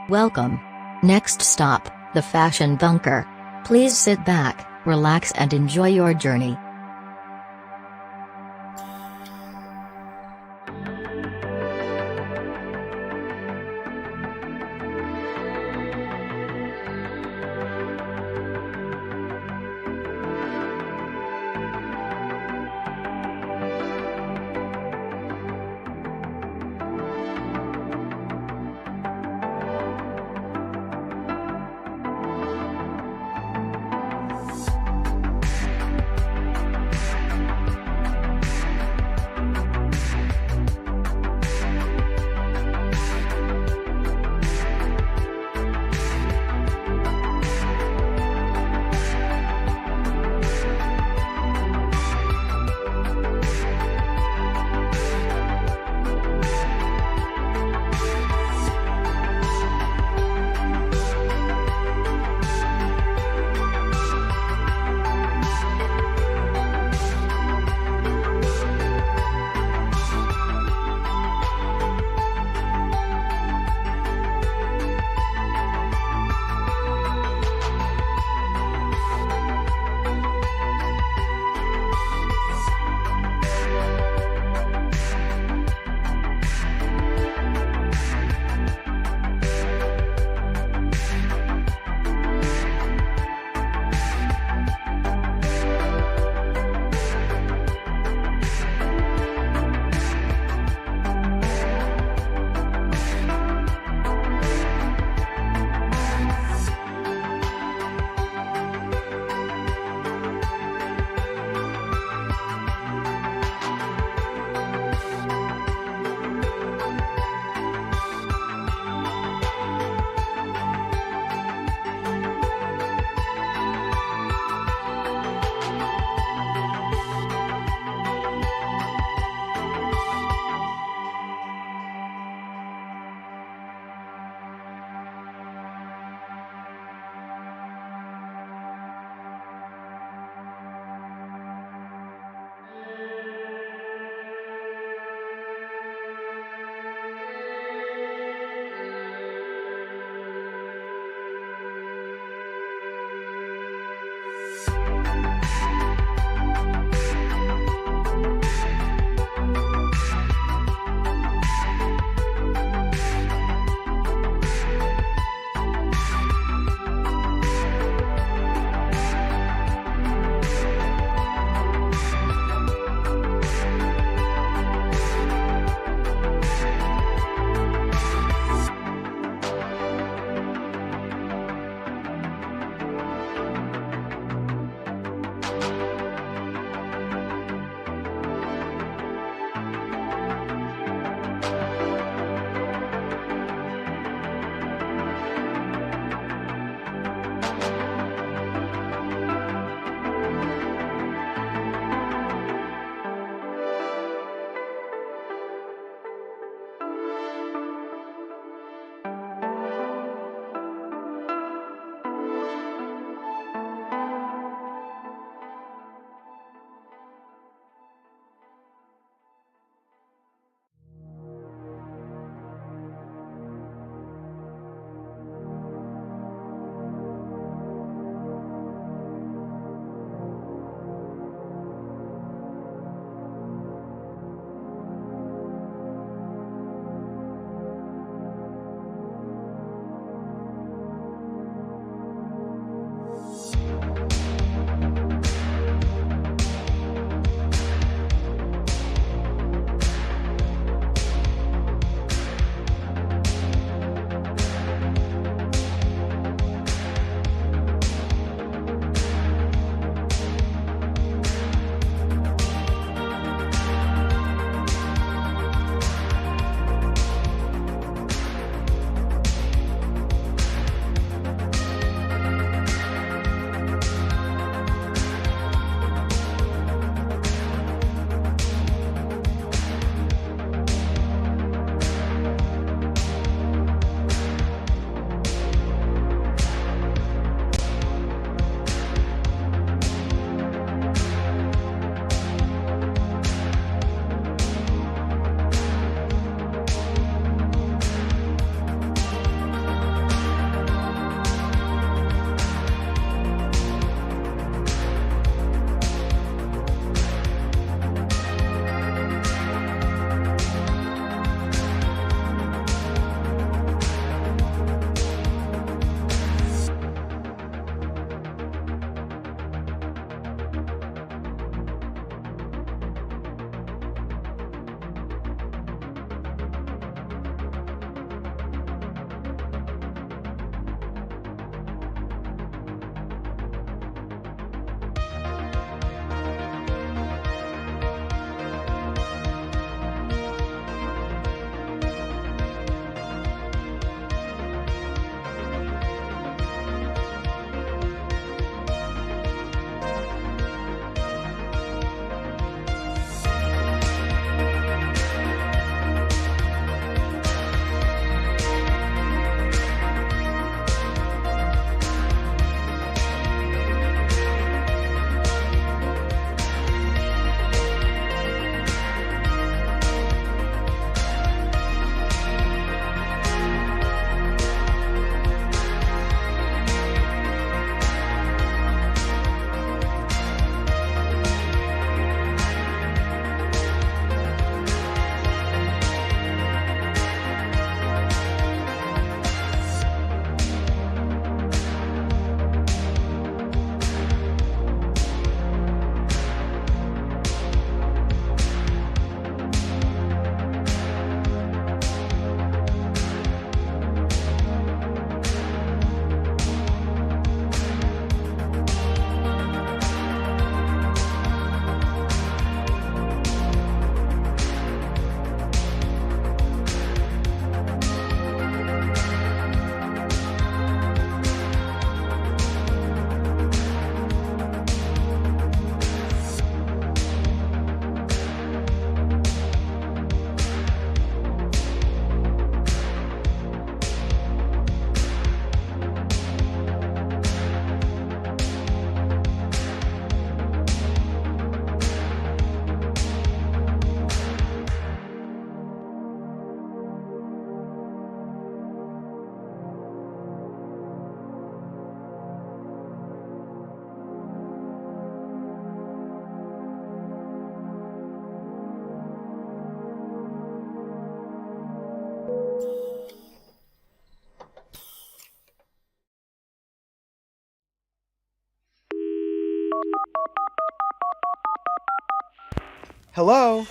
Welcome. Next stop, the Fashion Bunker. Please sit back, relax and enjoy your journey. Hello?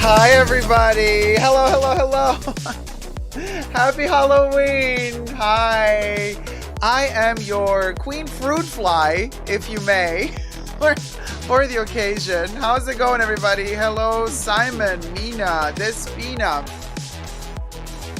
Hi everybody! Hello, hello, hello! Happy Halloween! Hi! I am your Queen Fruit Fly, if you may, for the occasion. How's it going, everybody? Hello, Simon, Mina, Despina.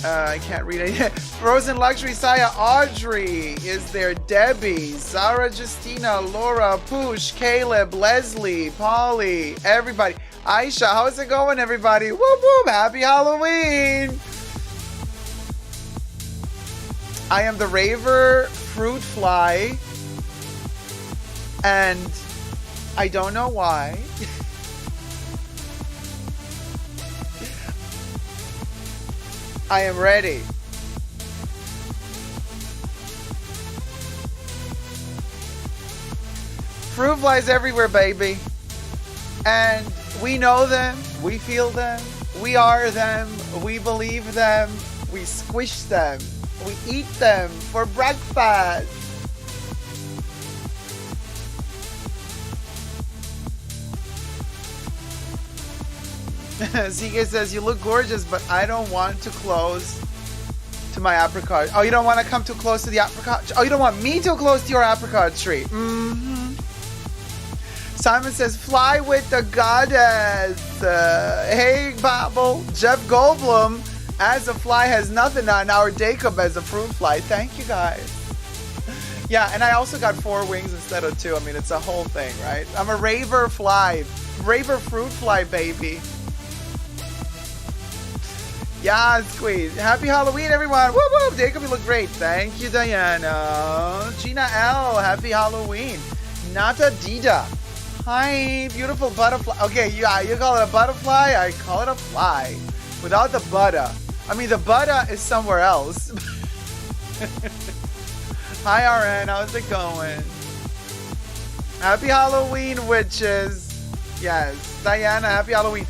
I can't read it. Frozen Luxury Saya, Audrey is there, Debbie, Zara, Justina, Laura, Poosh, Caleb, Leslie, Polly, everybody. Aisha, how's it going, everybody? Whoop whoop! Happy Halloween! I am the Raver Fruit Fly, and I don't know why. I am ready. Fruit flies everywhere, baby. And we know them, we feel them, we are them, we believe them, we squish them, we eat them for breakfast. Zika says, you look gorgeous, but I don't want too close to my apricot. Oh, you don't want to come too close to the apricot? Oh, you don't want me too close to your apricot tree? Mm-hmm. Simon says, fly with the goddess. Hey, Babel. Jeff Goldblum, as a fly, has nothing on. Our Dacob as a fruit fly. Thank you, guys. Yeah, and I also got 4 wings instead of 2. I mean, it's a whole thing, right? I'm a raver fly. Raver fruit fly, baby. Yeah, squeeze. Happy Halloween, everyone. Woo woo. Dacob, you look great. Thank you, Diana. Gina L, happy Halloween. Nata Dida. Hi, beautiful butterfly. Okay, yeah, you call it a butterfly, I call it a fly. Without the butter. I mean, the butter is somewhere else. Hi, RN, how's it going? Happy Halloween, witches. Yes, Diana, happy Halloween.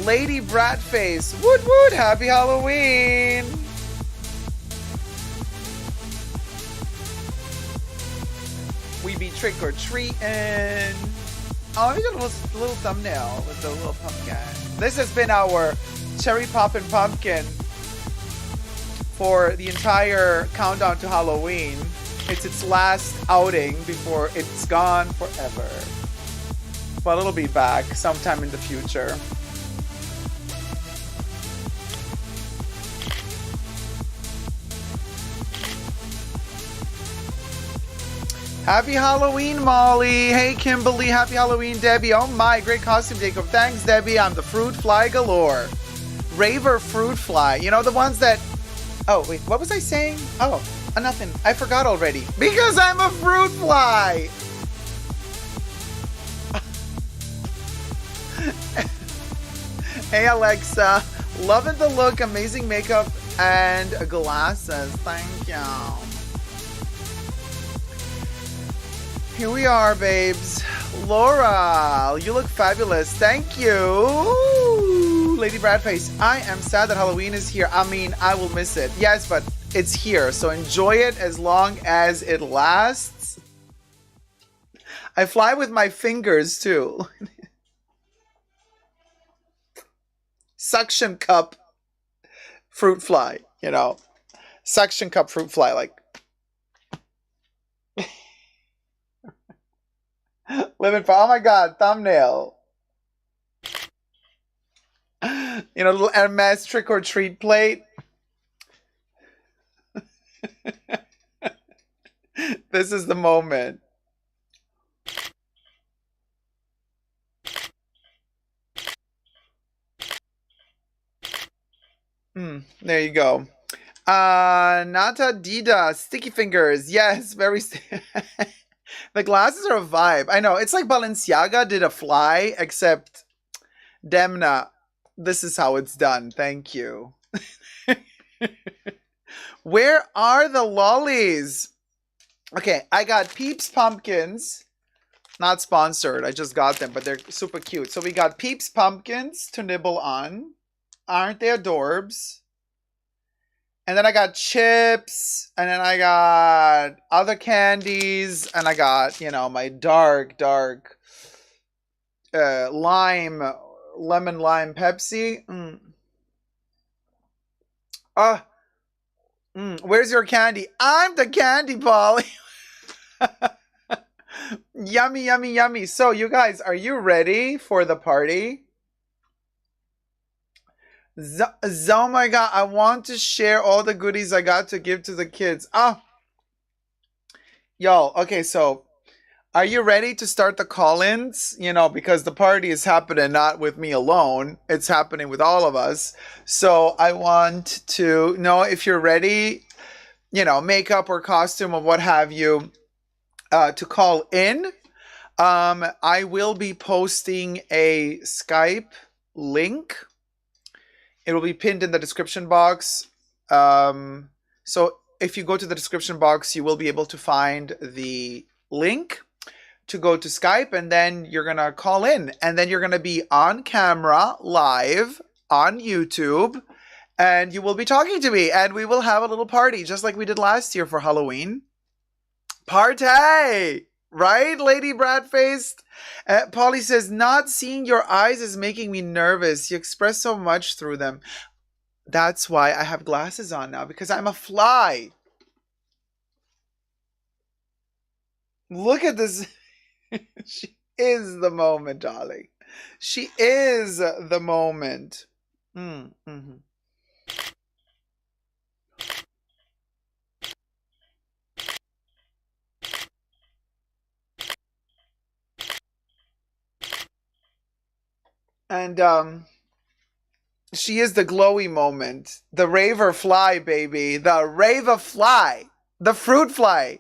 Lady Bratface, woot woot, happy Halloween. We be trick-or-treating. Oh, let me do a little thumbnail with the little pumpkin. This has been our Cherry Poppin' Pumpkin for the entire countdown to Halloween. It's its last outing before it's gone forever. But it'll be back sometime in the future. Happy Halloween, Molly. Hey, Kimberly. Happy Halloween, Debbie. Oh my, great costume, Dacob. Thanks, Debbie. I'm the fruit fly galore. Raver fruit fly. You know, the ones that... Oh, wait. What was I saying? Oh, nothing. I forgot already. Because I'm a fruit fly. Hey, Alexa. Loving the look. Amazing makeup and glasses. Thank you. Here we are, babes. Laura, you look fabulous. Thank you. Lady Bradface, I am sad that Halloween is here. I mean, I will miss it. Yes, but it's here, so enjoy it as long as it lasts. I fly with my fingers, too. Suction cup fruit fly, you know. Suction cup fruit fly, like. Living for, oh my god, thumbnail. You know, little Hermes trick or treat plate. This is the moment. There you go. Nata Dida, sticky fingers. Yes, very The glasses are a vibe. I know. It's like Balenciaga did a fly, except Demna, this is how it's done. Thank you. Where are the lollies? Okay, I got Peeps Pumpkins. Not sponsored. I just got them, but they're super cute. So we got Peeps Pumpkins to nibble on. Aren't they adorbs? And then I got chips, and then I got other candies, and I got, you know, my dark lemon lime Pepsi. Where's your candy? I'm the candy, Polly. Yummy, yummy, yummy. So, you guys, are you ready for the party? Oh my god, I want to share all the goodies I got to give to the kids. Y'all, okay, so are you ready to start the call-ins? You know, because the party is happening not with me alone, it's happening with all of us. So I want to know if you're ready, you know, makeup or costume or what have you, to call in. I will be posting a Skype link. It will be pinned in the description box. So if you go to the description box, you will be able to find the link to go to Skype, and then you're going to call in, and then you're going to be on camera live on YouTube, and you will be talking to me, and we will have a little party just like we did last year for Halloween. Party! Right, Lady Bradfaced? Polly says, not seeing your eyes is making me nervous. You express so much through them. That's why I have glasses on now, because I'm a fly. Look at this. She is the moment, darling. She is the moment. Mm-hmm. And she is the glowy moment. The raver fly, baby. The raver fly. The fruit fly.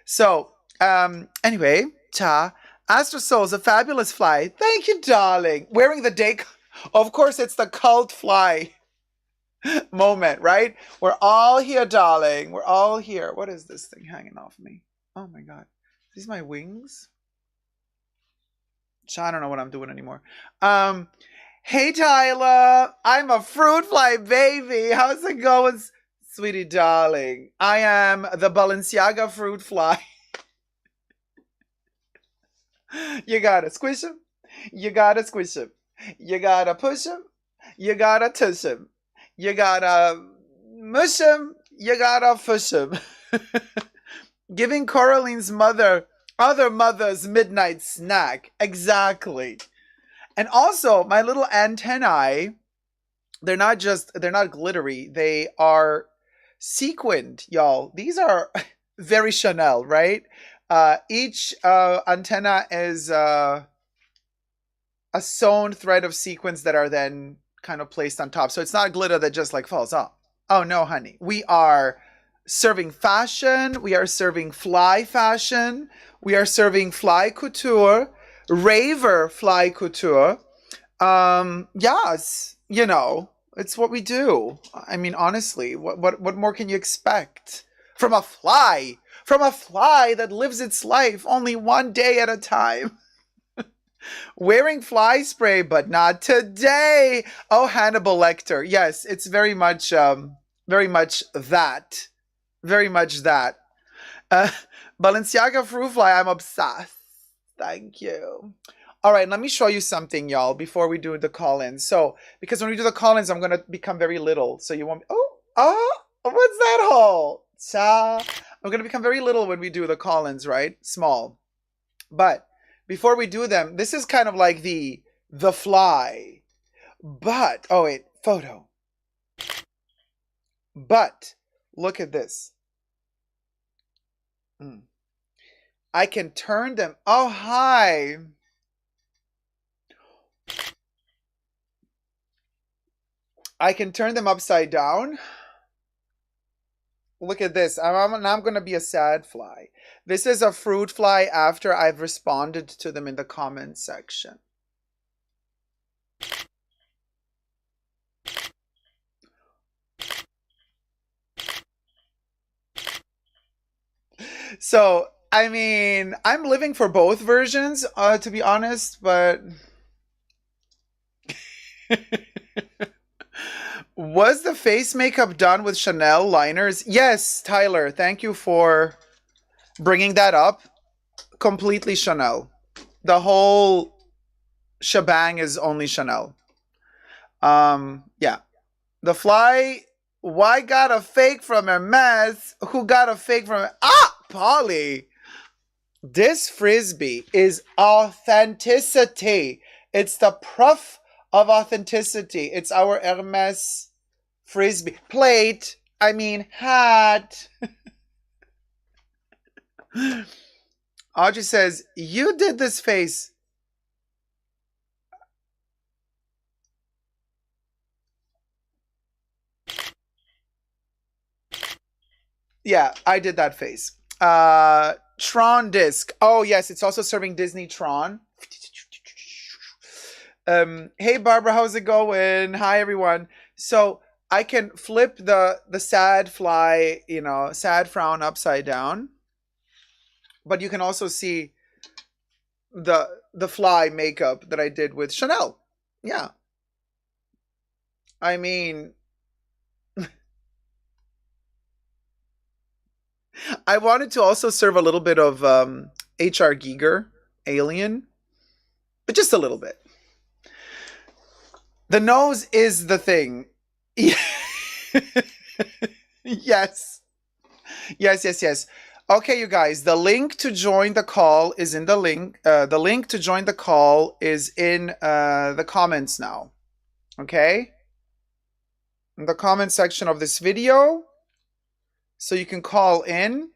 So, anyway, ta. Astro Soul's a fabulous fly. Thank you, darling. Wearing the Dacob. Of course, it's the cult fly moment, right? We're all here, darling. We're all here. What is this thing hanging off me? Oh my god. These my wings? I don't know what I'm doing anymore. Hey Tyler, I'm a fruit fly baby. How's it going, sweetie darling? I am the Balenciaga fruit fly. You gotta squish him. You gotta squish him. You gotta push him. You gotta tush him. You gotta mush him. You gotta fush him. Giving Coraline's other mother's midnight snack. Exactly. And also, my little antennae, they're not glittery. They are sequined, y'all. These are very Chanel, right? Each antenna is a sewn thread of sequins that are then kind of placed on top. So it's not glitter that just like falls off. Oh no, honey. We are serving fashion. We are serving fly fashion. We are serving fly couture, raver fly couture. Yes, you know, it's what we do. I mean, honestly, what more can you expect from a fly? From a fly that lives its life only one day at a time. Wearing fly spray, but not today. Oh, Hannibal Lecter. Yes, it's very much that. Very much that. Balenciaga Fruit Fly, I'm obsessed. Thank you. All right, let me show you something, y'all, before we do the call-ins. So, because when we do the call-ins, I'm going to become very little. So you won't... Oh, what's that hole? I'm going to become very little when we do the call-ins, right? Small. But before we do them, this is kind of like the fly. But, oh wait, photo. But, look at this. I can turn them. Oh, hi. I can turn them upside down. Look at this. Now I'm going to be a sad fly. This is a fruit fly after I've responded to them in the comments section. So, I mean, I'm living for both versions, to be honest, but was the face makeup done with Chanel liners? Yes, Tyler, thank you for bringing that up. Completely Chanel. The whole shebang is only Chanel. Yeah. The fly, why got a fake from Hermes? Who got a fake from... Ah, Polly. This frisbee is authenticity. It's the proof of authenticity. It's our Hermes frisbee. Plate. I mean, hat. Audrey says, you did this face. Yeah, I did that face. Tron disc. Oh, yes, it's also serving Disney Tron. Hey, Barbara, how's it going? Hi, everyone. So I can flip the sad fly, you know, sad frown upside down. But you can also see the fly makeup that I did with Chanel. Yeah. I mean, I wanted to also serve a little bit of H.R. Giger, Alien, but just a little bit. The nose is the thing. Yes. Yes. Okay, you guys, the link to join the call is in the link. The link to join the call is in the comments now. Okay? In the comment section of this video. So you can call in.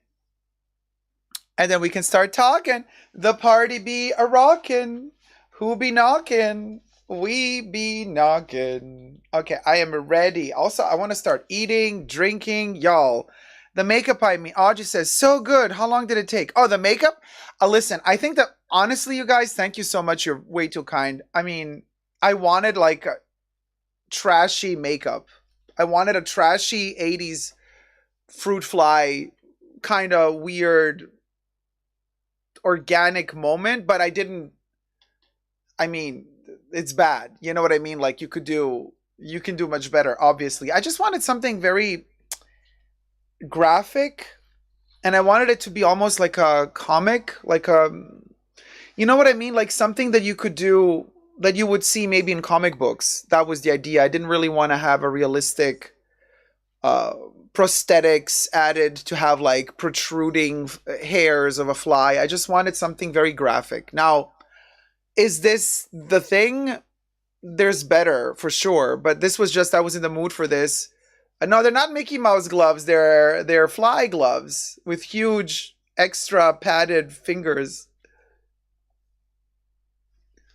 And then we can start talking. The party be a rockin'. Who be knocking? We be knocking. Okay, I am ready. Also, I want to start eating, drinking. Y'all, the makeup, I mean, Audrey says, so good. How long did it take? Oh, the makeup? Listen, I think that, honestly, you guys, thank you so much. You're way too kind. I mean, I wanted like a trashy makeup. I wanted a trashy 80s fruit fly kind of weird organic moment, but I didn't. I mean, it's bad. You know what I mean? Like you can do much better, obviously. I just wanted something very graphic, and I wanted it to be almost like a comic, like a, you know what I mean? Like something that you could do that you would see maybe in comic books. That was the idea. I didn't really want to have a realistic prosthetics added to have like protruding hairs of a fly. I just wanted something very graphic. Now, is this the thing? There's better for sure, but this was just, I was in the mood for this. No, they're not Mickey Mouse gloves. They're fly gloves with huge extra padded fingers.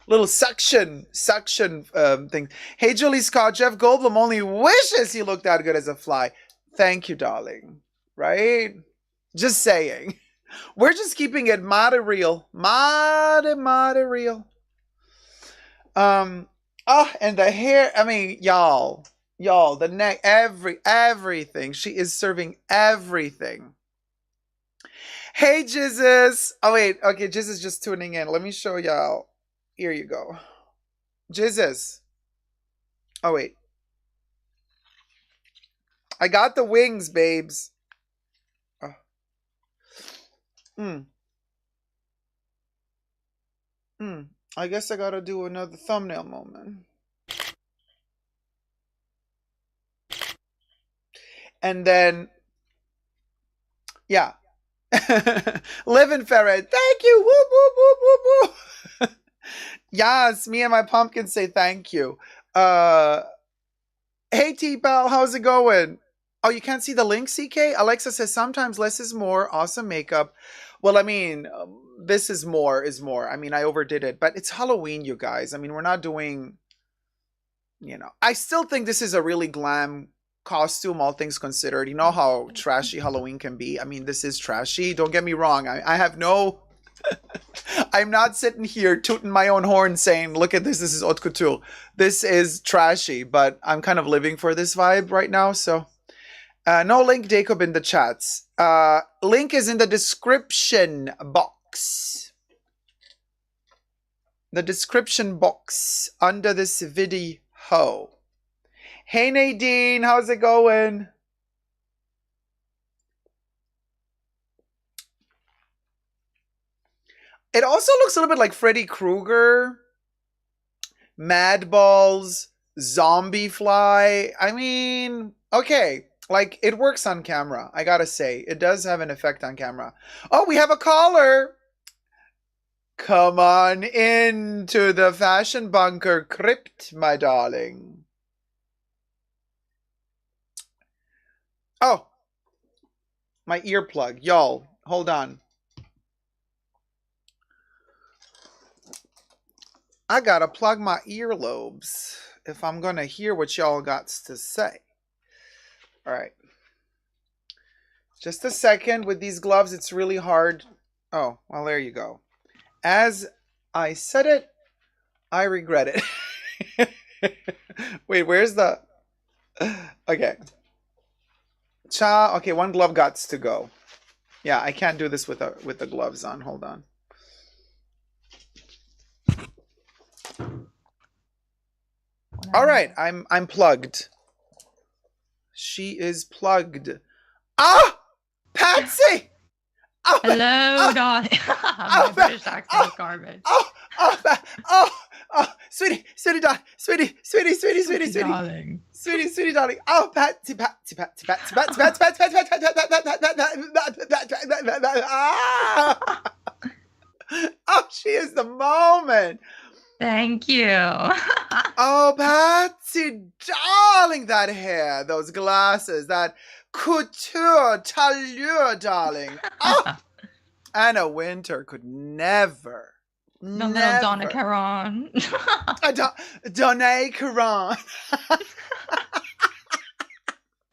Little suction thing. Hey, Julie Scott, Jeff Goldblum only wishes he looked that good as a fly. Thank you, darling. Right? Just saying. We're just keeping it mighty real. Mighty real. And the hair, I mean, y'all, the neck, everything. She is serving everything. Hey, Jizzes. Oh, wait. Okay, Jizzes just tuning in. Let me show y'all. Here you go. Jizzes. Oh, wait. I got the wings, babes. I guess I gotta do another thumbnail moment. And then, yeah. Living Ferret, thank you. Whoop, whoop, whoop, whoop, whoop. Yes, me and my pumpkin say thank you. Hey, T-Pal, how's it going? Oh, you can't see the link, CK? Alexa says sometimes less is more. Awesome makeup. Well, I mean, this is more. I mean, I overdid it, but it's Halloween, you guys. I mean, we're not doing, you know. I still think this is a really glam costume, all things considered. You know how trashy Halloween can be. I mean, this is trashy. Don't get me wrong. I have no. I'm not sitting here tooting my own horn saying, look at this. This is haute couture. This is trashy, but I'm kind of living for this vibe right now. So no link, Dacob, in the chats. Link is in the description box. The description box under this video. Hey Nadine, how's it going? It also looks a little bit like Freddy Krueger, Madballs, Zombie Fly. I mean, okay, like it works on camera. I gotta say, it does have an effect on camera. Oh, we have a caller. Come on into the Fashion Bunker crypt, my darling. Oh, my earplug. Y'all, hold on. I gotta plug my earlobes if I'm gonna hear what y'all got to say. All right. Just a second. With these gloves, it's really hard. Oh, well, there you go. As I said it, I regret it. Wait, where's the... Okay. Okay, one glove got to go. Yeah, I can't do this with the gloves on. Hold on. All right, I'm plugged. She is plugged. Ah, Patsy! Oh, hello, darling. My British accent is garbage. Sweetie, darling, sweetie, Darling. sweetie, darling. Oh, Patsy. Oh, she is the moment. Thank you. Oh, Patsy, darling, that hair, those glasses, that couture, tailleur, darling. Oh, Anna Winter could never. The little Donna Karan. Donna Karan.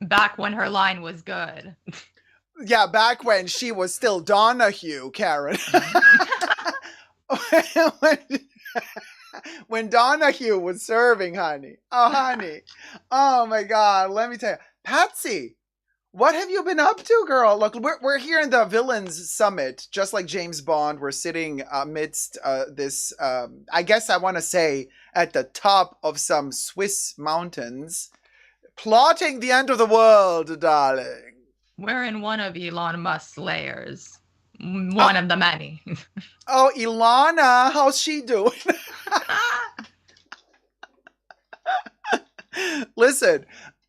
Back when her line was good. Yeah, back when she was still Donahue, Karen. When Donahue was serving, honey. Oh, honey. Oh, my God. Let me tell you. Patsy, what have you been up to, girl? Look, we're here in the Villains Summit, just like James Bond. We're sitting amidst this, I guess I want to say, at the top of some Swiss mountains, plotting the end of the world, darling. We're in one of Elon Musk's layers. One of the many. Oh, Ilana, how's she doing? Listen,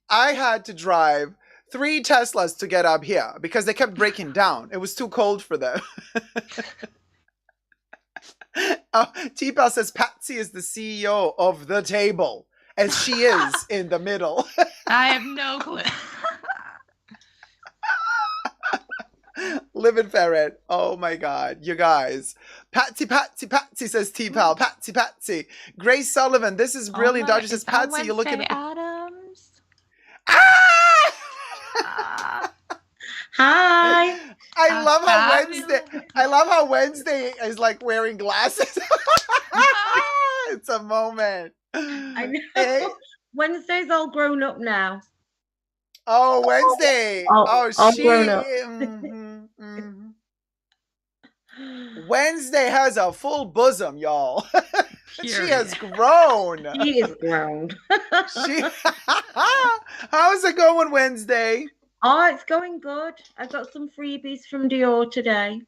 I had to drive 3 Teslas to get up here because they kept breaking down. It was too cold for them. T-Pal says Patsy is the CEO of the table, as she is in the middle. I have no clue. Living ferret. Oh my God. You guys. Patsy, says T-Pal. Patsy. Grace Sullivan. This is brilliant. Dodger says, Patsy, you look at Adams. Ah! Hi. I love how Wednesday is like wearing glasses. It's a moment. I know. Hey. Wednesday's all grown up now. Oh, Wednesday. All grown up. Wednesday has a full bosom, y'all. She has grown. She is grown. How's it going, Wednesday? Oh, it's going good. I got some freebies from Dior today.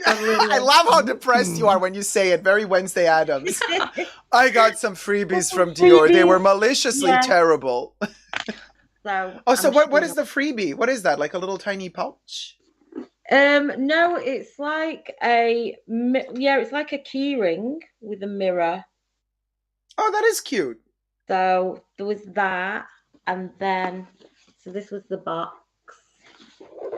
I love how depressed you are when you say it. Very Wednesday Addams. I got some freebies from Dior. They were maliciously terrible. So what is the freebie? What is that? Like a little tiny pouch? No, it's like it's like a key ring with a mirror. Oh, that is cute. So there was that, and then this was the box.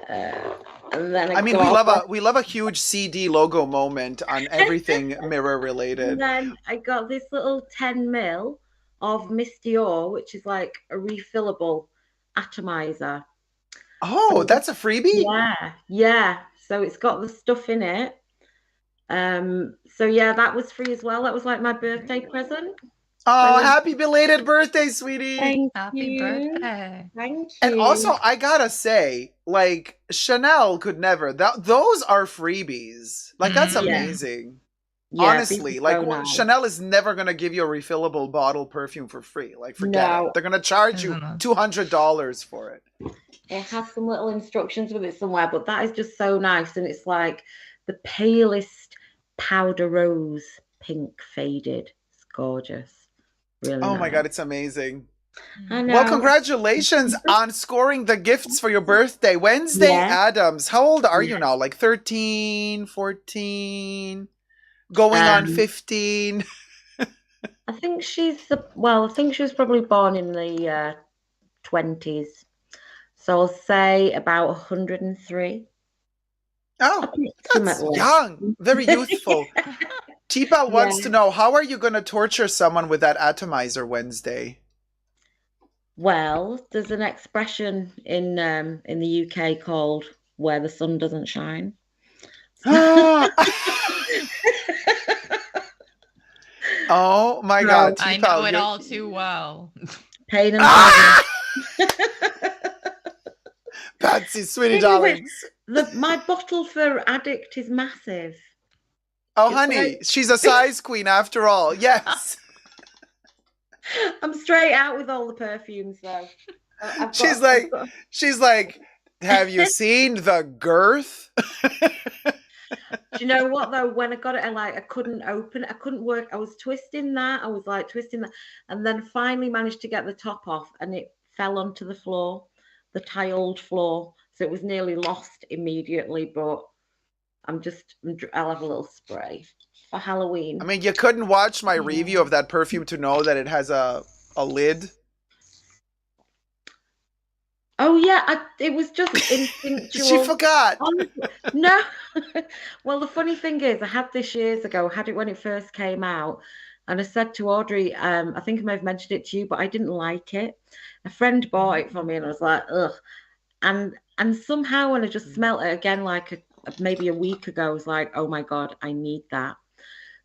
And then we love a huge CD logo moment on everything mirror related. And then I got this little 10 ml of Miss Dior, which is like a refillable atomizer. Oh, So that's a freebie? yeah. So it's got the stuff in it. So yeah, that was free as well. That was like my birthday present. Oh, So happy belated birthday, sweetie. thank Happy you. birthday. Thank And you. also, I gotta say, like, Chanel could never. Those are freebies. Like, that's Yeah. Mm. amazing. Yeah, these Honestly, are like, so nice. Chanel is never gonna give you a refillable bottle perfume for free. Like, forget it. No, They're gonna charge you Isn't it? $200 for it. it has some little instructions with it somewhere, but that is just so nice. And it's like the palest powder rose pink faded. It's gorgeous. Really Oh my nice. god, it's amazing. I Well, know. congratulations on scoring the gifts for your birthday. Wednesday Yeah. Adams. How old are you Yeah. now? Like 13, 14, going on Um, 15? I think I think she was probably born in the 20s. So I'll say about 103, Oh, that's approximately. young. Very youthful. T-Pal Yeah. wants to know, how are you going to torture someone with that atomizer Wednesday? Well, there's an expression in the UK called "where the sun doesn't shine." Oh my god, So, I know T-Pal, it you're... all too well. pain and pleasure. Ah! Patsy, sweetie Speaking of which, darlings. my bottle for addict is massive. Oh, It's like honey, she's a size queen after all. Yes. I'm straight out with all the perfumes though. I've She's got, I've like, got she's like, have you seen the girth? Do you know what though? When I got it, I couldn't open it. I couldn't work. I was twisting that. I was like twisting that, and then finally managed to get the top off, and it fell onto the floor, the tiled floor. So it was nearly lost immediately. But I'll have a little spray for I Halloween. mean, you couldn't watch my review Yeah. of that perfume to know that it has a lid. Oh yeah, it was just She instinctual. forgot. Honestly, no. Well, the funny thing is, I had this years ago. I had it when it first came out, and I said to Audrey, I think I may have mentioned it to you, but I didn't like it. A friend bought it for me, and I was like, ugh. And somehow when I just smelt it again, like maybe a week ago, I was like, oh my god, I need that.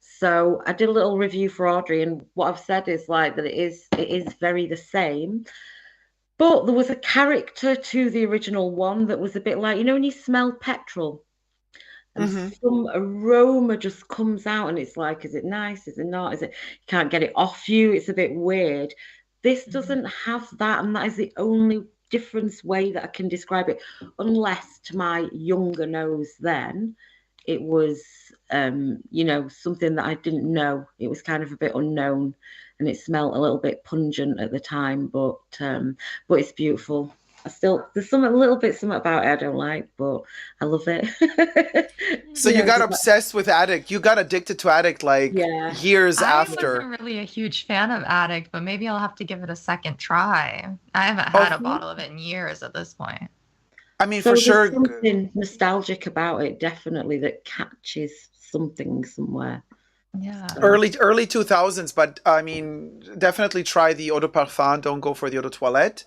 So I did a little review for Audrey, and what I've said is like that it is very the same. But there was a character to the original one that was a bit like, when you smell petrol and Hmm. some aroma just comes out and it's like, is it nice? Is it not? You can't get it off you? It's a bit weird. This doesn't have that, and that is the only difference way that I can describe it, unless to my younger nose then it was something that I didn't know. It was kind of a bit unknown, and it smelled a little bit pungent at the time, but it's beautiful. There's something about it I don't like, but I love it. So you got Just like, obsessed with Addict. You got addicted to Addict like yeah. years I after. wasn't really a huge fan of Addict, but maybe I'll have to give it a second try. I haven't had Oh, a bottle of it in years at this point. I mean, So for there's sure. something nostalgic about it, definitely, that catches something somewhere. Yeah. Early 2000s, but I mean, definitely try the eau de parfum. Don't go for the eau de toilette.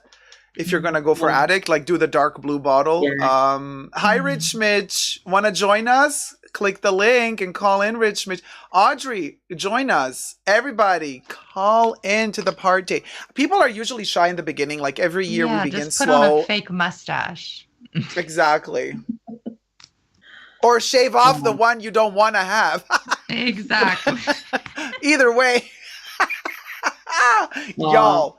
If you're gonna go for Yeah. Addict, like do the dark blue bottle. Yeah. Hi, Rich Mitch. Want to join us? Click the link and call in, Rich Mitch. Audrey, join us. Everybody, call into the party. People are usually shy in the beginning. Like every year, we Yeah, begin just put on a slow. fake mustache. Exactly. Or shave off the one you don't want to have. Exactly. Either way. Wow.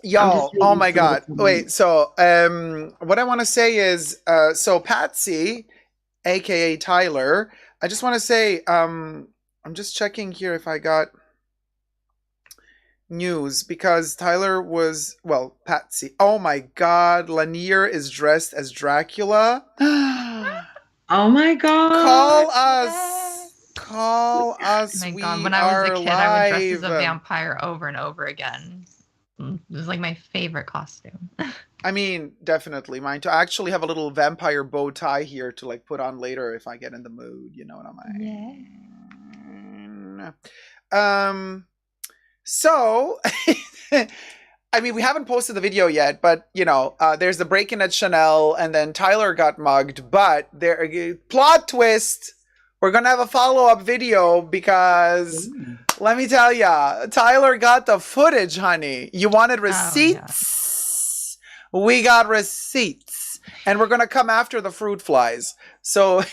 Y'all, oh my god. Reading Wait, so what I want to say is so Patsy, aka Tyler, I just want to say I'm just checking here if I got news, because Tyler was, well, Patsy. Oh my god, Lanier is dressed as Dracula. Oh my god. Call us. Yes. Call us. Oh my we God, when I was are a kid, I would dress as a live. vampire over and over again. It was like my favorite costume. I mean, definitely mine too. I actually have a little vampire bow tie here to like put on later if I get in the mood. You know what I mean? Yeah. So I mean, we haven't posted the video yet, but you know, there's the break-in at Chanel, and then Tyler got mugged. But there, plot twist. We're gonna have a follow-up video because let me tell ya, Tyler got the footage, honey. You wanted receipts? Oh, yeah. We got receipts, and we're gonna come after the fruit flies. So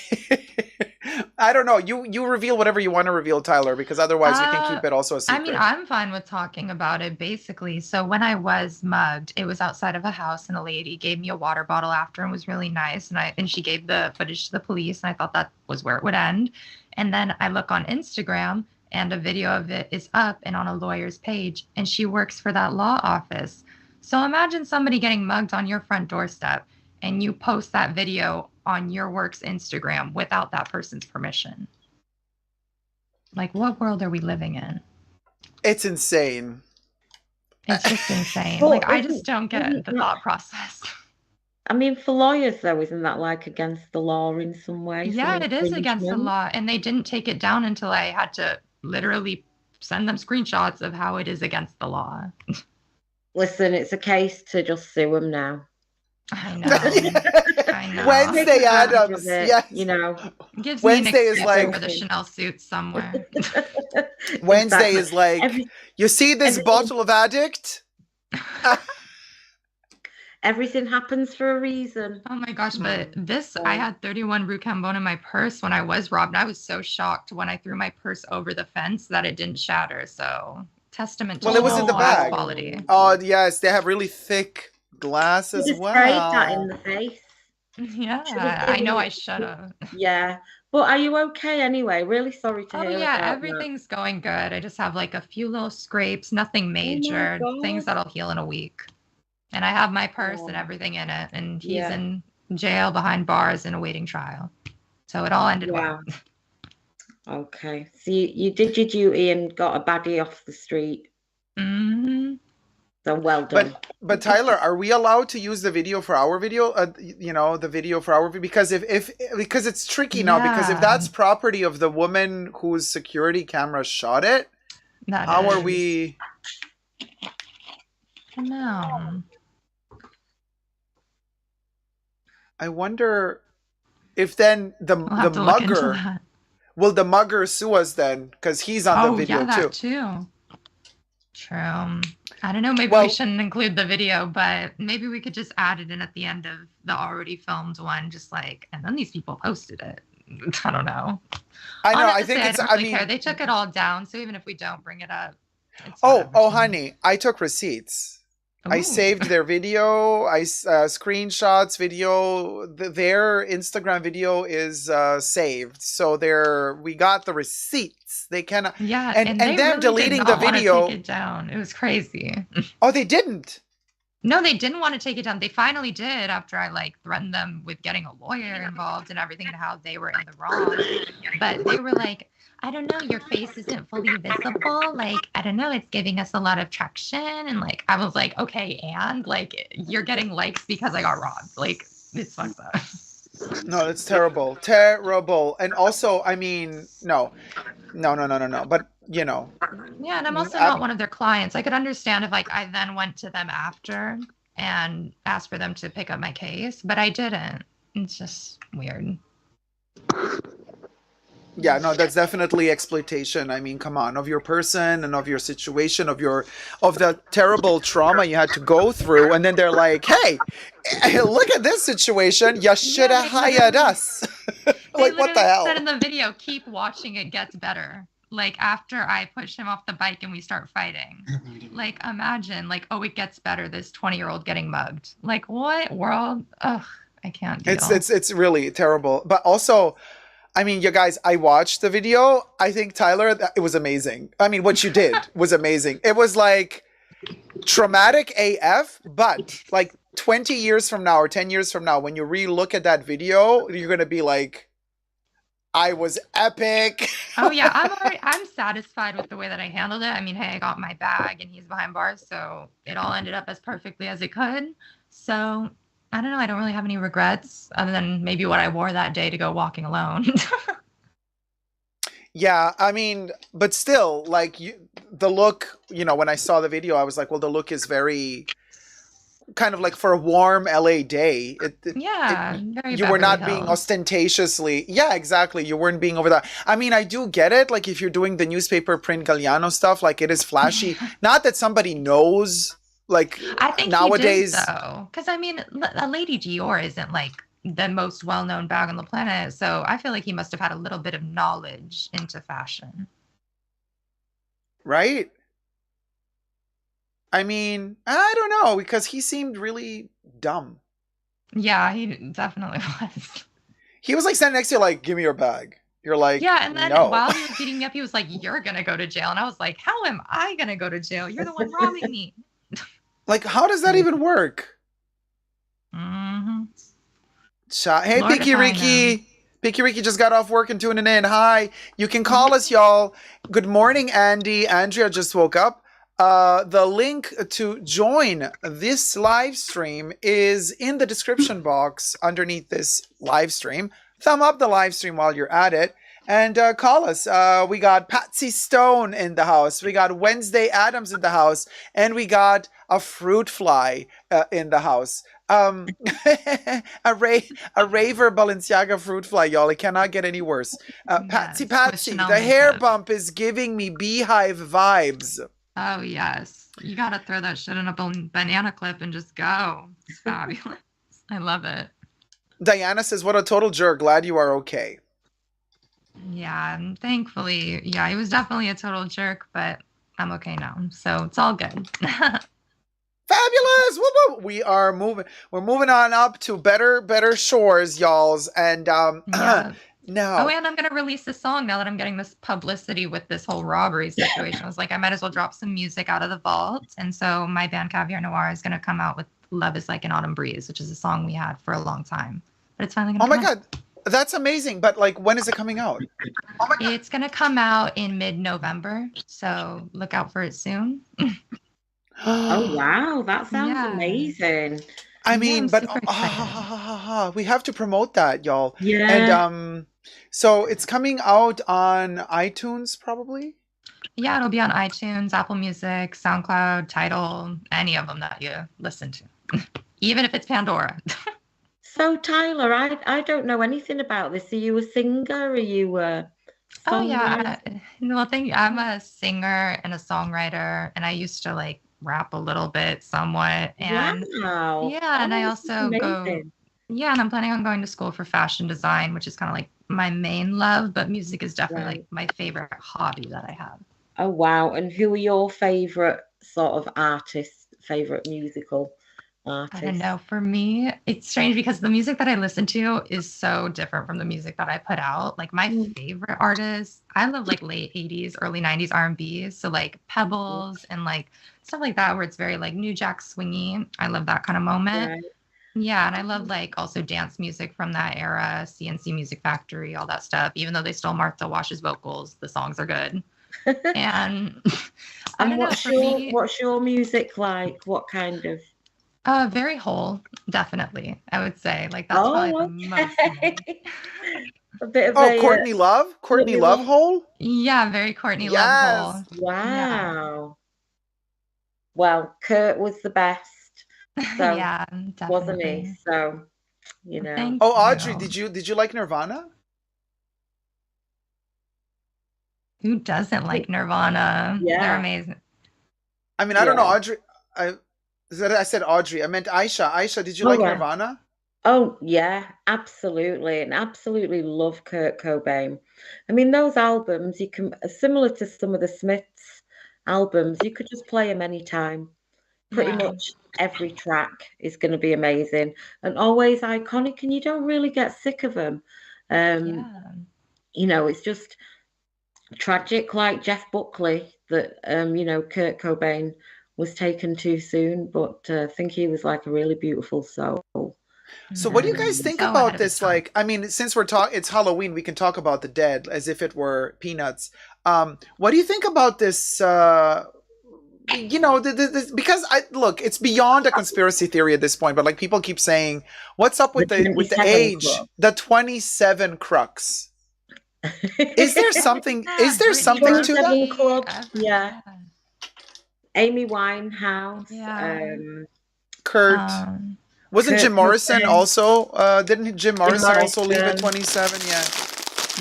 I don't know. You reveal whatever you want to reveal, Tyler, because otherwise we can keep it also a secret. I mean, I'm fine with talking about it, basically. So when I was mugged, it was outside of a house, and a lady gave me a water bottle after and was really nice. And she gave the footage to the police, and I thought that was where it would end. And then I look on Instagram, and a video of it is up and on a lawyer's page, and she works for that law office. So imagine somebody getting mugged on your front doorstep, and you post that video on your work's Instagram without that person's permission. Like, what world are we living in? It's insane. It's just insane. Like, I just don't get the thought process. I mean, for lawyers, though, isn't that like against the law in some way? Yeah, it is against the law. And they didn't take it down until I had to literally send them screenshots of how it is against the law. Listen, it's a case to just sue them now. I know. I know. Wednesday Addams, yes. You know, gives Wednesday me an is like for the Chanel suit somewhere. Wednesday is like, you see this bottle of Addict? Everything happens for a reason. Oh my gosh, but I had 31 Rue Cambon in my purse when I was robbed. I was so shocked when I threw my purse over the fence that it didn't shatter. So, testament to it was in the bag. Quality. Oh, yes, they have really thick glass as well. Sprayed that in the face. Yeah, I know I should have. Yeah, but are you okay anyway? Really sorry to hear. Oh yeah, everything's going good. I just have like a few little scrapes, nothing major, things that'll heal in a week. And I have my purse and everything in it, and he's in jail behind bars and awaiting trial. So it all ended well. Okay, so you did your duty and got a baddie off the street. Mm-hmm. So well done. But Tyler, are we allowed to use the video for our video? The video for our video, because because it's tricky now. Because if that's property of the woman whose security camera shot it, how are we? No. I wonder if then the mugger will the mugger sue us then, because he's on the video too. True. I don't know, maybe we shouldn't include the video, but maybe we could just add it in at the end of the already filmed one, just like, and then these people posted it. I don't know. I know. I think it's, I mean, they took it all down, so even if we don't bring it up. Honey, I took receipts. Ooh. I saved their video. I screenshots video. Their Instagram video is saved, so we got the receipts. They cannot. Yeah, and them really deleting the video. Take it down. It was crazy. Oh, they didn't. No, they didn't want to take it down. They finally did after I threatened them with getting a lawyer involved and everything and how they were in the wrong. But they were like, I don't know, your face isn't fully visible. Like, I don't know, it's giving us a lot of traction. And I was like, okay, and you're getting likes because I got robbed. Like, it's fucked up. No, it's terrible. Terrible. And also, I mean, no. But, you know. Yeah, and I'm also not one of their clients. I could understand if I then went to them after and asked for them to pick up my case, but I didn't. It's just weird. Yeah, no, that's definitely exploitation. I mean, come on, of your person and of your situation, of the terrible trauma you had to go through. And then they're like, hey, look at this situation. You should have hired us. Like, what the hell? They said in the video, keep watching, it gets better. Like, after I push him off the bike and we start fighting. Like, imagine, it gets better, this 20-year-old getting mugged. Like, what world? Ugh, I can't deal. It's really terrible. But also, I mean, you guys, I watched the video. I think, Tyler, it was amazing. I mean, what you did was amazing. It was traumatic AF, but 20 years from now or 10 years from now, when you re-look at that video, you're going to be like, I was epic. Oh yeah, I'm satisfied with the way that I handled it. I mean, hey, I got my bag and he's behind bars, so it all ended up as perfectly as it could. So I don't know. I don't really have any regrets other than maybe what I wore that day to go walking alone. Yeah, I mean, but still, like the look, when I saw the video, I was like, well, the look is very kind of like for a warm LA day. Yeah, very You were Beverly not being Hills. ostentatiously, yeah, exactly. You weren't being over that. I mean, I do get it. Like if you're doing the newspaper print Galliano stuff, like it is flashy. Not that somebody knows, like I think he did nowadays. though, because I mean, a Lady Dior isn't like the most well-known bag on the planet, so I feel like he must have had a little bit of knowledge into fashion. Right? I mean, I don't know because he seemed really dumb. Yeah, he definitely was. He was like standing next to you, like, give me your bag. You're like, Yeah, and then no. while he was beating me up, he was like, "You're gonna go to jail," and I was like, "How am I gonna go to jail? You're the one robbing me." Like, how does that even work? Mm-hmm. Hey, Lord if Picky I know. Ricky. Picky Ricky just got off work and tuning in. Hi. You can call us, y'all. Good morning, Andy. Andrea just woke up. The link to join this live stream is in the description box underneath this live stream. Thumb up the live stream while you're at it. And call us. We got Patsy Stone in the house. We got Wednesday Adams in the house. And we got a fruit fly in the house. A raver Balenciaga fruit fly, y'all. It cannot get any worse. Patsy, Yes, with Patsy, Chanel the hair makeup. bump is giving me beehive vibes. Oh yes, you gotta throw that shit in a banana clip and just go. It's fabulous. I love it. Diana says, what a total jerk. Glad you are okay. Yeah, and thankfully, yeah, he was definitely a total jerk, but I'm okay now, so it's all good. Fabulous! Woo woo! We are moving. We're moving on up to better shores, y'alls. And Yeah. now. Oh, and I'm gonna release this song now that I'm getting this publicity with this whole robbery situation. I was like, I might as well drop some music out of the vault, and so my band Caviar Noir is gonna come out with "Love Is Like an Autumn Breeze," which is a song we had for a long time, but it's finally gonna. Oh my come out. God, that's amazing! But like, when is it coming out? It's gonna come out in mid-November, so look out for it soon. Oh wow, that sounds Yeah. amazing. I Yeah, mean, I'm but super excited. we have to promote that, y'all. Yeah. And so it's coming out on iTunes, probably. Yeah, it'll be on iTunes, Apple Music, SoundCloud, Tidal, any of them that you listen to, even if it's Pandora. So Tyler, I don't know anything about this. Are you a singer? Are you a Oh songwriter? yeah, well, I'm a singer and a songwriter, and I used to like rap a little bit, somewhat, and Wow. yeah, and I Oh, this is also go, amazing. yeah, and I'm planning on going to school for fashion design, which is kind of like my main love, but music is definitely Right. like my favorite hobby that I have. Oh wow. And who are your favorite sort of artists, favorite musical I don't artists? know. For me, it's strange because the music that I listen to is so different from the music that I put out. Like my favorite artists, I love like late 80s, early 90s R&B. So like Pebbles and like stuff like that where it's very like New Jack swingy. I love that kind of moment. Right. Yeah, and I love like also dance music from that era, CNC Music Factory, all that stuff. Even though they stole Martha Wash's vocals, the songs are good. And I And don't know, for me, what's your music like? What kind of very whole, definitely. I would say like that's probably the most okay. whole. A bit of Oh, a Courtney Love, Courtney Courtney Love Love. Hole. Yeah, very Courtney Love Yes. hole. Yeah. Wow. Well, Kurt was the best. So Yeah, wasn't he? definitely. So, you know. Thank Oh, Audrey, you. did you like Nirvana? Who doesn't like Nirvana? They're Yeah. amazing. I mean, I don't know, Yeah. Audrey. I said Audrey. I meant Aisha. Aisha, did you Oh, like right. Nirvana? Oh, yeah, absolutely. And absolutely love Kurt Cobain. I mean, those albums, you can, similar to some of the Smiths albums, you could just play them anytime. Pretty Yeah. much every track is going to be amazing and always iconic, and you don't really get sick of them. Yeah. You know, it's just tragic, like Jeff Buckley, that, you know, Kurt Cobain was taken too soon, but I think he was like a really beautiful soul. So what do you guys Mhm. think So ahead about of his this? time. Like, I mean, since it's Halloween, we can talk about the dead as if it were peanuts. What do you think about this? You know, because look, it's beyond a conspiracy theory at this point. But like, people keep saying, "What's up with the 27 age? Club. The 27 crux." Is there something? Is there Britney something to that? 27 Club, Every- yeah. Amy Winehouse, Yeah. Kurt. Wasn't Kurt Jim Morrison Cobain, also? Didn't Jim Morrison also leave at Morrison, 27? Yeah.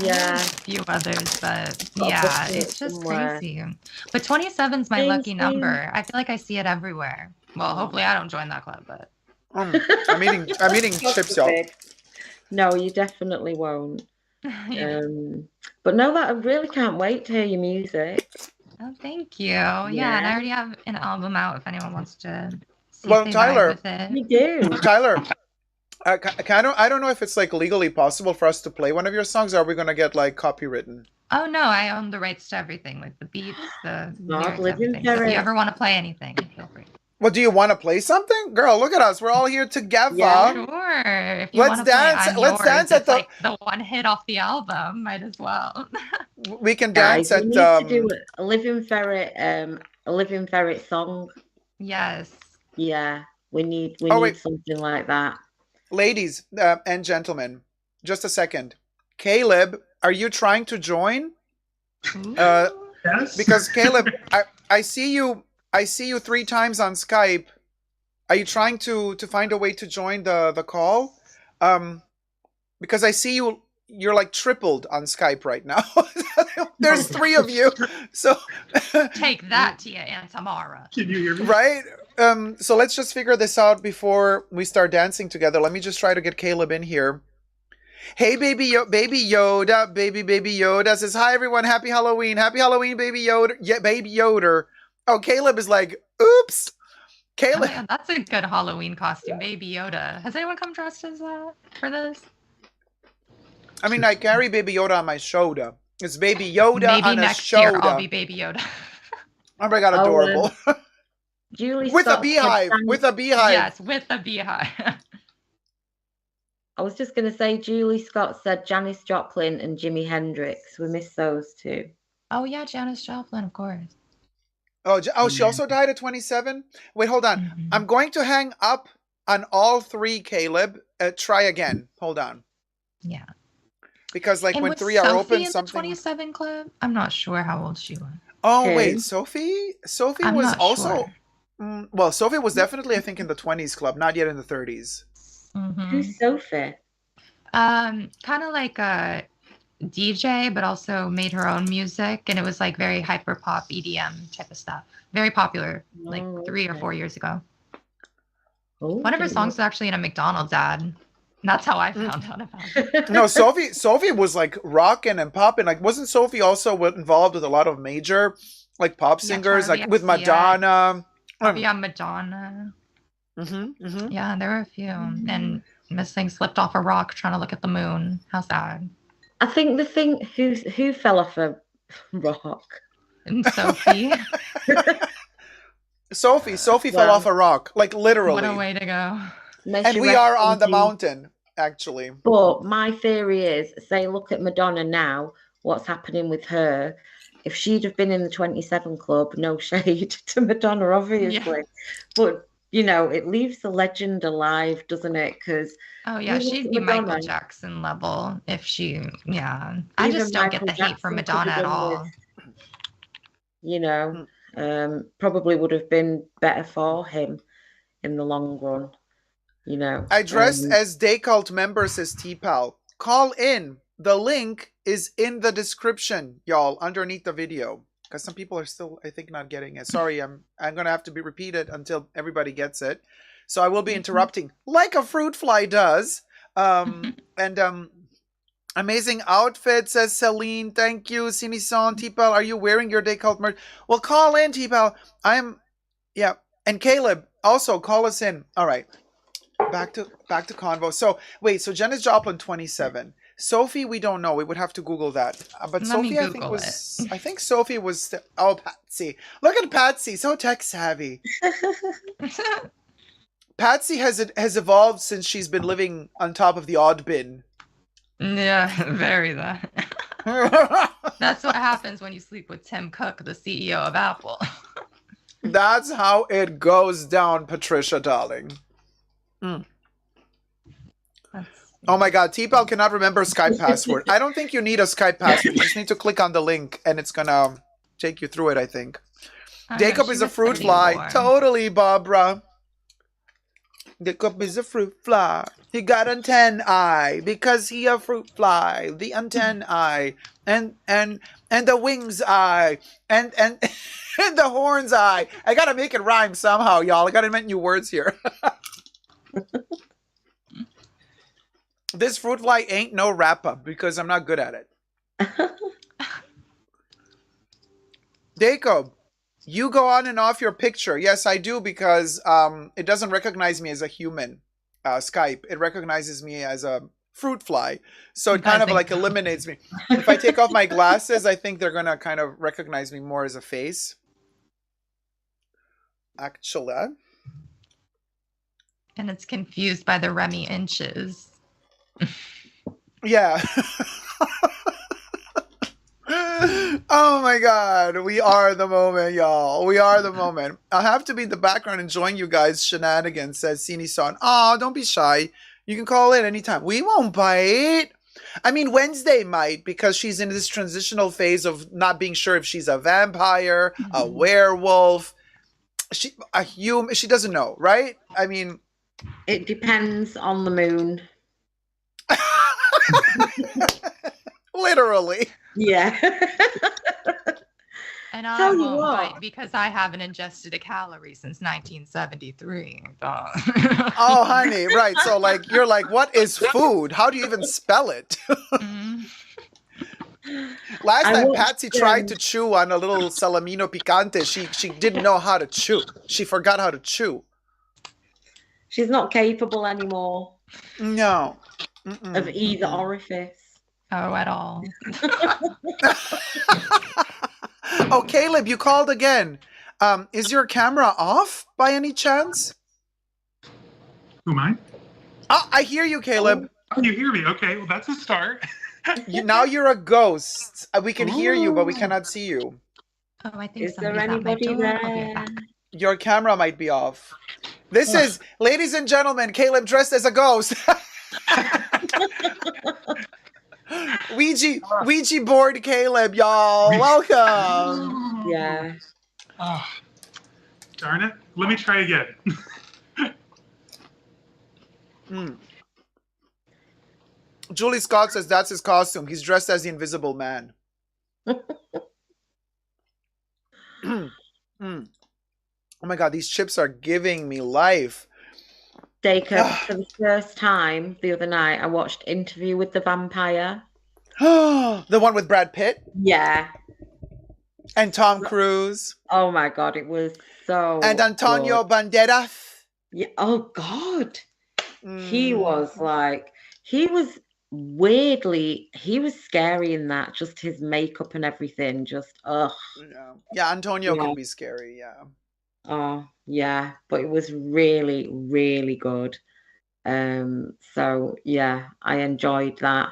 yeah, A few others, but got a yeah, booklet it's just somewhere. crazy. But 27's my lucky Springsteen. number. I feel like I see it everywhere. Well, Oh. hopefully I don't join that club, but I'm eating chips, y'all. No, you definitely won't. yeah. But no, that I really can't wait to hear your music. Oh, thank you. Yeah, and I already have an album out if anyone wants to see Well, if they Tyler, vibe with it. You do. Tyler, I don't know if it's like legally possible for us to play one of your songs. Or are we gonna get like copywritten? Oh no, I own the rights to everything, like the beats, the lyrics, living everything. So if for you it. ever want to play anything, feel free. Well, do you want to play something, girl? Look at us. We're all here together. Yeah. Sure. If you Let's want to dance. play I'm Let's Yours, dance at it's like the one hit off the album. Might as well. We can Guys, dance we need at. to do a Living Ferret song. Yes. Yeah, we need wait. something like that. Ladies and gentlemen, just a second. Caleb, are you trying to join? Yes. Because Caleb, I see you 3 times on Skype. Are you trying to find a way to join the call? Because I see you're like tripled on Skype right now. There's 3 of you. So Take that, Tia and Tamara. Can you hear me? right? So let's just figure this out before we start dancing together. Let me just try to get Caleb in here. Hey, baby Yoda, baby Yoda says, hi, everyone. Happy Halloween, baby Yoda. Yeah, baby Yoda. Oh, Caleb is like, oops. Caleb. Oh, yeah, that's a good Halloween costume, Baby Yoda. Has anyone come dressed as that for this? I mean, I carry Baby Yoda on my shoulder. It's Baby Yoda Maybe on a next shoulder. year I'll be Baby Yoda. Oh my god, adorable. Julie With Scott a beehive. said, With a beehive. Yes, with a beehive. I was just going to say, Julie Scott said Janis Joplin and Jimi Hendrix. We miss those two. Oh yeah, Janis Joplin, of course. Oh, she also died at 27? Wait, hold on. Mhm. I'm going to hang up on all 3, Caleb. Try again. Hold on. Yeah. Because like And when was 3 are Sophie open, in the something. 27 Club? I'm not sure how old she was. Oh Okay. wait, Sophie? Sophie I'm was not also. sure. Well, Sophie was definitely, I think, in the 20s club, not yet in the 30s. Mhm. Who's Sophie? Kind of like a DJ, but also made her own music, and it was like very hyper pop EDM type of stuff. Very popular, like Oh, 3 or okay. 4 years ago. Oh, One of her didn't songs was actually in a McDonald's ad. And that's how I found out about it. know. No, Sophie was like rocking and popping. Like, wasn't Sophie also involved with a lot of major like pop Yeah, singers, Charli like with XCX. Madonna? Yeah, Madonna. Mm-hmm. Yeah, there were a few. And Miss Thing slipped off a rock trying to look at the moon. How sad. I think the thing who fell off a rock. And Sophie, Sophie fell Wow. off a rock, like literally. what a way to go. May And she we rest are in on the peace. mountain, actually. But my theory is, say, look at Madonna now, what's happening with her. If she'd have been in the 27 Club, no shade to Madonna, obviously. But, you know, it leaves the legend alive, doesn't it? Because Oh yeah, you look she'd at be Michael Madonna. Jackson level if she. Yeah, I Even just don't get Michael the hate for Jackson Madonna could have at done all. with, you know, probably would have been better for him in the long run, you know. I dress as Dacob member, says T-Pal. Call in. The link is in the description, y'all, underneath the video. Because some people are still, I think, not getting it. Sorry, I'm going to have to be repeated until everybody gets it. So I will be interrupting, like a fruit fly does. Amazing outfit, says Celine. Thank you. Sinison, T-Pal, are you wearing your Dacob merch? Well, call in, T-Pal. Yeah. And Caleb, also call us in. All right. Back to convo. So wait, so Janis Joplin 27. Sophie, we don't know. We would have to Google that. But Let Sophie, me I think Google was. I think Sophie was. Oh, Patsy! Look at Patsy, so tech savvy. Patsy has evolved since she's been living on top of the odd bin. Yeah, very that. That's what happens when you sleep with Tim Cook, the CEO of Apple. That's how it goes down, Patricia, darling. That's Oh my God, T-Pal cannot remember Skype password. I don't think you need a Skype password. You just need to click on the link and it's gonna take you through it, I think. Oh, no, Dacob she is a was fruit fly. 34. Totally, Barbara. Dacob is a fruit fly. He got antennae because he a fruit fly. The antennae and the wings eye and and the horns eye. I gotta make it rhyme somehow, y'all. I gotta invent new words here. This fruit fly ain't no wrap up because I'm not good at it. Dacob, you go on and off your picture. Yes, I do because it doesn't recognize me as a human. Skype, it recognizes me as a fruit fly, so it kind of like eliminates me. If I take off my glasses, I think they're gonna kind of recognize me more as a face. Actually, And it's confused by the Remy inches. yeah. Oh my God, we are the moment, y'all. We are the moment. I'll have to be in the background enjoying you guys' shenanigans, says Sini-san. Oh, don't be shy. You can call in anytime. We won't bite. I mean, Wednesday might because she's in this transitional phase of not being sure if she's a vampire, a werewolf, a human. She doesn't know, right? I mean, It depends on the moon. literally. Yeah. And I Tell you won't what. bite because I haven't ingested a calorie since 1973. Oh, honey, right. So, like, you're like, what is food? How do you even spell it? Last time Patsy tried to chew on a little salamino picante, she didn't know how to chew. She forgot how to chew. She's not capable anymore No. of either orifice. Oh, at all. Oh, Caleb, you called again. Is your camera off by any chance? Who am I? Oh, I hear you, Caleb. Oh, you hear me? Okay, well, that's a start. Now you're a ghost. We can hear you, but we cannot see you. Oh, I think Is there somebody's at my anybody door. I'll be there? back. Your camera might be off. This is, ladies and gentlemen, Caleb dressed as a ghost. Ouija board Caleb, y'all. Welcome. Yeah. Oh, darn it. Let me try again. Julie Scott says that's his costume. He's dressed as the Invisible Man. Oh my God, these chips are giving me life. Dacob, for the first time the other night, I watched Interview with the Vampire. The one with Brad Pitt? Yeah. And Tom Cruise. Oh my God, it was so And Antonio good. Banderas. Yeah. Oh God. He was like, he was scary in that, just his makeup and everything, just Yeah, Antonio can be scary, yeah. Oh yeah, but it was really, really good. So yeah, I enjoyed that.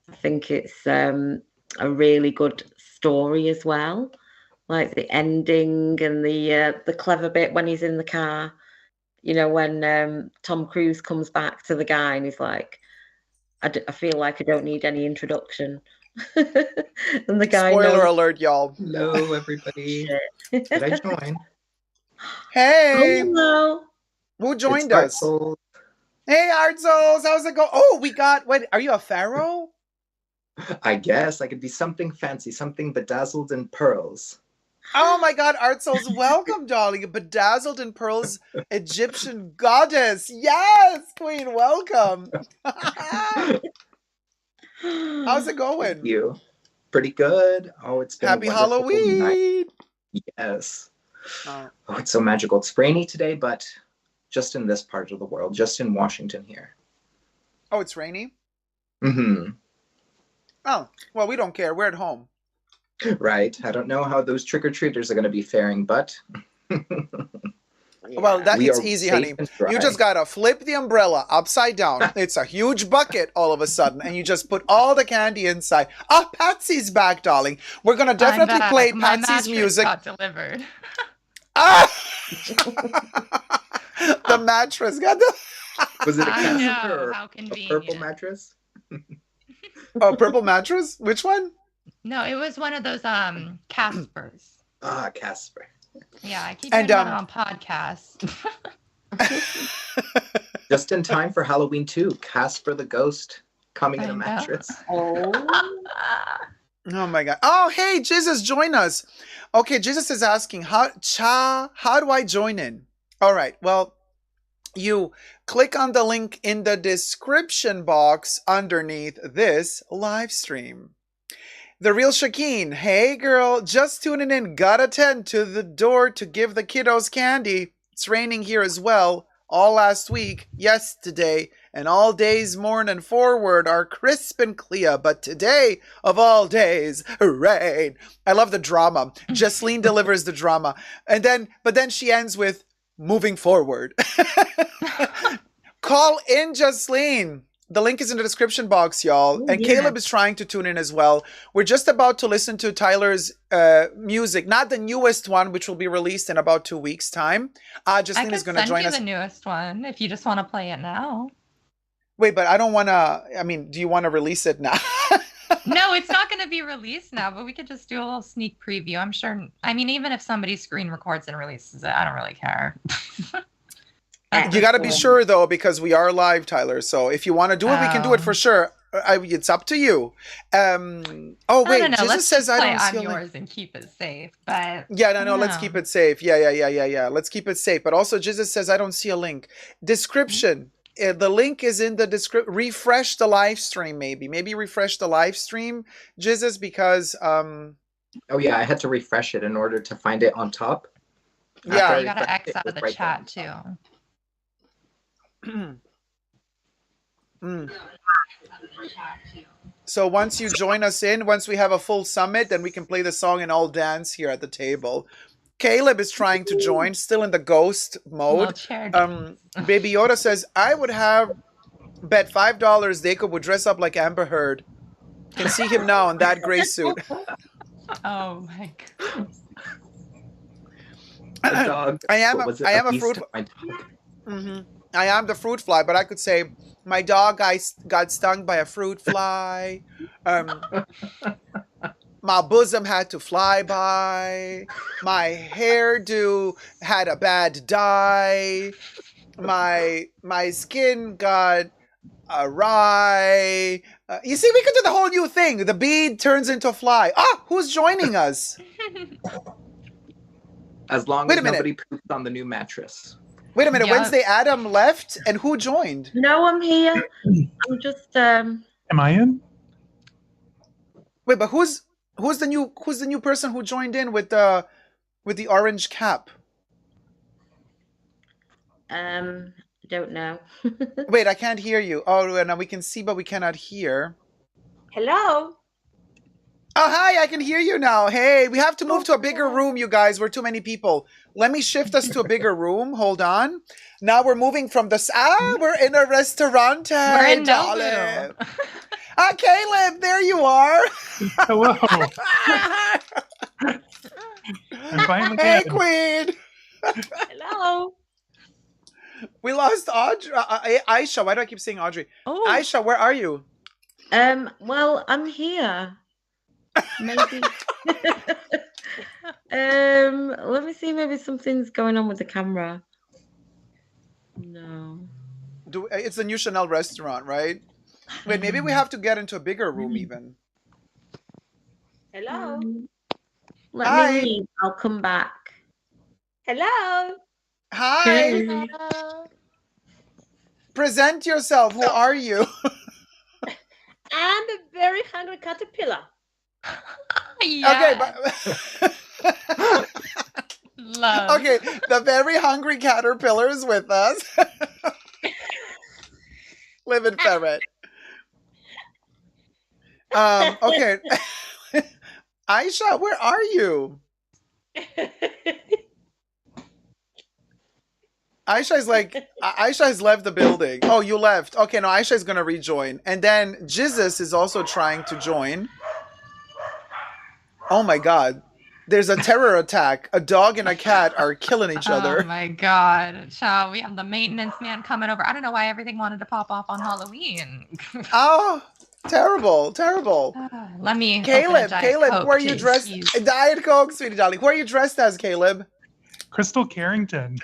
I think it's a really good story as well, like the ending and the clever bit when he's in the car. You know, when Tom Cruise comes back to the guy and he's like, I feel like I don't need any introduction. And the guy Spoiler knows. alert, y'all. Hello, everybody. Did I join? Hey. Hello. Who joined It's us? Artsoul. Hey, Art Souls. How's it go? Oh, we got, wait, are you a pharaoh? I guess I could be something fancy, something bedazzled in pearls. Oh my God, Art Souls, welcome, darling. Bedazzled in pearls, Egyptian goddess. Yes, queen, welcome. How's it going? Thank you. Pretty good. Oh, it's been Happy a wonderful night. Halloween. Yes. Oh, it's so magical. It's rainy today, but just in this part of the world, just in Washington here. Oh, it's rainy? Mm-hmm. Oh, well, we don't care. We're at home. Right. I don't know how those trick-or-treaters are going to be faring, but... Well, it's easy, honey. You just gotta flip the umbrella upside down. It's a huge bucket all of a sudden, and you just put all the candy inside. Oh, Patsy's back, darling. We're gonna definitely play My Patsy's mattress music. got delivered. Ah! The mattress got Was it a I know, Casper or how a convenient. purple mattress? Oh, purple mattress? Which one? No, it was one of those Caspers. Ah, Casper. Yeah, I keep And, hearing about it on podcasts. Just in time for Halloween 2. Casper the Ghost coming in I a know. mattress. Oh. Oh my god. Oh, hey, Jesus, join us. Okay, Jesus is asking, how do I join in? All right. Well, you click on the link in the description box underneath this live stream. The Real Shakeen, hey girl, just tuning in, got a 10 to the door to give the kiddos candy. It's raining here as well. All last week, yesterday, and all days morning forward are crisp and clear, but today, of all days, rain. I love the drama. Jesseline delivers the drama. But then she ends with, moving forward. Call in Jesseline. The link is in the description box, y'all. Ooh, and yeah. Caleb is trying to tune in as well. We're just about to listen to Tyler's music, not the newest one, which will be released in about 2 weeks' time. I Jesseline can is going to send join you us. the newest one if you just want to play it now. Wait, but I don't want to. I mean, do you want to release it now? No, it's not going to be released now, but we could just do a little sneak preview. I'm sure. I mean, even if somebody screen records and releases it, I don't really care. You got to be sure, though, because we are live, Tyler. So if you want to do it, we can do it for sure. It's up to you. Oh, wait. No. Jesus Let's says just I play don't see on a link. yours and keep it safe. But Yeah, no, let's keep it safe. Yeah. Let's keep it safe. But also, Jesus says I don't see a link. Description. The link is in the description. Refresh the live stream, maybe. Maybe refresh the live stream, Jesus, because... Oh, yeah, I had to refresh it in order to find it on top. Yeah. you got to X out of the Right there. chat, too. So once you join us once we have a full summit, then we can play the song and all dance here at the table. Caleb is trying to join, still in the ghost mode. Baby Yoda says, I would have bet $5 Dacob would dress up like Amber Heard. Can see him now in that gray suit. Oh my god. My dog. I am What was it? a beast fruit. of my dog. Mm-hmm. I am the fruit fly, but I could say my dog got stung by a fruit fly. My bosom had to fly by. My hairdo had a bad dye. My skin got awry. You see, we could do the whole new thing. The bead turns into a fly. Ah, who's joining us? As long Wait as a minute. nobody poops on the new mattress. Wait a minute. Yeah. Wednesday Adam left, and who joined? No, I'm here. I'm just Am I in? Wait, but who's the new person who joined in with the orange cap? I don't know. Wait, I can't hear you. Oh, now we can see, but we cannot hear. Hello. Oh, hi, I can hear you now. Hey, we have to move to a bigger room, you guys. We're too many people. Let me shift us to a bigger room. Hold on. Now we're moving from we're in a restaurant. We're in darling. Nobu. Ah, Caleb, there you are. Hello. I'm finally Hey, in. Queen. Hello. We lost Audrey. Aisha, why do I keep saying Audrey? Oh, Aisha, where are you? Well, I'm here. Maybe. Let me see. Maybe something's going on with the camera. No. It's the new Chanel restaurant, right? Wait, maybe we have to get into a bigger room even. Hello. Let Hi. me leave. I'll come back. Hello. Hi. Hey. Present yourself. Who are you? I'm a very hungry caterpillar. yeah. Okay, but Love. okay, the very hungry caterpillar's with us. Live in ferret. Okay. Aisha, where are you? Aisha has left the building. Oh, you left. Okay, no, Aisha is going to rejoin. And then Jesus is also trying to join. Oh my God. There's a terror attack. A dog and a cat are killing each other. Oh my god. Shall we have the maintenance man coming over? I don't know why everything wanted to pop off on Halloween. Oh, terrible, terrible. Let me Caleb, Caleb, Coke who are you to dressed? ease. Diet Coke, sweetie darling. Who are you dressed as, Caleb? Crystal Carrington.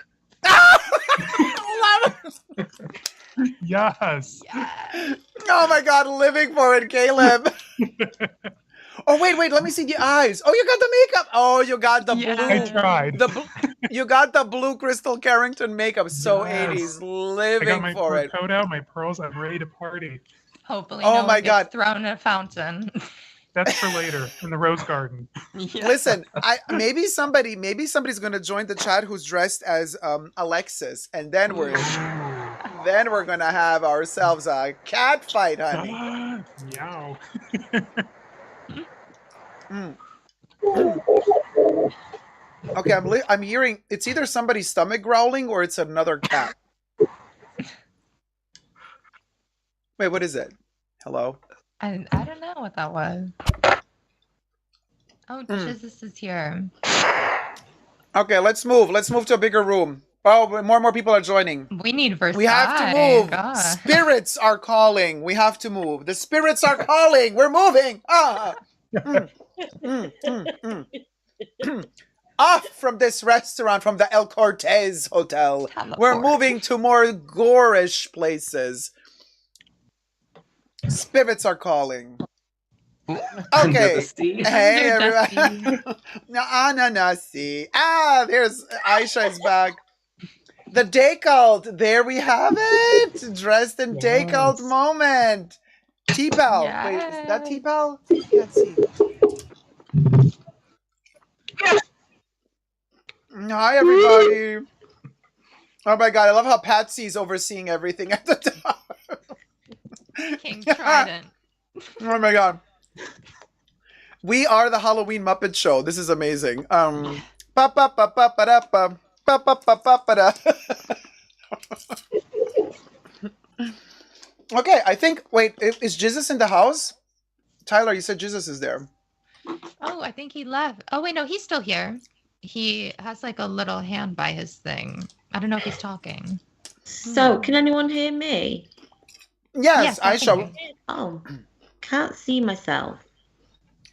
Love it. Yes. Oh my God, living for it, Caleb. Oh wait, let me see the eyes. Oh, you got the makeup. Oh, you got the blue. I tried. You got the blue Crystal Carrington makeup. So Yes. 80s, living I got my for fur it. coat out, my pearls. I'm ready to party. Hopefully, Oh no my one gets God. thrown in a fountain. That's for later in the rose garden. Yeah. Listen, maybe somebody's gonna join the chat who's dressed as Alexis, and then we're gonna have ourselves a cat fight, honey. Meow. Okay, I'm hearing it's either somebody's stomach growling or it's another cat. Wait, what is it? Hello? I don't know what that was. Oh, Jesus is here. Okay, let's move. Let's move to a bigger room. Oh, more and more people are joining. We need Versailles. We have to move. God. Spirits are calling. We have to move. The spirits are calling. We're moving. Off from this restaurant, from the El Cortez Hotel. Teleport. We're moving to more gorish places. Spirits are calling. Okay. Hey, everybody. Ananasi. There's Aisha is back. The Dacob. There we have it. Dressed in Dacob moment. T-Pal. Yes. Wait, is that T-Pal? I can't see. Hi, everybody. Oh my God, I love how Patsy's overseeing everything at the top. King Trident. Oh my God. We are the Halloween Muppet Show. This is amazing. Okay, I think. Wait, is Jesus in the house? Tyler, you said Jesus is there. Oh, I think he left. Oh, wait, no, he's still here. He has like a little hand by his thing. I don't know if he's talking. So, can anyone hear me? Yes, I Aisha. can hear. Oh, can't see myself.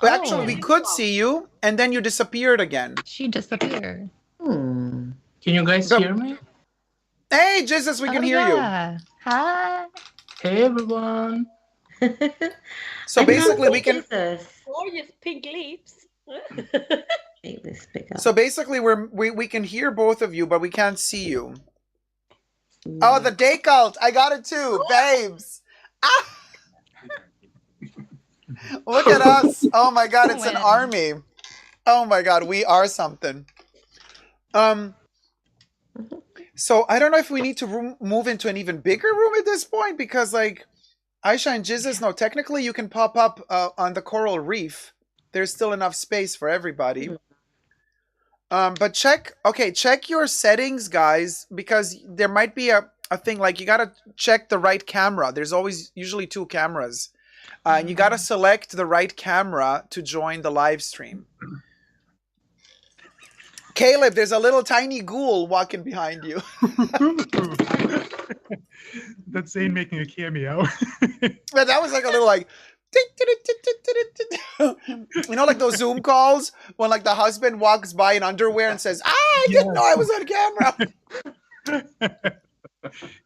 Well, actually, we could see you, and then you disappeared again. She disappeared. Can you guys hear me? Hey, Jesus, we can hear you. Hi. Hey, everyone. So basically, we can. Gorgeous pink lips. Make this bigger. So basically, we can hear both of you, but we can't see you. Oh, the day cult! I got it too, babes. Ah! Look at us! Oh my God, it's an army. Oh my God, we are something. So I don't know if we need to move into an even bigger room at this point because, like, Aisha and Jesus, no, technically you can pop up on the coral reef. There's still enough space for everybody. But check your settings, guys, because there might be a thing like you gotta check the right camera. There's usually two cameras. And you gotta select the right camera to join the live stream. Caleb, there's a little tiny ghoul walking behind you. That's Zane making a cameo. But that was like a little like, you know, like those Zoom calls when like the husband walks by in underwear and says, I didn't know I was on camera.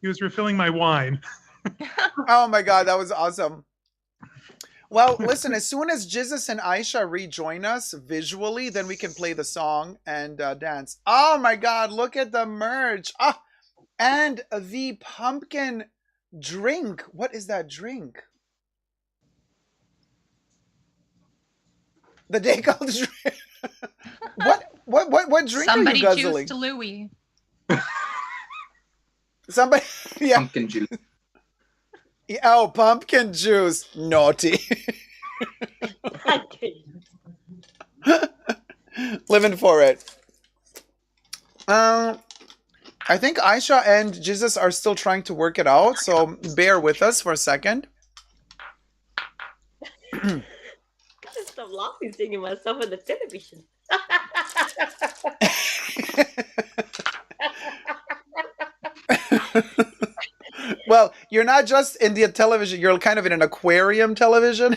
He was refilling my wine. Oh my God, that was awesome. Well, listen, as soon as Jesus and Aisha rejoin us visually, then we can play the song and dance. Oh my God, look at the merch. Ah, and the pumpkin drink. What is that drink? The Dacob drink. What drink Somebody are you guzzling? juiced Louis. Somebody, yeah. Pumpkin juice. Oh, pumpkin juice. Naughty. Living for it. I think Aisha and Jesus are still trying to work it out, so bear with us for a second. Stop laughing, seeing myself on the television. Well, you're not just in the television, you're kind of in an aquarium television.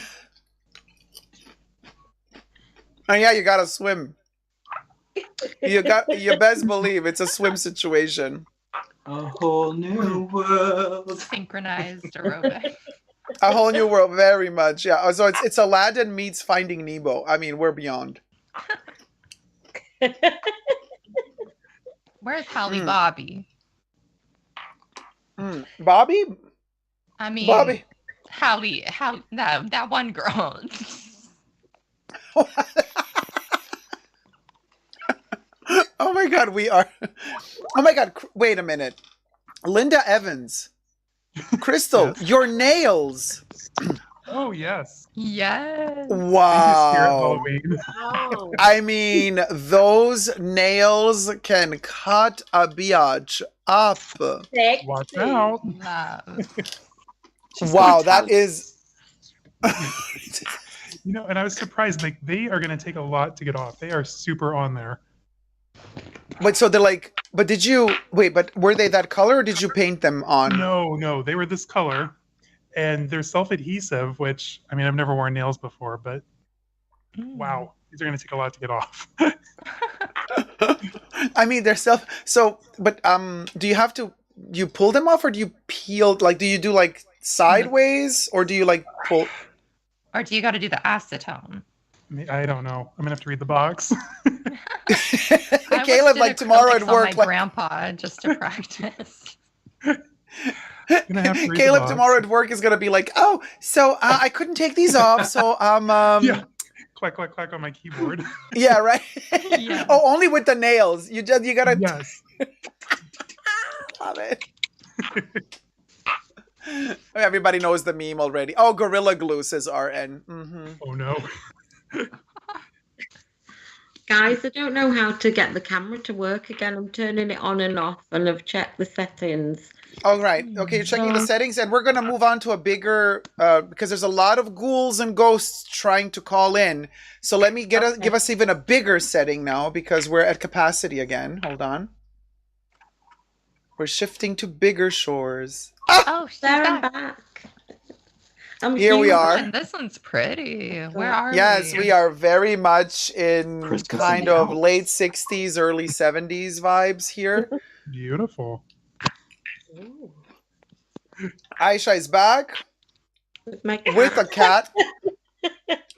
Oh yeah, you gotta swim. You best believe it's a swim situation. A whole new world. Synchronized aerobic. A whole new world, very much. Yeah. So it's Aladdin meets Finding Nemo. I mean, we're beyond. Where's Holly Bobby? Bobby? I mean, Bobby. Holly, that one girl. Oh my God, we are. Oh my God, wait a minute. Linda Evans. Crystal, Yes. your nails. Oh, yes. Yes. Wow. Halloween. Oh. I mean, those nails can cut a biatch up. Watch out. Love. Wow, that is. You know, and I was surprised. Like, they are going to take a lot to get off. They are super on there. But so they're like, but did you wait? But were they that color, or did you paint them on? No, they were this color, and they're self-adhesive. Which, I mean, I've never worn nails before, but wow, these are going to take a lot to get off. I mean, they're self. So, but do you have to? You pull them off, or do you peel? Like, do you do like sideways, or do you like pull? Or do you got to do the acetone? I don't know. I'm gonna have to read the box. Caleb, like tomorrow at work, my grandpa just to practice. Caleb tomorrow at work is gonna be like, oh, so I couldn't take these off, so yeah, clack clack clack on my keyboard. Yeah, right. Yeah. Oh, only with the nails. You gotta. Yes. Love it. Everybody knows the meme already. Oh, Gorilla Glue says RN. Mm-hmm. Oh no. Guys, I don't know how to get the camera to work again. I'm turning it on and off, and I've checked the settings. Oh, right. Okay, you're checking the settings, and we're going to move on to a bigger, because there's a lot of ghouls and ghosts trying to call in. So let me give us even a bigger setting now, because we're at capacity again. Hold on. We're shifting to bigger shores. Oh, she's There I'm back. back. Here we are. And this one's pretty. Where are we? Yes, we are very much in Christmas kind in the of house. late 60s, early 70s vibes here. Beautiful. Aisha is back My with a cat,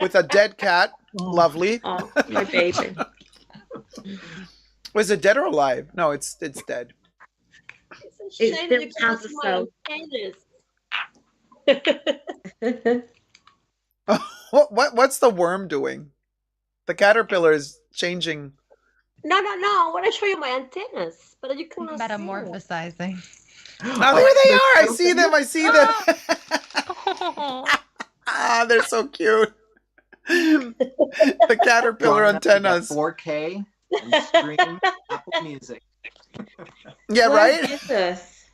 with a dead cat. Lovely. Oh, my baby. Was it dead or alive? No, it's dead. It's a It shame still you has can't a smile soul. tennis. What's the worm doing? The caterpillar is changing. No. I want to show you my antennas, but you cannot see them. Metamorphosizing. Oh, there they are! I see them! I see them! Ah, they're so cute. The caterpillar antennas. 4K and stream Apple Music. Yeah, Where right? is this?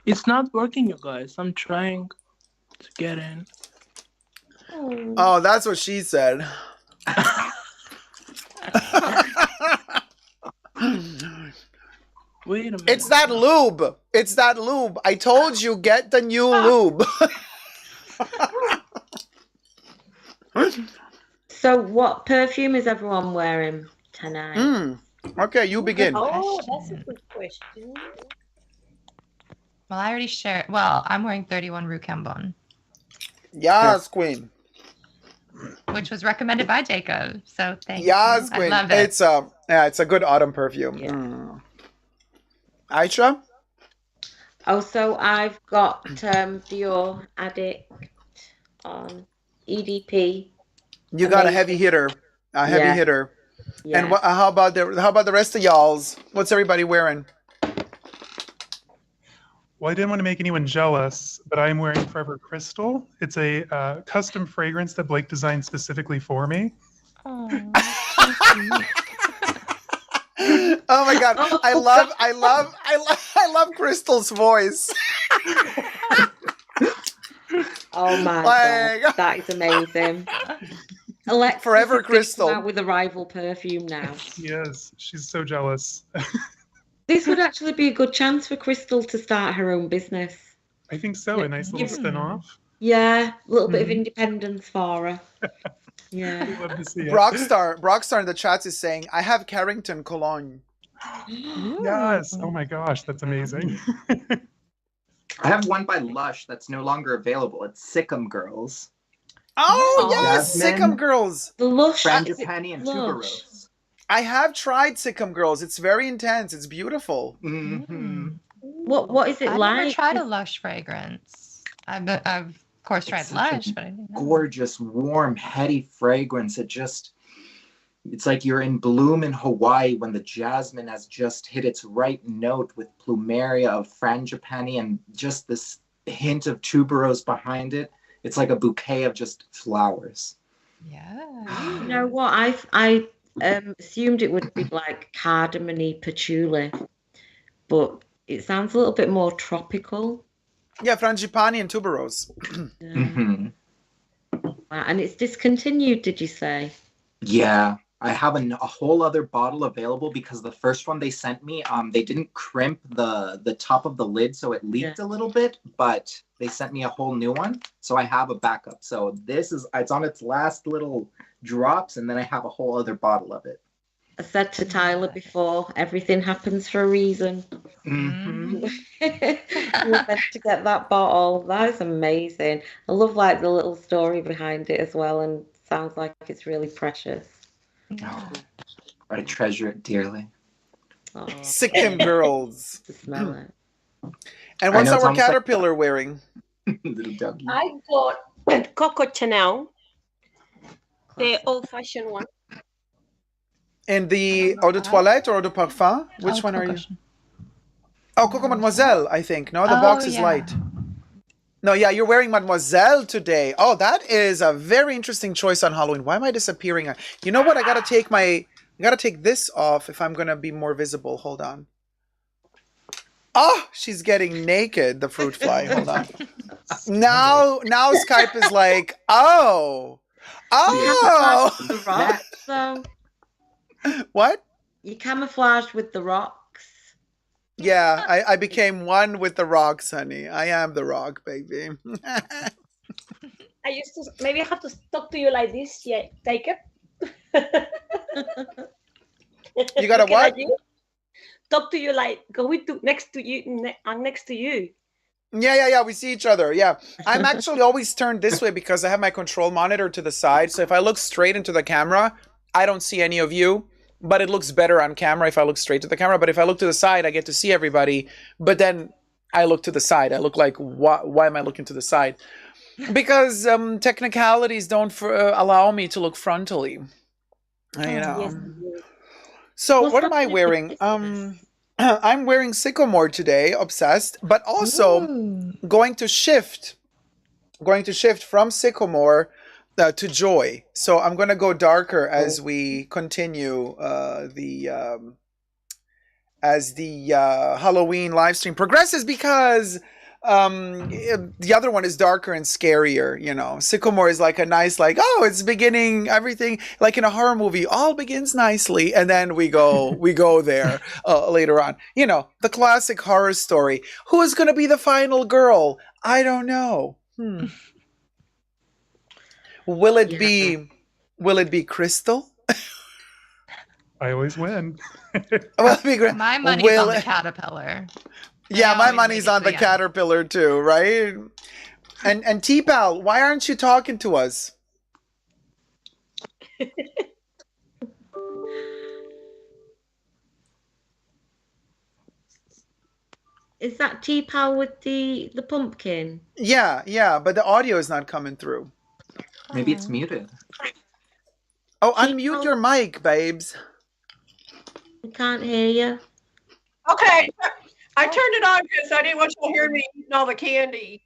It's not working, you guys. I'm trying to get in. Oh, that's what she said. Wait a minute. It's that lube. It's that lube. I told you, get the new lube. So, what perfume is everyone wearing tonight? Okay, you begin. Oh, that's a good question. Well, I already shared. Well, I'm wearing 31 Rue Cambon, Yes, queen. which was recommended by Dacob. So thank Yes, you. queen. I love it. It's a good autumn perfume. Yeah. Aisha? Also, I've got Dior Addict on EDP. You got a Amazing. heavy hitter. A heavy Yeah. hitter. Yeah. And how about the rest of y'all's? What's everybody wearing? Well, I didn't want to make anyone jealous, but I'm wearing Forever Crystal. It's a custom fragrance that Blake designed specifically for me. Oh, Oh my god. I love Crystal's voice. Oh my Like- god, that is amazing. Alexis Forever is gonna Crystal. come out with a rival perfume now. Yes, she's so jealous. This would actually be a good chance for Crystal to start her own business. I think so. A nice little spin-off. Yeah, a little bit of independence for her. Yeah. I'd love to see it. Brockstar in the chat is saying, I have Carrington cologne. Yes. Oh my gosh, that's amazing. I have one by Lush that's no longer available. It's Sikkim Girls. Oh, yes, Jasmine, Sikkim Girls. The Lush. Frangipani and Lush. Tuberose. I have tried Sikkim Girls. It's very intense. It's beautiful. Mm-hmm. What is it I've like? never tried a Lush fragrance. I've of course tried It's such Lush, a but I didn't know. Gorgeous, warm, heady fragrance. It's like you're in bloom in Hawaii when the jasmine has just hit its right note with plumeria of frangipani and just this hint of tuberose behind it. It's like a bouquet of just flowers. Yeah. You know what? I assumed it would be like cardamom-y patchouli, but it sounds a little bit more tropical. Yeah, frangipani and tuberose. Mm-hmm. And it's discontinued, did you say? Yeah, I have a whole other bottle available because the first one they sent me, they didn't crimp the top of the lid, so it leaked a little bit, but they sent me a whole new one, so I have a backup. So it's on its last little drops, and then I have a whole other bottle of it. I said to Tyler before, everything happens for a reason. Mm-hmm. You're meant to get that bottle. That is amazing. I love like the little story behind it as well, and sounds like it's really precious. Oh, I treasure it dearly. Oh, Sikkim Girls. to smell it. And what's I know, it's our almost like- caterpillar wearing? Little doggy. I got Coco Chanel, the old-fashioned one. In the eau de toilette or eau de parfum? Which one are you? Oh, Coco Mademoiselle, I think. No, the box is light. No, yeah, you're wearing Mademoiselle today. Oh, that is a very interesting choice on Halloween. Why am I disappearing? You know what? I gotta take this off if I'm gonna be more visible. Hold on. Oh, she's getting naked, the fruit fly. Hold on. Now Skype is like, oh. The rocks, though. What? You camouflaged with the rocks. Yeah, I became one with the rocks, honey. I am the rock, baby. I used to, maybe I have to talk to you like this. Yeah, Dacob. You got a what? Talk to you like going to next to you. I'm next to you. Yeah. We see each other. Yeah. I'm actually always turned this way because I have my control monitor to the side. So if I look straight into the camera, I don't see any of you. But it looks better on camera if I look straight to the camera. But if I look to the side, I get to see everybody. But then I look to the side. I look like, why am I looking to the side? Because technicalities don't allow me to look frontally. You know. Yes. So what am I wearing? I'm wearing Sycamore today, obsessed, but also going to shift from Sycamore to Joy. So I'm going to go darker as we continue as the Halloween live stream progresses, because the other one is darker and scarier. You know, Sycamore is like a nice, like, oh, it's beginning, everything like in a horror movie, all begins nicely, and then we go there later on. You know, the classic horror story. Who is going to be the final girl? I don't know. Will it be Crystal? I always win. My money's on the caterpillar. Yeah, my money's on the caterpillar too, right? And T-Pal, why aren't you talking to us? Is that T-Pal with the pumpkin? Yeah, but the audio is not coming through. Maybe it's muted. Oh, unmute your mic, babes. I can't hear you. Okay, I turned it on because I didn't want you to hear me eating all the candy.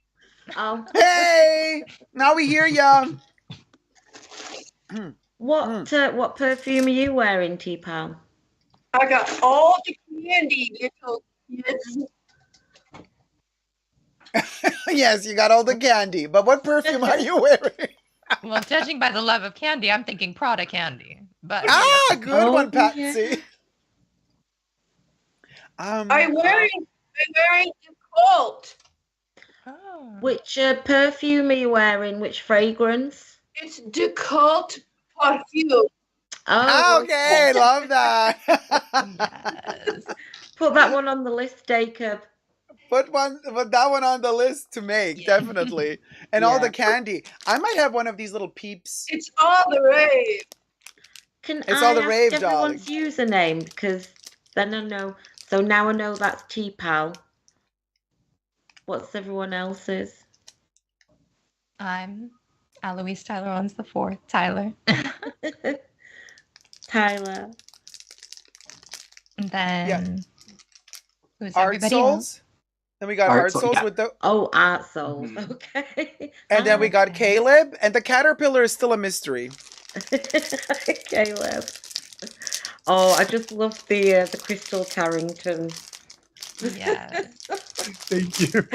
Oh. Hey, now we hear ya. What perfume are you wearing, T-Pal? I got all the candy. Yes, you got all the candy, but what perfume are you wearing? Well, judging by the love of candy, I'm thinking Prada candy. But Good one, yeah. Patsy. I'm wearing Decolt. Oh. Which perfume are you wearing? Which fragrance? It's Decolt perfume. Oh, Okay, love that. Yes. Put that one on the list, Dacob. Put that one on the list to make, definitely. And all the Yeah. candy. I might have one of these little peeps. It's all the rave. Can It's I all the ask rave, everyone's username? Because then I know. So now I know that's T-Pal. What's everyone else's? I'm Aloise Tyler owns the fourth. Tyler. Tyler. And then who's Art everybody Souls. else? Then we got Art Souls with the. Oh, Art Souls. Okay. And then we got Caleb, and the caterpillar is still a mystery. Caleb. Oh, I just love the Crystal Carrington. Yeah. Thank you.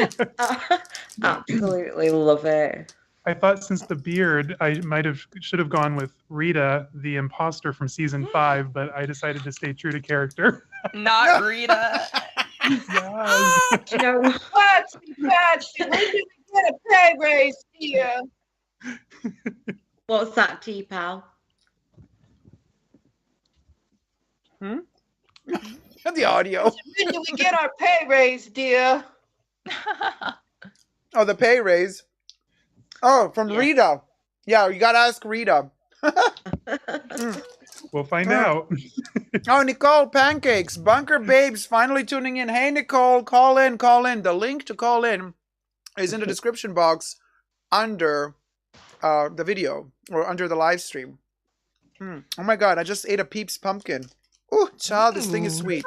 Absolutely love it. I thought since the beard, I should have gone with Rita, the imposter from season 5, but I decided to stay true to character. Not Rita. Yes. You know, Patsy, when did we get a pay raise here? what's that, T-Pal? The audio. When do we get our pay raise, dear? Oh, the pay raise. Oh, from Rita. Yeah, you gotta ask Rita. We'll find out. Oh, Nicole Pancakes. Bunker Babes finally tuning in. Hey, Nicole, call in, call in. The link to call in is in the description box under the video or under the live stream. Oh my God, I just ate a Peeps pumpkin. Oh, child, this thing is sweet.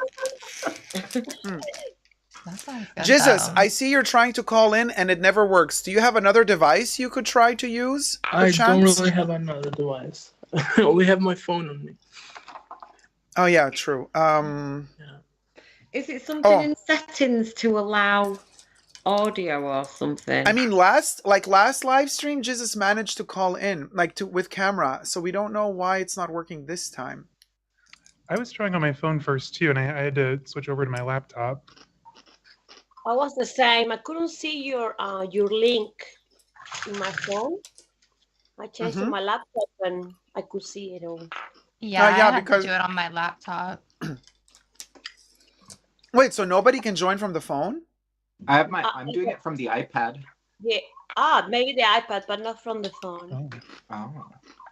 Jesus, I see you're trying to call in and it never works. Do you have another device you could try to use? I don't really have another device. I only have my phone on me. Oh yeah, true. Is it something in settings to allow audio or something? I mean, last live stream, Jesus managed to call in with camera, so we don't know why it's not working this time. I was trying on my phone first too, and I had to switch over to my laptop. I was the same. I couldn't see your link in my phone. I changed to my laptop and I could see it all. Yeah, I had to do it on my laptop. Wait, so nobody can join from the phone? I'm doing it from the iPad. Yeah. Maybe the iPad, but not from the phone. Oh.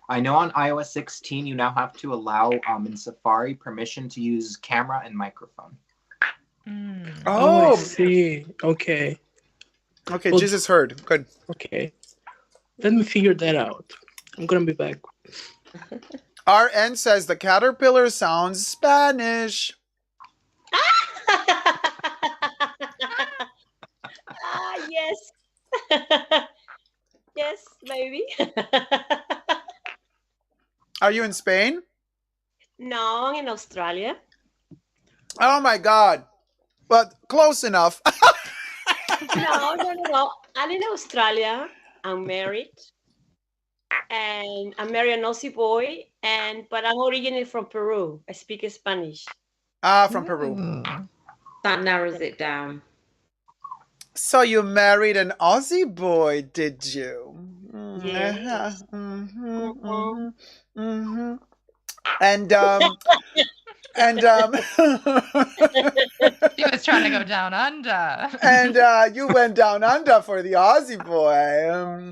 I know on iOS 16 you now have to allow in Safari permission to use camera and microphone. Oh, I see. Okay. Okay, well, Jesus heard. Good. Okay. Let me figure that out. I'm gonna be back. RN says the caterpillar sounds Spanish. Yes. Yes, maybe. Are you in Spain? No, in Australia. Oh my God. But close enough. No. I'm in Australia. I'm married. And I married an Aussie boy. But I'm originally from Peru. I speak Spanish. From Peru. That narrows it down. So you married an Aussie boy, did you? Yes. And He was trying to go down under. And you went down under for the Aussie boy.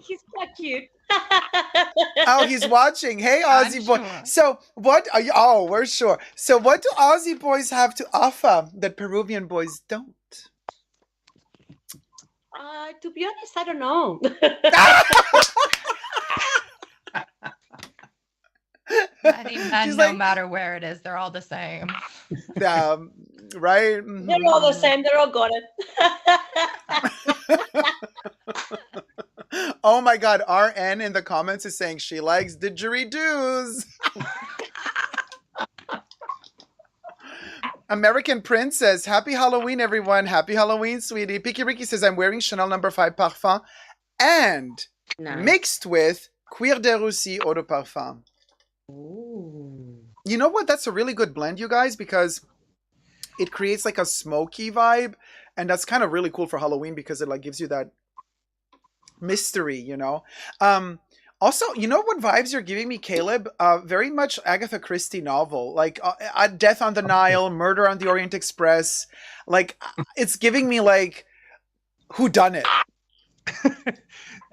He's quite cute. Oh, he's watching. Hey, Aussie boy. Sure. So what are you? Oh, we're sure. So what do Aussie boys have to offer that Peruvian boys don't? To be honest, I don't know. I think men, no matter where it is, they're all the same. Right? They're all the same. They're all got it. Oh my God, RN in the comments is saying she likes didgeridoos. American Princess, happy Halloween, everyone. Happy Halloween, sweetie. Picky Ricky says, I'm wearing Chanel No. 5 parfum and Nice. mixed with Cuir de Russie Eau de Parfum. Ooh. You know what? That's a really good blend, you guys, because it creates like a smoky vibe, and that's kind of really cool for Halloween because it like gives you that mystery, you know. Also, you know what vibes you're giving me, Caleb? Very much Agatha Christie novel, like Death on the Nile, Murder on the Orient Express. Like, it's giving me like who done it.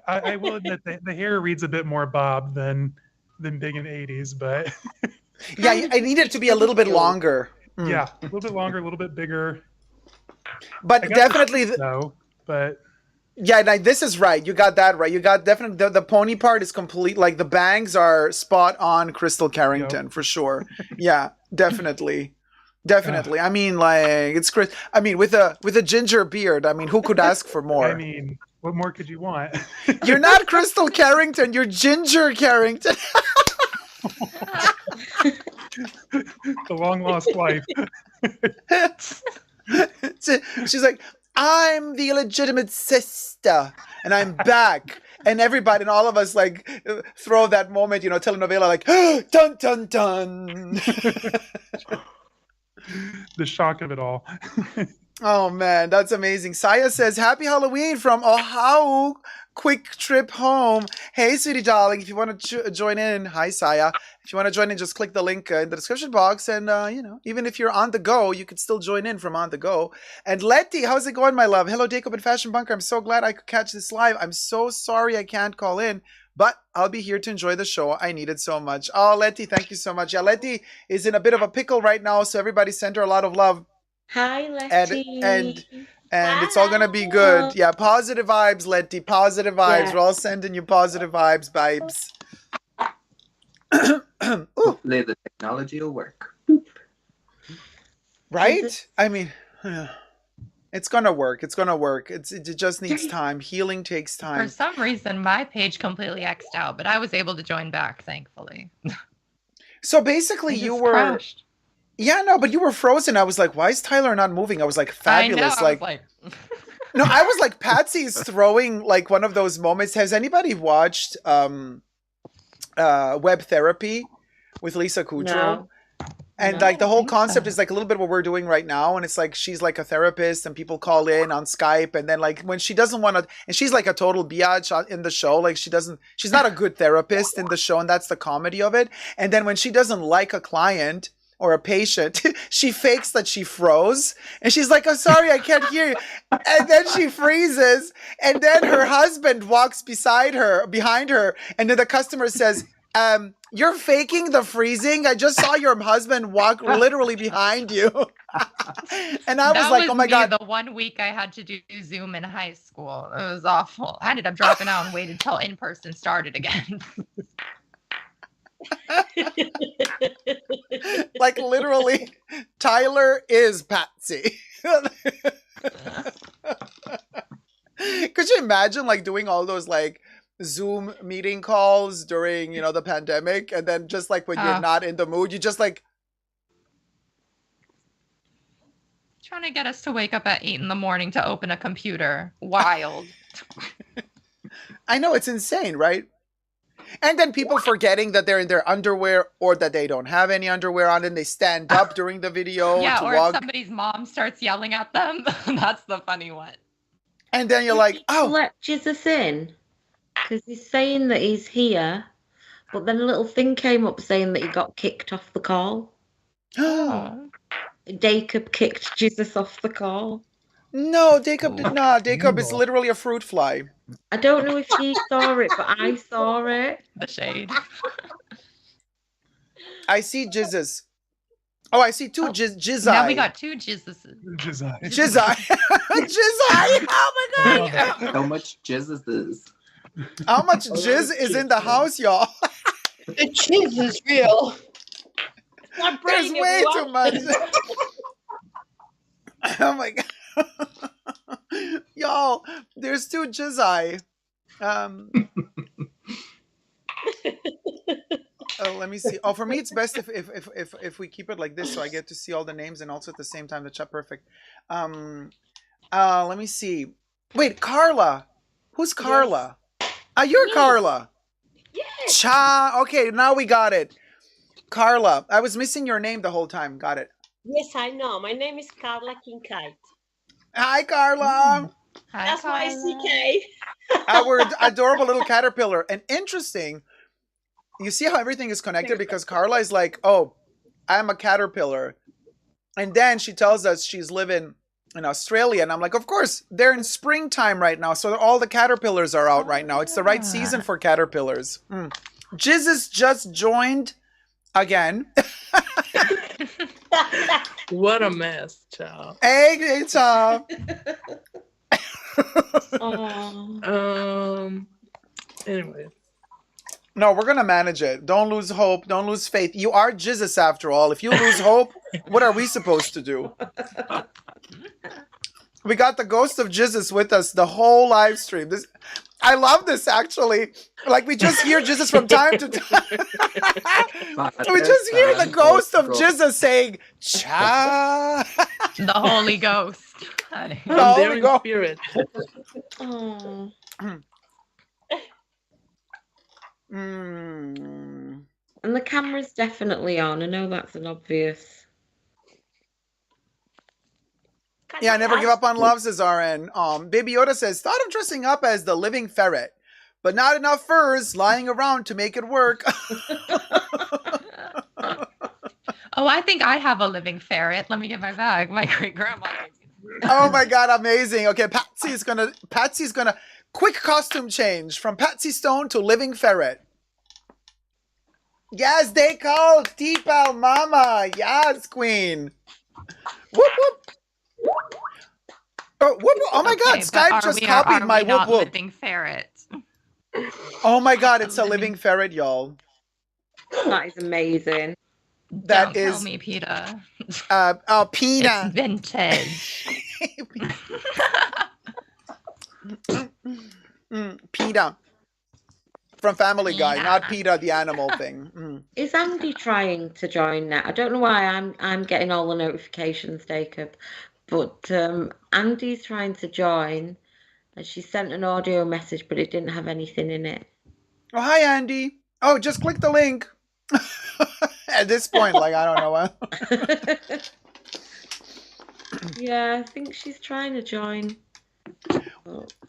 I will admit that the hair reads a bit more Bob than big in the 80s, but Yeah, I need it to be a little bit longer. yeah, a little bit longer, a little bit bigger. But definitely, no, but yeah, like, this is right. You got that right. You got definitely the pony part is complete. Like the bangs are spot on, Crystal Carrington for sure. Yeah, definitely. Definitely. I mean, like it's Chris. I mean, with a ginger beard. I mean, who could ask for more? I mean, what more could you want? You're not Crystal Carrington. You're Ginger Carrington. The long lost wife. She's like, I'm the illegitimate sister, and I'm back. And everybody and all of us like throw that moment, you know, telenovela like, dun dun dun. The shock of it all. Oh man, that's amazing. Saya says, Happy Halloween from Oahu. Quick trip home. Hey, sweetie darling, if you want to join in, hi Saya. If you want to join in, just click the link in the description box. And, you know, even if you're on the go, you could still join in from on the go. And Letty, how's it going, my love? Hello, Dacob and Fashion Bunker. I'm so glad I could catch this live. I'm so sorry I can't call in, but I'll be here to enjoy the show. I need it so much. Oh, Letty, thank you so much. Yeah, Letty is in a bit of a pickle right now, so everybody send her a lot of love. Hi, Letty. And it's all gonna be good. Yeah, positive vibes, Letty. Positive vibes. Yeah. We're all sending you positive vibes. Hopefully the technology will work. Right? I mean, it's gonna work. It's gonna work. It just needs time. Healing takes For time. some reason, my page completely X'd out, but I was able to join back, thankfully. So basically, It you just were. crashed. Yeah, no, but you were frozen. I was like, why is Tyler not moving? I was like, fabulous. I know, I was like No, I was like, Patsy's throwing like one of those moments. Has anybody watched Web Therapy with Lisa Kudrow? No. And No, like the I whole think concept so. is like a little bit what we're doing right now. And it's like she's like a therapist and people call in on Skype. And then like when she doesn't want to, and she's like a total biatch in the show. Like she's not a good therapist in the show. And that's the comedy of it. And then when she doesn't like a client or a patient, she fakes that she froze. And she's like, oh, sorry, I can't hear you. And then she freezes. And then her husband walks behind her. And then the customer says, you're faking the freezing. I just saw your husband walk literally behind you. And I was like, oh my God. The 1 week I had to do Zoom in high school. It was awful. I ended up dropping out and waited until in-person started again. Like literally, Tyler is Patsy. Could you imagine like doing all those like Zoom meeting calls during, you know, the pandemic, and then just like when you're not in the mood, you just like Trying to get us to wake up at 8 a.m. to open a computer. Wild. I know, it's insane, right? And then people forgetting that they're in their underwear or that they don't have any underwear on, and they stand up during the video Yeah, to or walk. if somebody's mom starts yelling at them. That's the funny one. And then you're like, oh, let Jesus in, because he's saying that he's here, but then a little thing came up saying that he got kicked off the call. Oh. Dacob kicked Jesus off the call. No, Dacob did not. Dacob is literally a fruit fly. I don't know if she saw it, but I saw it. The shade. I see jizzes. Oh, I see two jizzai. Now we got two Jesuses. Jizzai. Jizzai. Jizzai. Oh my God. How much jizz is this? How much jizz is in the house, y'all? The cheese is real. There's way too much. Oh my God. Y'all, there's two jizzai. Let me see. Oh, for me, it's best if we keep it like this, so I get to see all the names and also at the same time the chat perfect. Let me see. Wait, Carla. Who's Carla? You're Yes. Carla. Yes. Cha. Okay, now we got it. Carla. I was missing your name the whole time. Got it. Yes, I know. My name is Carla Kincaid. Hi, Carla. Hi, That's why Carla. CK. Our adorable little caterpillar. And interesting, you see how everything is connected because Carla is like, oh, I'm a caterpillar. And then she tells us she's living in Australia. And I'm like, of course, they're in springtime right now. So all the caterpillars are out right now. It's the right season for caterpillars. Jizzes just joined again. What a mess, child. Hey, Tom. Anyway. No, we're gonna manage it. Don't lose hope. Don't lose faith. You are Jesus after all. If you lose hope, what are we supposed to do? We got the ghost of Jesus with us the whole live stream. I love this actually. Like we just hear Jesus from time to time. We just hear the ghost of Jesus saying, "Cha." The Holy Ghost. I'm there in spirit. And the camera's definitely on. I know that's an obvious. Yeah, never give up on love, says RN. Baby Yoda says, thought of dressing up as the living ferret, but not enough furs lying around to make it work. Oh, I think I have a living ferret. Let me get my bag. My great grandma. Oh my god, amazing. Okay, Patsy's gonna quick costume change from Patsy Stone to living ferret. Yes, they call T-Pal Mama. Yes, Queen. Whoop whoop. Oh, whoop, whoop. Oh my god, Okay, Skype just copied my whoop whoop. Living ferret. Oh my god, it's a living ferret, y'all. That is amazing. That Don't is tell me, Peter. Peter. It's vintage. Peter. From Family Guy, not Peter the animal thing. Is Andy trying to join now? I don't know why I'm getting all the notifications, Dacob, but Andy's trying to join, and she sent an audio message, but it didn't have anything in it. Oh, hi, Andy. Oh, just click the link. At this point, like, I don't know what. Yeah, I think she's trying to join.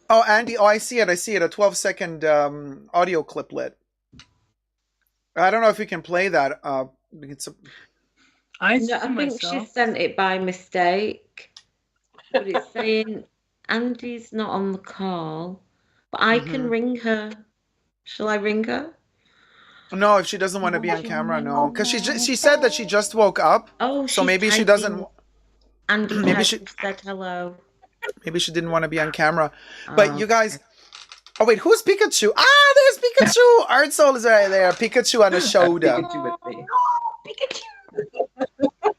Oh, Andy. Oh, I see it. A 12-second audio cliplet. I don't know if you can play that. I think she sent it by mistake. But it's saying Andy's not on the call. But I can ring her. Shall I ring her? No, if she doesn't want to be on camera, no. Because she said that she just woke up. Oh, so maybe she doesn't. Andy maybe she said hello. Maybe she didn't want to be on camera. But you guys. Oh wait, who's Pikachu? Ah, there's Pikachu. Art Soul is right there. Pikachu on the shoulder. Pikachu with me. Pikachu.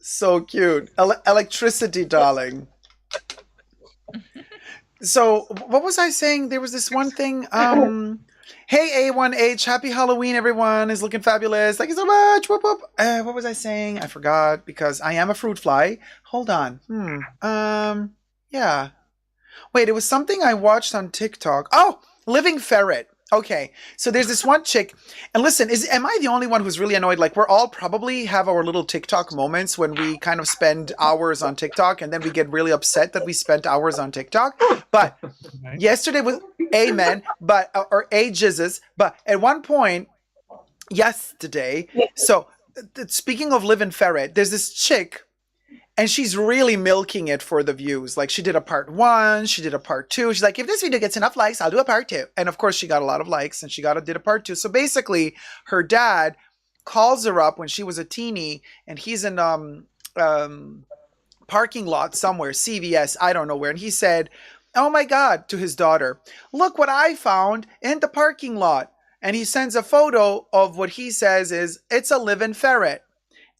So cute. Electricity, darling. So what was I saying? There was this one thing. Hey A1H, happy Halloween, everyone is looking fabulous. Thank you so much. Whoop, whoop. What was I saying? I forgot because I am a fruit fly. Hold on. Yeah. Wait, it was something I watched on TikTok. Oh, living ferret. Okay, so there's this one chick, and listen, am I the only one who's really annoyed? Like, we're all probably have our little TikTok moments when we kind of spend hours on TikTok, and then we get really upset that we spent hours on TikTok. But yesterday was amen, or jizzes. But at one point, yesterday, so speaking of living ferret, there's this chick. And she's really milking it for the views. Like, she did a part 1, she did a part 2. She's like, if this video gets enough likes, I'll do a part 2. And of course, she got a lot of likes, and she did a part 2. So basically, her dad calls her up when she was a teeny, and he's in parking lot somewhere, CVS, I don't know where. And he said, oh my God, to his daughter, look what I found in the parking lot. And he sends a photo of what he says is, it's a living ferret.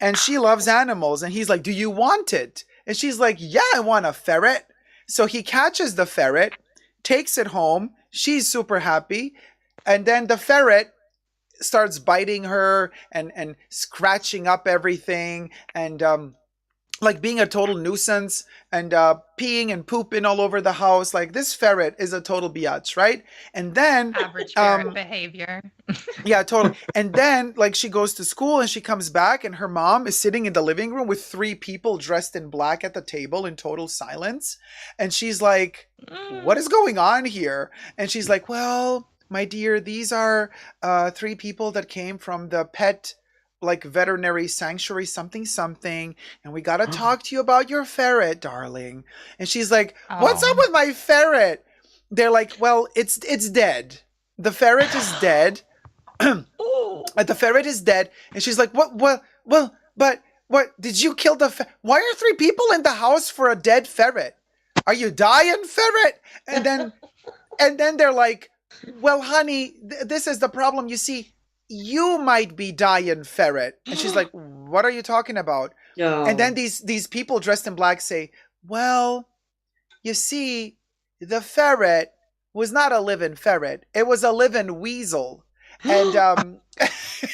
And she loves animals. And he's like, do you want it? And she's like, yeah, I want a ferret. So he catches the ferret, takes it home. She's super happy. And then the ferret starts biting her and scratching up everything. And like being a total nuisance and peeing and pooping all over the house. Like this ferret is a total biatch, right? And then Average ferret behavior. yeah, totally. And then like she goes to school and she comes back and her mom is sitting in the living room with 3 people dressed in black at the table in total silence. And she's like, what is going on here? And she's like, well, my dear, these are 3 people that came from the pet like veterinary sanctuary something, and we got to talk to you about your ferret, darling. And she's like, what's up with my ferret? They're like, well, it's dead. The ferret is dead. The ferret is dead. And she's like, what, but what, did you kill the why are 3 people in the house for a dead ferret? Are you dying, ferret? And then they're like, well, honey, this is the problem. You see, you might be dying, ferret. And she's like, what are you talking about? No. And then these people dressed in black say, well, you see, the ferret was not a living ferret. It was a living weasel. And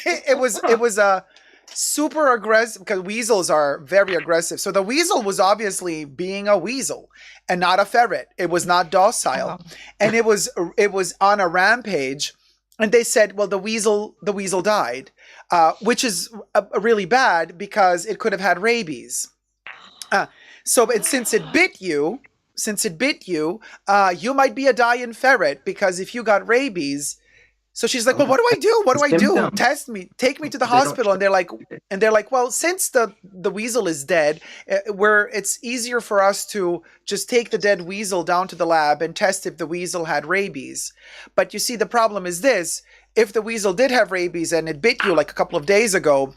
it was a super aggressive, because weasels are very aggressive. So the weasel was obviously being a weasel and not a ferret. It was not docile. And it was on a rampage. And they said, well, the weasel died, which is really bad because it could have had rabies. Since it bit you, you might be a dying ferret, because if you got rabies. So she's like, well, what do I do? What do I do? Test me, take me to the hospital. And they're like, well, since the weasel is dead, it's easier for us to just take the dead weasel down to the lab and test if the weasel had rabies. But you see, the problem is this: if the weasel did have rabies and it bit you like a couple of days ago,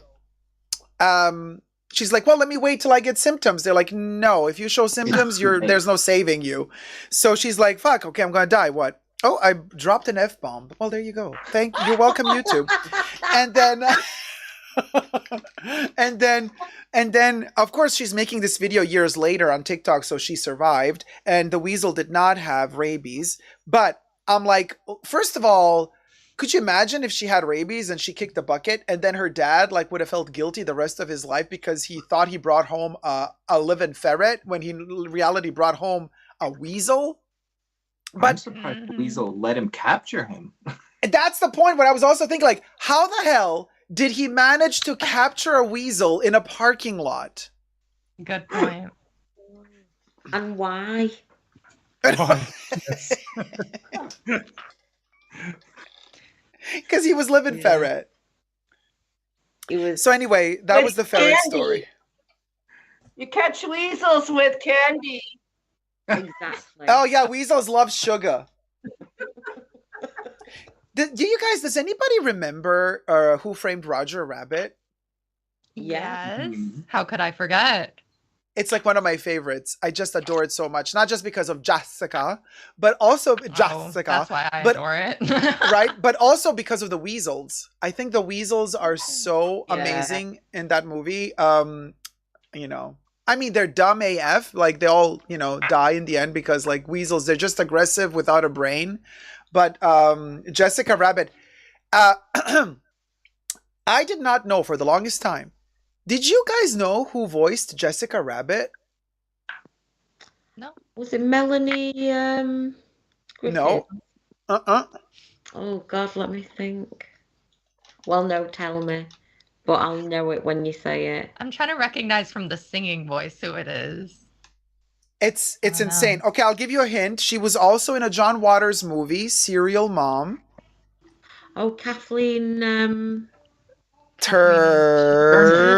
she's like, well, let me wait till I get symptoms. They're like, no, if you show symptoms, there's no saving you. So she's like, fuck, okay, I'm gonna die. What? Oh, I dropped an F-bomb. Well, there you go. You're welcome, YouTube. And then, of course, she's making this video years later on TikTok, so she survived, and the weasel did not have rabies. But I'm like, first of all, could you imagine if she had rabies and she kicked the bucket, and then her dad like would have felt guilty the rest of his life because he thought he brought home a living ferret when he in reality brought home a weasel? But I'm surprised the weasel let him capture him. That's the point. But I was also thinking, like, how the hell did he manage to capture a weasel in a parking lot? Good point. And why? Because he was living ferret. So anyway, that was the ferret story. You catch weasels with candy. Exactly. Oh yeah, weasels love sugar. Does anybody remember Who Framed Roger Rabbit? Yes. How could I forget? It's like one of my favorites. I just adore it so much. Not just because of Jessica, but also Jessica. That's why I adore it. Right? But also because of the weasels. I think the weasels are so amazing in that movie. I mean, they're dumb AF. Like, they all, die in the end because, like, weasels, they're just aggressive without a brain. But Jessica Rabbit, I did not know for the longest time. Did you guys know who voiced Jessica Rabbit? No. Was it Melanie Griffith? No. Oh, God, let me think. Well, no, tell me. But I'll know it when you say it. I'm trying to recognize from the singing voice who it is. It's insane. Okay, I'll give you a hint. She was also in a John Waters movie, Serial Mom. Oh, Kathleen Turner?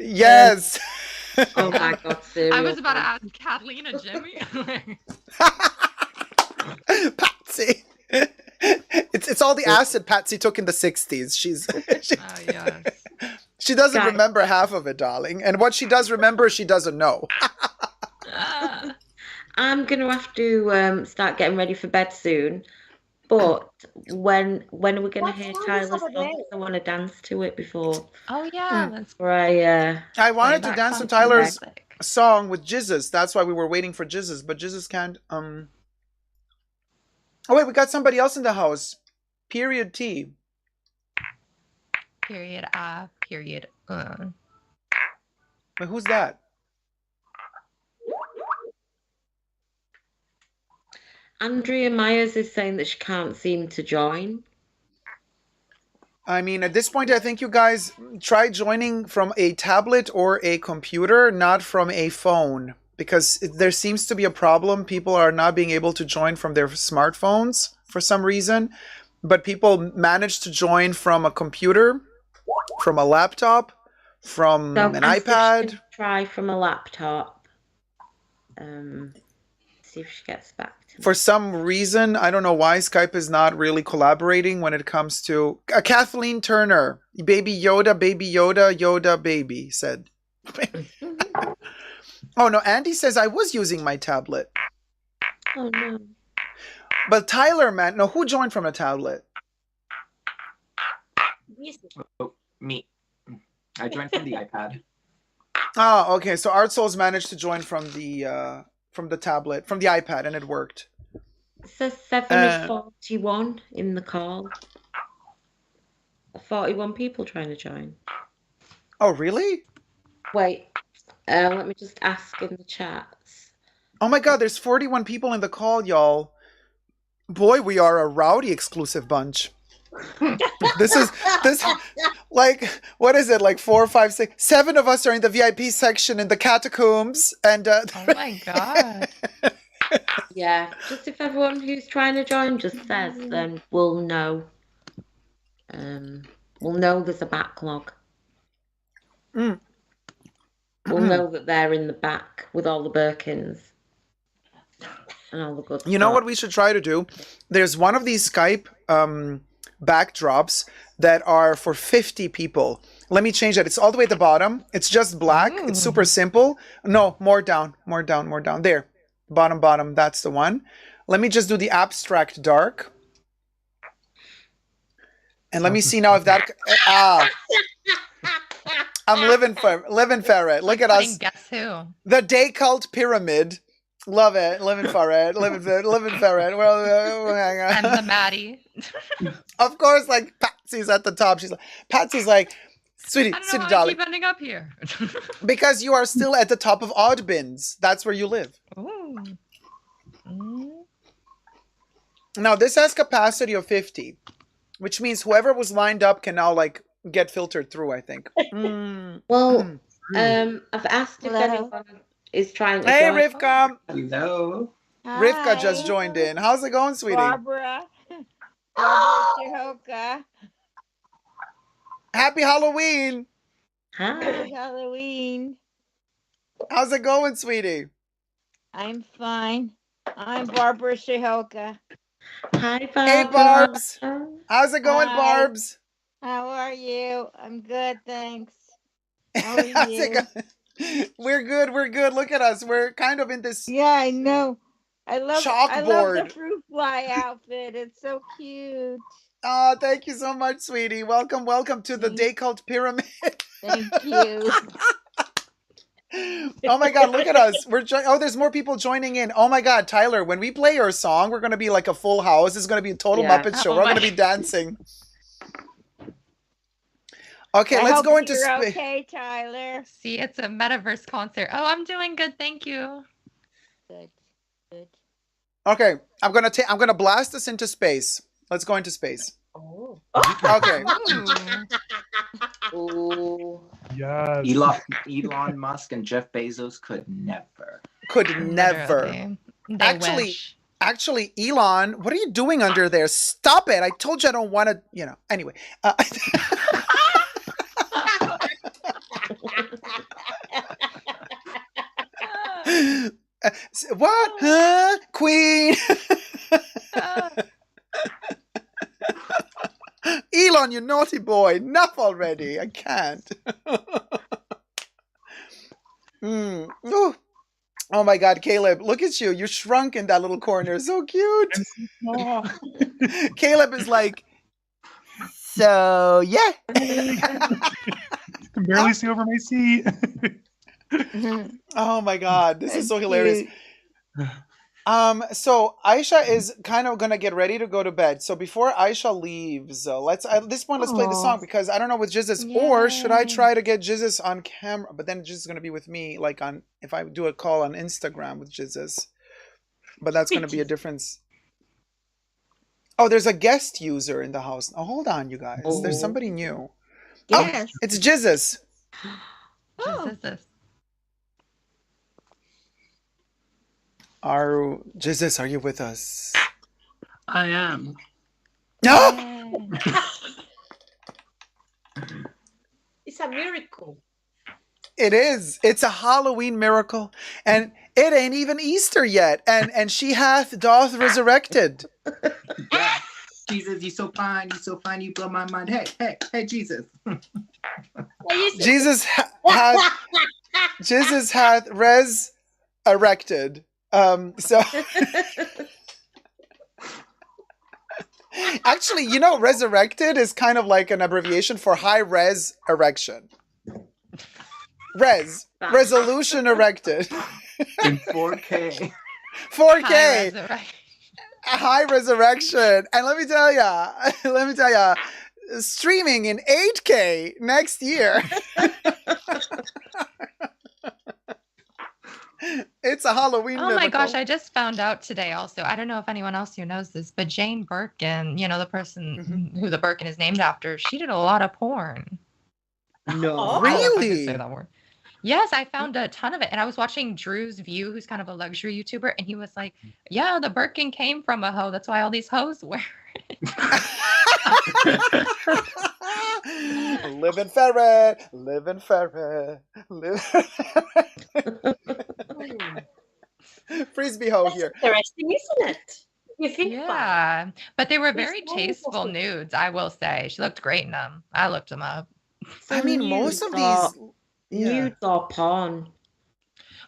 Yes. Oh my God, Serial. I was about to ask Kathleen and Jimmy. Patsy. It's all the acid Patsy took in the 60s. She doesn't remember half of it, darling. And what she does remember, she doesn't know. I'm going to have to start getting ready for bed soon. But when are we going to hear Tyler's song? I want to dance to it before. Oh, yeah. That's I wanted to dance to Tyler's song with Jizzes. That's why we were waiting for Jizzes. But Jizzes can't... Oh, wait, we got somebody else in the house. Period T. Period period. Wait, who's that? Andrea Myers is saying that she can't seem to join. I mean, at this point, I think you guys try joining from a tablet or a computer, not from a phone, because there seems to be a problem. People are not being able to join from their smartphones for some reason, but people manage to join from a computer, from a laptop, from So an ask if she iPad. can try from a laptop. See if she gets back to me. For some reason, I don't know why Skype is not really collaborating when it comes to Kathleen Turner, Baby Yoda, Yoda, baby said. Oh no, Andy says I was using my tablet. Oh no. But Tyler, man, no, who joined from a tablet? Oh, me. I joined from the iPad. Oh, okay. So Art Souls managed to join from the tablet, from the iPad, and it worked. It says 7 of 41 in the call. 41 people trying to join. Oh, really? Wait, let me just ask in the chats. Oh my God, there's 41 people in the call, y'all. Boy, we are a rowdy exclusive bunch. this like, what is it, like 4, 5, 6, 7 of us are in the VIP section in the catacombs, and Oh my god. Yeah, just if everyone who's trying to join just says, then we'll know. We'll know there's a backlog. Mm. We'll know that they're in the back with all the Birkins and all the good You know stuff. what we should try to do? There's one of these Skype backdrops that are for 50 people. Let me change that. It's all the way at the bottom. It's just black. Ooh. It's super simple. No, more down. There. Bottom. That's the one. Let me just do the abstract dark. And let me see now if that... I'm living for it. Look at us. Guess who? The Dacob pyramid. Love it. Living for it. Living for it. Well, hang on. I'm the Maddie. Of course, like Patsy's at the top. Patsy's like, sweetie, I don't know sweetie how I darling. keep ending up here. Because you are still at the top of odd bins. That's where you live. Ooh. Mm. Now, this has capacity of 50, which means whoever was lined up can now, like, get filtered through, I think. Well, I've asked if anyone is trying to Hey, join. Rivka. Hello. Rivka just joined in. How's it going, sweetie? Barbara Shahoka. Happy Halloween. Hi. Happy Halloween. How's it going, sweetie? I'm fine. I'm Barbara Shahoka. Hi, Barbara. Hey, Barbs. How's it going, Hi. Barbs? How are you? I'm good, thanks. How How's are it you? going? We're good. Look at us. We're kind of in this Yeah, I know. I love the chalkboard. fruit fly outfit. It's so cute. Oh, thank you so much, sweetie. Welcome to the Dacob pyramid. Thank you. Oh my God, look at us. There's more people joining in. Oh my God, Tyler, when we play your song, we're going to be like a full house. It's going to be a total Muppet show. Oh We're my- going to be dancing. Okay, I let's hope go into you're space. okay, Tyler. See, it's a metaverse concert. Oh, I'm doing good, thank you. Good. Okay, I'm gonna blast us into space. Let's go into space. Oh. Okay. Ooh. Ooh. Yes. Elon Musk and Jeff Bezos could never. Could never. Literally. They Actually, wish. Actually, Elon, what are you doing under there? Stop it. I told you I don't want to, anyway. What? Huh? Queen? Elon, you naughty boy. Enough already. I can't. Ooh. Oh my God, Caleb, look at you. You shrunk in that little corner. So cute. Caleb is like, so yeah. I can barely see over my seat. Oh my God, this is so hilarious. So Aisha is kind of gonna get ready to go to bed. So before Aisha leaves, at this point let's play the song, because I don't know with Jizzes, or should I try to get Jizzes on camera? But then Jizzes is gonna be with me, like if I do a call on Instagram with Jizzes. But that's gonna be a difference. Oh, there's a guest user in the house. Oh, hold on, you guys. There's Oh. somebody new. Yes. Oh, it's Jizzes. Oh. Is this? Jizzes, are you with us? I am. No! It's a miracle. It is. It's a Halloween miracle. And it ain't even Easter yet. And she doth resurrected. Yeah. Jesus, you so fine, you so fine, you blow my mind. Hey, Jesus. Jesus hath res-erected. So actually, you know, resurrected is kind of like an abbreviation for high res erection. Resolution erected. In 4K. 4K. High resurrection. And let me tell ya, streaming in 8K next year. It's a Halloween Oh my miracle. gosh, I just found out today also. I don't know if anyone else here knows this, but Jane Birkin, you know, the person who the Birkin is named after, she did a lot of porn. No. I don't know if I can Really? say that word. Yes, I found a ton of it. And I was watching Drew's View, who's kind of a luxury YouTuber, and he was like, yeah, the Birkin came from a hoe. That's why all these hoes wear it. Living ferret. Frisbee hoe here. Interesting, isn't it? You think about Yeah, but they were very It's so tasteful interesting. nudes, I will say. She looked great in them. I looked them up. I mean, most of Nudes these. Yeah. Nudes or porn.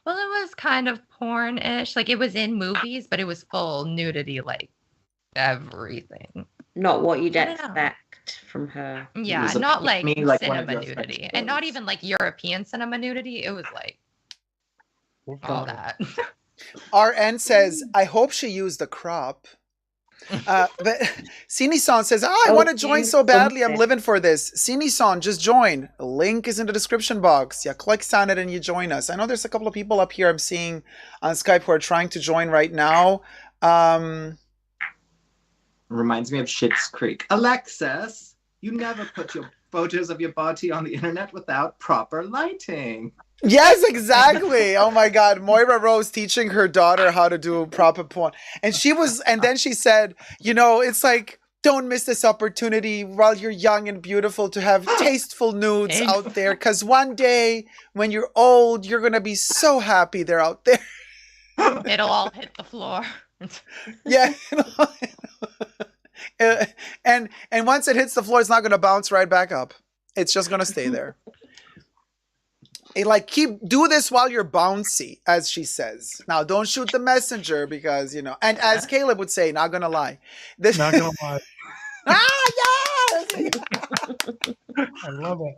Well, it was kind of porn-ish. Like, it was in movies, but it was full nudity, like, everything. Not what you'd I don't know. expect from her. Yeah, was a not pick like me, like one of cinema your nudity. French And not girls. even like European cinema nudity. It was like all that. RN says, I hope she used the crop. But Sini-san says, I want to join so badly. I'm living for this. Sini-san, just join. The link is in the description box. Yeah, click on it and you join us. I know there's a couple of people up here I'm seeing on Skype who are trying to join right now. Reminds me of Schitt's Creek. Alexis, you never put your photos of your body on the internet without proper lighting. Yes, exactly. Oh my God. Moira Rose teaching her daughter how to do proper porn. And then she said, you know, it's like, don't miss this opportunity while you're young and beautiful to have tasteful nudes out there. Because one day when you're old, you're going to be so happy they're out there. It'll all hit the floor. Yeah. And once it hits the floor, it's not going to bounce right back up. It's just going to stay there. Like, do this while you're bouncy, as she says. Now, don't shoot the messenger because, you know, and as Caleb would say, not gonna lie. Not gonna lie. Yes! I love it.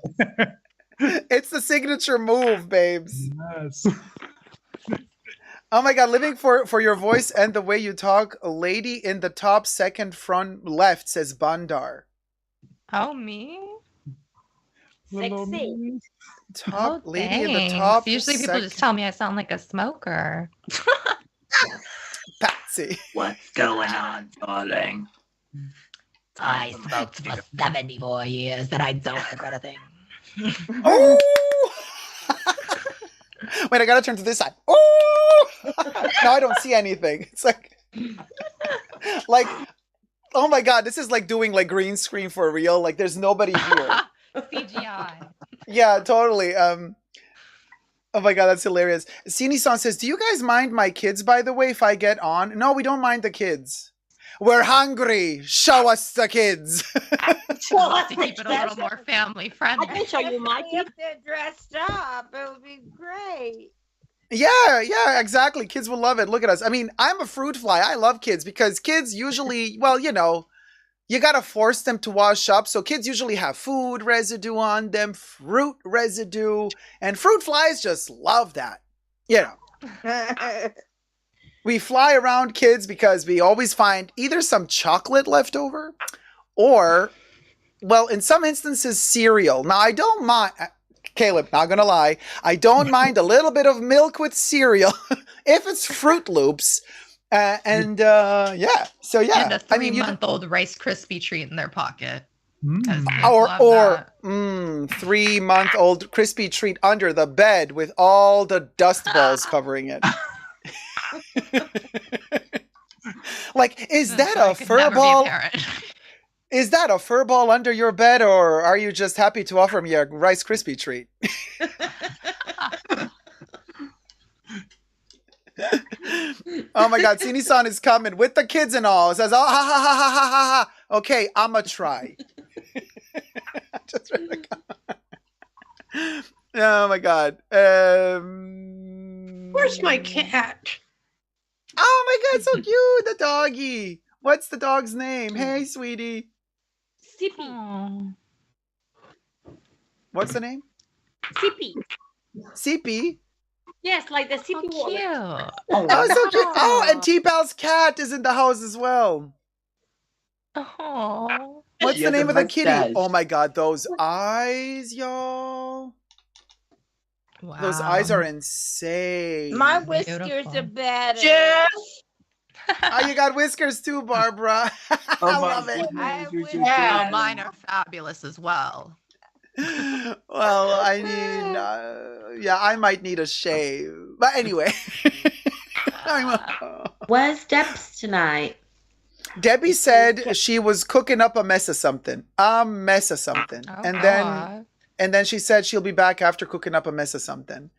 It's the signature move, babes. Yes. Oh my God, living for your voice and the way you talk. A lady in the top second front left says Bandar. Oh, me? Sexy. Top Oh, lady in the thanks. top. Usually people just tell me I sound like a smoker. Patsy. What's going on, darling? I smoked for 74 years and I don't regret a thing. Oh! Wait, I gotta turn to this side. Oh! Now I don't see anything. It's like, oh my God, this is like doing like green screen for real. Like there's nobody here. CGI. Yeah, totally. Oh my God, that's hilarious. Sini-san says, do you guys mind my kids, by the way, if I get on? No, we don't mind the kids. We're hungry. Show us the kids. To keep it a little more family friendly. I can show you my If they're dressed up, it would be great. Yeah, exactly. Kids will love it. Look at us. I mean, I'm a fruit fly. I love kids because kids usually, well, you know, you gotta force them to wash up. So kids usually have food residue on them, fruit residue, and fruit flies just love that. You know. We fly around kids because we always find either some chocolate left over or, well, in some instances, cereal. Now, I don't mind, Caleb, not gonna lie, I don't mind a little bit of milk with cereal if it's Fruit Loops. Yeah. So yeah. And a 3-month-old Rice Krispie treat in their pocket. Or 3-month-old crispy treat under the bed with all the dust balls covering it. Like, is that a fur ball? Is that a fur ball under your bed, or are you just happy to offer me a Rice Krispie treat? Oh my God, Sini-san is coming with the kids and all. Says, oh, ha ha ha ha ha ha. Okay, I'ma try. Just really oh my God. Where's my cat? Oh my God, so cute, the doggy. What's the dog's name? Hey, sweetie. Sippy. What's the name? Sippy. Sippy? Yes, like the Sippy wallet. Oh, so cute. Oh, and T-Pal's cat is in the house as well. Oh. What's the name of the kitty? Oh my God, those eyes, y'all. Wow. Those eyes are insane. My whiskers are better. Yes. Oh, you got whiskers too, Barbara. I love it. Oh, mine are fabulous as well. Well, I mean, yeah, I might need a shave. But anyway. Where's Debs tonight? Debbie said she was cooking up a mess of something. And then she said she'll be back after cooking up a mess of something.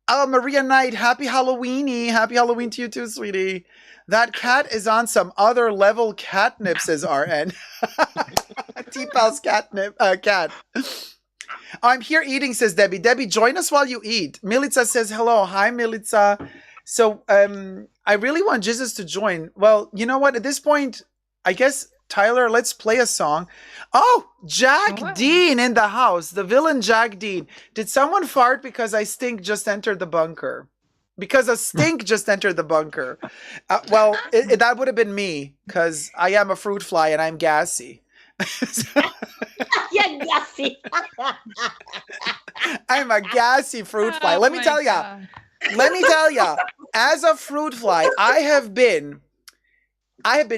Oh, Maria Knight, happy Halloweeny. Happy Halloween to you too, sweetie. That cat is on some other level catnip, says RN. T-Pal's catnip, cat. I'm here eating, says Debbie. Debbie, join us while you eat. Milica says hello. Hi, Milica. So I really want Jesus to join. Well, you know what? At this point, I guess, Tyler, let's play a song. Oh, Jack Dean in the house. The villain Jack Dean. Did someone fart because I stink just entered the bunker? Because a stink just entered the bunker. Well, that would have been me, because I am a fruit fly and I'm gassy. Yeah, gassy. I'm a gassy fruit fly. Let me tell you, as a fruit fly, I have been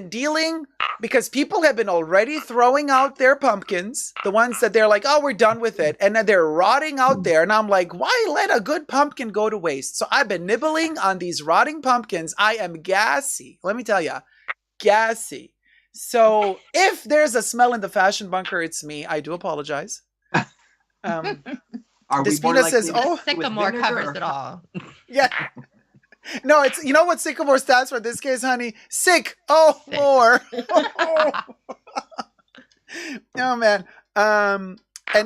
dealing, because people have been already throwing out their pumpkins, the ones that they're like, oh, we're done with it. And then they're rotting out there. And I'm like, why let a good pumpkin go to waste? So I've been nibbling on these rotting pumpkins. I am gassy. Let me tell you, gassy. So if there's a smell in the fashion bunker, it's me. I do apologize. Despina says, oh, sycamore covers it all. Yeah. No, it's, you know what sycamore stands for in this case, honey? Sick. Oh, more. Oh, man. And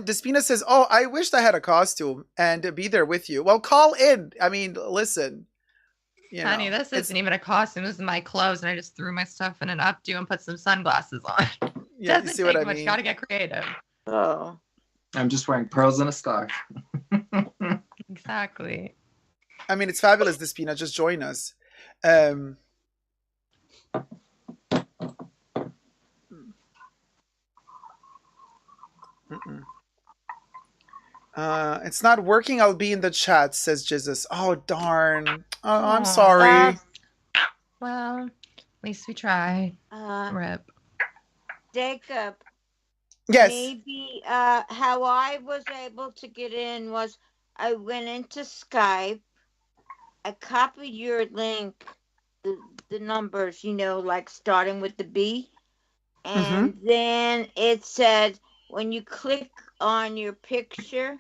Despina says, oh, I wished I had a costume and be there with you. Well, call in. I mean, listen. Honey, this isn't even a costume. This is my clothes, and I just threw my stuff in an updo and put some sunglasses on. Yeah, Doesn't you see take what I much. mean? Gotta get creative. Oh. I'm just wearing pearls and a scarf. Exactly. I mean, it's fabulous, Despina. Just join us. It's not working. I'll be in the chat, says Jesus. Oh, darn. Oh, I'm sorry. Well, at least we tried. Rip. Dacob. Yes. Maybe how I was able to get in was I went into Skype. I copied your link, the numbers, like starting with the B. And then it said when you click on your picture,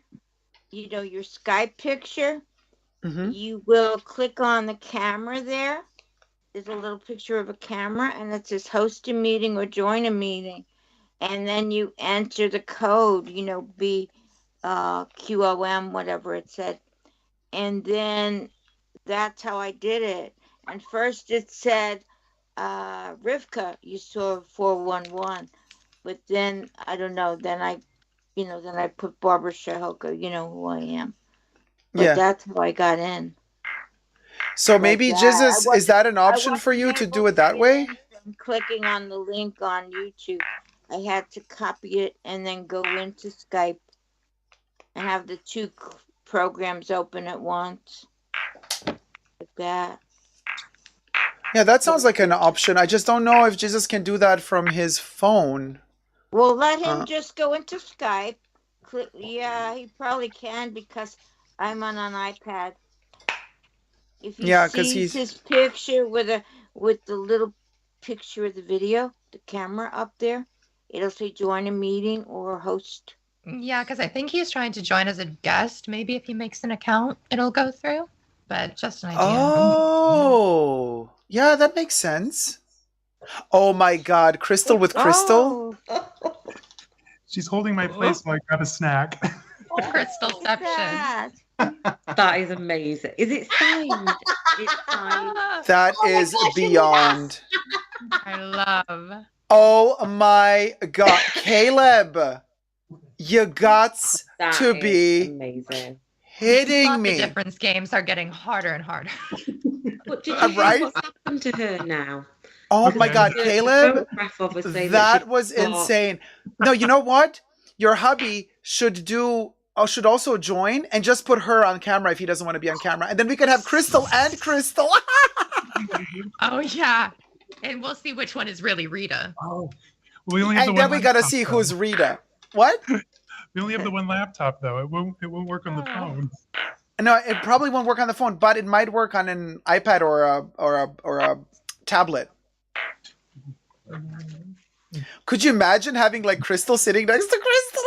your Skype picture, you will click on the camera there. There's a little picture of a camera, and it says host a meeting or join a meeting. And then you enter the code, B, QOM, whatever it said. And then that's how I did it. And first it said, Rivka, you saw 411. But then, I don't know, then I put Barbara Shahoka, you know who I am. But that's how I got in. So maybe, Jesus, is that an option for you to do it that way? Clicking on the link on YouTube. I had to copy it and then go into Skype and have the two programs open at once. Like that. Yeah, that sounds like an option. I just don't know if Jesus can do that from his phone. Well, let him just go into Skype. Yeah, he probably can because I'm on an iPad. If he sees his picture with the little picture of the video, the camera up there, it'll say join a meeting or host. Yeah, because I think he's trying to join as a guest. Maybe if he makes an account, it'll go through. But just an idea. Oh, yeah, that makes sense. Oh my God, Crystal with Crystal. Oh. She's holding my place while I grab a snack. Crystalception. That is amazing. Is it signed? It's signed. That is beyond. I love. Oh my God, Caleb, you got to be amazing. Hitting me. The difference games are getting harder and harder. What did you Right? What's happened to her now? Oh my God, Caleb, that was insane. No, you know what? Your hubby should also join and just put her on camera if he doesn't want to be on camera. And then we could have Crystal and Crystal. Oh, yeah. And we'll see which one is really Rita. Oh. We only have and then we got to see who's Rita. What? We only have the one laptop, though. It won't work on the phone. No, it probably won't work on the phone, but it might work on an iPad or a tablet. Could you imagine having like Crystal sitting next to Crystal?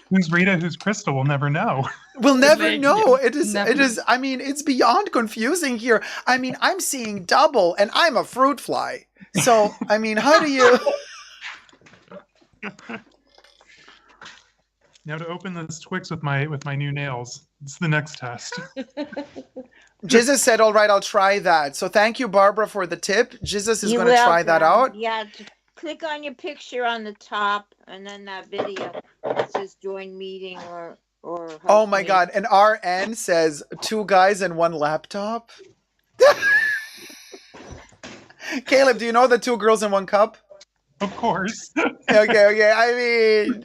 Who's Rita? Who's Crystal? We'll never know. We'll never know. It is. I mean, it's beyond confusing here. I mean, I'm seeing double, and I'm a fruit fly. So, I mean, how do you? Now to open this Twix with my new nails. It's the next test. Jesus said, "All right, I'll try that." So thank you, Barbara, for the tip. Jesus is going to try that out. Yeah, click on your picture on the top, and then that video that says "Join Meeting" or. Oh my God! And RN says 2 guys and 1 laptop. Caleb, do you know the 2 girls and 1 cup? Of course. Okay. I mean,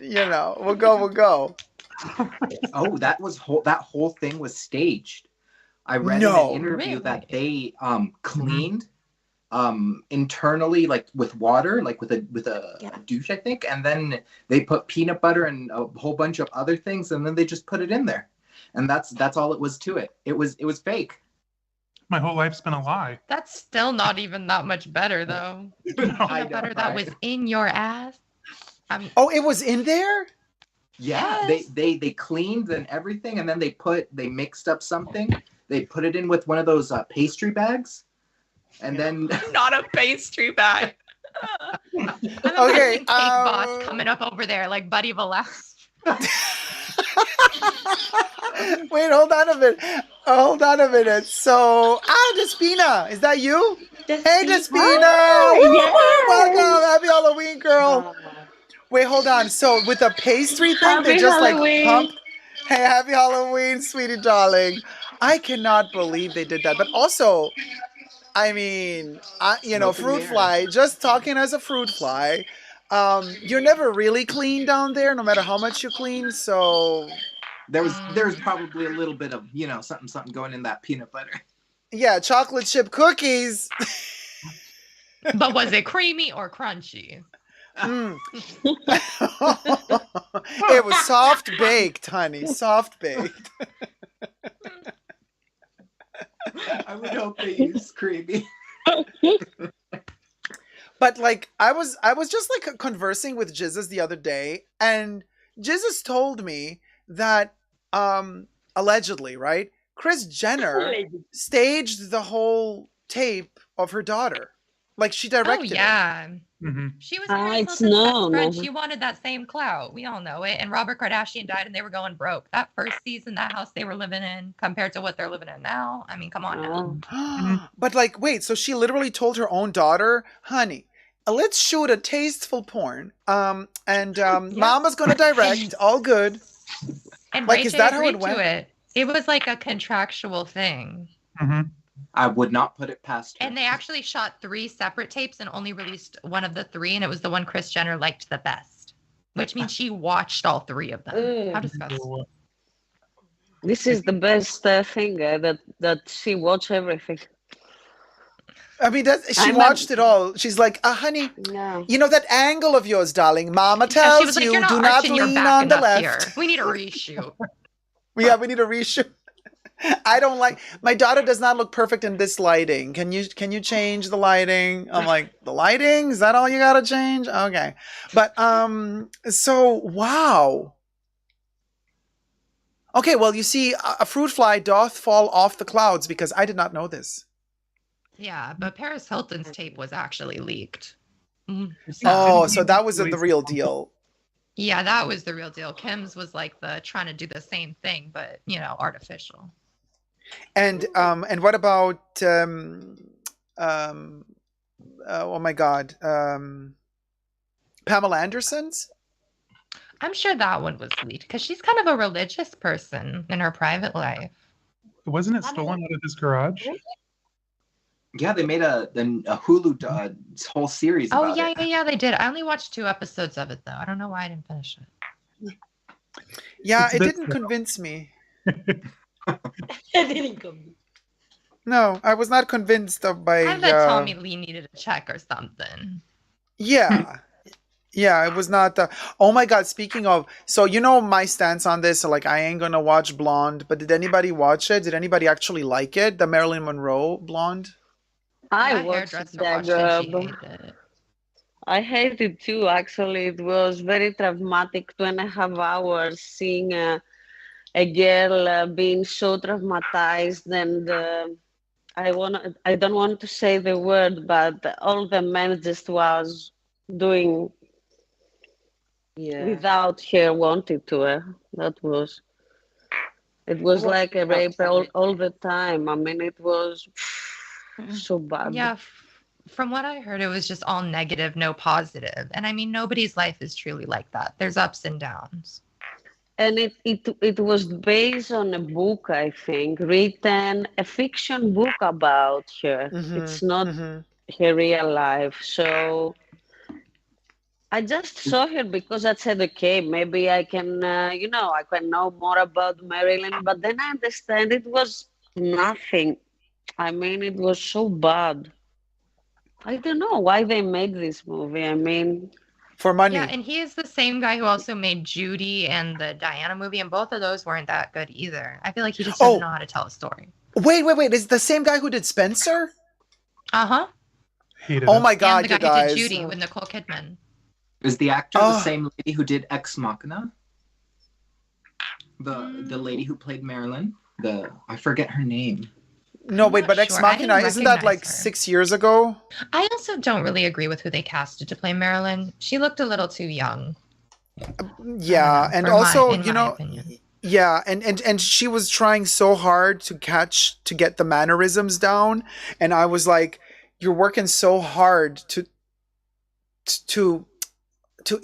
we'll go. Oh, that whole thing was staged. I read in an interview that they cleaned internally, like with water, like with a douche, I think, and then they put peanut butter and a whole bunch of other things, and then they just put it in there, and that's all it was to it. It was fake. My whole life's been a lie. That's still not even that much better, though. Peanut butter that was in your ass. Oh, it was in there? Yeah, yes. They cleaned and everything, and then they mixed up something. They put it in with one of those pastry bags, and then not a pastry bag. Okay, Cake Boss coming up over there like Buddy Velasquez. Wait, hold on a minute. So, Despina, is that you? Hey, Despina! Yes. Welcome, happy Halloween, girl. Wait, hold on. So, with the pastry thing, Happy they just Halloween. like pump. Hey, happy Halloween, sweetie darling. I cannot believe they did that. But also, I mean, fruit fly. Just talking as a fruit fly. You're never really clean down there, no matter how much you clean. So there's probably a little bit of something going in that peanut butter. Yeah, chocolate chip cookies. But was it creamy or crunchy? It was soft baked, honey. Soft baked. I would hope they use creamy. But like I was just like conversing with Jesus the other day, and Jesus told me that allegedly, right, Kris Jenner staged the whole tape of her daughter. Like she directed it. Mm-hmm. She was it's known. friend. She wanted that same clout. We all know it. And Robert Kardashian died and they were going broke. That first season, that house they were living in compared to what they're living in now. I mean, come on now. But like, wait, so she literally told her own daughter, honey, let's shoot a tasteful porn. Mama's gonna direct, all good. And like, Ray is J that how it agreed went? to it. It was like a contractual thing. Mm-hmm. I would not put it past her. And they actually shot 3 separate tapes and only released one of the 3, and it was the one Kris Jenner liked the best, which means she watched all 3 of them. How disgusting. This is the best thing that she watched everything. I mean, she I'm watched it all. She's like, honey, no. you know that angle of yours, darling. Mama Yeah, tells she was like, you, "You're do not not arching your lean back on the enough left. here. We need a reshoot." Yeah, we need a reshoot. I don't like. My daughter does not look perfect in this lighting. Can you change the lighting? I'm like, the lighting? Is that all you gotta change? Okay, but so wow. Okay, well, you see, a fruit fly doth fall off the clouds because I did not know this. Yeah, but Paris Hilton's tape was actually leaked. Oh, so that was the real deal. Yeah, that was the real deal. Kim's was like the trying to do the same thing, but artificial. And what about oh my God, Pamela Anderson's? I'm sure that one was leaked because she's kind of a religious person in her private life. Wasn't it stolen out of his garage? Yeah, they made a Hulu whole series Oh about it. yeah, they did. I only watched 2 episodes of it though. I don't know why I didn't finish it. Yeah, it didn't convince me. It didn't come. No, I was not convinced by. I bet Tommy Lee needed a check or something. Yeah. Yeah, it was not. Oh my God! Speaking of, so my stance on this. So like, I ain't gonna watch Blonde. But did anybody watch it? Did anybody actually like it? The Marilyn Monroe Blonde. I watched Dacob. I hated it too. Actually, it was very traumatic. 2.5 hours seeing a girl being so traumatized, and I don't want to say the word, but all the men just was doing. Yeah. Without her wanting to her. It was like a rape all the time. I mean, it was so bad. Yeah, from what I heard, it was just all negative, no positive. And I mean, nobody's life is truly like that. There's ups and downs. And it was based on a book, I think, written, a fiction book about her. Mm-hmm, it's not her real life. So I just saw her because I said, okay, maybe I can, I can know more about Marilyn. But then I understand it was nothing. I mean, it was so bad. I don't know why they made this movie. I mean, for money. Yeah, and he is the same guy who also made Judy and the Diana movie, and both of those weren't that good either. I feel like he just doesn't know how to tell a story. Wait! Is it the same guy who did Spencer? Uh-huh. Oh my God, and the guy who did Judy with Nicole Kidman. Is the actor the same lady who did Ex Machina? The lady who played Marilyn? I forget her name. No, wait, but Ex Machina, isn't that like 6 years ago? I also don't really agree with who they casted to play Marilyn. She looked a little too young. Yeah, and also, yeah, and she was trying so hard to get the mannerisms down, and I was like, you're working so hard to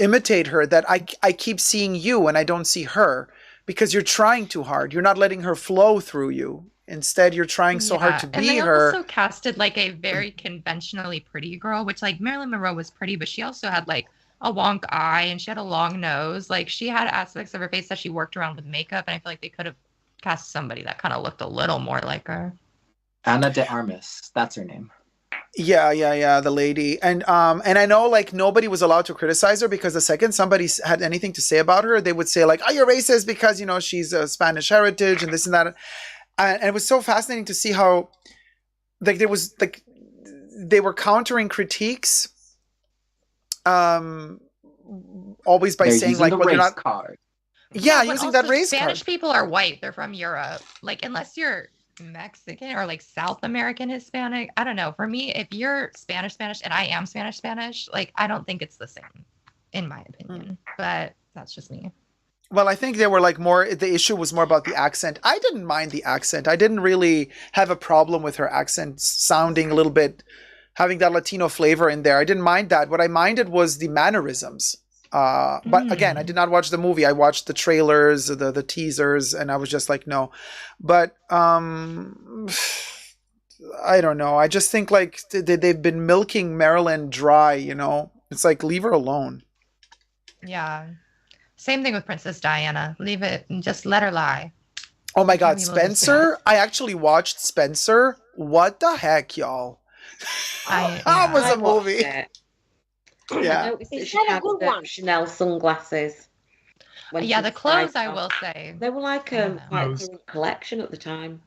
imitate her that I keep seeing you and I don't see her because you're trying too hard. You're not letting her flow through you. Instead, you're trying so hard to be her. And they also casted like a very conventionally pretty girl, which like Marilyn Monroe was pretty, but she also had like a wonk eye and she had a long nose. Like she had aspects of her face that she worked around with makeup, and I feel like they could have cast somebody that kind of looked a little more like her. Ana de Armas, that's her name. Yeah, the lady. And I know like nobody was allowed to criticize her because the second somebody had anything to say about her, they would say like, "Oh, you're racist because she's a Spanish heritage and this and that." And it was so fascinating to see how like there was like they were countering critiques always by saying like, well, they're not card. Yeah, using that race Spanish card. people are white. They're from Europe. Like unless you're Mexican or like South American Hispanic, I don't know. For me, if you're Spanish and I am Spanish, like I don't think it's the same in my opinion. But that's just me. Well, I think they were like the issue was more about the accent. I didn't mind the accent. I didn't really have a problem with her accent sounding a little bit, having that Latino flavor in there. I didn't mind that. What I minded was the mannerisms. But again, I did not watch the movie. I watched the trailers, the teasers, and I was just like, no. But I don't know. I just think like they've been milking Marilyn dry, It's like, leave her alone. Yeah. Same thing with Princess Diana. Leave it and just let her lie. Oh my God, Spencer! I actually watched Spencer. What the heck, y'all? That was a movie. It. Yeah. I noticed that Is she that a had good one? Chanel sunglasses. Yeah, the clothes, I will say. They were like quite a current collection at the time.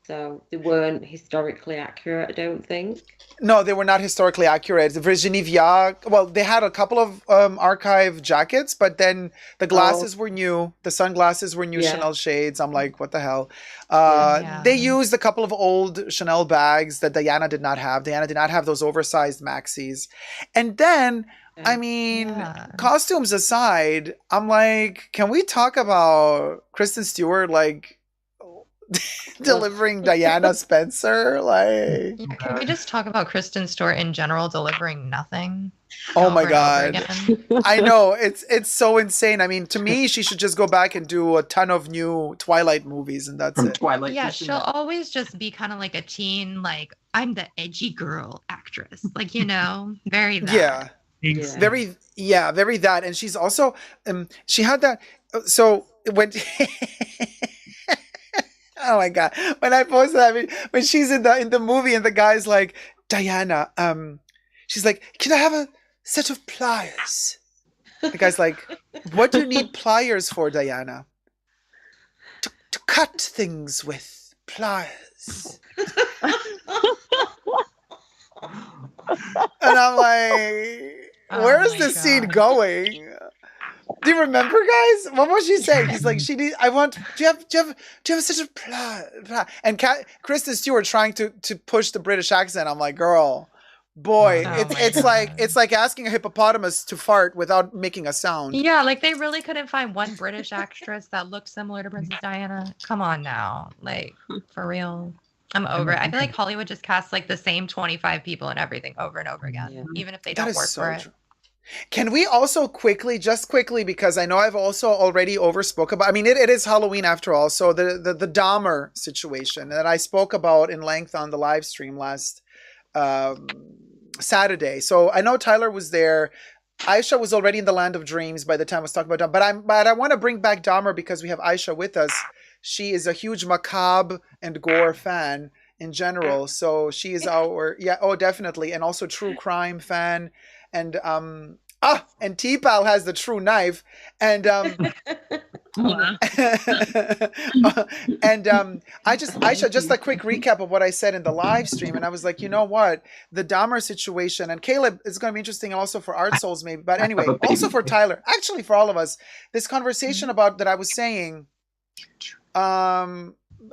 So they weren't historically accurate, I don't think. No, they were not historically accurate. Virginie Viard, well, they had a couple of archive jackets, but then the glasses were new. The sunglasses were new Chanel shades. I'm like, what the hell? They used a couple of old Chanel bags that Diana did not have. Diana did not have those oversized maxis. And then, I mean, costumes aside, I'm like, can we talk about Kristen Stewart, like, delivering Diana Spencer? Like, can we just talk about Kristen Stewart in general delivering nothing? Oh my God. I know, it's so insane. I mean, to me, she should just go back and do a ton of new Twilight movies, and that's it. Twilight. Yeah, she'll always just be kind of like a teen, like, I'm the edgy girl actress. Like, you know, very that. Very that. And she's also she had that, so when oh my God, when I posted that, I mean, when she's in the movie and the guy's like, Diana, she's like, can I have a set of pliers? The guy's like, what do you need pliers for, Diana? To cut things with pliers. And I'm like, where is this scene going? Do you remember, guys? What was she saying? He's like, do you have a set of pliers? And Kristen Stewart trying to push the British accent. I'm like, girl, boy, it's like asking a hippopotamus to fart without making a sound. Yeah, like they really couldn't find one British actress that looked similar to Princess Diana. Come on now, like for real. I'm over it. I feel like Hollywood just casts like the same 25 people and everything over and over again, even if they don't work for it. Can we also quickly, because I know I've also already overspoke about, I mean, it is Halloween after all, so the Dahmer situation that I spoke about in length on the live stream last Saturday. So I know Tyler was there. Aisha was already in the land of dreams by the time I was talking about Dahmer, but I want to bring back Dahmer because we have Aisha with us. She is a huge macabre and gore fan in general, so she is definitely, and also true crime fan. And and T-Pal has the true knife, and Aisha, just a quick recap of what I said in the live stream, and I was like, you know what, the Dahmer situation, and Caleb, it's going to be interesting also for Art Souls maybe, but anyway, also for Tyler, actually for all of us, this conversation about that I was saying,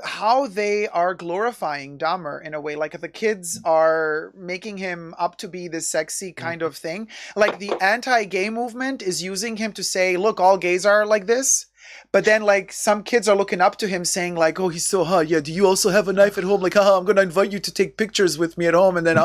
how they are glorifying Dahmer in a way, like the kids are making him up to be this sexy kind of thing. Like the anti-gay movement is using him to say, look, all gays are like this. But then like some kids are looking up to him saying like, oh, he's so hot. Yeah, do you also have a knife at home? Like, I'm going to invite you to take pictures with me at home. And then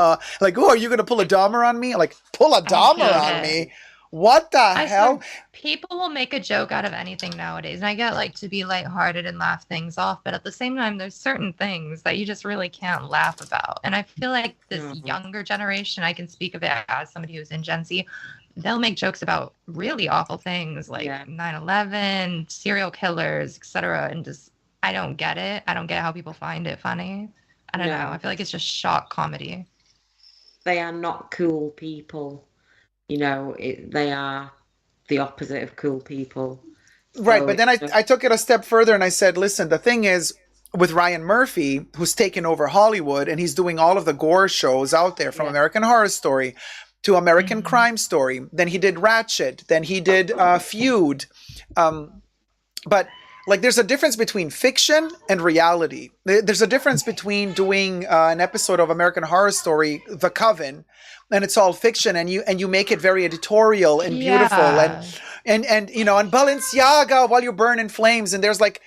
like, oh, are you going to pull a Dahmer on me? Like, pull a Dahmer on me? What the hell? People will make a joke out of anything nowadays. And I get like to be lighthearted and laugh things off. But at the same time, there's certain things that you just really can't laugh about. And I feel like this younger generation, I can speak of it as somebody who's in Gen Z, they'll make jokes about really awful things like 9/11, serial killers, etc. And just, I don't get it. I don't get how people find it funny. I don't know. I feel like it's just shock comedy. They are not cool people. You know, they are the opposite of cool people. Right, so, but then I took it a step further and I said, listen, the thing is, with Ryan Murphy, who's taken over Hollywood, and he's doing all of the gore shows out there, from American Horror Story to American Crime Story. Then he did Ratchet. Then he did Feud. But like, there's a difference between fiction and reality. There's a difference between doing an episode of American Horror Story, The Coven, and it's all fiction, and you make it very editorial and beautiful, and you know, and Balenciaga while you burn in flames, and there's like,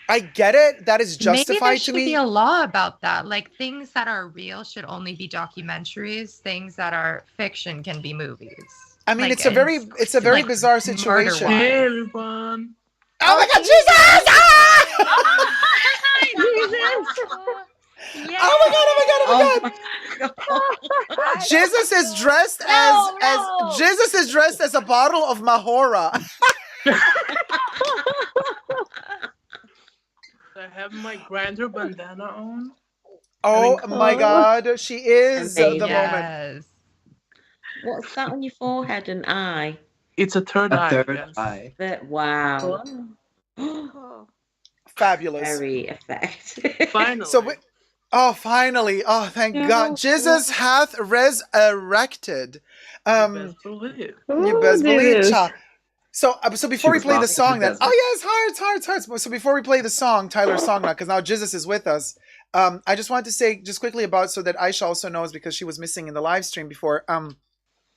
I get it, that is justified to me. Maybe there should be a law about that. Like, things that are real should only be documentaries. Things that are fiction can be movies. I mean, like, it's a very like, bizarre situation. Hey, everyone. Oh my God, Jesus! Yeah. Oh my God! Jesus is dressed Jesus is dressed as a bottle of Mahora. I have my grinder bandana on. Oh my God, she is the moment. Yes. What's that on your forehead and eye? It's a third A eye. third Yes. eye. Wow. Fabulous. Very effective. Finally. So, finally. Oh, thank God. Jesus hath resurrected. Best believe. You best believe, child. So before we was play the lost in song, the then desert. yes, hearts. So before we play the song, Tyler's song now, because now Jesus is with us. I just wanted to say just quickly about, so that Aisha also knows, because she was missing in the live stream before.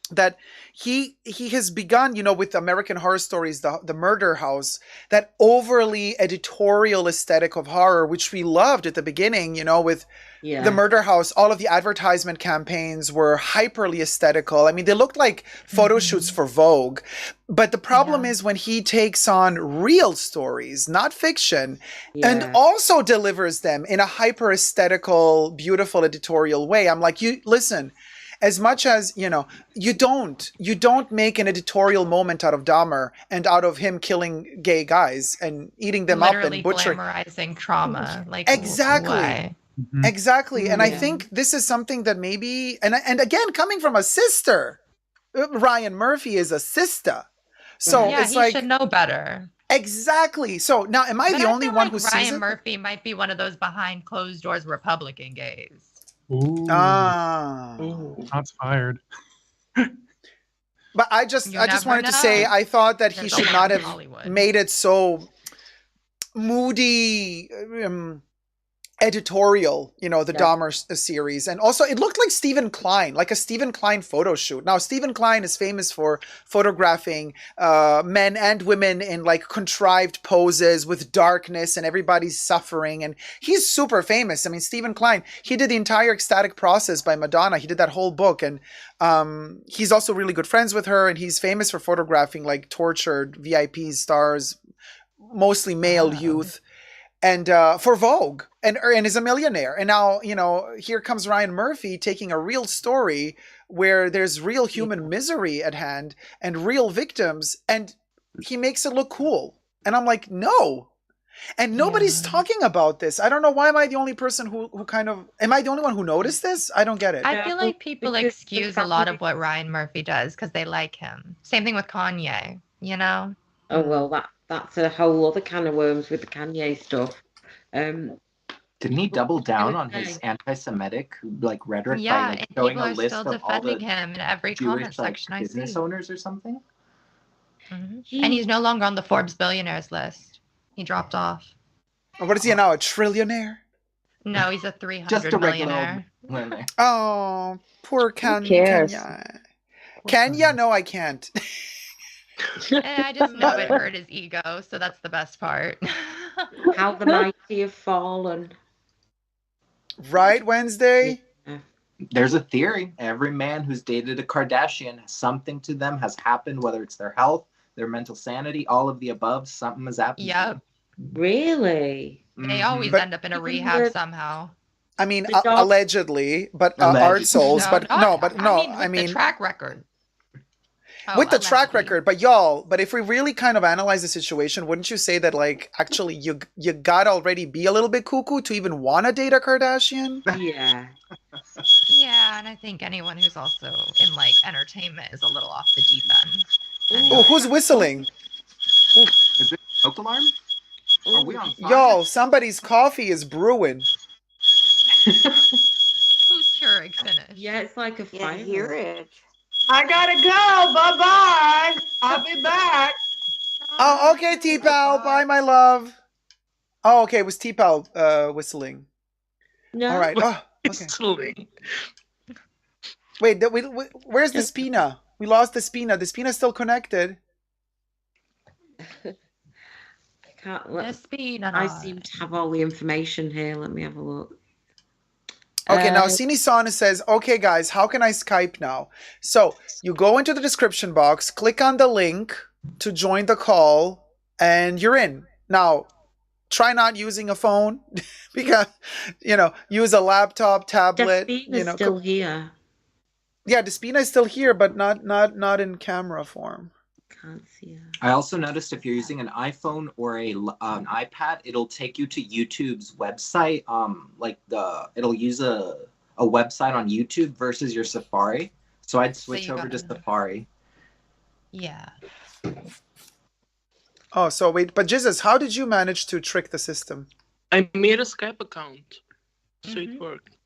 That he has begun, with American Horror Stories, the Murder House, that overly editorial aesthetic of horror, which we loved at the beginning, with the Murder House. All of the advertisement campaigns were hyperly aesthetical. I mean, they looked like photo shoots for Vogue. But the problem is when he takes on real stories, not fiction, and also delivers them in a hyper aesthetical, beautiful editorial way. I'm like, you listen. As much as, you don't make an editorial moment out of Dahmer and out of him killing gay guys and eating them up and butchering. Glamorizing trauma. Like, exactly. Why? Exactly. And I think this is something that maybe, and again, coming from a sister, Ryan Murphy is a sister. So it's he should know better. Exactly. So now, am I the only one who sees it? Ryan Murphy might be one of those behind closed doors Republican gays. Ooh. Shots fired. But I just wanted to say, I thought that he should not have made it so moody, editorial, the Dahmer series. And also it looked like Stephen Klein, like a Stephen Klein photo shoot. Now, Stephen Klein is famous for photographing men and women in like contrived poses with darkness and everybody's suffering. And he's super famous. I mean, Stephen Klein, he did the entire Ecstatic Process by Madonna. He did that whole book. And he's also really good friends with her. And he's famous for photographing like tortured VIPs, stars, mostly male youth. And for Vogue, and is a millionaire. And now, here comes Ryan Murphy taking a real story where there's real human misery at hand and real victims, and he makes it look cool. And I'm like, no. And nobody's talking about this. I don't know. Why am I the only person who kind of, am I the only one who noticed this? I don't get it. I feel like people excuse a lot of what Ryan Murphy does because they like him. Same thing with Kanye, Oh, well, that's a whole other can of worms with the Kanye stuff. Didn't he double down on his anti-Semitic rhetoric by showing a list of all the him in every Jewish comment section I business see. owners or something? Mm-hmm. And he's no longer on the Forbes billionaires list. He dropped off. What is he now? A trillionaire? No, he's a 300 Just a millionaire. Oh, poor cares? Kenya. Kenya? No, I can't. I just know it hurt his ego, so that's the best part. How the mighty have fallen. Right, Wednesday? There's a theory. Every man who's dated a Kardashian, something to them has happened, whether it's their health, their mental sanity, all of the above, something has happened. Yep. Really? They always end up in a rehab somehow. I mean, allegedly, but art souls, I mean, the track record. With the track record, but if we really kind of analyze the situation, wouldn't you say that actually you gotta already be a little bit cuckoo to even want to date a Kardashian? Yeah. Yeah, and I think anyone who's also in entertainment is a little off the deep end. Anyway. Oh, who's whistling? Ooh. Is it a smoke alarm? Are we on fire? Yo, somebody's coffee is brewing. Who's Keurig finished? Yeah, it's like a fire. Yeah, hear it. I gotta go. Bye-bye. I'll be back. Oh, okay, T-Pal. Bye, my love. Oh, okay. It was T-Pal whistling. No. All right. Oh, okay. Wait, where's the Spina? We lost the Spina. The Spina's still connected. I seem to have all the information here. Let me have a look. Okay, now Sinisana says, okay, guys, how can I Skype now? So you go into the description box, click on the link to join the call, and you're in. Now, try not using a phone because, use a laptop, tablet. Despina's still here. Yeah, Despina is still here, but not in camera form. can't see her. I also noticed if you're using an iPhone or an iPad, it'll take you to YouTube's website. It'll use a website on YouTube versus your Safari. So I'd switch over to Safari. Yeah. Oh, so wait, but Jesus, how did you manage to trick the system? I made a Skype account, so it worked.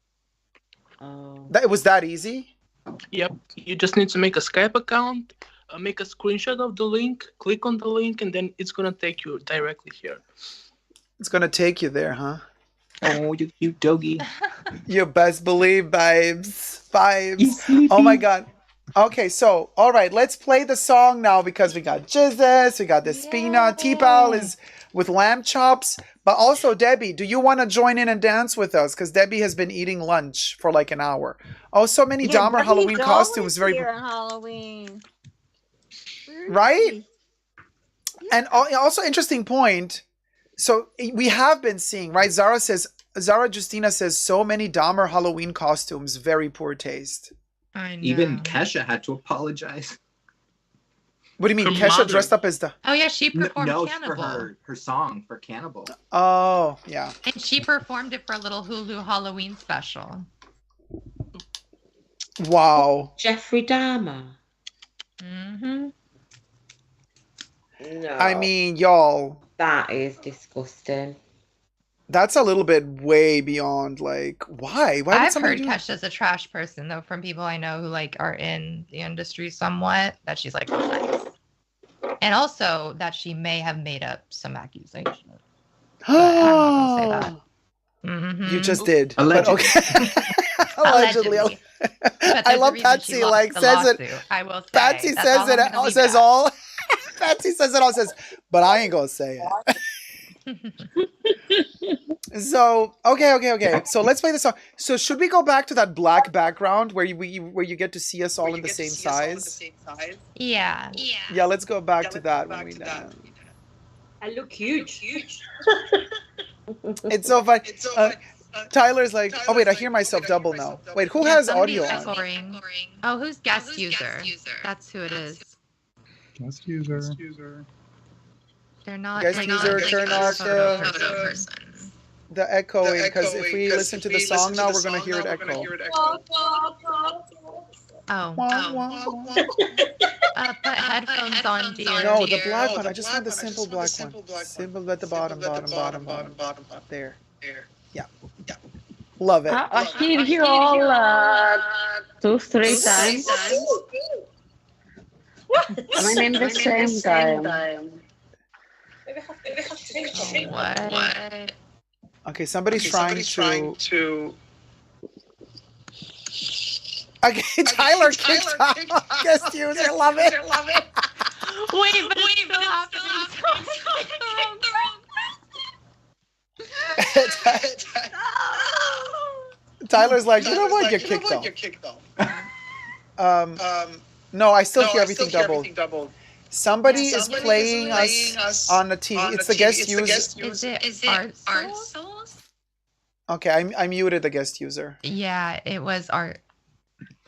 Oh. That was that easy? Yep. You just need to make a Skype account, make a screenshot of the link, click on the link, and then it's gonna take you directly here. It's gonna take you there, huh? Oh, you cute doggy. You best believe, babes. Vibes. Oh my god. Okay, so all right, let's play the song now because we got Jesus, we got the Spina. T-Pal is with lamb chops. But also, Debbie, do you want to join in and dance with us? Because Debbie has been eating lunch for like an hour. Oh, so many Dahmer Debbie's Halloween costumes. Very here on Halloween. right? And also interesting point. So we have been seeing, right? Zara Justina says so many Dahmer Halloween costumes, very poor taste. I know. Even Kesha had to apologize. What do you mean? Her Kesha mother. dressed up as the... Oh yeah, she performed No, Cannibal. for her song for Cannibal. Oh, yeah. And she performed it for a little Hulu Halloween special. Wow. Jeffrey Dahmer. Mm-hmm. No. I mean, y'all, that is disgusting. that's a little bit way beyond, like, why? Why would I've somebody heard do that? Kesha's a trash person though from people I know who like are in the industry somewhat, that she's like not nice. And also that she may have made up some accusations. But I'm not gonna say that. You Mhm. just did. But Allegedly. okay. Allegedly. But I there's a love reason she Patsy, lost like, the says it. lawsuit, I will say. Patsy That's says all it, I'm gonna leave says it at. all. Patsy says it all, says, but I ain't gonna say it. So, okay. So let's play the song. So should we go back to that black background where you get to see us all in the same size? Yeah. Yeah, let's go back to that when we done. I look huge. It's so fun. Tyler's like, oh wait, I hear myself double now. Wait, who has audio on? Echoing. Oh, who's guest user? That's who it is. Guest user. They're not. Guest like, user, like turn a off photo the person. echoing, because if we listen to the song now, we're gonna hear it echo. Oh. Wah, wah, wah. Put headphones on, dear. No, the black one. I just want the simple black one. Simple at the bottom. There. Yeah. Love it. I hear you all 2-3 times. I mean, in the same time. What? Okay, somebody's trying to... Okay, Tyler kicked off. Guest user, love it. Wait, but it's still happening. Tyler's like, you know what? You're kicked off. No, I still hear everything doubled. Somebody is playing us on the TV. It's the guest user. Is it Art Souls? Okay, I muted the guest user. Yeah, it was Art.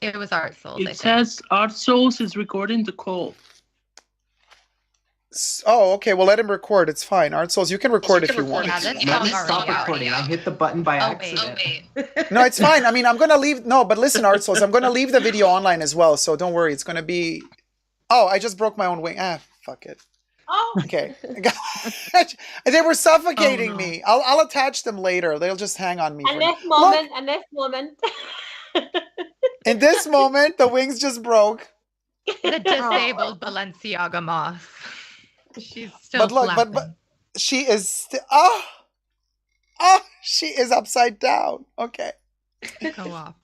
It was Art Souls. It says Art Souls is recording the call. Oh, okay. Well, let him record. It's fine. Art Souls, you can record if you want. Yeah, this Let me song's stop already recording. out. I hit the button by Oh, accident. wait. No, it's fine. I mean, I'm gonna leave. No, but listen, Art Souls, I'm gonna leave the video online as well. So don't worry. It's gonna be. Oh, I just broke my own wing. Fuck it. Oh. Okay. They were suffocating me. I'll attach them later. They'll just hang on me. And next moment. In this moment, the wings just broke. The disabled Balenciaga moth. She's still but she is still. She is upside down. Okay. Go off.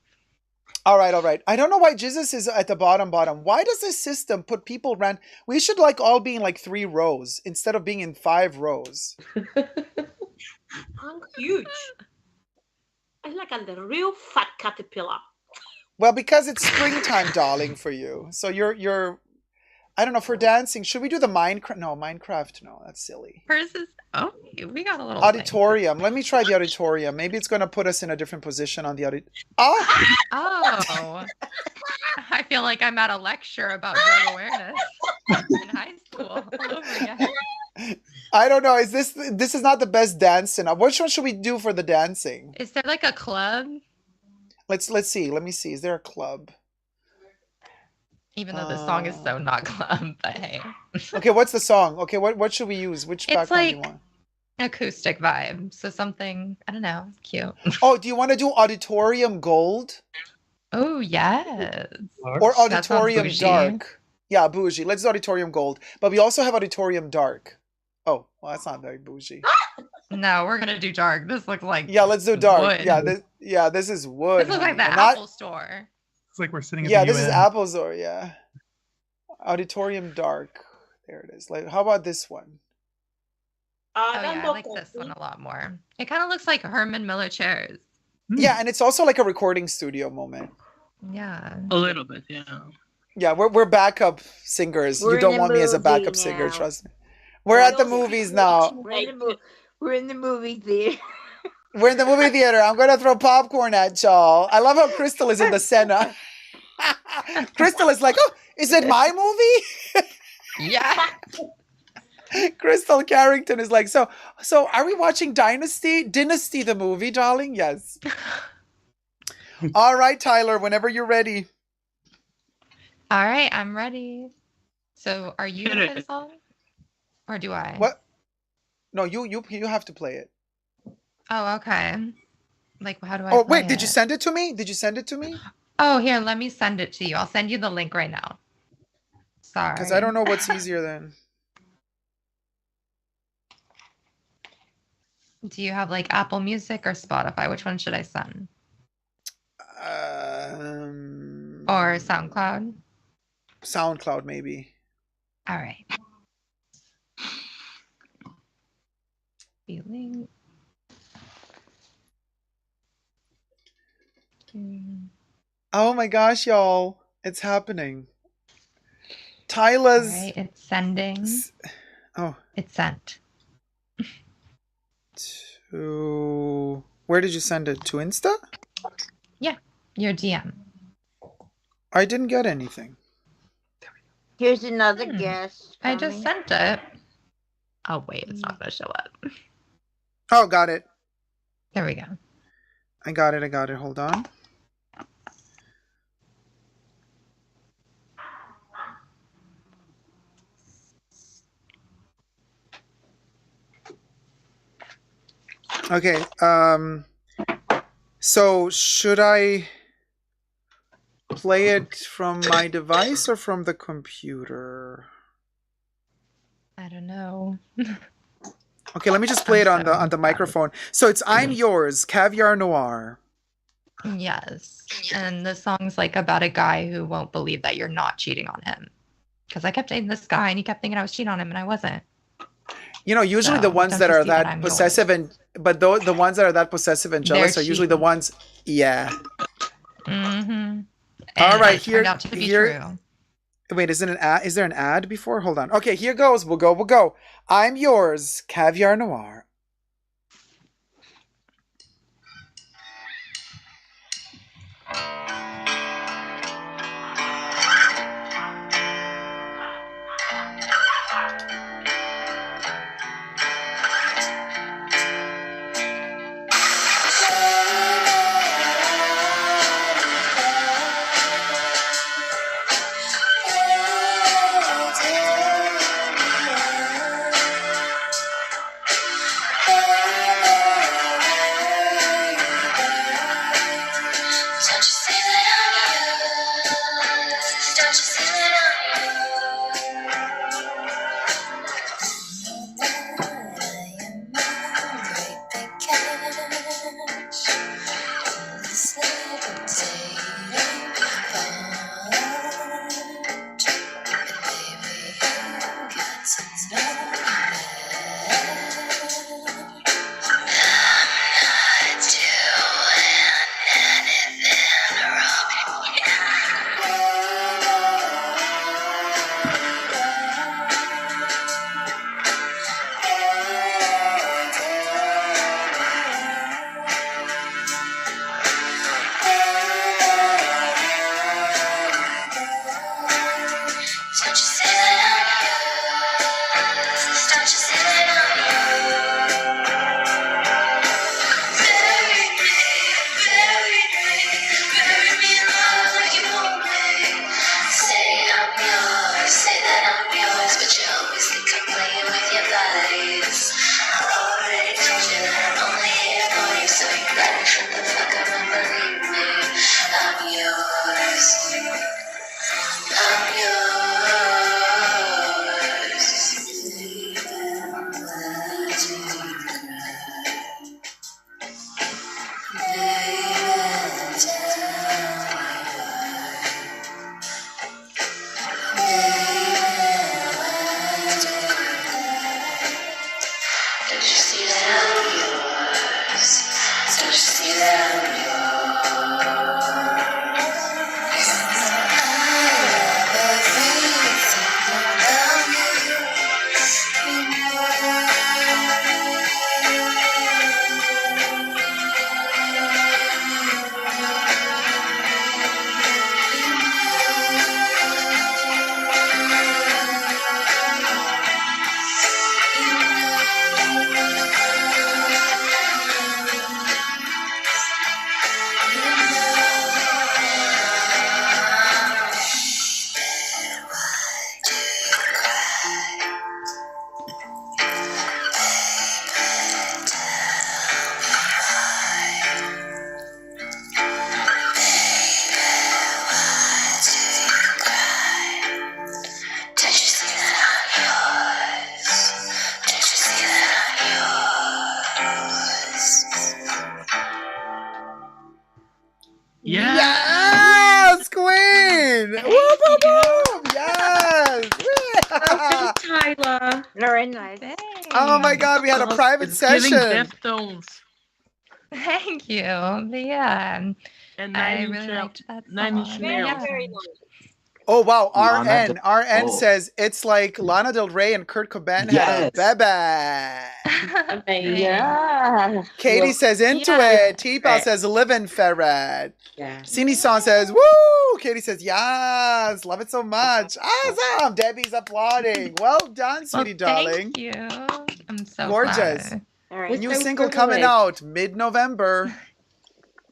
All right. I don't know why Jesus is at the bottom. Why does this system put people around? We should like all be in like 3 rows instead of being in 5 rows. I'm huge. I'm like a real fat caterpillar. Well, because it's springtime, darling, for you. So you're. I don't know, for dancing, should we do the Minecraft? No, Minecraft. No, that's silly. Hers is. Oh, we got a little. Auditorium. Let me try the auditorium. Maybe it's going to put us in a different position on the auditorium. Oh. I feel like I'm at a lecture about drug awareness in high All over again. I don't know. Is this is not the best dancing? Which one should we do for the dancing? Is there like a club? Let's see. Let me see. Is there a club? Even though the song is so not club, but hey. Okay, what's the song? Okay, what should we use? Which background do you want? Acoustic vibe. So something, I don't know, cute. Oh, do you want to do Auditorium Gold? Oh, yes. Or Auditorium Dark? Yeah, bougie. Let's do Auditorium Gold. But we also have Auditorium Dark. Oh, well, that's not very bougie. No, we're gonna do dark. This looks like let's do dark. Wood. This is wood. This looks like the And Apple Store. It's like we're sitting at Yeah, the this is UN. Apple Store, yeah. Auditorium Dark. There it is. Like, how about this one? Oh yeah, I like this one a lot more. It kind of looks like Herman Miller chairs. Yeah, and it's also like a recording studio moment. Yeah. A little bit, yeah. Yeah, we're backup singers. We're You in don't the want me as a movie backup singer, now. trust me. We're at the movies now. We're in the movie theater. We're in the movie theater. I'm gonna throw popcorn at y'all. I love how Crystal is in the center. Crystal is like, oh, is it my movie? Yeah. Crystal Carrington is like, so are we watching Dynasty the movie, darling? Yes. All right, Tyler, whenever you're ready. All right, I'm ready. So, are you gonna play the song, or do I? What? No, you have to play it. Oh, okay. Like, how do I? Oh, play wait, did you it? send it to me? Did you send it to me? Oh, here, let me send it to you. I'll send you the link right now. Sorry. Because I don't know what's easier then. Do you have like Apple Music or Spotify? Which one should I send? Or SoundCloud? SoundCloud, maybe. All right. Feeling. Oh my gosh, y'all. It's happening. Tyla's... All right, it's sending. Oh. It's sent. To... Where did you send it? To Insta? Yeah, your DM. I didn't get anything. Here's another guest. I just sent it. Oh, wait, it's not going to show up. Oh, got it. There we go. I got it. Hold on. Okay. So should I play it from my device or from the computer? I don't know. Okay, let me just play it on the microphone. So it's I'm Yours, Caviar Noir. Yes. And the song's like about a guy who won't believe that you're not cheating on him. Because I kept dating this guy and he kept thinking I was cheating on him and I wasn't. You know, usually So, the ones don't that you are see that that I'm possessive but the ones that are that possessive and jealous are usually the cheating. ones, yeah. Mm-hmm. All right, it here, turned out to be true. Wait, is it an ad? Is there an ad before? Hold on. Okay, here goes. We'll go. I'm Yours, Caviar Noir. Yes, Queen! Whoop, whoop, whoop! Yes! Welcome, Tyler. Very nice. Oh my God, we had a private It's giving session. Deftones. Thank you. Yeah. And I Nine really Inch liked that song. Nine Inch Very, Nails. very nice. Oh wow, Lana RN Del- says it's like Lana Del Rey and Kurt Cobain Yes. had a baby. Yeah. Katie Well, says into yeah. it. T-Pal says live in Ferret. Yeah. Cine Song says woo. Katie says yes, love it so much. Awesome. Debbie's applauding. Well done, sweetie darling. Thank you. I'm so Gorgeous. flattered. All right. New so single coming privileged. out mid-November.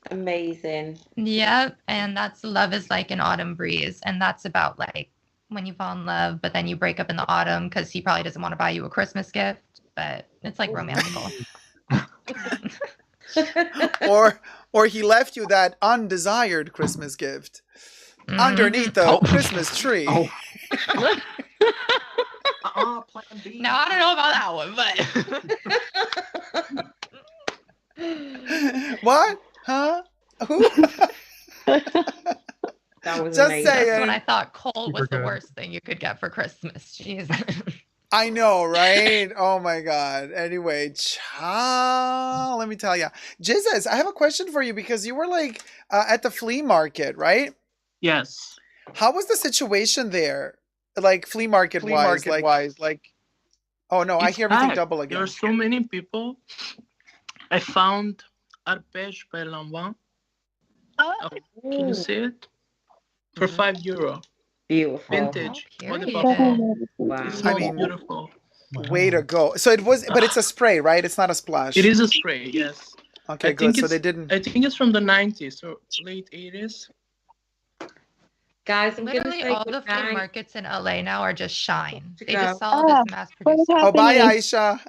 Amazing. Yep, and that's Love is Like an Autumn Breeze, and that's about like when you fall in love, but then you break up in the autumn because he probably doesn't want to buy you a Christmas gift, but it's like romantical. or he left you that undesired Christmas gift underneath the Christmas tree. Oh. Plan B. No, I don't know about that one, but What? Huh? Who? That was Just amazing. saying. that's when I thought coal was Super the good. worst thing you could get for Christmas. Jeez. I know, right? Oh my God. Anyway, child, let me tell you. Jizzes, I have a question for you because you were like at the flea market, right? Yes. How was the situation there? Like flea market wise, like oh no, I It's hear everything packed. double There again. are so many people. I found Arpège by Lambin. Oh, can you see it? For €5. Beautiful. Vintage. Oh, What period. about Wow. It I smells mean, beautiful. way to go. So it was, but it's a spray, right? It's not a splash. It is a spray, yes. Okay, I good. think So they didn't. I think it's from the 90s or late 80s. Guys, I'm going to Literally say all the flea goodnight. markets in LA now are just Shine. To They go. just sell this mass produced. Oh, bye, Aisha.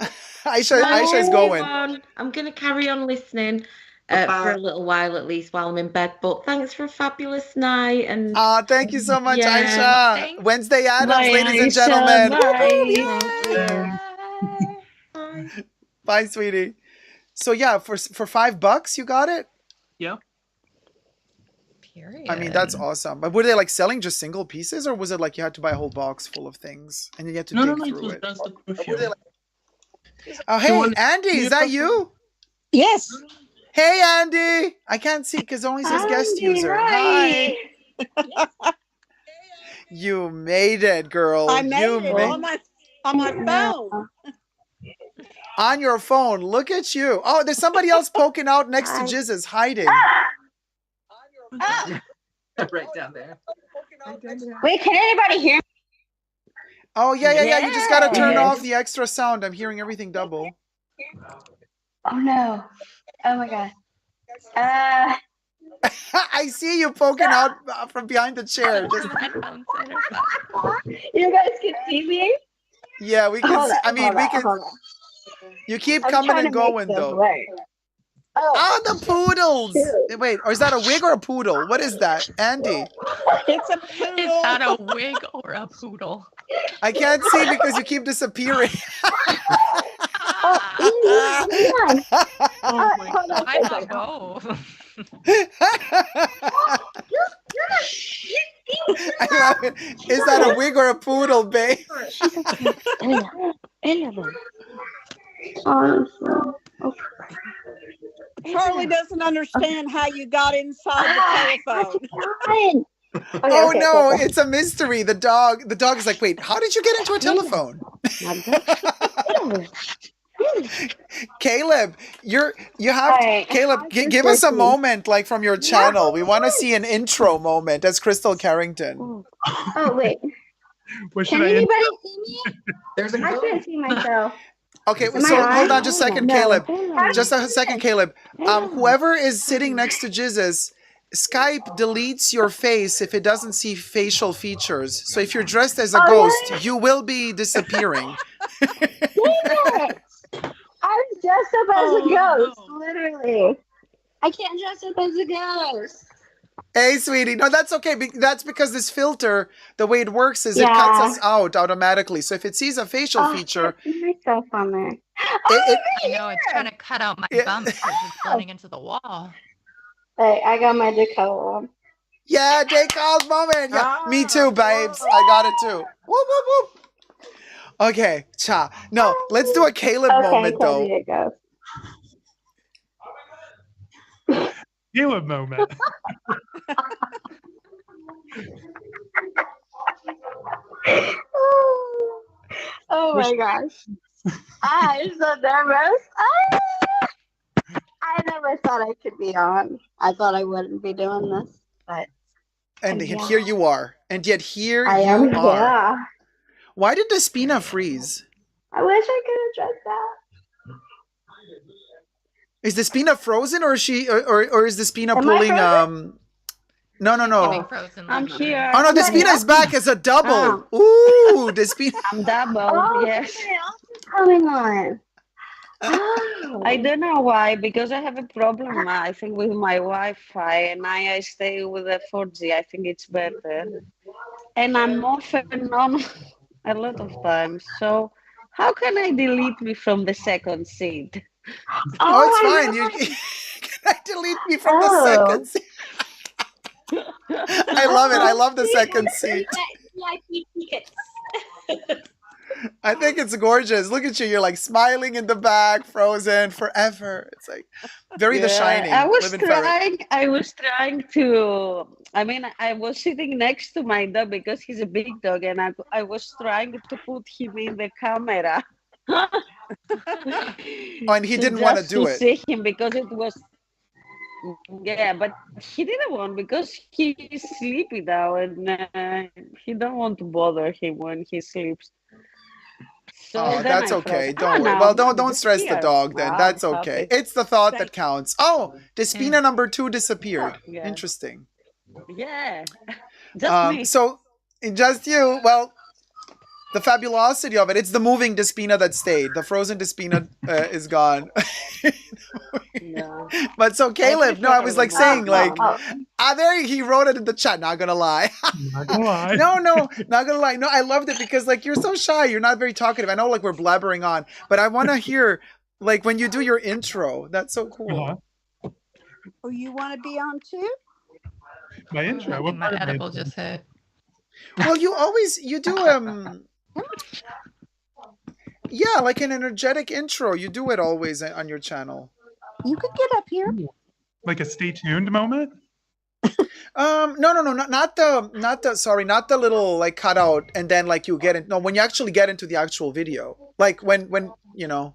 Aisha is going. Everyone. I'm going to carry on listening Bye-bye. for a little while at least while I'm in bed. But thanks for a fabulous night. And Thank you so much, Yeah. Aisha. Thank- Wednesday Addams, Bye, ladies and Aisha. gentlemen. Whoop, Bye. whoop, yay. bye. Bye, sweetie. So yeah, for $5 you got it. Yeah. Period. I mean, that's awesome. But were they like selling just single pieces, or was it like you had to buy a whole box full of things and then you had to No, dig it through was it? just the perfume. Oh, hey, Andy, is that you? Yes. Hey, Andy. I can't see because it only says guest Andy, user. hi. Hi. You made it, girl. I made you it made on my phone. on your phone. Look at you. Oh, there's somebody else poking out next to Jizzes, hiding. Right down there. Wait, can anybody hear me? Oh, yeah. You just got to turn Yes. off the extra sound. I'm hearing everything double. Oh no. Oh my god. I see you poking out from behind the chair. Just, You guys can see me? yeah, we can Hold see. on, I mean, hold we on, can. hold on. You keep I'm coming trying and to make going, them though. work. Oh, the poodles. Wait, or is that a wig or a poodle? What is that? Andy? It's a poodle. Is that a wig or a poodle? I can't see because you keep disappearing. Oh my hold on, God. Why not both? I love it. Is that a wig or a poodle, babe? Honestly. Charlie doesn't understand how you got inside the telephone. Oh no, it's a mystery. The dog is like, wait, how did you get into a telephone? Caleb, Caleb, give us a moment like from your channel. We want to see an intro moment as Crystal Carrington. Oh wait. Can anybody see me? There's a I can't see myself. Okay, so hold on just a second, Caleb. Just a second, Caleb. Whoever is sitting next to Jesus, Skype deletes your face if it doesn't see facial features. So if you're dressed as a ghost, you will be disappearing. Dang it! I'm dressed up as a ghost, literally. I can't dress up as a ghost. Hey, sweetie. No, that's okay. That's because this filter, the way it works is it cuts us out automatically. So if it sees a facial feature... myself on there. I know, it's trying to cut out my bumps because it's blending into the wall. Hey, I got my Dacob on. Yeah, Dacob's moment. Yeah, me too, babes. I got it too. Whoop, whoop, whoop. Okay, cha. No, let's do a Caleb moment, though. Caleb moment. Oh my gosh. I'm so nervous. I never thought I could be on. I thought I wouldn't be doing this, but... And here you are. And yet here I you am, are. yeah. Why did Despina freeze? I wish I could have dressed that. Is Despina frozen or is she or is Despina pulling No. I'm here. Oh no, Despina is back as a double. Ooh, Despina. I'm double. Oh, yes. Coming on. I don't know why, because I have a problem, I think, with my Wi-Fi, and I stay with the 4G. I think it's better. And I'm off and on a lot of times. So how can I delete me from the second seat? Oh, it's fine. Can I delete me from the second seat? I love it. I love the second seat. I think it's gorgeous. Look at you. You're like smiling in the back, frozen forever. It's like very The Shining. I was trying to, I was sitting next to my dog because he's a big dog, and I was trying to put him in the camera. And he didn't want to do it. See him because it was, but he didn't want, because he's sleepy now, and he don't want to bother him when he sleeps. So that's okay. Don't worry. Well, don't stress the dog then. That's okay. It's the thought that counts. Oh, Despina number 2 disappeared. Interesting. Yeah. Just me. So, just you. Well, the fabulosity of it, it's the moving Despina that stayed. The frozen Despina is gone. But so Caleb, I was like saying there he wrote it in the chat, not gonna lie. Not gonna lie. No, not gonna lie. No, I loved it because like you're so shy, you're not very talkative. I know like we're blabbering on, but I want to hear like when you do your intro. That's so cool. Oh, you want to be on too? My intro. What my edible just hit. Well, you do yeah, like an energetic intro. You do it always on your channel. You could get up here. Like a stay tuned moment? No, not the little like cutout and then like you get it. No, when you actually get into the actual video. Like when you know.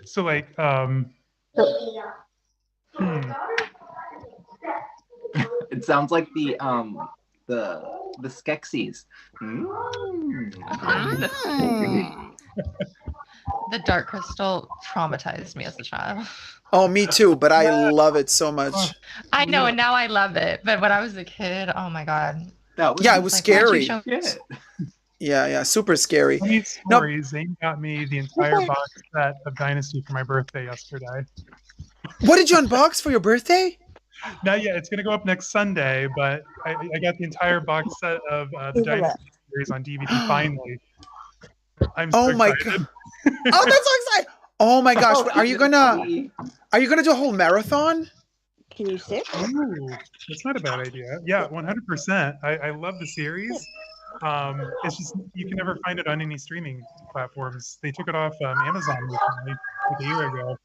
So like It sounds like the Skeksis. The dark crystal traumatized me as a child. Oh, me too, but I love it so much. I know, and now I love it. But when I was a kid, oh my god. It was scary. Yeah, super scary. Funny story, Zane got me the entire box set of Dynasty for my birthday yesterday. What did you unbox for your birthday? Not yet. It's going to go up next Sunday, but I got the entire box set of the Dynasty series on DVD finally. I'm so excited. Oh, that's so exciting! Oh my gosh, are you gonna do a whole marathon? Can you sit? Ooh, that's not a bad idea. Yeah, 100%. I love the series. It's just you can never find it on any streaming platforms. They took it off Amazon recently, like a year ago.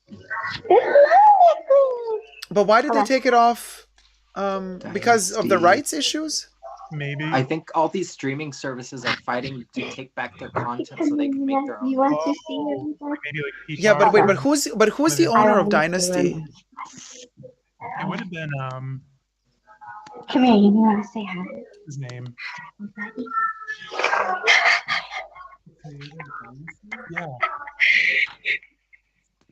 But why did they take it off? Because of the rights issues? Maybe. I think all these streaming services are fighting to take back their content so they can make their own. You want to see everybody? Maybe like Yeah, but wait, but who's the owner of Dynasty? It would have been Come here, you want to say hi? his name. Yeah.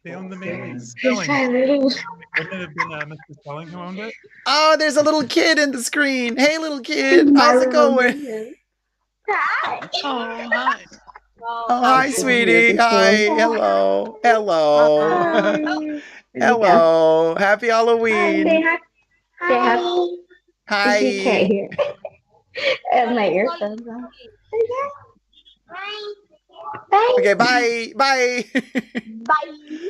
They own the main Spelling. Wouldn't it have been Mr. Spelling who owned it? Oh, there's a little kid in the screen. Hey, little kid. How's it going? Hi. Oh, hi. Oh, hi, sweetie. Hi. Hello. Hello. Hello. Happy Halloween. Say hi. Say hi. Hi. You can't hear. I have my earphones on. Bye. Okay, bye. Bye. Bye.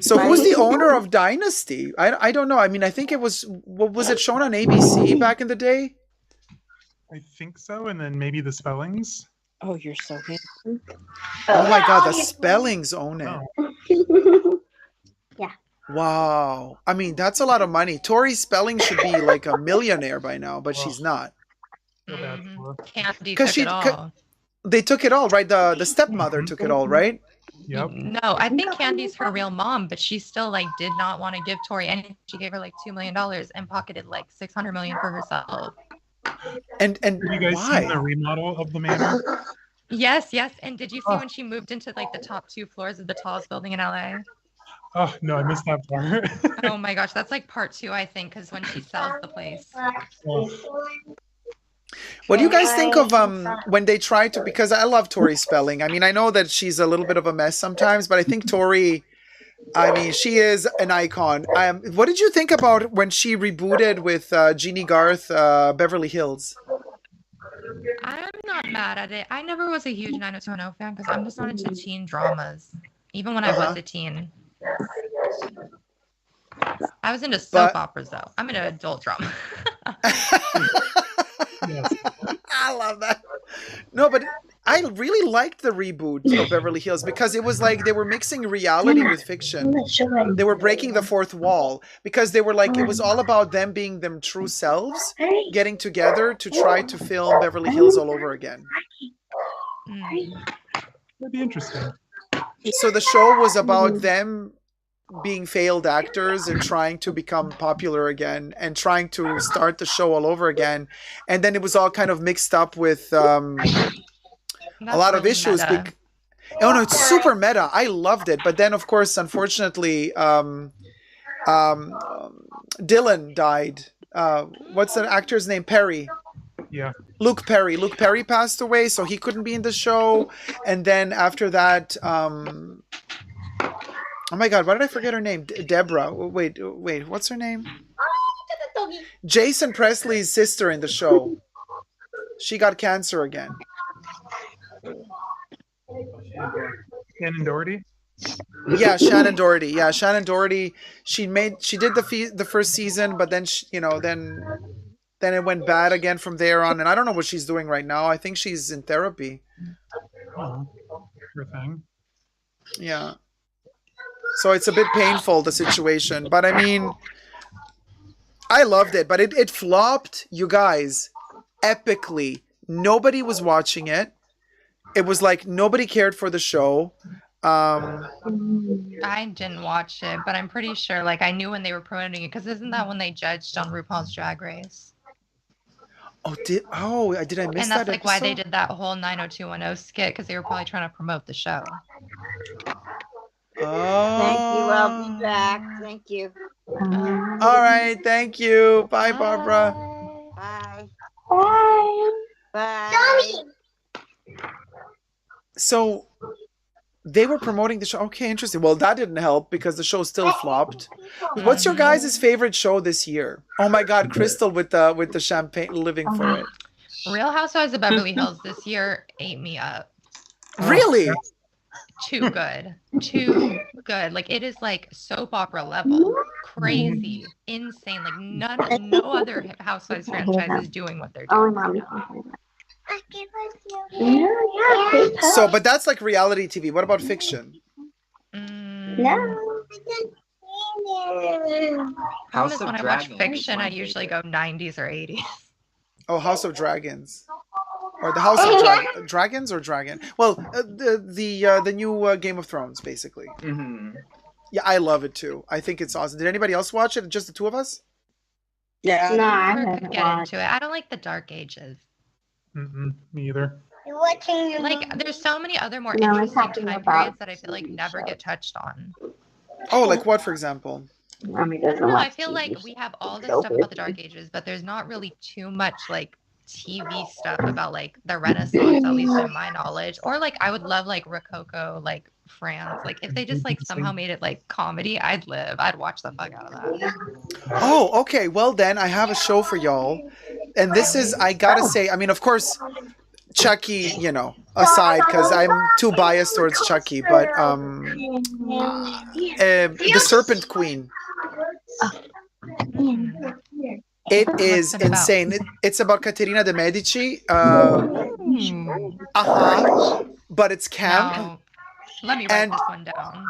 So who's the owner of Dynasty? I don't know. I mean, I think it was it shown on ABC back in the day? I think so, and then maybe the Spellings. Oh, you're so handsome. Oh my God, the Spellings own it. Yeah. Wow. I mean, that's a lot of money. Tori Spelling should be like a millionaire by now, but she's not. Candy took it all. They took it all, right? The stepmother took it all, right? Yep. No, I think Candy's her real mom, but she still like did not want to give Tori anything. She gave her like $2 million and pocketed like $600 million for herself. And have you guys seen the remodel of the manor? Yes. And did you see when she moved into like the top 2 floors of the tallest building in LA? Oh no, I missed that part. Oh my gosh, that's like part 2, I think, because when she sells the place. Oh. What do you guys think of when they try to, because I love Tori Spelling. I mean, I know that she's a little bit of a mess sometimes, but I think Tori, I mean, she is an icon. What did you think about when she rebooted with Jeannie Garth, Beverly Hills? I'm not mad at it. I never was a huge 90210 fan because I'm just not into teen dramas, even when I was a teen. I was into soap operas, though. I'm into adult drama. Yes. I love that. No, but I really liked the reboot of Beverly Hills because it was like they were mixing reality with fiction. They were breaking the fourth wall because they were like, it was all about them being them true selves, getting together to try to film Beverly Hills all over again. That'd be interesting. So the show was about them being failed actors and trying to become popular again and trying to start the show all over again. And then it was all kind of mixed up with a lot of issues. Oh no, it's super meta. I loved it. But then, of course, unfortunately, Dylan died. What's the actor's name? Perry. Yeah. Luke Perry. Luke Perry passed away, so he couldn't be in the show. And then after that, oh my God, why did I forget her name? Deborah. Wait, what's her name? Jason Presley's sister in the show. She got cancer again. Shannon Doherty? Yeah, Shannon Doherty. Yeah, Shannon Doherty. She did the first season, but then then it went bad again from there on, and I don't know what she's doing right now. I think she's in therapy. Oh, sure thing. Yeah. So it's a bit painful, the situation. But I mean, I loved it. But it flopped, you guys, epically. Nobody was watching it. It was like nobody cared for the show. I didn't watch it, but I'm pretty sure like I knew when they were promoting it because isn't that when they judged on RuPaul's Drag Race? Oh, did I miss that? And that's like why they did that whole 90210 skit because they were probably trying to promote the show. Oh. Thank you. I'll be back. Thank you. All right. Thank you. Bye, Barbara. Bye. Bye. Bye. So they were promoting the show. Okay, interesting. Well, that didn't help because the show still flopped. What's your guys' favorite show this year? Oh my God, Crystal with the champagne, living for it. Real Housewives of Beverly Hills this year ate me up. Really? too good. Too good. Like it is like soap opera level. Crazy. Insane. Like no other Housewives franchise is doing what they're doing right now. So, but that's like reality TV. What about fiction? No. House of When I Dragons watch fiction, is I my usually go 90s or 80s. Oh, House of Dragons, or the House of Dragons or Dragon. Well, the new Game of Thrones, basically. Yeah, I love it too. I think it's awesome. Did anybody else watch it? Just the two of us? Yeah. No, I Never haven't could get watched. into it. I don't like the Dark Ages. Me either. Like, there's so many other more No, we're interesting talking time about periods that I feel like never get touched on. Oh, like what, for example? Mommy I doesn't don't know. I watch feel TV. like we have all this So stuff about the Dark busy. Ages, but there's not really too much like TV stuff about like the Renaissance, at least in my knowledge. Or like I would love like Rococo, like France. Like if they just like somehow made it like comedy, I'd watch the fuck out of that. Oh, okay. Well, then I have a show for y'all, and this is, I gotta say, I mean, of course, Chucky, you know, aside, because I'm too biased towards Chucky, but the Serpent Queen. It is insane. It's about Caterina de Medici. But it's camp. Now, let me write this one down.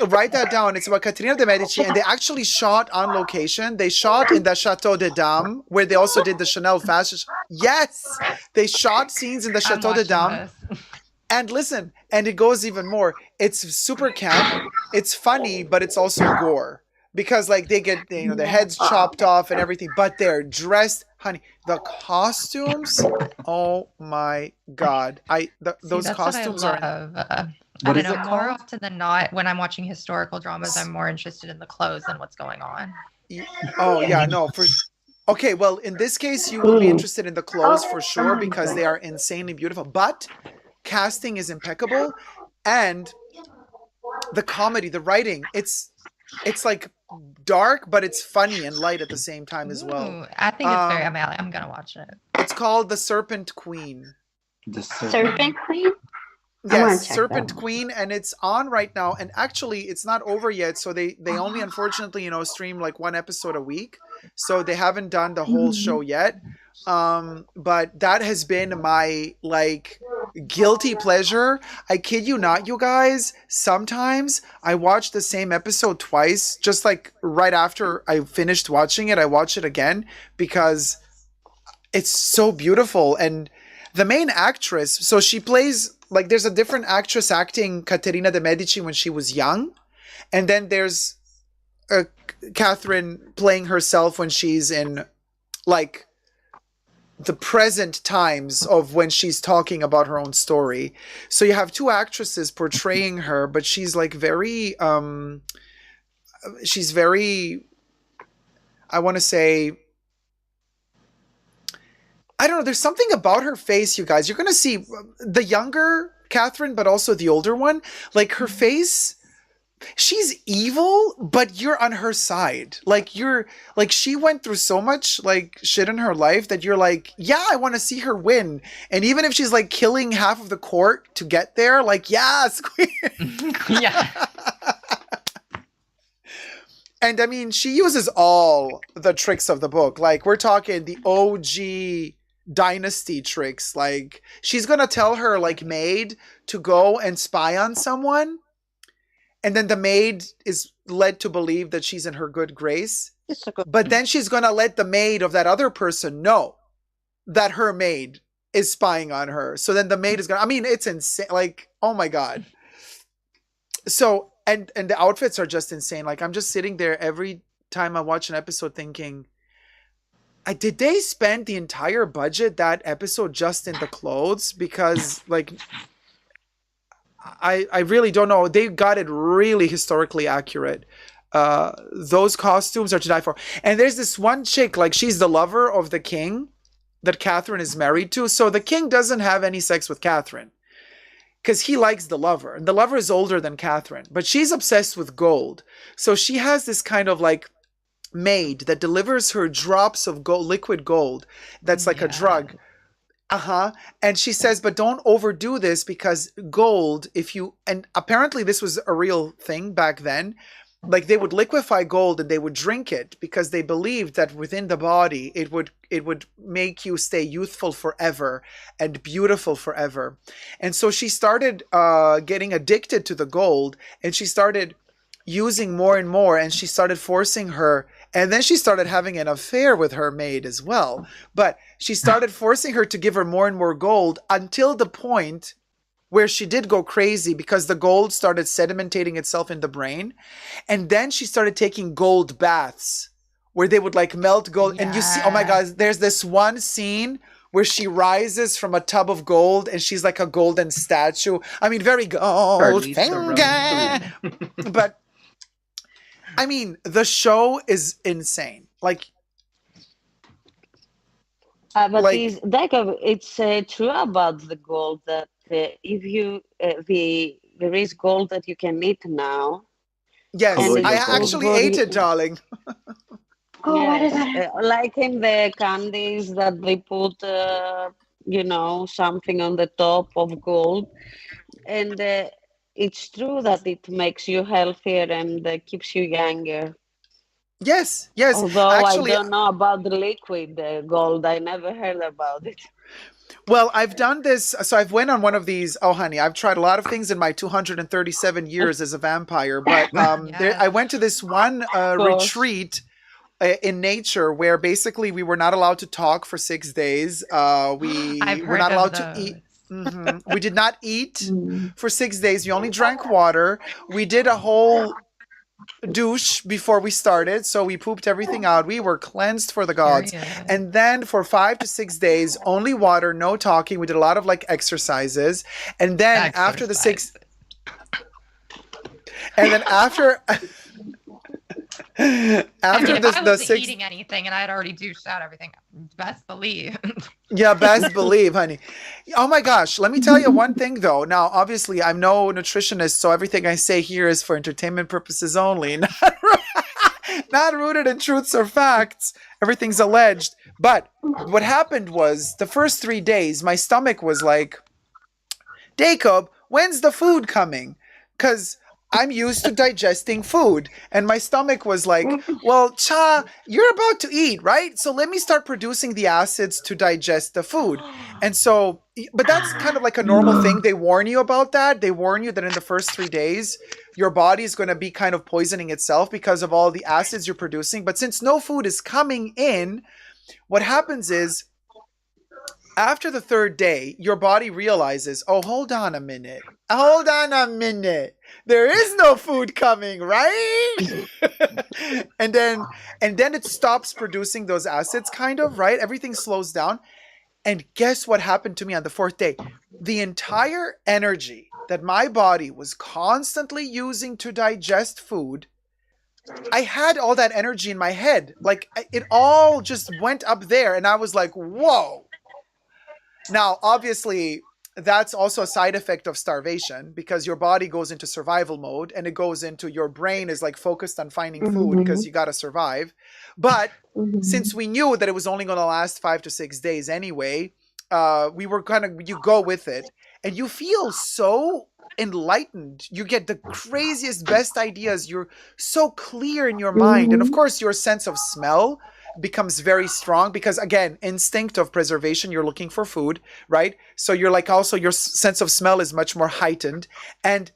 Write that down. It's about Caterina de Medici, and they actually shot on location. They shot in the Chateau de Dame, where they also did the Chanel fashion. Yes, they shot scenes in the Chateau de Dame. And listen, and it goes even more. It's super camp. It's funny, but it's also gore. Because like they get, you know, their heads chopped off and everything, but they're dressed, honey. The costumes, oh my god! Those that's costumes what I are. love. I don't know. More often than not, when I'm watching historical dramas, I'm more interested in the clothes than what's going on. Oh yeah, no. Okay, well, in this case, you will be interested in the clothes for sure because they are insanely beautiful. But casting is impeccable, and the comedy, the writing, it's like dark, but it's funny and light at the same time as well. Ooh, I think it's very. I'm gonna watch it. It's called The Serpent Queen. The Serpent Queen? Yes, Serpent Queen, and it's on right now. And actually, it's not over yet. So they only, unfortunately, you know, stream like one episode a week. So they haven't done the whole show yet. But that has been my like guilty pleasure. I kid you not, you guys. Sometimes I watch the same episode twice, just like right after I finished watching it, I watch it again because it's so beautiful. And the main actress, so she plays, like, there's a different actress acting Caterina de Medici when she was young, and then there's Catherine playing herself when she's in like the present times of when she's talking about her own story. So you have two actresses portraying her, but she's like very she's very, I want to say, I don't know, there's something about her face, you guys. You're going to see the younger Catherine, but also the older one. Like her face, she's evil, but you're on her side. Like she went through so much like shit in her life that you're like, yeah, I want to see her win. And even if she's like killing half of the court to get there, like, yes, queen. Yeah. And I mean, she uses all the tricks of the book. Like we're talking the OG dynasty tricks. Like she's gonna tell her like maid to go and spy on someone, and then the maid is led to believe that she's in her good grace, but then she's gonna let the maid of that other person know that her maid is spying on her. So then the maid is gonna, I mean, it's insane. Like, oh my god. So and the outfits are just insane. Like I'm just sitting there every time I watch an episode thinking, did they spend the entire budget that episode just in the clothes? Because like I really don't know. They got it really historically accurate. Those costumes are to die for. And there's this one chick, like she's the lover of the king that Catherine is married to. So the king doesn't have any sex with Catherine because he likes the lover. And the lover is older than Catherine, but she's obsessed with gold. So she has this kind of like maid that delivers her drops of gold, liquid gold. That's like a drug. And she says, but don't overdo this because gold, and apparently this was a real thing back then, like they would liquefy gold and they would drink it because they believed that within the body it would make you stay youthful forever and beautiful forever. And so she started getting addicted to the gold, and she started using more and more, and she started forcing her, and then she started having an affair with her maid as well. But she started forcing her to give her more and more gold until the point where she did go crazy because the gold started sedimentating itself in the brain. And then she started taking gold baths where they would like melt gold. And you see, oh my God, there's this one scene where she rises from a tub of gold and she's like a golden statue. I mean, very gold finger. But I mean, the show is insane. Like, but Dacob, it's true about the gold that if you there is gold that you can eat now. Yes, I actually ate it, darling. Oh, yes. What is that? Like in the candies that they put, something on the top of gold, and it's true that it makes you healthier and keeps you younger. Yes. Although actually, I don't know about the liquid gold, I never heard about it. Well, I've done this. So I've went on one of these. Oh, honey, I've tried a lot of things in my 237 years as a vampire. But I went to this one retreat in nature where basically we were not allowed to talk for 6 days. We were not allowed to eat. We did not eat for 6 days. We only drank water. We did a whole douche before we started, so we pooped everything out. We were cleansed for the gods. And then for 5 to 6 days, only water, no talking. We did a lot of like exercises. And then after the 6, and then after I wasn't eating anything and I had already douched out everything, best believe. Yeah, best believe, honey. Oh my gosh, let me tell you one thing though. Now, obviously, I'm no nutritionist, so everything I say here is for entertainment purposes only, not rooted in truths or facts. Everything's alleged. But what happened was the first 3 days, my stomach was like, Dacob, when's the food coming? Because I'm used to digesting food. And my stomach was like, well, Cha, you're about to eat, right? So let me start producing the acids to digest the food. And so, but that's kind of like a normal thing. They warn you about that. They warn you that in the first 3 days, your body is going to be kind of poisoning itself because of all the acids you're producing. But since no food is coming in, what happens is, after the 3rd day, your body realizes, oh, hold on a minute. There is no food coming, right? and then it stops producing those acids, kind of, right? Everything slows down. And guess what happened to me on the 4th day? The entire energy that my body was constantly using to digest food, I had all that energy in my head. Like, it all just went up there. And I was like, whoa. Now, obviously, that's also a side effect of starvation because your body goes into survival mode and it goes into your brain is like focused on finding food because you got to survive. But since we knew that it was only going to last 5 to 6 days anyway, we were you go with it and you feel so enlightened. You get the craziest, best ideas. You're so clear in your mind. And of course, your sense of smell becomes very strong because, again, instinct of preservation, you're looking for food, right? So you're like, also your sense of smell is much more heightened, and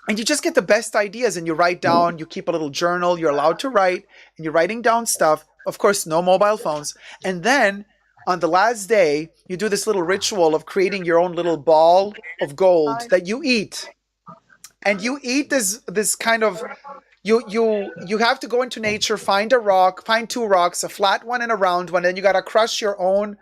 you just get the best ideas. And you write down, you keep a little journal, you're allowed to write, and you're writing down stuff. Of course, no mobile phones. And then on the last day, you do this little ritual of creating your own little ball of gold that you eat. And you eat this kind of, you have to go into nature, find a rock, find 2 rocks, a flat one and a round one, and you got to crush your own.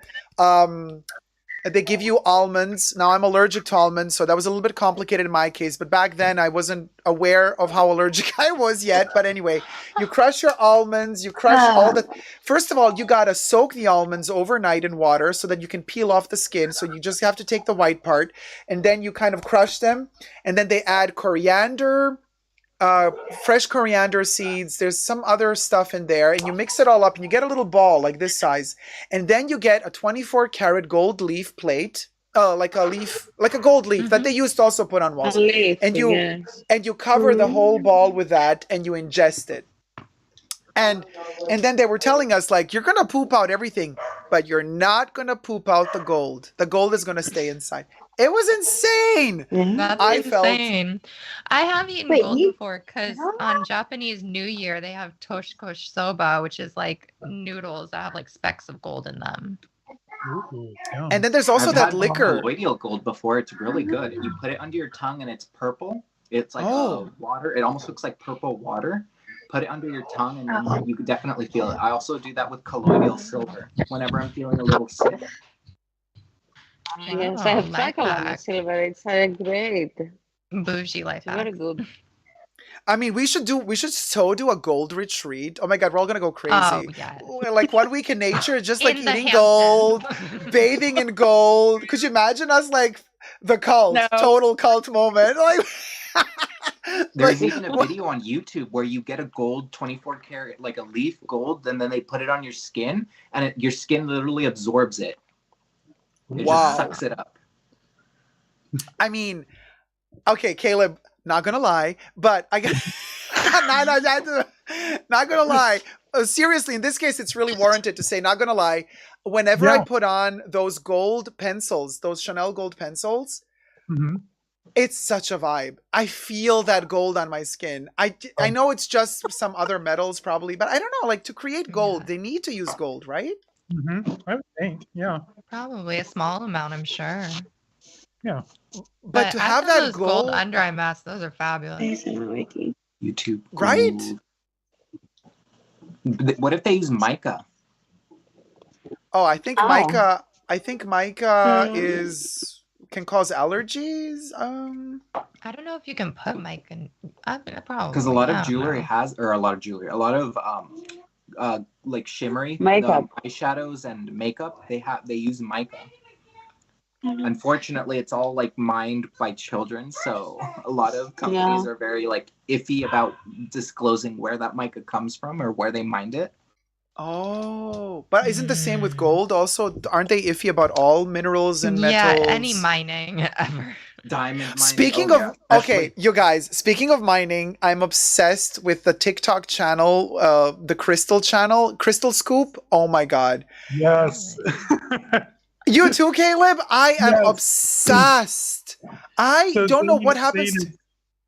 They give you almonds. Now, I'm allergic to almonds, so that was a little bit complicated in my case. But back then, I wasn't aware of how allergic I was yet. But anyway, you crush your almonds. You crush all the... First of all, you got to soak the almonds overnight in water so that you can peel off the skin. So you just have to take the white part. And then you kind of crush them. And then they add coriander, fresh coriander seeds. There's some other stuff in there, and you mix it all up, and you get a little ball like this size, and then you get a 24-karat gold leaf plate, like a gold leaf that they used to also put on walls, and you cover the whole ball with that, and you ingest it. And then they were telling us, like, you're gonna poop out everything, but you're not gonna poop out the gold. The gold is gonna stay inside. It was insane. That's insane. I have eaten gold before because on Japanese New Year they have toshikoshi soba, which is like noodles that have like specks of gold in them. And then there's also I've that had liquor. colloidal gold before. It's really good. You put it under your tongue and it's purple. It's like water. It almost looks like purple water. Put it under your tongue and then you can definitely feel it. I also do that with colloidal silver whenever I'm feeling a little sick. Yes, I have tried colloidal silver. It's great. Bougie life hack. Very good. I mean, we should so do a gold retreat. Oh my God, we're all gonna go crazy. Oh, yeah. Like 1 week in nature, just like In the eating Hamptons. gold, bathing in gold. Could you imagine us like the cult, total cult moment? Like There's even a video on YouTube where you get a gold 24-karat, like a leaf gold, and then they put it on your skin, and your skin literally absorbs it. It just sucks it up. I mean, okay, Caleb, not gonna lie, but I got not gonna lie. Seriously, in this case, it's really warranted to say, not gonna lie. Whenever I put on those gold pencils, those Chanel gold pencils, it's such a vibe. I feel that gold on my skin. I know it's just some other metals probably, but I don't know. Like, to create gold, they need to use gold, right? I would think, yeah. Probably a small amount, I'm sure. Yeah. But to have after that those gold under eye masks, those are fabulous. YouTube. Right? What if they use mica? Oh, I think mica. I think mica can cause allergies. I don't know if you can put mica in. Probably. Because a lot of jewelry a lot of like shimmery makeup, eyeshadows and makeup. They use mica. Unfortunately, it's all like mined by children, so a lot of companies are very like iffy about disclosing where that mica comes from or where they mined it. Oh, but isn't the same with gold also? Aren't they iffy about all minerals and metals? Yeah, any mining ever. Diamond mining. Speaking of, okay, you guys, speaking of mining, I'm obsessed with the TikTok channel, the Crystal channel, Crystal Scoop. Oh my God. Yes. You too, Caleb? I am obsessed. I don't know what happens.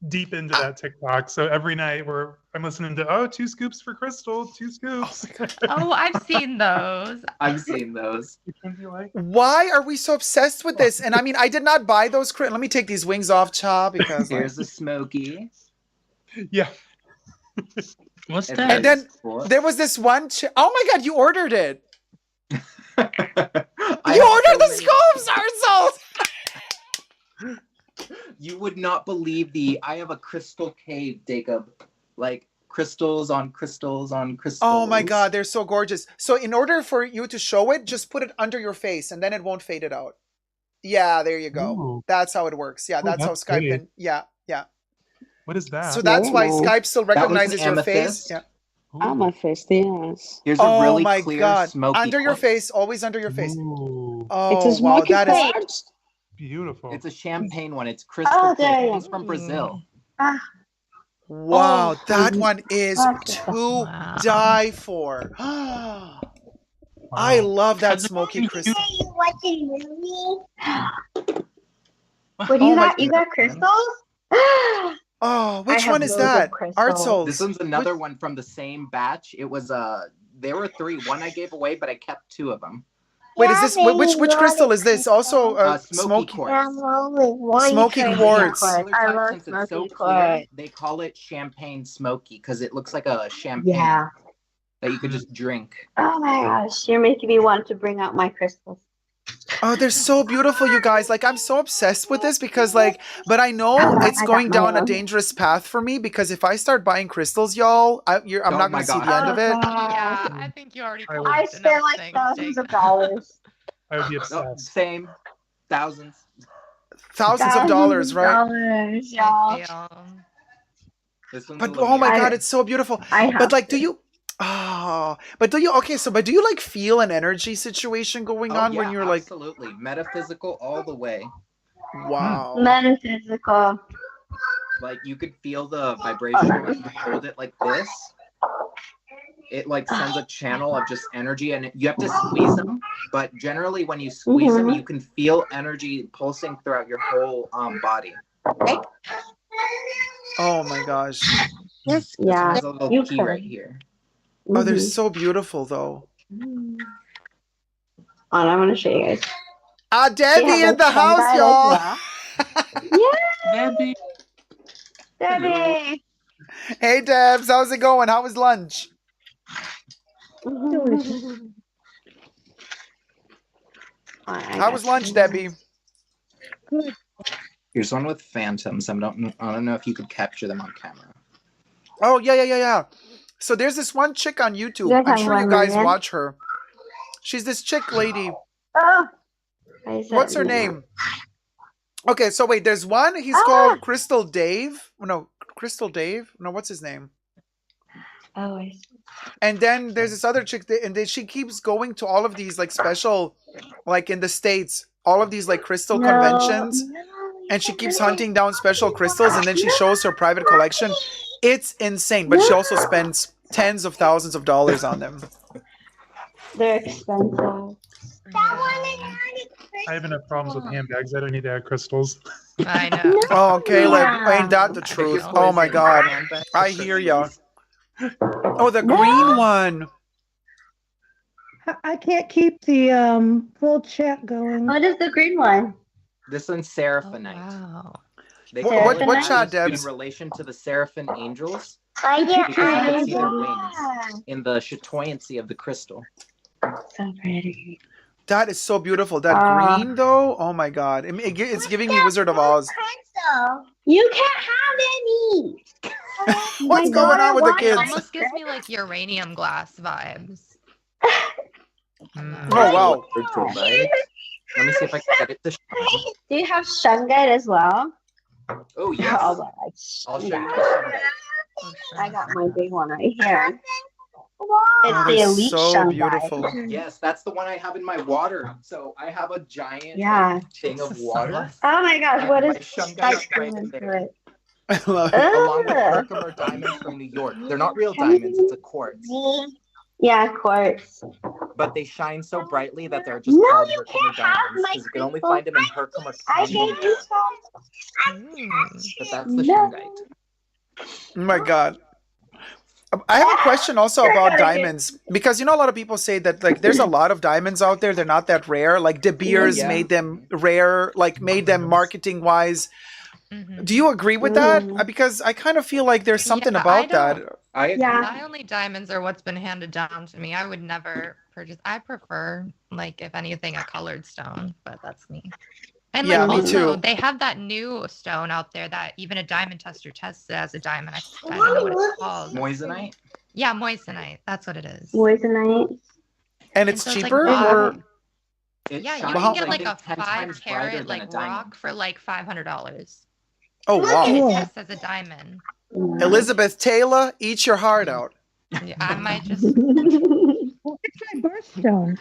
Deep into that TikTok. So every night I'm listening to 2 scoops for Crystal, 2 scoops. Oh, I've seen those. I've seen those. Why are we so obsessed with this? And I mean, I did not buy those. Let me take these wings off, Cha, because here's a Smoky. Yeah. What's that? And then there was this one. Oh my God, you ordered it. You ordered the scopes, Arzel. You would not believe I have a crystal cave, Dacob. Like crystals on crystals on crystals. Oh my God, they're so gorgeous. So in order for you to show it, just put it under your face and then it won't fade it out. Yeah, there you go. Ooh. That's how it works. Yeah, that's how Skype can. Yeah. What is that? So that's why Skype still recognizes your face. Yeah. Amethyst, yes. Here's a really clear smoky under your face, always under your face. Ooh. Oh, it's a smoky that is beautiful. It's a champagne one. It's crystal clear. It's from Brazil. Wow, that one is to die for. I love that smoky crystal. Hey, you watching movie? What do you got? You got crystals? Oh, which one is that? Art Souls. This one's another one from the same batch. It was there were 3. One I gave away, but I kept 2 of them. Wait, is this which crystal is this? Also smoky quartz. Smoky quartz. I love smoky quartz. They call it champagne smoky because it looks like a champagne that you could just drink. Oh my gosh, you're making me want to bring out my crystals. Oh, they're so beautiful, you guys. Like, I'm so obsessed with this because, like, but I know it's going down a dangerous path for me because if I start buying crystals, y'all, I'm not going to see the end of it. Yeah, I think you already. I spent like thousands of dollars. I would be obsessed. Same, thousands of dollars, right? Y'all. This one's But oh my god, it's so beautiful. But like, do you? But do you? Okay, so but do you like feel an energy situation going on when you're like? Absolutely metaphysical all the way. Wow. Metaphysical. Like you could feel the vibration when you hold it like this. It like sends a channel of just energy, and you have to squeeze them. But generally, when you squeeze them, you can feel energy pulsing throughout your whole body. Oh my gosh. This has a little key right here. Oh, they're so beautiful though. I'm gonna show you guys. Debbie in the house, y'all. Yeah. Debbie. Hey, Debs, how's it going? How was lunch? How was lunch, Debbie? Here's one with phantoms. I don't know if you could capture them on camera. Oh yeah. So there's this one chick on YouTube. I'm sure you guys watch her. She's this chick lady. What's her name? Okay, so wait, there's one. He's called Crystal Dave. No, Crystal Dave. No, what's his name? Oh, I see. And then there's this other chick, and then she keeps going to all of these like special, like in the States, all of these like crystal conventions, and she keeps hunting down special crystals, and then she shows her private collection. It's insane, but she also spends tens of thousands of dollars on them. They're expensive. I have enough problems with handbags. I don't need to add crystals. I know. Oh, Caleb, ain't that the truth? Oh my God, I hear ya. Oh, the green one. I can't keep the full chat going. What is the green one? This one's Seraphinite. Wow. They What chat, Debs? in relation to the Seraphim angels. I Because you can see their wings in the chatoyancy of the crystal. So pretty. That is so beautiful. That green though, oh my God, it's giving me Wizard of Oz. You can't have any. What's going on with the It kids? almost gives me like uranium glass vibes. Oh wow. Let me see if I can get it to shine. Do you have shungite as well? Oh yes. Oh, I'll show you the shungite. I got my big one right here. It's Oh, the they're elite so shungite. beautiful. Yes, that's the one I have in my water. So I have a giant thing of water. Oh my gosh, what My is shungite that's right going there. through it? I love it. Along with Herkimer diamonds from New York. They're not real diamonds, it's a quartz. Yeah, quartz. But they shine so brightly that they're just No, called you Herkimer can't have diamonds my because you can only crystal. find them in Herkimer I County. gave you some. But that's the No. shungite. Oh my God. I have a question also about diamonds, because you know a lot of people say that like there's a lot of diamonds out there, they're not that rare. Like De Beers made them rare, like made them marketing wise. Do you agree with that? Because I kind of feel like there's something about that. I agree. My only diamonds are what's been handed down to me. I would never purchase. I prefer, like, if anything, a colored stone, but that's me. And like Yeah, me also, too. they have that new stone out there that even a diamond tester tests it as a diamond. I don't know what it's called. Moissanite? Yeah, moissanite. That's what it is. Moissanite. And it's so it's like cheaper, rock. or Yeah, you shines can get like a 10 times 5 brighter carat than a like diamond. rock for like $500. oh wow. And it tests as a diamond. Elizabeth Taylor, eat your heart out. Yeah, I might just. It's my birthstone.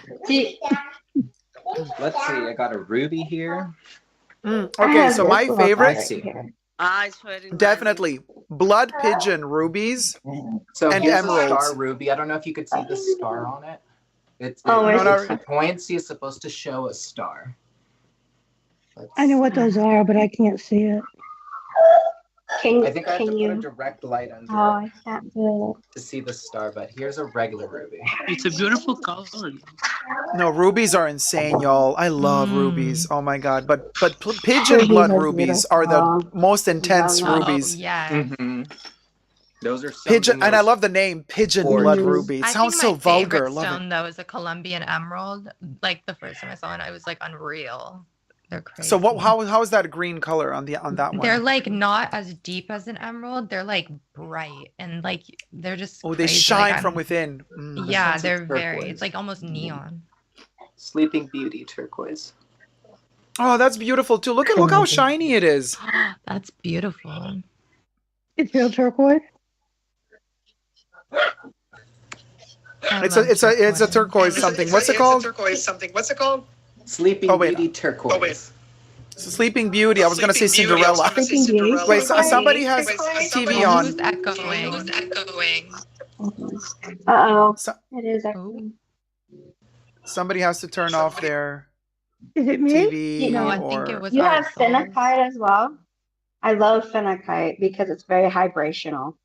Let's see, I got a ruby here. Okay, so my favorite, It's very nice. definitely blood pigeon rubies So and here's a emeralds. star ruby. I don't know if you could see the star on it. where's The buoyancy is supposed to show a star. I know what those are, but I can't see it. I think I have to put a direct light under Oh, it I can't do to see the star, but here's a regular ruby. It's a beautiful color. No, rubies are insane, y'all. I love rubies. Oh my God. But pigeon blood rubies are the most intense rubies. Yeah. Mm-hmm. Those are Pigeon, and I love the name Pigeon Blood Ruby. It sounds so vulgar. Favorite Love it. stone though is a Colombian emerald. Like the first time I saw it, I was like unreal. They're crazy. So what? How is that a green color on that one? They're like not as deep as an emerald. They're like bright and like they're just. Oh, they crazy. shine Like, from within. Yeah, This they're one's very. turquoise. It's like almost neon. Sleeping Beauty turquoise. Oh, that's beautiful too. Look how shiny it is. That's beautiful. It's real turquoise. It's a turquoise something. What's it called? Turquoise something. What's it called? Sleeping Beauty turquoise. Oh wait. Sleeping Beauty. I was gonna say Cinderella. Wait, somebody has TV on. Who's echoing? Uh-oh. It is echoing. Somebody has to turn off their Is it me? TV. No, I think it was You have Art Souls. phenakite as well? I love phenakite because it's very vibrational.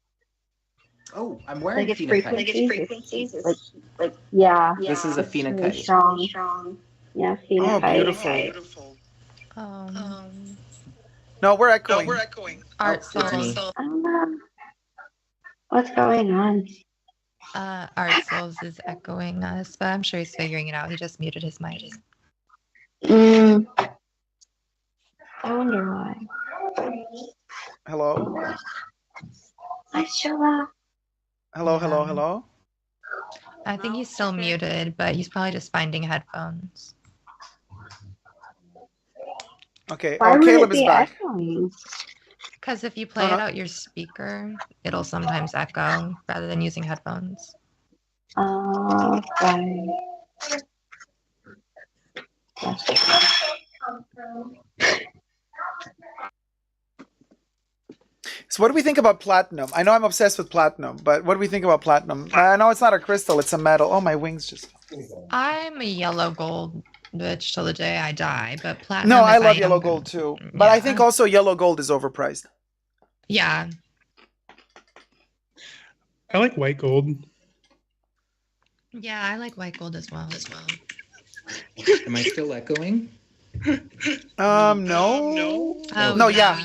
Oh, I'm wearing Like it's phenakite. frequencies. Like yeah. This is a It's really phenakite. strong. Yeah, Oh, phenakite. beautiful. No, we're echoing. Art Souls. I don't know. What's going on? Art Souls is echoing us, but I'm sure he's figuring it out. He just muted his mic. I wonder why. Hello. Hi, Sheila. Hello. I think he's still muted, but he's probably just finding headphones. Okay. Why Oh, would it Caleb is be back. echoing? Because if you play it out your speaker, it'll sometimes echo rather than using headphones. Okay. So what do we think about platinum? I know I'm obsessed with platinum, but what do we think about platinum? I know it's not a crystal, it's a metal. Oh, my wings just... I'm a yellow gold bitch till the day I die, but platinum. No, I is love I yellow am- gold too. But I think also yellow gold is overpriced. Yeah. I like white gold. Yeah, I like white gold as well. Am I still echoing? No. Oh, No, yeah.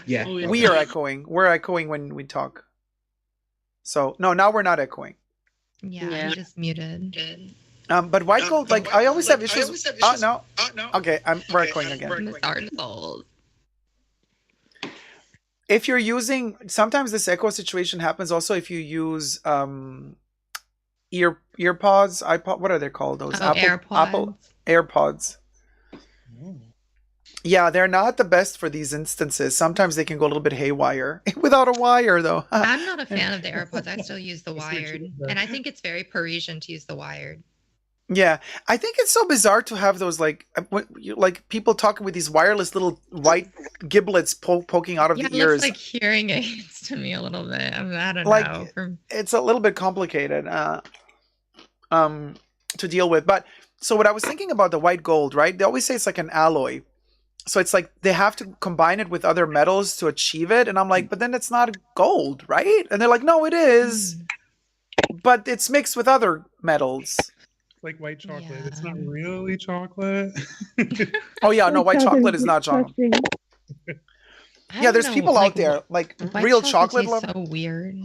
Yeah. We are echoing. We're echoing when we talk. So, no, now we're not echoing. Yeah, I just muted. But white gold, like, I always have issues. Oh, no. Okay, we're echoing again. Miss Art Souls. If you're using, sometimes this echo situation happens also if you use earpods, iPod, what are they called? Those Apple AirPods. Yeah, they're not the best for these instances. Sometimes they can go a little bit haywire without a wire, though. I'm not a fan of the AirPods. I still use the wired. And I think it's very Parisian to use the wired. Yeah, I think it's so bizarre to have those like people talking with these wireless little white giblets poking out of the It ears. looks like hearing aids to me a little bit. I don't Like, know. It's a little bit complicated to deal with. But so what I was thinking about the white gold, right? They always say it's like an alloy. So it's like they have to combine it with other metals to achieve it. And I'm like, but then it's not gold, right? And they're like, no, it is. But it's mixed with other metals. Like white chocolate. It's not really chocolate. Oh yeah, no, white chocolate is not chocolate. Yeah, there's know, people like, out there, like White real chocolate chocolate. tastes so weird.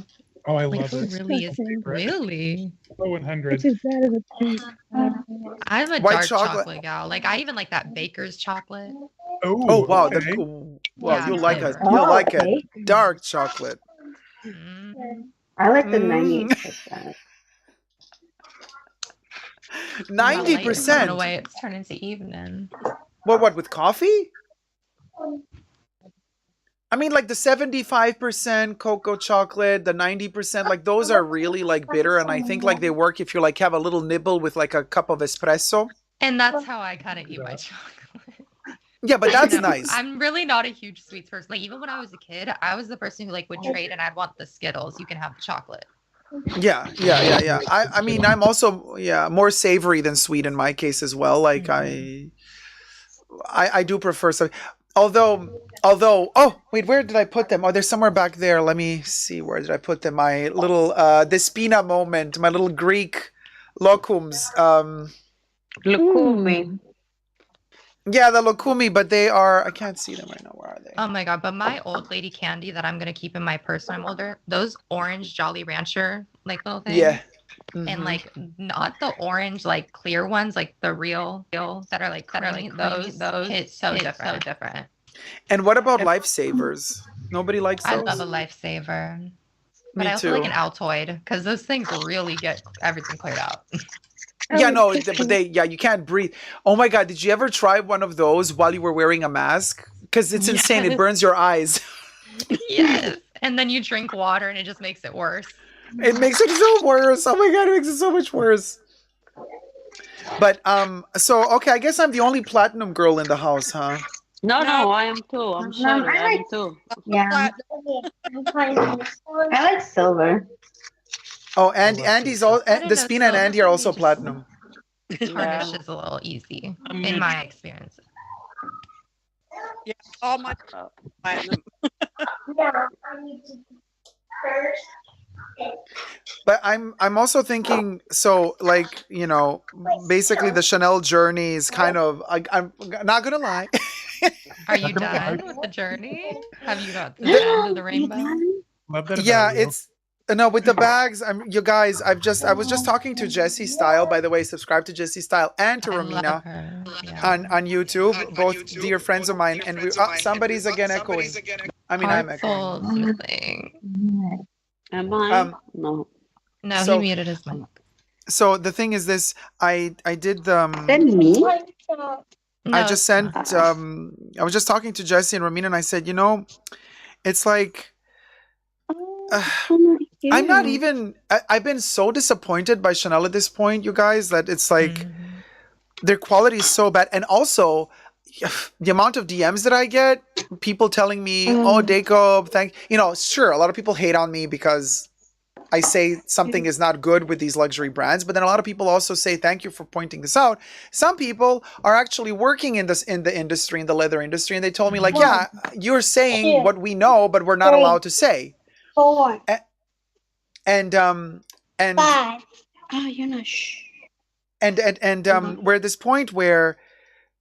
Oh, I Like, love who it. really is really? Oh, 100. It's as bad as it tastes. I'm a White dark chocolate. chocolate gal. Like I even like that baker's chocolate. Oh wow, okay. Well, Yeah, you'll like it. flavor. You'll like okay. it. Dark chocolate. I like the 98%. 90%. Away, it's turned into evening. What with coffee? I mean, like the 75% cocoa chocolate, the 90%, like those are really like bitter, and I think like they work if you like have a little nibble with like a cup of espresso. And that's how I kind of eat my chocolate. Yeah, but that's You know, nice. I'm really not a huge sweets person. Like even when I was a kid, I was the person who like would trade and I'd want the Skittles. You can have the chocolate. Yeah. I mean, I'm also more savory than sweet in my case as well. Like I do prefer some. Although, oh wait, where did I put them? Oh, they're somewhere back there. Let me see. Where did I put them? My little Despina moment. My little Greek locums. Lukumi. Yeah, the locumi, but they are. I can't see them right now. Where are they? Oh my god! But my old lady candy that I'm gonna keep in my purse when I'm older, those orange Jolly Rancher like little things. Yeah. And like not the orange like clear ones, like the real that are like those hit so different. And what about lifesavers? Nobody likes those. I love a lifesaver, but Me I also too. like an Altoid because those things really get everything cleared out. Yeah, no, but you can't breathe. Oh my god, did you ever try one of those while you were wearing a mask? Because it's insane. It Yes. burns your eyes. Yes. And then you drink water and it just makes it worse. It makes it so worse. Oh my god, it makes it so much worse. But so okay, I guess I'm the only platinum girl in the house, huh? No, I am too. I'm sorry, I am too. Yeah. I like silver. Oh, and Andy's all the Spina and Andy are also platinum. Tarnish is a little easy in my experience. Yeah, all my platinum. But I'm also thinking, so like, you know, basically the Chanel journey is kind of, I'm not gonna lie. Are you done with the journey? Have you got the end of the rainbow? Love that Yeah, about you. it's no, with the bags. You guys. I was just talking to Jessie Style. By the way, subscribe to Jessie Style and to Romina on YouTube. Both dear friends of mine. And somebody's again echoing. I mean, I'm echoing. Am I? No. No, So- he muted his mic. So the thing is this. I did the. me? I just sent. I was just talking to Jessie and Romina, and I said, you know, it's like. I'm not even. I've been so disappointed by Chanel at this point, you guys, that it's like their quality is so bad, and also the amount of DMs that I get, people telling me, "Oh, Dacob, sure, a lot of people hate on me because I say something is not good with these luxury brands, but then a lot of people also say, "Thank you for pointing this out." Some people are actually working in the industry, in the leather industry, and they told me like, "Yeah, you're saying what we know, but we're not allowed to say." 4. And 5. Oh, you're not. Shh. and we're at this point where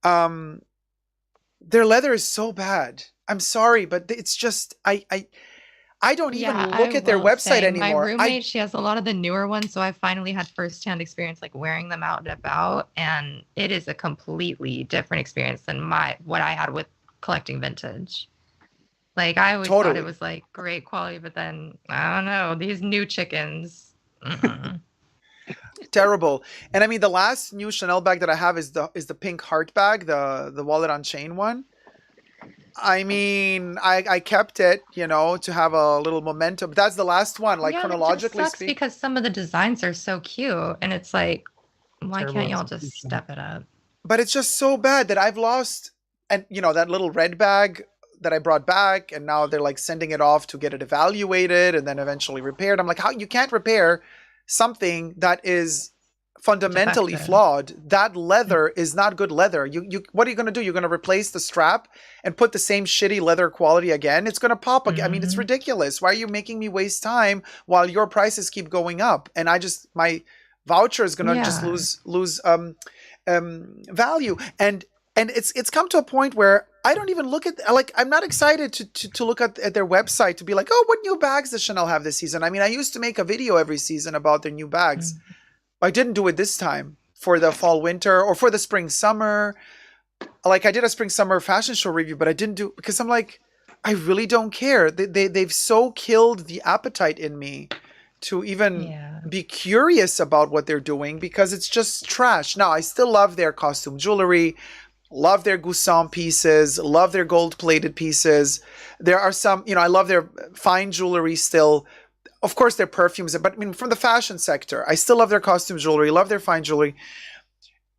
their leather is so bad. I'm sorry, but it's just I don't even look at their website anymore. My roommate, she has a lot of the newer ones, so I finally had firsthand experience like wearing them out and about, and it is a completely different experience than what I had with collecting vintage. Like I always thought it was like great quality, but then I don't know, these new chickens. Terrible. And I mean, the last new Chanel bag that I have is the pink heart bag, the wallet on chain one. I mean, I kept it, you know, to have a little momentum. That's the last one, like chronologically it sucks because some of the designs are so cute, and it's like, why can't y'all just step it up? But it's just so bad that I've lost, and you know, that little red bag that I brought back, and now they're like sending it off to get it evaluated and then eventually repaired. I'm like, how you can't repair something that is fundamentally flawed? That leather is not good leather. You what are you going to do? You're going to replace the strap and put the same shitty leather quality again? It's going to pop again. I mean, it's ridiculous. Why are you making me waste time while your prices keep going up? And my voucher is going to just lose value. And it's come to a point where I don't even look at, like, I'm not excited to look at their website to be like, oh, what new bags does Chanel have this season? I mean, I used to make a video every season about their new bags. I didn't do it this time for the fall winter or for the spring summer. Like I did a spring summer fashion show review, but I didn't do, because I'm like, I really don't care. They've so killed the appetite in me to even be curious about what they're doing, because it's just trash. Now, I still love their costume jewelry, love their Gusson pieces, love their gold-plated pieces. There are some, you know, I love their fine jewelry still. Of course, their perfumes, but I mean, from the fashion sector, I still love their costume jewelry, love their fine jewelry.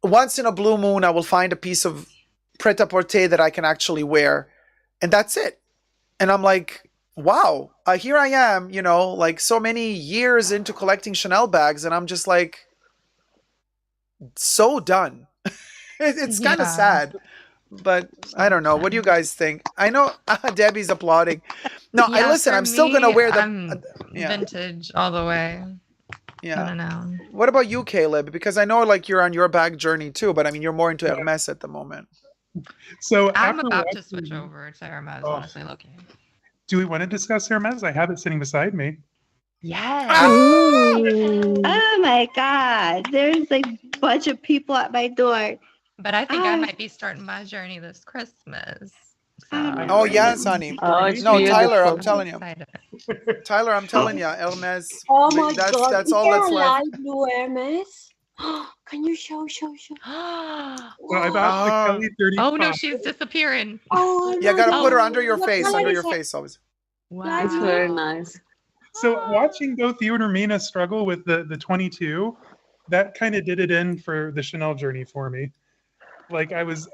Once in a blue moon, I will find a piece of pret-a-porter that I can actually wear, and that's it. And I'm like, wow, here I am, you know, like so many years into collecting Chanel bags, and I'm just like, so done. It's kind of sad, but I don't know. What do you guys think? I know Debbie's applauding. No, I listen. I'm still gonna wear the vintage all the way. Yeah. I don't know. What about you, Caleb? Because I know like you're on your bag journey too, but I mean you're more into Hermes at the moment. So I'm about to switch over to Hermes. Honestly, looking. Do we want to discuss Hermes? I have it sitting beside me. Yes. Oh my God! There's a bunch of people at my door. But I think I might be starting my journey this Christmas. So. Oh yes, honey. Oh, no, Tyler, I'm telling you. Excited. I'm telling you, Hermes. Oh my God! That's Is all there that's a left. live blue Hermes? Can you show? So I bought the Kelly 35. Oh no, she's disappearing. Oh, Yeah, no, gotta no. put her under your What face, color under is your it? face always. Wow. It's very nice. So watching both you and Romina struggle with the 22, that kind of did it in for the Chanel journey for me. Like I was,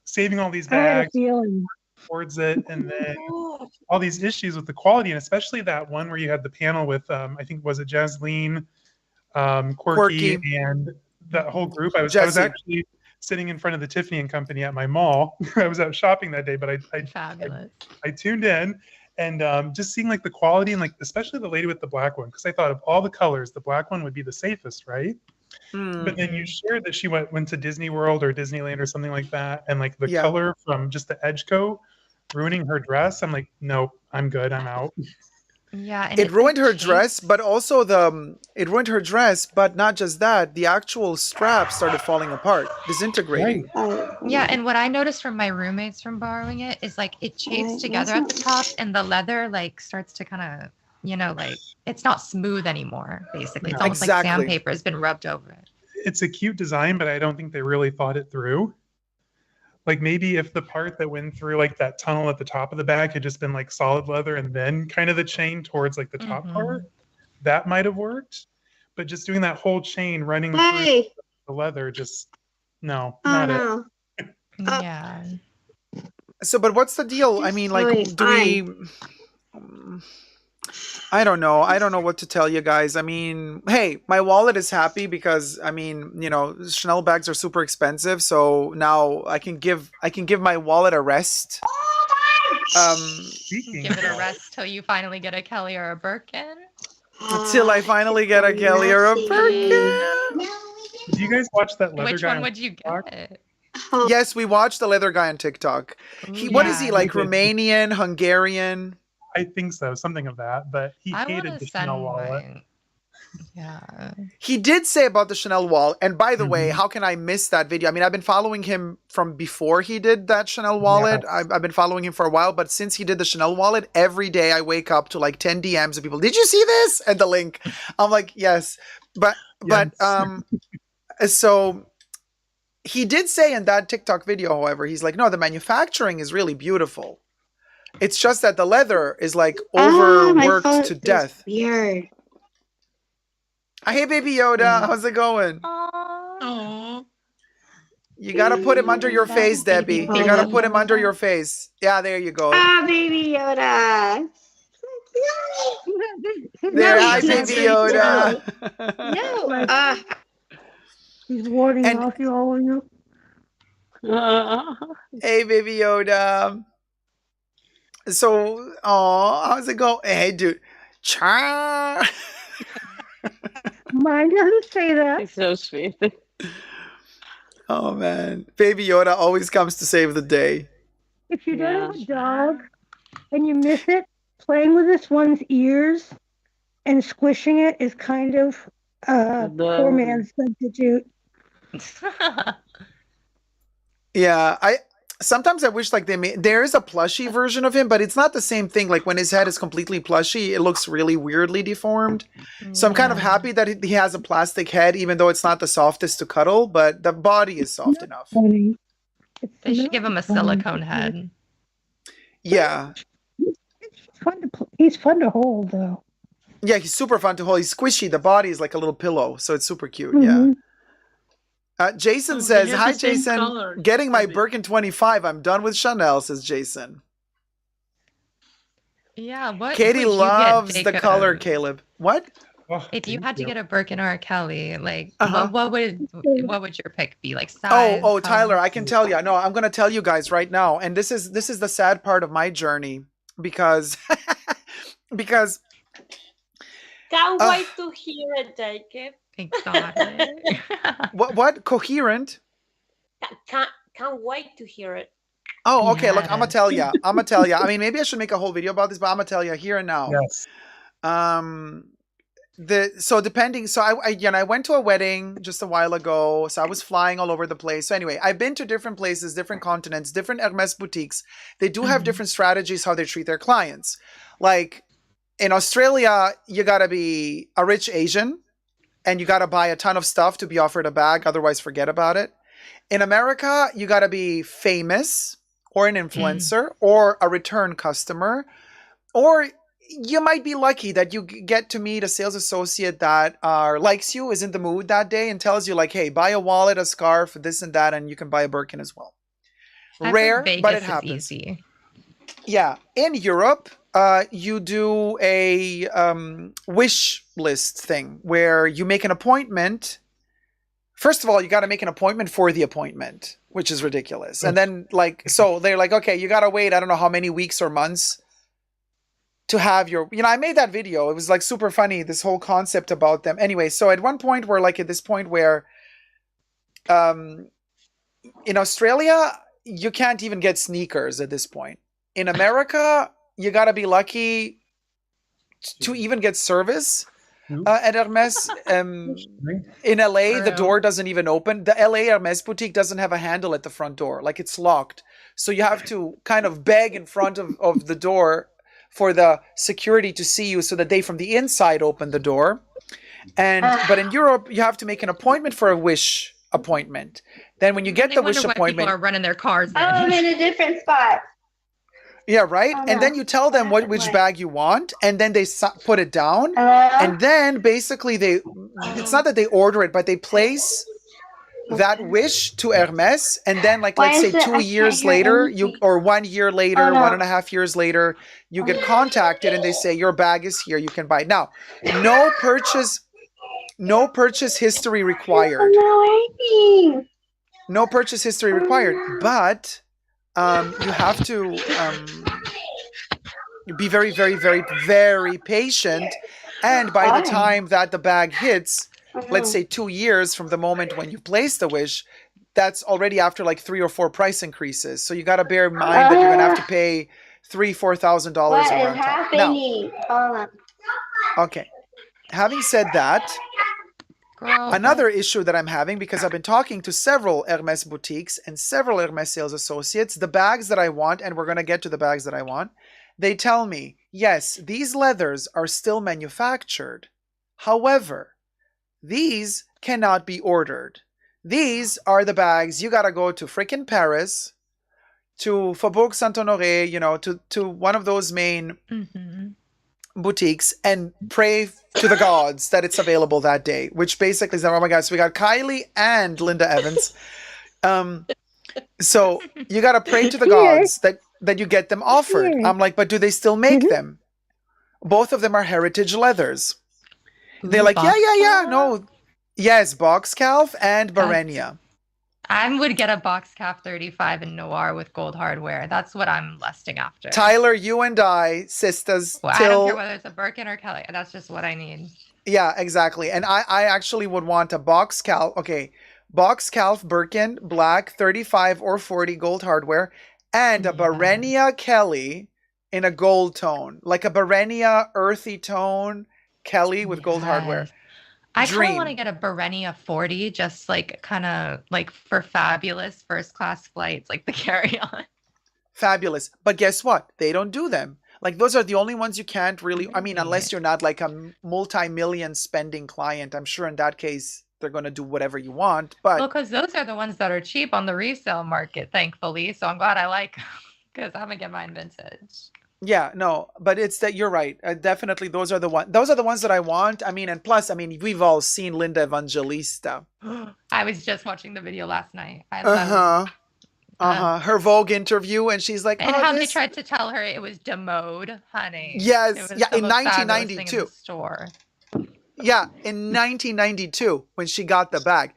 saving all these I had a bags feeling. towards it, and then all these issues with the quality, and especially that one where you had the panel with, I think, was it Jasleen, Quirky, and that whole group. I was actually sitting in front of the Tiffany and Company at my mall. I was out shopping that day, but I tuned in. And just seeing like the quality and like especially the lady with the black one, because I thought of all the colors, the black one would be the safest, right? But then you shared that she went to Disney World or Disneyland or something like that, and like the color from just the edge coat ruining her dress. I'm like, nope, I'm good, I'm out. Yeah, and it ruined her dress, but also it ruined her dress, but not just that, the actual strap started falling apart, disintegrating. Yeah, and what I noticed from my roommates from borrowing it is like it chafes together at the top, and the leather like starts to kind of, like it's not smooth anymore. Basically, it's almost like sandpaper has been rubbed over it. It's a cute design, but I don't think they really thought it through. Like maybe if the part that went through like that tunnel at the top of the bag had just been like solid leather and then kind of the chain towards like the top part, that might have worked. But just doing that whole chain running through the leather, just not it. Yeah. So, but what's the deal? I mean, like, do we... I don't know. I don't know what to tell you guys. I mean, hey, my wallet is happy because I mean, Chanel bags are super expensive, so now I can give my wallet a rest. Give it a rest till you finally get a Kelly or a Birkin. Till I finally get a Kelly or a Birkin. Did you guys watch that leather guy? Which one would you get? Yes, we watched the leather guy on TikTok. What is he, like Romanian, Hungarian? I think so, something of that. But he hated the Chanel wallet. Yeah. He did say about the Chanel wallet. And by the way, how can I miss that video? I mean, I've been following him from before he did that Chanel wallet. Yes. I've been following him for a while, but since he did the Chanel wallet, every day I wake up to like 10 DMs of people. Did you see this? And the link. I'm like, yes. But so he did say in that TikTok video, however, he's like, no, the manufacturing is really beautiful. It's just that the leather is like overworked to death. Weird. Hey, Baby Yoda. How's it going? Aww. You got to put him under your face, Debbie. You got to put him under your face. Yeah, there you go. Baby Yoda. There, hi, Baby Yoda. No. He's warding off you, all of you. Hey, Baby Yoda. So, how's it go? Hey, dude. Mine doesn't say that. It's so sweet. Oh, man. Baby Yoda always comes to save the day. If you don't have a dog and you miss it, playing with this one's ears and squishing it is kind of poor man's substitute. Yeah, sometimes I wish like there is a plushie version of him, but it's not the same thing. Like when his head is completely plushy, it looks really weirdly deformed. So I'm kind of happy that he has a plastic head, even though it's not the softest to cuddle, but the body is soft enough. Funny. They should give him a silicone head. Yeah. He's fun to hold, though. Yeah, he's super fun to hold. He's squishy. The body is like a little pillow, so it's super cute. Yeah. Jason says, hi, Jason. Color. Getting my Birkin 25. I'm done with Chanel, says Jason. Yeah, what? Katie loves the color, Caleb. What? If you had to get a Birkin or a Kelly, like, what would your pick be? Like size? Oh, Tyler, I can tell you. No, I'm going to tell you guys right now. And this is the sad part of my journey because can't wait to hear it, Dacob. Exotic. What? Coherent? Can't wait to hear it. Oh, okay. Yes. Look, I'm gonna tell you. I mean, maybe I should make a whole video about this, but I'm gonna tell you here and now. Yes. So I went to a wedding just a while ago, so I was flying all over the place. So anyway, I've been to different places, different continents, different Hermes boutiques. They do have different strategies how they treat their clients. Like in Australia, you gotta be a rich Asian. And you got to buy a ton of stuff to be offered a bag. Otherwise, forget about it. In America, you got to be famous or an influencer or a return customer. or you might be lucky that you get to meet a sales associate that likes you, is in the mood that day, and tells you like, hey, buy a wallet, a scarf, this and that, and you can buy a Birkin as well. Rare, but it happens. Easy. Yeah, in Europe, you do a wish list thing where you make an appointment. First of all, you got to make an appointment for the appointment, which is ridiculous. And then so they're like, okay, you got to wait, I don't know how many weeks or months to have your, I made that video. It was like super funny, this whole concept about them. Anyway, so at one point we're like at this point where in Australia, you can't even get sneakers at this point. In America, you got to be lucky to even get service at Hermes. In LA, the door doesn't even open. The LA Hermes boutique doesn't have a handle at the front door. Like, it's locked. So you have to kind of beg in front of the door for the security to see you so that they from the inside open the door. But in Europe, you have to make an appointment for a wish appointment. Then when you get the wish appointment, people are running their cars. Oh, I'm in a different spot. Yeah, right? Oh, and then you tell them which bag you want, and then they put it down. And then basically it's not that they order it, but they place that wish to Hermes, and then let's say 2 years later, or 1 year later, 1.5 years later, you get contacted and they say your bag is here, you can buy it. Now, no purchase history required. No purchase history required, but you have to be very, very, very, very patient. And by the time that the bag hits, let's say 2 years from the moment when you place the wish, that's already after 3 or 4 price increases. So you got to bear in mind that you're going to have to pay $3,000-$4,000 around top. Now, okay. Having said that, another issue that I'm having, because I've been talking to several Hermes boutiques and several Hermes sales associates, the bags that I want, and we're going to get to the bags that I want, they tell me, yes, these leathers are still manufactured. However, these cannot be ordered. These are the bags you got to go to frickin' Paris, to Faubourg Saint-Honoré, to one of those main boutiques and pray to the gods that it's available that day, which basically is, oh my God, so we got Kylie and Linda Evans. So you got to pray to the gods that you get them offered. I'm like, but do they still make them? Both of them are heritage leathers. They're like, yeah, no. Yes, box calf and Barenia. I would get a box calf 35 in noir with gold hardware. That's what I'm lusting after. Tyler, you and I, sisters. Well, I don't care whether it's a Birkin or Kelly. That's just what I need. Yeah, exactly. And I actually would want a box calf. Okay, box calf Birkin, black, 35 or 40 gold hardware, and a Barenia Kelly in a gold tone. Like a Barenia earthy tone Kelly with gold hardware. I kind of want to get a Barenia 40, just kind of for fabulous first class flights, like the carry-on. Fabulous. But guess what? They don't do them. Those are the only ones you can't really, unless you're not a multi-million spending client. I'm sure in that case, they're going to do whatever you want. But because those are the ones that are cheap on the resale market, thankfully. So I'm glad I like them, because I'm going to get mine vintage. Yeah, no, but it's that you're right. Definitely, those are the ones that I want. And plus, we've all seen Linda Evangelista. I was just watching the video last night. Her Vogue interview, and she's like, and how they tried to tell her it was demode, honey. Yes, in 1992. In the store. Yeah, in 1992 when she got the bag.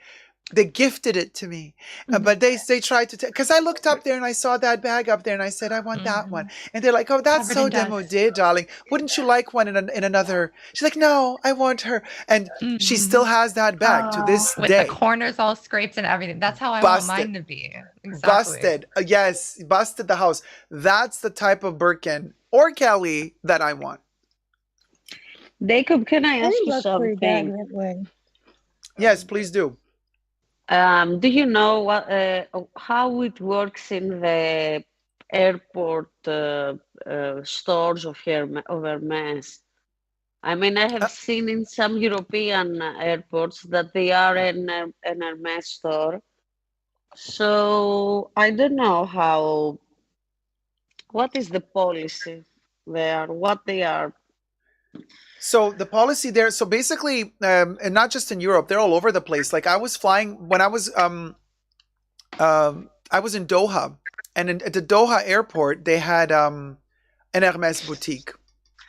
They gifted it to me, but they tried to, because I looked up there and I saw that bag up there and I said, I want that one. And they're like, oh, that's so demodé, darling. Wouldn't you like one in another? She's like, no, I want her. And she still has that bag to this day. With the corners all scraped and everything. That's how I want mine to be. Exactly. Busted. Yes, busted the house. That's the type of Birkin or Kelly that I want. Dacob, can I ask you something? Yes, please do. Do you know how it works in the airport stores of Hermes? I have seen in some European airports that they are in an Hermes store. So I don't know what is the policy? they are, what they are. So the policy there, so basically, and not just in Europe, they're all over the place. Like I was flying when I was in Doha, and at the Doha airport they had an Hermes boutique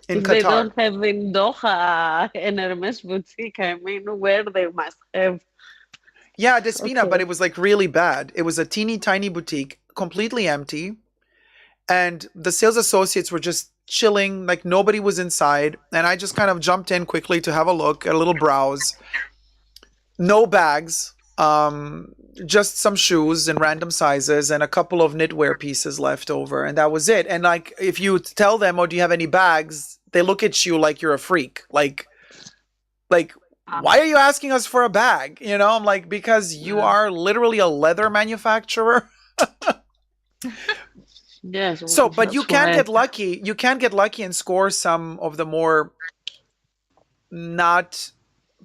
in If Qatar. they don't have in Doha an Hermes boutique, I mean, where they must have. Yeah, Despina, but it was like really bad. It was a teeny tiny boutique, completely empty, and the sales associates were just chilling, like nobody was inside, and I just kind of jumped in quickly to have a look, a little browse. No bags, just some shoes in random sizes and a couple of knitwear pieces left over, and that was it. And like if you tell them, "Oh, do you have any bags?" they look at you like you're a freak. Like why are you asking us for a bag? You know, I'm like, because you are literally a leather manufacturer. Yes. So, but you can why- get lucky. You can get lucky and score some of the more not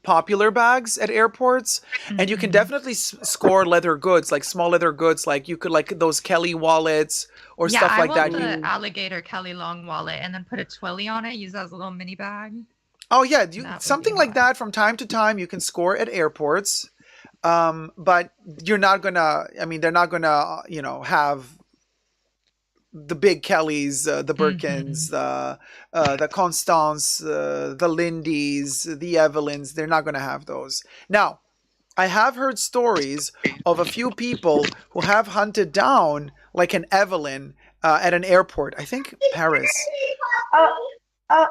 popular bags at airports, and you can definitely score leather goods, like small leather goods, like you could like those Kelly wallets or stuff like that. I want the alligator Kelly long wallet and then put a twilly on it. Use that as a little mini bag. Oh yeah, something like that from time to time you can score at airports, but you're not gonna. I mean, they're not gonna, have the big Kellys, the Birkins, the Constance, the Lindys, the Evelyns. They're not gonna have those. Now, I have heard stories of a few people who have hunted down like an Evelyn at an airport. I think Paris.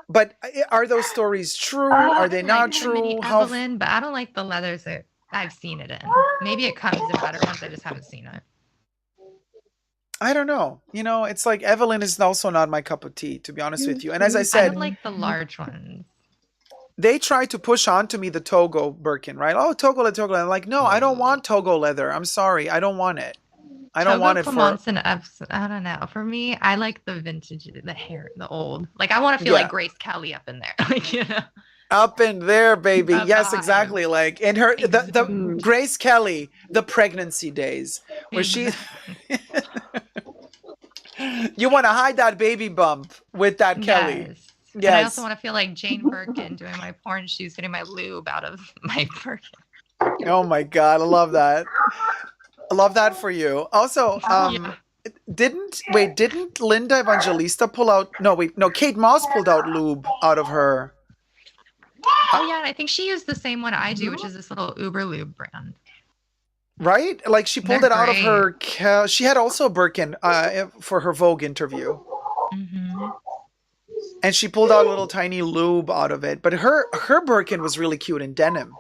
But are those stories true? Are they not true? Evelyn, but I don't like the leathers that I've seen it in. Maybe it comes in better ones. I just haven't seen it. I don't know. It's like Evelyn is also not my cup of tea, to be honest with you. And as I I said, don't like the large ones. they tried to push onto me the Togo Birkin, right? Oh, Togo leather, Togo leather. I'm like, no, I don't want Togo leather. I'm sorry. I don't want it. I don't want it for... I don't know. For me, I like the vintage, the old. Like, I want to feel like Grace Kelly up in there. Like, Up in there, baby. Yes, exactly. Like in her, the Grace Kelly, the pregnancy days, where she... You want to hide that baby bump with that Kelly. Yes. And I also want to feel like Jane Birkin doing my porn shoes, getting my lube out of my Birkin. Oh my God, I love that. I love that for you. Also, didn't Linda Evangelista pull out? No, Kate Moss pulled out lube out of her. Oh yeah, and I think she used the same one I do, which is this little Uber Lube brand. Right? Like she pulled it out of her. She had also a Birkin for her Vogue interview. Mm-hmm. And she pulled out a little tiny lube out of it. But her Birkin was really cute in denim.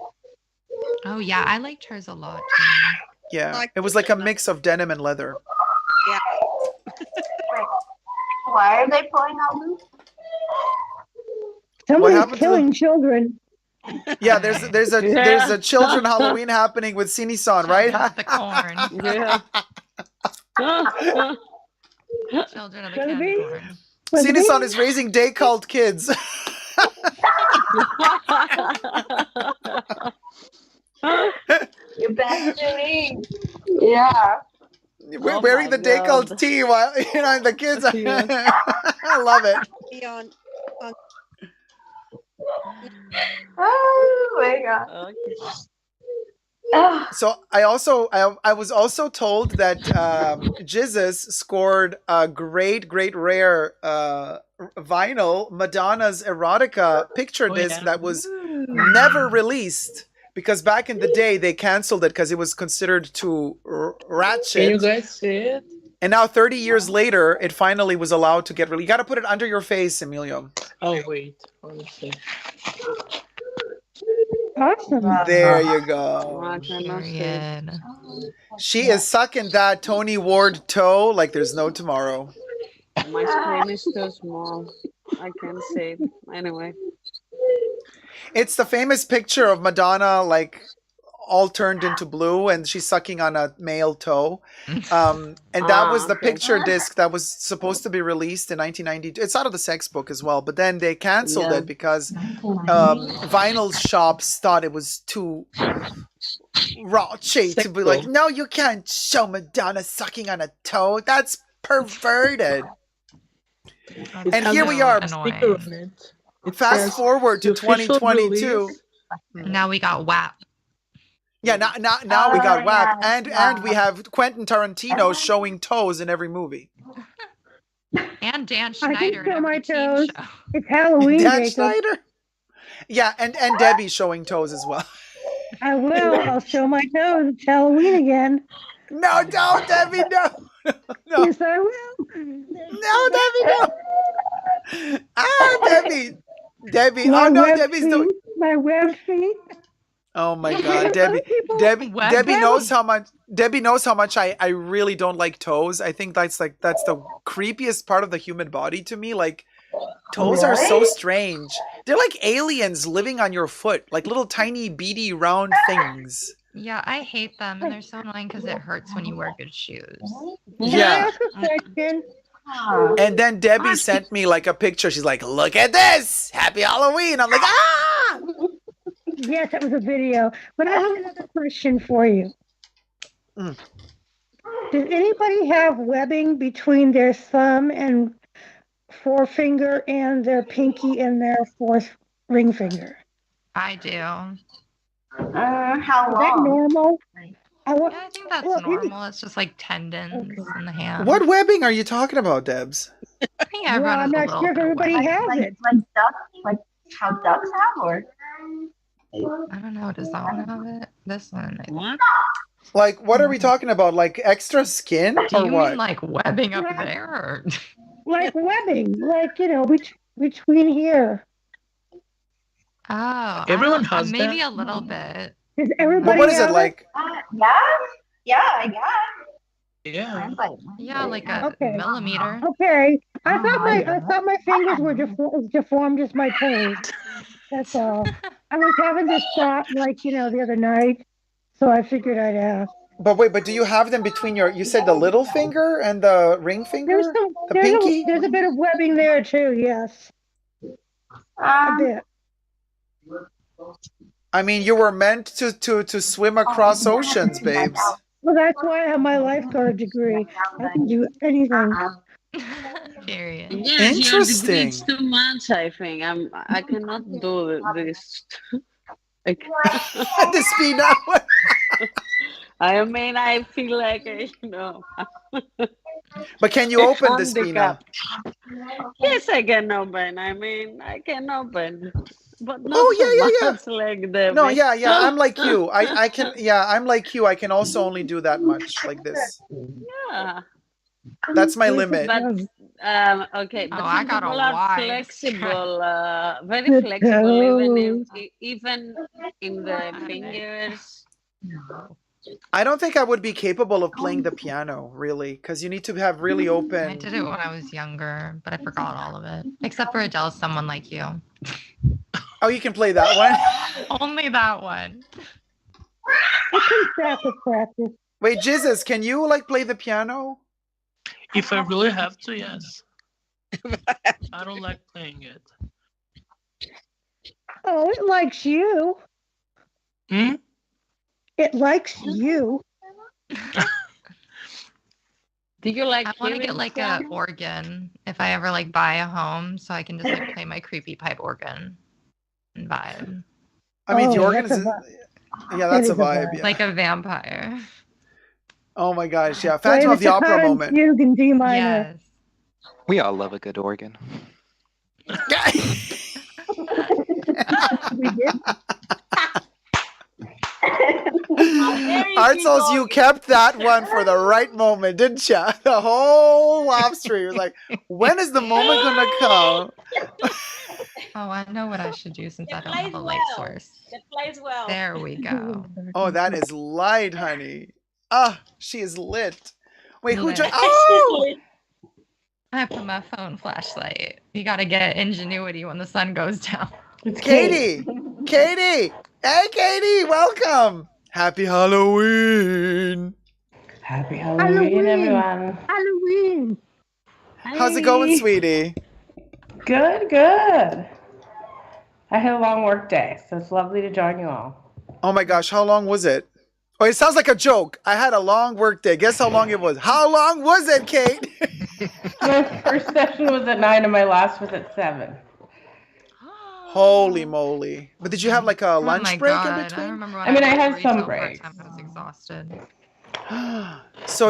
Oh yeah, I liked hers a lot too. Yeah, it was like a mix of denim and leather. Yeah. Why are they pulling out lube? Somebody's killing children. Yeah, there's a children Halloween happening with Sinisan, right? The corn. Yeah. Children of the candy corn. Sinisan is raising day called kids. You bet you Yeah. We're wearing the day called tee while the kids. I love it. Oh my God. So I was also told that Jesus scored a great rare vinyl, Madonna's erotica picture disc that was never released because back in the day they canceled it because it was considered too ratchet. Can you guys see it? And now 30 years later, it finally was allowed to get released. You got to put it under your face, Emilio. Oh wait, let me see. Awesome. There you go. She is sucking that Tony Ward toe like there's no tomorrow. My screen is too small. I can't see it. Anyway. It's the famous picture of Madonna, like all turned into blue, and she's sucking on a male toe. And that was the picture disc that was supposed to be released in 1992. It's out of the sex book as well, but then they canceled it because vinyl shops thought it was too raunchy to be like, no, you can't show Madonna sucking on a toe. That's perverted. And here we are. Fast forward to 2022. Now we got WAP. Yeah, now we got WAP, and we have Quentin Tarantino showing toes in every movie. And Dan Schneider in every toes. show. It's Halloween, Dan Dacob. Schneider. Yeah, and Debbie showing toes as well. I will. I'll show my toes. It's Halloween again. No, don't, Debbie, no. No. Yes, I will. No, Debbie, no. Debbie. Debbie. My oh, no, web Debbie's feet, doing... My web feet. Oh, my God, Debbie. Debbie knows how much... Debbie knows how much I really don't like toes. I think that's the creepiest part of the human body to me. Like, toes are so strange. They're like aliens living on your foot, like little tiny beady round things. Yeah, I hate them, and they're so annoying because it hurts when you wear good shoes. Yeah. And then Debbie sent me like a picture. She's like, "Look at this! Happy Halloween!" I'm like, "Ah!" Yes, that was a video. But I have another question for you. Does anybody have webbing between their thumb and forefinger and their pinky and their fourth ring finger? I do. How long? Is that normal? I think that's normal. It's just like tendons in the hand. What webbing are you talking about, Debs? I think everyone I'm not sure if everybody has it. Like ducks, like how ducks have, or I don't know. Does that one have it? This one. What? Like, what are we talking about? Like extra skin Do or you what? mean like webbing up there? Or... Like webbing, like, between here. Oh, Everyone has maybe that. a little bit. Does everybody What is it have like? yeah, I guess. Yeah. Yeah, like a millimeter. Okay, I thought my fingers were deformed as my toes. That's all. I was having this thought, the other night, so I figured I'd ask. But wait, do you have them between you said the little finger and the ring finger? The pinky? There's a bit of webbing there too, yes. A bit. I mean, you were meant to swim across oceans, babes. Well, that's why I have my lifeguard degree. I can do anything. Period. Yes, Interesting. It's too much, I think. I cannot do this. The speed up. I mean, I feel like, But can you open the spina? Yes, I can open. I mean, I can open. But not much like them. No, yeah. I'm like you. I can. Yeah, I'm like you. I can also only do that much, like this. Yeah. That's my limit. But okay. But I got people a are wide flexible, very flexible, even in the fingers. I don't think I would be capable of playing the piano, really, because you need to have really open. I did it when I was younger, but I forgot all of it. Except for Adele, someone like you. Oh, you can play that one? Only that one. Practice. Wait, Jesus, can you play the piano? If I really have to, yes. I don't like playing it. Oh, it likes you. Hmm? It likes you. Do you like? I want to get like an organ if I ever buy a home, so I can just play my creepy pipe organ and vibe. I mean, the organ is. Yeah, that's a vibe. Yeah. Like a vampire. Oh my gosh! Yeah, Phantom of the Opera moment. You can D minor. Yes. We all love a good organ. We did. Art Souls, you kept that one for the right moment, didn't you? The whole live stream was like, when is the moment gonna come? Oh, I know what I should do since I don't have a light source. It plays well. There we go. Oh, that is light, honey. Ah, she is lit. Wait, who joined? Lit. Oh! I put my phone flashlight. You gotta get ingenuity when the sun goes down. Katie! Katie! Hey, Katie, welcome! Happy Halloween! Happy Halloween, everyone. Halloween! How's it going, sweetie? Good, good. I had a long work day, so it's lovely to join you all. Oh my gosh, how long was it? Oh, it sounds like a joke. I had a long work day. Guess how long it was? How long was it, Kate? My first session was at 9 and my last was at 7. Holy moly! But did you have like a lunch break in I between? remember when I mean, I worked had retail some breaks. part-time, I was exhausted. So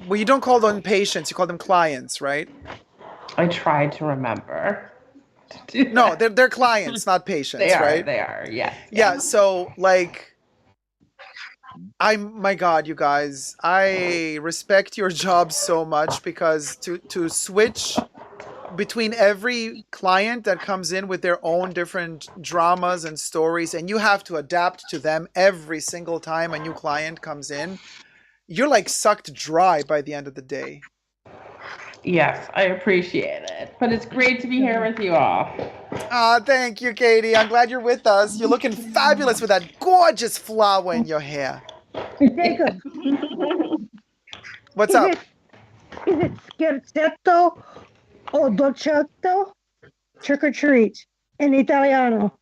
well, you don't call them patients, you call them clients, right? I tried to remember. No, they're clients, not patients, right? They are, yes. Yeah, so like my God, you guys, I respect your job so much because to switch between every client that comes in with their own different dramas and stories, and you have to adapt to them every single time a new client comes in, you're like sucked dry by the end of the day. Yes, I appreciate it. But it's great to be here with you all. Thank you, Katie. I'm glad you're with us. You're looking fabulous with that gorgeous flower in your hair. Dacob. What's up? Is it scherzetto o dolcetto? Trick or treat in Italiano.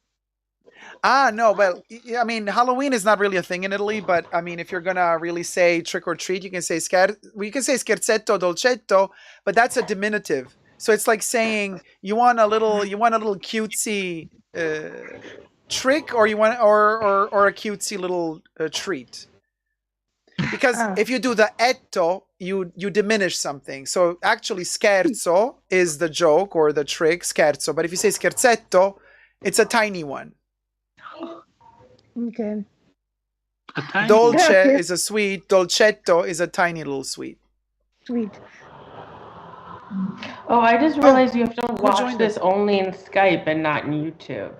No, well, I mean, Halloween is not really a thing in Italy, but I mean, if you're gonna really say trick or treat, you can say you can say scherzetto, dolcetto, but that's a diminutive. So it's like saying you want a little cutesy trick, or you want or a cutesy little treat. Because if you do the etto, you diminish something. So actually, scherzo is the joke or the trick, scherzo. But if you say scherzetto, it's a tiny one. Okay. Dolce is a sweet. Dolcetto is a tiny little sweet. Sweet. Oh, I just realized you have to watch this only in Skype and not in YouTube.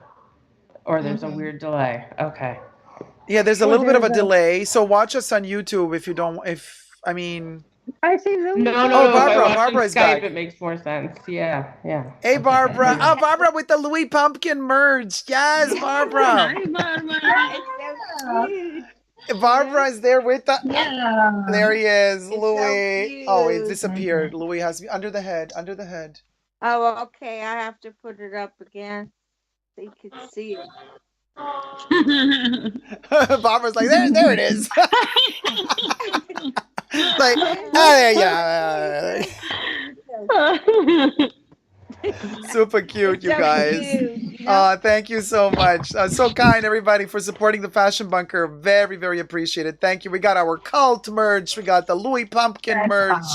Or there's a weird delay. Okay. Yeah, there's a little bit of a delay. So watch us on YouTube if you don't. I mean. I see Louis. No. Barbara is Skype, back. it makes more sense. Yeah. Hey, Barbara. Oh, Barbara with the Louis Pumpkin merch. Yes, Barbara. Hi, Barbara. Barbara is there with us. Yeah. There he is, It's Louis. so It disappeared. Louis has under the head. Oh, okay. I have to put it up again so you can see it. Barbara's like, there it is. Like, there you Super cute, you guys. Cute. Thank you so much. So kind, everybody, for supporting the Fashion Bunker. Very, very appreciated. Thank you. We got our cult merch. We got the Louis Pumpkin merch.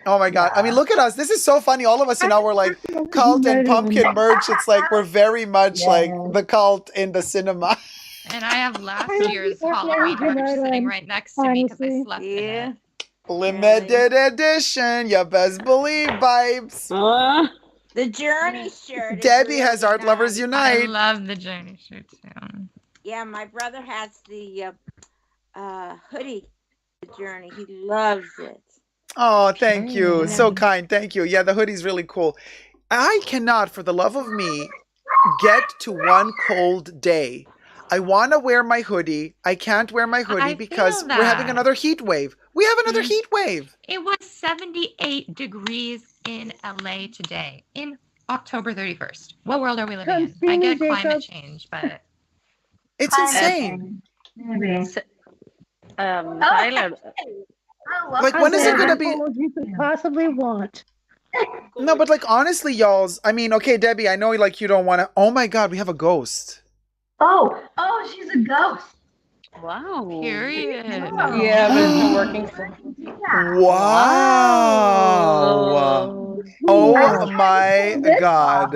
Oh my God. I mean, look at us. This is so funny. All of us, we're like cult and pumpkin merch. It's like we're very much like the cult in the cinema. And I have last year's Halloween merch sitting right next to me because I slept in it. Limited edition. You best believe, vibes. The Journey shirt. Debbie has Art Lovers Unite. I love the Journey shirt too. Yeah, my brother has the hoodie, the Journey. He loves it. Oh, thank you. So kind. Thank you. Yeah, the hoodie's really cool. I cannot, for the love of me, get to one cold day. I want to wear my hoodie. I can't wear my hoodie because we're having another heat wave. We have another heat wave. It was 78 degrees in LA today, in October 31st. What world are we living in? I get climate change, but it's insane. Tyler. Like, when is it going to be? You could possibly want. No, but like, honestly, y'all's. I mean, okay, Debbie, I know like you don't want to. Oh my God, we have a ghost. Oh, she's a ghost. Wow. Period. Yeah, but it's been working for Wow. Oh my God.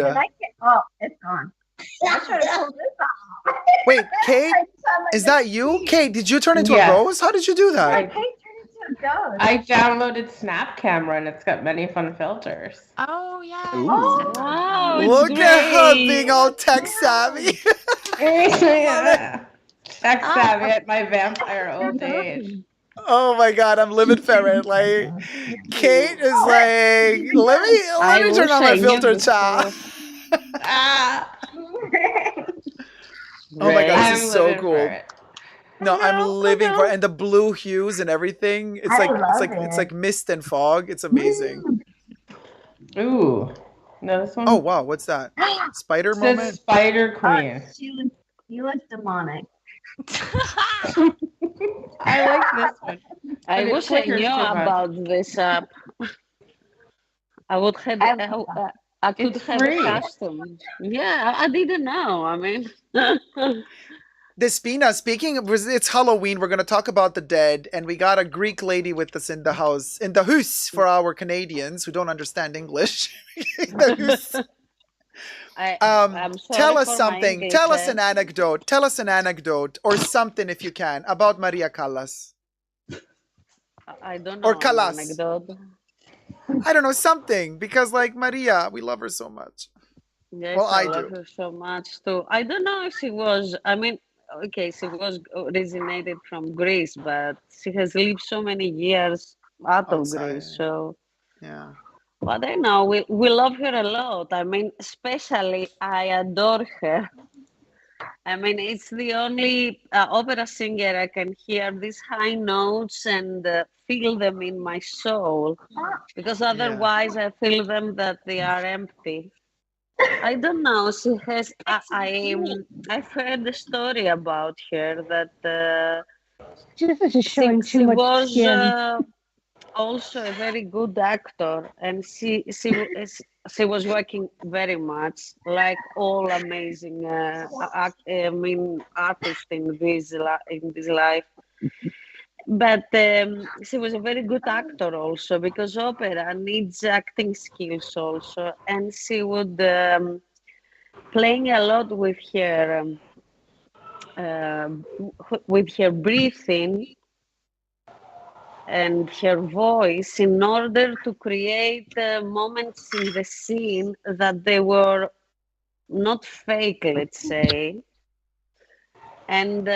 It's gone. Wait, Kate, is that you? Kate, did you turn into a ghost? How did you do that? I downloaded Snap Camera and it's got many fun filters. Oh yeah. Wow. Look at her being all tech savvy. Yeah. Tech savvy at my vampire old age. Oh my God, I'm living ferret. Like, Kate is like, let me turn on my filter, child. Oh my God, this is so cool. No, I'm living for it. And the blue hues and everything. It's like mist and fog. It's amazing. Ooh. No, this one. Oh wow, what's that? Spider moment? Spider Queen. You look demonic. I like this one. I wish I knew about this app. I would have. I could have a costume. Yeah, I didn't know. I mean. Despina, speaking of, it's Halloween, we're going to talk about the dead, and we got a Greek lady with us in the house, in the house for our Canadians who don't understand English. The house. I'm sorry tell us for my something. English, Tell us an anecdote. Tell us an anecdote or something if you can about Maria Callas. I don't know Or an Callas. anecdote. I don't know, something, because like Maria, we love her so much. Yes, Well, I I love do. her so much too. I don't know if she was, I mean, okay, she was originated from Greece, but she has lived so many years out of Greece. So, yeah. But I know we love her a lot. I mean, especially I adore her. I mean, it's the only opera singer I can hear these high notes and feel them in my soul, because otherwise I feel them that they are empty. I don't know. She has. I've heard the story about her that Just showing too she much was skin. also a very good actor, and she was working very much, like all amazing artists in this life. But she was a very good actor also, because opera needs acting skills also, and she would playing a lot with her breathing and her voice in order to create moments in the scene that they were not fake, let's say. And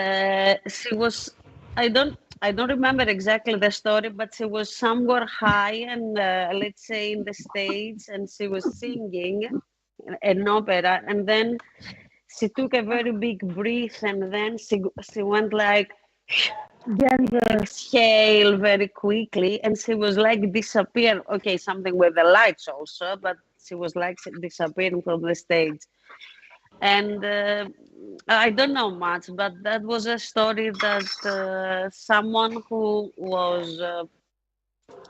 she was, I don't remember exactly the story, but she was somewhere high and let's say in the stage, and she was singing an opera, and then she took a very big breath, and then she went like exhale very quickly, and she was like disappear. Okay, something with the lights also, but she was like disappearing from the stage. And I don't know much, but that was a story that someone who was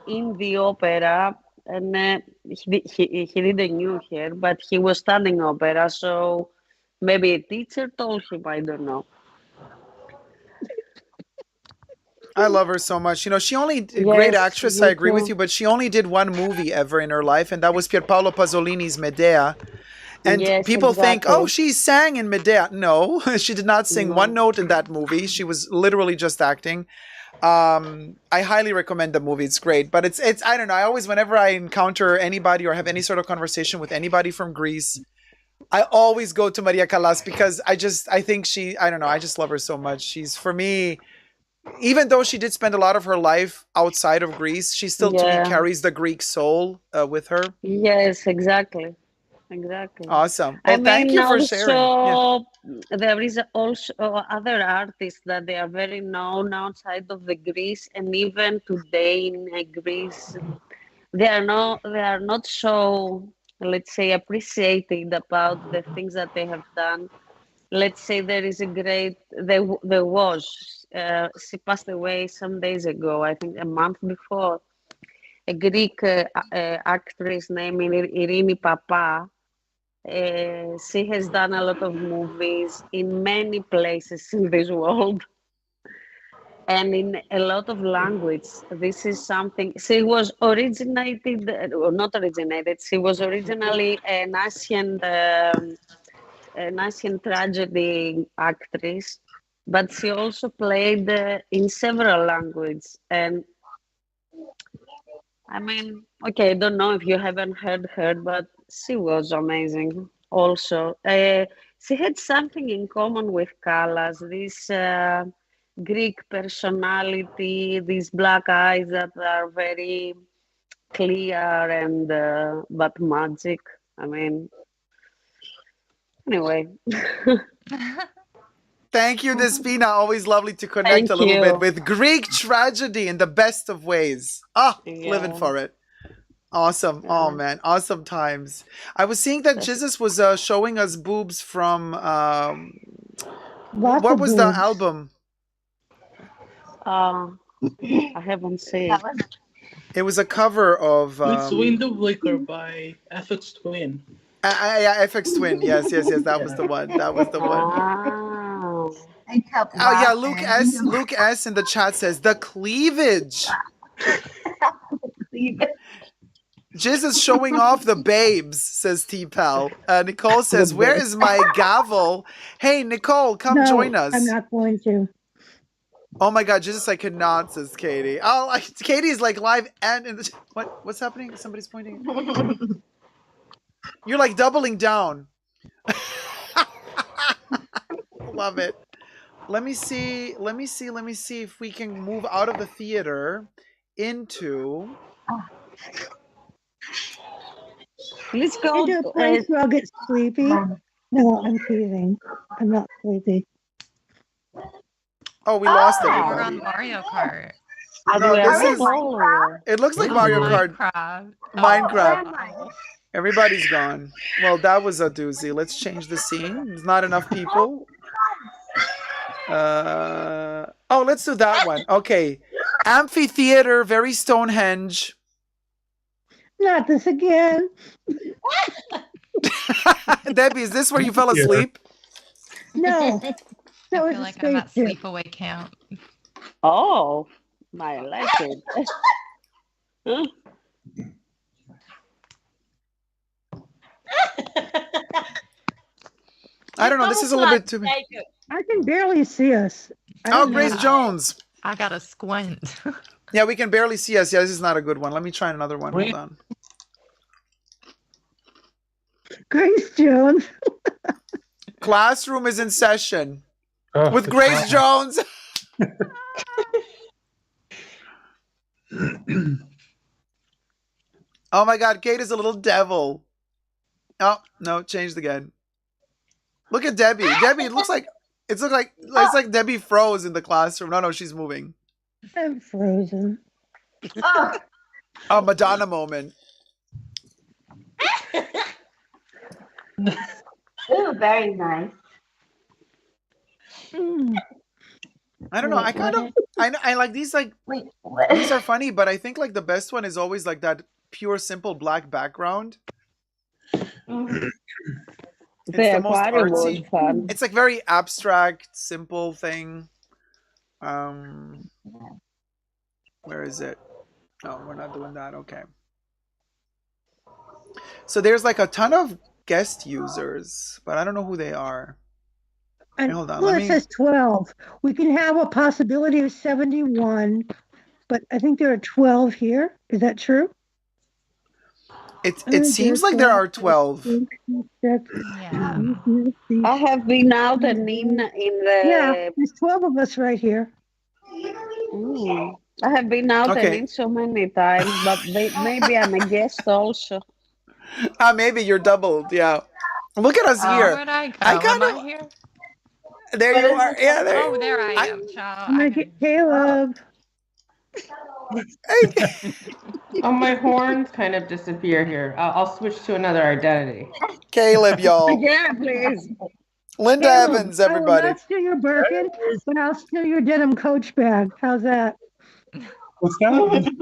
in the opera, and he didn't knew her, but he was studying opera, so maybe a teacher told him, I don't know. I love her so much. You know, she only great actress, I agree with you, but she only did one movie ever in her life, and that was Pierpaolo Pasolini's Medea. And people think, oh, she sang in Medea. No, she did not sing one note in that movie. She was literally just acting. I highly recommend the movie. It's great. But it's I don't know. I always, whenever I encounter anybody or have any sort of conversation with anybody from Greece, I always go to Maria Callas, because I think I don't know, I just love her so much. She's, for me, even though she did spend a lot of her life outside of Greece, she still to me carries the Greek soul with her. Yes, exactly. Awesome. Well, thank you for sharing. Also, there is also other artists that they are very known outside of the Greece, and even today in Greece, they are not so, let's say, appreciated about the things that they have done. Let's say there was she passed away some days ago, I think a month before, a Greek actress named Irini Papa. She has done a lot of movies in many places in this world and in a lot of language. This is something, she was originated, or not originated, she was originally an Asian tragedy actress, but she also played in several languages. And I mean, okay, I don't know if you haven't heard her, but she was amazing also. She had something in common with Callas, this Greek personality, these black eyes that are very clear and but magic. I mean, anyway. Thank you, Despina. Always lovely to connect a little bit with Greek tragedy in the best of ways. Living for it. Awesome. Yeah. Oh, man. Awesome times. I was seeing that Jesus was showing us boobs from... what was the album? I haven't seen. It was a cover of. It's Window Blicker by FX Twin. Yeah, FX Twin. Yes. That was the one. That was the one. Wow. Oh yeah, Luke S in the chat says the cleavage. Jizz is showing off the babes, says T-Pal. Nicole says, where is my gavel? Hey, Nicole, come join us. I'm not going to. Oh my God, Jesus, I cannot, says Katie. Oh, Katie is like live and in the... What's happening? Somebody's pointing. You're like doubling down. Love it. Let me see if we can move out of the theater into... Let's go into a place where I'll get sleepy. No, I'm teasing. I'm not sleepy. Oh, we lost We're everybody. on Mario Kart. No, it looks like Mario Kart. Minecraft. Everybody's gone. Well, that was a doozy. Let's change the scene. There's not enough people. Oh, let's do that one. Okay. Amphitheater, very Stonehenge. Not this again. Debbie, is this where you fell asleep? No. I feel like I'm at sleepaway camp. Oh, I like it. Huh? I don't know. This is a little bit too... I can barely see us. Oh, Grace Jones. I got to squint. Yeah, we can barely see us. Yeah, this is not a good one. Let me try another one. Hold on. Grace Jones. Classroom is in session with Grace Jones. Oh my God, Kate is a little devil. Oh no, changed again. Look at Debbie. Debbie, it's like Debbie froze in the classroom. No, she's moving. I'm frozen. Oh, Madonna moment. Oh, very nice. I don't know. I like these. Like these are funny, but I think like the best one is always like that pure, simple black background. It's the most artsy. It's like very abstract, simple thing. Where is it? Oh, we're not doing that. Okay. So there's like a ton of guest users, but I don't know who they are. And hold on. It says 12. We can have a possibility of 71, but I think there are 12 here. Is that true? It seems like there are 12. Yeah. I have been out and in the... Yeah, there's 12 of us right here. I have been out and in so many times, but maybe I'm a guest also. Maybe you're doubled, yeah. Look at us here. Where'd I go? Am I here? There you are. Yeah, there. Oh, there I am, child. I'm gonna get Caleb. Oh, my horns kind of disappear here. I'll switch to another identity. Caleb, y'all. Yeah, please. Linda Caleb, Evans, everybody. I will not steal your Birkin, but I'll steal your denim Coach bag. How's that? What's that?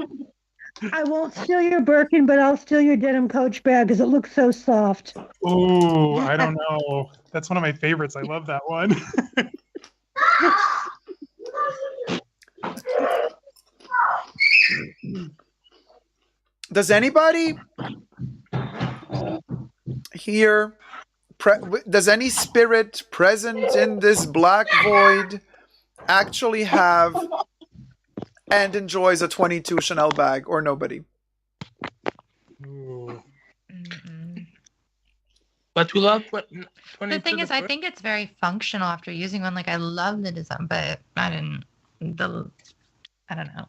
I won't steal your Birkin, but I'll steal your denim Coach bag because it looks so soft. Oh, I don't know. That's one of my favorites. I love that one. Does anybody here, does any spirit present in this black void actually have and enjoys a 22 Chanel bag, or nobody? But we love the thing is, I think it's very functional after using one. Like, I love the design, but I don't know.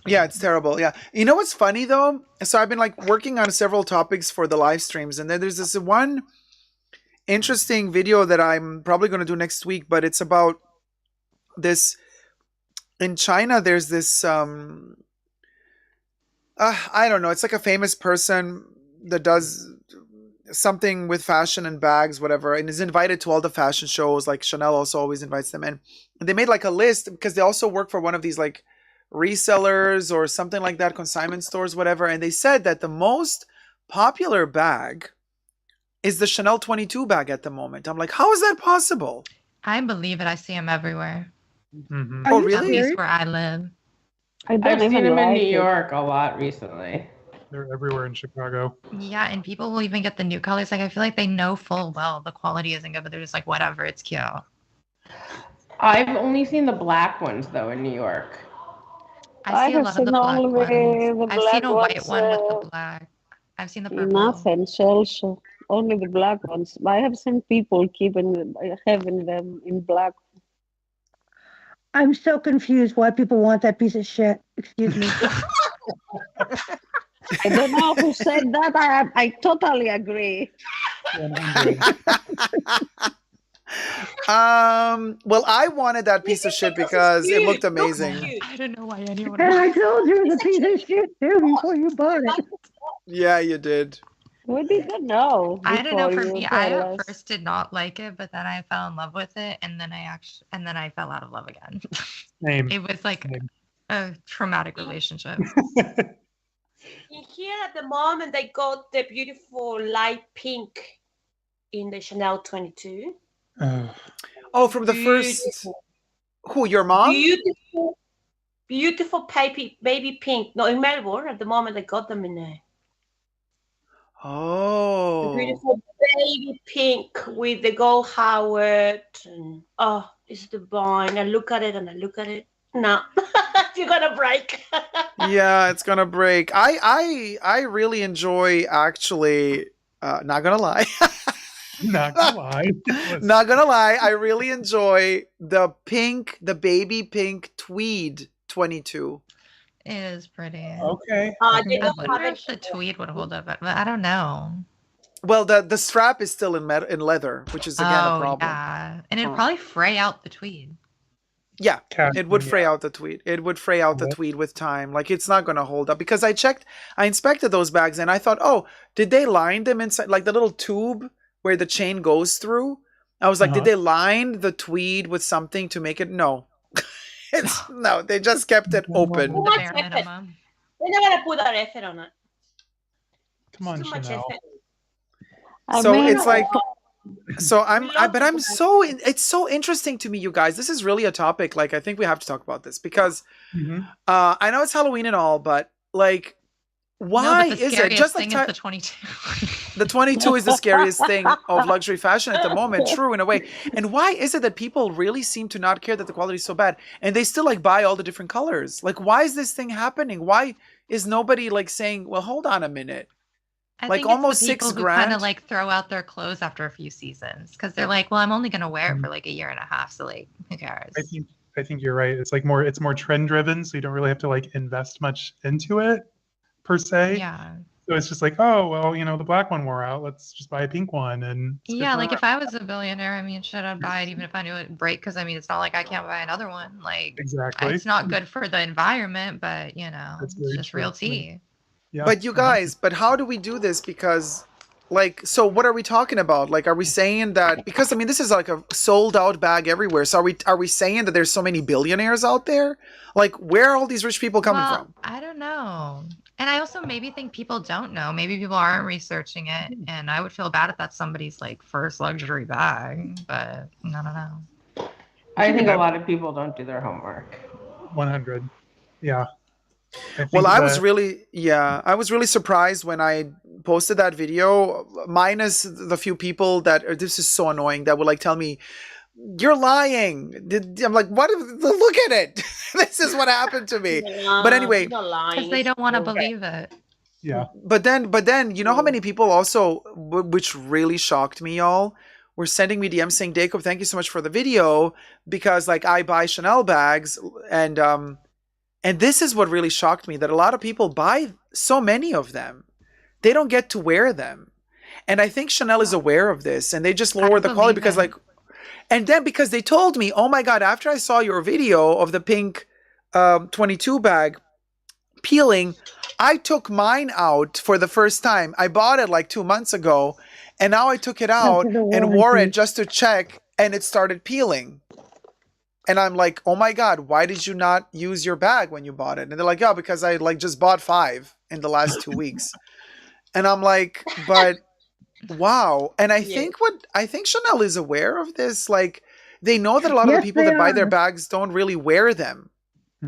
Yeah, it's terrible. Yeah. You know what's funny though? So I've been like working on several topics for the live streams, and then there's this one interesting video that I'm probably going to do next week, but it's about this. In China, there's this, I don't know. It's like a famous person that does something with fashion and bags, whatever, and is invited to all the fashion shows. Like Chanel also always invites them in. And they made like a list because they also work for one of these like resellers or something like that, consignment stores, whatever, and they said that the most popular bag is the Chanel 22 bag at the moment. I'm like, how is that possible? I believe it. I see them everywhere. Mm-hmm. Oh, really? At least where I live. I've seen them in New it. York a lot recently. They're everywhere in Chicago. Yeah, and people will even get the new colors. Like, I feel like they know full well the quality isn't good, but they're just like, whatever, it's cute. I've only seen the black ones though in New York. I see a lot of the black ones. I've seen a white one with the ones, black. I've seen the purple. Nothing also. Only the black ones. I have seen people having them in black. I'm so confused why people want that piece of shit. Excuse me. I don't know who said that. I totally agree. Well, I wanted that piece of shit because it looked amazing. I don't know why anyone. And I told you it was a piece of shit too before you bought it. Yeah, you did. We didn't know. I don't know. For before me, you I tell at us. first did not like it, but then I fell in love with it, and then I fell out of love again. Same. It was like a traumatic relationship. In here at the moment, they got the beautiful light pink in the Chanel 22. Oh, from the first. Who, your mom? Beautiful baby pink. No, in Melbourne at the moment, they got them in there. Oh. The beautiful baby pink with the gold Howard. And, oh, it's divine. I look at it and I look at it. No, you're gonna break. Yeah, it's gonna break. I really enjoy actually. Not gonna lie. Not gonna lie. Not gonna lie. I really enjoy the baby pink tweed 22. It is pretty. Okay. I wonder if the tweed would hold up, but I don't know. Well, the strap is still in leather, which is again a problem. Yeah, and it'd probably fray out the tweed. Yeah, it would fray out the tweed. It would fray out the tweed with time. Like, it's not going to hold up. Because I inspected those bags and I thought, oh, did they line them inside? Like the little tube where the chain goes through? I was like, did they line the tweed with something to make it? No. No, they just kept it open. Too much effort. They're not gonna put that effort on it. Come on, Too much Chanel. effort. So it's like, it's so interesting to me, you guys. This is really a topic. Like, I think we have to talk about this because I know it's Halloween and all, but like, why is it just like the 22? The 22 is the scariest thing of luxury fashion at the moment. True, in a way. And why is it that people really seem to not care that the quality is so bad and they still like buy all the different colors? Like, why is this thing happening? Why is nobody like saying, well, hold on a minute? I like think almost it's the people $6 who grand. kind of like throw out their clothes after a few seasons because they're like, well, I'm only gonna wear it for like a year and a half, so like, who cares? I think you're right. It's like it's more trend driven, so you don't really have to like invest much into it per se. Yeah. So it's just like, oh well, the black one wore out. Let's just buy a pink one and. Yeah, like if I was a billionaire, I mean, should I buy it even if I knew it'd break? Because I mean, it's not like I can't buy another one. Like, exactly, it's not good for the environment, but it's just real tea. Yeah. But you guys, how do we do this? Because, like, so what are we talking about? Like, are we saying that because I mean, this is like a sold out bag everywhere. So are we saying that there's so many billionaires out there? Like, where are all these rich people coming from? I don't know. And I also maybe think people don't know. Maybe people aren't researching it. And I would feel bad if that's somebody's like first luxury bag, but I don't know. I think a lot of people don't do their homework. 100. Yeah. Well, I was really surprised when I posted that video, minus the few people that this is so annoying that would like tell me, you're lying. I'm like, what? Look at it. This is what happened to me. But anyway, because they don't want to believe it. Yeah. But then, you know how many people also, which really shocked me, y'all, were sending me DMs saying, Dacob, thank you so much for the video because like I buy Chanel bags and this is what really shocked me, that a lot of people buy so many of them. They don't get to wear them. And I think Chanel is aware of this and they just lower the quality because like, and then because they told me, oh my God, after I saw your video of the pink 22 bag peeling, I took mine out for the first time. I bought it like 2 months ago and now I took it out and wore it just to check and it started peeling. And I'm like, oh my God, why did you not use your bag when you bought it? And they're like, oh, because I like just bought 5 in the last 2 weeks. And I'm like, but wow. And I think Chanel is aware of this. Like, they know that a lot of the Yes, people they that buy their are. bags don't really wear them.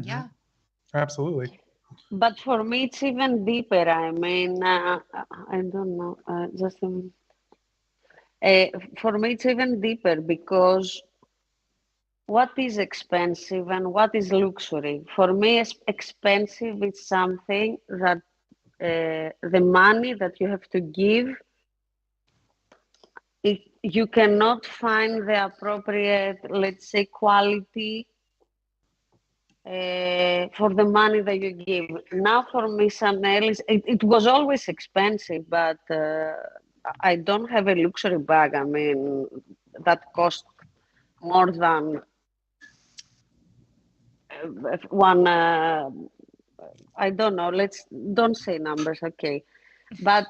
Yeah. Absolutely. But for me, it's even deeper. I mean, I don't know. Just a minute. For me, it's even deeper because what is expensive and what is luxury? For me, expensive is something that the money that you have to give, you cannot find the appropriate, let's say, quality for the money that you give. Now, for me, Chanel it was always expensive, but I don't have a luxury bag. I mean, that cost more than one. I don't know. Don't say numbers, okay? But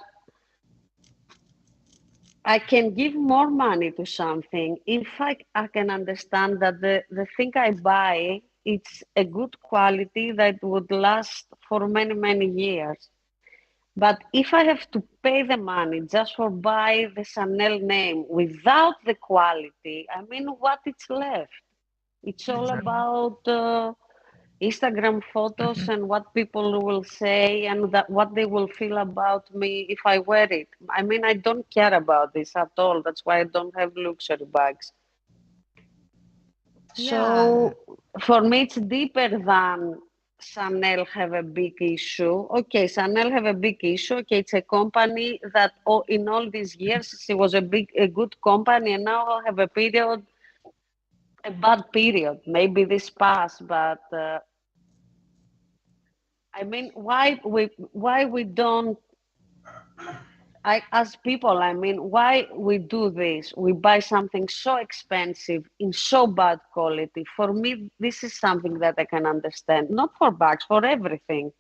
I can give more money to something if I can understand that the thing I buy, it's a good quality that would last for many, many years. But if I have to pay the money just for buy the Chanel name without the quality, I mean, what it's left? It's all about Instagram photos and what people will say and that what they will feel about me if I wear it. I mean, I don't care about this at all. That's why I don't have luxury bags. So for me, it's deeper than Chanel have a big issue. Okay, Chanel have a big issue. Okay, it's a company that in all these years, she was a good company, and now I have a bad period. Maybe this passed, but I mean, why we don't? As people, I mean, why we do this? We buy something so expensive in so bad quality. For me, this is something that I can understand. Not for bags, for everything.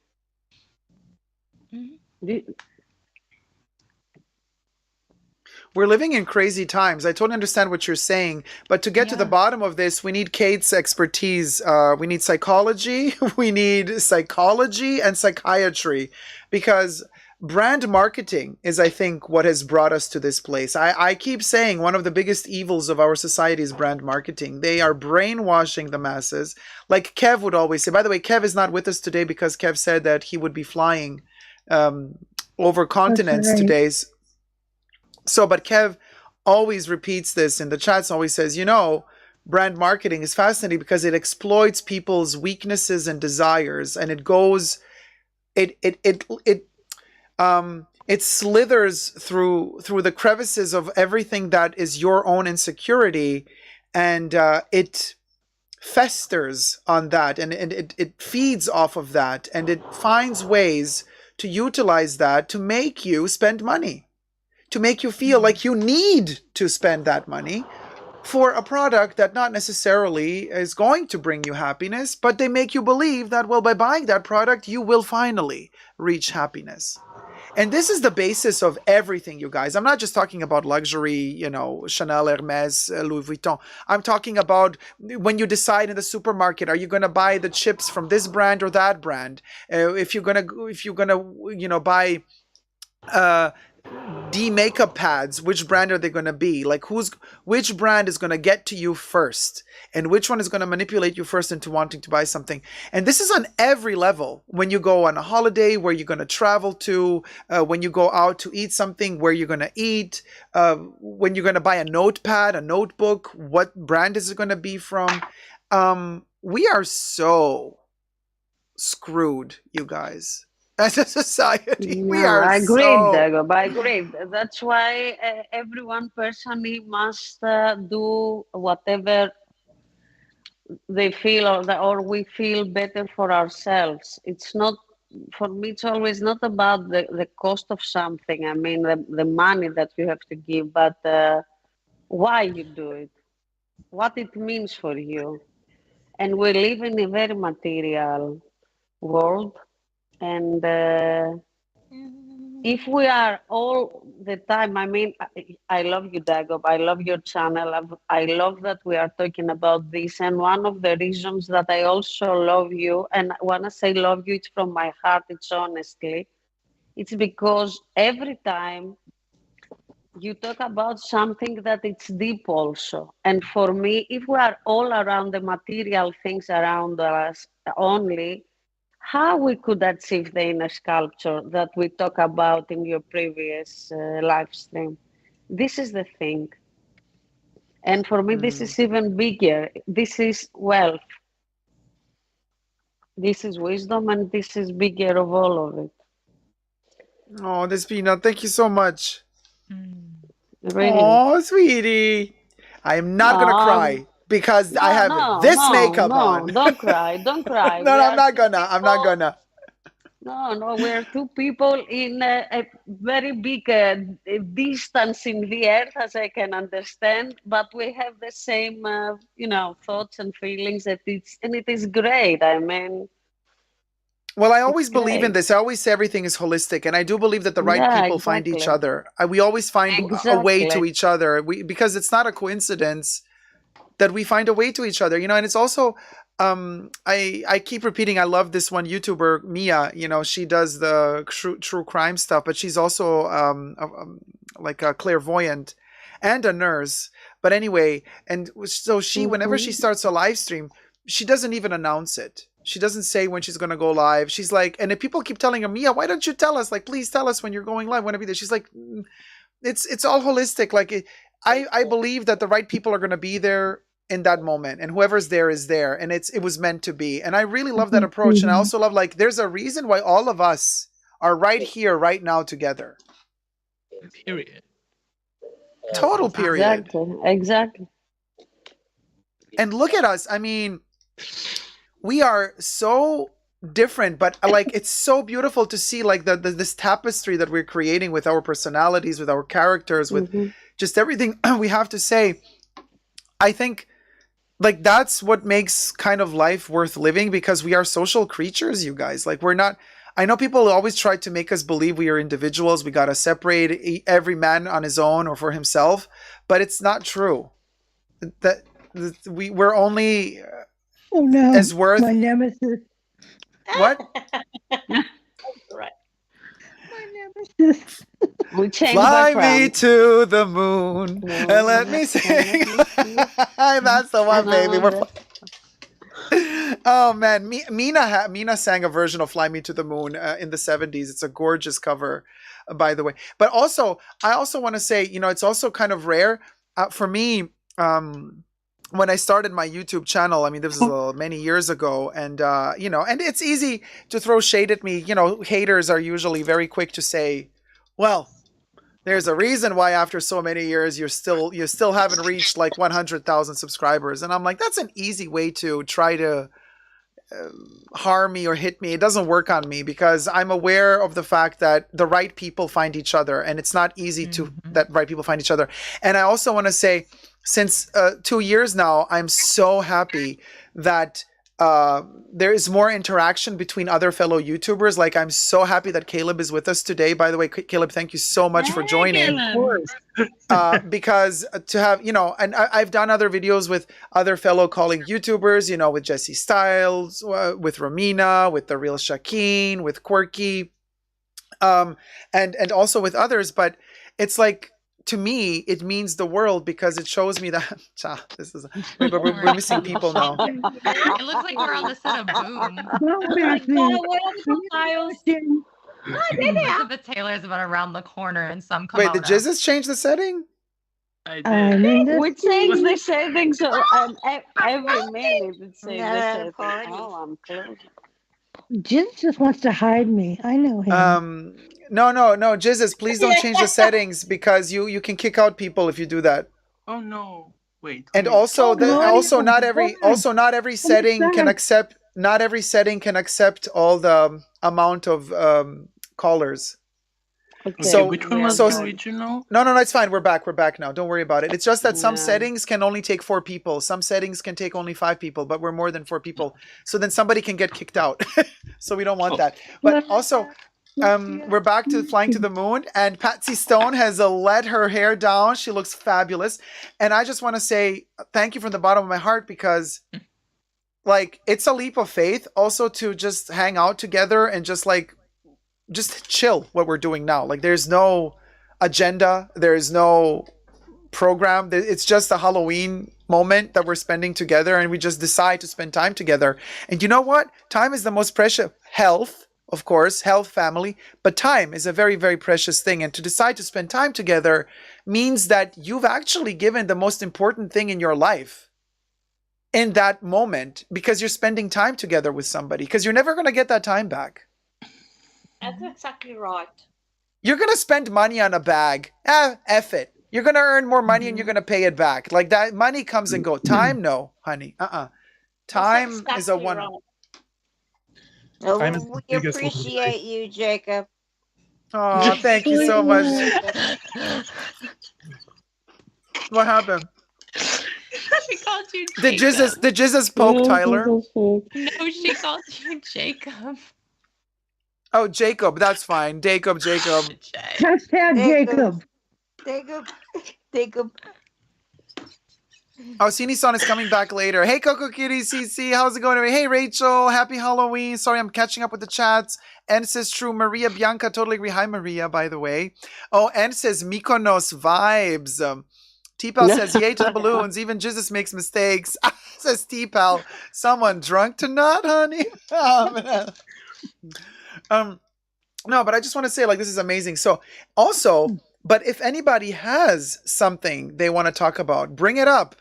We're living in crazy times. I totally understand what you're saying, but to get to the bottom of this, we need Kate's expertise. We need psychology, we need psychology and psychiatry, because brand marketing is, I think, what has brought us to this place. I keep saying one of the biggest evils of our society is brand marketing. They are brainwashing the masses. Like Kev would always say, by the way, Kev is not with us today because Kev said that he would be flying over continents today. So, but Kev always repeats this in the chats, always says, you know, brand marketing is fascinating because it exploits people's weaknesses and desires, and it goes, it slithers through the crevices of everything that is your own insecurity, and it festers on that, and it feeds off of that, and it finds ways to utilize that to make you spend money, to make you feel like you need to spend that money for a product that not necessarily is going to bring you happiness, but they make you believe that, well, by buying that product, you will finally reach happiness. And this is the basis of everything, you guys. I'm not just talking about luxury, you know, Chanel, Hermes, Louis Vuitton. I'm talking about when you decide in the supermarket, are you going to buy the chips from this brand or that brand? If you're gonna, you know, buy makeup pads, which brand are they going to be? Like, which brand is going to get to you first, and which one is going to manipulate you first into wanting to buy something? And this is on every level. When you go on a holiday, where you're going to travel to, when you go out to eat something, where you're going to eat, when you're going to buy a notepad, a notebook, what brand is it going to be from? We are so screwed, you guys. As a society, we are I agree, so... Dacob. I agree. That's why everyone personally must do whatever they feel, or we feel better for ourselves. It's not, for me, it's always not about the cost of something. I mean, the money that you have to give, but why you do it, what it means for you. And we live in a very material world. And if we are all the time, I mean, I love you, Dagob. I love your channel. I love that we are talking about this. And one of the reasons that I also love you, and when I say love you, it's from my heart, it's honestly, it's because every time you talk about something that it's deep also. And for me, if we are all around the material things around us only, how we could achieve the inner sculpture that we talk about in your previous live stream. This is the thing. And for me, this is even bigger. This is wealth. This is wisdom, and this is bigger of all of it. Oh, Despina, thank you so much. Really? Oh, sweetie. I am not going to cry because I have this makeup on. Don't cry. Don't cry. No, I'm not gonna. I'm not gonna. No, we're two people in a very big distance in the earth, as I can understand, but we have the same, thoughts and feelings that it is great. I mean, well, I always believe in this. I always say everything is holistic, and I do believe that the right people find each other. We always find a way to each other because it's not a coincidence that we find a way to each other, and it's also, I keep repeating, I love this one YouTuber, Mia, she does the true crime stuff, but she's also like a clairvoyant and a nurse. But anyway, and so she, whenever she starts a live stream, she doesn't even announce it. She doesn't say when she's going to go live. She's like, and if people keep telling her, Mia, why don't you tell us? Like, please tell us when you're going live, when I be there. She's like, it's all holistic. Like, I believe that the right people are going to be there in that moment, and whoever's there is there, and it was meant to be. And I really love that approach. And I also love, like, there's a reason why all of us are right here, right now together. Period. Total period. Exactly. And look at us. I mean, we are so different, but like, it's so beautiful to see, like, this tapestry that we're creating with our personalities, with our characters, with just everything we have to say. I think, like, that's what makes kind of life worth living, because we are social creatures, you guys. Like, we're not, I know people always try to make us believe we are individuals. We got to separate every man on his own or for himself, but it's not true. That we're only as worth. My nemesis. What? Right. Fly me to the moon and let me sing. That's the one, baby. Oh man, Mina sang a version of "Fly Me to the Moon" in the 70s. It's a gorgeous cover, by the way. But also, I also want to say, it's also kind of rare for me. When I started my YouTube channel, I mean, this was many years ago, and and it's easy to throw shade at me. Haters are usually very quick to say, well, there's a reason why after so many years you still haven't reached like 100,000 subscribers. And I'm like, that's an easy way to try to harm me or hit me. It doesn't work on me, because I'm aware of the fact that the right people find each other, and it's not easy that right people find each other. And I also want to say, since 2 years now, I'm so happy that there is more interaction between other fellow YouTubers. Like, I'm so happy that Caleb is with us today. By the way, Caleb, thank you so much for joining. Because to have, and I've done other videos with other fellow calling YouTubers, with Jesse Styles, with Romina, with The Real Shakeen, with Quirky, and also with others. But it's like, to me, it means the world, because it shows me that we're missing people now. It looks like we're on the set of Boom. Elizabeth Taylor's about around the corner in some kimono. Wait, did Jesus change the setting? We change the settings every minute. It says the setting. Oh, I'm close. Jiz just wants to hide me. I know him. No, Jesus, please don't change the settings, because you can kick out people if you do that. Oh no! Wait. And also, not every setting can accept. Not every setting can accept all the amount of callers. Okay. So which one was the original? No, it's fine. We're back now. Don't worry about it. It's just that some settings can only take 4 people. Some settings can take only 5 people, but we're more than 4 people. So then somebody can get kicked out. So we don't want that. But also, We're back to flying to the moon, and Patsy Stone has let her hair down. She looks fabulous, and I just want to say thank you from the bottom of my heart because, like, it's a leap of faith also to just hang out together and just chill what we're doing now. Like, there's no agenda, there's no program. It's just a Halloween moment that we're spending together, and we just decide to spend time together. And you know what? Time is the most precious. Health, of course, health, family, but time is a very, very precious thing. And to decide to spend time together means that you've actually given the most important thing in your life in that moment, because you're spending time together with somebody, because you're never going to get that time back. That's exactly right. You're going to spend money on a bag. F it. You're going to earn more money and you're going to pay it back. Like, that money comes and goes. Time, no, honey. Time is a one. Right. Oh, we appreciate you, Jacob. Oh, thank you so much. What happened? She called you Jacob. Did Jesus poke Tyler? No, she called you Jacob. Oh, Jacob. That's fine. Jacob. Hashtag Jacob. Jacob. Oh, Sini-san is coming back later. Hey, Coco Kitty, CC, how's it going? Hey, Rachel, happy Halloween. Sorry, I'm catching up with the chats. N says true. Maria Bianca, totally agree. Hi, Maria, by the way. Oh, N says Mykonos vibes. T-Pal says, yay to the balloons. Even Jesus makes mistakes. Says T-Pal, someone drunk to not, honey? No, but I just want to say, like, this is amazing. So, also, but if anybody has something they want to talk about, bring it up.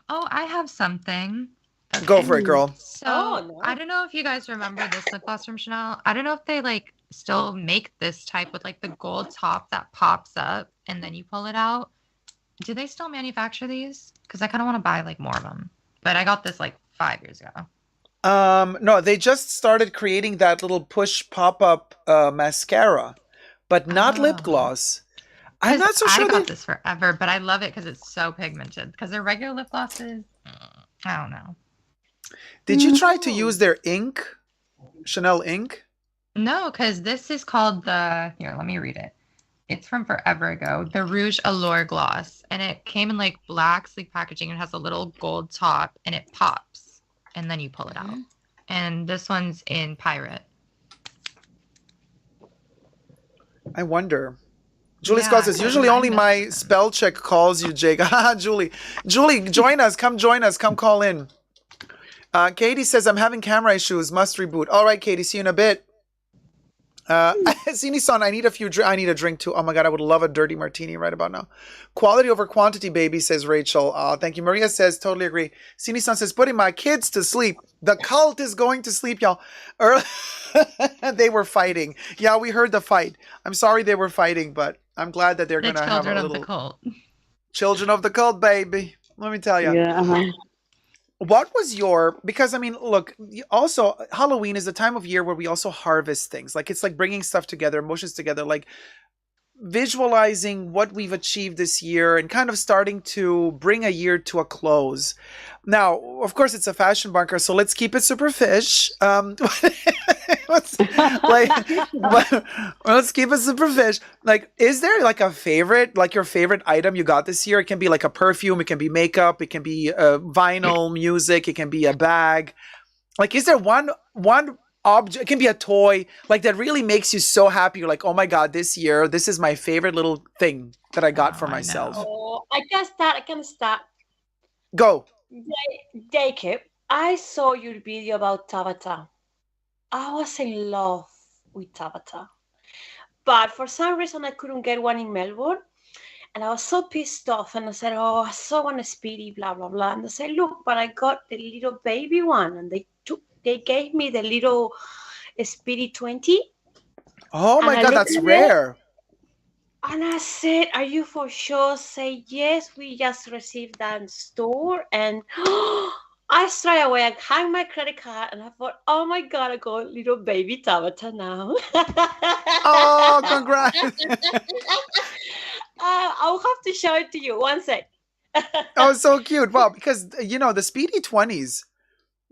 Oh, I have something. Okay. Go for it, girl. So, I don't know if you guys remember this lip gloss from Chanel. I don't know if they, like, still make this type with, like, the gold top that pops up and then you pull it out. Do they still manufacture these? Because I kind of want to buy, like, more of them. But I got this, like, 5 years ago. No, they just started creating that little push pop-up mascara, but not lip gloss. I'm not so sure. I got this forever, but I love it because it's so pigmented. Because their regular lip glosses, I don't know. Did you try to use their ink, Chanel ink? No, because this is called the, here, let me read it. It's from forever ago, the Rouge Allure Gloss. And it came in like black sleek packaging and has a little gold top and it pops. And then you pull it out. And this one's in Pirate. I wonder. Julie Scott says, usually only my spell check calls you, Jake. Julie, join us. Come join us. Come call in. Katie says, I'm having camera issues. Must reboot. All right, Katie. See you in a bit. Sini-san, I need a drink too. Oh my God, I would love a dirty martini right about now. Quality over quantity, baby, says Rachel. Thank you. Maria says, totally agree. Sini-san says, putting my kids to sleep. The cult is going to sleep, y'all. They were fighting. Yeah, we heard the fight. I'm sorry they were fighting, but I'm glad that they're going to have a little... Children of the cult. Children of the cult, baby. Let me tell you. Yeah. What was because I mean, look, also Halloween is a time of year where we also harvest things. Like, it's like bringing stuff together, emotions together, like visualizing what we've achieved this year and kind of starting to bring a year to a close. Now, of course, it's a fashion bunker, so let's keep it super fish. Let's keep it super fish. Like, is there like a favorite, like your favorite item you got this year? It can be like a perfume, it can be makeup, it can be vinyl, music, it can be a bag. Like, is there one object? It can be a toy, like that really makes you so happy. You're like, oh my God, this year, this is my favorite little thing that I got for myself. Oh, I can start. Go. Dacob, I saw your video about Tabata. I was in love with Tabata. But for some reason, I couldn't get one in Melbourne. And I was so pissed off. And I said, oh, I saw one Speedy, blah, blah, blah. And they said, look, but I got the little baby one. And they gave me the little Speedy 20. Oh my God, that's rare. And I said, are you for sure? Say, yes, we just received that in store. And I straight away, I hung my credit card and I thought, oh my God, I got a little baby Tabata now. Oh, congrats. I'll have to show it to you. One sec. Oh, so cute. Wow, because, the Speedy 20s,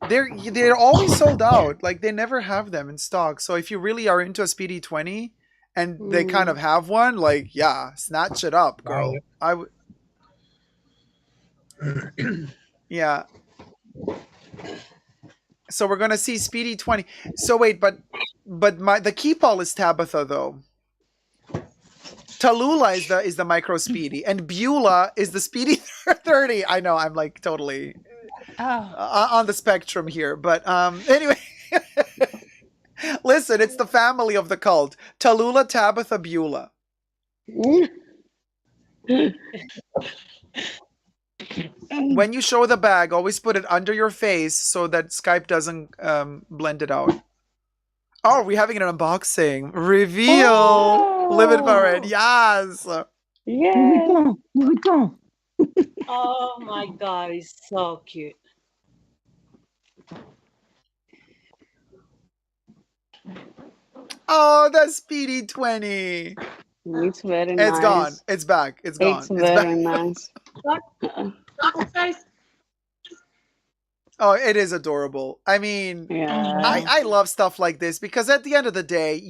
They're always sold out. Like they never have them in stock. So if you really are into a Speedy 20 and they kind of have one, like yeah, snatch it up, girl. I would. Yeah. So we're gonna see Speedy 20. So wait, but the Keepall is Tabitha though. Tallulah is the micro Speedy, and Beulah is the Speedy 30. I know I'm like totally on the spectrum here, but anyway. Listen, it's the family of the cult. Tallulah, Tabitha, Beulah. When you show the bag, always put it under your face so that Skype doesn't blend it out. Oh, we're having an unboxing. Reveal! Live it for it. Yes! Yeah. Oh my God, it's so cute. Oh, the Speedy 20. It's very nice. It's gone. It's back. It's gone. It's very nice. Oh, it is adorable. I mean, I love stuff like this because at the end of the day,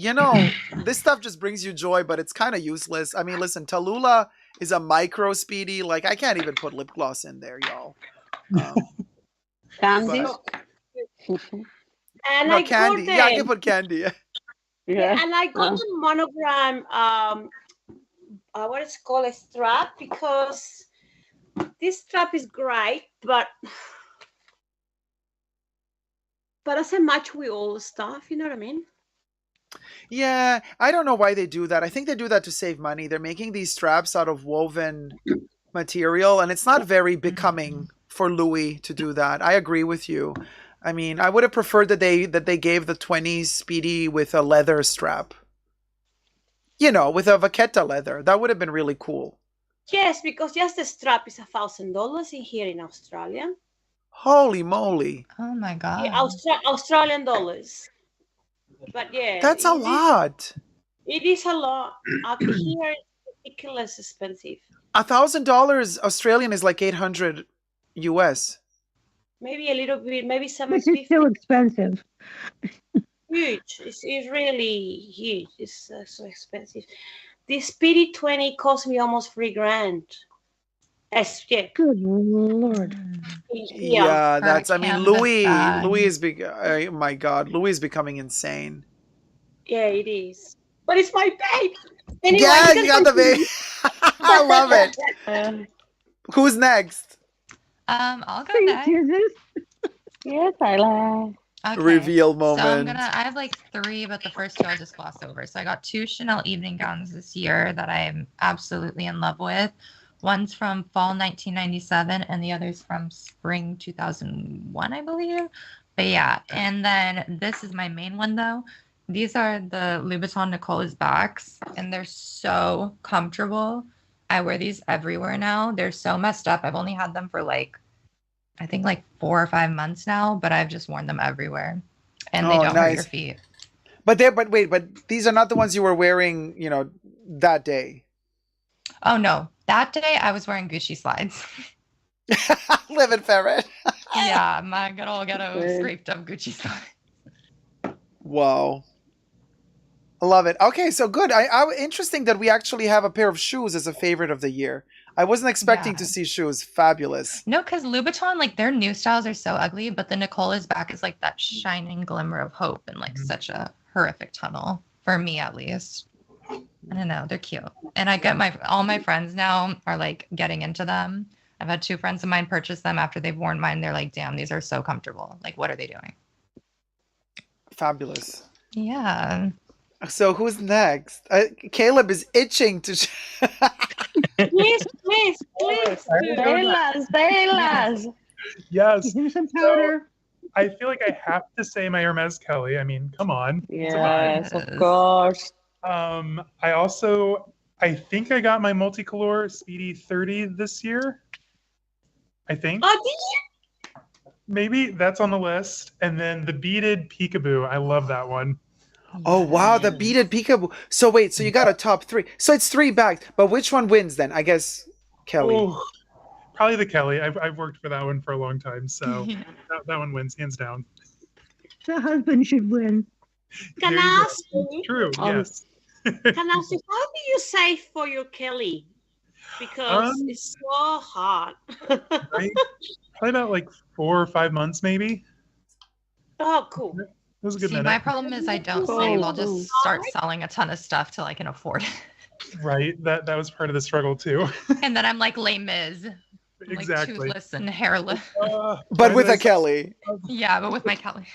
this stuff just brings you joy, but it's kind of useless. I mean, listen, Tallulah is a micro Speedy. Like, I can't even put lip gloss in there, y'all. Candy? And no, I candy. Yeah, I can put candy. Yeah, and I got the monogram, what is called a strap, because this strap is great, but doesn't match with all the stuff, you know what I mean? Yeah, I don't know why they do that. I think they do that to save money. They're making these straps out of woven material, and it's not very becoming for Louis to do that. I agree with you. I mean, I would have preferred that they gave the 20s Speedy with a leather strap. With a vaqueta leather. That would have been really cool. Yes, because just the strap is $1,000 in here in Australia. Holy moly. Oh my God. Yeah, Australian dollars. But yeah. That's a lot. It is a lot. Up here, it's ridiculous expensive. $1,000 Australian is like 800 US. Maybe a little bit, maybe It's 750. still expensive. Huge. It's really huge. It's so expensive. This Speedy 20 cost me almost $3,000. Yeah. Good Lord. Yeah, that's. I mean, Louis is big. Oh my God, Louis is becoming insane. Yeah, it is. But it's my baby. Anyway, yeah, you got the baby. I love it. Who's next? I'll go next. Yes, I like. Okay. Reveal moment. So I have like 3, but the first 2 I'll just gloss over. So I got 2 Chanel evening gowns this year that I'm absolutely in love with. One's from fall 1997 and the other's from spring 2001, I believe. But yeah, and then this is my main one though. These are the Louboutin Nicola's backs, and they're so comfortable. I wear these everywhere now. They're so messed up. I've only had them for I think 4 or 5 months now, but I've just worn them everywhere, and they don't hurt your feet. But these are not the ones you were wearing, that day. Oh no, that day I was wearing Gucci slides. Live it, ferret. Yeah, my good old ghetto scraped up Gucci slides. Wow. I love it. Okay, so good. Interesting that we actually have a pair of shoes as a favorite of the year. I wasn't expecting to see shoes. Fabulous. No, because Louboutin, their new styles are so ugly, but the Nicola's back is that shining glimmer of hope in such a horrific tunnel, for me at least. I don't know, they're cute. And I get all my friends now are getting into them. I've had 2 friends of mine purchase them after they've worn mine. They're like, damn, these are so comfortable. What are they doing? Fabulous. Yeah. So who's next? Caleb is itching to. Please. Velas. Yes. Give him some powder. So, I feel like I have to say my Hermes Kelly. I mean, come on. Yes, of course. I think I got my multicolor Speedy 30 this year. I think. Oh, did you? Maybe that's on the list. And then the beaded peekaboo. I love that one. Oh, wow. The beaded peekaboo. So wait, so you got a top 3. So it's 3 bags. But which one wins then? I guess Kelly. Oh, Probably the Kelly. I've worked for that one for a long time, so that one wins hands down. The husband should win. Can There I you go. ask you? True. Yes. Can I ask you, how do you save for your Kelly? Because it's so hard. Right? Probably about like 4 or 5 months, maybe. Oh, cool. It was a good See, minute. my problem is I don't save. I'll just start selling a ton of stuff till I can afford it. Right. That was part of the struggle too. And then I'm like Les Mis. I'm Exactly. like toothless and hairless. But with a Kelly. Yeah, but with my Kelly.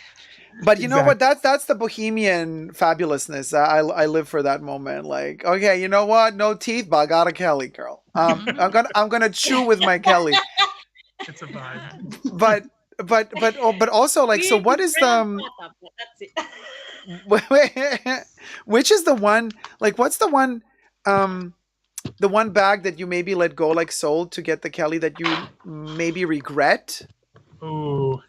But you know what? That's the bohemian fabulousness. I live for that moment. Like, okay, you know what? No teeth, but I got a Kelly, girl. I'm gonna chew with my Kelly. It's a vibe. But also like, so what is the which is the one, like, what's the one bag that you maybe let go, like sold to get the Kelly, that you maybe regret? Ooh,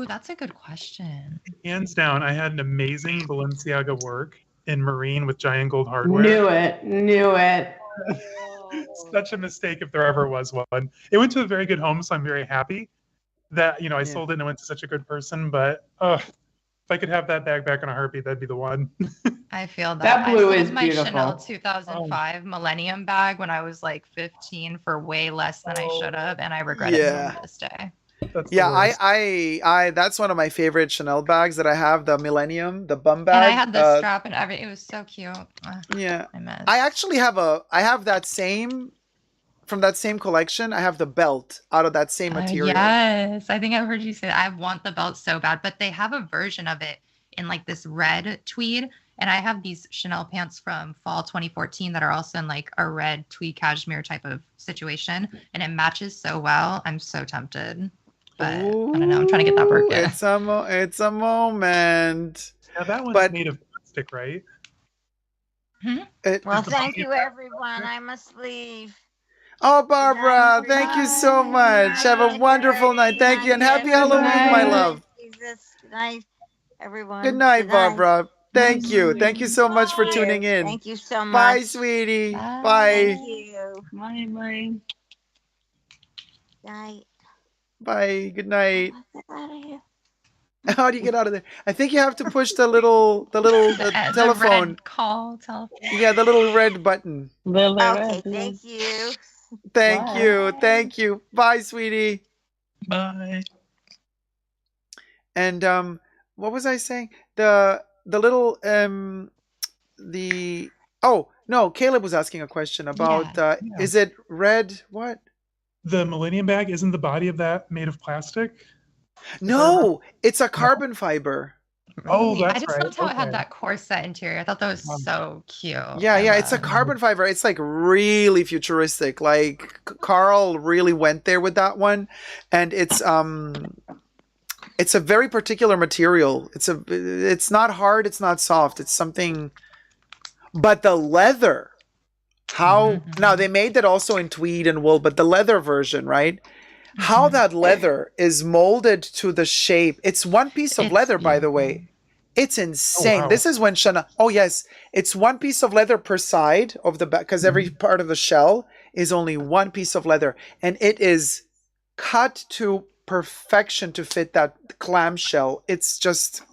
that's a good question. hands down, I had an amazing Balenciaga work in Marine with giant gold hardware. Knew it. Such a mistake if there ever was one. It went to a very good home, so I'm very happy that, I sold it and it went to such a good person. But if I could have that bag back in a heartbeat, that'd be the one. I feel that. That blue I is sold my beautiful. Chanel 2005 Millennium bag when I was like 15 for way less than I should have, and I regret it to this day. I that's one of my favorite Chanel bags that I have, the Millennium, the bum bag. And I had the strap and everything. It was so cute. Yeah. I miss. I actually have that same, from that same collection. I have the belt out of that same material. Yes, I think I heard you say that. I want the belt so bad, but they have a version of it in like this red tweed. And I have these Chanel pants from fall 2014 that are also in like a red tweed cashmere type of situation. And it matches so well. I'm so tempted. But I don't know. I'm trying to get that work in. It's a moment. Yeah, that one's made of plastic, right? Well, thank you, everyone. I must leave. Oh, Barbara, thank you so much. Have a wonderful night. Thank you, and happy Halloween, my love. Jesus. Good night, everyone. Good night, Barbara. Thank you. Thank you so much for tuning in. Thank you so much. Bye, sweetie. Bye. Thank you. Bye. Night. Bye. Good night. Get out of here. How do you get out of there? I think you have to push the little telephone. Red call telephone. Yeah, the little red button. Okay, thank you. Thank you. Bye, sweetie. Bye. And what was I saying? The little Caleb was asking a question about is it red? What? The Millennium bag, isn't the body of that made of plastic? No, it's a carbon fiber. Oh, that's I just loved how it had that corset interior. I thought that was so cute. Yeah, it's a carbon fiber. It's like really futuristic. Like Carl really went there with that one, and it's a very particular material. It's not hard, it's not soft. It's something, but the leather. Now they made that also in tweed and wool, but the leather version, right? How that leather is molded to the shape. It's one piece of leather, by the way. It's insane. wow. This is when Chanel. Oh yes, it's one piece of leather per side of the back, because every part of the shell is only one piece of leather, and it is cut to perfection to fit that clamshell. It's just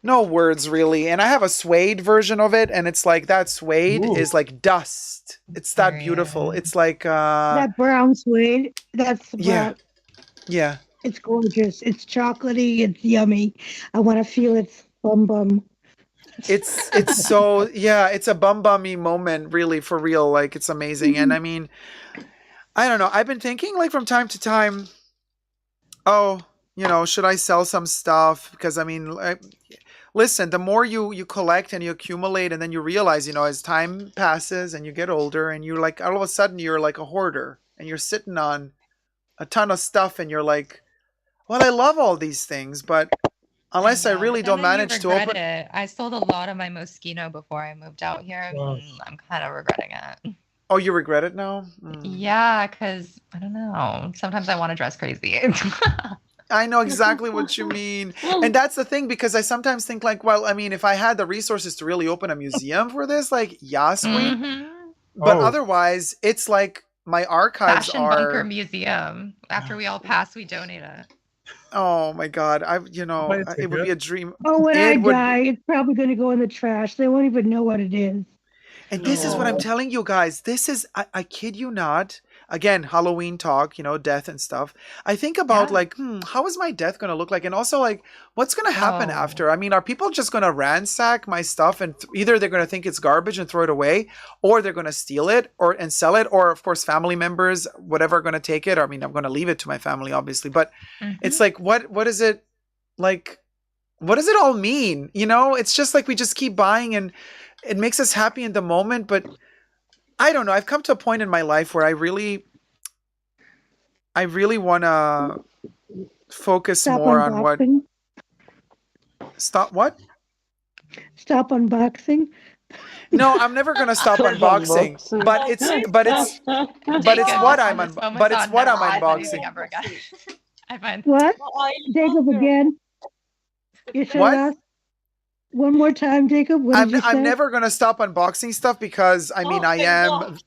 no words, really. And I have a suede version of it, and it's like that suede is like dust. It's that beautiful. It's like that brown suede. That's brown. Yeah. It's gorgeous. It's chocolatey. It's yummy. I want to feel its bum. It's so it's a bum-bummy moment, really, for real. Like, it's amazing. And I mean, I don't know. I've been thinking, like, from time to time, should I sell some stuff? Because I mean, listen, the more you collect and you accumulate, and then you realize, as time passes and you get older, and you're like, all of a sudden you're like a hoarder, and you're sitting on a ton of stuff, and you're like, well, I love all these things, but unless I really don't manage to open it. I sold a lot of my Moschino before I moved out here. Wow. I'm kind of regretting it. Oh, you regret it now? Yeah, because I don't know. Sometimes I want to dress crazy. I know exactly what you mean. And that's the thing, because I sometimes think like, well, I mean, if I had the resources to really open a museum for this, like, yes, but otherwise it's like my archives Fashion Bunker are. Museum. After we all pass, we donate it. Oh my God! It would be a dream. Oh, when I It would. die, it's probably going to go in the trash. They won't even know what it is. And this is what I'm telling you guys. This is, I kid you not. Again, Halloween talk, death and stuff. I think about how is my death going to look like? And also what's going to happen after? I mean, are people just going to ransack my stuff and either they're going to think it's garbage and throw it away, or they're going to steal it and sell it, or of course, family members, whatever, are going to take it. I mean, I'm going to leave it to my family, obviously, but it's like, what is it like? What does it all mean? It's just like we just keep buying and it makes us happy in the moment, but I don't know. I've come to a point in my life where I really want to focus more on what. Stop what? Stop unboxing. No, I'm never gonna stop unboxing. But it's what I'm unboxing. What? Jacob again? You showed us? One more time, Jacob. What did you say? I'm never gonna stop unboxing stuff because I mean I am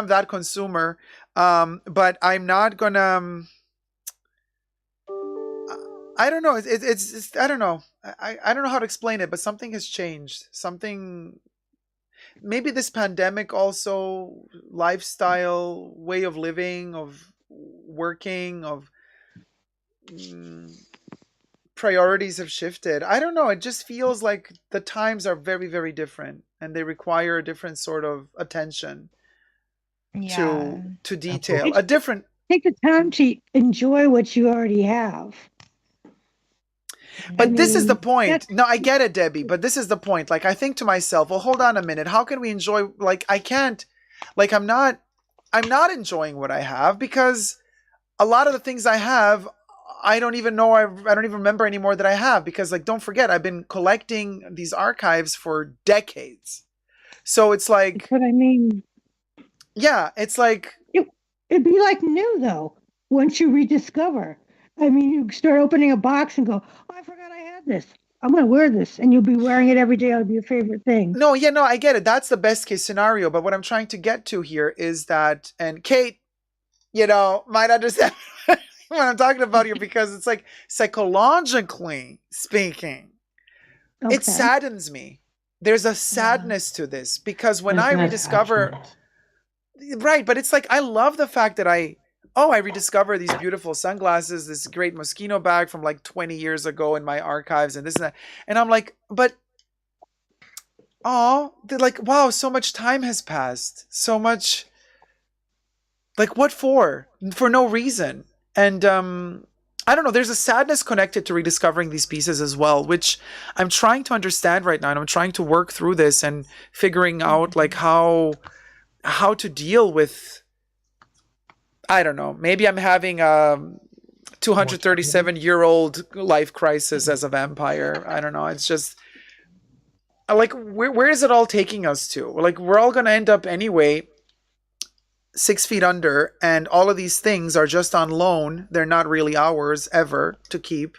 that consumer. But I'm not gonna. I don't know. It's I don't know. I don't know how to explain it, but something has changed. Something. Maybe this pandemic also, lifestyle, way of living, of working, of. Priorities have shifted. I don't know. It just feels like the times are very, very different, and they require a different sort of attention to detail. A different. Take the time to enjoy what you already have. But this is the point. No, I get it, Debbie. But this is the point. Like I think to myself, well, hold on a minute. How can we enjoy? Like I can't. Like I'm not enjoying what I have because a lot of the things I have. I don't even know. I don't even remember anymore that I have because, don't forget, I've been collecting these archives for decades. So it's like. That's what I mean. Yeah, it's like. It'd be like new though. Once you rediscover, I mean, you start opening a box and go, "Oh, I forgot I had this. I'm going to wear this," and you'll be wearing it every day. It'll be your favorite thing. No, I get it. That's the best case scenario. But what I'm trying to get to here is that, and Kate, might understand. What I'm talking about here because it's like psychologically speaking, it saddens me. There's a sadness to this because when I rediscover, right, but it's like I love the fact that I rediscover these beautiful sunglasses, this great Moschino bag from 20 years ago in my archives and this and that, and I'm like, but they're like, wow, so much time has passed, so much. Like what for? For no reason. And I don't know, there's a sadness connected to rediscovering these pieces as well, which I'm trying to understand right now. And I'm trying to work through this and figuring out how to deal with, I don't know, maybe I'm having a 237-year-old life crisis as a vampire. I don't know. It's just where is it all taking us to? We're all going to end up anyway 6 feet under, and all of these things are just on loan. They're not really ours ever to keep.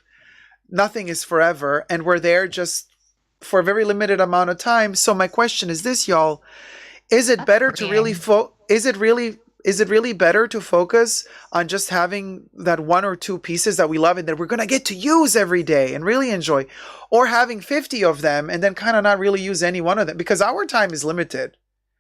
Nothing is forever, and we're there just for a very limited amount of time. So my question is this, y'all: is it better to really is it really better to focus on just having that one or two pieces that we love and that we're gonna get to use every day and really enjoy, or having 50 of them and then kind of not really use any one of them because our time is limited?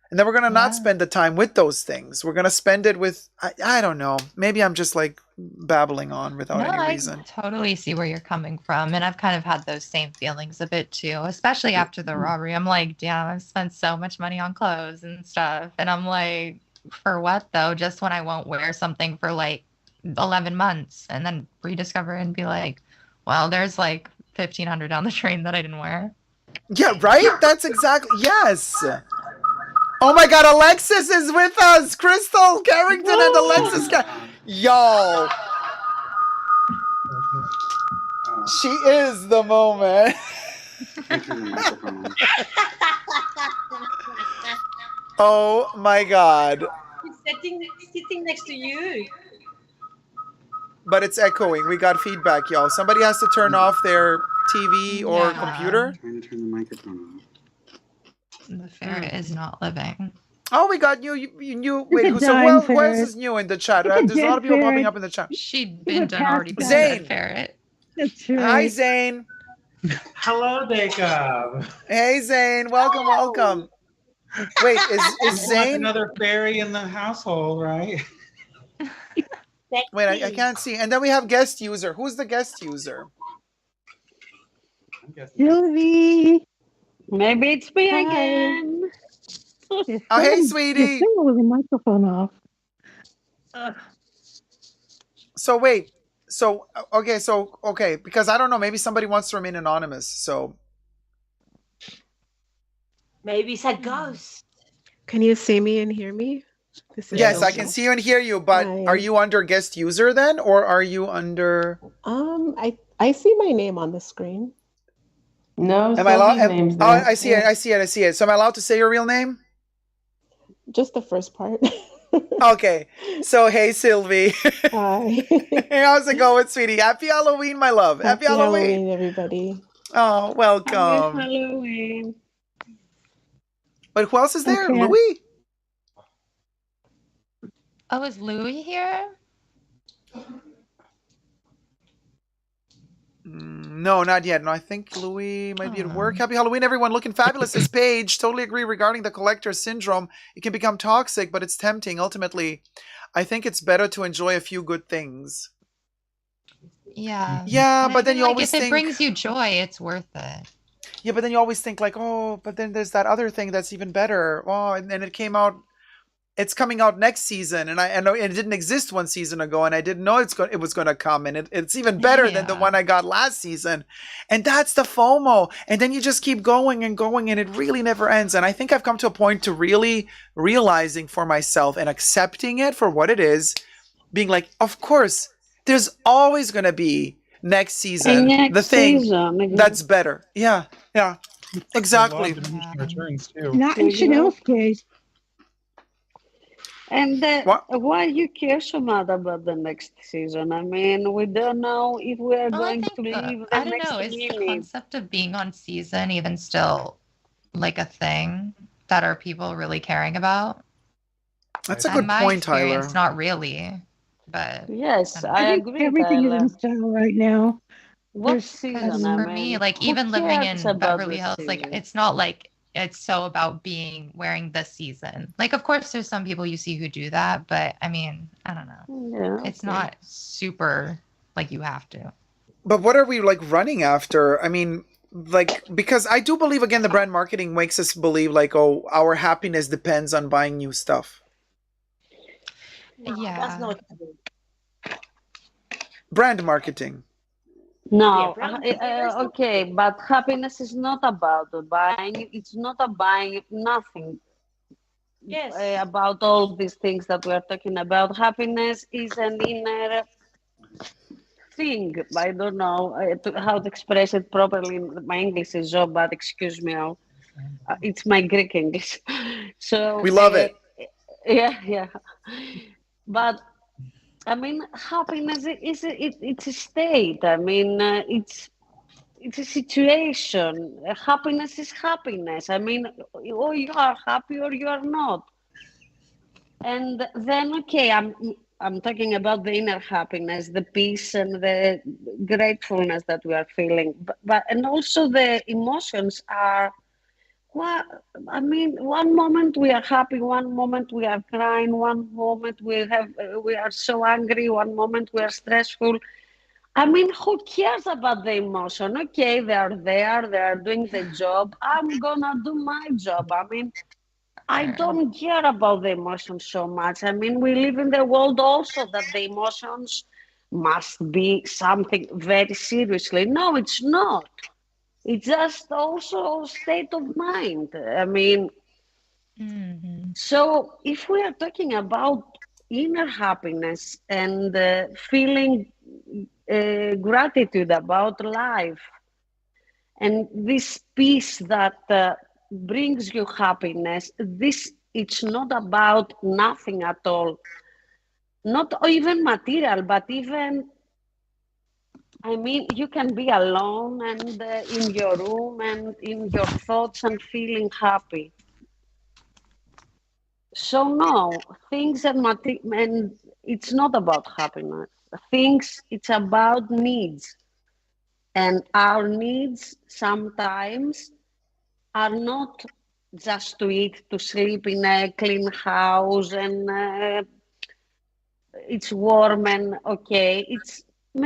And then we're going to not spend the time with those things. We're going to spend it with, I don't know. Maybe I'm just babbling on without any reason. I totally see where you're coming from. And I've kind of had those same feelings a bit too, especially after the robbery. I'm like, damn, I've spent so much money on clothes and stuff. And I'm like, for what though? Just when I won't wear something for 11 months and then rediscover it and be like, well, there's $1,500 down the drain that I didn't wear. Yeah, right? That's exactly, yes. Oh my God, Alexis is with us. Crystal Carrington and Alexis. Y'all. She is the moment. Oh my God. She's sitting next to you. But it's echoing. We got feedback, y'all. Somebody has to turn off their TV or computer. Trying to turn the microphone off. The ferret is not living. Oh, we got new. Wait, a so dying who else ferret. is new in the chat? It's a There's a lot dead of people popping ferret. up in the chat. She'd been done already been a Zane. dead ferret. That's right. Hi, Zane. Hello, Dacob. Hey, Zane. Welcome, welcome. Wait, is We want Zane? another fairy in the household, right? Wait, I can't see. And then we have guest user. Who's the guest user? Sylvie. Maybe it's me Hi. again. Oh, hey, sweetie. You're still with the microphone off. So wait. So okay, because I don't know. Maybe somebody wants to remain anonymous. So Maybe it's a ghost. Can you see me and hear me? This is yes, I can see you and hear you. But Hi. are you under guest user then, or are you under? I see my name on the screen. No, Am I allowed? Sylvie's name's Oh, there. I see it. I see it. I see it. So am I allowed to say your real name? Just the first part. Okay. So hey, Sylvie. Hi. Hey, how's it going, sweetie? Happy Halloween, my love. Happy Halloween. Everybody. Oh, welcome. Happy Halloween. But who else is there? Okay. Louis? Oh, is Louis here? No, not yet. No, I think Louis might be at work. Happy Halloween, everyone. Looking fabulous. This page. Totally agree regarding the collector syndrome. It can become toxic, but it's tempting. Ultimately, I think it's better to enjoy a few good things. Yeah. Yeah, And but I then feel you like always if think... it brings you joy, it's worth it. Yeah, but then you always think like, oh, but then there's that other thing that's even better. Oh, and then it came out... It's coming out next season, and I know it didn't exist 1 season ago, and I didn't know it was going to come, and it's even better than the one I got last season, and that's the FOMO. And then you just keep going and going, and it really never ends. And I think I've come to a point to really realizing for myself and accepting it for what it is, being like, of course, there's always going to be next season the thing that's better. Yeah, exactly. Not in Chanel's case. And why you care so much about the next season? I mean, we don't know if we are going to leave the I don't next know. Is the minute. concept of being on season even still like a thing that are people really caring about? That's a good point, Tyler. Not really, but yes, I think agree. Everything Tyler. is in style right now. What season? For me, like who even living in cares about Beverly the Hills, like season? it's not like it's so about wearing the season. Like, of course, there's some people you see who do that, but I mean, I don't know. Yeah, it's not super like you have to. But what are we like running after? I mean, like, because I do believe, again, the brand marketing makes us believe like, oh, our happiness depends on buying new stuff. Yeah. That's not Brand marketing. No, okay, but happiness is not about buying. It's not about buying nothing. Yes. About all these things that we are talking about. Happiness is an inner thing. I don't know how to express it properly. My English is so bad. Excuse me. It's my Greek English. So we love it. Yeah. But I mean, happiness it's a state. I mean, it's a situation. Happiness is happiness. I mean, or you are happy or you are not. And then, okay, I'm talking about the inner happiness, the peace and the gratefulness that we are feeling. But and also the emotions are. Well, I mean, one moment we are happy, one moment we are crying, one moment we are so angry, one moment we are stressful. I mean, who cares about the emotion? Okay, they are there, they are doing the job. I'm gonna do my job. I mean, I don't care about the emotions so much. I mean, we live in the world also that the emotions must be something very seriously. No, it's not. It's just also a state of mind. I mean, so if we are talking about inner happiness and feeling gratitude about life and this peace that brings you happiness, it's not about nothing at all. Not even material, but even I mean, you can be alone and in your room and in your thoughts and feeling happy. So no, things are and it's not about happiness. Things, it's about needs. And our needs sometimes are not just to eat, to sleep in a clean house and it's warm and okay.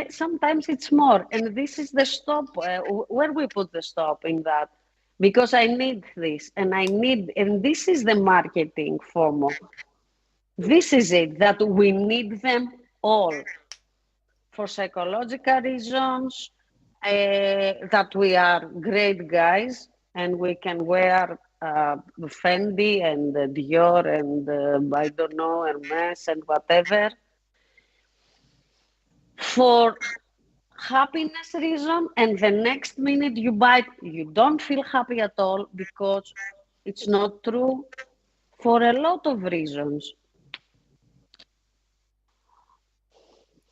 Sometimes it's more. And this is the stop, where we put the stop in that. Because I need this and this is the marketing FOMO. This is it, that we need them all for psychological reasons, that we are great guys and we can wear Fendi and Dior and I don't know, Hermes and whatever. For happiness reason, and the next minute you buy it, you don't feel happy at all because it's not true for a lot of reasons.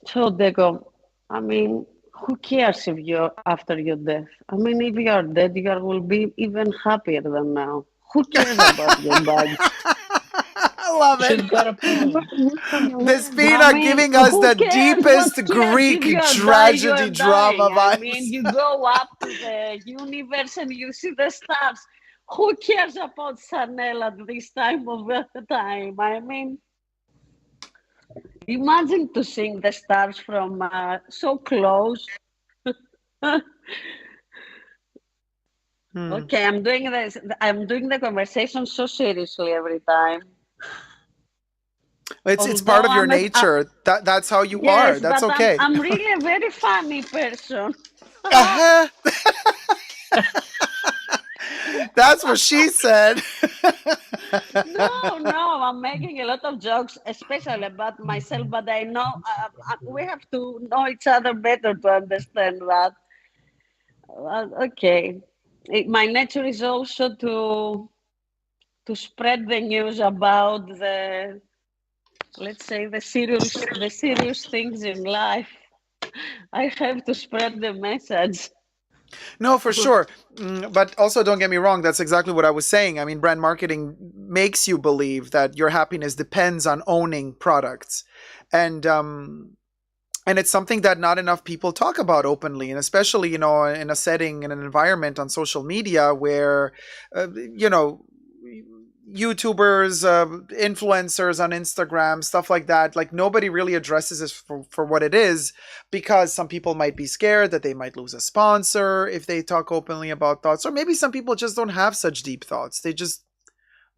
So Dacob, I mean, who cares if you're after your death? I mean, if you are dead, you will be even happier than now. Who cares about your bags? I love it. She's got a point. This Pina giving us the deepest Greek tragedy drama vibes. I mean, you go up to the universe and you see the stars. Who cares about Chanel at this time of the time? I mean, imagine to seeing the stars from so close. Okay, I'm doing this. I'm doing the conversation so seriously every time. It's part of your nature. That's how you are. That's but okay. I'm really a very funny person. That's what she said. No, I'm making a lot of jokes, especially about myself, but I know we have to know each other better to understand that. Okay. My nature is also to spread the news about the, let's say, the serious things in life. I have to spread the message. No, for sure. But also, don't get me wrong, that's exactly what I was saying. I mean, brand marketing makes you believe that your happiness depends on owning products. And it's something that not enough people talk about openly, and especially, in a setting, in an environment on social media where, YouTubers, influencers on Instagram, stuff like that, like nobody really addresses this for what it is, because some people might be scared that they might lose a sponsor if they talk openly about thoughts, or maybe some people just don't have such deep thoughts. They just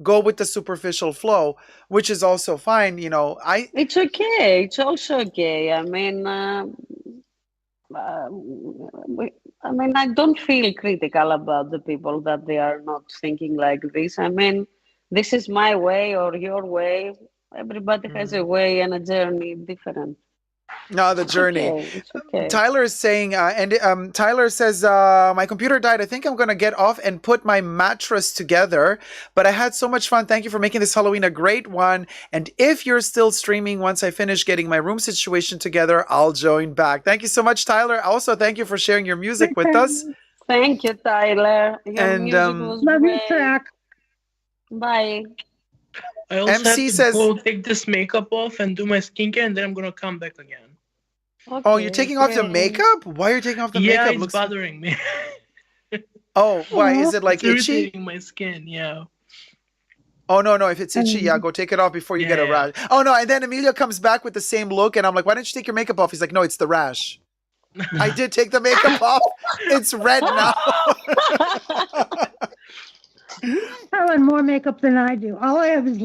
go with the superficial flow, which is also fine. It's okay. It's also okay. I mean, I don't feel critical about the people that they are not thinking like this. I mean, this is my way or your way. Everybody has a way and a journey different. No, the journey. It's okay. Tyler is saying, Tyler says, my computer died. I think I'm going to get off and put my mattress together. But I had so much fun. Thank you for making this Halloween a great one. And if you're still streaming, once I finish getting my room situation together, I'll join back. Thank you so much, Tyler. Also, thank you for sharing your music with us. Thank you, Tyler. Your music was love great. your track. Bye. I also MC have to says, go take this makeup off and do my skincare, and then I'm going to come back again. Okay, oh, you're taking off the makeup? Why are you taking off the yeah, makeup? it's bothering me. Oh, why? Is it like it's itchy? irritating my skin, yeah. Oh, no. If it's itchy, yeah, go take it off before you get a rash. Oh, no. And then Emilio comes back with the same look, and I'm like, why didn't you take your makeup off? He's like, no, it's the rash. I did take the makeup off. It's red now. You have on more makeup than I do. All I have is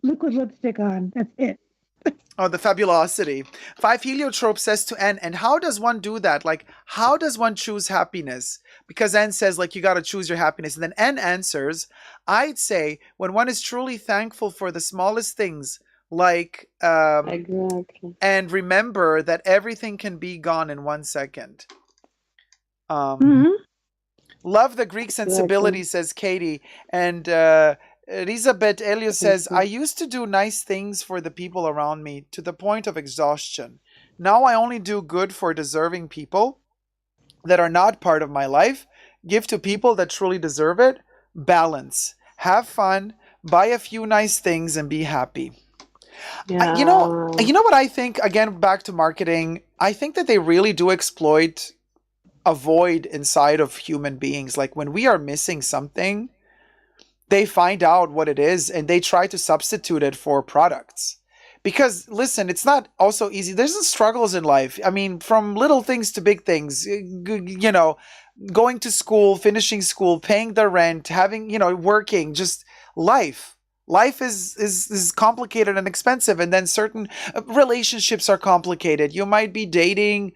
liquid lipstick on. That's it. Oh, the fabulosity. 5 Heliotrope says to N, and how does one do that? Like, how does one choose happiness? Because N says, like, you got to choose your happiness. And then N answers, I'd say when one is truly thankful for the smallest things, like, exactly. And remember that everything can be gone in 1 second. Love the Greek sensibility, says Katie. And Elizabeth Elio says, I used to do nice things for the people around me to the point of exhaustion. Now I only do good for deserving people that are not part of my life. Give to people that truly deserve it. Balance. Have fun, buy a few nice things and be happy. Yeah. You know what I think, again, back to marketing, I think that they really do exploit a void inside of human beings. Like when we are missing something, they find out what it is and they try to substitute it for products. Because listen, it's not also easy. There's struggles in life. I mean, from little things to big things, you know, going to school, finishing school, paying the rent, having, you know, working, just life. Life is complicated and expensive, and then certain relationships are complicated. You might be dating,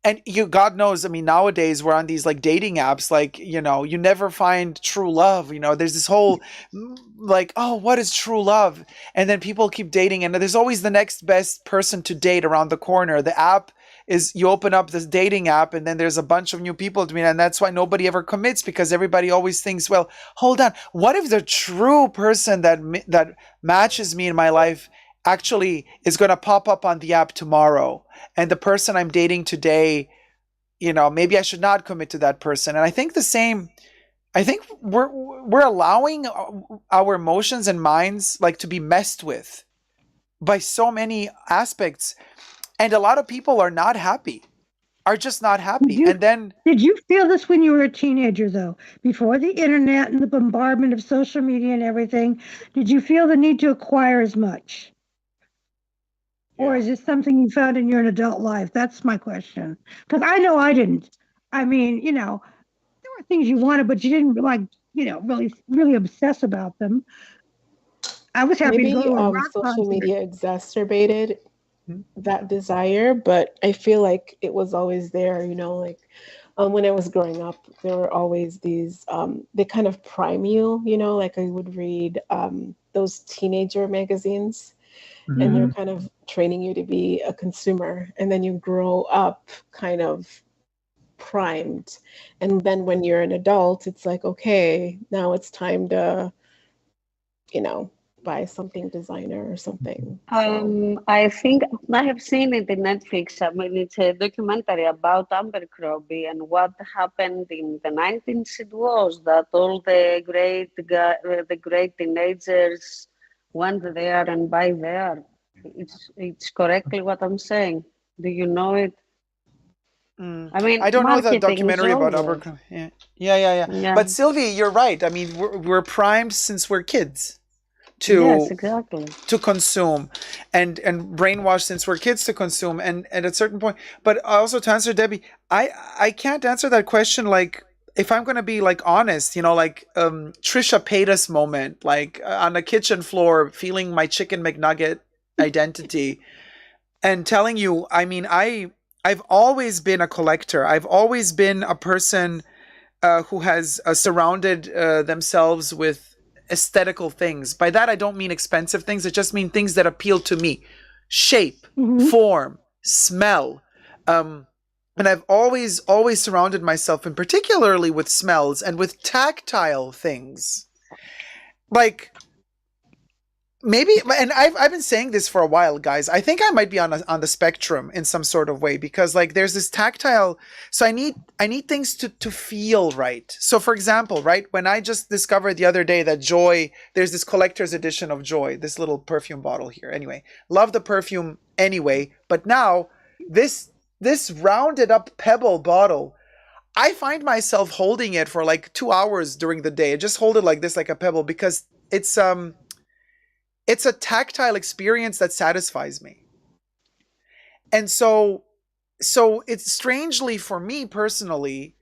and God knows, I mean, nowadays we're on these like dating apps, like, you know, you never find true love. You know, there's this whole like, oh, what is true love? And then people keep dating, and there's always the next best person to date around the corner. The app is, you open up this dating app and then there's a bunch of new people to meet, and that's why nobody ever commits, because everybody always thinks, well, hold on, what if the true person that matches me in my life actually is going to pop up on the app tomorrow, and the person I'm dating today, you know, maybe I should not commit to that person. And I think the same, I think we're allowing our emotions and minds like to be messed with by so many aspects. And a lot of people are not happy, are just not happy. Did you feel this when you were a teenager, though? Before the internet and the bombardment of social media and everything, did you feel the need to acquire as much? Or is this something you found in your adult life? That's my question. Because I know I didn't. I mean, you know, there were things you wanted, but you didn't like, you know, really obsess about them. I was happy to go to a rock social concert. media exacerbated that desire, but I feel like it was always there, you know, like when I was growing up, there were always these, they kind of prime you, you know, like I would read those teenager magazines, and they're kind of training you to be a consumer, and then you grow up kind of primed, and then when you're an adult, it's like, okay, now it's time to, you know, buy something designer or something. I think I have seen it in Netflix. I mean, it's a documentary about Abercrombie, and what happened in the 90s. It was that all the great teenagers went there and buy there. It's correctly what I'm saying. Do you know it? I mean, I don't know the marketing is documentary about always. Abercrombie. Yeah. But Sylvie, you're right. I mean, we're primed since we're kids Yes, exactly. to consume, and brainwashed since we're kids to consume, and at a certain point. But also, to answer Debbie, I can't answer that question like, if I'm going to be like honest, you know, like Trisha Paytas moment, like on the kitchen floor feeling my chicken McNugget identity, and telling you, I mean, I've always been a collector. I've always been a person who has surrounded themselves with aesthetical things. By that, I don't mean expensive things. It just mean things that appeal to me. Shape, form, smell. And I've always surrounded myself, and particularly with smells and with tactile things. Like, maybe, and I've been saying this for a while, guys. I think I might be on the spectrum in some sort of way, because like there's this tactile. So I need things to feel right. So for example, right, when I just discovered the other day that Joy, there's this collector's edition of Joy, this little perfume bottle here. Anyway, love the perfume anyway, but now this rounded up pebble bottle, I find myself holding it for like 2 hours during the day. I just hold it like this, like a pebble, because it's a tactile experience that satisfies me. And so it's strangely, for me personally,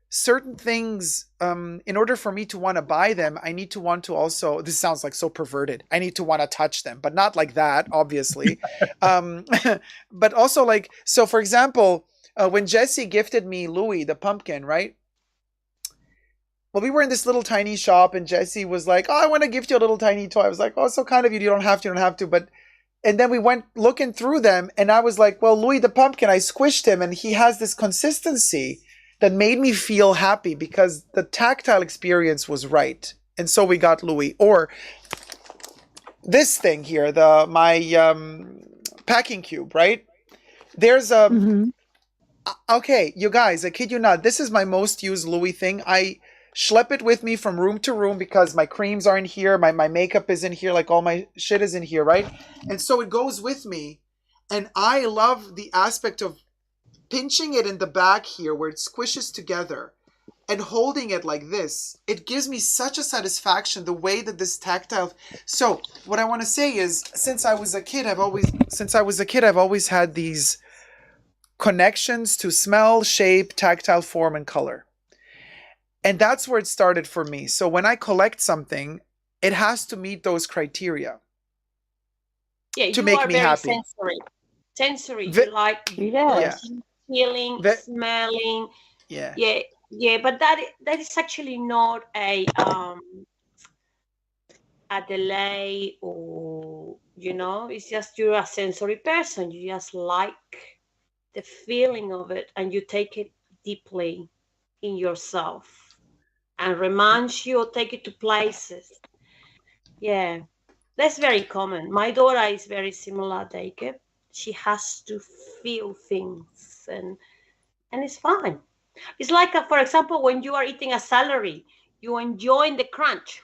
certain things, in order for me to want to buy them, I need to want to also, this sounds like so perverted, I need to want to touch them, but not like that, obviously. But also like, so for example, when Jesse gifted me Louis the pumpkin, right? Well, we were in this little tiny shop, and Jesse was like, oh, I want to gift you a little tiny toy. I was like, oh, so kind of you. You don't have to. But, and then we went looking through them, and I was like, well, Louis the pumpkin, I squished him, and he has this consistency that made me feel happy because the tactile experience was right. And so we got Louis. Or this thing here, my packing cube, right? There's okay, you guys, I kid you not, this is my most used Louis thing. schlep it with me from room to room because my creams are in here, my makeup is in here, like all my shit is in here, right? And so it goes with me. And I love the aspect of pinching it in the back here where it squishes together and holding it like this. It gives me such a satisfaction the way that this tactile. So what I want to say is, since I was a kid, I've always had these connections to smell, shape, tactile form, and color. And that's where it started for me. So when I collect something, it has to meet those criteria. Yeah, to you make are me very happy. Sensory. You like feeling, smelling. Yeah. But that is actually not a delay, or it's just you're a sensory person. You just like the feeling of it, and you take it deeply in yourself, and reminds you or take it to places. Yeah. That's very common. My daughter is very similar, Dacob. She has to feel things, and it's fine. It's like, for example, when you are eating a celery, you enjoying the crunch.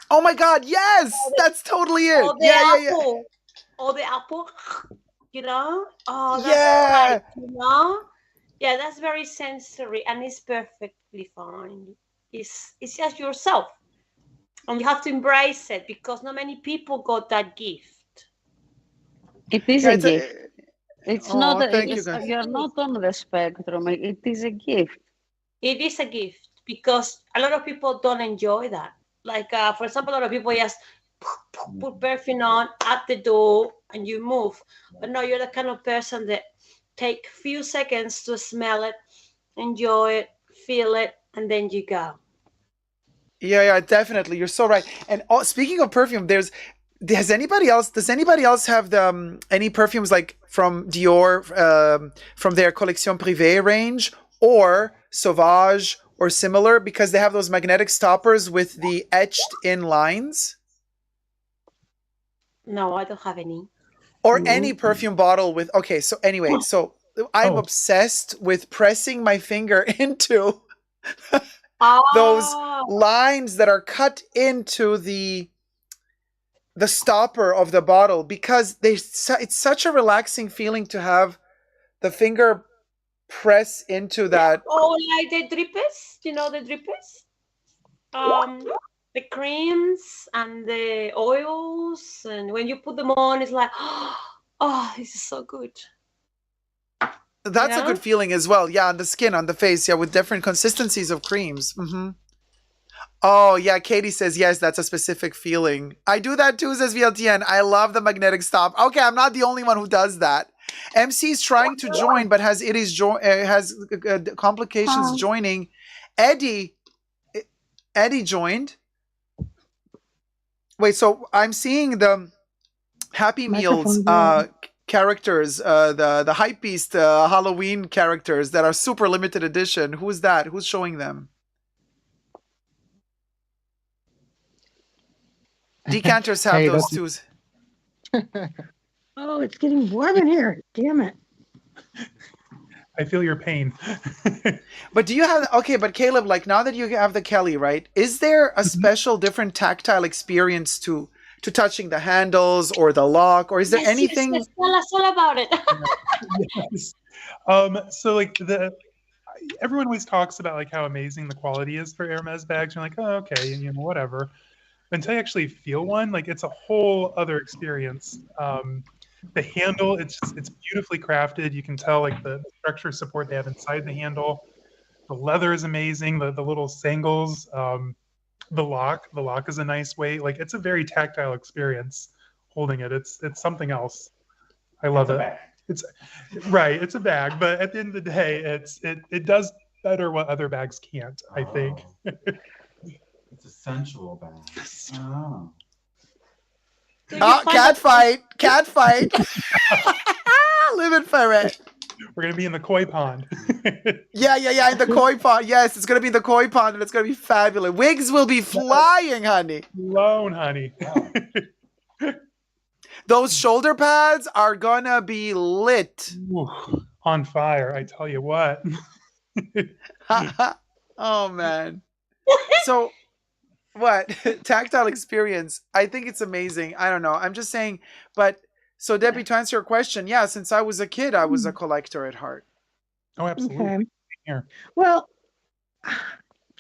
Oh my God, yes! That's totally it. Or the apple. Or the apple, Oh, that's great, Yeah, that's very sensory, and it's perfectly fine. It's just yourself. And you have to embrace it, because not many people got that gift. It is a gift. It's not. Thank you, guys. You're not on the spectrum. It is a gift. It is a gift, because a lot of people don't enjoy that. Like, for example, a lot of people just put perfume on at the door and you move. But no, you're the kind of person that take few seconds to smell it, enjoy it, feel it, and then you go. Yeah, definitely. You're so right. And speaking of perfume, does anybody else have any perfumes like from Dior, from their Collection Privée range, or Sauvage or similar, because they have those magnetic stoppers with the etched in lines? No, I don't have any. Or any perfume bottle with, okay, so anyway, so I'm obsessed with pressing my finger into those lines that are cut into the stopper of the bottle, because it's such a relaxing feeling to have the finger press into that. Oh, like the drippers, the drippers? The creams and the oils, and when you put them on, it's like, oh, this is so good. That's a good feeling as well. Yeah, on the skin, on the face, with different consistencies of creams. Mm-hmm. Oh, yeah, Katie says, yes, that's a specific feeling. I do that too, says VLTN. I love the magnetic stop. Okay, I'm not the only one who does that. MC is trying to join, but has complications joining. Eddie joined. Wait, so I'm seeing the Happy Meals characters, the Hypebeast Halloween characters that are super limited edition. Who's that? Who's showing them? Decanters have those too. Oh, it's getting warm in here. Damn it. I feel your pain. But do you have, but Caleb, like now that you have the Kelly, right? Is there a special different tactile experience to touching the handles or the lock, or is there anything? Yes, tell us all about it. Yes. So like everyone always talks about like how amazing the quality is for Hermes bags. You're like, oh, okay, whatever. Until you actually feel one, like it's a whole other experience. The handle, it's beautifully crafted. You can tell like the structure support they have inside the handle. The leather is amazing. The little sangles, the lock is a nice weight. Like it's a very tactile experience holding it. It's something else. I love it. It's right. It's a bag, but at the end of the day, it does better what other bags can't, I think. It's a sensual bag. Oh. Cat fight. Living for it. We're going to be in the koi pond. Yeah, in the koi pond. Yes, it's going to be the koi pond, and it's going to be fabulous. Wigs will be flying, honey. Blown, honey. Those shoulder pads are going to be lit. Ooh, on fire, I tell you what. Oh, man. So what? Tactile experience. I think it's amazing. I don't know. I'm just saying, but so Debbie, to answer your question, yeah, since I was a kid, I was a collector at heart. Oh, absolutely. Okay. Here. Well,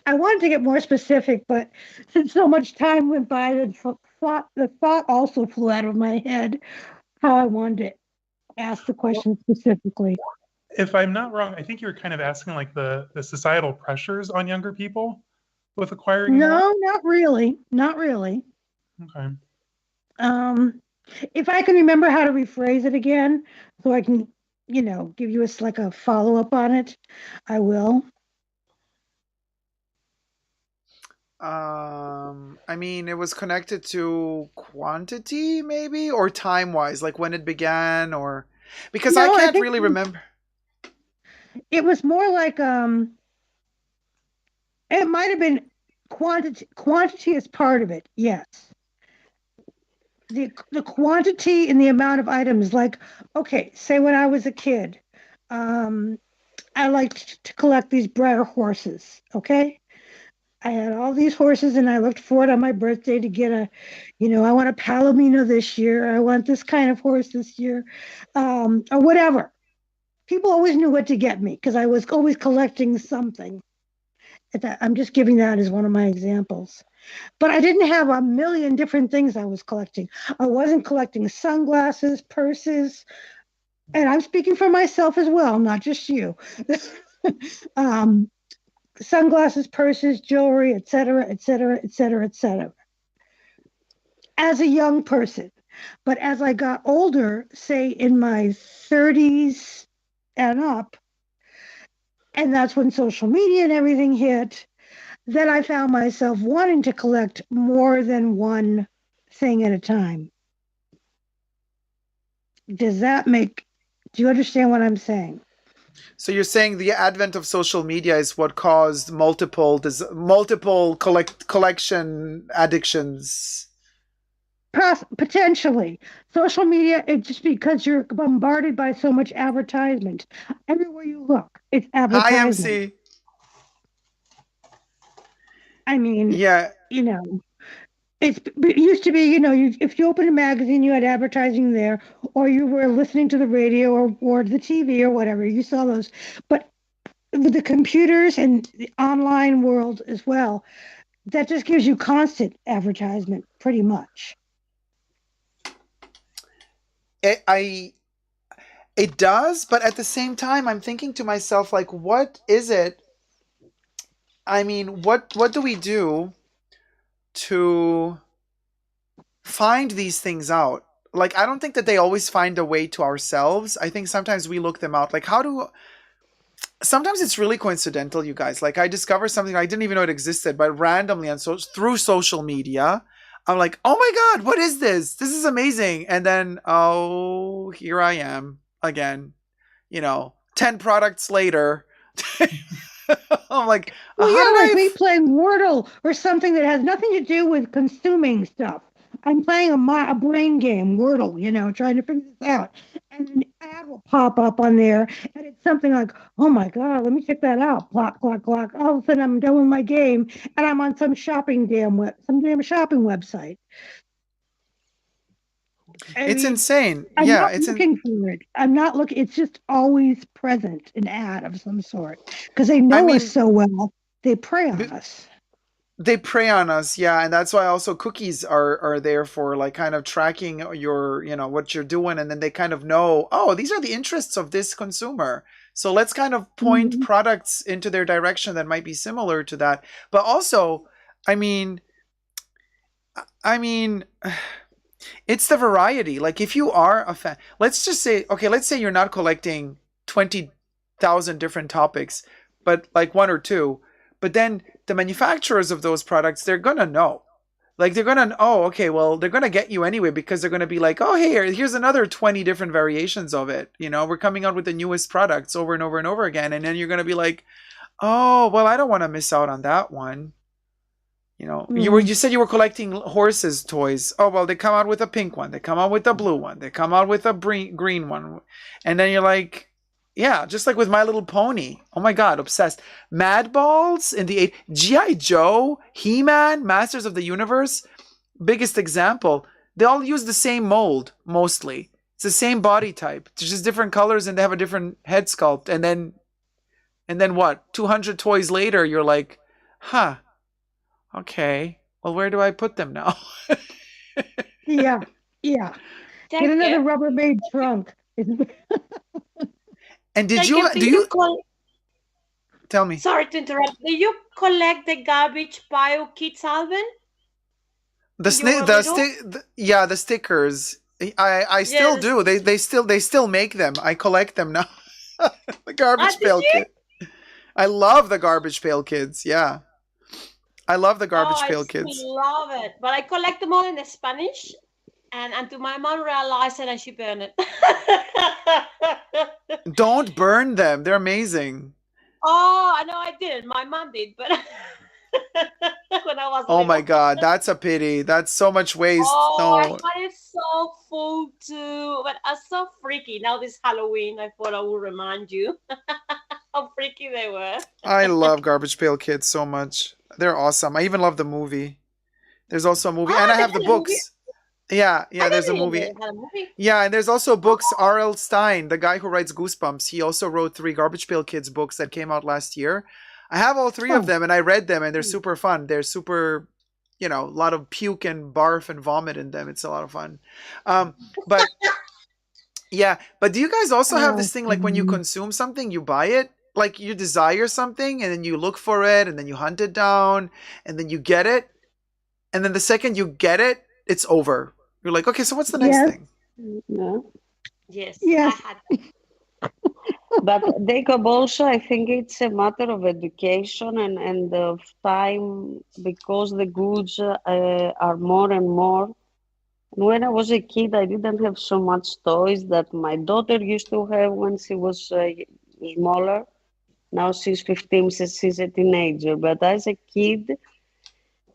I wanted to get more specific, but since so much time went by, the thought also flew out of my head how I wanted to ask the question specifically. If I'm not wrong, I think you were kind of asking like the societal pressures on younger people with acquiring. No, not really. Not really. Okay. If I can remember how to rephrase it again, so I can, give you like a follow up on it, I will. I mean, it was connected to quantity, maybe, or time wise, like when it began, or because I can't really remember. It was more like it might have been quantity. Quantity is part of it, yes. The quantity and the amount of items, like, okay, say when I was a kid, I liked to collect these bred horses, okay? I had all these horses and I looked forward on my birthday to get I want a Palomino this year. I want this kind of horse this year, or whatever. People always knew what to get me because I was always collecting something. I'm just giving that as one of my examples. But I didn't have a million different things I was collecting. I wasn't collecting sunglasses, purses, and I'm speaking for myself as well, not just you. Sunglasses, purses, jewelry, etc., etc., etc., etc. As a young person. But as I got older, say in my 30s and up, and that's when social media and everything hit, then I found myself wanting to collect more than one thing at a time. Do you understand what I'm saying? So you're saying the advent of social media is what caused multiple collection addictions? Potentially. Social media, it's just because you're bombarded by so much advertisement. Everywhere you look, it's advertisement. Hi, MC. I mean, yeah. It used to be, if you opened a magazine, you had advertising there, or you were listening to the radio or the TV or whatever, you saw those. But with the computers and the online world as well, that just gives you constant advertisement, pretty much. It does, but at the same time, I'm thinking to myself, like, what is it? I mean, what do we do to find these things out? Like, I don't think that they always find a way to ourselves. I think sometimes we look them out. Like, sometimes it's really coincidental, you guys. Like, I discover something I didn't even know it existed, but randomly through social media, I'm like, oh my God, what is this? This is amazing. And then, oh, here I am again, 10 products later. I'm like, well, yeah, like me playing Wordle or something that has nothing to do with consuming stuff. I'm playing a brain game, Wordle, trying to figure this out. And an ad will pop up on there, and it's something like, oh my God, let me check that out. Block, block, block. All of a sudden, I'm done with my game, and I'm on some damn shopping website. It's insane. I'm not looking for it. I'm not looking. It's just always present, an ad of some sort, because they know us so well. They prey on us. They prey on us, yeah, and that's why also cookies are there for, like, kind of tracking your, what you're doing, and then they kind of know, oh, these are the interests of this consumer. So let's kind of point products into their direction that might be similar to that. But also, I mean, it's the variety. Like, if you are a fan, let's say you're not collecting 20,000 different topics, but like one or two, but then the manufacturers of those products, they're going to know. Like, they're going to, oh, okay, well, they're going to get you anyway, because they're going to be like, oh, hey, here's another 20 different variations of it. We're coming out with the newest products over and over and over again. And then you're going to be like, oh, well, I don't want to miss out on that one. You said you were collecting horses toys. Oh, well, they come out with a pink one. They come out with a blue one. They come out with a green one. And then you're like, Yeah, just like with My Little Pony. Oh my God, obsessed. Mad Balls in the G.I. Joe, He-Man, Masters of the Universe, biggest example. They all use the same mold, mostly. It's the same body type. It's just different colors and they have a different head sculpt. And then what? 200 toys later, you're like, huh, okay. Well, where do I put them now? Yeah. Get another Rubbermaid trunk. And do Jacob, you tell me? Sorry to interrupt. Do you collect the Garbage Pile Kids album? The stickers. I still do. They still make them. I collect them now. The Garbage Pail Kids. I love the Garbage Pail Kids. Yeah, I love the Garbage Pail Kids. I love it, but I collect them all in Spanish, and until my mom realized it and she burned it. Don't burn them. They're amazing. Oh, I know I didn't. My mom did, but when I was oh my God, that's a pity. That's so much waste. Oh, I No. thought it's so full too, but I'm so freaky. Now this Halloween, I thought I would remind you how freaky they were. I love Garbage Pail Kids so much. They're awesome. I even love the movie. There's also a movie, and I have the books. Yeah, there's a movie. Yeah, and there's also books. R.L. Stine, the guy who writes Goosebumps, he also wrote 3 Garbage Pail Kids books that came out last year. I have all 3 of them, and I read them, and they're super fun. They're super, a lot of puke and barf and vomit in them. It's a lot of fun. But yeah, but do you guys also have this thing, like when you consume something, you buy it? Like you desire something, and then you look for it, and then you hunt it down, and then you get it, and then the second you get it, it's over. You're like, okay, so what's the next thing? No. Yes. But Dacob, also, I think it's a matter of education and of time, because the goods are more and more. When I was a kid, I didn't have so much toys that my daughter used to have when she was smaller. Now she's 15, she's a teenager. But as a kid,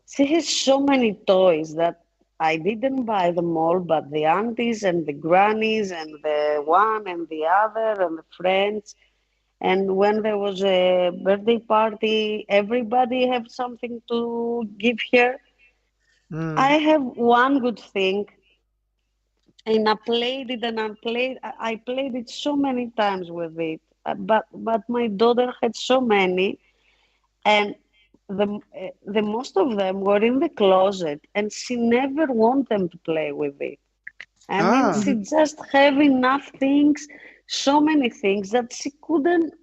she has so many toys that I didn't buy them all, but the aunties and the grannies and the one and the other and the friends. And when there was a birthday party, everybody had something to give her. I have one good thing, and I played it and I played it so many times with it. But my daughter had so many, and the most of them were in the closet, and she never wanted them to play with it. I mean, she just have enough things, so many things that she couldn't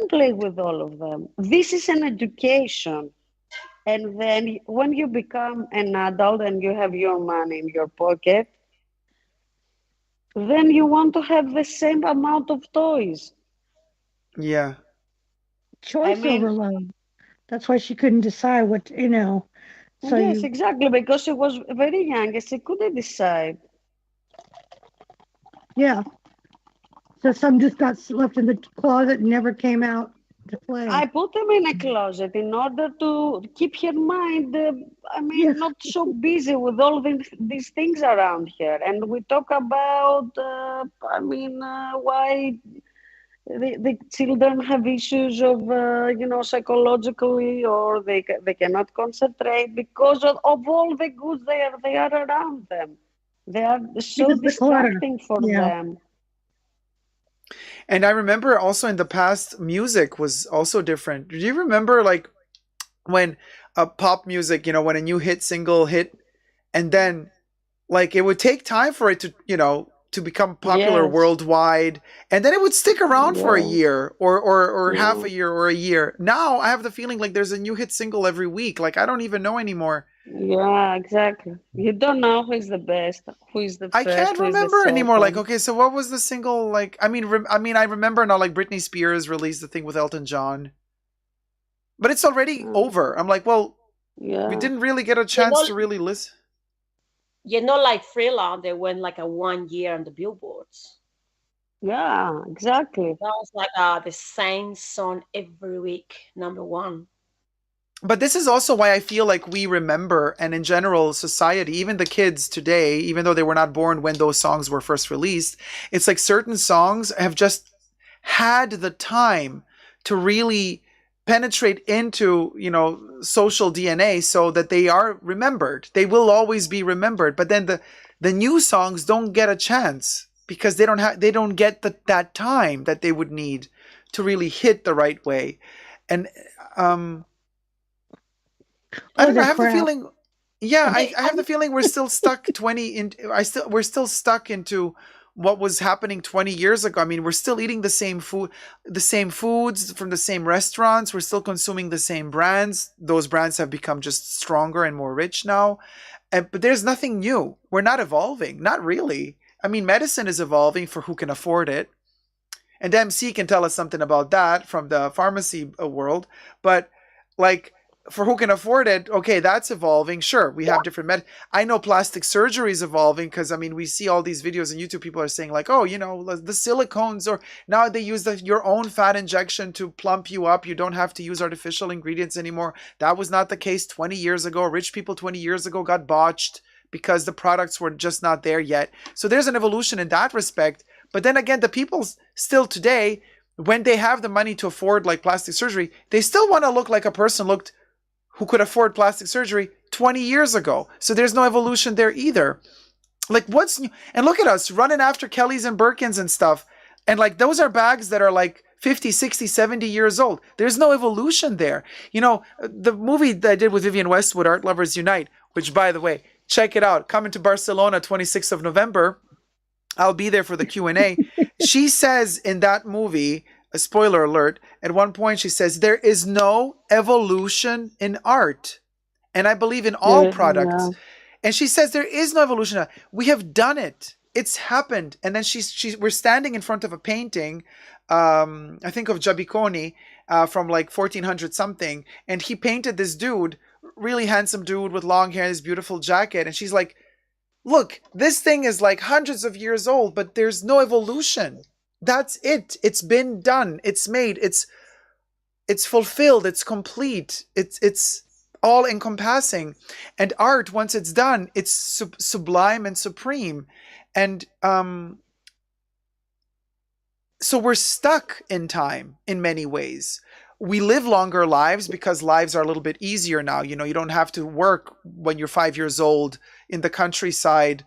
play with all of them. This is an education. And then when you become an adult and you have your money in your pocket, then you want to have the same amount of toys. Yeah. Choice overload. That's why she couldn't decide what, So yes, exactly, because she was very young and she couldn't decide. Yeah. So some just got left in the closet and never came out to play. I put them in a closet in order to keep her mind, not so busy with all these things around here. And we talk about, why the children have issues of, psychologically, or they cannot concentrate because of all the goods they are around them. They are so distracting for them. And I remember also in the past, music was also different. Do you remember like when pop music, when a new single hit, and then like it would take time for it to, to become popular worldwide, and then it would stick around for a year or half a year or a year. Now I have the feeling like there's a new hit single every week. Like I don't even know anymore. Yeah, exactly. You don't know who is the best, who is the first, I can't remember anymore. Like, okay, so what was the single? Like, I remember now. Like, Britney Spears released the thing with Elton John, but it's already over. I'm like, well, we didn't really get a chance to really listen. Like Thriller, they went like a 1 year on the billboards. Yeah, exactly. That was like the same song every week, number 1. but this is also why I feel like we remember, and in general society, even the kids today, even though they were not born when those songs were first released, it's like certain songs have just had the time to really penetrate into, you know, social DNA so that they are remembered. They will always be remembered. But then the new songs don't get a chance because they don't get that time that they would need to really hit the right way. And I don't know. I have the feeling, yeah, I have the feeling we're still stuck we're still stuck into what was happening 20 years ago. I mean, we're still eating the same foods from the same restaurants. We're still consuming the same brands. Those brands have become just stronger and more rich now. But there's nothing new. We're not evolving. Not really. I mean, medicine is evolving for who can afford it. And MC can tell us something about that from the pharmacy world. But like, for who can afford it, okay, that's evolving. Sure, we have different I know plastic surgery is evolving because, I mean, we see all these videos on YouTube. People are saying like, oh, you know, the silicones, or now they use your own fat injection to plump you up. You don't have to use artificial ingredients anymore. That was not the case 20 years ago. Rich people 20 years ago got botched because the products were just not there yet. So there's an evolution in that respect. But then again, the people still today, when they have the money to afford like plastic surgery, they still want to look like a person looked who could afford plastic surgery 20 years ago. So there's no evolution there either. Like, what's new? And look at us running after Kellys and Birkins and stuff. And like, those are bags that are like 50, 60, 70 years old. There's no evolution there. You know, the movie that I did with Vivienne Westwood, Art Lovers Unite, which, by the way, check it out. Coming to Barcelona, 26th of November. I'll be there for the Q&A. She says in that movie, a spoiler alert, at one point she says, there is no evolution in art. And I believe in all products. Yeah. And she says there is no evolution. We have done it. It's happened. And then we're standing in front of a painting, I think of Giabiconi from like 1400 something. And he painted this dude, really handsome dude with long hair, this beautiful jacket. And she's like, look, this thing is like hundreds of years old, but there's no evolution. That's it. It's been done. It's made. It's fulfilled. It's complete. It's all encompassing. And art, once it's done, it's sublime and supreme. And so we're stuck in time in many ways. We live longer lives because lives are a little bit easier now. You know, you don't have to work when you're 5 years old in the countryside,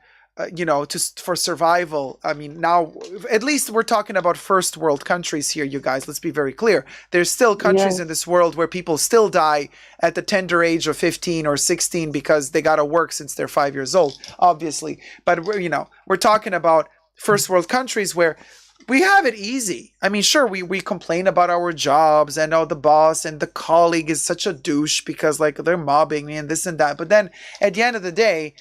you know, for survival. I mean, now, at least we're talking about first world countries here, you guys. Let's be very clear. There's still countries in this world where people still die at the tender age of 15 or 16 because they got to work since they're 5 years old, obviously. But, we're talking about first world countries where we have it easy. I mean, sure, we complain about our jobs and the boss and the colleague is such a douche because like they're mobbing me and this and that. But then at the end of the day,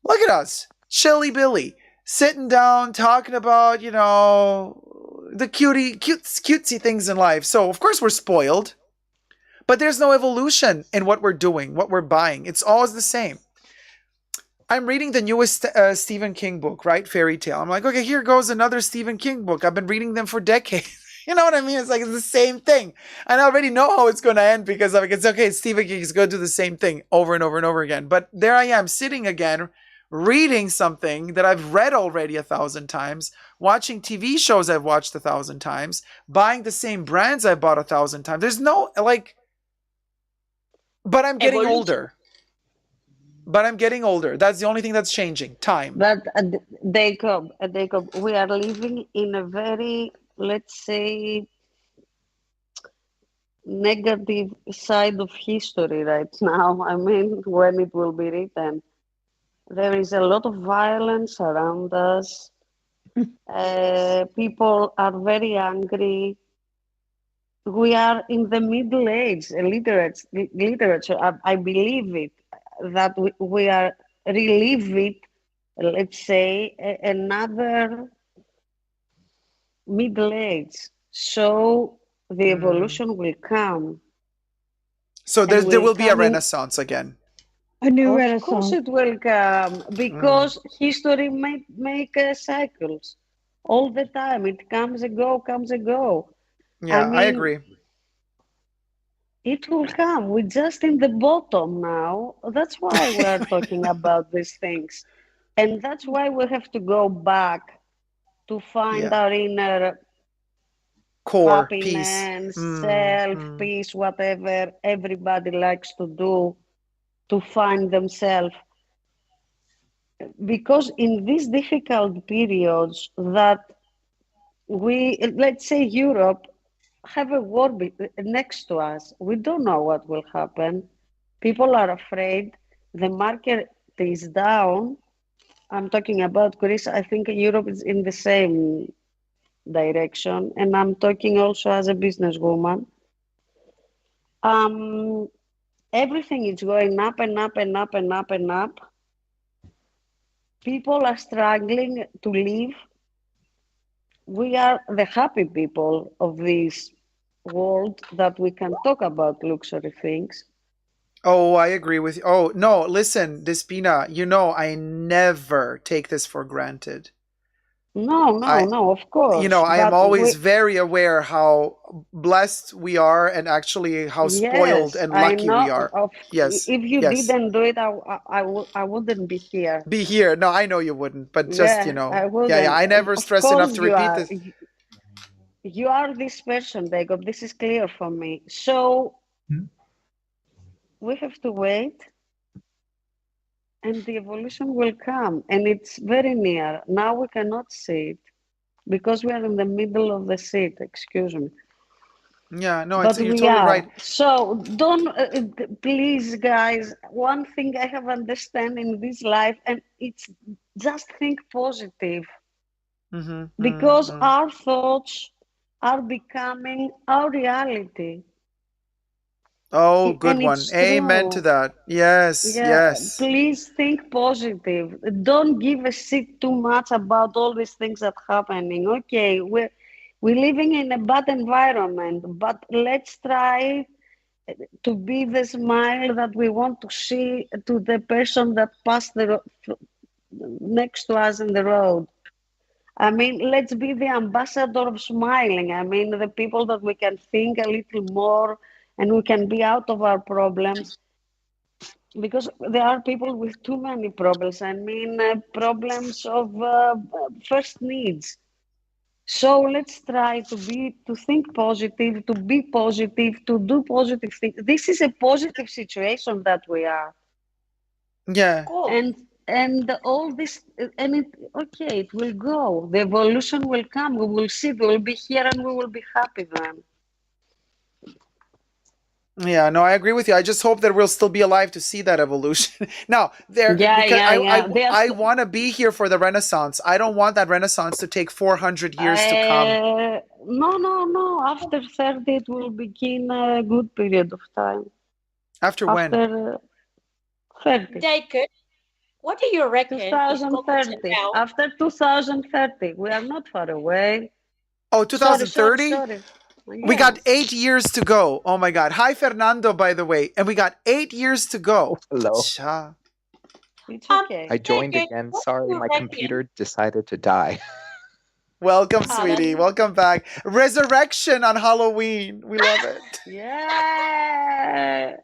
look at us, Chilly Billy, sitting down, talking about, the cutesy things in life. So of course we're spoiled, but there's no evolution in what we're doing, what we're buying. It's always the same. I'm reading the newest Stephen King book, right? Fairy Tale. I'm like, okay, here goes another Stephen King book. I've been reading them for decades. You know what I mean? It's like, it's the same thing. And I already know how it's going to end because I'm like, it's okay. Stephen King is going to do the same thing over and over and over again. But there I am sitting again, reading something that I've read already 1,000 times, watching TV shows I've watched 1,000 times, buying the same brands I bought 1,000 times. There's no, but I'm getting older. But I'm getting older. That's the only thing that's changing. Time. But Dacob, we are living in a very, let's say, negative side of history right now. I mean, when it will be written, there is a lot of violence around us. People are very angry. We are in the middle age. Literature, I believe it. That we are reliving, let's say, another middle age. So the evolution will come. So there will be a renaissance again. A new renaissance. Of course it will come, because history make cycles all the time. It comes and go. Yeah, I agree. It will come. We're just in the bottom now. That's why we are talking about these things. And that's why we have to go back to find our inner core happiness, peace. self, peace, whatever everybody likes to do to find themselves. Because in these difficult periods that we, let's say Europe, have a war next to us. We don't know what will happen. People are afraid. The market is down. I'm talking about Greece. I think Europe is in the same direction. And I'm talking also as a businesswoman. Everything is going up and up and up and up and up. People are struggling to live. We are the happy people of this world that we can talk about luxury things. Oh, I agree with you. Oh, no, listen, Despina, I never take this for granted. No, of course. I am always very aware how blessed we are and actually how spoiled and lucky we are. Yes. If you didn't do it, I wouldn't be here. Be here. No, I know you wouldn't, but just, I wouldn't. I never stress enough to repeat this. You are this person, Dacob. This is clear for me. So we have to wait and the evolution will come. And it's very near. Now we cannot see it because we are in the middle of the seat. Excuse me. Yeah, no, but you're totally right. So don't, please, guys, one thing I have understand in this life, and it's just think positive. Because our thoughts are becoming our reality. Oh, good one. Amen to that. Yes. Please think positive. Don't give a shit too much about all these things that are happening. Okay, we're living in a bad environment, but let's try to be the smile that we want to see to the person that passed next to us in the road. I mean, let's be the ambassador of smiling. I mean, the people that we can think a little more and we can be out of our problems. Because there are people with too many problems. I mean, problems of first needs. So let's try to think positive, to be positive, to do positive things. This is a positive situation that we are. Yeah. And all this, and it will go. The evolution will come. We will see. We will be here, and we will be happy then. Yeah, no, I agree with you. I just hope that we'll still be alive to see that evolution. Now, I want to be here for the Renaissance. I don't want that Renaissance to take 400 years to come. No. After 30, it will begin a good period of time. After when? After 30. Dacob, what do you reckon? 2030. After 2030. We are not far away. Oh, 2030? Sorry. We got 8 years to go. Oh my God. Hi, Fernando, by the way. And we got 8 years to go. Hello. It's okay. I joined again. Sorry, my computer decided to die. Welcome, sweetie. Welcome back. Resurrection on Halloween. We love it. Yeah.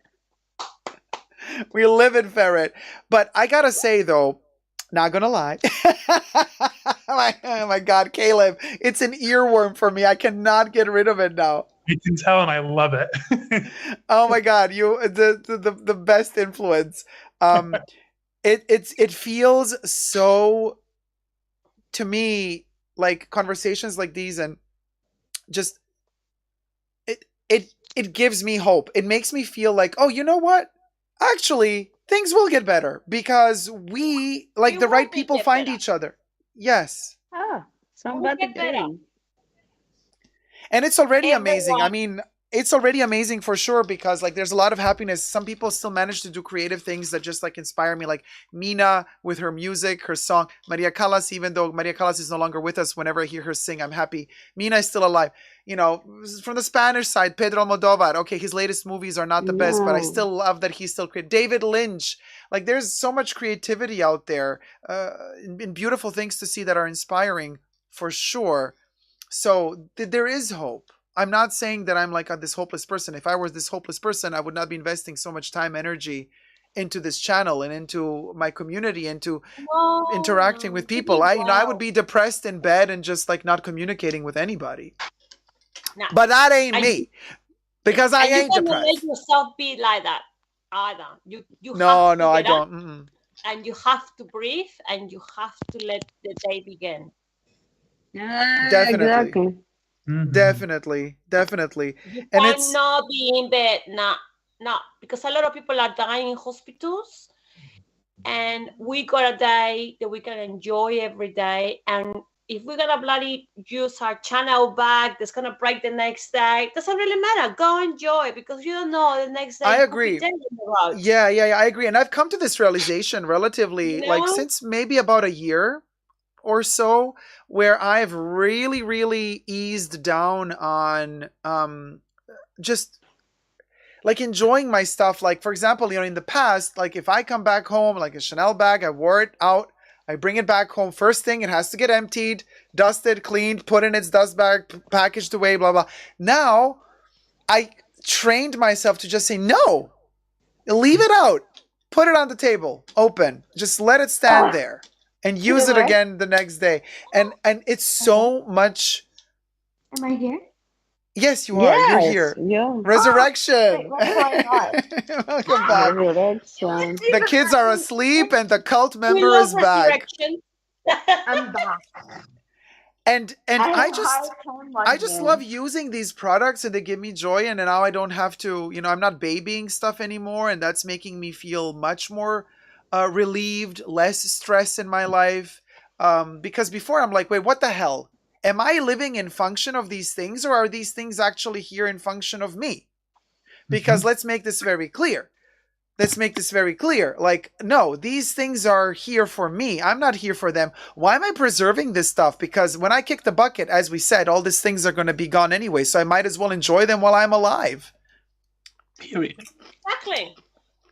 We live in Ferret. But I got to say, though, not going to lie. Oh my God, Caleb, it's an earworm for me. I cannot get rid of it now. You can tell, and I love it. Oh my God, you the best influence. It feels so, to me, like conversations like these, and just it gives me hope. It makes me feel like, oh, you know what? Actually, things will get better because we, like, the right people find each other. Yes. Somebody getting. And it's already amazing. I mean, it's already amazing for sure because, like, there's a lot of happiness. Some people still manage to do creative things that just, like, inspire me. Like Mina with her music, her song. Maria Callas, even though Maria Callas is no longer with us, whenever I hear her sing, I'm happy. Mina is still alive. You know, from the Spanish side, Pedro Almodovar. Okay, his latest movies are not the best, but I still love that he's still creative. David Lynch. Like, there's so much creativity out there and beautiful things to see that are inspiring for sure. So there is hope. I'm not saying that I'm like this hopeless person. If I was this hopeless person, I would not be investing so much time, energy into this channel and into my community, into interacting with people. I would be depressed in bed and just like not communicating with anybody. Nah. But that ain't me, because I ain't depressed. You depressed. don't let yourself be like that either. You No, have to I get up, don't. and you have to breathe, and you have to let the day begin. Definitely. Exactly. Definitely. You And it's cannot be in bed, nah, because a lot of people are dying in hospitals, and we got a day that we can enjoy every day. And if we're gonna bloody use our channel back, that's gonna break the next day, doesn't really matter. Go enjoy, because you don't know the next day. I agree. Yeah, I agree. And I've come to this realization relatively, like, since maybe about a year or so, where I've really eased down on just like enjoying my stuff. Like, for example, in the past, like if I come back home, like a Chanel bag, I wore it out, I bring it back home. First thing, it has to get emptied, dusted, cleaned, put in its dust bag, packaged away, blah, blah. Now, I trained myself to just say, no, leave it out. Put it on the table, open. Just let it stand there and use it again the next day. And it's so much. Am I here? Yes, you are. You're here. Yeah. Resurrection. Wait, what's going on? Welcome back. Resurrection. The kids are asleep and the cult We member love is back. resurrection. I'm back. And I just again. love using these products, and they give me joy, and now I don't have to, I'm not babying stuff anymore, and that's making me feel much more relieved, less stress in my life. Because before I'm like, wait, what the hell? Am I living in function of these things, or are these things actually here in function of me? Because let's make this very clear. Like, no, these things are here for me. I'm not here for them. Why am I preserving this stuff? Because when I kick the bucket, as we said, all these things are going to be gone anyway. So I might as well enjoy them while I'm alive. Period. Exactly.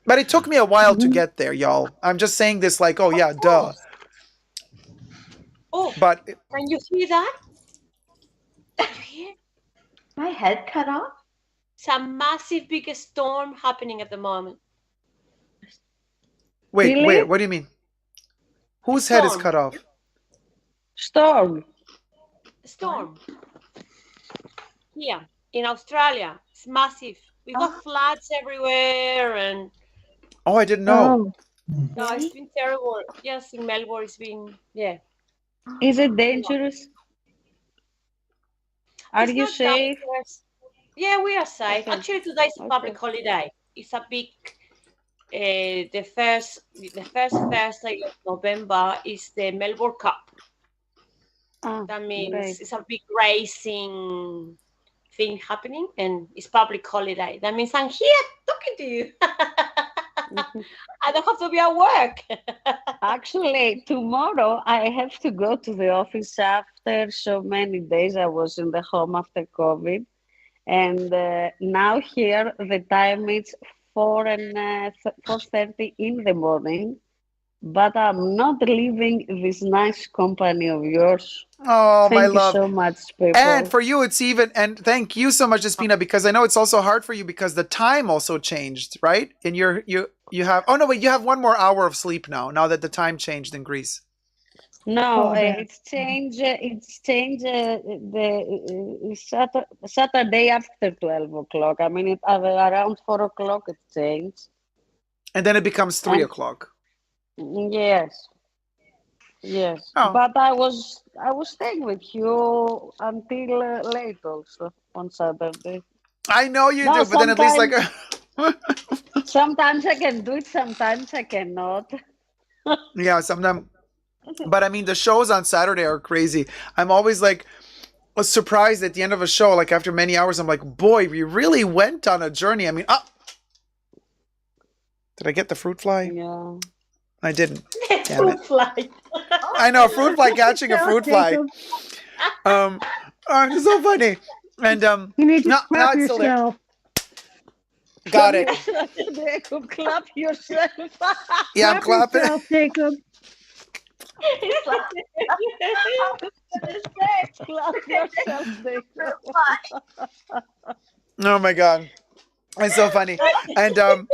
But it took me a while to get there, y'all. I'm just saying this like, oh yeah, duh. Oh, but can you see that? Can you hear? My head cut off? It's a massive big storm happening at the moment. Wait, Really? what do you mean? Whose head is cut off? Storm. Here in Australia, it's massive. We got floods everywhere, and Oh, I didn't know. no, it's been terrible. Yes, in Melbourne, it's been Is it dangerous? Are It's you not safe? dangerous. Yeah, we are safe. Okay. Actually, today is a public holiday. It's a big. The first Thursday of November is the Melbourne Cup. That means great. it's a big racing thing happening, and it's public holiday. That means I'm here talking to you. I don't have to be at work. Actually, tomorrow I have to go to the office after so many days. I was in the home after COVID. And now here the time is 4:30 in the morning. But I'm not leaving this nice company of yours. Oh, Thank my you love. so much, people. And for you, it's even, and thank you so much, Espina, because I know it's also hard for you because the time also changed, right? And you have, oh no, wait, you have 1 more hour of sleep now that the time changed in Greece. No, it's changed. The Saturday after 12 o'clock. I mean, around 4 o'clock it changed. And then it becomes 3 o'clock. Yes. Oh. But I was staying with you until late also on Saturday. I know you do, but then at least like sometimes I can do it, sometimes I cannot. Yeah, sometimes. But I mean, the shows on Saturday are crazy. I'm always like surprised at the end of a show, like after many hours, I'm like, boy, we really went on a journey. I mean, did I get the fruit fly? Yeah. I didn't. Damn Fruit it. fly. I know, fruit fly catching a fruit fly. It's so funny. And you need to clap it's still there. yourself. Got it. Dacob, clap yourself. Yeah, I'm clapping. Yourself, Dacob. love yourself, Dacob. Oh my god. It's so funny. And and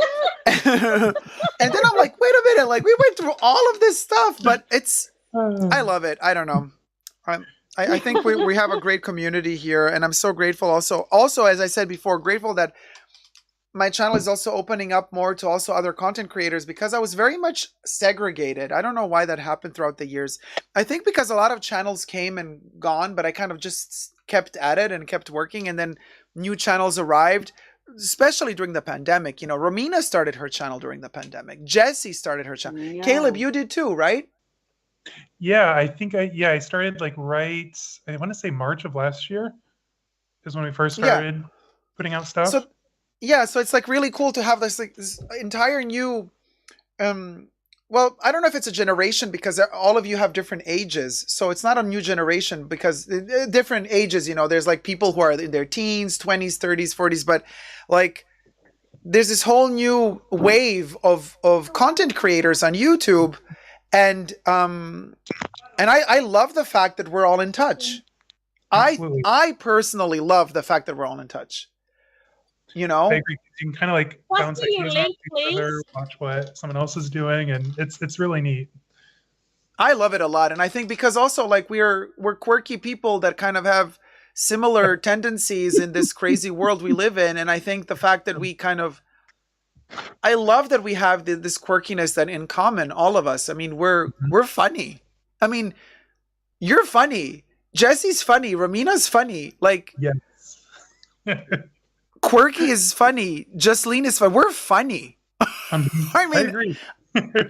then I'm like, wait a minute, like we went through all of this stuff, but I love it. I don't know. I think we have a great community here, and I'm so grateful also, as I said before, grateful that my channel is also opening up more to also other content creators, because I was very much segregated. I don't know why that happened throughout the years. I think because a lot of channels came and gone, but I kind of just kept at it and kept working, and then new channels arrived, especially during the pandemic. You know, Romina started her channel during the pandemic. Jessie started her channel. Yeah. Caleb, you did too, right? Yeah, I think I started like I want to say March of last year is when we first started putting out stuff. So it's like really cool to have this entire new well, I don't know if it's a generation, because all of you have different ages. So it's not a new generation, because different ages, you know, there's like people who are in their teens, 20s, 30s, 40s, but like there's this whole new wave of content creators on YouTube. And I love the fact that we're all in touch. Absolutely. I personally love the fact that we're all in touch. You know, I agree. You can kind of like bounce What's your ideas off link, each other, watch what someone else is doing, and it's really neat. I love it a lot, and I think because also like we're quirky people that kind of have similar tendencies in this crazy world we live in, and I think the fact that we kind of, I love that we have this quirkiness that in common, all of us. I mean, we're funny. I mean, you're funny. Jesse's funny. Ramina's funny. Like, yes. Quirky is funny. Justine is funny. We're funny. I mean, I agree.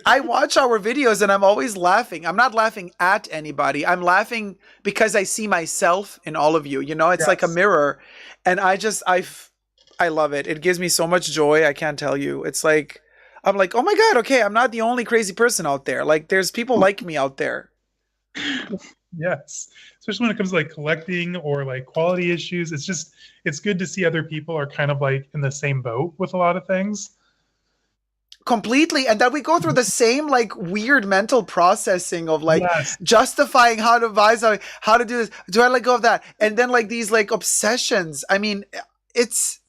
I watch our videos and I'm always laughing. I'm not laughing at anybody. I'm laughing because I see myself in all of you. You know, it's like a mirror, and I love it. It gives me so much joy. I can't tell you. It's like, I'm like, oh my God, okay, I'm not the only crazy person out there. Like, there's people like me out there. Yes. Especially when it comes to like collecting or like quality issues. It's good to see other people are kind of like in the same boat with a lot of things. Completely. And that we go through the same like weird mental processing of like justifying how to advise, how to do this. Do I let go of that? And then like these like obsessions. I mean, it's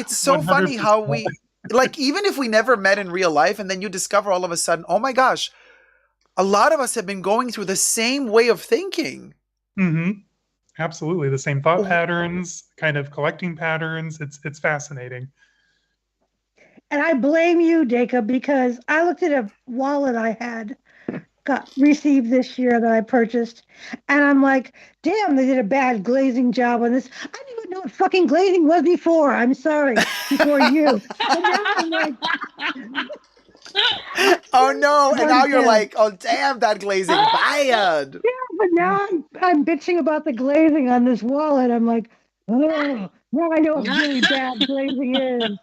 so 100%. Funny how we, like, even if we never met in real life, and then you discover all of a sudden, oh my gosh, a lot of us have been going through the same way of thinking. Mm-hmm. Absolutely. The same thought patterns, kind of collecting patterns. It's fascinating. And I blame you, Dacob, because I looked at a wallet I had received this year that I purchased, and I'm like, damn, they did a bad glazing job on this. I didn't even know what fucking glazing was before. I'm sorry, before you. And now I'm like, oh no, and now you're like, oh damn, that glazing bad. Yeah, but now I'm bitching about the glazing on this wallet. I'm like, oh, now I know what really bad glazing is.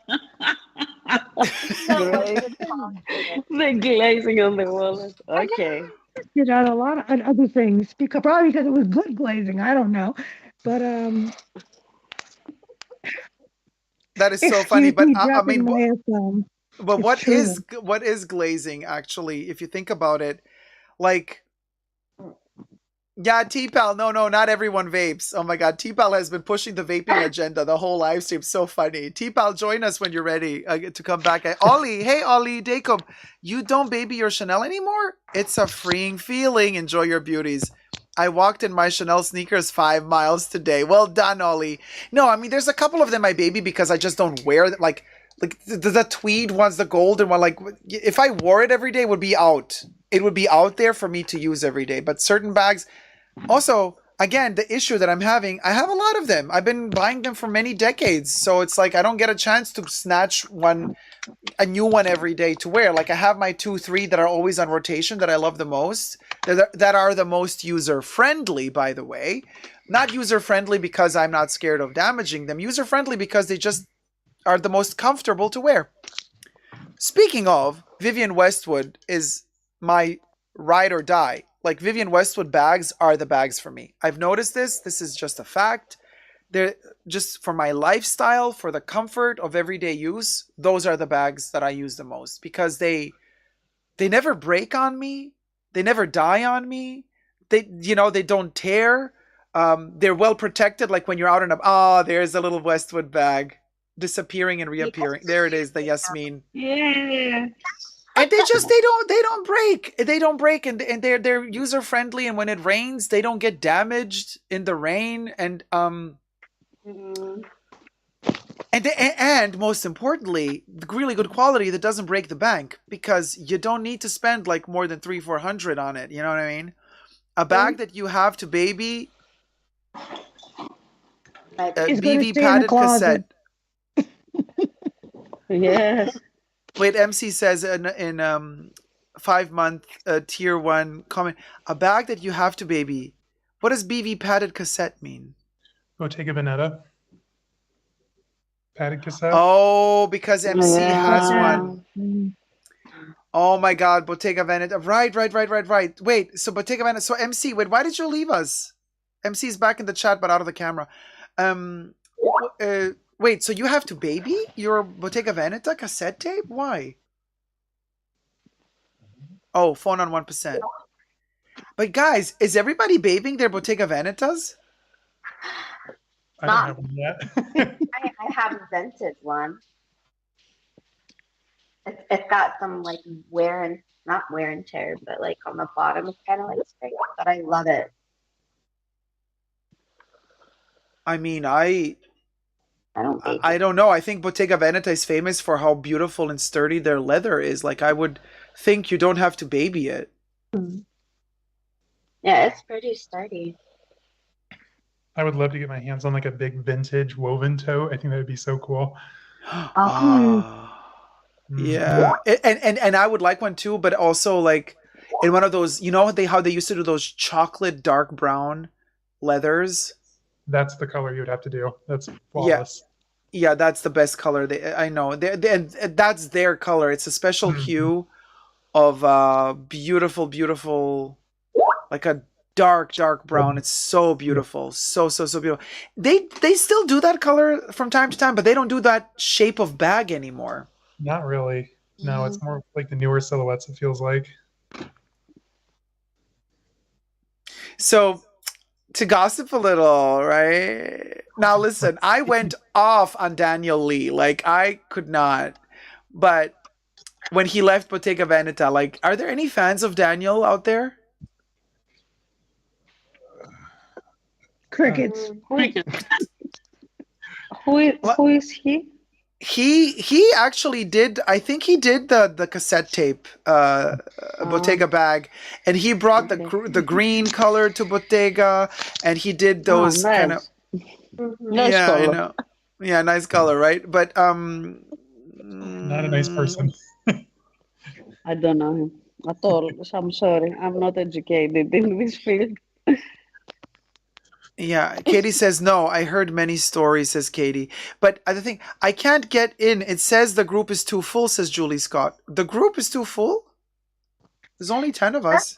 The glazing on the wallet. Okay. You know, a lot of other things, probably because it was good glazing. I don't know, but that is so funny. But I mean, but what true. is glazing actually? If you think about it, like. Yeah, T-Pal. No, not everyone vapes. Oh my God, T-Pal has been pushing the vaping agenda the whole live stream. So funny. T-Pal, join us when you're ready to come back. Ollie, hey Ollie, Dacob, you don't baby your Chanel anymore? It's a freeing feeling. Enjoy your beauties. I walked in my Chanel sneakers 5 miles today. Well done, Ollie. No, I mean, there's a couple of them I baby because I just don't wear them. Like the tweed ones, the golden one. Like if I wore it every day, it would be out. It would be out there for me to use every day. But certain bags. Also, again, the issue that I'm having, I have a lot of them. I've been buying them for many decades. So it's like I don't get a chance to snatch a new one every day to wear. Like I have my 2-3 that are always on rotation that I love the most. That are the most user-friendly, by the way. Not user-friendly because I'm not scared of damaging them. User-friendly because they just are the most comfortable to wear. Speaking of, Vivienne Westwood is my ride or die. Like Vivienne Westwood bags are the bags for me. I've noticed this. This is just a fact. They're just for my lifestyle, for the comfort of everyday use. Those are the bags that I use the most because they never break on me. They never die on me. They don't tear. they're well protected. Like when you're out and up. Oh, there's a little Westwood bag disappearing and reappearing. There it is, the Yasmin. Yeah. And they don't break, and they're user friendly, and when it rains they don't get damaged in the rain, and and most importantly, really good quality that doesn't break the bank, because you don't need to spend like more than $300-400 on it. You know what I mean? A bag that you have to baby. BV padded cassette. Yes. Wait, MC says in 5-month tier 1 comment, a bag that you have to baby. What does BV padded cassette mean? Bottega Veneta. Padded cassette. Oh, because MC has one. Oh my God, Bottega Veneta. Right. Wait, so Bottega Veneta. So MC, wait, why did you leave us? MC's back in the chat but out of the camera. Wait, so you have to baby your Bottega Veneta cassette tape? Why? Oh, phone on 1%. But guys, is everybody babying their Bottega Venetas? I don't have one yet. I have a vintage one. It's got some like not wear and tear, but like on the bottom it's kind of like straight, but I love it. I mean, I don't know. I think Bottega Veneta is famous for how beautiful and sturdy their leather is. Like, I would think you don't have to baby it. Yeah, it's pretty sturdy. I would love to get my hands on like a big vintage woven tote. I think that would be so cool. Yeah, and I would like one too, but also like in one of those, you know how they used to do those chocolate dark brown leathers. That's the color you would have to do. That's flawless. Yeah, that's the best color. I know. And that's their color. It's a special hue of beautiful, like a dark brown. It's so beautiful, so beautiful. They still do that color from time to time, but they don't do that shape of bag anymore. Not really. No, it's more like the newer silhouettes, it feels like. So, to gossip a little, right? Now listen, I went off on Daniel Lee. Like, I could not. But when he left Bottega Veneta, like, are there any fans of Daniel out there? Crickets. Who is he? He actually did. I think he did the cassette tape Bottega bag, and he brought the green color to Bottega, and he did those kind of nice color. I know. Yeah, nice color, right? But not a nice person. I don't know him at all. So I'm sorry, I'm not educated in this field. Yeah, Katie says, no, I heard many stories, says Katie. But the thing, I can't get in. It says the group is too full, says Julie Scott. The group is too full? There's only 10 of us.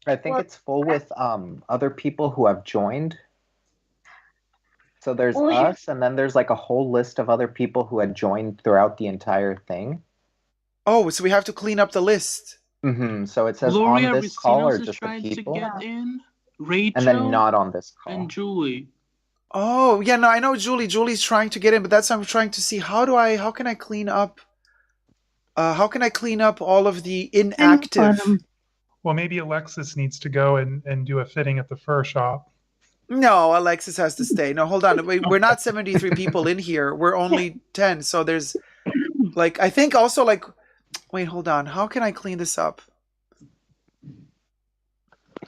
I think it's full with other people who have joined. So there's us, and then there's like a whole list of other people who had joined throughout the entire thing. Oh, so we have to clean up the list. So it says Gloria on this call or Ricinos is just the trying people. to get in. Rachel, and then not on this call. And Julie. Oh, yeah, no, I know Julie. Julie's trying to get in, but that's what I'm trying to see. How can I clean up? How can I clean up all of the inactive? Well, maybe Alexis needs to go and do a fitting at the fur shop. No, Alexis has to stay. No, hold on. We're not 73 people in here. We're only 10. So there's like, I think also like, wait, hold on. How can I clean this up?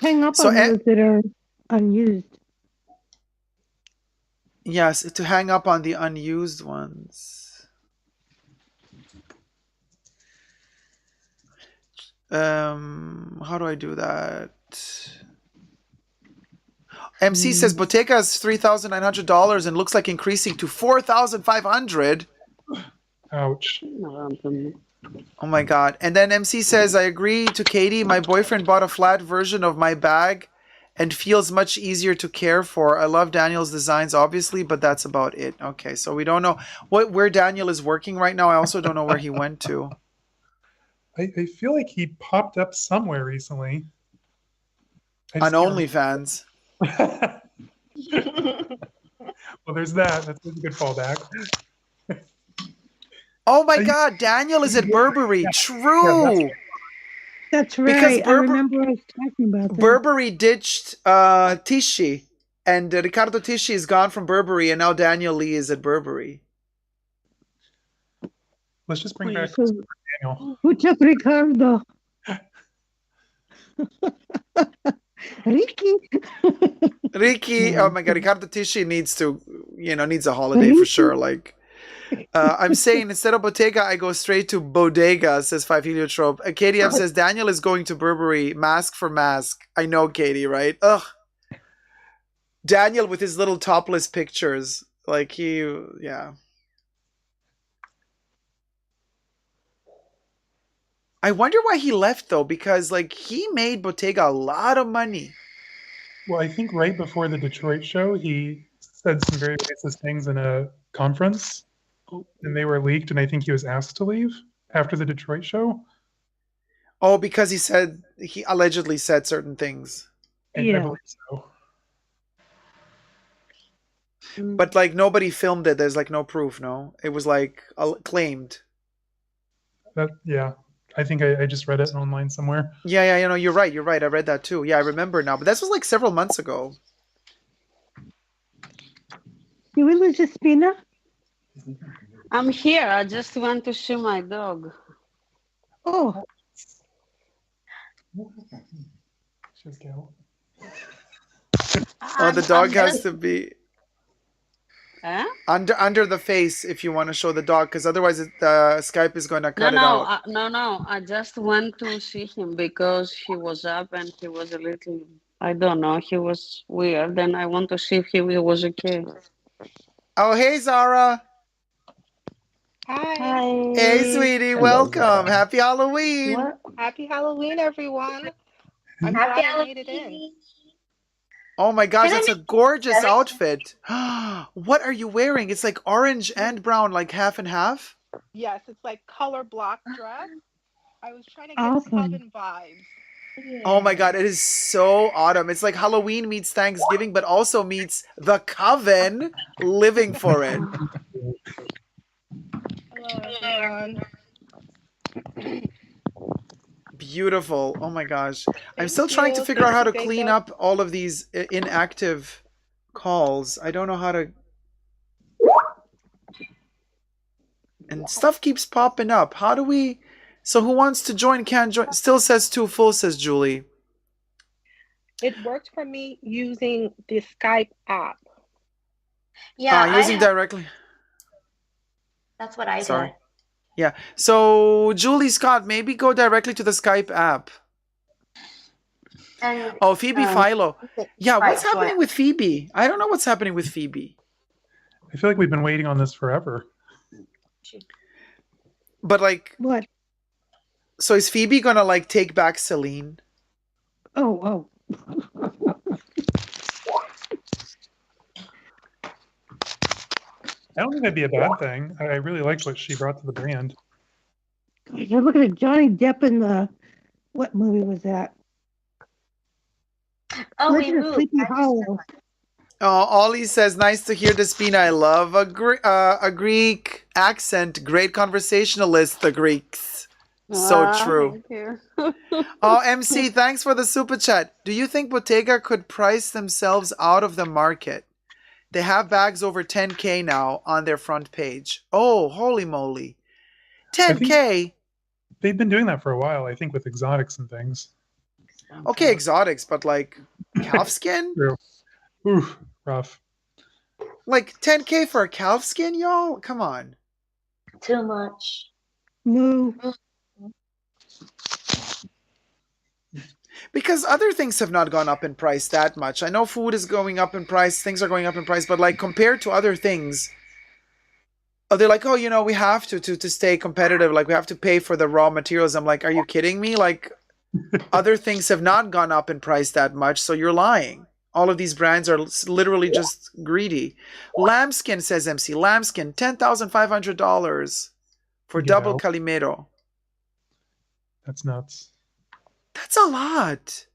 Hang up on those that are unused. Yes, to hang up on the unused ones. How do I do that? MC says Bottega is $3,900 and looks like increasing to $4,500. Ouch. Oh my God. And then MC says, I agree to Katie. My boyfriend bought a flat version of my bag and feels much easier to care for. I love Daniel's designs, obviously, but that's about it. Okay, so we don't know where Daniel is working right now. I also don't know where he went to. I feel like he popped up somewhere recently. On OnlyFans. Well, there's that. That's a good fallback. Oh my God, Daniel is at Burberry. True. That's Because right. I remember us talking about that. Burberry ditched Tisci, and Riccardo Tisci is gone from Burberry, and now Daniel Lee is at Burberry. Let's just bring back Daniel. Who took Ricardo? Ricky, oh my God, Riccardo Tisci needs a holiday for sure. Like, I'm saying instead of Bottega, I go straight to Bodega, says 5 Heliotrope. KDF says Daniel is going to Burberry, mask for mask. I know, Katie, right? Ugh. Daniel with his little topless pictures. Like, yeah. I wonder why he left, though, because, like, he made Bottega a lot of money. Well, I think right before the Detroit show, he said some very racist things in a conference, and they were leaked, and I think he was asked to leave after the Detroit show. Oh, because he allegedly said certain things. I believe so. But, like, nobody filmed it. There's, like, no proof, no? It was, like, claimed. Yeah. I think I just read it online somewhere. Yeah, you're right. I read that too. Yeah, I remember now. But this was like several months ago. You will lose Spina? I'm here. I just want to show my dog. Oh. Oh, the dog has to be Huh? under the face if you want to show the dog, because otherwise Skype is going to cut it out. No. I just want to see him because he was up and he was a little, I don't know, he was weird, and I want to see if he was okay. Oh, hey, Zara. Hi. Hey, sweetie. Welcome. Happy Halloween. Happy Halloween, everyone. I'm Happy glad I made it in. Oh my gosh, that's a gorgeous outfit. What are you wearing? It's like orange and brown, like half and half? Yes, it's like color block dress. I was trying to get Coven vibes. Oh my God, it is so autumn. It's like Halloween meets Thanksgiving, but also meets the Coven living for it. Hello, everyone. Beautiful. Oh my gosh. I'm still trying to figure out how to clean up all of these inactive calls. I don't know how to. And stuff keeps popping up. How do we. So who wants to join can't join. Still says too full, says Julie. It worked for me using the Skype app. Yeah. Using directly. That's what I Sorry. did. Yeah. So, Julie Scott, maybe go directly to the Skype app. And, oh, Phoebe Philo. Yeah, what's right, happening with Phoebe? I don't know what's happening with Phoebe. I feel like we've been waiting on this forever. But, like... What? So is Phoebe gonna, like, take back Celine? Oh. I don't think that'd be a bad thing. I really liked what she brought to the brand. You're looking at Johnny Depp in the... What movie was that? Oh, Legend of Sleepy Hollow. Oh, Ollie says, nice to hear Despina. I love a Greek accent. Great conversationalist, the Greeks. So true. Thank you. Oh, MC, thanks for the super chat. Do you think Bottega could price themselves out of the market? They have bags over 10K now on their front page. Oh, holy moly. 10K? They've been doing that for a while, I think, with exotics and things. Okay, exotics, but like calfskin? True. Oof, rough. Like 10K for a calfskin, y'all? Come on. Too much. No. Because other things have not gone up in price that much. I know food is going up in price, things are going up in price, but like compared to other things, they're like, oh, you know, we have to stay competitive. Like we have to pay for the raw materials. I'm like, are you kidding me? Like other things have not gone up in price that much, so you're lying. All of these brands are literally just greedy. Lambskin, says MC. Lambskin, $10,500 for double Calimero. That's nuts. That's a lot.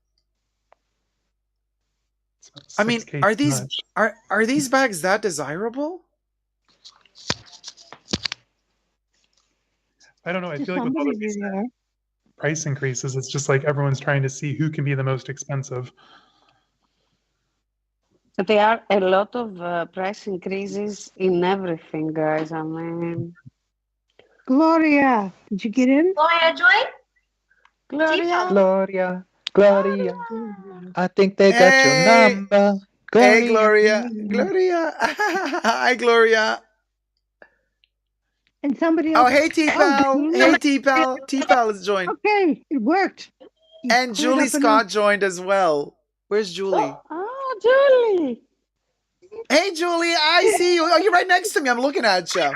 It's I mean, 6K are too these much. are these bags that desirable? I don't know. I To feel like with all somebody the they recent are. price increases, it's just like everyone's trying to see who can be the most expensive. But there are a lot of price increases in everything, guys. I mean, Gloria, did you get in? Gloria Joy? Gloria. Gloria, Gloria. I think they got your Hey, number. hey, Gloria. Gloria. Hi, Gloria. And somebody Oh, else. hey, T-Pal. Hey, T-Pal. T-Pal has joined. Okay, it worked. You And cleared Julie up enough. Scott joined as well. Where's Julie? Oh, Julie. Hey, Julie, I see you. Oh, you're right next to me. I'm looking at you.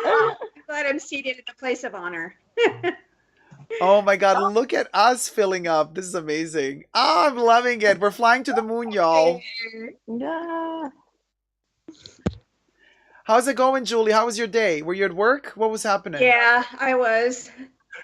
I'm glad I'm seated in the place of honor. Oh my God, look at us filling up. This is amazing. Oh, I'm loving it. We're flying to the moon, y'all. Yeah. How's it going, Julie? How was your day? Were you at work? What was happening? Yeah, I was,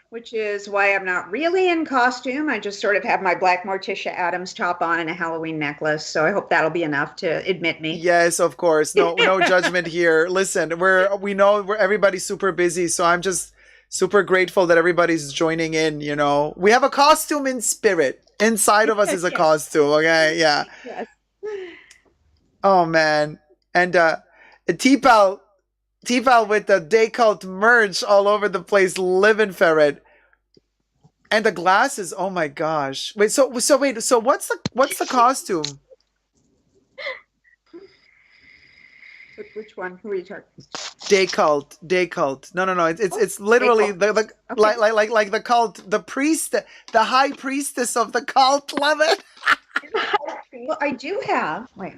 which is why I'm not really in costume. I just sort of have my black Morticia Adams top on and a Halloween necklace. So I hope that'll be enough to admit me. Yes, of course. No judgment here. Listen, we know everybody's super busy, so I'm just super grateful that everybody's joining in, you know. We have a costume in spirit. Inside of us is a Yes. costume, okay? Yeah. Yes. Oh man. And T-Pal with the Dacob merch all over the place, living ferret. And the glasses, oh my gosh. Wait, so what's the costume? Which one? Who are you talking? Dacob. No. It's literally the Okay. like the cult, the high priestess of the cult. Love it. Well, I do have. Wait.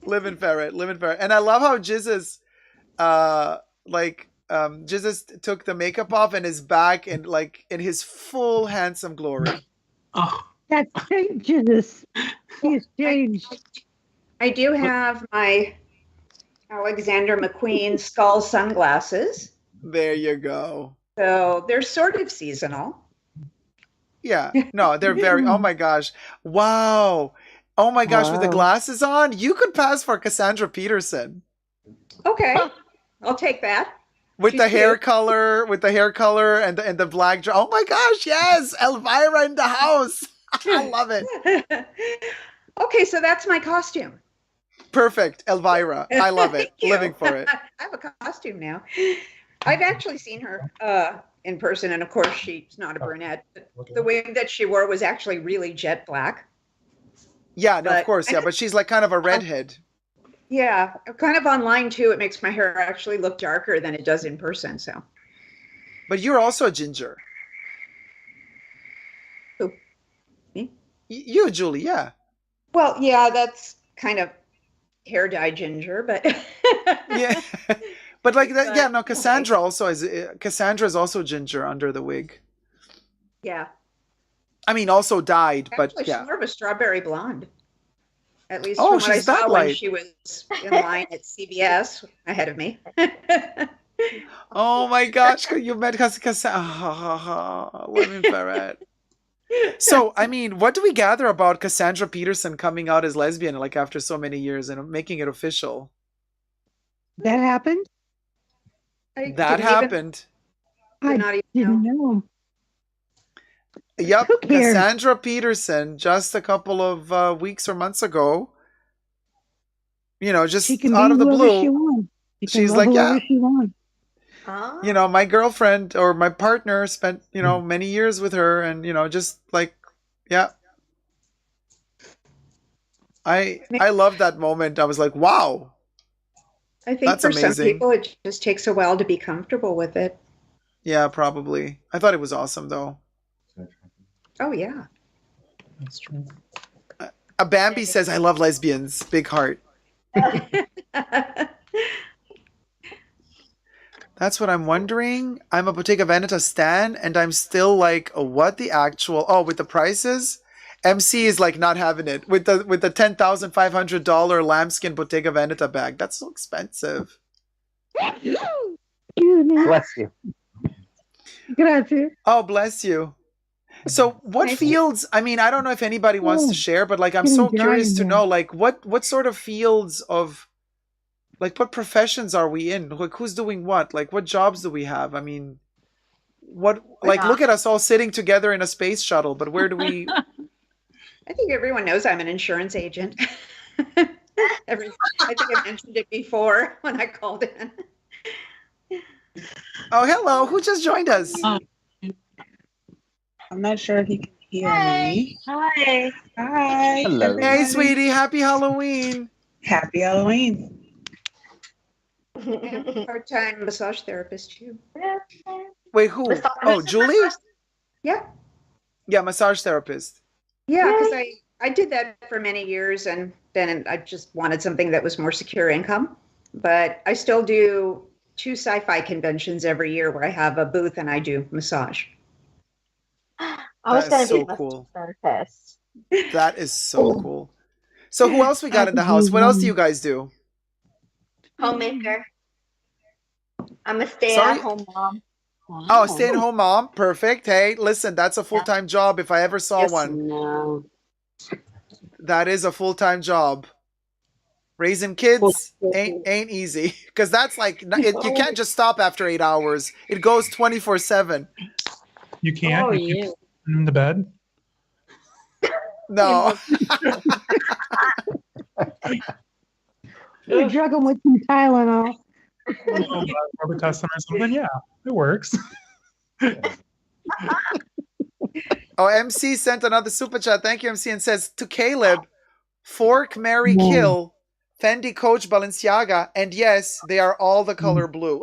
Living ferret. And I love how Jesus Jesus took the makeup off and is back in his full handsome glory. Oh, That's Jesus. He's changed. I do have my Alexander McQueen skull sunglasses. There you go. So they're sort of seasonal. Yeah. No, they're very, oh my gosh. Wow. Oh my gosh, with the Wow. glasses on, you could pass for Cassandra Peterson. Okay, I'll take that. With She's the hair cute. color, and the black dress. Oh my gosh, yes, Elvira in the house. I love it. Okay, so that's my costume. Perfect, Elvira. I love it. Thank you. Living for it. I have a costume now. I've actually seen her in person, and of course, she's not a brunette. The wig that she wore was actually really jet black. Yeah, no, of But- course, yeah, but she's like kind of a redhead. Yeah, kind of online too. It makes my hair actually look darker than it does in person. So, But you're also a ginger. Who? Me? You, Julie, yeah. well, yeah, that's kind of hair dye ginger, but Yeah. But like that, yeah, no, okay. Cassandra is also ginger under the wig. Yeah, I mean, also dyed, but actually, yeah. she's more of a strawberry blonde. At least Oh, from what I she's that saw when light. she was in line at CVS ahead of me. Oh my gosh, you met Cassandra. Living ferret. So, I mean, what do we gather about Cassandra Peterson coming out as lesbian like after so many years and making it official? That happened? I That didn't even- happened. I not even didn't know. Yep, Who cares? Cassandra Peterson, just a couple of weeks or months ago, you know, just She can out be of the whoever she blue, wants. She can she's love like, whoever yeah, she wants. you know, my girlfriend or my partner spent, you know, many years with her, and you know, just like, yeah, I love that moment. I was like, wow, I think that's for some amazing. people, it just takes a while to be comfortable with it. Yeah, probably. I thought it was awesome though. Oh yeah. That's true. A Bambi says, I love lesbians. Big heart. That's what I'm wondering. I'm a Bottega Veneta stan, and I'm still like, what the actual? Oh, with the prices, MC is like not having it with the $10,500 lambskin Bottega Veneta bag. That's so expensive. Bless you. Grazie. Oh, bless you. So what fields, I mean, I don't know if anybody wants to share, but like I'm so curious to know, like what sort of fields of, like what professions are we in? Like who's doing what? Like what jobs do we have? I mean, what, like look at us all sitting together in a space shuttle, but where do we? I think everyone knows I'm an insurance agent. I think I mentioned it before when I called in. Oh, hello. Who just joined us? I'm not sure if he can hear me. Hi. Hi. Hello. Hey, sweetie. Happy Halloween. Happy Halloween. I'm a part-time massage therapist too. Wait, who? Oh, Julie? Yeah. Yeah, massage therapist. Yeah, because I did that for many years, and then I just wanted something that was more secure income. But I still do 2 sci-fi conventions every year where I have a booth and I do massage. I was going to be so a cool. therapist. That is so cool. So who else we got in the house? What else do you guys do? Homemaker. I'm a stay-at-home mom. Oh, stay-at-home mom. Perfect. Hey, listen, that's a full-time job if I ever saw one. No. That is a full-time job. Raising kids ain't easy, because that's like you can't just stop after 8 hours. It goes 24/7. You can't. Oh, you yeah. can't put them in the bed. No. You drug them with some Tylenol. Robitussin or something. Yeah, it works. Oh, MC sent another super chat. Thank you, MC, and says to Caleb, fork, marry, kill, Fendi, Coach, Balenciaga, and yes, they are all the color blue.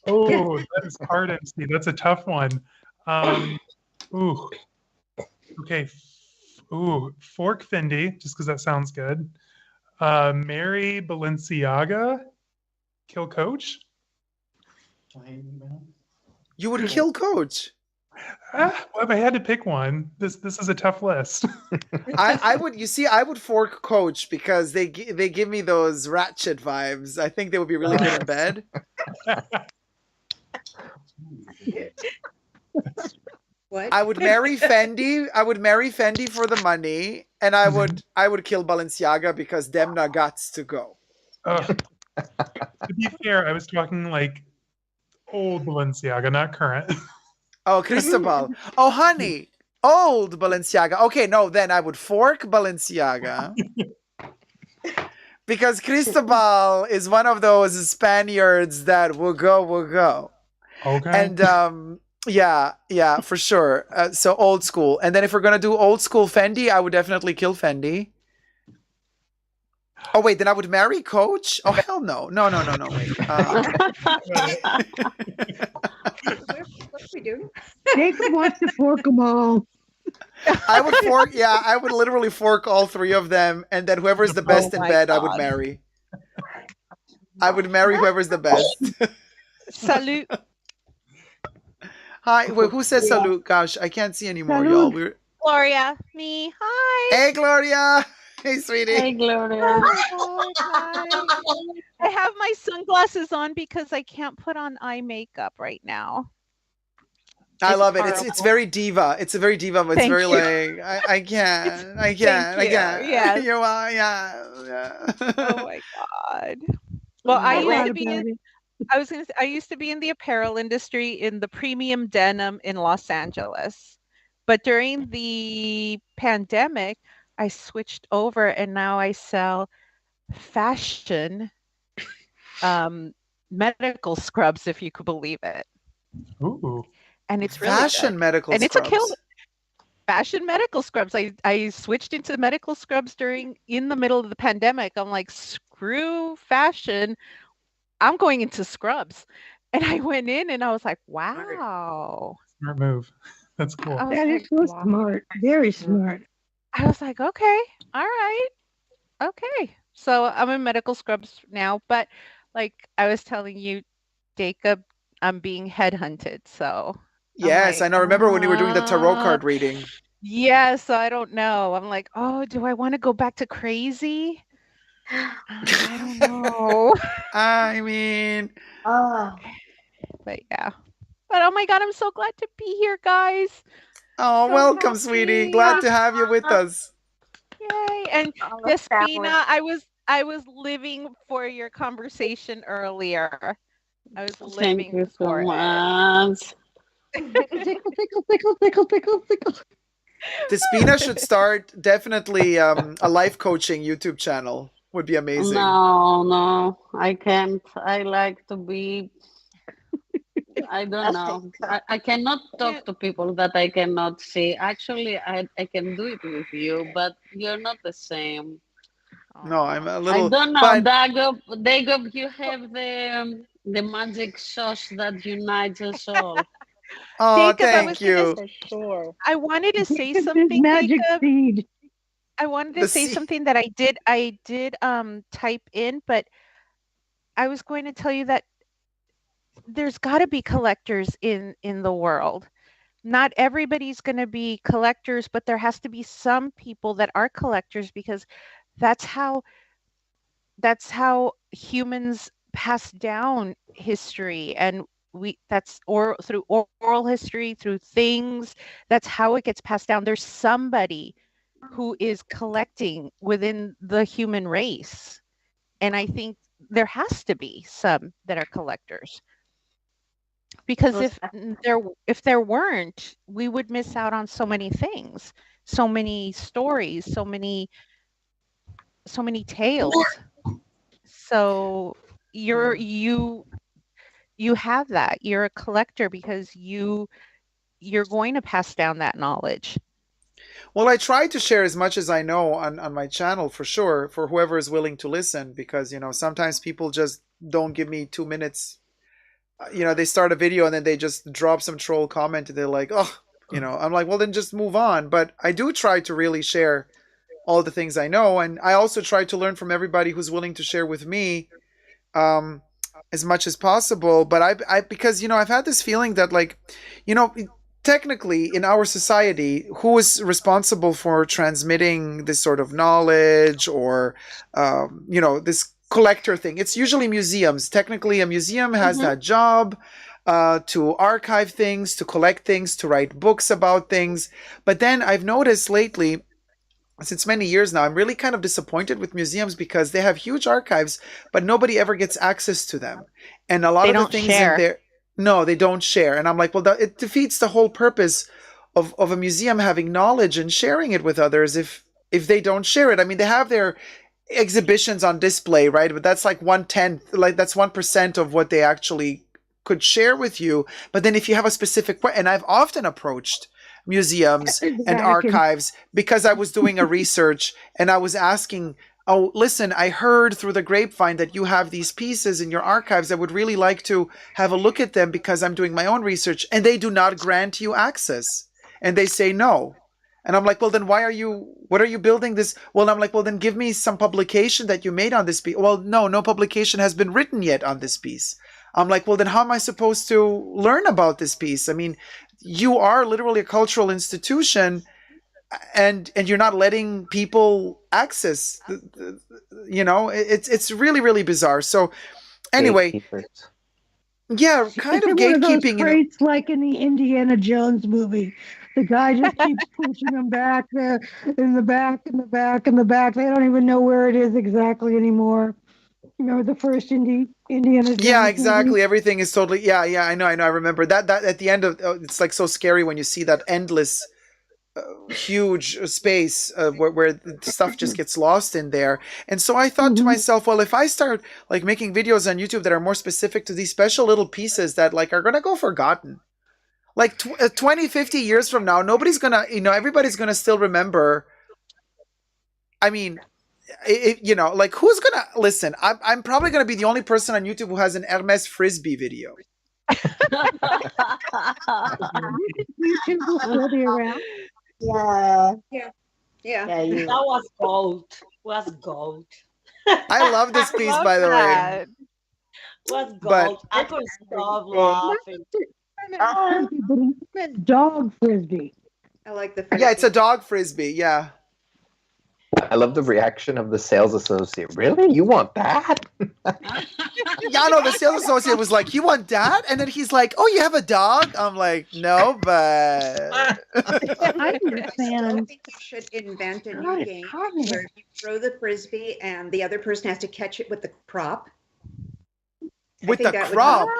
Oh, that is hard, MC. That's a tough one. Ooh. Okay. Ooh, fork Fendi, just because that sounds good. Marry Balenciaga, kill Coach. You would kill Coach. Well, if I had to pick one, this is a tough list. I would, you see, I would fork Coach because they give me those ratchet vibes. I think they would be really good in bed. What? I would marry Fendi. I would marry Fendi for the money, and I would kill Balenciaga because them nuggets to go. To be fair, I was talking like old Balenciaga, not current. Oh, Cristobal. Oh, honey. Old Balenciaga. Okay, no, then I would fork Balenciaga. Because Cristobal is one of those Spaniards that will go. Okay. And yeah, for sure. So old school. And then if we're gonna do old school Fendi, I would definitely kill Fendi. Oh wait, then I would marry Coach? Oh hell no. No, wait. What are we doing? Dacob wants to fork them all. I would literally fork all 3 of them, and then whoever's the best in bed, I would marry. I would marry whoever's the best. Salute. Hi, wait, who says salute? Gosh, I can't see anymore, y'all. Gloria. Me. Hi. Hey, Gloria. Hey, sweetie. Hey, Gloria. Hi. I have my sunglasses on because I can't put on eye makeup right now. I love it. It's very diva. It's a very diva, but it's very like I can't. Yes. Yeah. Oh my god. Well, I used to be in the apparel industry in the premium denim in Los Angeles. But during the pandemic, I switched over and now I sell fashion medical scrubs, if you could believe it. Ooh. And it's really fashion good. medical and scrubs. It's a kill. Fashion medical scrubs. I switched into medical scrubs in the middle of the pandemic. I'm like, screw fashion. I'm going into scrubs. And I went in and I was like, wow. Smart move. That's cool. That is so smart. Very smart. I was like, okay, all right. Okay. So I'm in medical scrubs now, but like I was telling you, Dacob, I'm being headhunted. So yes, I know. Remember when you were doing the tarot card reading? Yes, so I don't know. I'm like, oh, do I want to go back to crazy? I don't know. I mean, but yeah. But oh my god, I'm so glad to be here, guys. Oh, So welcome, sweetie. Glad to have you with us. Yay! And Despina, I was living for your conversation earlier. I was Thank living you so for much. Tickle, tickle, tickle, tickle, tickle, tickle. Despina should start definitely a life coaching YouTube channel. Would be amazing. No, I can't. I like to be. I don't know. I cannot talk to people that I cannot see. Actually, I can do it with you, but you're not the same. No, I'm a I little, don't know, but Dacob, you have the magic sauce that unites us all. oh, Dacob, I was thank gonna you. For sure. I wanted to say His something, magic Dacob. seed. I wanted to The say sea. something that I did type in, but I was going to tell you that there's got to be collectors in the world. Not everybody's going to be collectors, but there has to be some people that are collectors because that's how that's how humans pass down history, and we that's or through oral history, through things. That's how it gets passed down. There's somebody who is collecting within the human race, and I think there has to be some that are collectors, because if there weren't, we would miss out on so many things, so many stories, so many tales. So you have that. You're a collector because you're going to pass down that knowledge. Well, I try to share as much as I know on my channel for sure, for whoever is willing to listen, because sometimes people just don't give me 2 minutes. They start a video and then they just drop some troll comment and they're like, oh, I'm like, well, then just move on. But I do try to really share all the things I know, and I also try to learn from everybody who's willing to share with me, um, as much as possible. But I because I've had this feeling that, like, you know, technically in our society, who is responsible for transmitting this sort of knowledge, or this collector thing? It's usually museums. Technically, a museum has that job. To archive things, to collect things, to write books about things. But then I've noticed lately, since many years now, I'm really kind of disappointed with museums because they have huge archives, but nobody ever gets access to them. And a lot They of the don't things in share. there, no, they don't share. And I'm like, well, it defeats the whole purpose of a museum having knowledge and sharing it with others if they don't share it. I mean, they have their exhibitions on display, right? But that's like 1/10, like that's 1% of what they actually could share with you. But then if you have a specific, and I've often approached museums and Vatican. archives because I was doing a research and I was asking, oh, listen, I heard through the grapevine that you have these pieces in your archives. I would really like to have a look at them because I'm doing my own research, and they do not grant you access, and they say no. And I'm like, well, then what are you building this? Well, I'm like, well, then give me some publication that you made on this piece. Well, no publication has been written yet on this piece. I'm like, well, then how am I supposed to learn about this piece? I mean, you are literally a cultural institution, and you're not letting people access it's really, really bizarre. So anyway, Gatekeepers. yeah, kind It's of one of those gatekeeping. traits like in the Indiana Jones movie. The guy just keeps pushing them back there in the back, in the back, in the back. They don't even know where it is exactly anymore. Remember the first Indiana Jones Yeah, movie? exactly. Everything is totally. Yeah, I know. I remember that at the end of, it's like so scary when you see that endless, huge space, where the stuff just gets lost in there. And so I thought to myself, well, if I start like making videos on YouTube that are more specific to these special little pieces that like are gonna go forgotten, like 20, 50 years from now, nobody's gonna, everybody's gonna still remember. I mean, like, who's gonna listen? I'm probably gonna be the only person on YouTube who has an Hermes frisbee video. YouTube will still be around. Yeah. That was gold. Was gold. I love this piece, by the way. Was But- gold. I couldn't stop laughing. But he meant dog frisbee. I like the Yeah, it's a dog frisbee. Yeah. I love the reaction of the sales associate. Really? You want that? Yeah, no, the sales associate was like, "You want that?" And then he's like, "Oh, you have a dog?" I'm like, "No, but." I I still understand. think you should invent a new game where you throw the frisbee and the other person has to catch it with the crop. With the That crop. would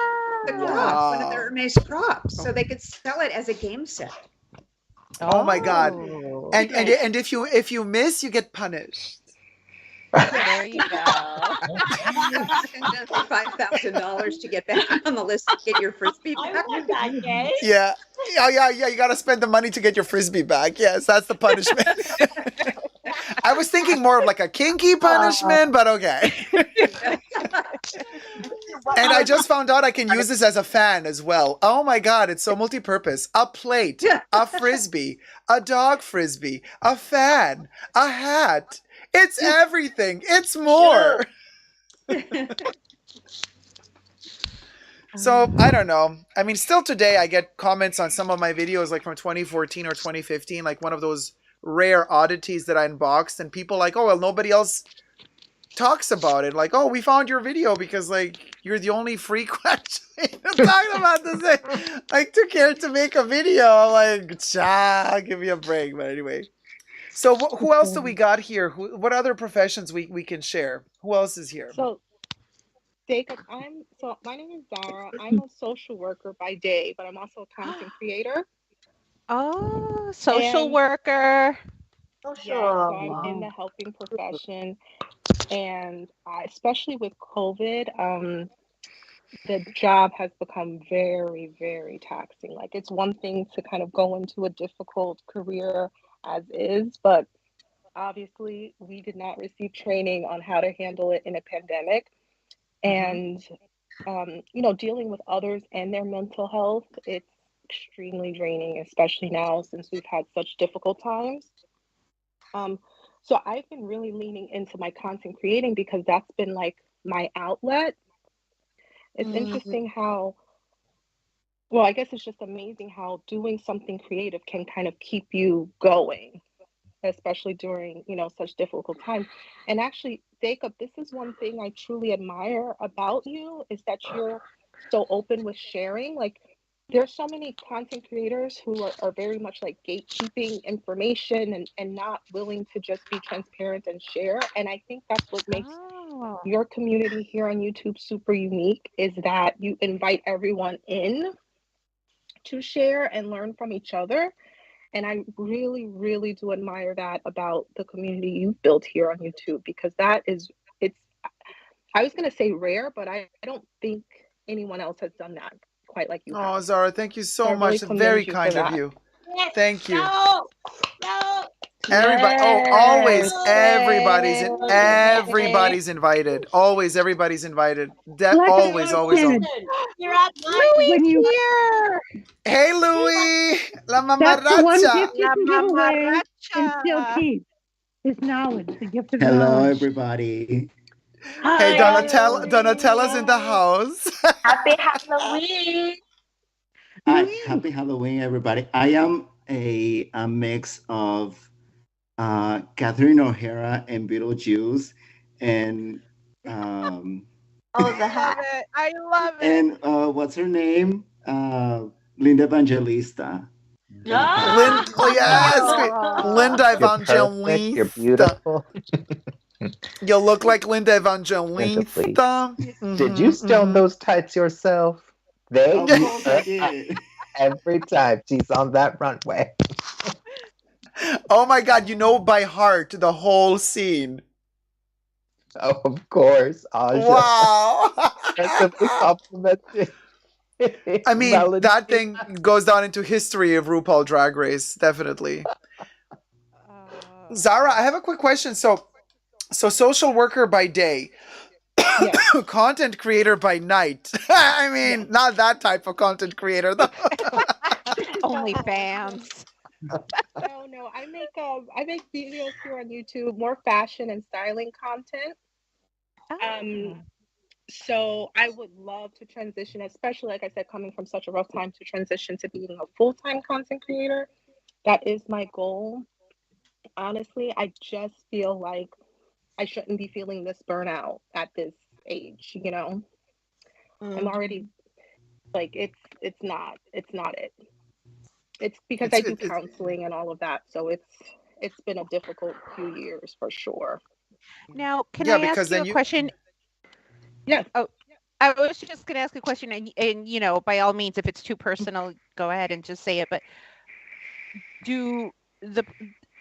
be the crop, one of the Wow. Hermes crops, so they could sell it as a game set. Oh my God. Oh. And if you miss, you get punished. There you go. $5,000 to get back on the list to get your frisbee back. I want that game. Yeah. Yeah. You got to spend the money to get your frisbee back. Yes, that's the punishment. I was thinking more of like a kinky punishment, but okay. And I just found out I can use this as a fan as well. Oh my God, it's so multi-purpose. A plate, a frisbee, a dog frisbee, a fan, a hat. It's everything. It's more. So I don't know. I mean, still today I get comments on some of my videos like from 2014 or 2015, like one of those rare oddities that I unboxed, and people like, oh, well, nobody else talks about it. Like, oh, we found your video because like you're the only freak talking about this. Like, took care to make a video. Like, give me a break. But anyway, so who else do we got here? What other professions we can share? Who else is here? So, Dacob, my name is Zara. I'm a social worker by day, but I'm also a content creator. Oh, social worker. Yeah, so I'm in the helping profession, and especially with COVID, the job has become very, very taxing. Like, it's one thing to kind of go into a difficult career as is, but obviously we did not receive training on how to handle it in a pandemic. And dealing with others and their mental health, it's extremely draining, especially now since we've had such difficult times. So I've been really leaning into my content creating because that's been like my outlet. It's interesting how, well, I guess it's just amazing how doing something creative can kind of keep you going, especially during, such difficult times. And actually, Dacob, this is one thing I truly admire about you, is that you're so open with sharing. Like, there's so many content creators who are very much like gatekeeping information and not willing to just be transparent and share. And I think that's what makes your community here on YouTube super unique, is that you invite everyone in to share and learn from each other. And I really, really do admire that about the community you've built here on YouTube, because I was going to say rare, but I don't think anyone else has done that quite like you have. Oh, Zara, thank you so really much. commend Very you for kind of that. you. Yes. Thank you. No. Everybody, always everybody's invited. Always everybody's invited. Always. You're at Louis here. Hey, Louis, la That's the one mamaracha. gift you can give away and still keep. His knowledge, the gift of Hello, knowledge. everybody. Hey, Donatella's in the house. Happy Halloween. Happy Halloween, everybody. I am a mix of Catherine O'Hara and Beetlejuice, and I love it. And what's her name? Linda Evangelista. Linda Evangelista. You're beautiful. You look like Linda Evangelista. Did you stone those tights yourself? Every time she's on that runway. Oh my God, you know by heart the whole scene. Oh, of course. Aja. Wow. I mean, Valentina. that thing goes down into history of RuPaul Drag Race, definitely. Zara, I have a quick question. So social worker by day, content creator by night. I mean, not that type of content creator, though. Only fans. No, I make videos here on YouTube, more fashion and styling content. So I would love to transition, especially, like I said, coming from such a rough time, to transition to being a full-time content creator. That is my goal. honestly, I just feel like I shouldn't be feeling this burnout at this age, you know? I'm already like it's not it. It's because I do counseling and all of that, so it's been a difficult few years for sure. Now, can Yeah, I because ask you then a you. question? Yes. Oh, I was just going to ask a question, and by all means, if it's too personal, go ahead and just say it. But do the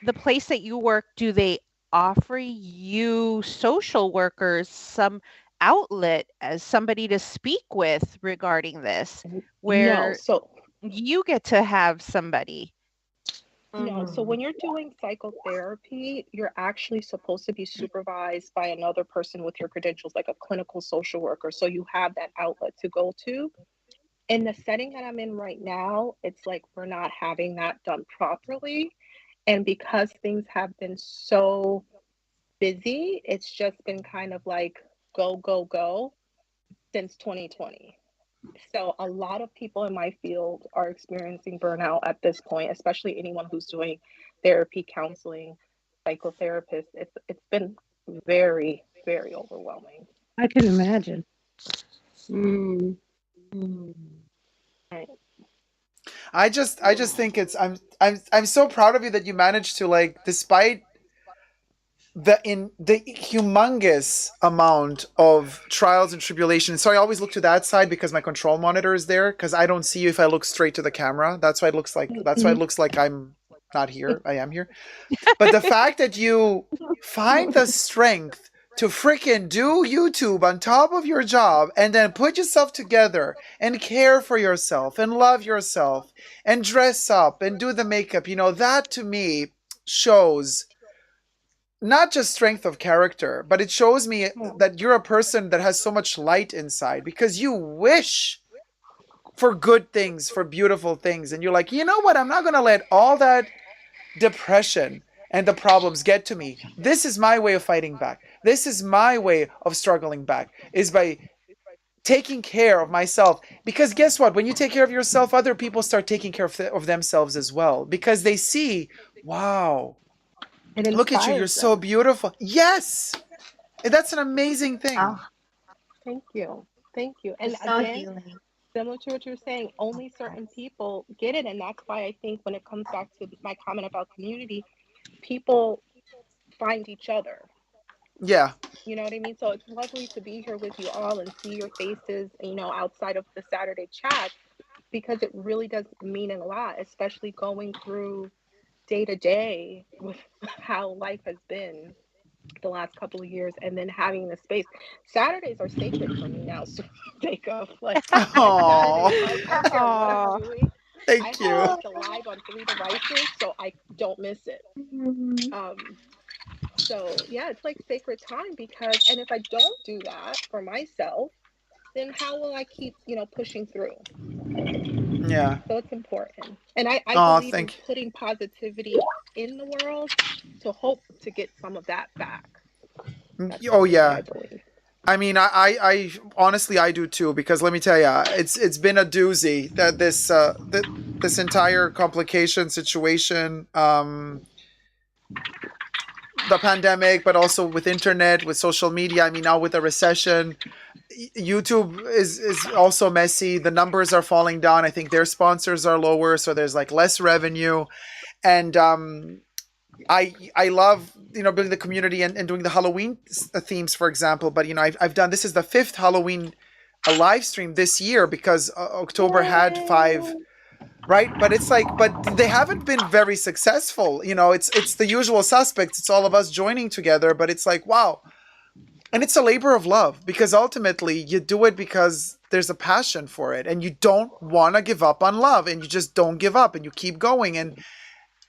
the place that you work, do they offer you social workers some outlet as somebody to speak with regarding this, No, where so you get to have somebody? no, so when you're doing psychotherapy, you're actually supposed to be supervised by another person with your credentials, like a clinical social worker. So you have that outlet to go to. In the setting that I'm in right now, it's like we're not having that done properly. And because things have been so busy, it's just been kind of like go, go, go since 2020. So a lot of people in my field are experiencing burnout at this point, especially anyone who's doing therapy, counseling, psychotherapist. It's been very, very overwhelming. I can imagine. Right. I just think I'm so proud of you that you managed to, like, despite the humongous amount of trials and tribulations. So I always look to that side because my control monitor is there, because I don't see you if I look straight to the camera. That's why it looks like I'm not here. I am here. But the fact that you find the strength to freaking do YouTube on top of your job and then put yourself together and care for yourself and love yourself and dress up and do the makeup, that to me shows not just strength of character, but it shows me that you're a person that has so much light inside because you wish for good things, for beautiful things. And you're like, you know what? I'm not going to let all that depression and the problems get to me. This is my way of fighting back. This is my way of struggling back, is by taking care of myself. Because guess what? When you take care of yourself, other people start taking care of themselves as well, because they see, wow, look at you, you're so beautiful. Yes, that's an amazing thing. Thank you. Thank you. And It's so again, healing. similar to what you're saying, only certain people get it. And that's why I think when it comes back to my comment about community, people find each other. Yeah. You know what I mean? So it's lovely to be here with you all and see your faces, outside of the Saturday chat, because it really does mean a lot, especially going through day to day with how life has been the last couple of years, and then having the space. Saturdays are sacred for me now, so Dacob, like Saturdays, I don't care what I'm doing. Thank you. I have the live on 3 devices, so I don't miss it. So yeah, it's like sacred time, because, and if I don't do that for myself, then how will I keep, pushing through? Yeah. So it's important. And I believe in putting positivity in the world to hope to get some of that back. Oh yeah. I mean, I honestly I do too, because let me tell you, it's been a doozy that this entire complication situation, the pandemic, but also with internet, with social media. I mean, now with the recession, YouTube is also messy. The numbers are falling down. I think their sponsors are lower, so there's like less revenue, and I love building the community and doing the Halloween themes, for example. But I've done, this is the 5th Halloween live stream this year, because October had 5, right? But it's like, but they haven't been very successful. It's the usual suspects. It's all of us joining together, but it's like, wow. And it's a labor of love, because ultimately you do it because there's a passion for it, and you don't want to give up on love, and you just don't give up, and you keep going, and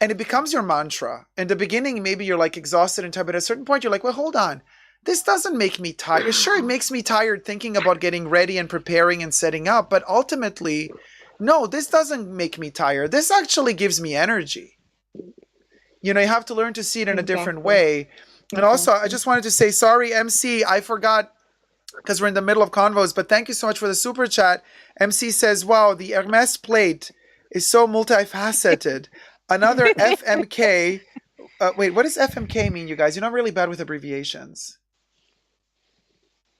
it becomes your mantra. In the beginning, maybe you're like exhausted and tired, but at a certain point you're like, well, hold on. This doesn't make me tired. Sure, it makes me tired thinking about getting ready and preparing and setting up, but ultimately, no, this doesn't make me tired. This actually gives me energy. You have to learn to see it in a different way. And also, I just wanted to say, sorry, MC, I forgot, because we're in the middle of convos, but thank you so much for the super chat. MC says, wow, the Hermes plate is so multifaceted. Another FMK Wait, what does FMK mean, you guys? You're not really bad with abbreviations.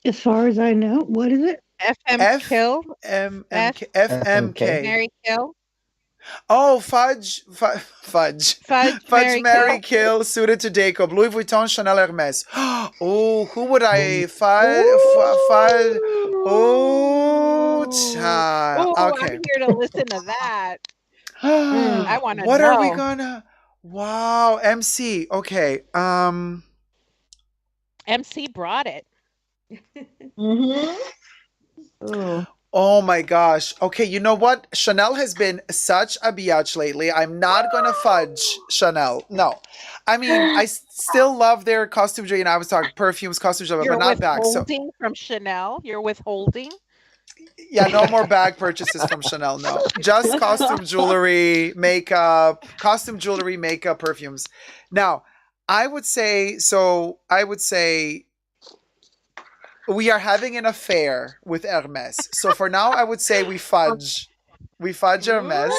As far as I know, what is it? FM kill. FMK. Mary kill. Oh, fudge, Mary kill, suited to Dacob, Louis Vuitton, Chanel, Hermes. Oh, who would I fudge? Oh, child. Oh, Okay. I'm here to listen to that. I want to know. What are we gonna? Wow, MC. Okay. MC brought it. Oh my gosh. Okay, you know what? Chanel has been such a biatch lately. I'm not gonna fudge Chanel. No. I mean, I still love their costume jewelry, and I was talking perfumes, costume jewelry, but not bags. So withholding from Chanel? You're withholding? yeah, no more bag purchases from Chanel, no. Just costume jewelry, makeup, perfumes. Now, I would say we are having an affair with Hermes. So for now, I would say we fudge Hermes.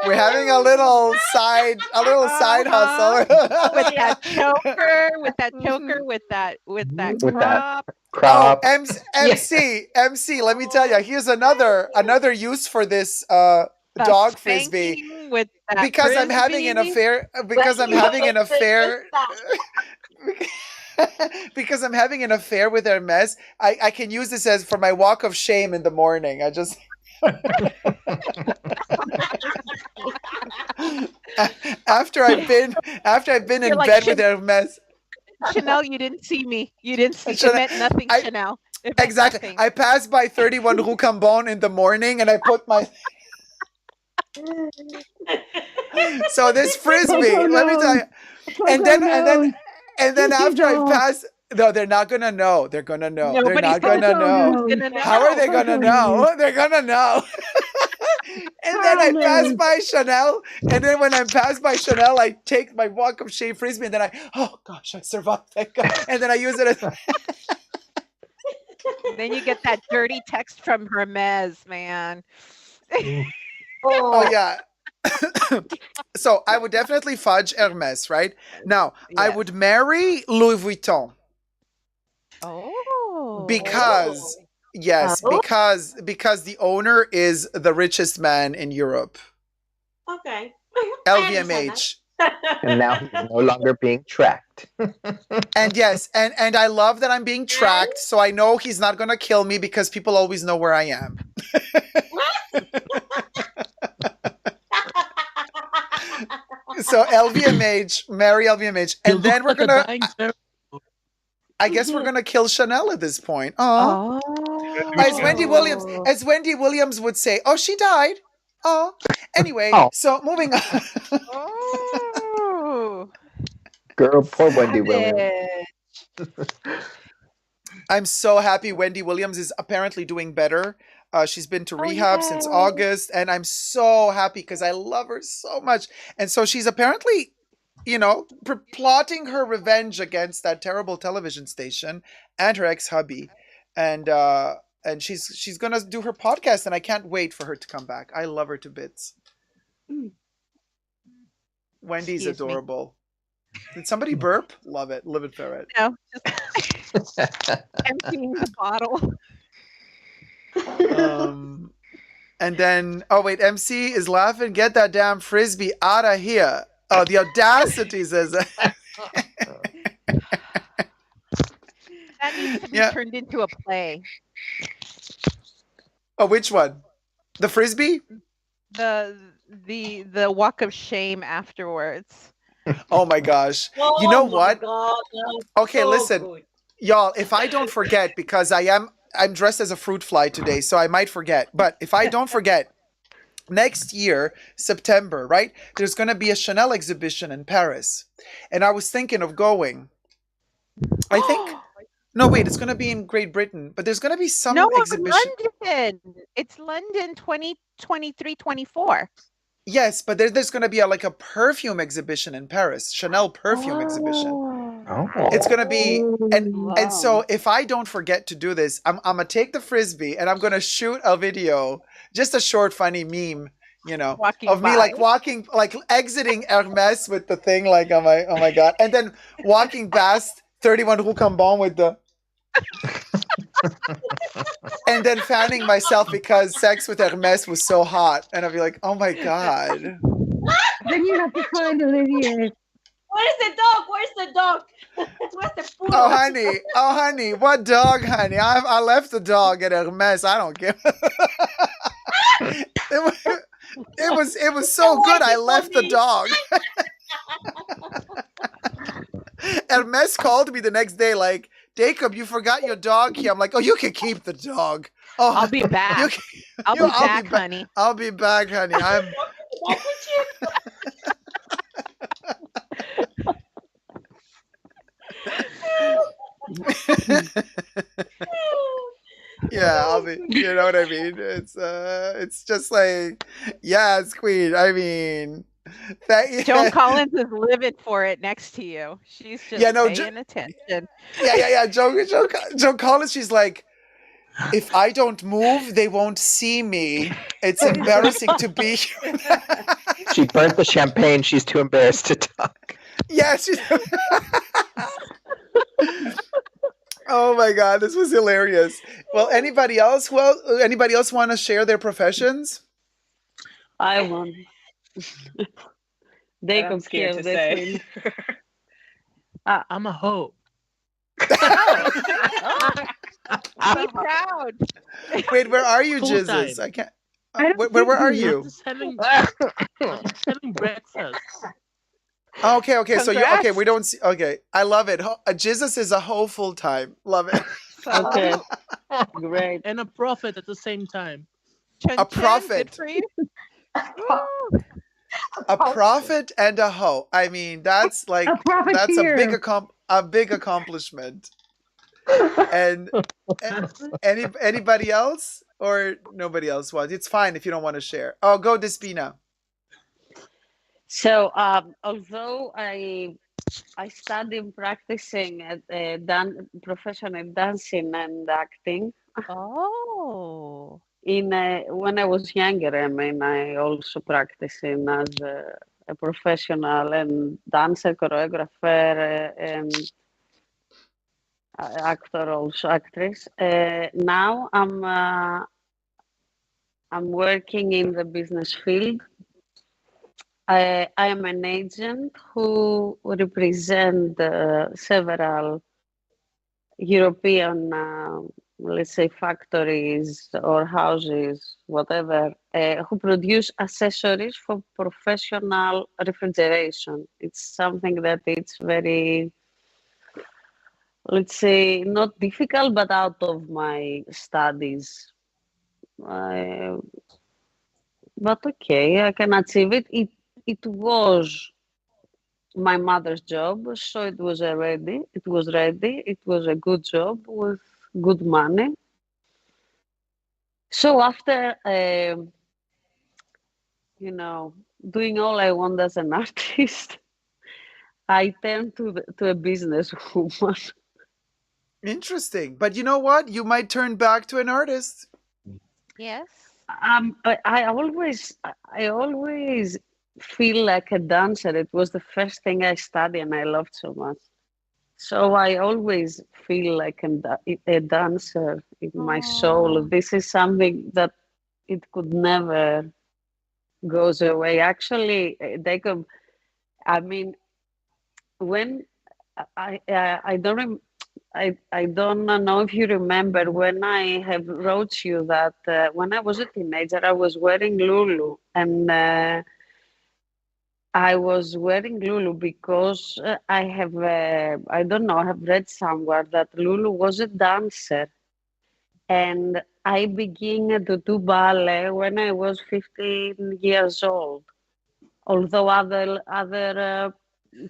We're having a little side hustle with that choker, with that crop. Oh, MC. Let me tell you, here's another use for this dog frisbee. With that because I'm having an affair. Because I'm having an affair. Because I'm having an affair with Hermes, I can use this as for my walk of shame in the morning. I just after I've been in bed with Hermes. Chanel, you didn't see me. You didn't see. It meant nothing, Chanel. Exactly. Nothing. I passed by 31 Rue Cambon in the morning, and I put my. So this frisbee, let me tell you, and then after I pass. No, they're not gonna know. They're gonna know. They're not gonna know. How are they gonna know? They're gonna know. And then I pass by Chanel, and then when I'm passed by Chanel, I take my walk of shame frisbee, and then oh gosh, I survived. Thank God. And then I use it as. Then you get that dirty text from Hermes, man. Oh yeah. So I would definitely fudge Hermes, right? Now, I would marry Louis Vuitton. Oh. Because the owner is the richest man in Europe. Okay. LVMH. And now he's no longer being tracked. And yes, and I love that I'm being tracked, so I know he's not gonna kill me because people always know where I am. So LVMH, marry LVMH, and then we're gonna. I guess we're gonna kill Chanel at this point. Oh, as Wendy Williams would say, "Oh, she died." Oh, anyway. So moving on. Oh, girl, poor Wendy Williams. I'm so happy Wendy Williams is apparently doing better. She's been to rehab since August, and I'm so happy because I love her so much. And so she's apparently, plotting her revenge against that terrible television station and her ex-hubby, and she's gonna do her podcast, and I can't wait for her to come back. I love her to bits. Wendy's adorable. Did somebody burp? Love it. Live it, ferret. No, just emptying the bottle. And then, MC is laughing. Get that damn frisbee out of here. Oh, the audacity says that. That needs to be turned into a play. Oh, which one? The frisbee? The walk of shame afterwards. Oh my gosh. You know what? Okay, listen. Good. Y'all, if I don't forget, because I'm dressed as a fruit fly today, so I might forget. But if I don't forget, next year, September, right? There's going to be a Chanel exhibition in Paris. And I was thinking of going. I think... No, wait, it's going to be in Great Britain. But there's going to be some exhibition... London. It's London 2023-24. Yes, but there's going to be a perfume exhibition in Paris. Chanel perfume exhibition. Oh. It's going to be... And so if I don't forget to do this, I'm going to take the frisbee and I'm going to shoot a video... Just a short, funny meme, you know, Walking of me by. like walking, like exiting Hermes with the thing, like oh my god, and then walking past 31 Rue Cambon with the, and then fanning myself because sex with Hermes was so hot, and I'd be like, oh my god. Then you have to find Olivier. Where's the dog? Where's the dog? Where's the poodle? Oh honey, what dog, honey? I left the dog at Hermes. I don't care. It was so good. I left the dog. Hermes called me the next day, like, Dacob, you forgot your dog here. I'm like, oh, you can keep the dog. Oh, I'll be back. I'll be back, honey. I'll be back, honey. I'm. Yeah, I'll be. You know what I mean? It's just like, yes, Queen. I mean, Joan Collins is living for it next to you. She's just paying attention. Yeah. Joan Collins. She's like, if I don't move, they won't see me. It's embarrassing to be here. She burnt the champagne. She's too embarrassed to talk. Yeah, she's. Oh my god, this was hilarious. Well, anybody else? Well, anybody else want to share their professions? I want. I'm scared to say. I'm a hoe. Be proud. Wait, where are you, Full Jesus? time. I can't. Where are you? I'm just having breakfast. Okay. So you okay? Congrats. We don't see. Okay, I love it. Jesus is a hoe full time. Love it. Okay, great. And a prophet at the same time. A prophet. Good for you. A prophet and a hoe. I mean, that's like that's a big accomplishment. And anybody else or nobody else wants? It's fine if you don't want to share. Oh, go Despina. So, although I studied practicing at professional dancing and acting. Oh. When I was younger, I mean, I also practicing as a professional and dancer, choreographer, and actor, also actress. Now I'm working in the business field. I am an agent who represent several European, let's say, factories or houses, whatever, who produce accessories for professional refrigeration. It's something that it's very, let's say, not difficult, but out of my studies. But okay, I can achieve it. It was my mother's job, so it was ready. It was a good job with good money. So after, doing all I want as an artist, I turned to a businesswoman. Interesting, but you know what? You might turn back to an artist. Yes. I always feel like a dancer. It was the first thing I studied and I loved so much. So I always feel like a dancer in my soul. This is something that it could never goes away. Actually, Dacob, I mean, when I don't know if you remember when I have wrote you that when I was a teenager, I was wearing Lulu, and I was wearing Lulu because I have read somewhere that Lulu was a dancer, and I began to do ballet when I was 15 years old. Although other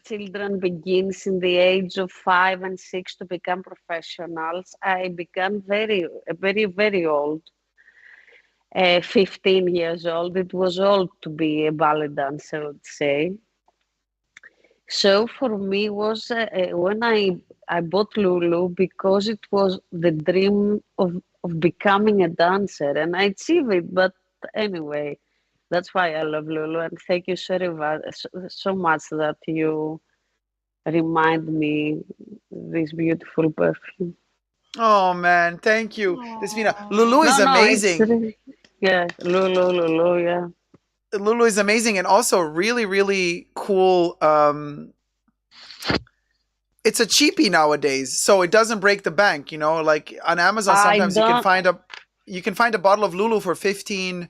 children begins in the age of 5 and 6 to become professionals, I began very, very, very old. 15 years old. It was old to be a ballet dancer, let's say. So for me was when I bought Lulu because it was the dream of becoming a dancer, and I achieved it. But anyway, That's why I love Lulu, and thank you so much that you remind me this beautiful perfume. Oh man, thank you, Desvina. Lulu is No, it's amazing. really, yeah, Lulu, yeah. Lulu is amazing, and also really, really cool. It's a cheapie nowadays, so it doesn't break the bank. You know, like on Amazon, I sometimes you can don't. find a bottle of Lulu for $15,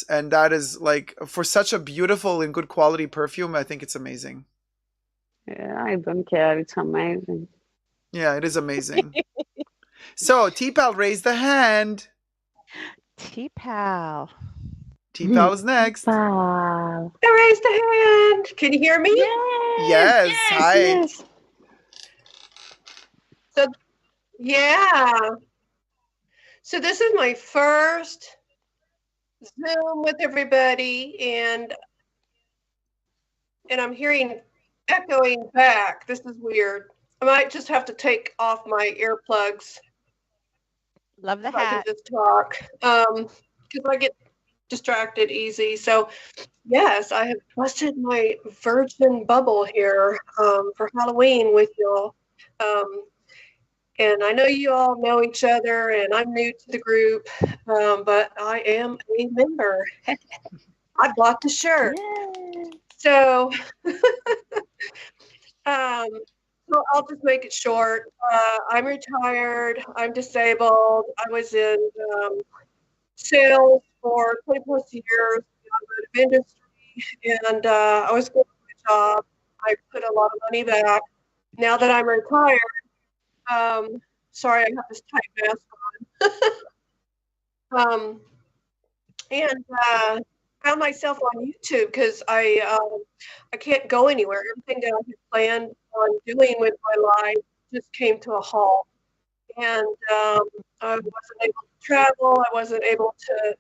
and that is like for such a beautiful and good quality perfume. I think it's amazing. Yeah, I don't care. It's amazing. Yeah, it is amazing. So T-Pal raised the hand. T-Pal. T-Pal is next. Wow. I raised a hand. Can you hear me? Yes. Hi. So, yeah. So this is my first Zoom with everybody, and I'm hearing echoing back. This is weird. I might just have to take off my earplugs. Love the so I can hat. just talk. Because I get distracted easy. So yes, I have busted my virgin bubble here for Halloween with y'all. And I know you all know each other, and I'm new to the group, but I am a member. I bought the shirt. So, so I'll just make it short. I'm retired. I'm disabled. I was in sales for 20 plus years in the automotive industry, and I was good at my job. I put a lot of money back. Now that I'm retired, sorry, I have this tight mask on. And found myself on YouTube because I can't go anywhere. Everything that I had planned on doing with my life just came to a halt. And I wasn't able to travel. I wasn't able to,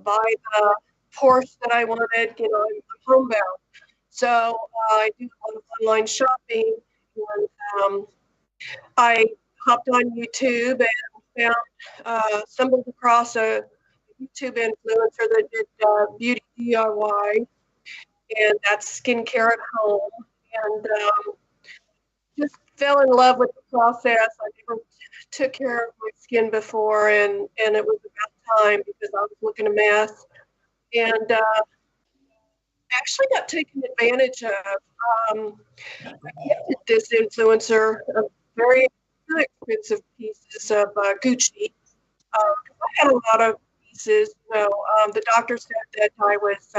buy the Porsche that I wanted. I'm homebound. So I do a lot of online shopping, and I hopped on YouTube and stumbled across a YouTube influencer that did beauty DIY, and that's skincare at home. And just fell in love with the process. I never took care of my skin before, and it was about time because I was looking a mess. And actually got taken advantage of. This influencer of very expensive pieces of Gucci. I had a lot of pieces. The doctor said that I was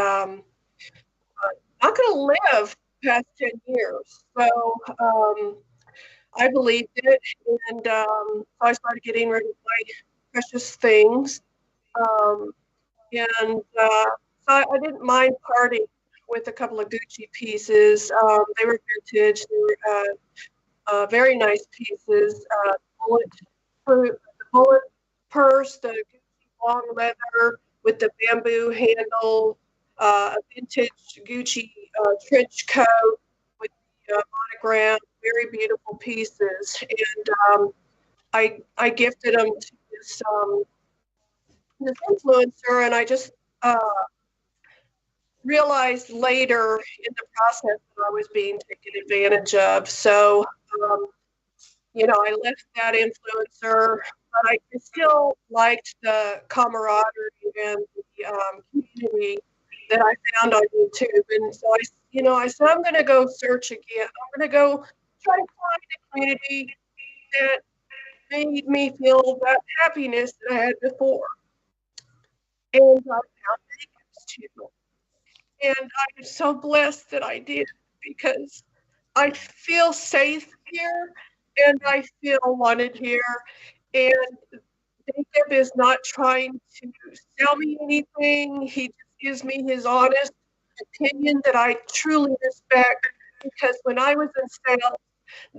not going to live past 10 years. So I believed it, and so I started getting rid of my precious things. And so I didn't mind parting with a couple of Gucci pieces. They were vintage. They were very nice pieces. The bullet purse, the Gucci long leather with the bamboo handle, a vintage Gucci trench coat with the monogram, very beautiful pieces. And I gifted them to this influencer, and I just realized later in the process that I was being taken advantage of. So, I left that influencer, but I still liked the camaraderie and the community that I found on YouTube. And so I said, I'm going to go search again. I'm going to go try to find a community that made me feel that happiness that I had before. And I found Dacob's channel. And I'm so blessed that I did, because I feel safe here and I feel wanted here. And Dacob is not trying to sell me anything. He just gives me his honest opinion that I truly respect, because when I was in sales,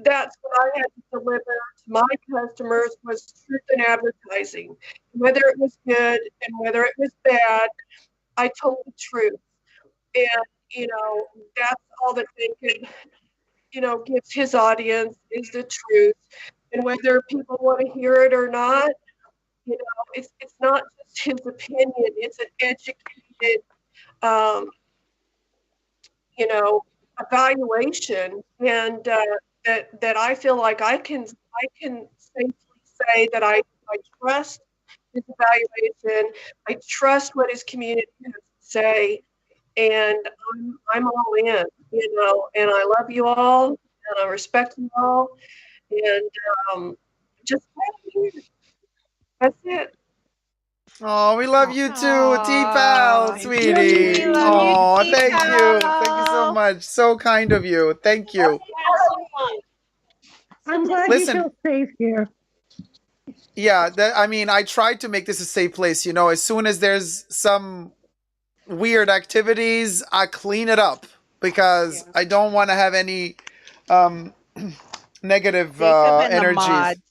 that's what I had to deliver to my customers was truth in advertising. Whether it was good and whether it was bad, I told the truth. And, that's all that Dacob, gives his audience is the truth. And whether people want to hear it or not, You know, it's not just his opinion; it's an educated, um, you know, evaluation, and that I feel like I can safely say that I trust his evaluation. I trust what his community has to say, and I'm all in, you know. And I love you all, and I respect you all, and just that's it. Oh, we love you too, T-Pal, Aw, sweetie. we love you, Oh, thank you. Thank you so T-Pal. much. So kind of you. Thank you. I'm glad you Listen, feel safe here. yeah, I mean, I tried to make this a safe place. You know, as soon as there's some weird activities, I clean it up because I don't want to have any um, negative Dacob and the energies. mods.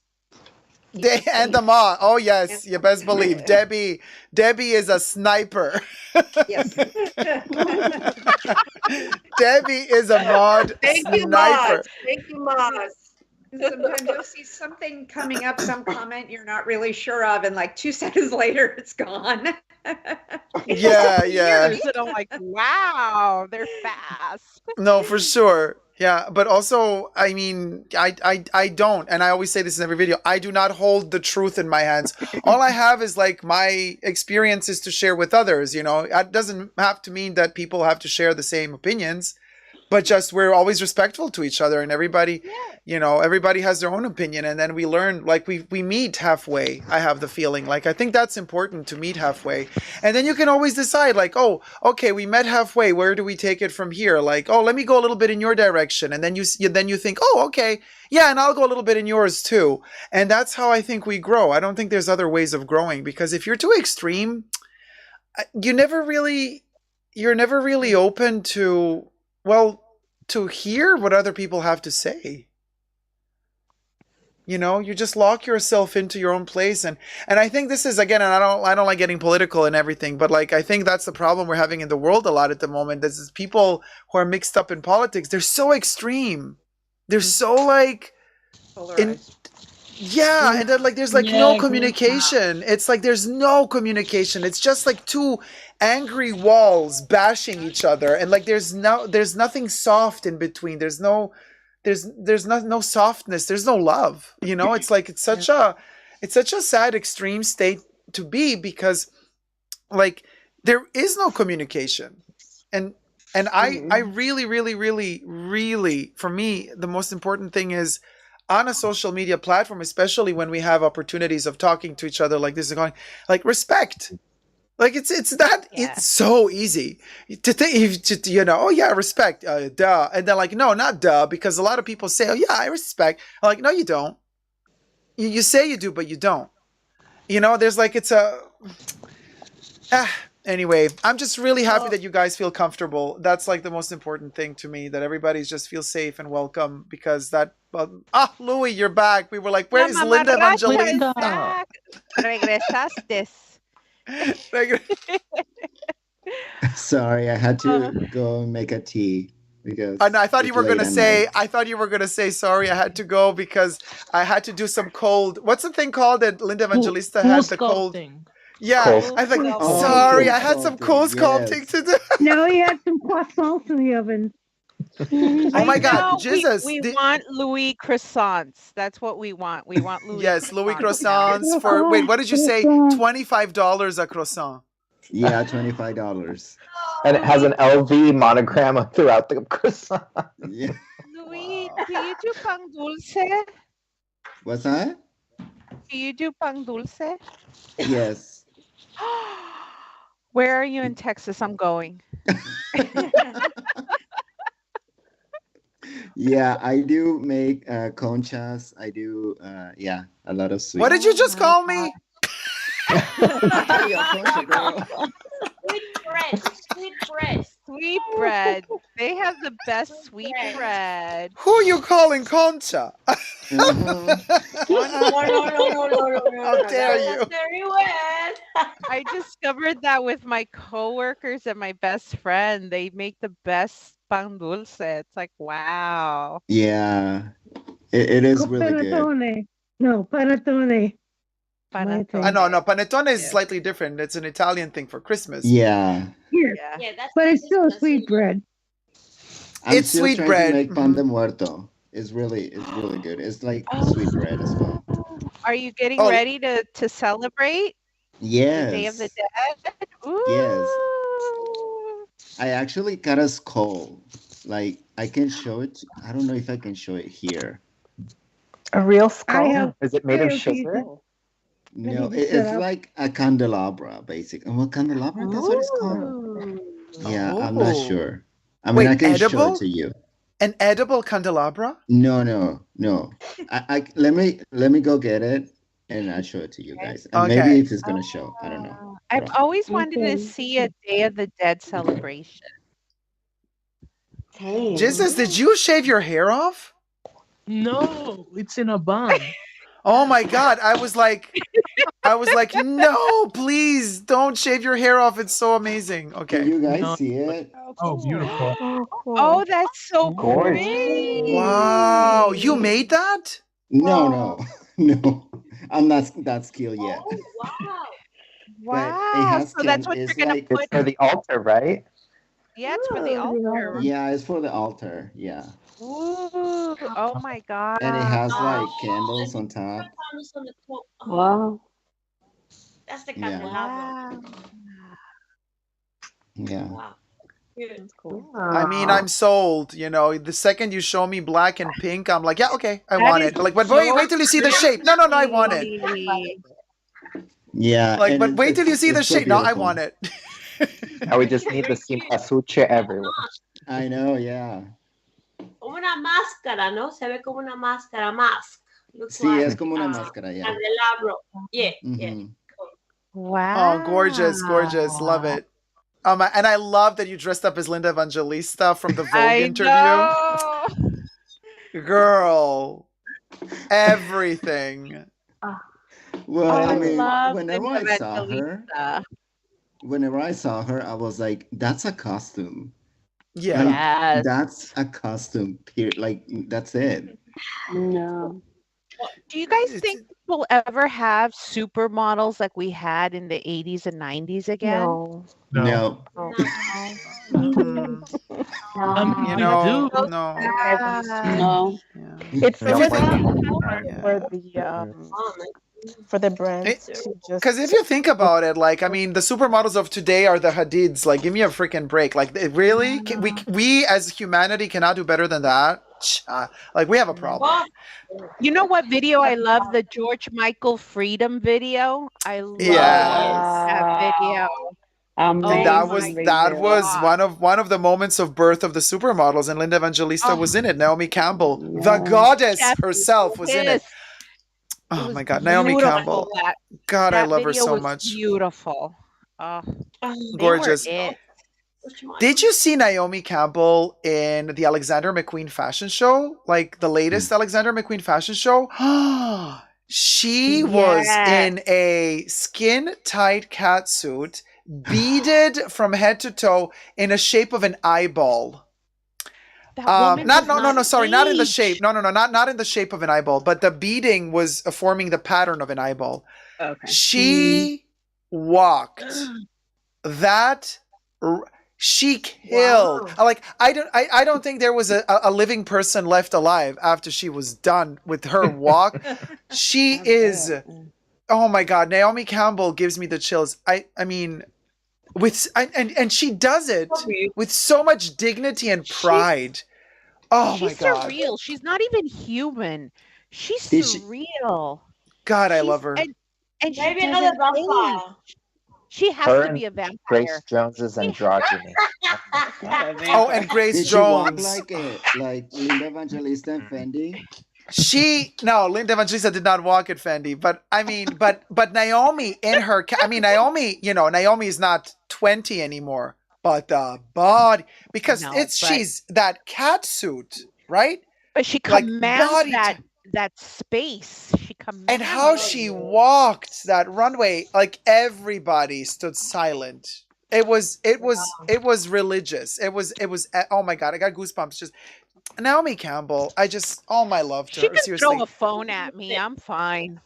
And the mom. Oh yes, you best believe. Debbie is a sniper. Yes. Debbie is a mod Thank you, sniper. Maz. Thank you, Maz. Sometimes you'll see something coming up, some comment you're not really sure of, and like 2 seconds later, it's gone. Yeah, yeah. Years, and I'm like, wow, they're fast. No, for sure. Yeah, but also, I mean, I don't, and I always say this in every video, I do not hold the truth in my hands. All I have is like my experiences to share with others, you know. It doesn't have to mean that people have to share the same opinions, but just we're always respectful to each other, and everybody, you know, everybody has their own opinion, and then we learn, like we meet halfway. I have the feeling, like I think that's important, to meet halfway, and then you can always decide, like, oh, okay, we met halfway, where do we take it from here? Like, oh, let me go a little bit in your direction, and then you think, oh, okay, yeah, and I'll go a little bit in yours too, and that's how I think we grow. I don't think there's other ways of growing, because if you're too extreme, you never really you're never really open to, well, to hear what other people have to say. You know, you just lock yourself into your own place, and I think this is, again, and I don't like getting political and everything, but like I think that's the problem we're having in the world a lot at the moment. This is people who are mixed up in politics. They're so extreme. They're so like in yeah, and then like there's like no communication. It's like there's no communication. It's just like two angry walls bashing each other, and like there's nothing soft in between. There's no softness. There's no love. You know, it's like it's such a sad extreme state to be, because like there is no communication. And I really, really, really, really, for me, the most important thing is, on a social media platform, especially when we have opportunities of talking to each other like this, and going, like, respect. Like it's so easy to think, you know, oh yeah, respect, duh, and then like, no, not duh, because a lot of people say, oh yeah, I respect. I'm like, no, you don't. You say you do, but you don't. You know, there's like, it's a anyway, I'm just really happy that you guys feel comfortable. That's like the most important thing to me, that everybody just feels safe and welcome, because that Louis, you're back. We were like, where is Linda Evangelista? Regresaste. Sorry, I had to go and make a tea because no, I thought you it's were late gonna at say. night. I thought you were gonna say sorry. I had to go because I had to do some cold. What's the thing called that Linda Evangelista had? The cold. Yeah, I was like, sorry, I had some cool sculpting to do. No, you had some croissants in the oven. Oh my God, Jesus! We want Louis croissants. That's what we want. We want Louis. Yes, Louis croissants for. Wait, what did you say? $25 a croissant. Yeah, $25. And it has an LV monogram throughout the croissant. Yeah. Louis, do you do pan dulce? What's that? Do you do pan dulce? Yes. Where are you in Texas? I'm going. Yeah, I do make conchas. I do, yeah, a lot of sweets. What did you just call me? Sweet bread. They have the best sweet bread. Who are you calling Concha? No, How dare you? Very well. I discovered that with my coworkers and my best friend. They make the best pan dulce. It's like, wow. Yeah, it is really good. No, panettone. Panettone. No, panettone is slightly different. It's an Italian thing for Christmas. Yeah. Yeah, that's But it's still a sweet bread. I'm still sweet trying bread. to make pan de muerto. It's really good. It's like sweet bread as well. Are you getting ready to celebrate the Day of the Yes. Dead? Ooh. Yes. I actually got a skull. Like I can show it. I don't know if I can show it here. A real skull? Is it made of sugar? No, it's like a candelabra, basically. Well, candelabra, that's what it's called. Yeah, I'm not sure. I mean, Wait, I can show edible? it to you. An edible candelabra? No. Let me go get it and I'll show it to you guys. And maybe Okay. if it's gonna show, I don't know. I've always wanted to see a Day of the Dead celebration. Jesus, did you shave your hair off? No, it's in a bun. Oh my God. I was like, no, please don't shave your hair off. It's so amazing. Okay. Can you guys see it? Oh, beautiful. Oh, that's so pretty. Wow. You made that? No. I'm not that skilled yet. Wow. So that's what you're going to put. It's for the altar, right? Yeah, it's for the altar. Yeah, it's for the altar. Yeah. Ooh, oh my God. And it has like candles on top. Wow. That's the Yeah. candelabra. Yeah. Wow. Cool. I mean, I'm sold. You know, the second you show me black and pink, I'm like, yeah, okay, I want it. Like, but wait till you see the shape. No, I want it. Yeah. Like, and but wait till you see the it's so shape. No, I beautiful. want it. Now we just need the cempasúchil everywhere. I know, yeah. Como una máscara, ¿no? Se ve como una máscara, mask. Looks Sí, like, es como una máscara, yeah. candelabro. Yeah, yeah. Wow. Oh, gorgeous. Love it. And I love that you dressed up as Linda Evangelista from the Vogue interview. Know. Girl, everything. Well, I mean, love whenever Linda I saw her, I was like, that's a costume. Yeah. Like, Yes. that's a costume. Period. Like, that's it. No. Do you guys think we'll ever have supermodels like we had in the 80s and 90s again? No. You know, no. No. It's for the brands to just. Because if you think about it, like, I mean, the supermodels of today are the Hadids. Like, give me a freaking break. Like, really? We as humanity cannot do better than that? Like, we have a problem. You know what video I love? The George Michael Freedom video. I love that video. That was one of the moments of birth of the supermodels, and Linda Evangelista was in it. Naomi Campbell, the goddess herself, was in it. Oh my God, Naomi Campbell. God, I love her so much. Beautiful. Gorgeous. Did you see Naomi Campbell in the Alexander McQueen fashion show? Like the latest Alexander McQueen fashion show? She was in a skin-tight catsuit, beaded from head to toe in a shape of an eyeball. Not in the shape. Not in the shape of an eyeball, but the beading was forming the pattern of an eyeball. Okay. She walked that. She killed. Wow. Like, I don't think there was a living person left alive after she was done with her walk. She is. Oh my God, Naomi Campbell gives me the chills. I mean, and she does it with so much dignity and pride. My God. She's surreal. She's not even human. She's surreal. God, I love her. And she Maybe doesn't another vampire. age. She has to be a vampire. Grace Jones's androgyny. And Grace Did Jones. She walk like Linda Evangelista and Fendi? Linda Evangelista did not walk at Fendi, but I mean, but Naomi in her, Naomi, Naomi is not 20 anymore, but the body, because she's that cat suit, right? But she commands that space. She commands. And how she walked that runway, like everybody stood silent. It was religious. It was. Oh my God, I got goosebumps. Just Naomi Campbell. All my love to her. She can Seriously. throw a phone at me. I'm fine.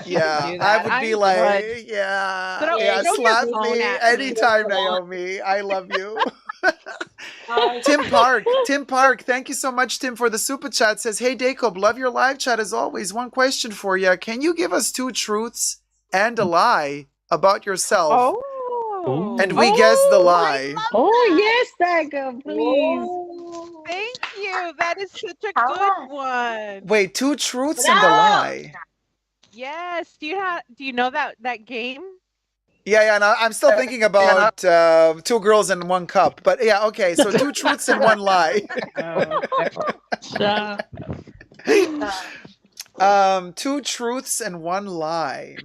Yeah, do I that. would be I'm like, good. yeah, Throw slap your phone me at me. anytime, Naomi. I love you. Tim Park, thank you so much, Tim, for the super chat. Says, hey, Dacob, love your live chat as always. One question for you. Can you give us 2 truths and a lie about yourself? Oh. And we guess the lie. Oh, yes, Dacob, please. Thank you. That is such a good one. Wait, 2 truths and a lie. Yes. Do you know that game? Yeah, no, I'm still thinking about 2 girls and 1 cup. But yeah, okay, so 2 truths and 1 lie. 2 truths and 1 lie.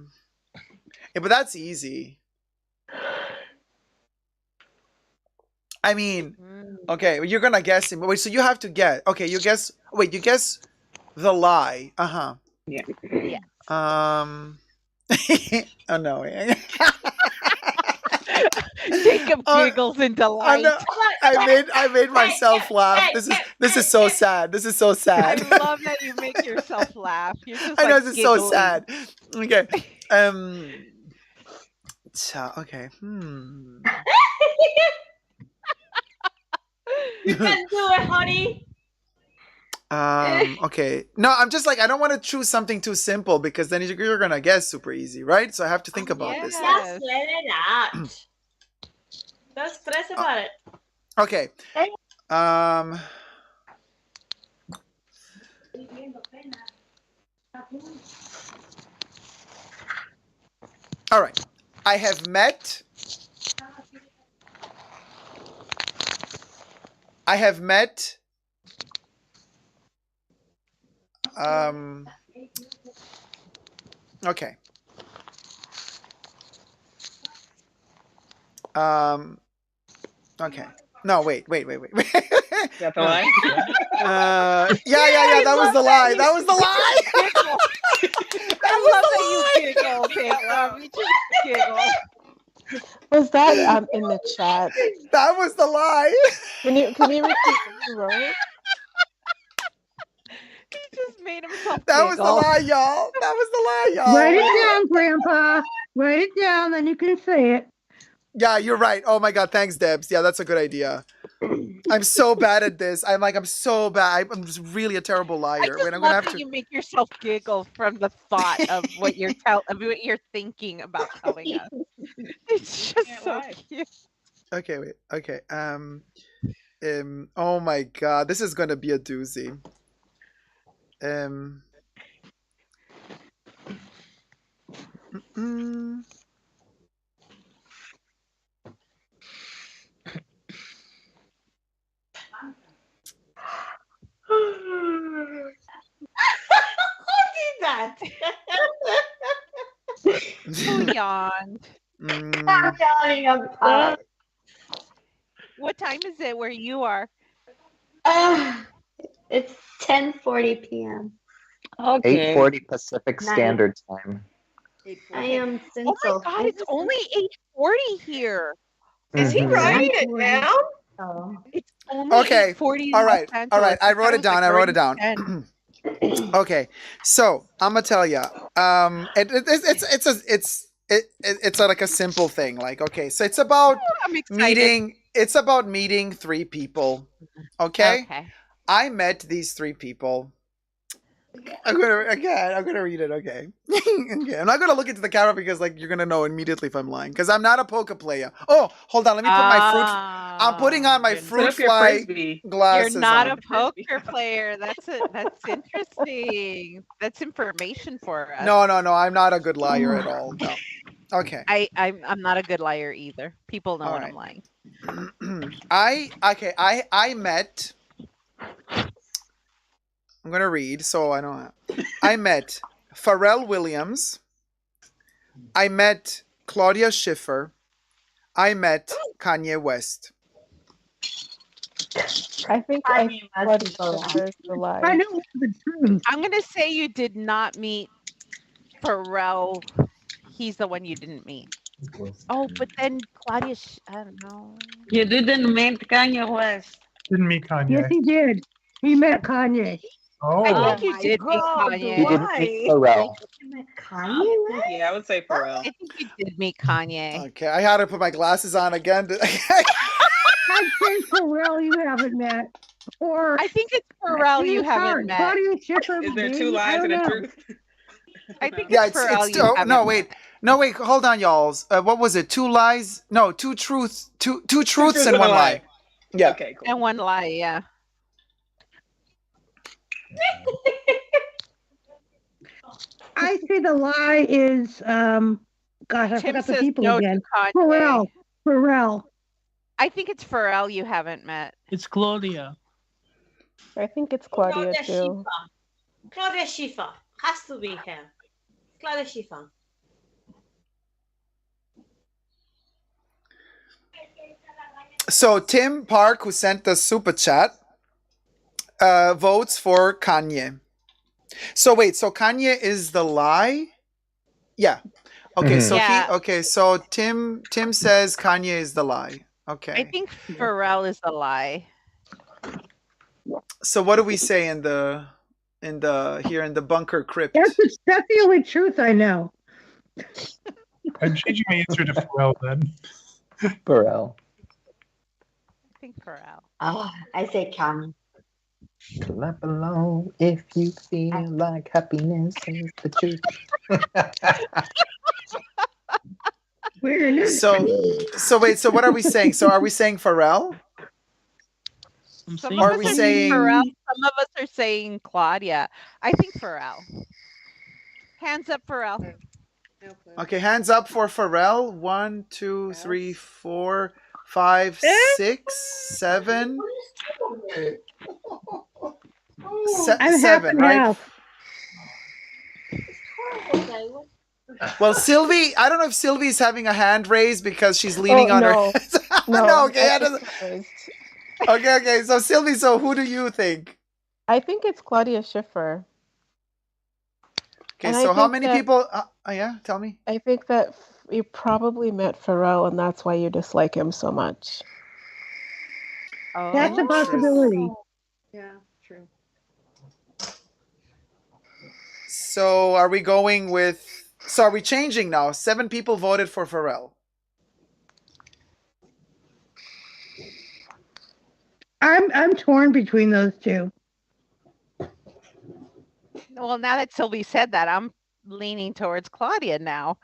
Yeah, but that's easy. I mean, okay, well, you're gonna guess him. Wait, so you have to guess. Okay, you guess. Wait, you guess the lie. Yeah. Yeah. Oh no. Jacob giggles in delight. I made myself laugh. This is so sad. This is so sad. I love that you make yourself laugh. You're just I know like this is so giggling. sad. Okay. Okay. You can do it, honey. Okay. No, I'm just like, I don't want to choose something too simple because then you're gonna guess super easy, right? So I have to think about this. Just let it out. Don't stress about it. Okay. All right. I have met okay. Okay. No, wait. That's a lie? Yeah, that was the lie. That was the lie. I love that you giggle, Jacob. You just giggle. Was that in the chat? That was the lie. Can you repeat what you wrote? He just made himself That giggle. was the lie, y'all. That was the lie, y'all. Write it down, Grandpa. Write it down, then you can say it. Yeah, you're right. Oh my God, thanks, Debs. Yeah, that's a good idea. I'm so bad at this. I'm so bad. I'm just really a terrible liar. I just love that you make yourself giggle from the thought of what you're thinking about telling us. It's just so cute. Okay, wait. Okay. Oh my God, this is gonna be a doozy. Who did that? Who yawned? I'm yawning. I'm tired. What time is it where you are? It's 10:40 p.m. Okay. 8:40 Pacific Nice. Standard Time. I am Oh Central. my God, it's only 8:40 here. Is he Mhm. writing it down? Oh. It's only Okay. 8:40 in All right. Los All right. Angeles. I wrote it down. Already I wrote it 10. down. Okay. So I'm gonna tell you. It's like a simple thing. Like, okay, so it's about I'm excited. It's about meeting 3 people. Okay. I met these 3 people. I'm gonna read it. Okay. Okay. I'm not gonna look into the camera because like you're gonna know immediately if I'm lying because I'm not a poker player. Oh, hold on. Let me put my fruit. I'm putting on my fruit fly glasses. You're not on. a poker player. That's interesting. That's information for us. No. I'm not a good liar at all. No. Okay. I'm not a good liar either. People know when I'm lying. I met. I'm gonna read, so I don't. I met Pharrell Williams. I met Claudia Schiffer. I met Kanye West. I think that's the lie. I know the truth. I'm gonna say you did not meet Pharrell. He's the one you didn't meet. Oh, but then Claudia, I don't know. You didn't meet Kanye West. Didn't meet Kanye. Yes, he did. He met Kanye. Oh. I think you did meet God, Kanye. You didn't meet Pharrell. Kanye, Yeah, I would say Pharrell. I think you did meet Kanye. Okay, I had to put my glasses on again. I'd say Pharrell you haven't met. Or I think it's Pharrell you it's haven't hard. met. Claudia Schiffer, Is there maybe? two I lies don't and a know. truth? I think Yeah, it's Pharrell it's you haven't no met. wait, hold on, y'all. What was it? Two lies? No, two truths truths and and a one lie. Yeah. Okay, cool. And one lie, yeah. I say the lie is, gosh, I Tim forgot the says people no again. to Kanye. Pharrell. I think it's Pharrell you haven't met. It's Claudia. I think it's Claudia too. Schiffer. Claudia Schiffer. Has to be her. Claudia Schiffer. So Tim Park, who sent the super chat, votes for Kanye. So wait, so Kanye is the lie? Yeah. Okay, so so Tim says Kanye is the lie. Okay. I think Pharrell is the lie. So what do we say in the here in the bunker crypt? That's the only truth I know. I'm changing my answer to Pharrell then. Pharrell. I think Pharrell. Oh, I say Kanye. Clap along if you feel like happiness is the truth. So wait, so what are we saying? So are we saying Pharrell? Some Or of are we us are saying Pharrell. Some of us are saying Claudia. I think Pharrell. Hands up, Pharrell. Okay, hands up for Pharrell. 1, 2, 3, 4, 5, 6, 7. I'm half 7, and right? half. Well, Sylvie, I don't know if Sylvie's having a hand raised because she's leaning on her. No, okay, I that think doesn't. it's raised. Okay. So Sylvie, so who do you think? I think it's Claudia Schiffer. Okay, And so I how think many that- people? Yeah, tell me. I think that you probably met Pharrell, and that's why you dislike him so much. That's a possibility. Yeah, true. So are we going with? So are we changing now? 7 people voted for Pharrell. I'm torn between those two. Well, now that Sylvie said that, I'm leaning towards Claudia now.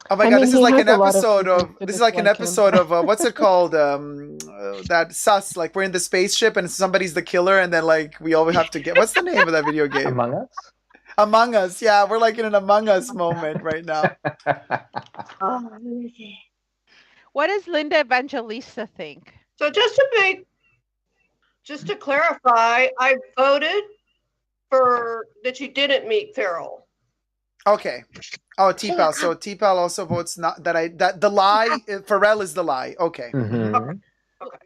Oh my I god, mean, this is he like has an a lot of episode reasons of to this is like an dislike him. episode of what's it called? That sus, like we're in the spaceship and somebody's the killer and then like we all have to get what's the name of that video game? Among Us? Among Us, yeah, we're like in an Among Us moment right now. What does Linda Evangelista think? So just to clarify, I voted for that you didn't meet Farrell. Okay. Oh, T-Pal. So T-Pal also votes not that the lie Pharrell is the lie. Okay.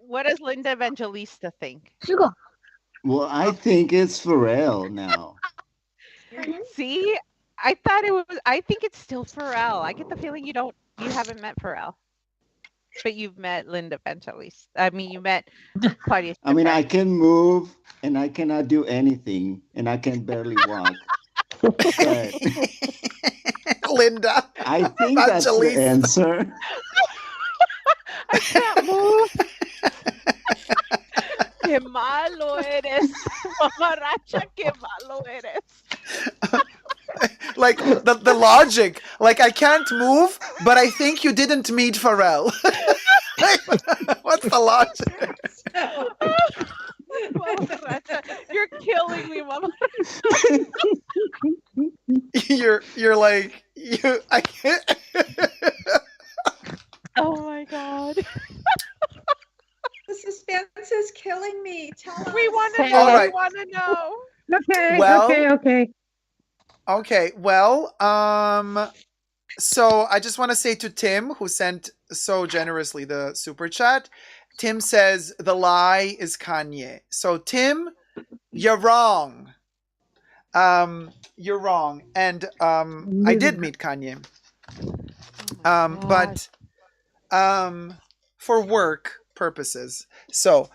What does Linda Evangelista think? Well, I think it's Pharrell now. See, I thought it was. I think it's still Pharrell. I get the feeling you haven't met Pharrell, but you've met Linda Evangelista. I mean, you met Claudia. I mean, I can move and I cannot do anything and I can barely walk. But Linda. I think that's the answer. I can't move. Qué malo eres, mamaracha. Qué malo eres. Like the logic. Like I can't move, but I think you didn't meet Pharrell. What's the logic? Mamaracha, you're killing me, mamaracha. You're like you. I can't. Oh my god. The suspense is killing me. Tell us. We want to know. All right. We want to know. Okay, Well- okay. Well, so I just want to say to Tim, who sent so generously the super chat, Tim says the lie is Kanye. So Tim, you're wrong. You're wrong. And I did meet Kanye. But for work purposes. So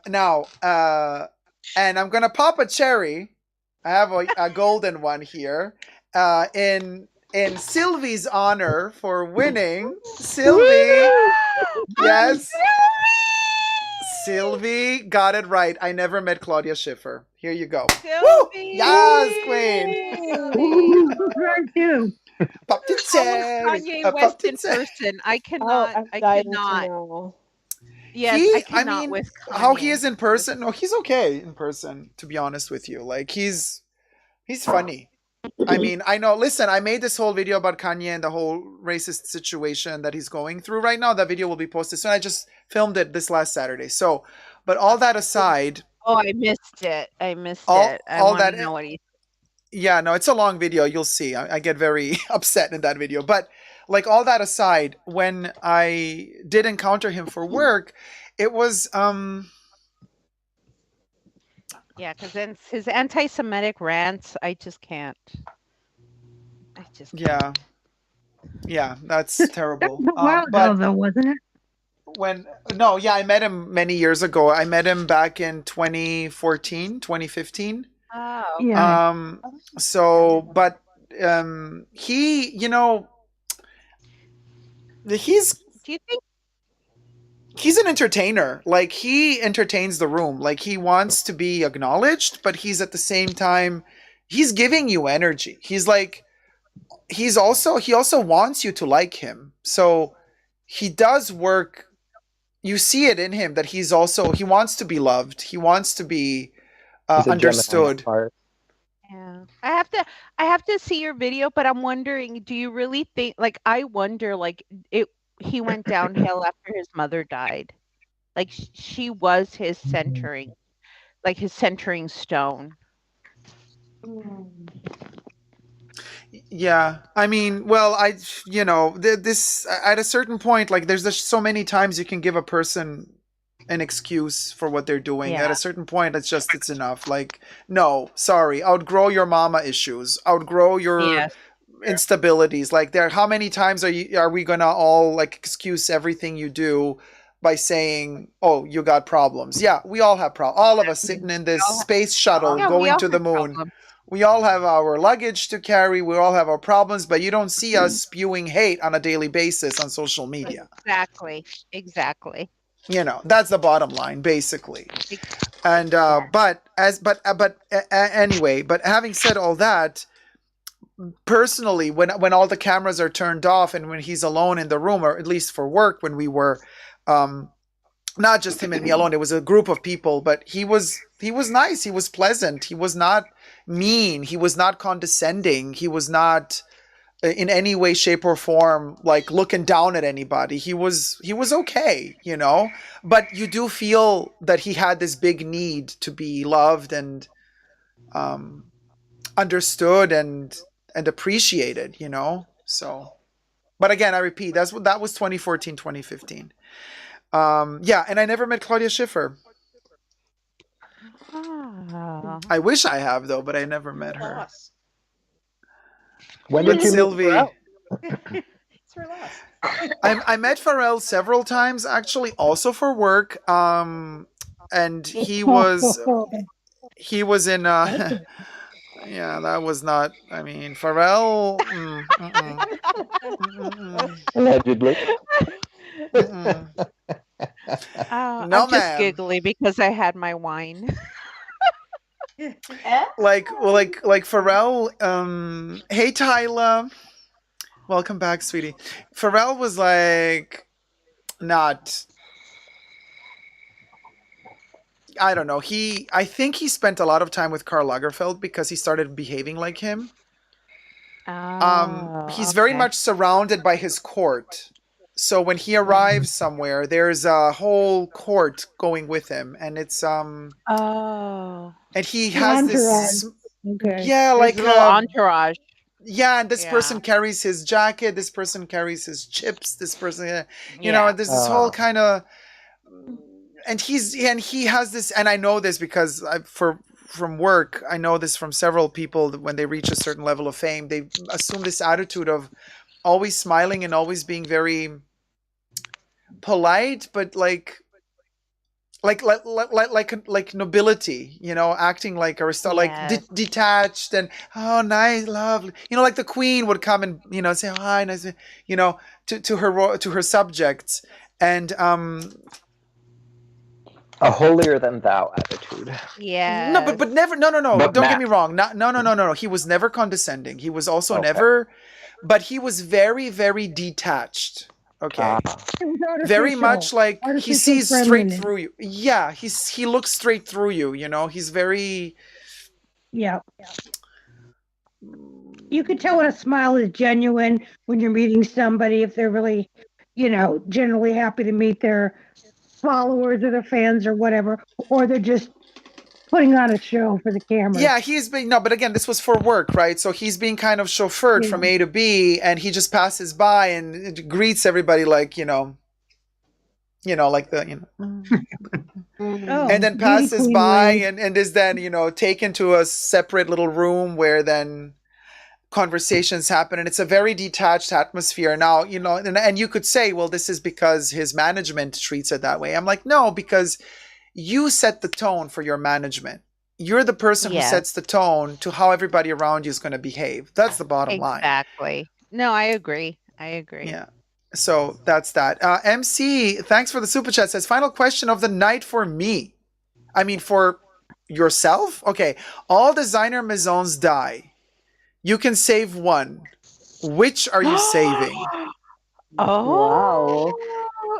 Now, and I'm gonna pop a cherry. I have a golden one here. In Sylvie's honor for winning. Sylvie, yes. Sylvie got it right. I never met Claudia Schiffer. Here you go. Woo! Yes, queen. Pop the cherry. Kanye West in person. I cannot. I'm I dying to cannot. know. Yes, I cannot with Kanye. How he is in person? No, he's okay in person. To be honest with you, like he's funny. I mean, I know. Listen, I made this whole video about Kanye and the whole racist situation that he's going through right now. That video will be posted soon. I just filmed it this last Saturday. So, but all that aside. Oh, I missed it. I want to know what he. Yeah, no, it's a long video. You'll see. I get very upset in that video. But like all that aside, when I did encounter him for work, it was Yeah, because then his anti-Semitic rants, I just can't. Yeah, that's terrible. That was a while ago, though, wasn't it? I met him many years ago. I met him back in 2014, 2015. Oh. Yeah. So, but he, he's. Do you think? He's an entertainer. Like he entertains the room. Like he wants to be acknowledged, but he's at the same time, he's giving you energy. He's like, he also wants you to like him. So he does work. You see it in him that he wants to be loved. He wants to be understood. Yeah. I have to see your video, but I'm wondering, do you really think, like, I wonder, like, he went downhill after his mother died. Like she was his centering, like his centering stone. Yeah, I mean, well, this at a certain point, like there's just so many times you can give a person an excuse for what they're doing. Yeah. At a certain point, it's enough. Like, no, sorry, outgrow your mama issues, outgrow your instabilities. Like, how many times are we gonna all like excuse everything you do by saying, "Oh, you got problems"? Yeah, we all have problems. All of us sitting in this space shuttle going to the moon. We all have our luggage to carry. We all have our problems, but you don't see us spewing hate on a daily basis on social media. Exactly. That's the bottom line, basically. And anyway, but having said all that, personally, when all the cameras are turned off and when he's alone in the room, or at least for work, when we were not just him and me alone, it was a group of people, but he was nice, he was pleasant, he was not mean, he was not condescending, he was not in any way, shape, or form like looking down at anybody. He was okay, but you do feel that he had this big need to be loved and understood and appreciated, so. But again, I repeat, that was 2014, 2015. Yeah, and I never met Claudia Schiffer. I wish I have, though, but I never met her. When did you Sylvie? meet I met Pharrell several times, actually, also for work. And he was in. Yeah, that was not. I mean, Pharrell. Allegedly. I'm just giggly because I had my wine. like Pharrell. Hey, Tyler. Welcome back, sweetie. Pharrell was like not. I don't know. I think he spent a lot of time with Karl Lagerfeld because he started behaving like him. He's very much surrounded by his court. So when he arrives somewhere, there's a whole court going with him, and it's and he has this like a little entourage. Yeah, and this person carries his jacket, this person carries his chips, this person, you know, there's this whole kind of, and he has this, and I know this because from work, I know this from several people that when they reach a certain level of fame, they assume this attitude of always smiling and always being very polite, but like like nobility, you know, acting like Aristotle, Yes. detached and nice, lovely, you know, like the queen would come and, you know, say, oh, hi, nice, you know, to her subjects, and a holier than thou attitude. Yeah. No, but never. No. But Don't get me wrong. No. He was never condescending. He was also never, but he was very, very detached. Okay. Very much like he sees straight through you. Yeah, he looks straight through you. You know, he's very. Yeah. You could tell when a smile is genuine when you're meeting somebody, if they're really, you know, generally happy to meet their followers or their fans or whatever, or they're just putting on a show for the camera. Yeah, he's being but again, this was for work, right? So he's being kind of chauffeured from A to B, and he just passes by and greets everybody like, you know, like the, you know, and then passes by and is then, you know, taken to a separate little room where then conversations happen, and it's a very detached atmosphere. Now, you know, and you could say, well, this is because his management treats it that way. I'm like, no, because you set the tone for your management. You're the person who sets the tone to how everybody around you is going to behave. That's the bottom line. Exactly. No, I agree. Yeah. So that's that. MC, thanks for the super chat. Says, final question of the night for me. I mean, for yourself? Okay. All designer maisons die. You can save one. Which are you saving? Oh. Wow.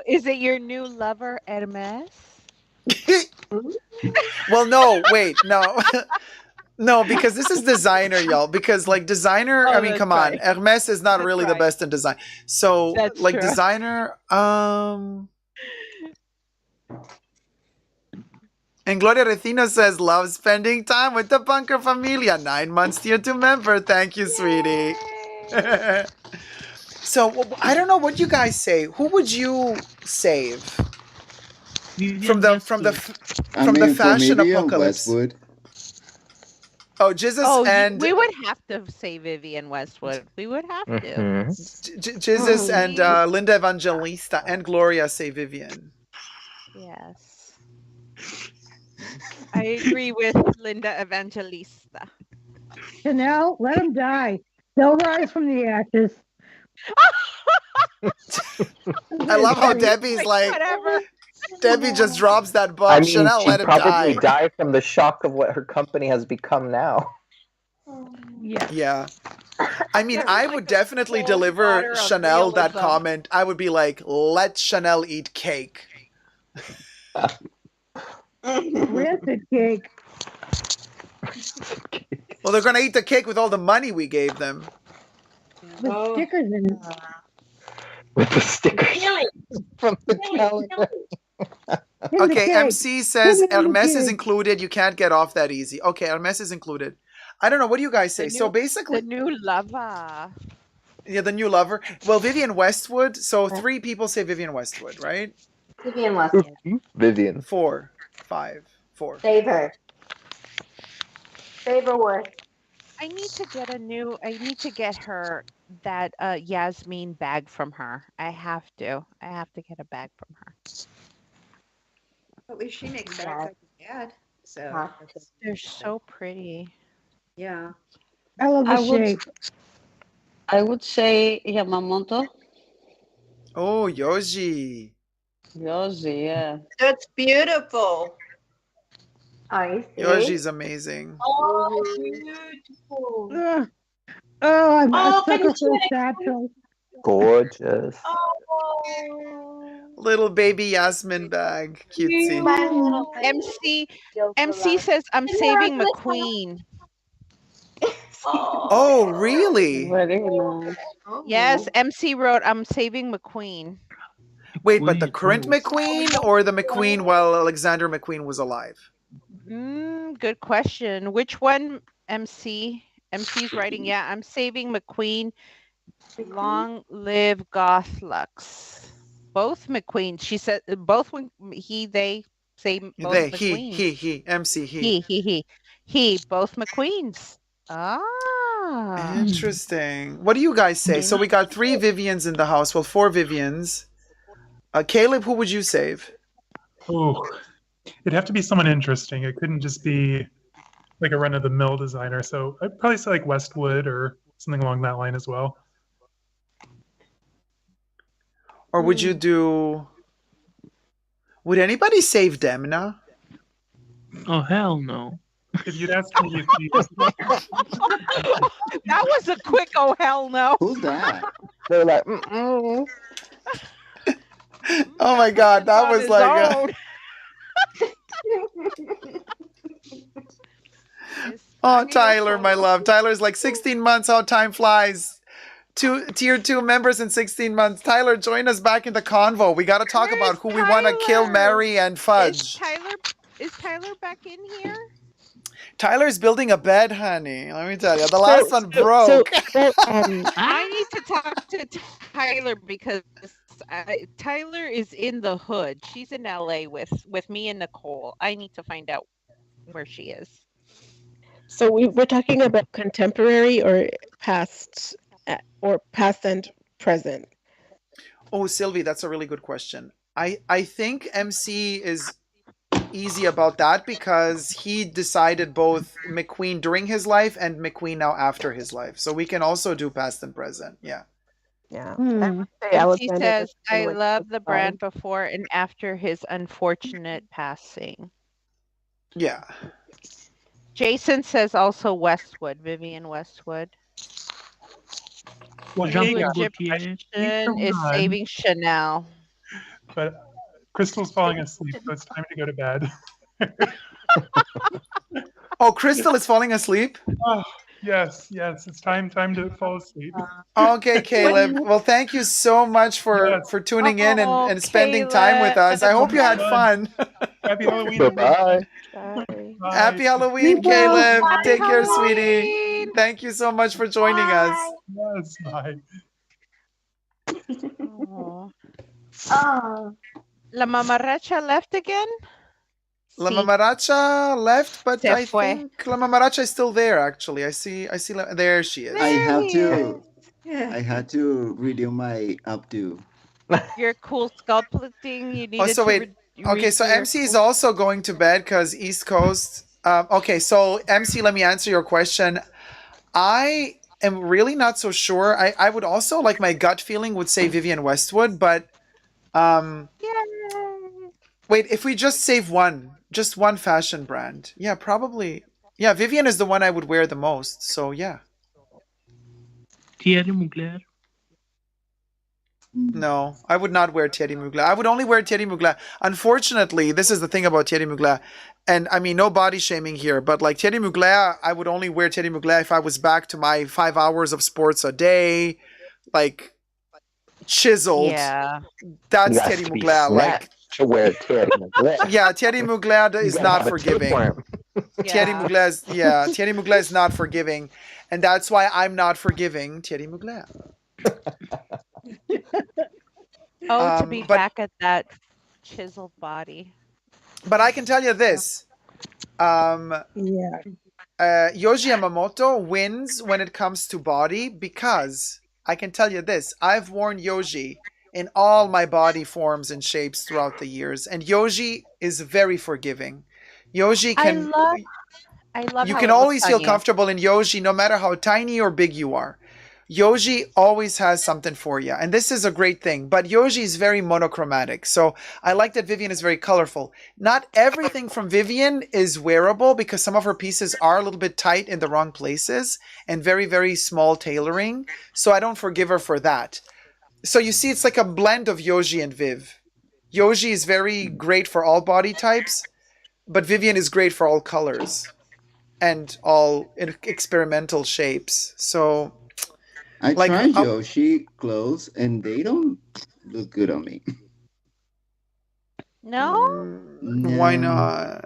Is it your new lover, Hermes? Well, no, wait, no. No, because this is designer, y'all. Because like designer, I mean, come on, Hermes is not really the best in design. So like true. Designer, and Gloria Recino says, love spending time with the Bunker Familia. 9 months tier 2 member. Thank you, sweetie. So I don't know what you guys say. Who would you save from the fashion apocalypse? Westwood. Oh, Jesus and we would have to say Vivienne Westwood. We would have to. Jesus and Linda Evangelista and Gloria say Vivienne. Yes. I agree with Linda Evangelista. Chanel, let them die. They'll rise from the ashes. I love how Debbie's like, whatever. Debbie just drops that bomb. I mean, Chanel, let she'd him probably die. die from the shock of what her company has become now. Yeah. I mean, I would definitely deliver Chanel that comment. I would be like, let Chanel eat cake. Rancid cake. Well, they're going to eat the cake with all the money we gave them. With stickers in it. With the stickers from the calendar. Okay, MC says Hermes is included. You can't get off that easy. Okay, Hermes is included. I don't know. What do you guys say? So basically... The new lover. Yeah, the new lover. Well, Vivienne Westwood. So 3 people say Vivienne Westwood, right? Vivienne Westwood. Vivienne. 4, 5, 4. Save her. Save her worth. I need to get her that Yasmin bag from her. I have to get a bag from her. At least she makes bags like dad. So they're so pretty. Yeah. I love the shape. I would say Yamamoto. Oh, Yoji. Yoji, yeah. That's beautiful. I see. Yoji's amazing. Oh, beautiful. I'm a sucker for a satchel. Gorgeous. Little baby Yasmin bag. Cutesy. MC says, I'm saving McQueen. Oh, really? Very nice. Yes, MC wrote, I'm saving McQueen. Wait, but the current McQueen or the McQueen while Alexander McQueen was alive? Good question. Which one, MC? MC's writing, yeah, I'm saving McQueen. Long live Gothlux. Both McQueen. She said both they say both McQueen. He, MC, he. He, both McQueens. Ah. Interesting. What do you guys say? So we got 3 Vivians in the house. Well, 4 Vivians. Caleb, who would you save? Oh, It'd have to be someone interesting. It couldn't just be like a run-of-the-mill designer. So I'd probably say like Westwood or something along that line as well. Or would you do... Would anybody save Demna? Oh, hell no. If you'd asked me That was a quick oh hell no. Who's that? They're like, mm-mm. Oh my God, that was like... Oh, Tyler, my love. Tyler's like 16 months, how time flies. Tier 2 members in 16 months. Tyler, join us back in the convo. We got to talk about who we want to kill, marry, and fudge. Is Tyler back in here? Tyler's building a bed, honey. Let me tell you. The last one broke. I need to talk to Tyler because Tyler is in the hood. She's in LA with me and Nicole. I need to find out where she is. So we're talking about contemporary or past and present? Oh, Sylvie, that's a really good question. I think MC is easy about that because he decided both McQueen during his life and McQueen now after his life. So we can also do past and present. Yeah. Yeah. And she says, I love the brand before and after his unfortunate passing. Yeah. Jason says also Westwood, Vivienne Westwood. Well, Egyptian is saving Chanel. But Crystal's falling asleep, so it's time to go to bed. Oh, Crystal is falling asleep? Oh, yes, it's time to fall asleep. Okay, Caleb. Well, thank you so much for tuning in and spending time with us. I hope you had fun. Happy Halloween. Bye. Happy Halloween, Caleb. Take care, sweetie. Thank you so much for joining us. Yes, bye. Oh. La Mamaracha left again? La Mamaracha left, but I think La Mamaracha is still there, actually. I see there she is. I had to redo my updo. Your cool sculpting you needed so wait. Okay, so MC is also going to bed because East Coast. Okay, so MC, let me answer your question. I am really not so sure. I would also, like, my gut feeling would say Vivienne Westwood, but wait, if we just save just one fashion brand, yeah, probably. Yeah, Vivienne is the one I would wear the most, so yeah. Thierry Mugler. No, I would not wear Thierry Mugler. I would only wear Thierry Mugler. Unfortunately, this is the thing about Thierry Mugler. And I mean, no body shaming here, but like Thierry Mugler, I would only wear Thierry Mugler if I was back to my 5 hours of sports a day, like chiseled. Yeah. That's Thierry Mugler. Like to wear Thierry Mugler. Yeah, Thierry Mugler is not forgiving. Thierry Mugler is not forgiving. And that's why I'm not forgiving Thierry Mugler. To be back at that chiseled body. But I can tell you this. Yoji Yamamoto wins when it comes to body because I can tell you this. I've worn Yoji in all my body forms and shapes throughout the years. And Yoji is very forgiving. Yoji can... I love you how can it always looks feel on you. comfortable in Yoji no matter how tiny or big you are. Yoji always has something for you, and this is a great thing. But Yoji is very monochromatic, so I like that Vivienne is very colorful. Not everything from Vivienne is wearable because some of her pieces are a little bit tight in the wrong places and very, very small tailoring, so I don't forgive her for that. So you see, it's like a blend of Yoji and Viv. Yoji is very great for all body types, but Vivienne is great for all colors and all experimental shapes. So... I tried Yoshi clothes and they don't look good on me. No? Why not?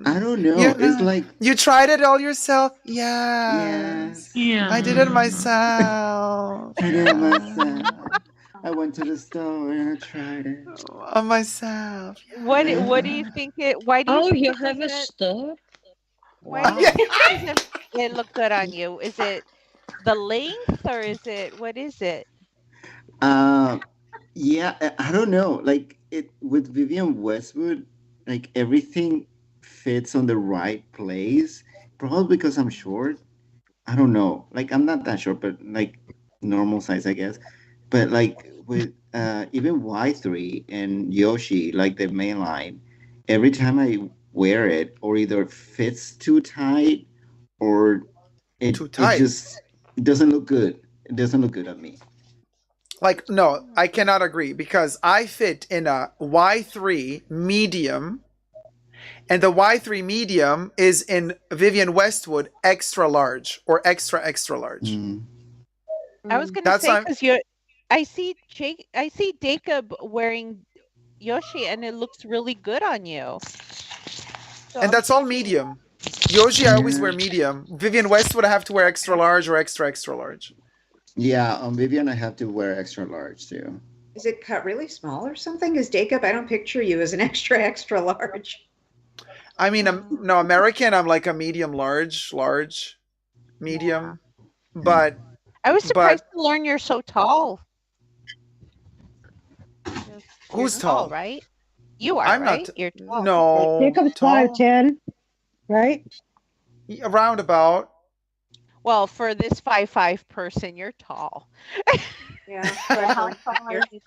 I don't know. It's like you tried it all yourself. Yes. Yeah. I did it myself. I went to the store and I tried it on myself. What do you think it? Why do you? think you have a store? Why do you think it look good on you? Is it the length or is it what is it? Yeah, I don't know. Like it with Vivienne Westwood, like everything fits on the right place. Probably because I'm short. I don't know. Like I'm not that short, but like normal size, I guess. But like with even Y3 and Yoshi, like the main line, every time I wear it, or either it fits too tight, or Too it tight. just it doesn't look good. It doesn't look good on me. Like, no, I cannot agree because I fit in a Y3 medium, and the Y3 medium is in Vivian Westwood extra large or extra extra large. I was gonna That's say why because I see Dacob wearing Yoshi, and it looks really good on you. So and I'm that's all thinking, medium. Yoshi, I always Yeah. wear medium. Vivian Westwood, I have to wear extra large or extra extra large. Yeah, on Vivian, I have to wear extra large too. Is it cut really small or something? Is Dacob? I don't picture you as an extra extra large. I mean, no, American, I'm like a medium large, medium. But I was surprised to learn you're so tall. You're who's tall, tall? right? You are, I'm right? not. You're tall. No, Jacob's tall. 5'10", right? Around about. Well, for this 5'5" person, you're tall. Yeah. For how tall are you?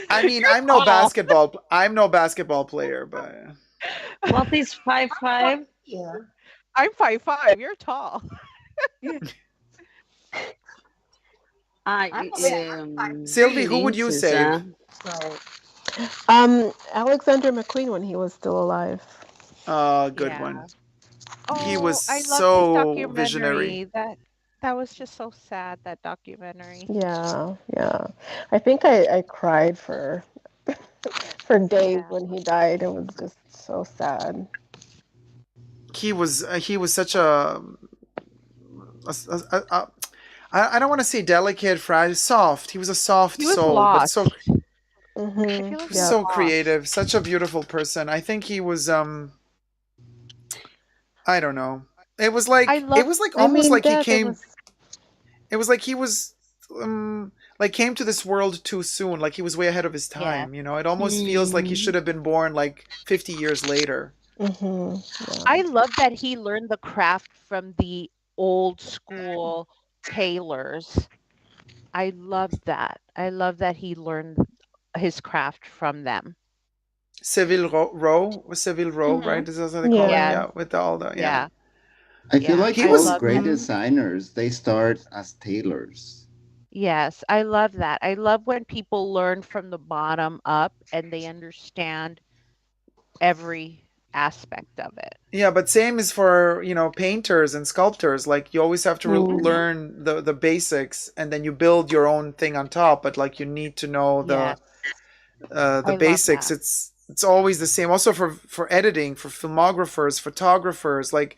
I mean, I'm no basketball player, but What is 5'5"? Yeah. I'm 5'5". You're tall. Sylvie, who would you save? Alexander McQueen when he was still alive. Good one. He Oh, was I love his so documentary. visionary. That was just so sad, that documentary. Yeah. I think I cried for days when he died. It was just so sad. He was such a I don't want to say delicate, fragile, soft. He was a soft He was soul, but lost. so I feel like he was so lost. creative, such a beautiful person. I think he was I don't know. It was like almost like he came. It was like he was like came to this world too soon. Like he was way ahead of his time. You know, it almost feels like he should have been born like 50 years later. I love that he learned the craft from the old school tailors. I love that. I love that he learned his craft from them. Seville Row, right? This is what they call it. Yeah, with all the Yeah. I feel like he all was great designers, they start as tailors. Yes, I love that. I love when people learn from the bottom up and they understand every aspect of it. Yeah, but same is for, painters and sculptors. Like you always have to learn the basics, and then you build your own thing on top. But like you need to know the basics. It's always the same. Also for editing, for filmographers, photographers, like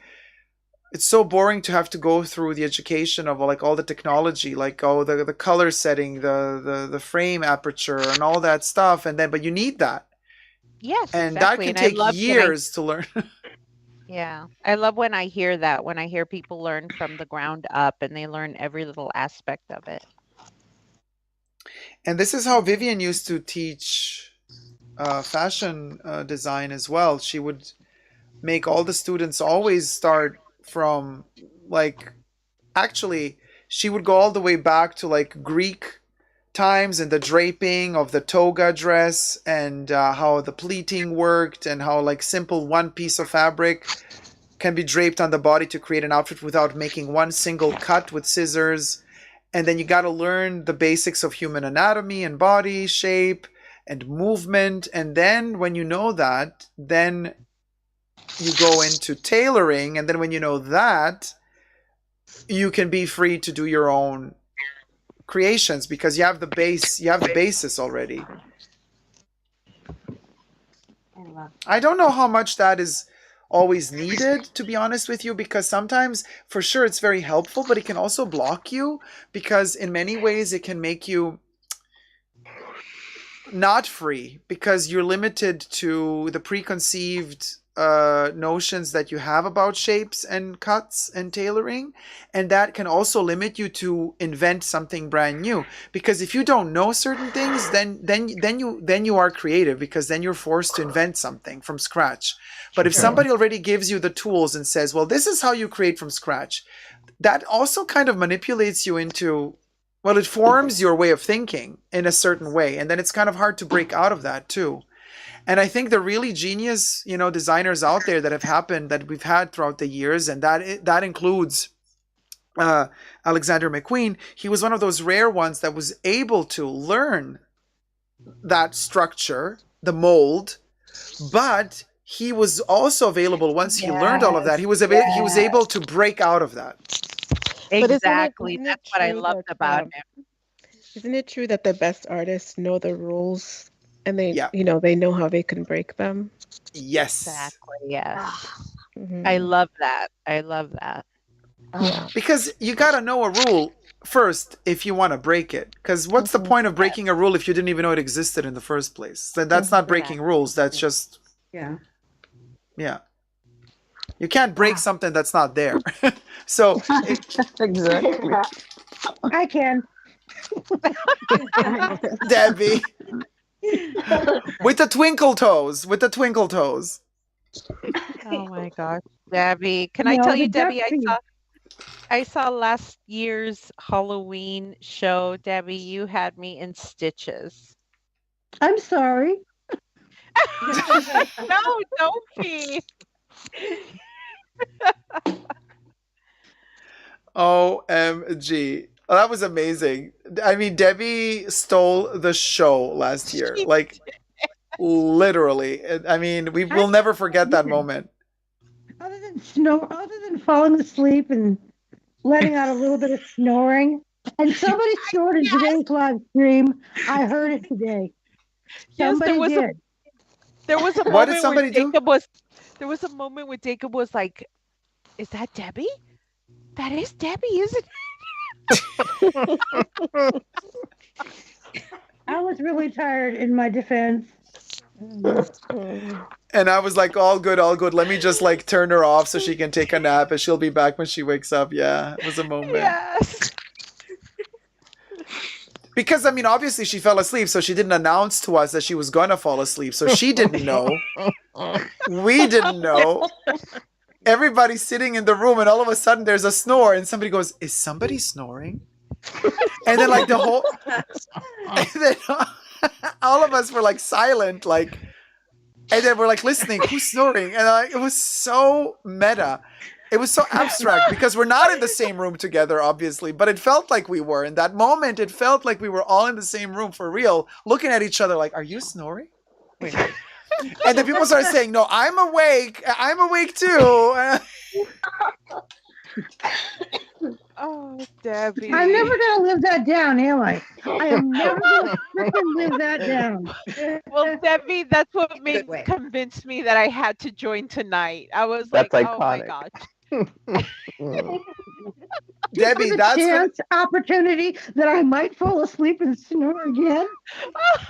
it's so boring to have to go through the education of like all the technology, like the color setting, the frame aperture, and all that stuff. And then, but you need that. Yes, and exactly. that can take years to learn. Yeah, I love when I hear that, when I hear people learn from the ground up and they learn every little aspect of it. And this is how Vivian used to teach fashion design as well. She would make all the students always start from actually she would go all the way back to like Greek times and the draping of the toga dress, and how the pleating worked, and how like simple one piece of fabric can be draped on the body to create an outfit without making one single cut with scissors. And then you got to learn the basics of human anatomy and body shape and movement. And then when you know that, then you go into tailoring. And then when you know that, you can be free to do your own creations because you have the basis already. I don't know how much that is always needed, to be honest with you, because sometimes for sure it's very helpful, but it can also block you, because in many ways it can make you not free, because you're limited to the preconceived notions that you have about shapes and cuts and tailoring, and that can also limit you to invent something brand new. Because if you don't know certain things, then you are creative, because then you're forced to invent something from scratch. But if somebody already gives you the tools and says, well, this is how you create from scratch, that also kind of manipulates you into, well, it forms your way of thinking in a certain way, and then it's kind of hard to break out of that too. And I think the really genius, designers out there that we've had throughout the years, and that includes Alexander McQueen. He was one of those rare ones that was able to learn that structure, the mold, but he was also available once he learned all of that. He was able to break out of that. Exactly. Isn't it That's what I true loved that, about him. Isn't it true that the best artists know the rules and they, Yeah. they know how they can break them? Yes. Exactly. Yes. Mhm. I love that. I love that. Yeah. Because you got to know a rule first if you want to break it. Because what's the point of breaking a rule if you didn't even know it existed in the first place? Then that's not breaking rules. That's just yeah. You can't break something that's not there. So Exactly. I can. Debbie. With the twinkle toes. Oh my God, Debbie! Can I No, tell the you, duck Debbie? feet. I saw last year's Halloween show. Debbie, you had me in stitches. I'm sorry. No, don't be. OMG. Oh, that was amazing. I mean, Debbie stole the show last year. Like, literally. I mean, we'll never forget that moment. Other than falling asleep and letting out a little bit of snoring, and somebody snored in today's live stream. I heard it today. Somebody did. There was a What did moment somebody where do? Jacob was like, "Is that Debbie? That is Debbie, isn't it?" I was really tired in my defense. And I was like, all good. Let me just like turn her off so she can take a nap and she'll be back when she wakes up. Yeah, it was a moment. Yes. Because, I mean, obviously she fell asleep, so she didn't announce to us that she was going to fall asleep. So she didn't know. We didn't know. Everybody's sitting in the room, and all of a sudden there's a snore, and somebody goes, "Is somebody snoring?" And then, like, the whole... And then all of us were, like, silent, like... And then we're, like, listening. Who's snoring? And it was so meta. It was so abstract because we're not in the same room together, obviously, but it felt like we were. In that moment, it felt like we were all in the same room for real, looking at each other like, "Are you snoring?" Wait. And then people started saying, "No, I'm awake. I'm awake too." Oh, Debbie. I'm never gonna live that down, am I? I am never gonna freaking live that down. Well, Debbie, that's what convinced me that I had to join tonight. I was like, "Oh my gosh." Debbie, that's opportunity that I might fall asleep and snore again.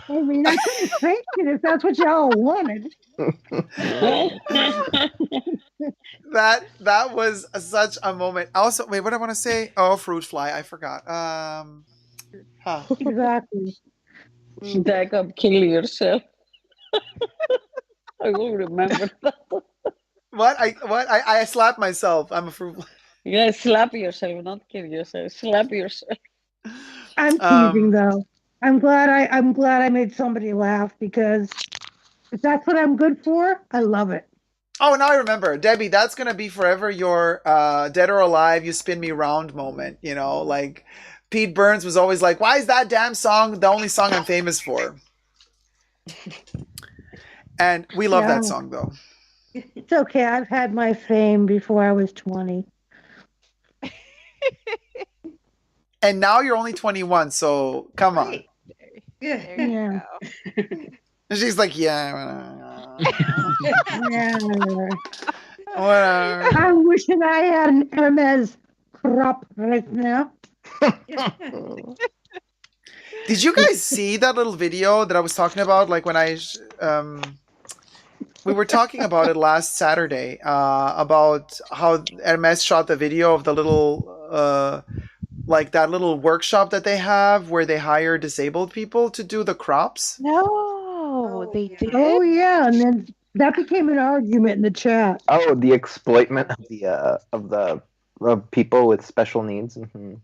I mean, I couldn't fake it if that's what y'all wanted. That was such a moment. Also, wait, what did I want to say? Oh, fruit fly. I forgot. Exactly. Dacob, kill yourself. I will remember that. What? I slapped myself. I'm a fruit fly. Yeah, slap yourself, not kill yourself. Slap yourself. I'm teasing though. I'm glad I made somebody laugh, because if that's what I'm good for, I love it. Oh, now I remember. Debbie, that's going to be forever your dead or alive, you spin me round moment. You know, like Pete Burns was always like, "Why is that damn song the only song I'm famous for?" And we love that song, though. It's okay. I've had my fame before I was 20. And now you're only 21, so come on. Yeah. She's like, yeah. Whatever. Whatever. I'm wishing I had an Hermes crop right now. Did you guys see that little video that I was talking about? Like when I we were talking about it last Saturday, about how Hermes shot the video of the little, like that little workshop that they have where they hire disabled people to do the crops. No, they did. Oh yeah, and then that became an argument in the chat. Oh, the exploitment of of people with special needs. Mm-hmm.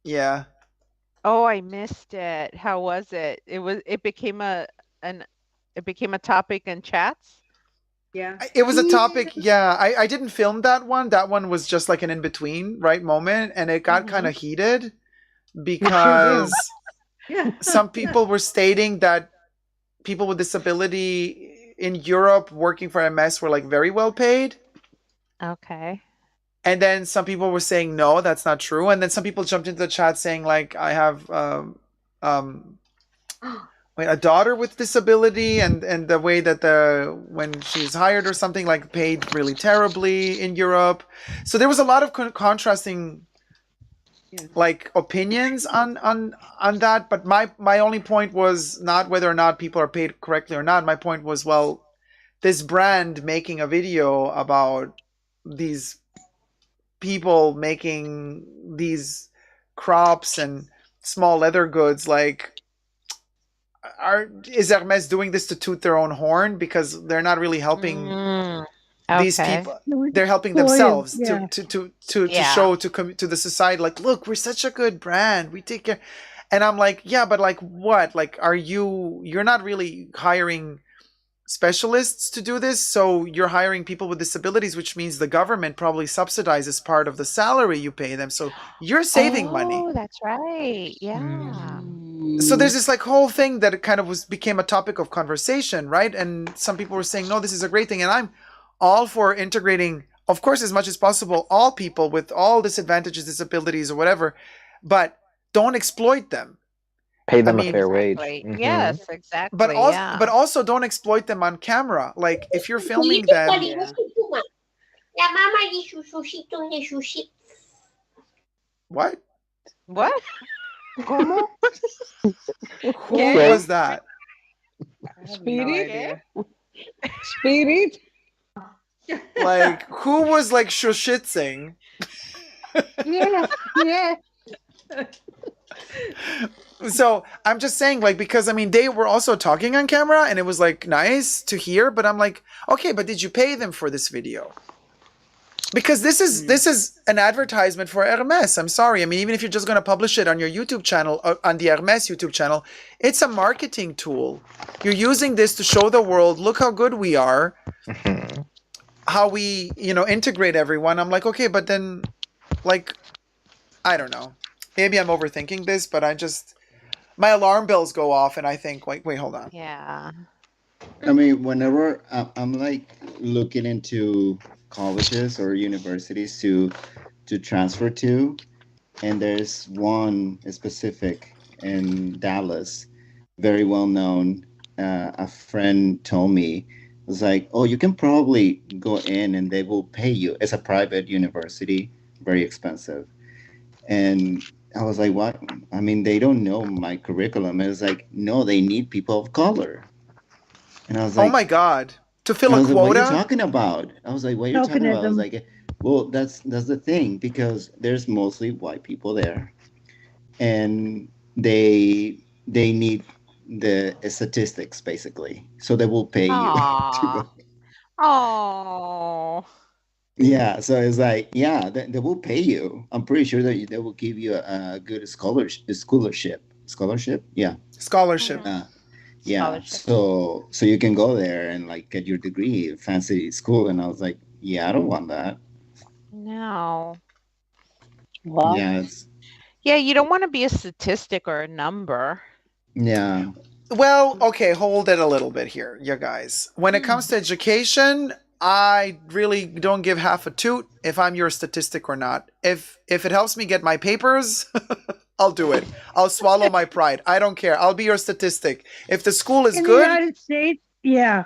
Yeah. Oh, I missed it. How was it? It became a topic in chats. Yeah. It was a topic. Yeah, I didn't film that one. That one was just like an in between, right, moment, and it got kind of heated because some people were stating that people with disability in Europe working for MS were like very well paid. Okay. And then some people were saying no, that's not true. And then some people jumped into the chat saying like, I have a daughter with disability, and the way that when she's hired or something, like paid really terribly in Europe. So there was a lot of contrasting like opinions on that. But my only point was not whether or not people are paid correctly or not. My point was, well, this brand making a video about these people making these crops and small leather goods, like, is Hermes doing this to toot their own horn? Because they're not really helping these people. They're helping themselves to show to the society, like, look, we're such a good brand, we take care. And I'm like, yeah, but like what? Like, you're not really hiring specialists to do this, so you're hiring people with disabilities, which means the government probably subsidizes part of the salary you pay them, so you're saving money. Oh, that's right. Yeah. So there's this like whole thing that it kind of became a topic of conversation, right? And some people were saying, no, this is a great thing, and I'm all for integrating, of course, as much as possible, all people with all disadvantages, disabilities, or whatever, but don't exploit them. Pay them a fair wage. Mm-hmm. Yes, exactly. But also don't exploit them on camera. Like if you're filming them. What? What? ¿Cómo? Who was that? Spirit? Spirit? Like, who was like shushitzing? Yeah. So I'm just saying, like, because I mean, they were also talking on camera and it was like nice to hear, but I'm like, okay, but did you pay them for this video? Because this is an advertisement for Hermes. I'm sorry. I mean, even if you're just going to publish it on your YouTube channel, on the Hermes YouTube channel, it's a marketing tool. You're using this to show the world, look how good we are, how we, integrate everyone. I'm like, okay, but then, like, I don't know. Maybe I'm overthinking this, but my alarm bells go off and I think, like, wait, hold on. Yeah. I mean, whenever I'm like looking into colleges or universities to transfer to, and there's one specific in Dallas, very well known. A friend told me, was like, oh, you can probably go in and they will pay you. It's a private university, very expensive. And I was like, what? I mean, they don't know my curriculum. It was like, no, they need people of color. And I was like, oh my God, to fill a quota? Like, what are you talking about? I was like, what are you talking about? I was like, well, that's the thing, because there's mostly white people there. And they need the statistics, basically. So they will pay you. Oh. Yeah, so it's like, yeah, they will pay you. I'm pretty sure that they will give you a good scholarship. Yeah. Scholarship. Yeah. So you can go there and like get your degree, fancy school. And I was like, yeah, I don't want that. No. Well, yeah, you don't want to be a statistic or a number. Yeah. Well, okay, hold it a little bit here, you guys. When it comes to education, I really don't give half a toot if I'm your statistic or not. If it helps me get my papers, I'll do it. I'll swallow my pride. I don't care. I'll be your statistic. If the school is in good, the United States, yeah.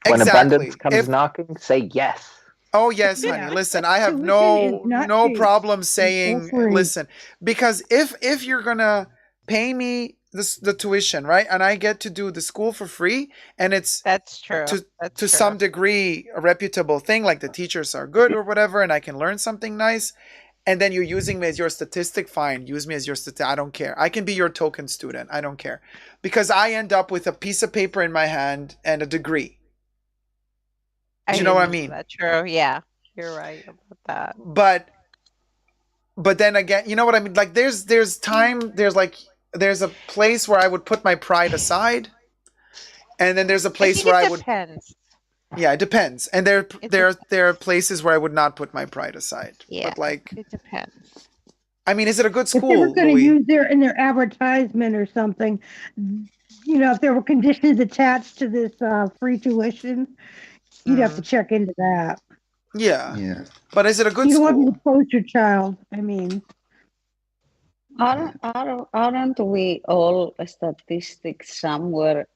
When abundance comes knocking, say yes. Oh yes, honey. Listen, I have no problem saying listen, because if you're gonna pay me the tuition, right? And I get to do the school for free, and it's That's true. to some degree a reputable thing, like the teachers are good or whatever, and I can learn something nice. And then you're using me as your statistic, fine, use me as your statistic. I don't care. I can be your token student. I don't care. Because I end up with a piece of paper in my hand and a degree. Do you know what I mean? That's true. Yeah, you're right about that. But then again, you know what I mean? Like there's a place where I would put my pride aside. And then there's a place where I would. Depends. Yeah, it depends. And there are places where I would not put my pride aside. Yeah, but like it depends. I mean, is it a good school? If they were going to use in their advertisement or something, if there were conditions attached to this free tuition, you'd have to check into that. Yeah. But is it a good you school? You don't want to poster child. I mean, aren't we all statistics somewhere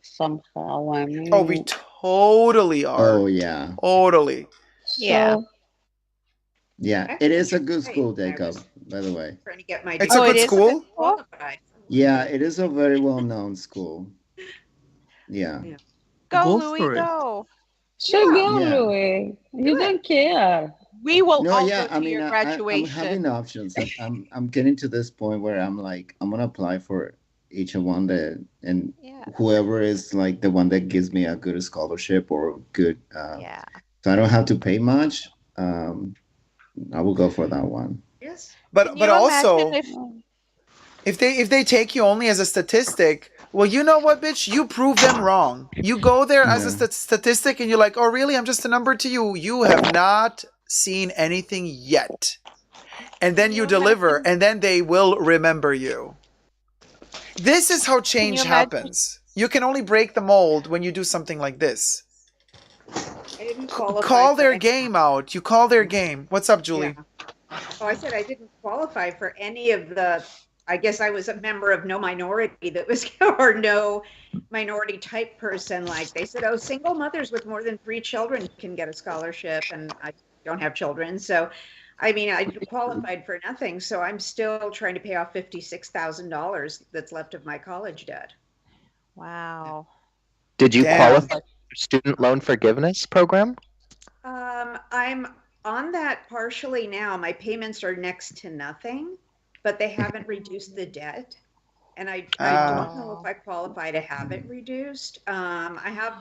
somehow? I mean, oh, we totally are. Oh yeah. Totally. Yeah. Yeah, it is a good school, Dacob, by the way. Trying to get my it's a good school? Yeah, it is a very well-known school. Yeah. Go, Louis, go. So go, Louis. You don't care. We will no, all yeah, go to your graduation. I'm having options. I'm getting to this point where I'm like, I'm gonna apply for each one and whoever is like the one that gives me a good scholarship or good. So I don't have to pay much. I will go for that one. Yes. But also, if they take you only as a statistic, well, you know what, bitch? You prove them wrong. You go there as a statistic, and you're like, oh, really? I'm just a number to you. You have not seen anything yet. And then you deliver, and then they will remember you. This is how change happens. You can only break the mold when you do something like this. I didn't qualify. Call their game out. You call their game. What's up, Julie? Yeah. Oh, I said I didn't qualify for any of the. I guess I was a member of no minority that was, or no minority type person. Like they said, oh, single mothers with more than 3 children can get a scholarship, and I don't have children. So, I mean, I qualified for nothing. So I'm still trying to pay off $56,000 that's left of my college debt. Wow. Did you qualify for student loan forgiveness program? I'm on that partially now. My payments are next to nothing, but they haven't reduced the debt. And I don't know if I qualify to have it reduced. I have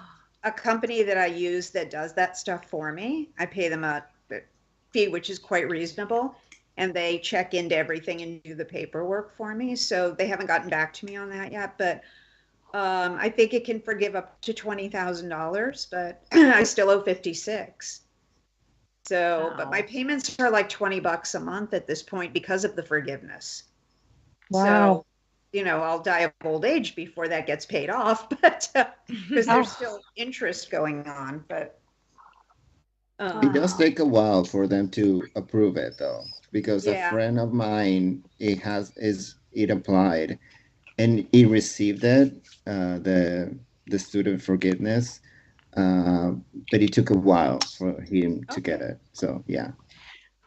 a company that I use that does that stuff for me. I pay them a fee, which is quite reasonable. And they check into everything and do the paperwork for me. So they haven't gotten back to me on that yet, but I think it can forgive up to $20,000, but I still owe 56. So, but my payments are like $20 a month at this point because of the forgiveness. Wow. So, I'll die of old age before that gets paid off, but because there's still interest going on. But it does take a while for them to approve it, though, because a friend of mine it applied. And he received it, the student forgiveness, but it took a while for him to get it. So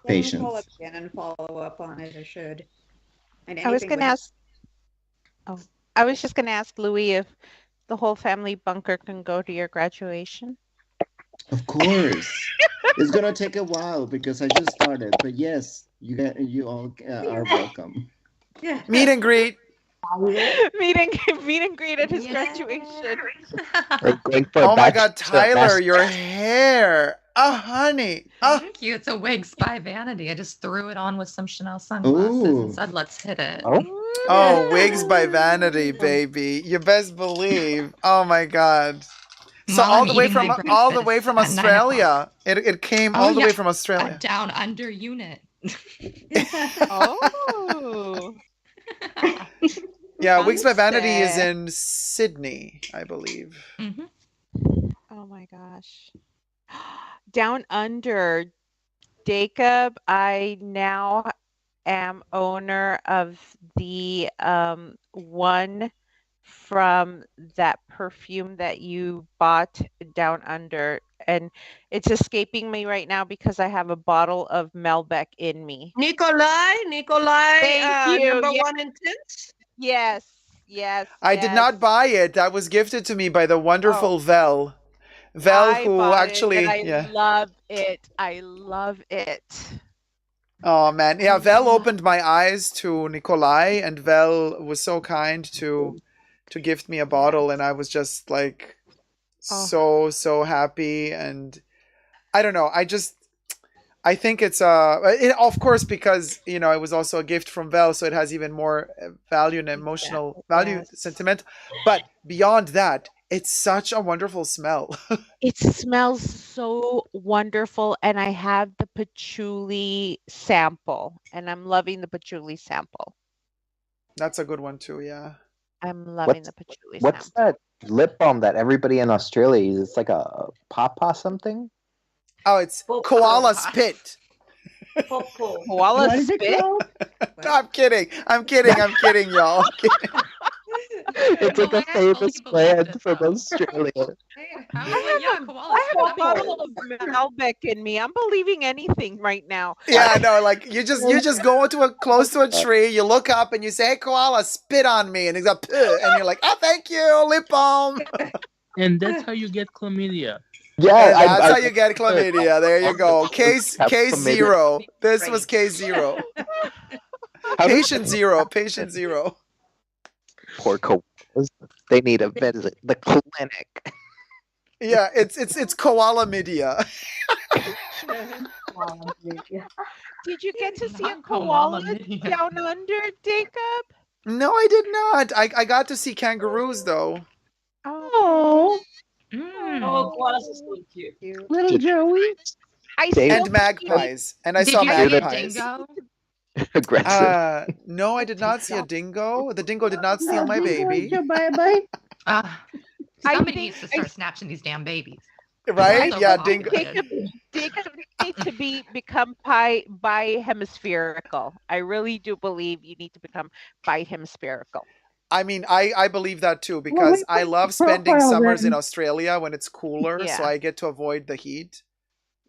patience. I'll call up again and follow up on it. I should. And I was going to ask. Oh, I was just going to ask Louis if the whole family bunker can go to your graduation. Of course, it's gonna take a while because I just started. But yes, you all are welcome. Yeah. Meet and greet. meet and greet at his graduation. Oh my God, Tyler, your hair. Oh, honey. Oh. Thank you. It's a Wigs by Vanity. I just threw it on with some Chanel sunglasses and said, let's hit it. Oh, Wigs by Vanity, baby. You best believe. Oh my God. So all the way from Australia. It came all the way from Australia. A down under unit. Oh. Yeah, Wigs by Vanity is in Sydney, I believe. Mm-hmm. Oh my gosh. Down under, Dacob, I now am owner of the one from that perfume that you bought Down Under. And it's escaping me right now because I have a bottle of Malbec in me. Nikolai, Thank you. number one in tints. Yes. I did not buy it. That was gifted to me by the wonderful Vel. Vel, I who bought actually, it and I yeah. love it. I love it. Oh man, yeah. Vel opened my eyes to Nikolai, and Vel was so kind to gift me a bottle, and I was just like so happy. And I don't know. I think it's of course, because it was also a gift from Vel, so it has even more value and emotional value, sentimental. But beyond that, it's such a wonderful smell. It smells so wonderful, and I have the patchouli sample, and I'm loving the patchouli sample. That's a good one too, yeah. I'm loving the patchouli What's sample. that lip balm that everybody in Australia uses? It's like a pawpaw something? Oh, it's koala spit. Popo. Koala What is it spit? called? No, I'm kidding, y'all. It's like a famous brand from Australia. I have a bottle of Malbec in me. I'm believing anything right now. Yeah, no, like you just go close to a tree, you look up and you say, "Hey, koala, spit on me," and he's like, "Ugh," and you're like, "Oh, thank you, lip balm." And that's how you get chlamydia. Yeah, and that's how you get chlamydia. There you go. Case zero. This was case zero. Patient zero. Patient zero. Poor koalas. They need a visit. The clinic. Yeah, it's koala media. Did you get to see a koala down under, Dacob? No, I did not. I got to see kangaroos though. Oh, Oh, koalas is so cute. little Joey. And magpies. And I saw magpies. Aggressive. No, I did not see a dingo. The dingo did not steal my baby. Bye-bye. Somebody needs to start snatching these damn babies. Right? So Yeah, dingo. Jacob needs to become bi-hemispherical. I really do believe you need to become bi-hemispherical. I mean, I believe that too, because I love spending summers in Australia when it's cooler, so I get to avoid the heat.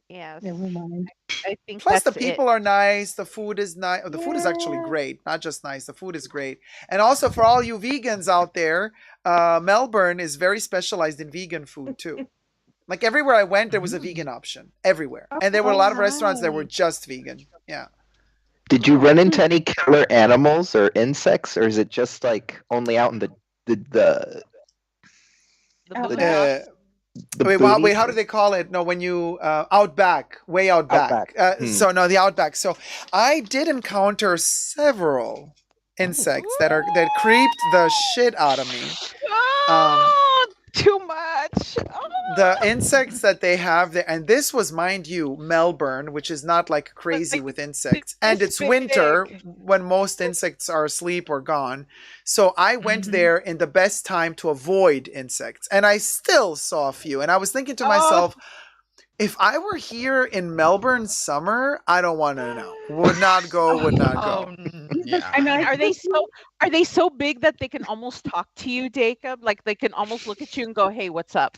Yes. Never mind. I think Plus, that's the people are nice. The food is nice. The food is actually great. Not just nice. The food is great. And also, for all you vegans out there, Melbourne is very specialized in vegan food too. Like everywhere I went, there was a vegan option everywhere, and there were a lot of restaurants that were just vegan. Yeah. Did you run into any killer animals or insects, or is it just like only out in the wait, how do they call it? No, when you outback, way outback. So no, the outback. So I did encounter several insects that creeped the shit out of me. Too much. The insects that they have there, and this was, mind you, Melbourne, which is not like crazy with insects, and it's winter when most insects are asleep or gone. So I went there in the best time to avoid insects, and I still saw a few. And I was thinking to myself, if I were here in Melbourne summer, I don't want to know. Would not go. Yeah. Are they so big that they can almost talk to you, Dacob? Like they can almost look at you and go, "Hey, what's up?"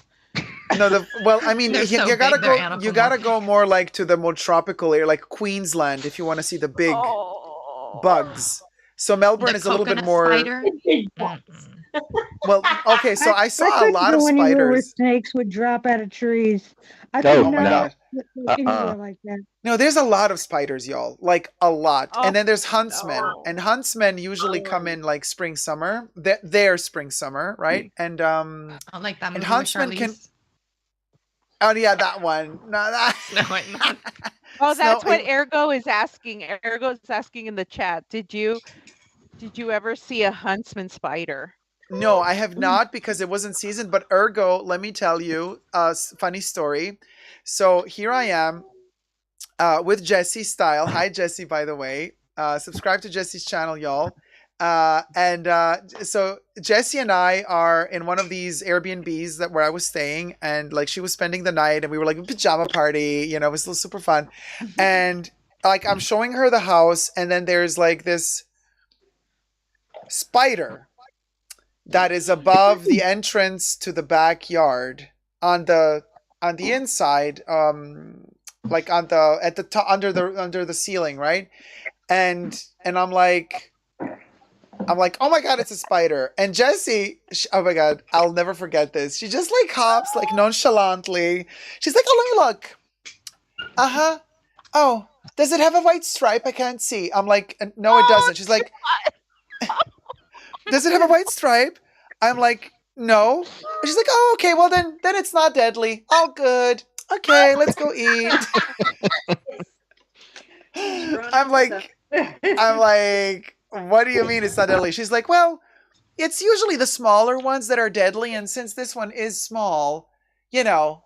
No, I mean, you gotta go more like to the more tropical area, like Queensland, if you want to see the big bugs. So Melbourne is a little bit more. Well, okay, so I saw a lot of spiders. Where snakes would drop out of trees. I Oh could my not God. go anywhere like that. No, there's a lot of spiders, y'all. Like a lot. And then there's huntsmen. And huntsmen usually come in like spring, summer. They're spring, summer, right? And I like that movie. and huntsmen can. Oh yeah, that one. No, that. Oh, that's what Ergo is asking. Ergo is asking in the chat. Did you ever see a huntsman spider? No, I have not, because it wasn't seasoned. But Ergo, let me tell you a funny story. So here I am with Jesse Style. Hi, Jesse, by the way. Subscribe to Jesse's channel, y'all. So Jessie and I are in one of these Airbnbs where I was staying, and like she was spending the night, and we were like a pajama party, it was super fun. And like I'm showing her the house, and then there's like this spider that is above the entrance to the backyard on the inside, like at the top under the ceiling, right? And I'm like, I'm like, oh my God, it's a spider. And Jessie, oh my God, I'll never forget this. She just like hops like nonchalantly. She's like, oh, let me look. Uh-huh. Oh, does it have a white stripe? I can't see. I'm like, no, it doesn't. She's like, does it have a white stripe? I'm like, no. And she's like, oh, okay, well then it's not deadly. All good. Okay, let's go eat. I'm like, what do you mean it's not deadly? She's like, well, it's usually the smaller ones that are deadly, and since this one is small, you know,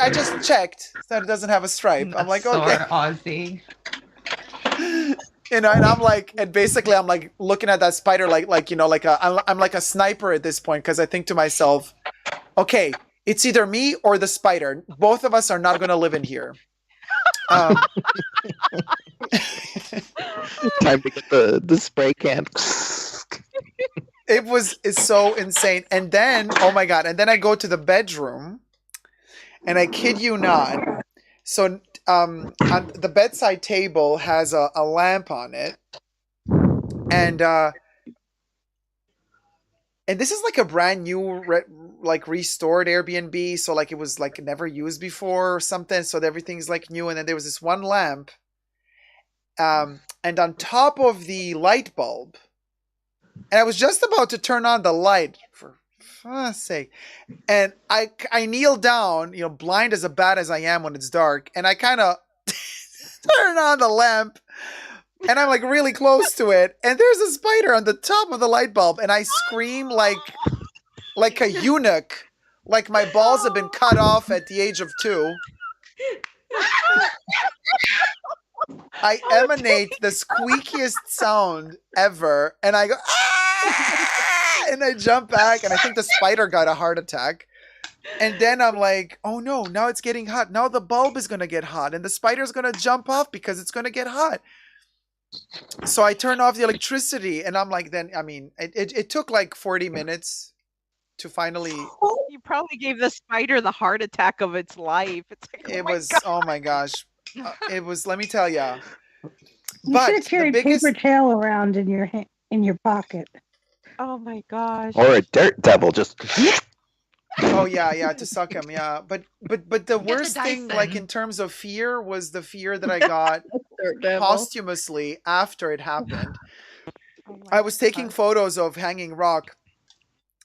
I just checked that it doesn't have a stripe. I'm like, okay. Aussie. You know, and I'm like, and basically I'm like looking at that spider like you know, like I'm like a sniper at this point, because I think to myself, okay, it's either me or the spider. Both of us are not going to live in here. Time to get the spray can. It's so insane. And then, oh my God, and then I go to the bedroom, and I kid you not. So on the bedside table has a lamp on it, and this is like a brand new like restored Airbnb, so like it was like never used before or something, so everything's like new. And then there was this one lamp, and on top of the light bulb, and I was just about to turn on the light, for fuck's sake, and I kneel down, you know, blind as a bat as I am when it's dark, and I kind of turn on the lamp, and I'm like really close to it, and there's a spider on the top of the light bulb, and I scream like a eunuch, like my balls have been cut off at the age of 2. I emanate the squeakiest sound ever, and I go, ah! And I jump back, and I think the spider got a heart attack. And then I'm like, oh no, now it's getting hot. Now the bulb is going to get hot, and the spider's going to jump off because it's going to get hot. So I turn off the electricity, and I'm like, then, I mean, it took like 40 minutes to finally. You probably gave the spider the heart attack of its life. It's like, oh my gosh. It was, let me tell you. You should have carried paper towel around in your pocket. Oh my gosh. Or a dirt devil, just. Oh yeah, to suck him, yeah. But the worst thing, like in terms of fear, was the fear that I got posthumously after it happened. I was taking photos of Hanging Rock.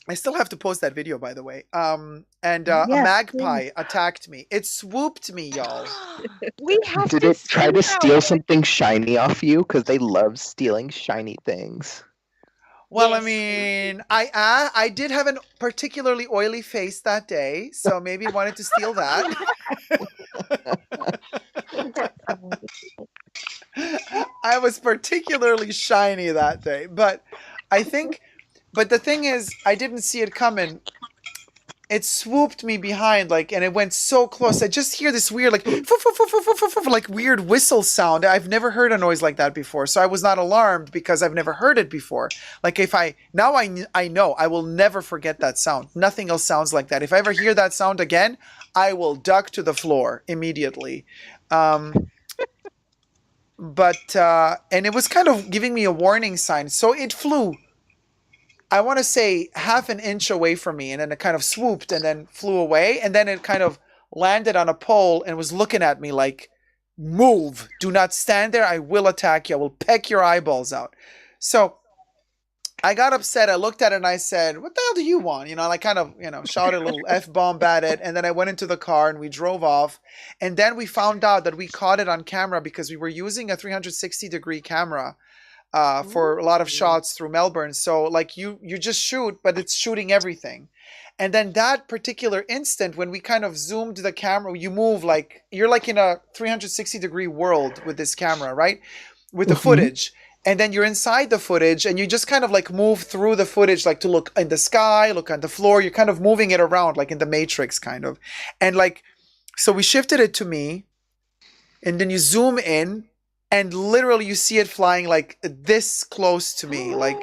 I still have to post that video, by the way. And a magpie attacked me. It swooped me, y'all. Did it try to steal something shiny off you? Because they love stealing shiny things. Well, I mean, I did have a particularly oily face that day, so maybe it wanted to steal that. I was particularly shiny that day, but the thing is, I didn't see it coming. It swooped me behind, like, and it went so close. I just hear this weird, like weird whistle sound. I've never heard a noise like that before, so I was not alarmed because I've never heard it before. Like, I know I will never forget that sound. Nothing else sounds like that. If I ever hear that sound again, I will duck to the floor immediately. And it was kind of giving me a warning sign, so it flew. I want to say half an inch away from me, and then it kind of swooped and then flew away, and then it kind of landed on a pole and was looking at me like, move, do not stand there, I will attack you, I will peck your eyeballs out. So I got upset, I looked at it and I said, what the hell do you want? You know, and I kind of, shouted a little F-bomb at it, and then I went into the car and we drove off, and then we found out that we caught it on camera because we were using a 360-degree camera. For a lot of shots through Melbourne. So like you just shoot, but it's shooting everything. And then that particular instant when we kind of zoomed the camera, you move like, you're like in a 360-degree world with this camera, right? With the footage. And then you're inside the footage and you just kind of like move through the footage, like to look in the sky, look on the floor. You're kind of moving it around like in the Matrix kind of. And like, so we shifted it to me, and then you zoom in, and literally you see it flying like this close to me, like.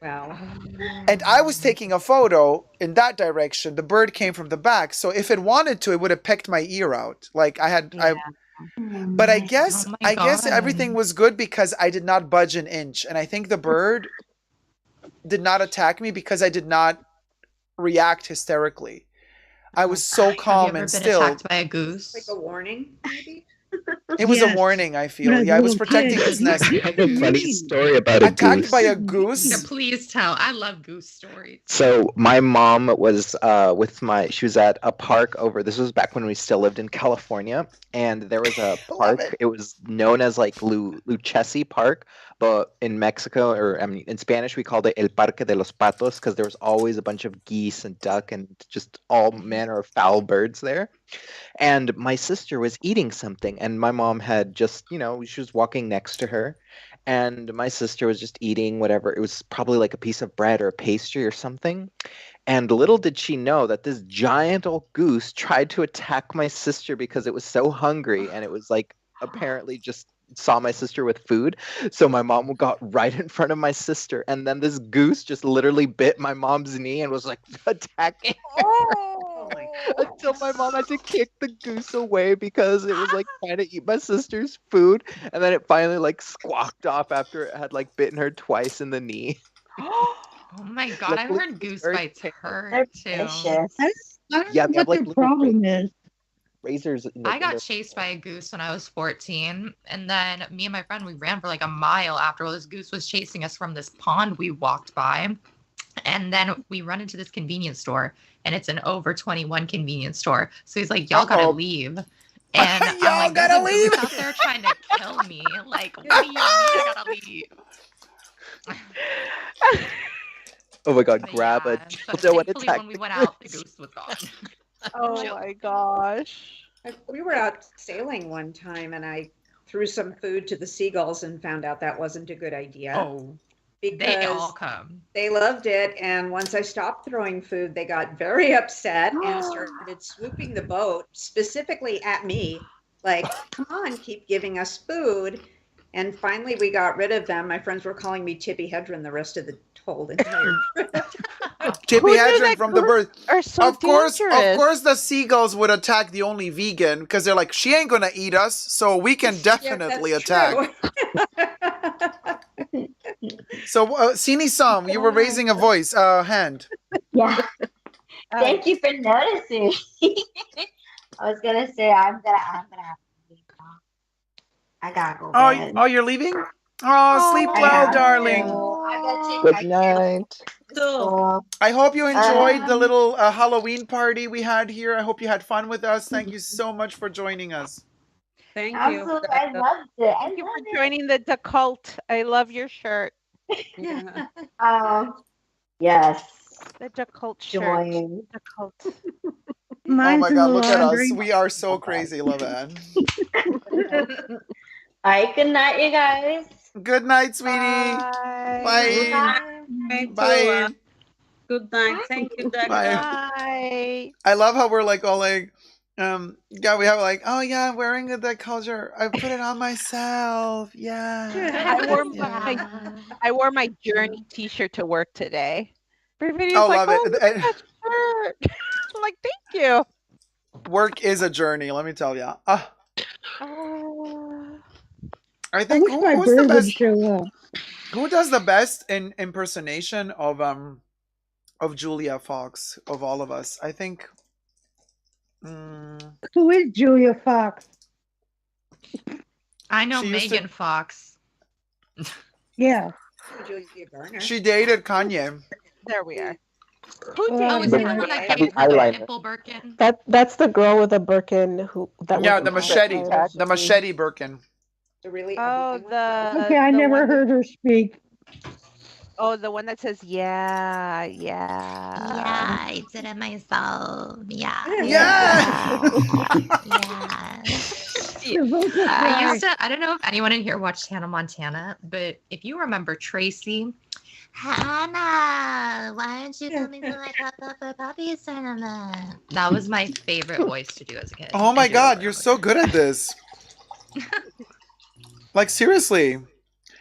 Wow. And I was taking a photo in that direction. The bird came from the back. So if it wanted to, it would have pecked my ear out. Like but I guess everything was good because I did not budge an inch. And I think the bird did not attack me because I did not react hysterically. I was so calm and still. Attacked by a goose? Like a warning, maybe? It was a warning, I feel. Yeah, I was protecting his nest. I have a funny story about a Attacked goose. by a goose? Please tell. I love goose stories. So my mom was she was at a park this was back when we still lived in California, and there was a park. It was known as like Lucchesi Park, but in Mexico, or I mean in Spanish, we called it El Parque de los Patos because there was always a bunch of geese and duck and just all manner of foul birds there. And my sister was eating something, and my mom had just, she was walking next to her, and my sister was just eating whatever. It was probably like a piece of bread or a pastry or something. And little did she know that this giant old goose tried to attack my sister because it was so hungry, and it was like apparently just saw my sister with food. So my mom got right in front of my sister, and then this goose just literally bit my mom's knee and was like attacking her. Until my mom had to kick the goose away because it was like trying to eat my sister's food, and then it finally like squawked off after it had like bitten her twice in the knee. Oh my god, I've heard goose bites hurt too. I don't know what the problem is. Razors. I got chased by a goose when I was 14, and then me and my friend, we ran for like a mile after this goose was chasing us from this pond we walked by. And then we run into this convenience store, and it's an over 21 convenience store. So he's like, y'all gotta leave. And I'm like, gotta leave out there trying to kill me. Like, what do you mean I gotta leave? Oh my god, grab a dildo and attack. When we went out, the goose was gone. Oh my gosh. We were out sailing one time, and I threw some food to the seagulls and found out that wasn't a good idea. Oh, because they all come. They loved it, and once I stopped throwing food, they got very upset and started swooping the boat specifically at me, like, come on, keep giving us food. And finally, we got rid of them. My friends were calling me Tippy Hedren the rest of the whole entire trip. Tippy Hedren from the birth. So of course, the seagulls would attack the only vegan because they're like, she ain't gonna eat us, so we can definitely attack. So, Sini Sam, you were raising a hand. Yeah. Thank you for noticing. I was gonna say I'm gonna have to leave now. I gotta go. Oh, you're leaving? Oh, sleep well, darling. Good night. I hope you enjoyed the little Halloween party we had here. I hope you had fun with us. Thank you so much for joining us. Thank you. Absolutely. I loved it. Thank you for joining the Dacob. I love your shirt. Yeah. Yes. The Dacob shirt. Join. Dacob. Oh my god, look at us. We are so crazy, Lavan. All right, good night, you guys. Good night, sweetie. Bye. Bye. Good night. Thank you, Dacob. Bye. I love how we're like all like, yeah, we have like, oh yeah, I'm wearing that culture. I put it on myself. Yeah. I wore my Journey t-shirt to work today. Everybody's Oh, like, love oh, it. look at that shirt. I'm like, thank you. Work is a journey, let me tell you. I I think wish my who's the bird would best? show up. Who does the best in impersonation of Julia Fox of all of us? I think. Who is Julia Fox? I know She used Megan Fox. Yeah. Julia Garner. She dated Kanye. There we are. Oh, is that the one that came with eyeliner. the nipple Birkin? That's the girl with a Birkin who Yeah, the machete Birkin. The really Oh, Okay, I the never one heard her speak. Oh, the one that says yeah. I did it myself. Yeah. I don't know if anyone in here watched Hannah Montana, but if you remember Tracy, Hannah, why don't you tell me to like pop for puppy cinnamon? That was my favorite voice to do as a kid. Oh my god, you're so good at this. Like seriously.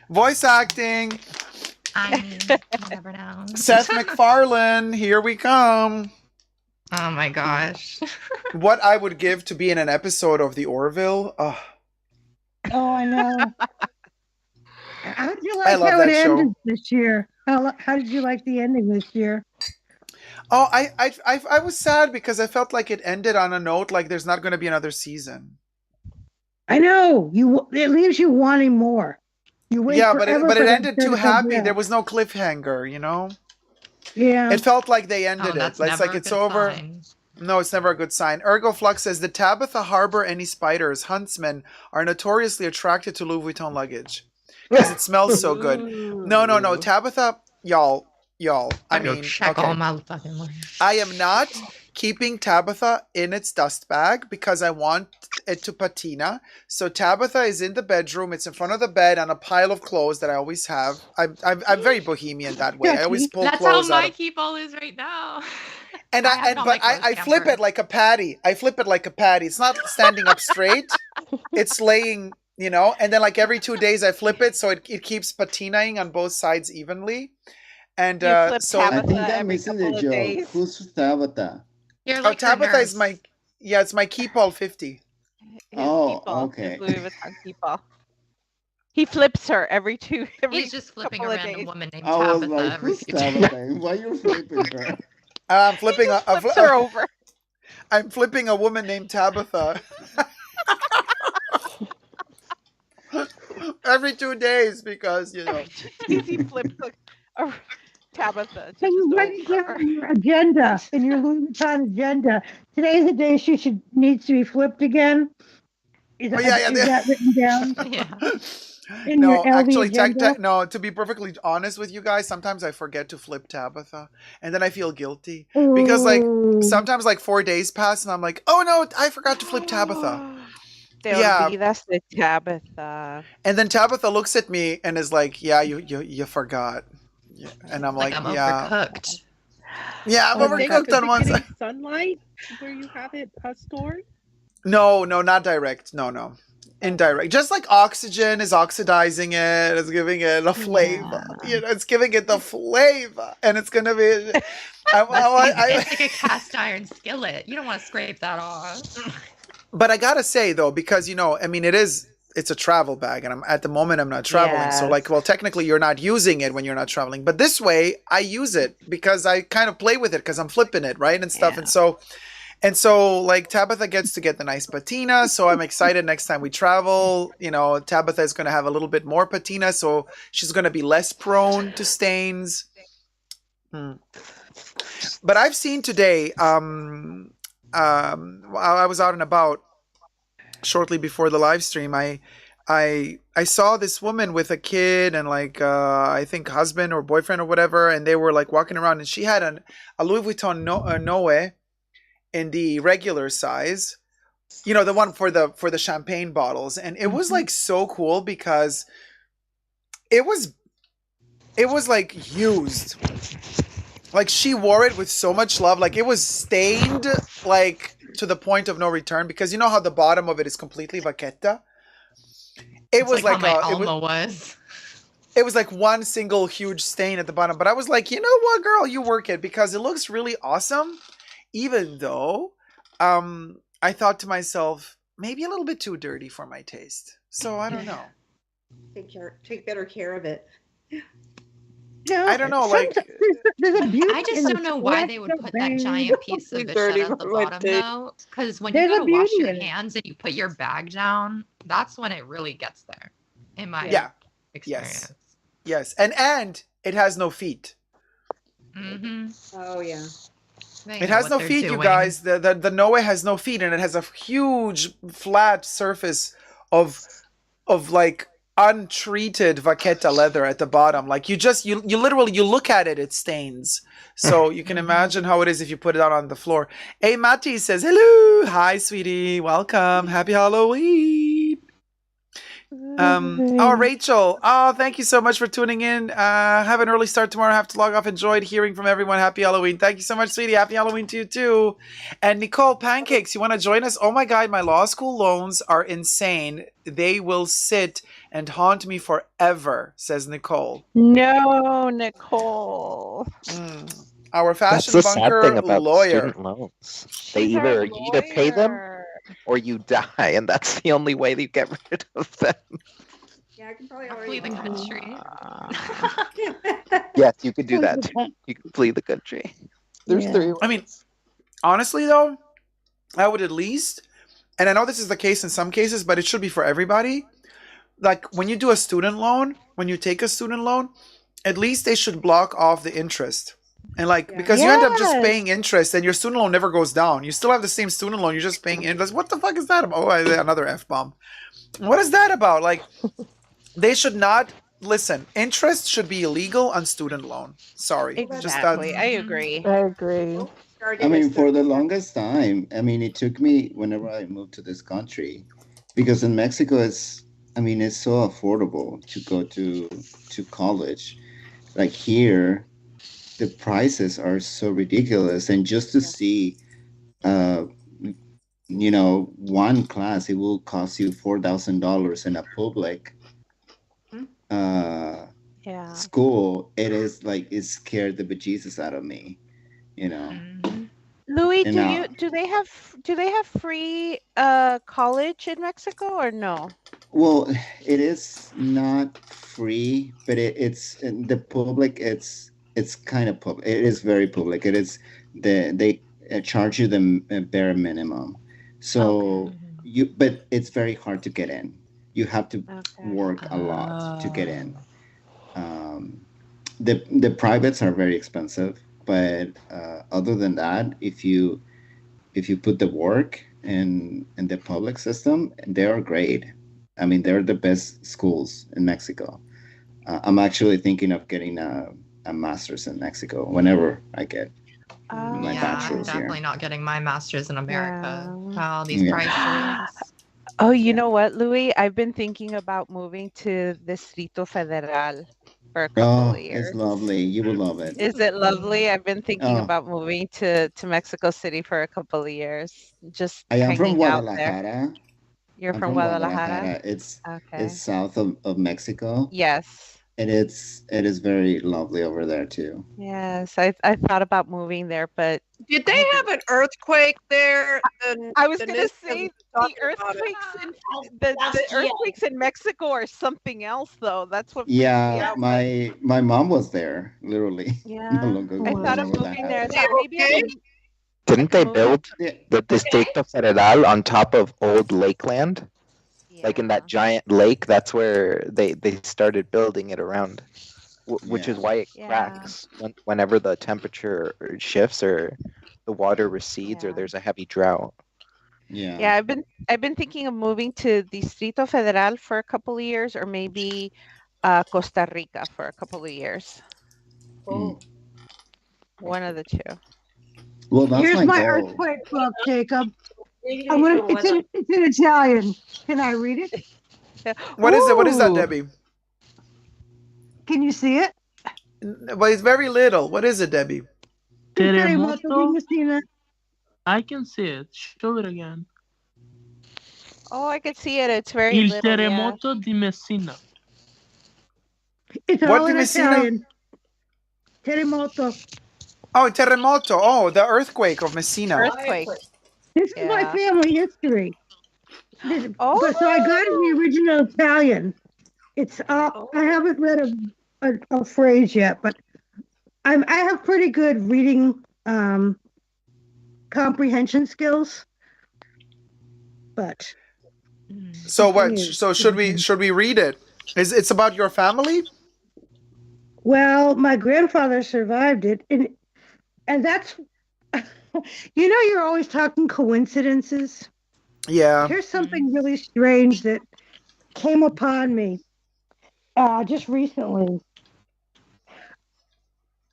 Voice acting. I mean, you never know. Seth MacFarlane, here we come. Oh my gosh. What I would give to be in an episode of The Orville. Oh, I know. How did you I like love how it that show. ended this year? How did you like the ending this year? Oh, I was sad because I felt like it ended on a note like there's not going to be another season. I know it leaves you wanting more. You wait Yeah, forever but for it that ended show too to come happy. back. There was no cliffhanger, you know? Yeah. It felt like they ended it. that's It's never like a it's good over. sign. No, it's never a good sign. Ergo Flux says, did Tabitha harbor any spiders? Huntsmen are notoriously attracted to Louis Vuitton luggage because it smells so good. No. Tabitha, y'all. I Go mean, check okay. all my fucking luggage. I am not keeping Tabitha in its dust bag because I want it to patina. So Tabitha is in the bedroom. It's in front of the bed on a pile of clothes that I always have. I'm very bohemian that way. I always pull That's clothes how out my of. keep all is right now. And I flip it like a patty. I flip it like a patty. It's not standing up straight. It's laying, you know. And then like every 2 days I flip it so it keeps patinaing on both sides evenly. And so I think I'm missing the joke. Who's Tabitha? You're Tabitha is my it's my Keepall 50. Okay. Louis Vuitton Keepall. He flips her every He's just flipping a random woman named I was Tabitha like, every who's few days. Tabitha? Why you flipping her? I'm flipping flips her over. I'm flipping a woman named Tabitha. Every 2 days because, you know. He flips a Tabitha. So you write it down in your agenda, in your Louis Vuitton agenda. Today's the day she needs to be flipped again. Is that written down? In No, your LV actually, agenda? to be perfectly honest with you guys, sometimes I forget to flip Tabitha, and then I feel guilty because like sometimes like 4 days pass, and I'm like, oh no, I forgot to flip Tabitha. Te olvidas de Tabitha. And then Tabitha looks at me and is like, yeah, you forgot. Yeah. And I'm like, I'm yeah. overcooked. Yeah, I'm overcooked on one side. Sunlight where you have it stored? No, not direct. No. Indirect. Just like oxygen is oxidizing it, it's giving it a flavor. You know, it's giving it the flavor. And it's gonna be It's like a cast iron skillet. You don't want to scrape that off. But I gotta say though, because you know, I mean it's a travel bag, and at the moment I'm not traveling. So like, well, technically you're not using it when you're not traveling. But this way I use it because I kind of play with it because I'm flipping it, right? And stuff. And so like Tabitha gets to get the nice patina. So I'm excited next time we travel. You know, Tabitha is gonna have a little bit more patina, so she's gonna be less prone to stains. But I've seen today, I was out and about shortly before the live stream. I saw this woman with a kid and like I think husband or boyfriend or whatever, and they were like walking around, and she had a Louis Vuitton Noe in the regular size, you know, the one for the champagne bottles, and it was like so cool because it was like used. Like she wore it with so much love. Like it was stained like to the point of no return, because you know how the bottom of it is completely vaqueta. It was like how my Alma was. It was like one single huge stain at the bottom. But I was like, you know what, girl, you work it because it looks really awesome. Even though I thought to myself, maybe a little bit too dirty for my taste. So I don't know. Take better care of it. No, I don't know. Like, I just don't know why they would put that giant piece of the shed at the bottom, though. Because when you go to wash your hands and you put your bag down, that's when it really gets there. In my experience. Yes, and it has no feet. Mm-hmm. Oh yeah. It has no feet, you guys. The Noe has no feet, and it has a huge flat surface of like untreated vaqueta leather at the bottom. Like you literally look at it, it stains. So you can imagine how it is if you put it out on the floor. Hey, Mati says hello, hi sweetie, welcome, happy Halloween. Rachel, thank you so much for tuning in. Have an early start tomorrow. I have to log off. Enjoyed hearing from everyone. Happy Halloween. Thank you so much, sweetie. Happy Halloween to you too. And Nicole Pancakes, you want to join us? Oh my God, my law school loans are insane. They will sit and haunt me forever, says Nicole. No, Nicole. Our fashion That's the bunker sad thing about lawyer. Student loans. You either pay them or you die, and that's the only way that you get rid of them. Yeah, I can probably Flee the country. Yes, you could do that too. You could flee the country. There's three ways. I mean, honestly though, I would at least, and I know this is the case in some cases, but it should be for everybody. Like when you do a student loan, when you take a student loan, at least they should block off the interest. And like, because you end up just paying interest and your student loan never goes down. You still have the same student loan. You're just paying interest. What the fuck is that about? Oh, another F-bomb. What is that about? Like, they should not, listen, interest should be illegal on student loan. Sorry. Exactly. I agree. I agree. I mean, for the longest time, I mean, it took me whenever I moved to this country, because in Mexico, it's so affordable to go to college. Like here, the prices are so ridiculous, and just to see, one class, it will cost you $4,000 in a public school. It scared the bejesus out of me, Louis, And do they have free college in Mexico or no? Well, it is not free, but it's in the public. It's kind of public. It is very public. It is they charge you the bare minimum. So but it's very hard to get in. You have to work a lot to get in. The privates are very expensive, but other than that, if you put the work in the public system, they are great. I mean, they're the best schools in Mexico. I'm actually thinking of getting a master's in Mexico whenever I get my I'm bachelor's here. definitely not getting my master's in America. Wow, these prices. Oh, you know what, Louis? I've been thinking about moving to Distrito Federal for a couple of years. It's lovely. You will love it. Is it lovely? I've been thinking Oh. about moving to Mexico City for a couple of years. Just I am from hanging out there. Guadalajara. You're I'm from Guadalajara? It's Okay. south of Mexico. Yes. And it is very lovely over there too. Yes. I thought about moving there, but Did they have an earthquake there? I was going to say the earthquakes in Mexico are something else, though. That's what. Yeah, my mom was there literally. Yeah. No longer I thought of moving there. I thought maybe I would. Didn't they build the Distrito Federal on top of old lakeland? Like in that giant lake, that's where they started building it around, which is why it cracks whenever the temperature shifts or the water recedes or there's a heavy drought. Yeah. I've been thinking of moving to Distrito Federal for a couple of years, or maybe Costa Rica for a couple of years. Oh. One of the two. Well, that's Here's my my goal. earthquake book, Jacob. It's in Italian. Can I read it? What is it? What is that, Ooh. Debbie? Can you see it? But it's very little. What is it, Debbie? Terremoto. I can see it. Show it again. Oh, I can see it. It's very Il little. terremoto di Messina. It's What all di in Messina? Italian. Terremoto. Oh, terremoto. Oh, the earthquake of Messina. Earthquake. This is my family history. Oh. But so I got it in the original Italian. It's I haven't read a phrase yet, but I have pretty good reading comprehension skills. But So what? So should we read it? It's about your family? well, my grandfather survived it, and that's you're always talking coincidences. Yeah. Here's something really strange that came upon me just recently.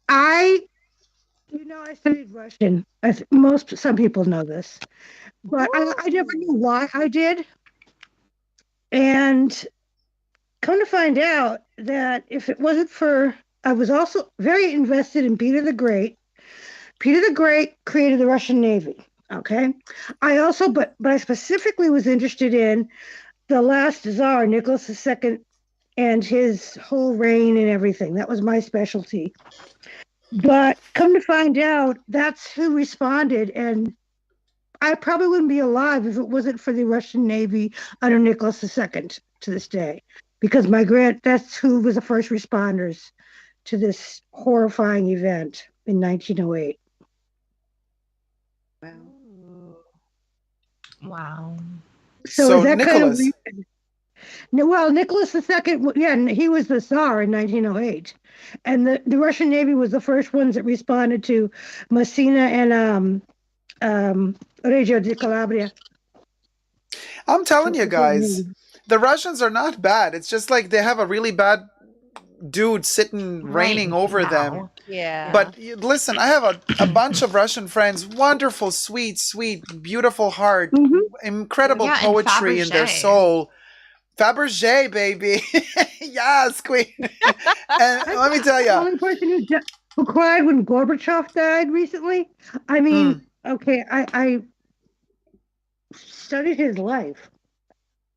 I studied Russian. Some people know this, but I never knew why I did. And come to find out that if it wasn't for, I was also very invested in Peter the Great. Peter the Great created the Russian Navy. Okay. I also, but I specifically was interested in the last Tsar, Nicholas II, and his whole reign and everything. That was my specialty. But come to find out, that's who responded. And I probably wouldn't be alive if it wasn't for the Russian Navy under Nicholas II to this day. because that's who was the first responders to this horrifying event in 1908. Wow. So is that Nicholas. kind of well, Nicholas II, yeah, he was the Tsar in 1908, and the Russian Navy was the first ones that responded to Messina and Reggio di Calabria. I'm telling you guys, the Russians are not bad. It's just like they have a really bad dude sitting reigning over them. Yeah. But listen, I have a bunch of Russian friends, wonderful, sweet, beautiful heart, incredible poetry in their soul. Fabergé, baby. Yes, queen. And let me tell you. The only person who cried when Gorbachev died recently. I mean, okay, I studied his life.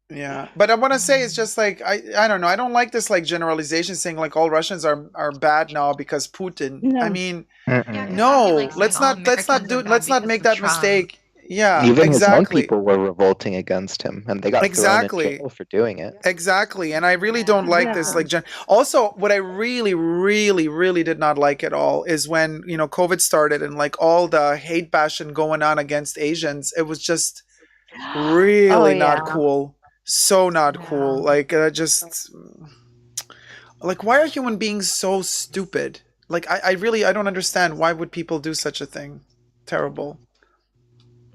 Yeah, but I want to say it's just like I don't know. I don't like this like generalization saying like all Russians are bad now because Putin. No. I mean, no. Let's not make that mistake. Yeah, even exactly. his own people were revolting against him, and they got thrown in jail for doing it. Exactly, and I really don't like this. Like, also, what I really, really, really did not like at all is when COVID started and like all the hate bashing going on against Asians. It was just really not cool. So not cool. Like, just like, why are human beings so stupid? Like, I don't understand. Why would people do such a thing? Terrible.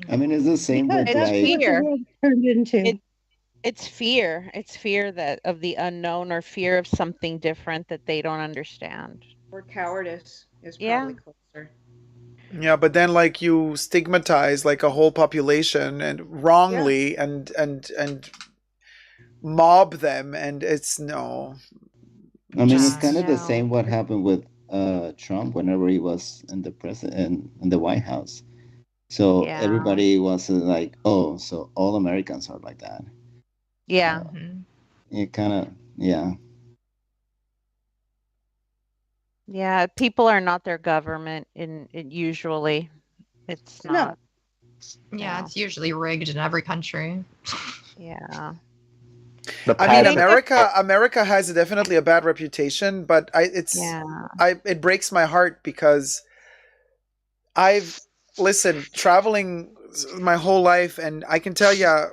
I mean, it's the same with It's like fear. Turned into. It's fear. It's fear that of the unknown or fear of something different that they don't understand. Or cowardice is probably closer. Yeah, but then like you stigmatize like a whole population and wrongly and mob them, and it's no. I mean, it's kind of the same what happened with Trump whenever he was in the White House. So everybody was like, "Oh, so all Americans are like that." Yeah. It kind of, yeah. Yeah, people are not their government usually. It's not. Yeah, it's usually rigged in every country. Yeah. I mean, America has definitely a bad reputation, but it breaks my heart because I've traveling my whole life, and I can tell you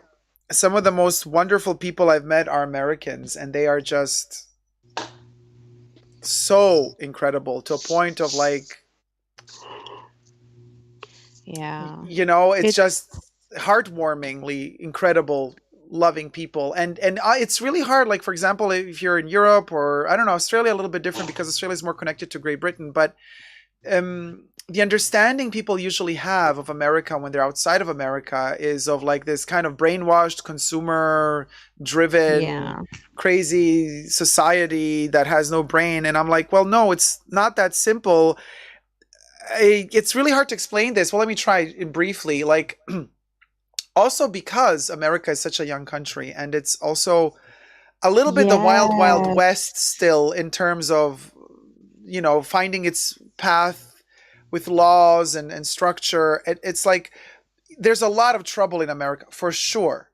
some of the most wonderful people I've met are Americans, and they are just so incredible to a point of like, it's just heartwarmingly incredible, loving people, and it's really hard. Like, for example, if you're in Europe or I don't know, Australia, a little bit different because Australia is more connected to Great Britain, but the understanding people usually have of America when they're outside of America is of like this kind of brainwashed, consumer driven, crazy society that has no brain. And I'm like, well, no, it's not that simple. It's really hard to explain this. Well, let me try briefly. Like, also because America is such a young country, and it's also a little bit the wild, wild west still in terms of, finding its path with laws and structure. It's like there's a lot of trouble in America for sure.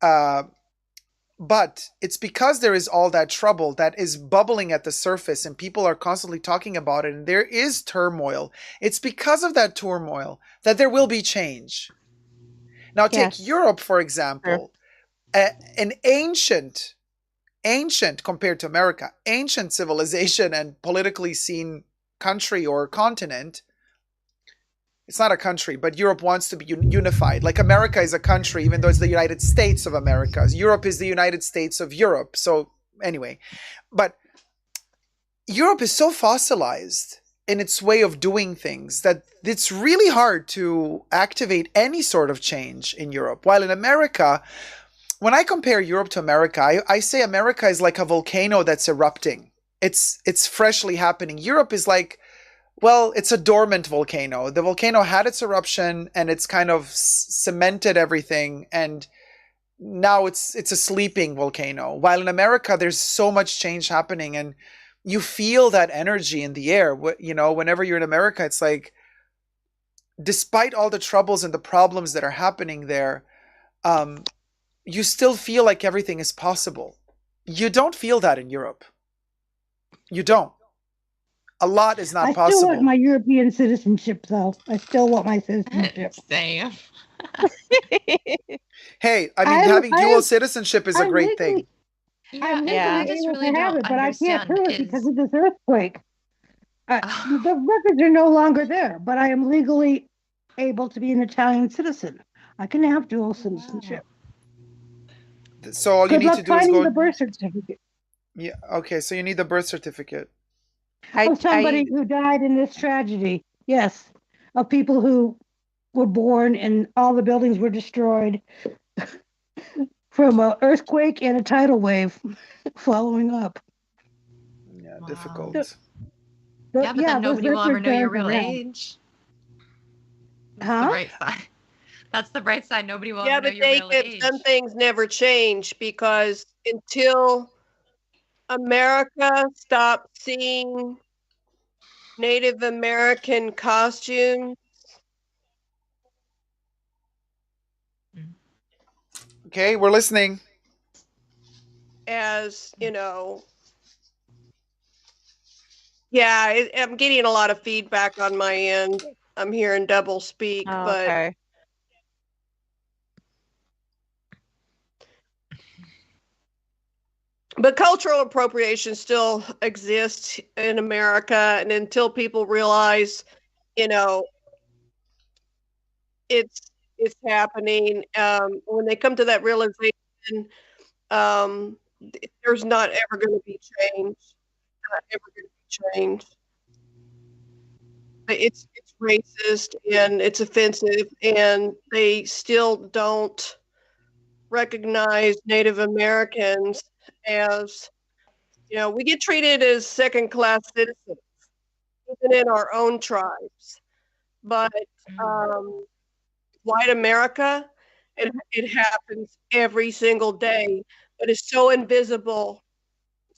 But it's because there is all that trouble that is bubbling at the surface and people are constantly talking about it and there is turmoil. It's because of that turmoil that there will be change. Now take Europe, for example, an ancient compared to America, ancient civilization and politically seen country or continent. It's not a country, but Europe wants to be unified. Like America is a country, even though it's the United States of America. Europe is the United States of Europe. So anyway, but Europe is so fossilized in its way of doing things that it's really hard to activate any sort of change in Europe. While in America, when I compare Europe to America, I say America is like a volcano that's erupting. It's freshly happening. Europe is like, well, it's a dormant volcano. The volcano had its eruption and it's kind of cemented everything, and now it's a sleeping volcano. While in America, there's so much change happening and you feel that energy in the air. Whenever you're in America, it's like, despite all the troubles and the problems that are happening there, you still feel like everything is possible. You don't feel that in Europe. You don't. A lot is not I possible. still want my European citizenship, though. I still want my citizenship. Same. Hey, I mean, having dual citizenship is a great thing. I'm legally I just able really to have don't it, but I can't understand prove it because of this earthquake. The records are no longer there, but I am legally able to be an Italian citizen. I can have dual citizenship. So all you Good need luck to do is finding go. the birth certificate Yeah. Okay. So you need the birth certificate. of somebody who died in this tragedy. Yes, of people who were born and all the buildings were destroyed from an earthquake and a tidal wave following up. Yeah, difficult. Yeah, but then those nobody will ever records know your are real around. age. That's Huh? the bright side. That's the bright side. Nobody will Yeah, ever know but your real age. some things never change because until America stopped seeing Native American costumes Okay, we're listening. as, yeah, I'm getting a lot of feedback on my end. I'm hearing double speak, but Okay. but cultural appropriation still exists in America, and until people realize, it's happening, when they come to that realization, there's not ever going to be change. Not ever going to be change. It's racist and it's offensive, and they still don't recognize Native Americans as, we get treated as second-class citizens, even in our own tribes. But white America, it happens every single day, but it's so invisible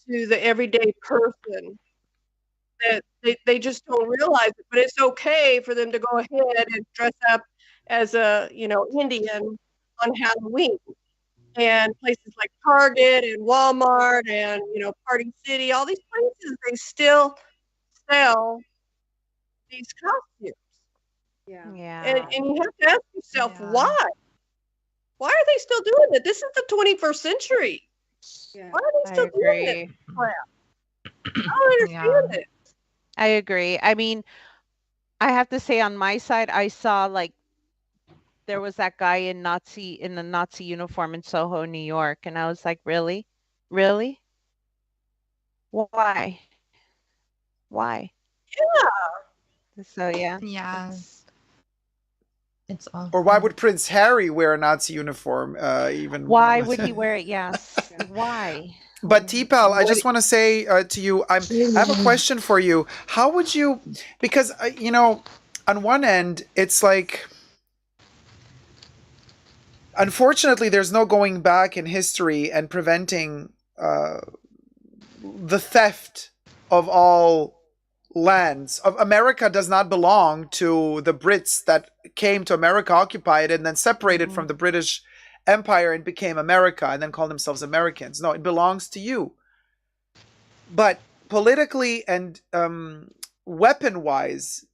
to the everyday person that they just don't realize it. But it's okay for them to go ahead and dress up as a, Indian on Halloween. And places like Target and Walmart and, Party City, all these places, they still sell these costumes. Yeah. And you have to ask yourself, why? Why are they still doing it? This is the 21st century. Yeah. Why are they still doing this crap? I don't understand it. I agree. I mean, I have to say on my side, I saw like there was that guy in the Nazi uniform in Soho, New York, and I was like, really? Really? Why? Why? Yeah. So yeah. Yeah. It's awful. Or why would Prince Harry wear a Nazi uniform? Even why would he wear it? Yes. Why? But T-Pal, I just want to say to you, I have a question for you. How would you? Because on one end, it's like, unfortunately, there's no going back in history and preventing the theft of all lands. Of America does not belong to the Brits that came to America, occupied it, and then separated from the British Empire and became America and then called themselves Americans. No, it belongs to you. But politically and weapon-wise,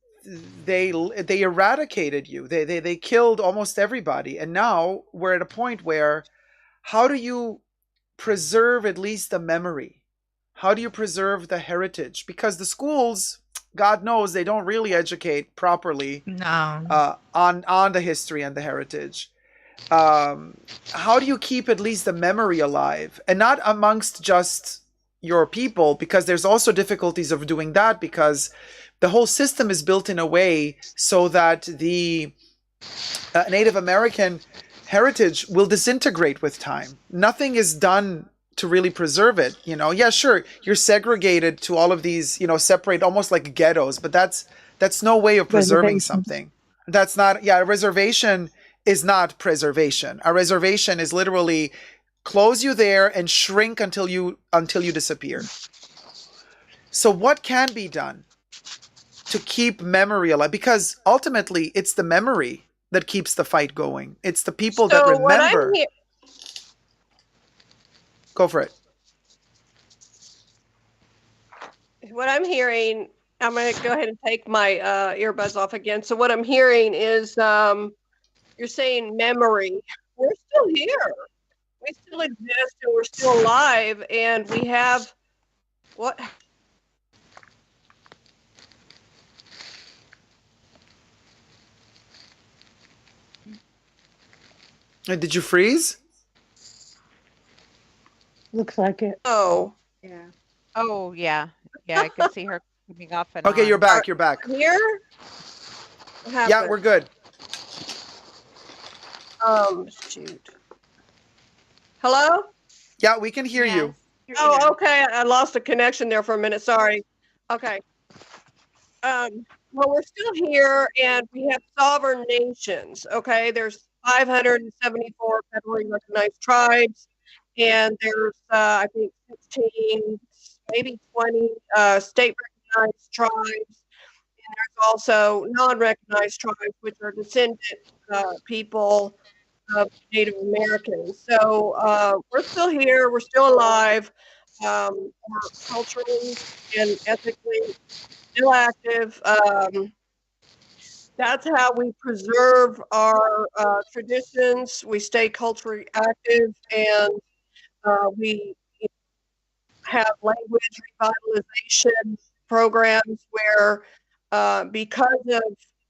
they eradicated you. They killed almost everybody. And now we're at a point where, how do you preserve at least the memory? How do you preserve the heritage? Because the schools, God knows, they don't really educate properly on the history and the heritage. How do you keep at least the memory alive? And not amongst just your people, because there's also difficulties of doing that, because the whole system is built in a way so that the Native American heritage will disintegrate with time. Nothing is done to really preserve it. Yeah, sure, you're segregated to all of these, separate, almost like ghettos, but that's no way of preserving something. That's not, a reservation is not preservation. A reservation is literally close you there and shrink until you disappear. So what can be done to keep memory alive? Because ultimately it's the memory that keeps the fight going. It's the people that remember. Go for it. what I'm hearing, I'm going to go ahead and take my earbuds off again. So what I'm hearing is you're saying memory. We're still here. We still exist and we're still alive, and we have what? Did you freeze? Looks like it. Oh. Yeah. Oh, yeah. Yeah, I could see her coming off and Okay, you're on. back. You're back. Here? Yeah, we're good. Shoot. Hello? Yeah, we can hear you. Oh, okay. I lost the connection there for a minute. Sorry. Okay. Well, we're still here, and we have sovereign nations. Okay, there's 574 federally recognized tribes, and there's I think 16, maybe 20 state recognized tribes, and there's also non-recognized tribes, which are descendant people of Native Americans. So we're still here. We're still alive. We're culturally and ethically still active. That's how we preserve our traditions. We stay culturally active, and we have language revitalization programs where, because of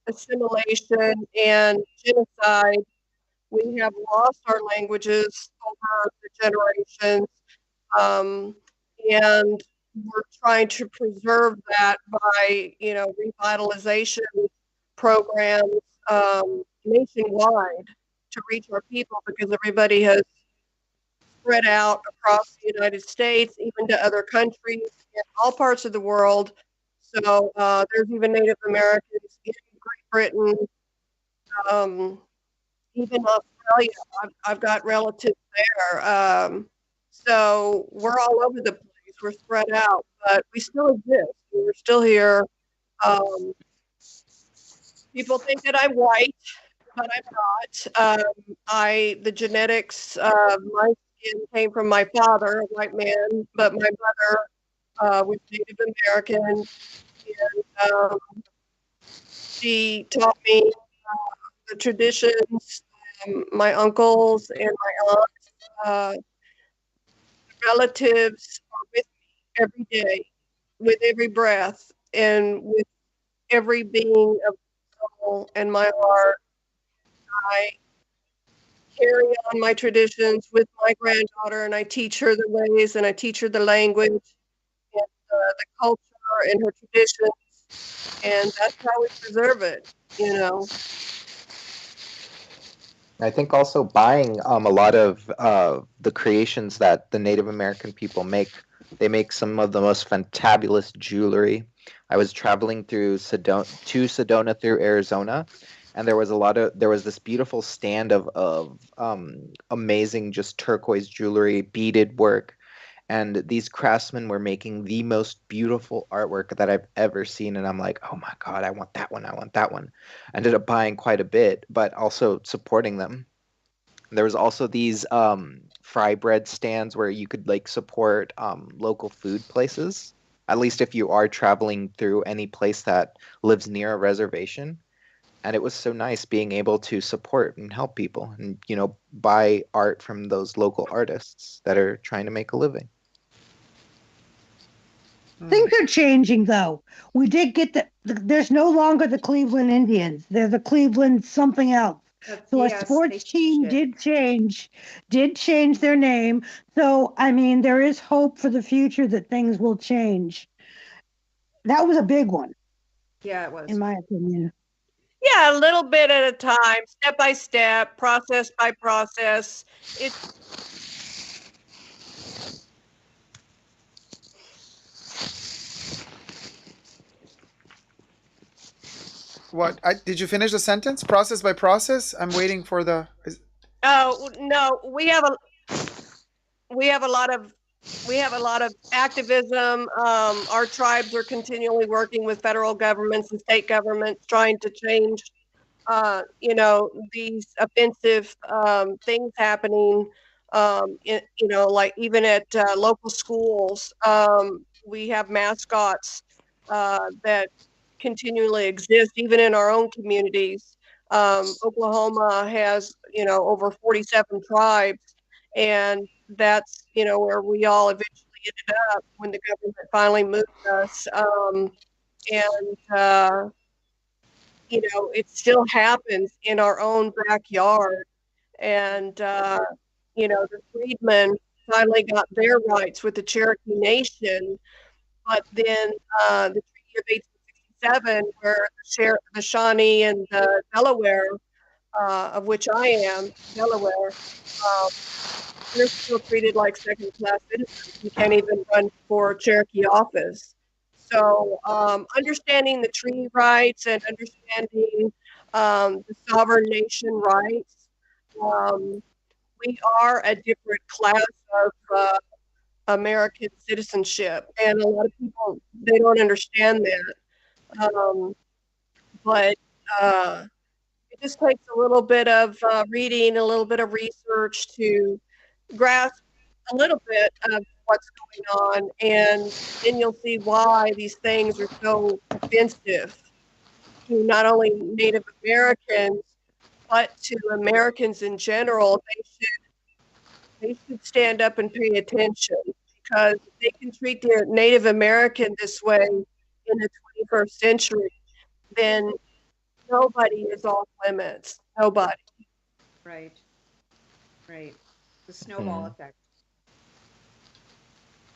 assimilation and genocide, we have lost our languages over the generations. And we're trying to preserve that by, revitalization programs nationwide to reach our people, because everybody has spread out across the United States, even to other countries in all parts of the world. So there's even Native Americans in Great Britain, even Australia. I've got relatives there. So we're all over the place. We're spread out, but we still exist. We're still here. People think that I'm white, but I'm not. The genetics of my skin came from my father, a white man, but my mother was Native American, and she taught me the traditions. My uncles and my aunts, relatives are with me every day, with every breath, and with every being of soul and my heart. I carry on my traditions with my granddaughter, and I teach her the ways, and I teach her the language, and the culture and her traditions, and that's how we preserve it. I think also buying a lot of the creations that the Native American people make. They make some of the most fantabulous jewelry. I was traveling through Sedona through Arizona, and there was this beautiful stand of amazing just turquoise jewelry, beaded work, and these craftsmen were making the most beautiful artwork that I've ever seen. And I'm like, oh my God, I want that one. I want that one. I ended up buying quite a bit, but also supporting them. There was also these fry bread stands where you could like support local food places. At least if you are traveling through any place that lives near a reservation. And it was so nice being able to support and help people and, buy art from those local artists that are trying to make a living. Things are changing, though. We did get there's no longer the Cleveland Indians. They're the Cleveland something else. So our sports team did change their name. So, I mean, there is hope for the future that things will change. That was a big one. Yeah, it was. In my opinion. Yeah, a little bit at a time, step by step, process by process. What? Did you finish the sentence? Process by process? I'm waiting for the. Oh no, we have a lot of activism. Our tribes are continually working with federal governments and state governments, trying to change, these offensive things happening. Like even at local schools. We have mascots that continually exist, even in our own communities. Oklahoma has, over 47 tribes, and that's, where we all eventually ended up when the government finally moved us. It still happens in our own backyard. And, the freedmen finally got their rights with the Cherokee Nation, but then the Treaty of 1867, where the Shawnee and the Delaware, of which I am, Delaware, they're still treated like second-class citizens. You can't even run for Cherokee office. So understanding the treaty rights and understanding the sovereign nation rights, we are a different class of American citizenship, and a lot of people, they don't understand that. But it just takes a little bit of reading, a little bit of research to grasp a little bit of what's going on, and then you'll see why these things are so offensive to not only Native Americans, but to Americans in general. They should stand up and pay attention, because if they can treat the Native American this way in the 21st century, then nobody is off limits. Nobody. Right. The snowball effect.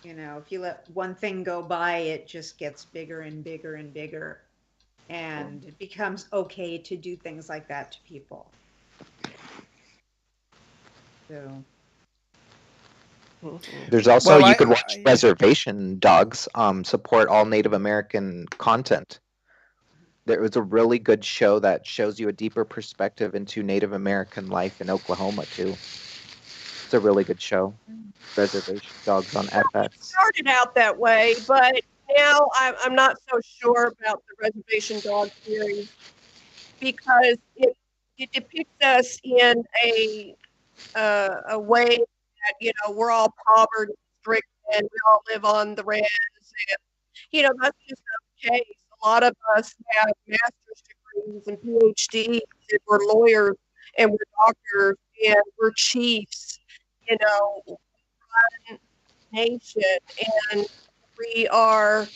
If you let one thing go by, it just gets bigger and bigger and bigger. And it becomes okay to do things like that to people. So. There's also, you could watch Reservation Dogs support all Native American content. There was a really good show that shows you a deeper perspective into Native American life in Oklahoma too. It's a really good show. Reservation Dogs on FX. It started out that way, but now I'm not so sure about the Reservation Dog series, because it depicts us in a way that, we're all poverty stricken, we all live on the res, and that's just not the case. A lot of us have master's degrees and PhDs, and we're lawyers, and we're doctors, and we're chiefs, run nation, and we are,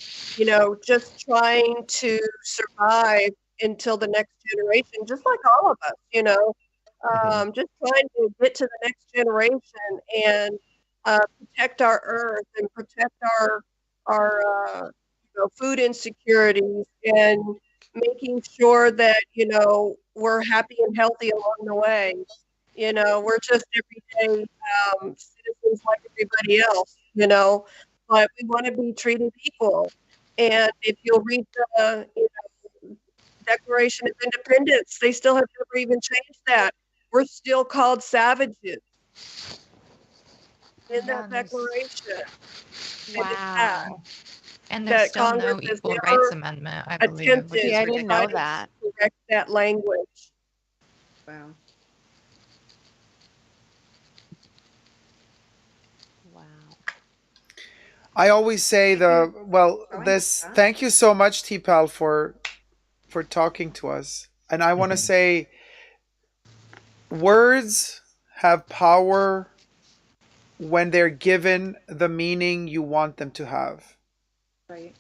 just trying to survive until the next generation, just like all of us, just trying to get to the next generation and protect our earth and protect our food insecurities, and making sure that we're happy and healthy along the way. We're just everyday citizens like everybody else, but we want to be treated equal. And if you'll read the Declaration of Independence, they still have never even changed that. We're still called savages in that declaration. Wow. And there's still Congress no has Equal never Rights Amendment, I believe. attempted Which is I didn't know ridiculous. that. to correct that language. Wow. I always say thank you so much, T-Pal, for talking to us. And I want to say, words have power when they're given the meaning you want them to have. Right.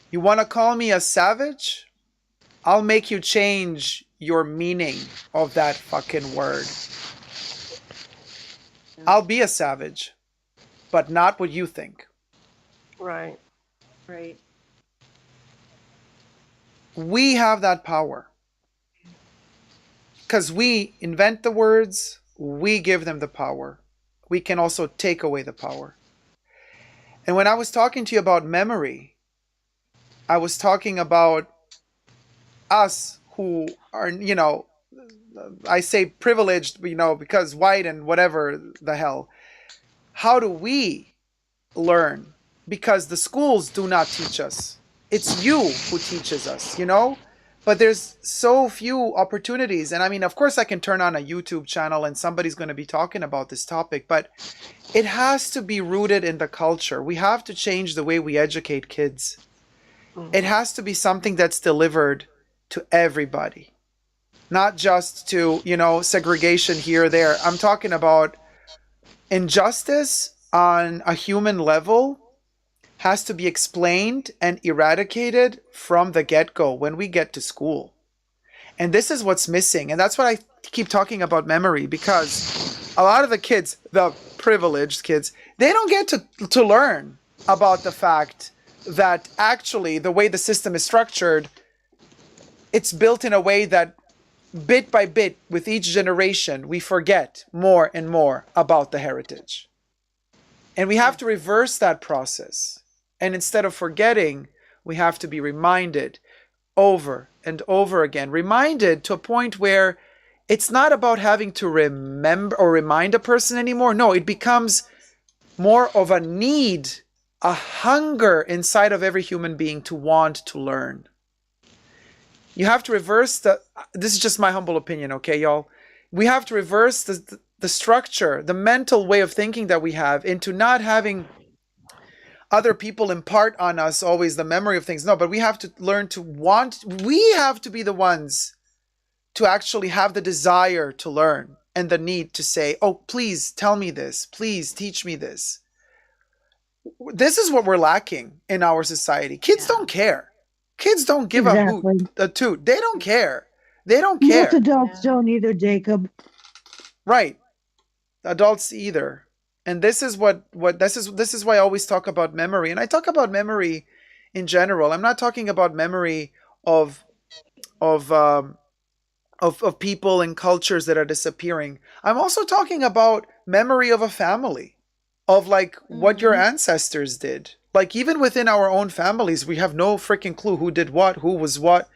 You want to call me a savage? I'll make you change your meaning of that fucking word. I'll be a savage, but not what you think. Right. We have that power. Because we invent the words, we give them the power. We can also take away the power. And when I was talking to you about memory, I was talking about us who are, I say privileged, because white and whatever the hell. How do we learn? Because the schools do not teach us. It's you who teaches us, but there's so few opportunities. And I mean, of course I can turn on a YouTube channel and somebody's going to be talking about this topic, but it has to be rooted in the culture. We have to change the way we educate kids. It has to be something that's delivered to everybody, not just to, segregation here or there. I'm talking about injustice on a human level has to be explained and eradicated from the get-go when we get to school. And this is what's missing. And that's why I keep talking about memory, because a lot of the kids, the privileged kids, they don't get to learn about the fact that actually the way the system is structured, it's built in a way that bit by bit with each generation, we forget more and more about the heritage. And we have to reverse that process. And instead of forgetting, we have to be reminded over and over again, reminded to a point where it's not about having to remember or remind a person anymore. No, it becomes more of a need, a hunger inside of every human being to want to learn. You have to reverse this is just my humble opinion, okay, y'all? We have to reverse the structure, the mental way of thinking that we have into not having other people impart on us always the memory of things. No, but we have to learn to want, we have to be the ones to actually have the desire to learn and the need to say, oh, please tell me this. Please teach me this. This is what we're lacking in our society. Kids don't care. Kids don't give a toot. They don't care. They don't care. Most adults don't either, Dacob. Right. Adults either. And this is what this is why I always talk about memory. And I talk about memory in general. I'm not talking about memory of people and cultures that are disappearing. I'm also talking about memory of a family, of like what your ancestors did. Like even within our own families, we have no freaking clue who did what, who was what,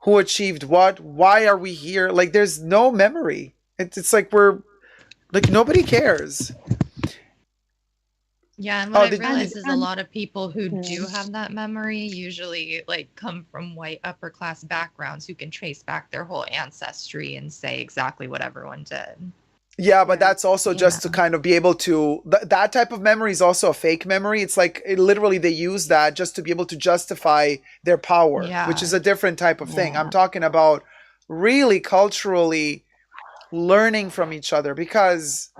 who achieved what, why are we here? Like there's no memory. It's like we're like nobody cares. Yeah, and what I realize is a lot of people who do have that memory usually like come from white upper class backgrounds who can trace back their whole ancestry and say exactly what everyone did. Yeah, but that's also just to kind of be able to, that type of memory is also a fake memory. It's like literally they use that just to be able to justify their power, which is a different type of thing. I'm talking about really culturally learning from each other, because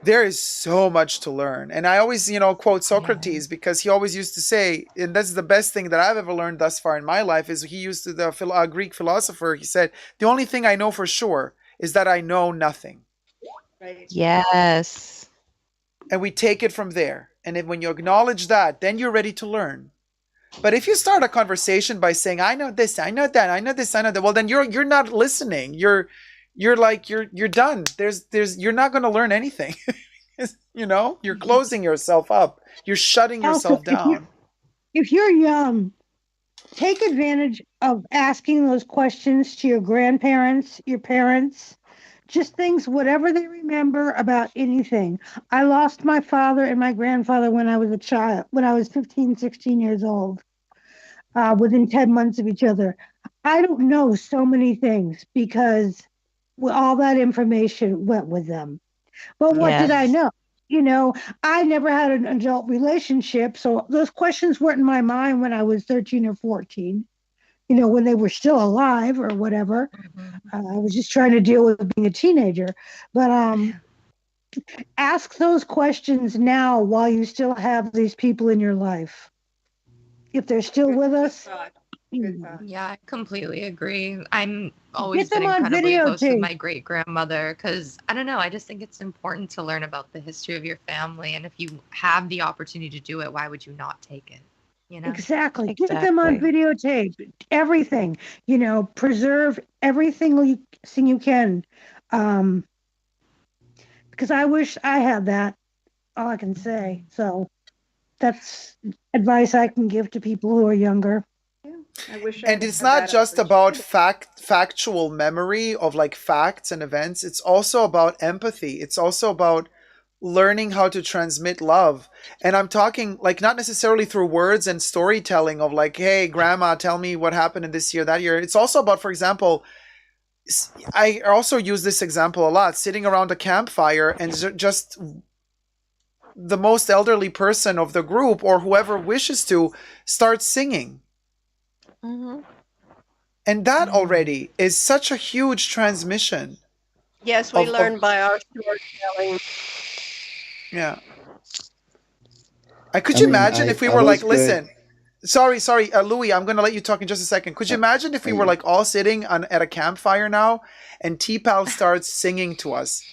there is so much to learn. And I always, quote Socrates, because he always used to say, and that's the best thing that I've ever learned thus far in my life, is he used to, the Greek philosopher, he said, the only thing I know for sure is that I know nothing. Right. Yes. And we take it from there. And then when you acknowledge that, then you're ready to learn. But if you start a conversation by saying, I know this, I know that, I know this, I know that, well, then you're not listening. You're done. You're not going to learn anything. You're closing yourself up. You're shutting yourself down. If you're young, take advantage of asking those questions to your grandparents, your parents, just things, whatever they remember about anything. I lost my father and my grandfather when I was a child, when I was 15, 16 years old, within 10 months of each other. I don't know so many things because all that information went with them. But what did I know? I never had an adult relationship, so those questions weren't in my mind when I was 13 or 14. When they were still alive or whatever. I was just trying to deal with being a teenager. But ask those questions now while you still have these people in your life. If they're still with us. Yeah, I completely agree. I'm always been incredibly close with my great grandmother because I don't know. I just think it's important to learn about the history of your family, and if you have the opportunity to do it, why would you not take it? Exactly. Get them on videotape. Everything. Preserve everything you can. Because I wish I had that. All I can say. So that's advice I can give to people who are younger. And it's not just about factual memory of like facts and events. It's also about empathy. It's also about learning how to transmit love. And I'm talking like not necessarily through words and storytelling of like, hey, grandma, tell me what happened in this year, that year. It's also about, for example, I also use this example a lot, sitting around a campfire and just the most elderly person of the group or whoever wishes to start singing. Mm-hmm. And that already is such a huge transmission. Yes, we learn by our storytelling. Yeah. Could you imagine if we were like, listen, sorry, Louis, I'm going to let you talk in just a second. Could you imagine if we were like all sitting at a campfire now and T-Pal starts singing to us?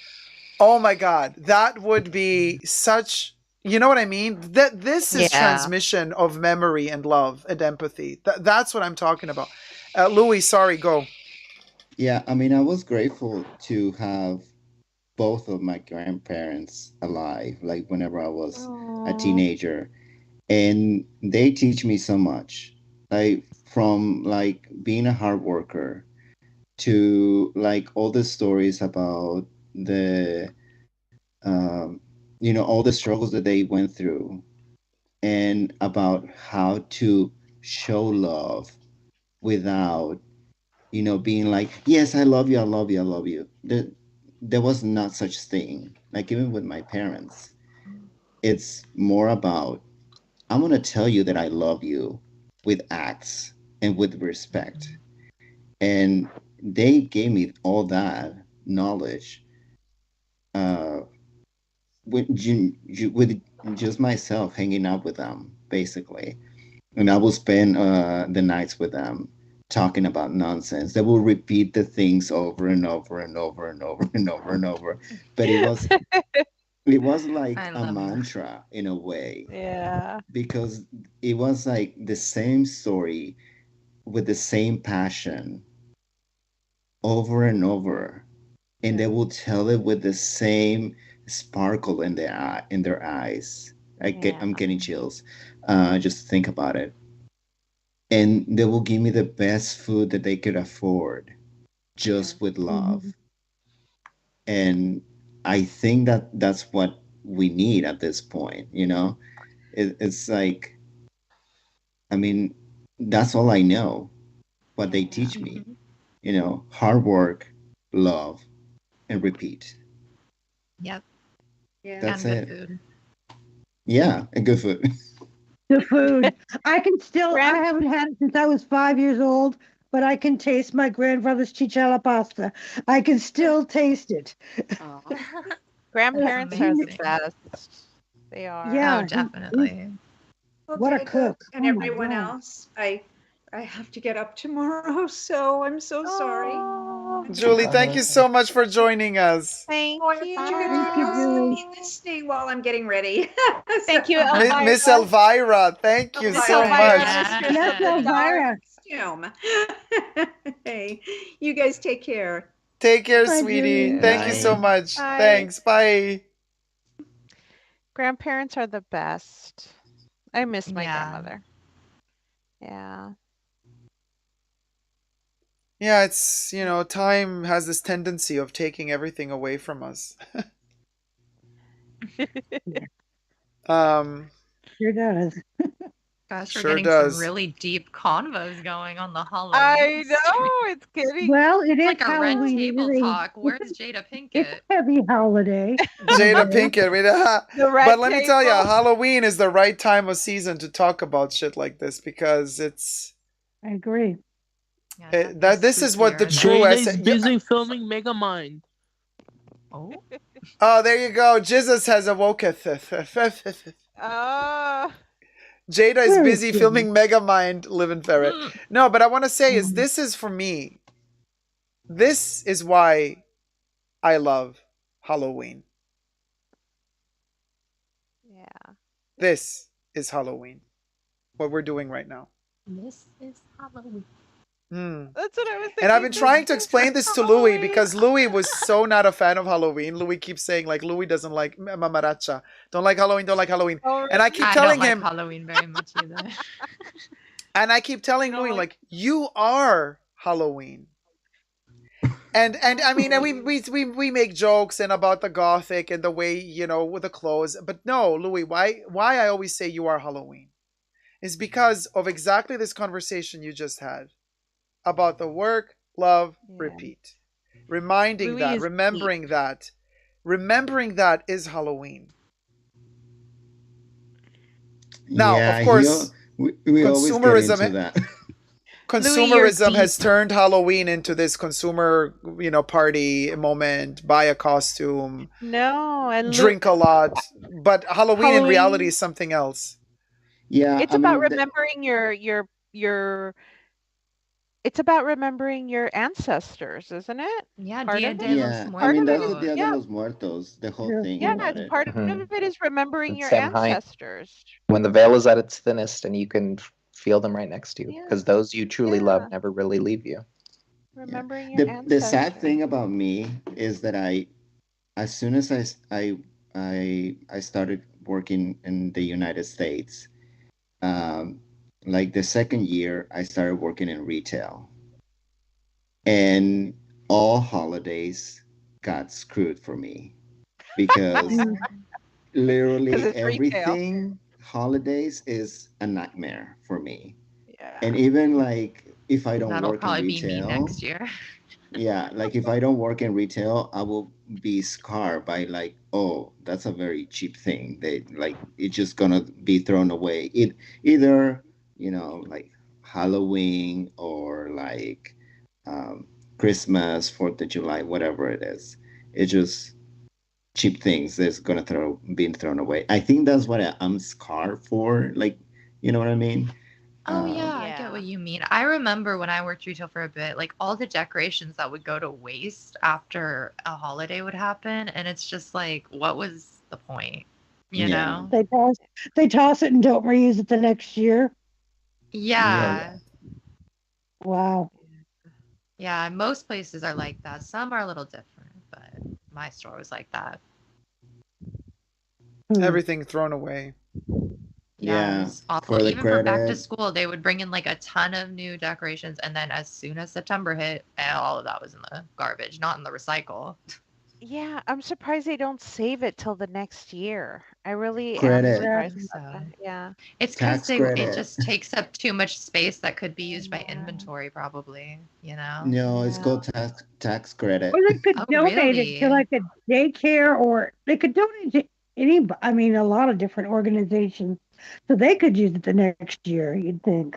Oh my God, that would be such, you know what I mean? This is transmission of memory and love and empathy. That's what I'm talking about. Louis, sorry, go. Yeah, I mean, I was grateful to have both of my grandparents alive, like whenever I was a teenager. And they teach me so much, like from like being a hard worker to like all the stories about the, all the struggles that they went through and about how to show love without being like, yes, I love you, I love you, I love you. There was not such thing. Like even with my parents, it's more about, I'm going to tell you that I love you with acts and with respect. And they gave me all that knowledge with just myself hanging out with them, basically. And I will spend the nights with them talking about nonsense. They will repeat the things over and over and over and over and over and over. But it was like a mantra in a way. Yeah. Because it was like the same story with the same passion over and over. And they will tell it with the same sparkle in their eyes. I'm getting chills. Just think about it. And they will give me the best food that they could afford just with love. And I think that that's what we need at this point, it's like, I mean, that's all I know, what they teach me, hard work, love, and repeat. Yep. Yeah. That's and it. Good food. Yeah, and good food. The food. I haven't had it since I was 5 years old, but I can taste my grandfather's chichella pasta. I can still taste it. Grandparents are the best. They are. Yeah, definitely. What a cook. And everyone else, I have to get up tomorrow, so I'm so sorry. Julie, thank you so much for joining us. Thank you. I'll be listening while I'm getting ready. Thank you, Elvira. Miss Elvira, thank you so much. Yes, Elvira. Hey, you guys take care. Take care, Bye, sweetie. Julie. Thank you so much. Bye. Thanks. Bye. Grandparents are the best. I miss my grandmother. Yeah. Yeah, it's, time has this tendency of taking everything away from us. Sure does. Gosh, we're Sure getting does. some really deep convos going on the Halloween. I know, it's getting... Well, it is like a red Halloween. table talk. Where's Jada Pinkett? It's a heavy holiday. Jada Pinkett. But let me tell you, table. Halloween is the right time of season to talk about shit like this because it's... I agree. This is what the true... Jada's busy filming Megamind. Oh, there you go. Jesus has awoketh. Jada is busy filming Megamind, Living Ferret. No, but I want to say is this is for me. This is why I love Halloween. Yeah. This is Halloween. What we're doing right now. This is Halloween. That's what I was thinking. And I've been trying to explain this to Louis because Louis was so not a fan of Halloween. Louis keeps saying like Louis doesn't like Mamaracha. Don't like Halloween, don't like Halloween. Oh, really? And I keep telling him Halloween very much either. And I keep telling Louis like you are Halloween. And I mean, and we make jokes and about the gothic and the way, with the clothes. But no, Louis, why I always say you are Halloween is because of exactly this conversation you just had about the work, love, repeat. Reminding Louis that, is remembering that is Halloween. Now, Yeah, of course, we always get into that. Consumerism has turned Halloween into this consumer, party moment, buy a costume, drink a lot. But Halloween in reality is something else. Yeah, it's about remembering your it's about remembering your ancestors, isn't it? Yeah, part Dia of de it. los yeah, I Muertos. mean that's the Dia de los Muertos, the whole thing Yeah, about it's it. part of it is remembering And your Samhain. ancestors. When the veil is at its thinnest and you can feel them right next to you, because those you truly love never really leave you. Remembering your ancestors. The sad thing about me is that as soon as I started working in the United States, like the second year, I started working in retail, and all holidays got screwed for me because literally everything holidays is a nightmare for me. Yeah. And even like if I don't That'll work in probably be me retail, next year. yeah, like if I don't work in retail, I will be scarred by like, oh, that's a very cheap thing. They like it's just gonna be thrown away. It either, like Halloween or like Christmas, 4th of July, whatever it is. It's just cheap things that's gonna being thrown away. I think that's what I'm scarred for. Like, you know what I mean? Oh yeah, I get what you mean. I remember when I worked retail for a bit, like all the decorations that would go to waste after a holiday would happen, and it's just like, what was the point? You know? They toss it and don't reuse it the next year. Yeah. Wow. Yeah, most places are like that. Some are a little different, but my store was like that. Everything thrown away. Yeah, it was awful. Even for back to school, they would bring in like a ton of new decorations, and then as soon as September hit, all of that was in the garbage, not in the recycle. Yeah, I'm surprised they don't save it till the next year. I really am Credit. surprised about that. Yeah. It's because Tax it credit. just takes up too much space that could be used by inventory, probably. No, it's called tax credit. Or they could donate it to like a daycare, or they could donate to a lot of different organizations, so they could use it the next year. You'd think,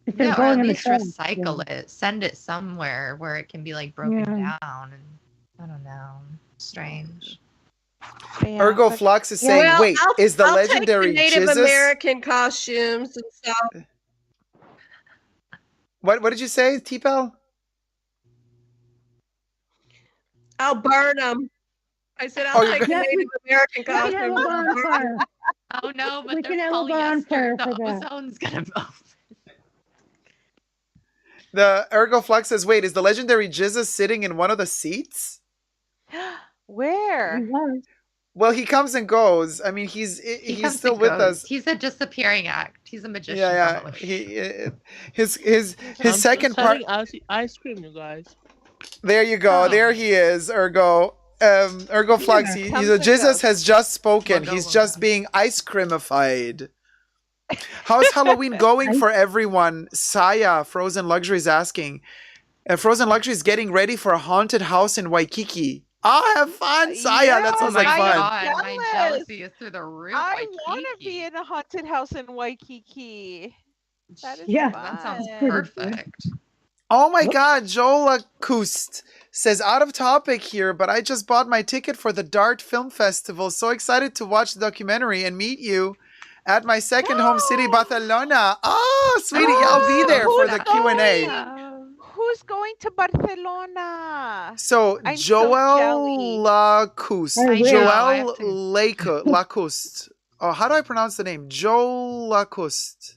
instead Yeah, of or going at in the least trash. recycle it. Send it somewhere where it can be like broken down. And I don't know, strange. Ergo Flux is saying, well, wait, is the I'll legendary take the Native Jesus? American costumes and stuff. What did you say, T-Pel? I'll burn them. I said I'll take the Native American costumes. Oh no, but We they're can have a bonfire polyester. for The that. ozone's gonna melt. The Ergo Flux says, wait, is the legendary Jesus sitting in one of the seats? Where? Well, he comes and goes. I mean, he's still with us. He's a disappearing act. He's a magician. Yeah. Probably. His second part. Ice cream, you guys. There you go. There he is, Ergo. Ergo Flux. Jesus has just spoken. He's just being ice creamified. How's Halloween going for everyone? Saya, Frozen Luxury is asking. Frozen Luxury is getting ready for a haunted house in Waikiki. Oh, have fun, Saya. That sounds like fun. God, my jealousy is through the roof. I want to be in a haunted house in Waikiki. That is fun. That sounds perfect. Oh my God, Joel Kust says, out of topic here, but I just bought my ticket for the Dart Film Festival. So excited to watch the documentary and meet you at my second home city, Barcelona. Oh, sweetie, I'll be there for the Q&A. Who's going to Barcelona? So Joel Lacoste. Joel Lacoste. Oh, how do I pronounce the name? Joel Lacoste.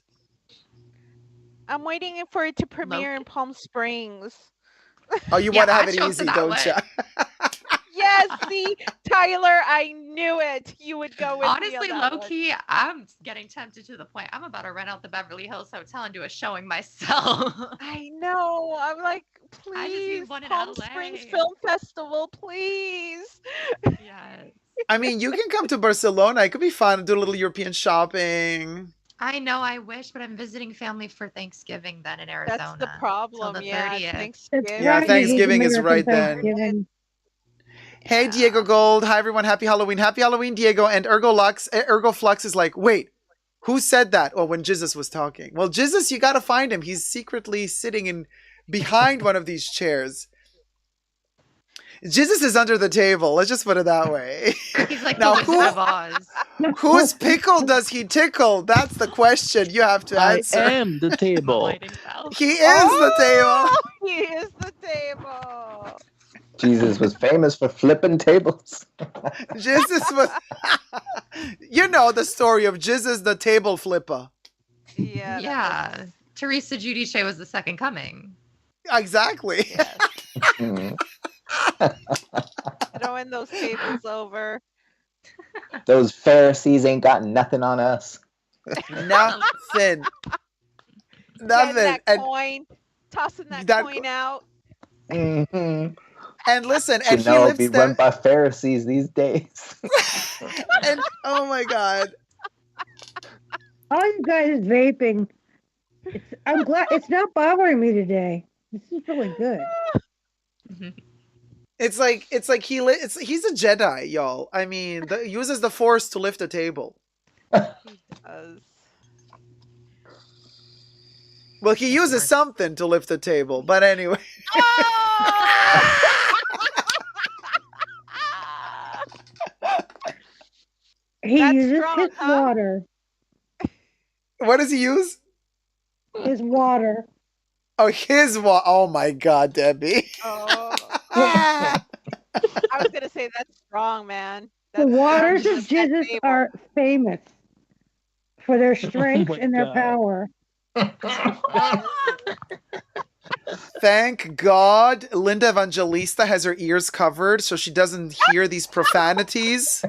I'm waiting for it to premiere in Palm Springs. Oh, you want to have it easy, don't you? Yes, see, Tyler, I knew it. You would go with Honestly, me on that low one. key, I'm getting tempted to the point I'm about to rent out the Beverly Hills Hotel and do a showing myself. I know. I'm like, I just need please, one in Palm LA. Springs Film Festival, please. Yes. I mean, you can come to Barcelona. It could be fun. Do a little European shopping. I know, I wish, but I'm visiting family for Thanksgiving then in Arizona. That's the Till problem. the Yeah, 30th. Thanksgiving. Yeah, Thanksgiving is right then. Thanksgiving. Hey, Diego Gold. Hi, everyone. Happy Halloween. Happy Halloween, Diego. And Ergo Flux is like, wait, who said that? Oh, when Jesus was talking. Well, Jesus, you got to find him. He's secretly sitting behind one of these chairs. Jesus is under the table. Let's just put it that way. He's like Now, the Wizard of Oz. whose pickle does he tickle? That's the question you have to answer. I am the table. He is the table. He is the table. Jesus was famous for flipping tables. Jesus was, you know the story of Jesus the table flipper. Yeah. Yeah. Teresa Giudice was the second coming. Exactly. Throwing those tables over. Those Pharisees ain't got nothing on us. Nothing. Getting that coin, tossing that coin out. Mm-hmm. And listen, and he Chanel lives be there. run by Pharisees these days. And oh my God. All you guys vaping. I'm glad it's not bothering me today. This is really good. It's like he's a Jedi, y'all. I mean, uses the Force to lift a table. He does. Well, he uses something to lift a table, but anyway. He That's uses strong, his huh? water. What does he use? His water. Oh, his water. Oh my God, Debbie. Oh. I was gonna say that's strong, man. The That's waters strong of to lift that Jesus table. are famous for their strength my and their God. power. Thank God Linda Evangelista has her ears covered so she doesn't hear these profanities.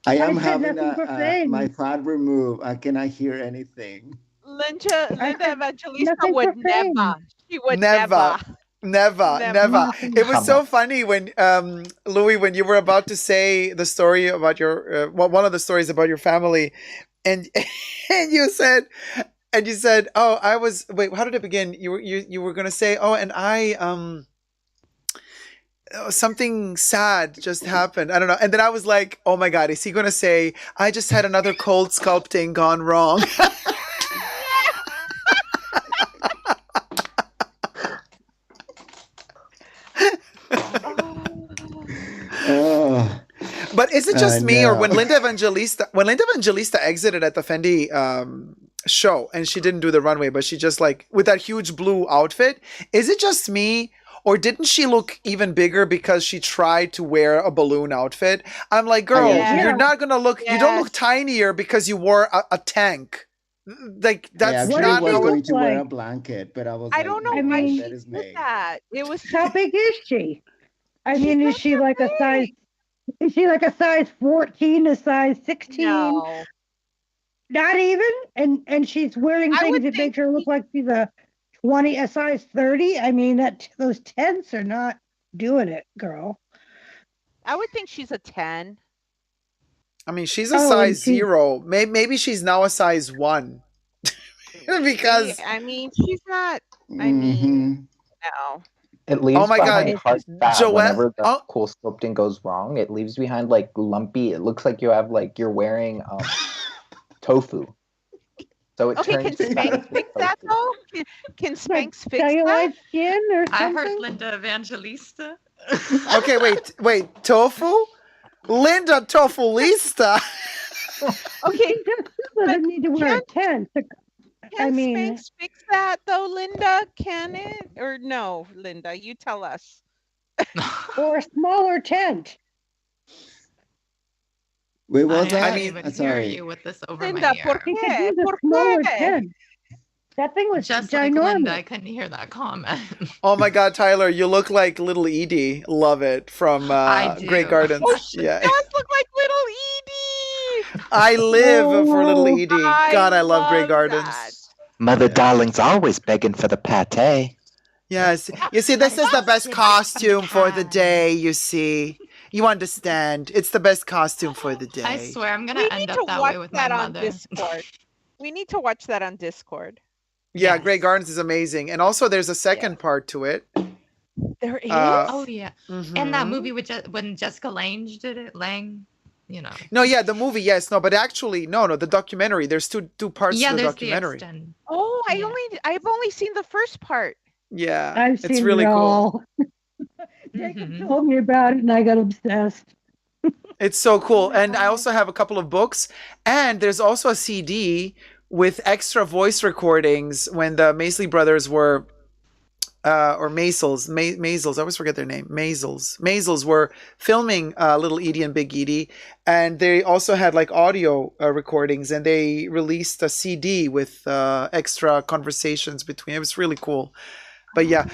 I am said having nothing profane. my thought removed. I cannot hear anything. Linda Evangelista nothing would profane. never. She would Never. never. Never. It was so funny when Louis, when you were about to say the story about your one of the stories about your family, and you said, oh, I was, wait, how did it begin? You were gonna say, oh, and I something sad just happened. I don't know. And then I was like, oh my God, is he gonna say, I just had another cold sculpting gone wrong? But is it just me, or when Linda Evangelista exited at the Fendi show and she didn't do the runway, but she just like with that huge blue outfit, is it just me, or didn't she look even bigger because she tried to wear a balloon outfit? I'm like, girl, you're not gonna look. You don't look tinier because you wore a tank. Like that's I not was how going it. to wear a blanket, but I was I don't know no, why the she bed is did made. that. It was How big is she? I mean, is she like a size? Is she like a size 14, a size 16? No. Not even? And she's wearing things that make her look like she's a size 30? I mean, those tents are not doing it, girl. I would think she's a 10. I mean, she's a size 0. Maybe she's now a size 1. Because I mean, she's not. I mean, no. It leaves behind hard fat Joelle- whenever the cool sculpting goes wrong. It leaves behind like lumpy. It looks like you're wearing tofu. So it Okay, turns can fat. Spanx fix that though? Can Spanx fix that? Cellulite skin or something? I heard Linda Evangelista. Okay, wait, tofu? Linda Tofulista. Okay, doesn't need to wear a tent. Can Spanx fix that though, Linda? Can it? Or no, Linda, you tell us. Or a smaller tent. Wait, what was I that? can't even hear Sorry. you with this over Linda, my ear. ¿por qué? ¿Por Smaller qué? tent. That thing was just ginormous. like Linda. I couldn't hear that comment. Oh my God, Tyler, you look like little Edie. Love it from Grey Gardens. Oh, she does look like little Edie. I live for little Edie. God, I love Grey Gardens. That. Mother Darling's always begging for the pate. Yes. You see, this is the best costume for the day, you see. You understand. It's the best costume for the day. I swear I'm going to end up that way with my mother. Discord. We need to watch that on Discord. Yeah, Grey Gardens is amazing. And also there's a second part to it. There is? Oh, yeah. And that movie with when Jessica Lange did it, you know. No, yeah, the movie, yes. No, but actually, no, the documentary. There's two parts to the documentary. Oh, I've only seen the first part. Yeah, I've it's seen really it cool. all. Jacob told me about it and I got obsessed. It's so cool. And I also have a couple of books. And there's also a CD with extra voice recordings when the Maisley brothers were, or Maisels, I always forget their name, Maisels were filming Little Edie and Big Edie. And they also had like audio recordings, and they released a CD with extra conversations between. It was really cool. But yeah,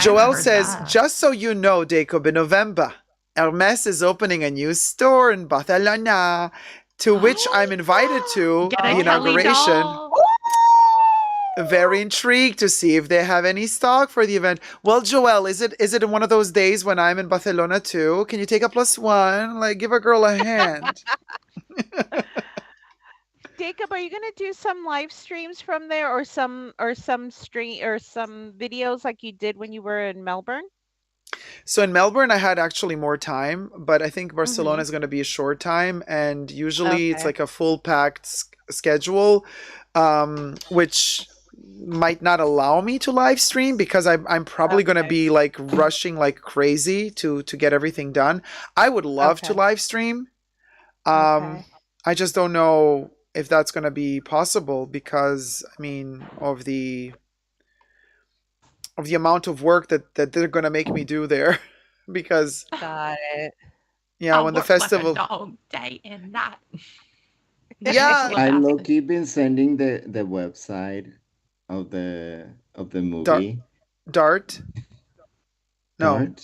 Joelle says, just so you know, Dacob, in November, Hermes is opening a new store in Barcelona, to which I'm invited to the inauguration. Very intrigued to see if they have any stock for the event. Well, Joelle, is it one of those days when I'm in Barcelona too? Can you take a +1? Like, give a girl a hand. Dacob, are you going to do some live streams from there, or some videos like you did when you were in Melbourne? So in Melbourne, I had actually more time, but I think Barcelona is going to be a short time, and usually it's like a full packed schedule, which might not allow me to live stream because I'm probably going to be like rushing like crazy to get everything done. I would love to live stream. I just don't know if that's going to be possible because, I mean, of the amount of work that they're going to make me do there. Because got it. Yeah, when the festival like a dog day and night. Yeah. I low-key been sending the website of the movie. Dart? No.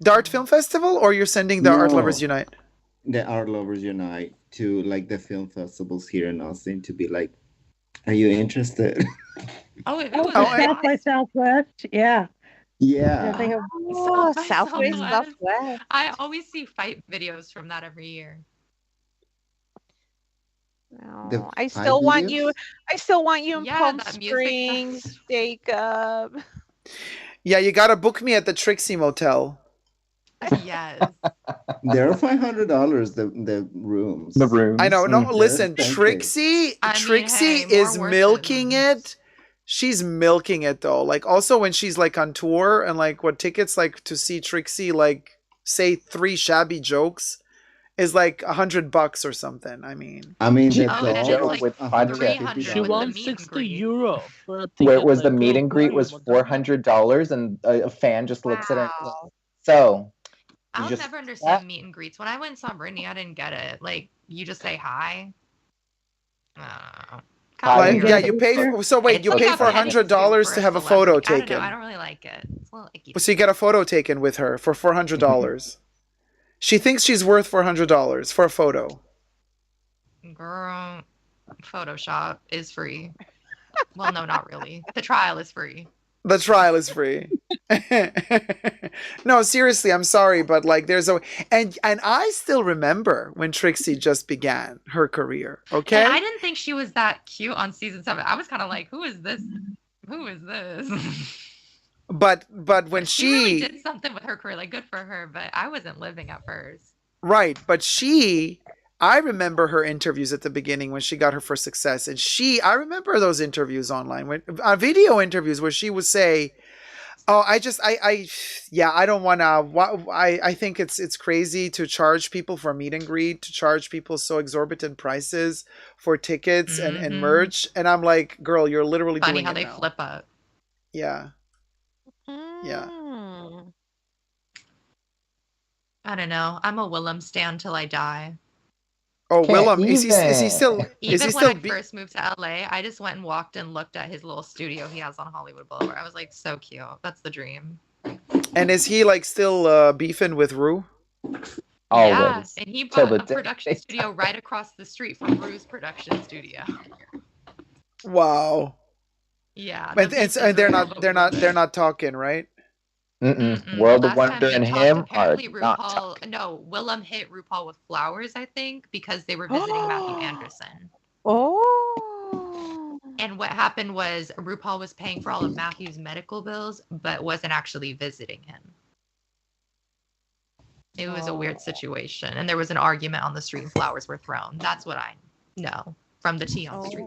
Dart Film Festival, or you're sending the Art Lovers Unite? The Art Lovers Unite to like the film festivals here in Austin to be like, are you interested? South by Southwest, yeah. Yeah. Southwest, Southwest. I always see fight videos from that every year. No, I still want you in Palm Springs, Jacob. Yeah, you gotta book me at the Trixie Motel. Yes. They're $500 the rooms. The rooms. I know. No, listen, expensive. Trixie is milking it. She's milking it though. Like also when she's like on tour and like what tickets like to see Trixie like say 3 shabby jokes is like $100 or something. I mean with she won €60 for a ticket. Where it was the meet and greet was $400, and a fan just looks at it. So I'll never understand meet and greets. When I went and saw Brittany, I didn't get it. Like you just say hi. Yeah, you pay. So wait, you pay for $100 to have a photo taken. I don't really like it. It's a little icky. So you get a photo taken with her for $400. She thinks she's worth $400 for a photo. Girl, Photoshop is free. Well, no, not really. The trial is free. The trial is free. No, seriously, I'm sorry, but like there's and I still remember when Trixie just began her career. Okay. And I didn't think she was that cute on season 7. I was kind of like, who is this? Who is this? But when she really did something with her career, like good for her, but I wasn't living at first. Right, but I remember her interviews at the beginning when she got her first success, and I remember those interviews online, video interviews where she would say, "Oh, I don't want to. I think it's crazy to charge people for meet and greet, to charge people so exorbitant prices for tickets and merch." And I'm like, "Girl, you're literally Funny doing how it they now." flip up. Yeah. Yeah. I don't know. I'm a Willem stan till I die. Oh, Willem, is he still? Even when I first moved to LA, I just went and walked and looked at his little studio he has on Hollywood Boulevard. I was like, so cute. That's the dream. And is he like still beefing with Rue? Yeah, and he bought a production studio right across the street from Rue's production studio. Wow. Yeah, And they're not talking, right? World of Wonder and him are Apparently, not. Willem hit RuPaul with flowers, I think, because they were visiting Matthew Anderson. Oh. And what happened was RuPaul was paying for all of Matthew's medical bills, but wasn't actually visiting him. It was a weird situation, and there was an argument on the street, and flowers were thrown. That's what I know from the tea on the street.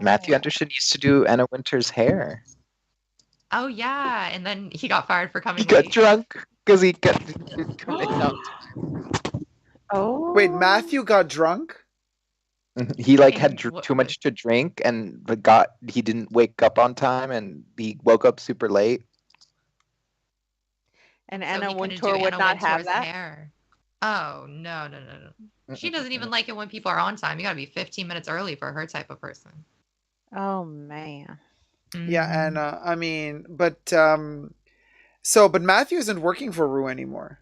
Matthew Anderson used to do Anna Wintour's hair. Oh yeah, and then he got fired for coming. He got drunk because he got. Oh. Wait, Matthew got drunk? He had too much to drink, and he didn't wake up on time, and he woke up super late. And Anna Wintour would not have that. Hair. Oh no. She doesn't even like it when people are on time. You gotta be 15 minutes early for her type of person. Oh man. Yeah, and I mean, but Matthew isn't working for Rue anymore.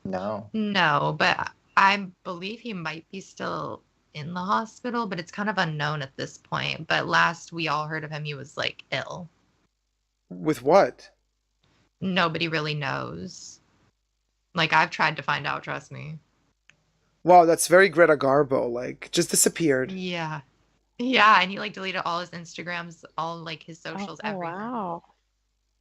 No, but I believe he might be still in the hospital, but it's kind of unknown at this point. But last we all heard of him, he was ill. With what? Nobody really knows. I've tried to find out, trust me. Wow, that's very Greta Garbo. Just disappeared. Yeah, and he deleted all his Instagrams, all his socials, everything. Wow.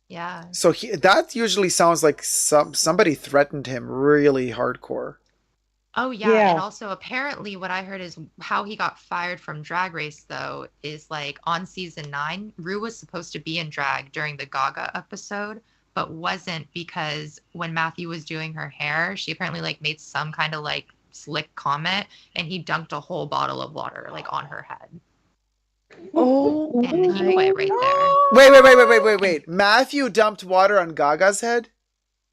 Yeah. So that usually sounds like somebody threatened him really hardcore. Oh yeah, and also apparently what I heard is how he got fired from Drag Race though is on season 9, Rue was supposed to be in drag during the Gaga episode, but wasn't because when Matthew was doing her hair, she apparently made some kind of slick comment, and he dunked a whole bottle of water on her head. Oh, and he quit right there. Wait. Matthew dumped water on Gaga's head?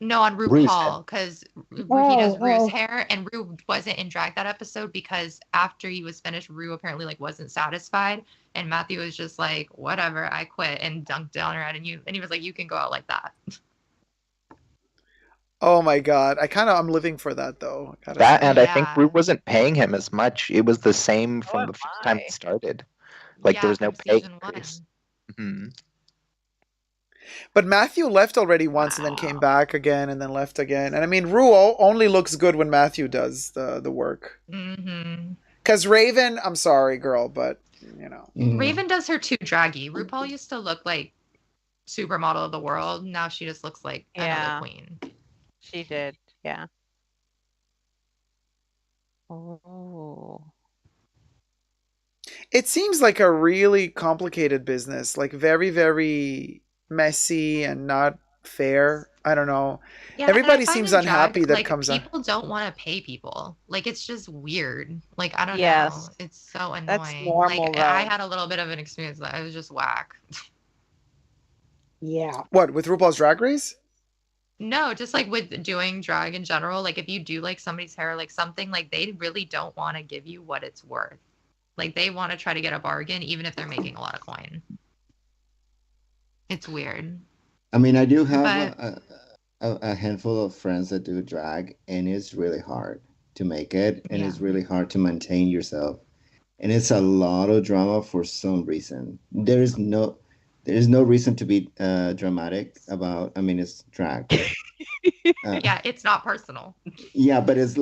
No, on RuPaul, because he does Rue's hair, and Rue wasn't in drag that episode because after he was finished, Rue apparently wasn't satisfied, and Matthew was just whatever, I quit, and dunked down her head, and he was you can go out like that. Oh my god, I'm living for that though. I think Rue wasn't paying him as much. It was the same from the first time it started. There was no pay increase. Mm-hmm. But Matthew left already once and then came back again and then left again. And I mean, Rue only looks good when Matthew does the work. Because Raven, I'm sorry, girl, but Raven does her too draggy. RuPaul used to look like supermodel of the world. Now she just looks like another queen. She did, yeah. Oh. It seems like a really complicated business, very, very messy and not fair. I don't know. Yeah, everybody seems unhappy that comes on. People don't want to pay people. It's just weird. I don't know. It's so annoying. That's normal, I had a little bit of an experience that I was just whack. Yeah. What, with RuPaul's Drag Race? No, just with doing drag in general. If you do somebody's hair, something they really don't want to give you what it's worth. They want to try to get a bargain, even if they're making a lot of coin. It's weird. I mean, I do have a handful of friends that do drag, and it's really hard to make it, and it's really hard to maintain yourself. And it's a lot of drama for some reason. There is no reason to be dramatic about. I mean, it's drag. Yeah, it's not personal. Yeah, but it's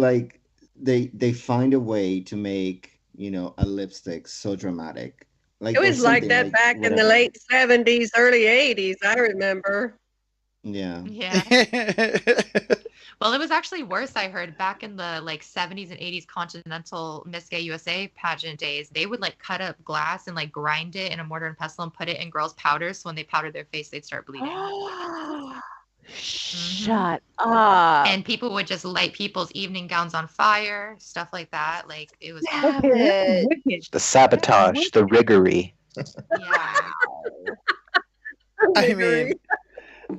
they find a way to make a lipstick so dramatic. It was like that back in the late 70s, early 80s. I remember. Yeah. Well, it was actually worse. I heard back in the 70s and 80s Continental Miss Gay USA pageant days, they would cut up glass and grind it in a mortar and pestle and put it in girls' powders. So when they powdered their face, they'd start bleeding. Shut up. And people would just light people's evening gowns on fire, stuff like that. It was the sabotage, the riggery. Yeah.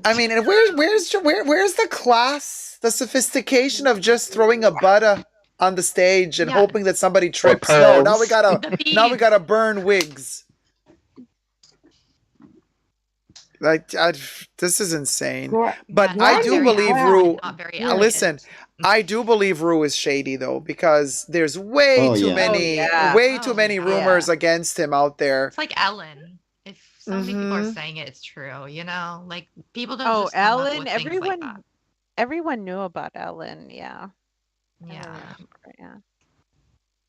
I mean, and where's the class, the sophistication of just throwing a butt on the stage and Yeah. hoping that somebody trips. No, now we The gotta burn wigs. Like this is insane. But I do believe Rue. Listen, I do believe Rue is shady though, because there's way Oh, too yeah. many rumors against him out there. It's like Ellen. If so many people are saying it, it's true. You know, like people don't just come up Ellen, with things like that. everyone knew about Ellen, yeah. Yeah.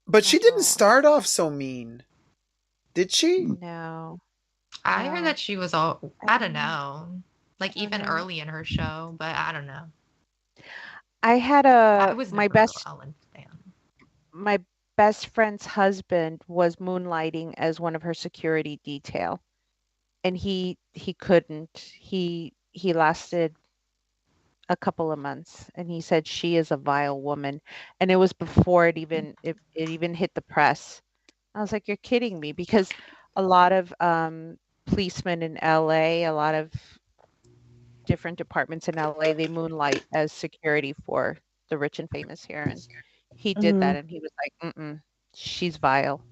But she didn't start off so mean, did she? No. I heard that she was all, I don't know, like even early in her show, but I don't know. I had my Ellen fan. My best friend's husband was moonlighting as one of her security detail, and he couldn't. He lasted a couple of months, and he said she is a vile woman, and it was before it even hit the press. I was like, you're kidding me, because a lot of policemen in LA, a lot of different departments in LA, they moonlight as security for the rich and famous here, and he did that, and he was like, she's vile.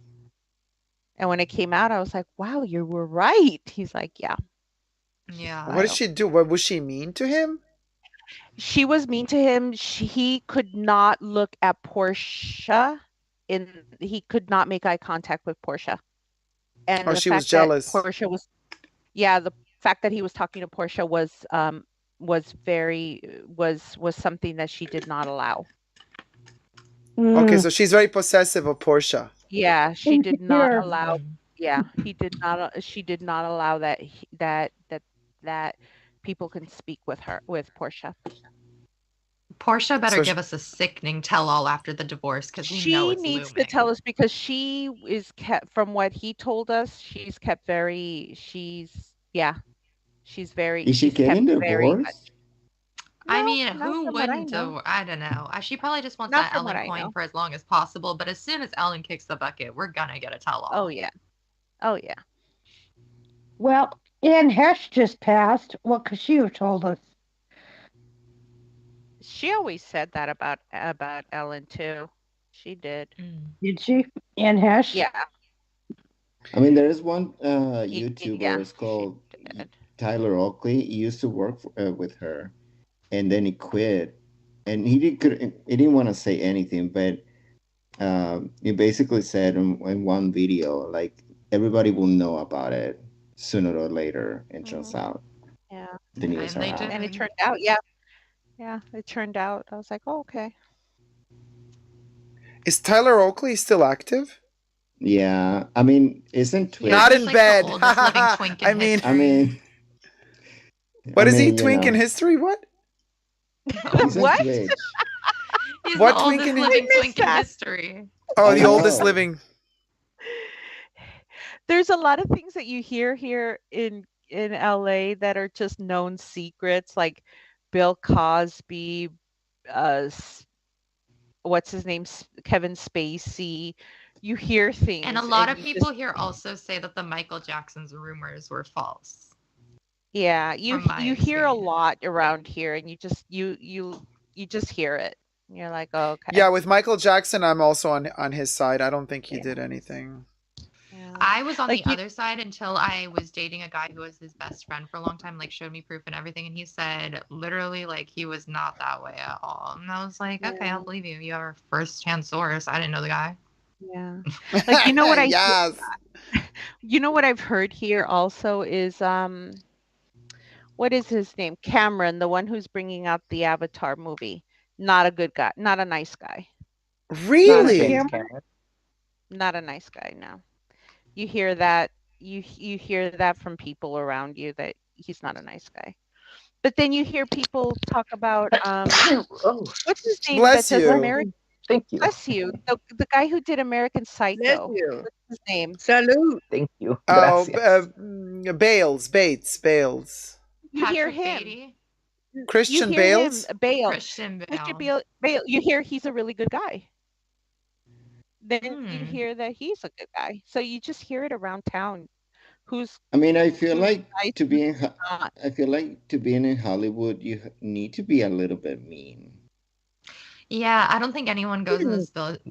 And when it came out, I was like, wow, you were right. He's like, yeah. Yeah. What did she do? What was she mean to him? She was mean to him. He could not look at Portia. He could not make eye contact with Portia. And she was jealous. Portia was, the fact that he was talking to Portia was something that she did not allow. Okay, so she's very possessive of Portia. Yeah, she did not allow. Yeah, he did not. She did not allow that people can speak with Portia. Portia better give us a sickening tell-all after the divorce, because she needs to tell us, because she is kept, from what he told us, she's kept very. She's very. Is she getting divorced? I mean, who wouldn't do? I don't know. She probably just wants that Ellen coin for as long as possible. But as soon as Ellen kicks the bucket, we're gonna get a tell-all. Oh yeah. Well, Anne Hesh just passed. What could she have told us? She always said that about Ellen too. She did. Did she? Anne Hesh? Yeah. I mean, there is one YouTuber. It's called Tyler Oakley. He used to work with her, and then he quit. And he didn't want to say anything, but he basically said in one video, like, everybody will know about it sooner or later. It turns out. Yeah. The news are out. And it turned out, yeah, it turned out. I was like, oh, okay. Is Tyler Oakley still active? Yeah, I mean, isn't Twitch not in bed? I mean, what is he? Twink in history? What? What? He's what the twink oldest living twink in history. Oh, the oldest living. There's a lot of things that you hear here in LA that are just known secrets, like Bill Cosby, what's his name, Kevin Spacey. You hear things, and a lot of people here also say that the Michael Jackson's rumors were false. Yeah, you hear a lot around here, and you just hear it. You're like, oh, okay. Yeah, with Michael Jackson, I'm also on his side. I don't think he did anything. Yeah. I was on the other side until I was dating a guy who was his best friend for a long time, like showed me proof and everything, and he said literally like he was not that way at all. And I was like, okay, I'll believe you. You have a first-hand source. I didn't know the guy. Yeah. Like, you know what yes. You know what I've heard here also is what is his name? Cameron, the one who's bringing out the Avatar movie. Not a good guy. Not a nice guy. Really? Not a nice guy, no. You hear that. You hear that from people around you, that he's not a nice guy. But then you hear people talk about what's his name? Bless that does you. American. Thank you. Bless you. The guy who did American Psycho. Bless you. What's his name? Salute. Thank you. Oh, Gracias. Bales. You hear Patrick him. Beatty? Christian You hear Bales? him, Bale. Christian Mr. Bale. Bale. You hear he's a really good guy. Then you hear that he's a good guy. So you just hear it around town. I mean, I feel like to be in Hollywood, you need to be a little bit mean. Yeah, I don't think anyone goes in this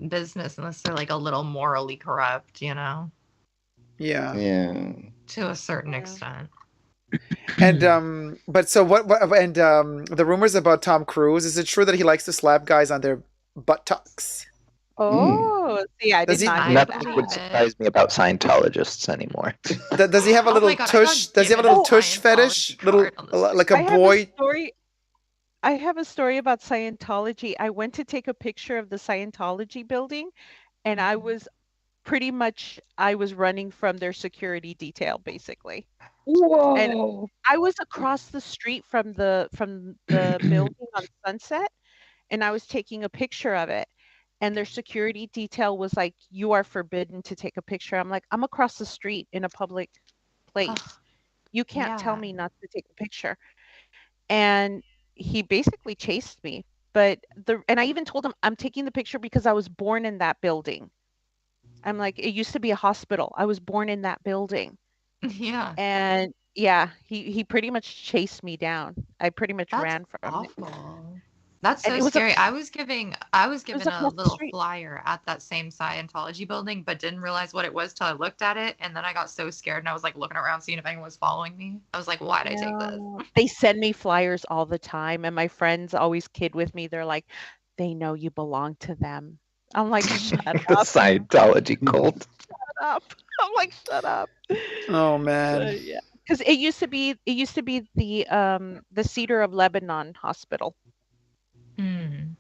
business unless they're like a little morally corrupt, you know? Yeah. Yeah. To a certain extent. And but so what and the rumors about Tom Cruise, is it true that he likes to slap guys on their buttocks? Oh, see, I Does did he not hear Nothing that. would surprise me about Scientologists anymore. does he have a Oh little my God, I got tush? Does he have a little given a tush fetish? Scientology Little card on this like a I have a boy? story. I have a story about Scientology. I went to take a picture of the Scientology building, and I was running from their security detail, basically. And Whoa. I was across the street from the building on Sunset, and I was taking a picture of it. And their security detail was like, "You are forbidden to take a picture." I'm like, "I'm across the street in a public place. You can't tell Yeah. me not to take a picture." And he basically chased me. And I even told him I'm taking the picture because I was born in that building. I'm like, it used to be a hospital. I was born in that building. Yeah. And yeah, he pretty much chased me down. I pretty much That's ran from him. awful. That's And so it was scary. I was it was given a across the little street. flyer at that same Scientology building, but didn't realize what it was till I looked at it, and then I got so scared and I was like looking around seeing if anyone was following me. I was like, why'd I take this? No. They send me flyers all the time, and my friends always kid with me. They're like, they know you belong to them. I'm like, shut The up, Scientology cult. shut up. I'm like, shut up. Oh man. But yeah, because it used to be the Cedar of Lebanon Hospital. Hmm.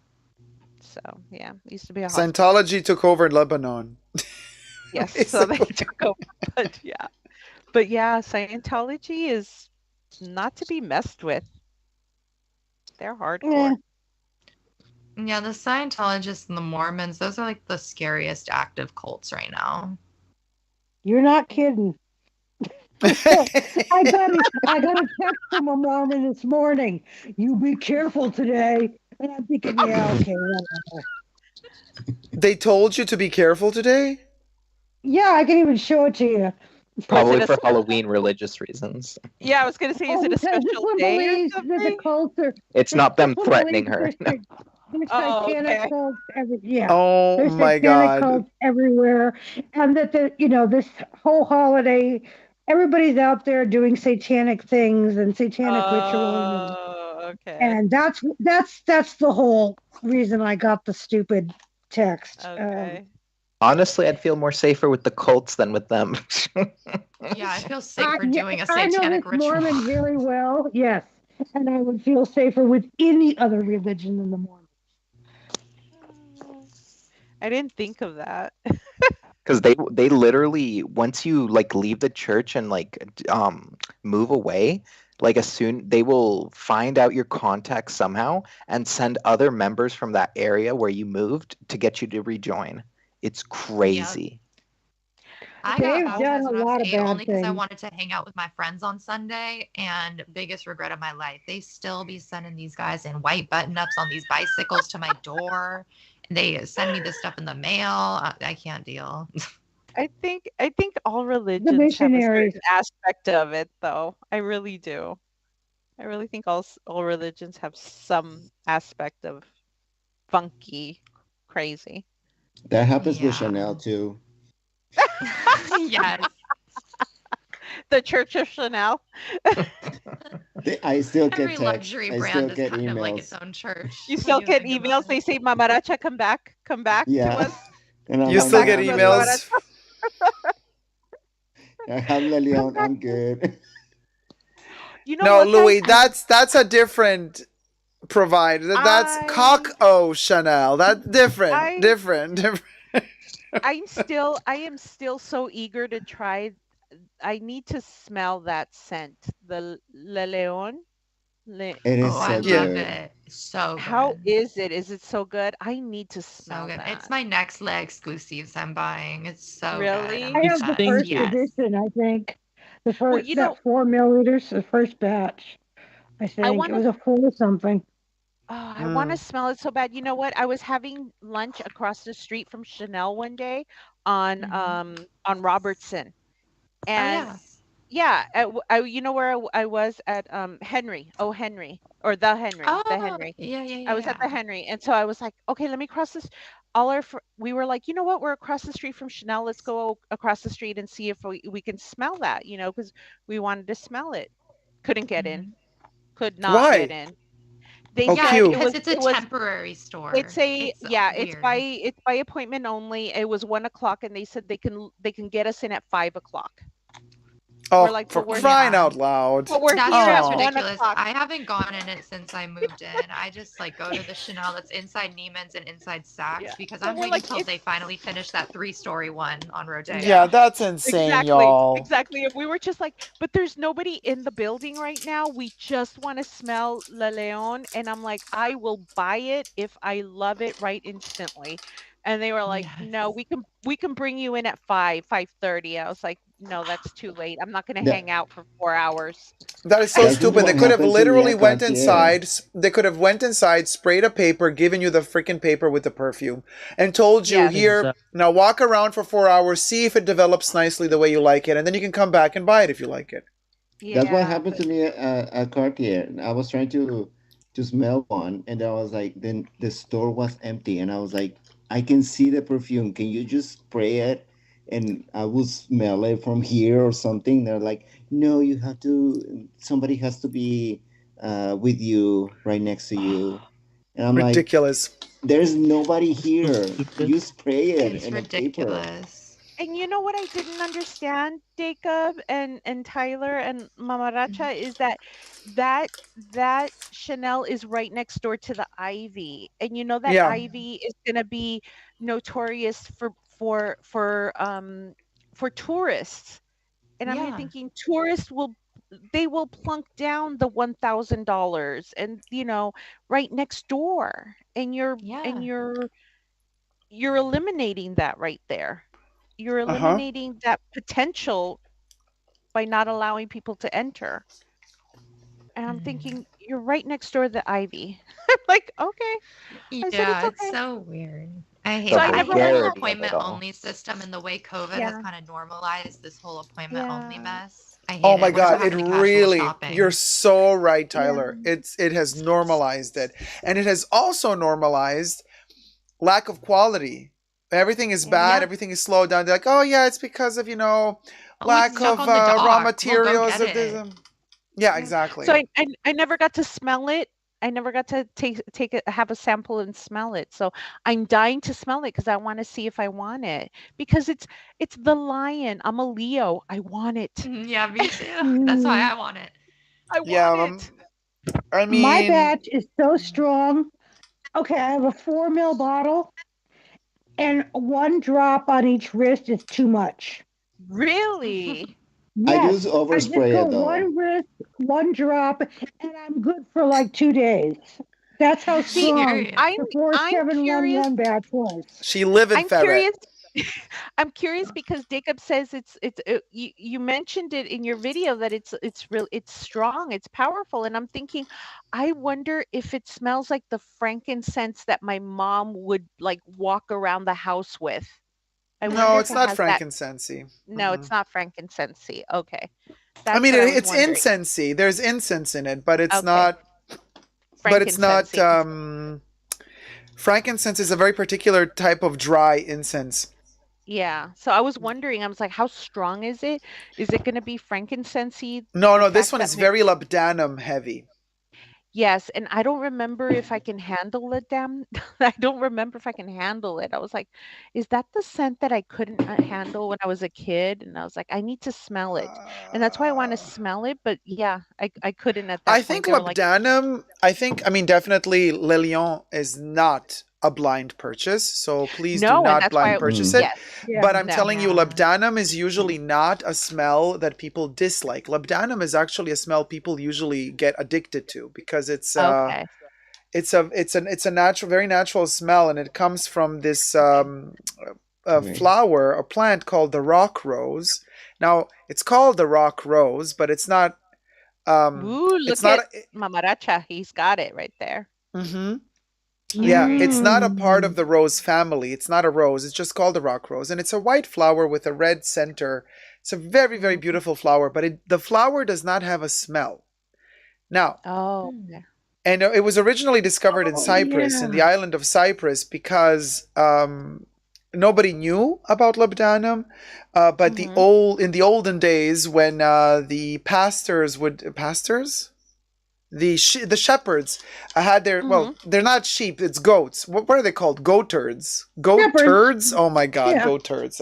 So yeah, it used to be a hospital. Scientology took over in Lebanon. Yes, so they took over. But yeah, Scientology is not to be messed with. They're hardcore. Yeah, the Scientologists and the Mormons, those are like the scariest active cults right now. You're not kidding. I got a text from a Mormon this morning. You be careful today. And I'm thinking, yeah, okay, whatever. They told you to be careful today? Yeah, I can even show it to you. Probably for Halloween religious reasons. Yeah, I was going to say, is it a because this special one day or believes that the something? cults are. It's not them this one threatening believes her. There's Oh, satanic okay. cults yeah. Oh There's my satanic God. cults everywhere, and that this whole holiday, everybody's out there doing satanic things and satanic rituals, Oh, okay. and that's the whole reason I got the stupid text. Okay. Honestly, I'd feel more safer with the cults than with them. Yeah, I feel safer doing a I know satanic this ritual. Mormon very well, yes, and I would feel safer with any other religion than the Mormon. I didn't think of that. Because they literally, once you like leave the church and like move away, like as soon they will find out your contact somehow and send other members from that area where you moved to get you to rejoin. It's crazy. I They've got done baptized a when I was lot of 8 bad only because I things. wanted to hang out with my friends on Sunday, and biggest regret of my life, they still be sending these guys in white button-ups on these bicycles to my door. And they send me this stuff in the mail. I can't deal. I think all religions have a missionaries. certain aspect of it, though. I really do. I really think all religions have some aspect of funky, crazy. That happens with Chanel too. Yes. The Church of Chanel. I still get Every texts. luxury I brand still is get kind of like emails. its own church. You still get emails. They say, "Mamaracha, come back to Yeah. us." And I'm You like, still "No, get I'm emails? good. I have La Leon. I'm good. You know No, what, Louis, guys? that's a different provider. That's Cock O Chanel. That's different. Different. I am still so eager to try. I need to smell that scent, the Le Leon. It is I so love good. it. So good. How is it? Is it so good? I need to smell So good. that. It's my next leg exclusives I'm buying. It's so Really? good. I have the first Yes. edition, I think. The first you know- that 4 milliliters, the first batch. I think wanna- it was a 4 something. Oh, I want to smell it so bad. You know what? I was having lunch across the street from Chanel one day on Robertson. And yeah. Yeah, you know where I was at Henry, Henry, or the Henry, the Oh, Henry. yeah, yeah, I was at yeah. the Henry, and so I was like, okay, let me cross this. We were like, you know what? We're across the street from Chanel. Let's go across the street and see if we can smell that, because we wanted to smell it. Couldn't get in. Could not get Why? in. They Oh, Yeah, said cute. because it's a temporary it's store. a It's yeah, weird. it's by appointment only. It was 1 o'clock, and they said they can get us in at 5 o'clock. We're Oh, like, for but we're crying Yeah. out loud. That's here at just Oh. one ridiculous. o'clock. I haven't gone in it since I moved in. I just like go to the Chanel that's inside Neiman's and inside Saks Yeah, because but I'm we're waiting like, till they finally finish that 3-story one on Yeah, Rodeo. that's insane, exactly, y'all. exactly. And we were just like, but there's nobody in the building right now. We just want to smell La Leon. And I'm like, I will buy it if I love it right instantly. And they were like, no, Yes. we can bring you in at 5:30. I was like, no, that's too late. I'm not gonna That hang out for 4 hours. That is so that's just stupid. They what could have happened to me literally at went Cartier. inside. They could have went inside, sprayed a paper, given you the freaking paper with the perfume, and told you, Yes. here, now walk around for 4 hours, see if it develops nicely the way you like it, and then you can come back and buy it if you like it. That's what Yeah, happened but to me at Cartier. I was trying to smell one, and I was like, then the store was empty, and I was like, I can see the perfume. Can you just spray it, and I will smell it from here or something? They're like, no, you have to. Somebody has to be with you, right next to you, and I'm like, Ridiculous. there's nobody here. You spray it It's in a paper. ridiculous. and you know what I didn't understand, Jacob and Tyler and Mama Racha, is that that Chanel is right next door to the Ivy, and you know that Yeah. Ivy is gonna be notorious for tourists. And I'm here Yeah. thinking tourists will plunk down the $1,000 and right next door, and Yeah. you're eliminating that right there. You're Uh huh. eliminating that potential by not allowing people to enter. And I'm thinking, you're right next door to the Ivy. I'm like, okay. I said, it's Yeah, it's okay. so weird. I The hate So it. I I never hate the whole went. vulgarity of it appointment all. only system and the way COVID has Yeah. kind of normalized this whole appointment only Yeah. mess. I Oh hate my it. Whatever God, it happened to casual really, you're shopping? so right, Yeah. Tyler. It has normalized it. And it has also normalized lack of quality. Everything is Yeah. bad, Yep. everything is slowed down. They're like, oh yeah, it's because of, Oh, it's lack stuck of on the raw dock. We'll go materials get of this. it. Yeah, Yeah. So exactly. I never got to smell it. I never got to take it, have a sample and smell it. So I'm dying to smell it because I want to see if I want it. Because it's the lion. I'm a Leo. I want it. Yeah, me too. That's why Mm, I want it. I Yeah, want it. I my mean, batch is so strong. Okay, I have a 4 ml bottle, and one drop on each wrist is too much. Really? I just Yes, I just overspray go it though. one wrist, one drop, and I'm good for like 2 days. That's how See, strong Serious. I'm the I'm curious. 4711 batch was. she live in I'm ferret. curious. I'm curious because Jacob says you mentioned it in your video that it's strong, it's powerful, and I'm thinking, I wonder if it smells like the frankincense that my mom would like walk around the house with. I No, wonder if it's it not has that. frankincense-y. No, it's Mm-mm. not frankincensey. Okay, I that's mean, what I was it's wondering. incense-y. There's incense in it, but it's Okay, not. But it's not. frankincensey. Frankincense is a very particular type of dry incense. Yeah. So I was wondering. I was like, how strong is it? Is it going to be frankincensey? No, The no, this fact one that is my very labdanum heavy. Yes, and I don't remember if I can handle it, damn. I don't remember if I can handle it. I was like, is that the scent that I couldn't handle when I was a kid? And I was like, I need to smell it. And that's why I want to smell it. But yeah, I couldn't at I that point. think They were like, labdanum. I mean, definitely Le Lion is not a blind purchase, so please do no, and not that's why, blind purchase it. yes, Yeah. But I'm no. telling you, Yeah. labdanum is usually not a smell that people dislike. Labdanum is actually a smell people usually get addicted to because Okay. it's a natural, very natural smell, and it comes from this a Right. flower, a plant called the rock rose. Now it's called the rock rose, but Ooh, it's look not. at Mamaracha. He's got it right there. Mm-hmm. Yeah, it's not a part of the rose family. It's not a rose. It's just called a rock rose. And it's a white flower with a red center. It's a very, very beautiful flower, but the flower does not have a smell. Now, and it was originally discovered in Cyprus, in the island of Cyprus, because nobody knew about labdanum. But in the olden days, when the the shepherds had their well, they're not sheep, it's goats. What are they called? Goat turds. Goat turds? Oh my god, goat turds.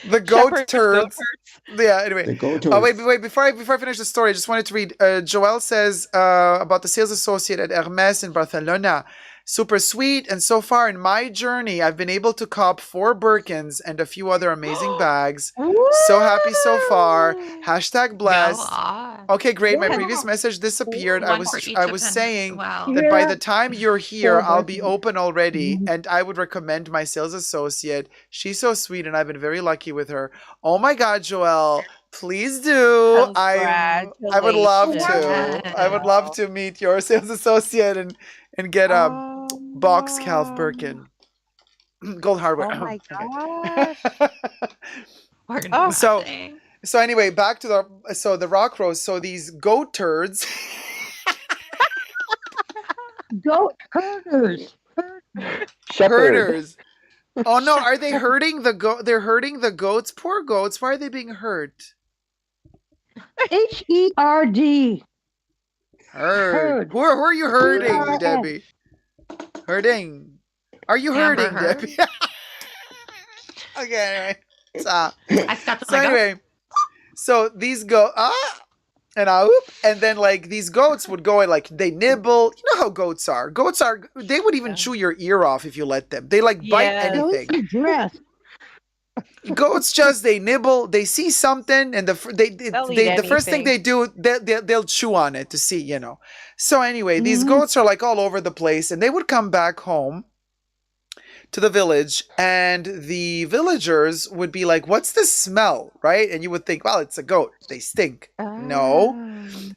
The goat turds. Yeah, anyway. Wait, before I finish the story, I just wanted to read. Joel says about the sales associate at Hermes in Barcelona. Super sweet, and so far in my journey, I've been able to cop 4 Birkins and a few other amazing bags. So happy so far. Hashtag blessed. Okay, great. My previous message disappeared. I was saying that by the time you're here, I'll be open already, and I would recommend my sales associate. She's so sweet, and I've been very lucky with her. Oh my God, Joelle. Please do. I would love to. I would love to meet your sales associate and get a box calf Birkin. Gold hardware. Oh my gosh. So anyway, back to the rock rose. So these goat turds. Goat herders. Herders. Oh no, are they hurting the goat? They're hurting the goats. Poor goats. Why are they being hurt? Herd. Herd. Who are you hurting, Debbie? Hurting. Are you hurting, Debbie? Okay, anyway. So anyway, so these go and then like these goats would go and like they nibble. You know how goats are. They would even chew your ear off if you let them. They like bite anything. Goats they nibble. They see something, and the first thing they do, they'll chew on it to see, you know. So anyway, these goats are like all over the place, and they would come back home to the village, and the villagers would be like, "What's the smell?" Right? And you would think, "Well, it's a goat. They stink." No,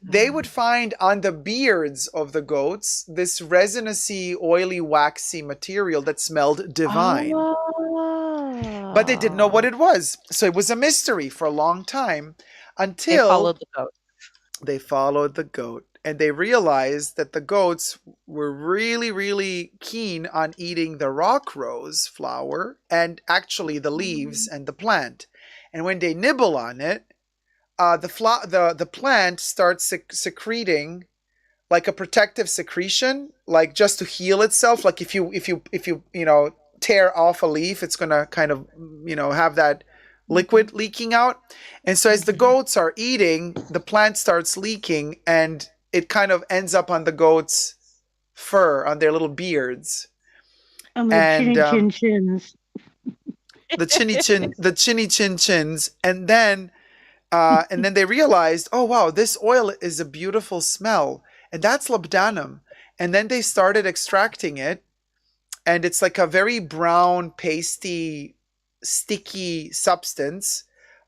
they would find on the beards of the goats this resinousy, oily, waxy material that smelled divine. But they didn't know what it was. So it was a mystery for a long time until they followed the goat. And they realized that the goats were really, really keen on eating the rock rose flower and actually the leaves and the plant. And when they nibble on it, the plant starts secreting like a protective secretion, like just to heal itself. Like if you tear off a leaf, it's gonna kind of have that liquid leaking out. And so as the goats are eating, the plant starts leaking, and it kind of ends up on the goats' fur, on their little beards. And the chinny chin chins. The chinny chin chins. And then they realized, oh wow, this oil is a beautiful smell. And that's labdanum. And then they started extracting it. And it's like a very brown, pasty, sticky substance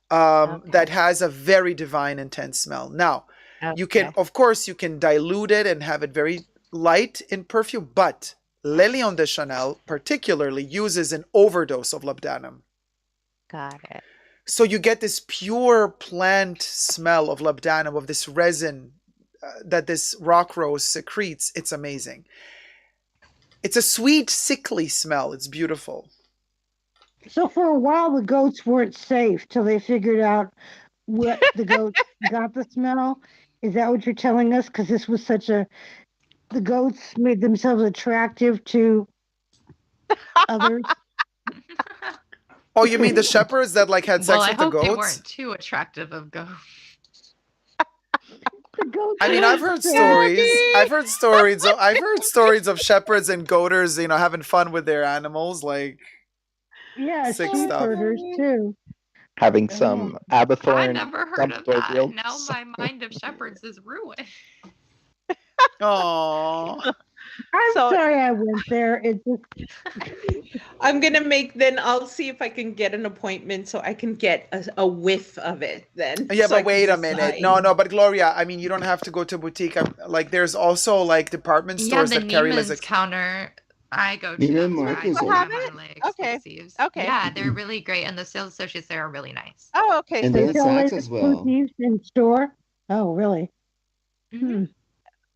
that has a very divine, intense smell. Now, you can dilute it and have it very light in perfume, but Le Lion de Chanel particularly uses an overdose of labdanum. Got it. So you get this pure plant smell of labdanum, of this resin that this rock rose secretes. It's amazing. It's a sweet, sickly smell. It's beautiful. So for a while, the goats weren't safe till they figured out what the goats got the smell. Is that what you're telling us? Because this was the goats made themselves attractive to others. Oh, you mean the shepherds that like had sex with the goats? They weren't too attractive of goats. I mean, I've heard stories of shepherds and goaters, having fun with their animals, like sick stuff. Herders too. Having some abathorn. I never heard of that. Now my mind of shepherds is ruined. Aww. I'm sorry I went there. It just I'm gonna I'll see if I can get an appointment so I can get a whiff of it then. Yeah, so I but can wait a minute. decide. No, but Gloria, I mean, you don't have to go to a boutique. Like, there's also like department Yeah, stores the that carry Neiman's like counter I go to. Neiman That's where I Marcus go have for my like Okay. exclusives. Okay. Yeah, they're really great, and the sales associates there are really nice. Oh, okay. And they they sell have like Saks as well. exclusives in store. Oh, really? Mhm.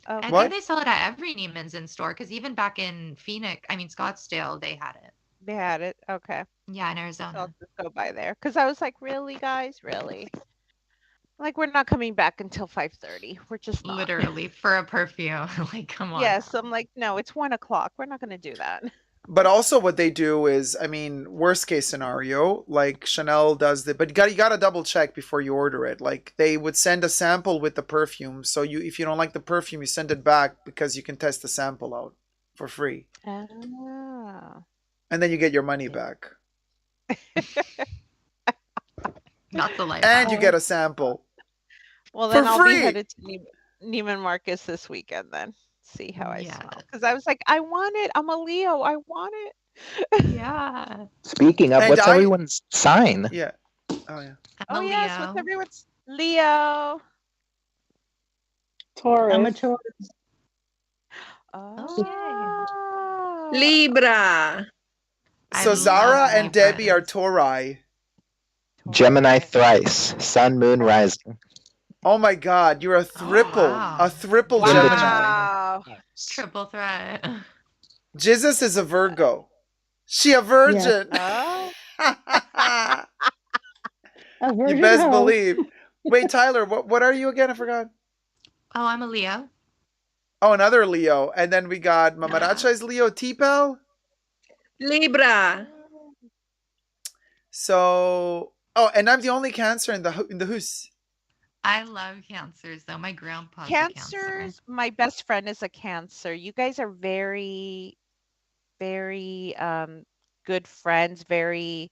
Oh, I What? think they sell it at every Neiman's in store because even back in Scottsdale, they had it. they had it. Okay. Yeah, in So I'll Arizona. just go by there because I was like, really, guys, really? Like, we're not coming back until 5:30. We're just not. Literally for a perfume. Like, come on. Yes, I'm like, no, it's 1 o'clock. We're not going to do that. But also, what they do is, I mean, worst case scenario, like Chanel does but you gotta double check before you order it. Like, they would send a sample with the perfume, so if you don't like the perfume, you send it back because you can test the sample out for free, Ah. and then you get your money back, Not the life. and you get a sample Well, for then I'll be free. headed to Neiman Marcus this weekend then. See how I Yeah. smell. Because I was like, I want it. I'm a Leo. I want it. Yeah. Speaking of, And what's everyone's sign? Yeah. Oh yeah. Oh, I'm a yes. Leo. What's everyone's Leo? Taurus. I'm a Taurus. Oh. Libra. So I Zara love and Debbie are Libras. Tauri. Gemini thrice, Sun, Moon, Rising. Oh my God, you're a triple, wow. a triple In Gemini. Wow. Triple threat. Jesus is a Virgo. She a virgin. Oh. A You virgin best hoe. believe. Wait, Tyler, what are you again? I forgot. Oh, I'm a Leo. Oh, another Leo. And then we got Mamaracha is Leo T-Pel. Libra. So, oh, and I'm the only Cancer in the house. I love Cancers though. My grandpa's a Cancer. Cancers, my best friend is a Cancer. You guys are very, very good friends, very,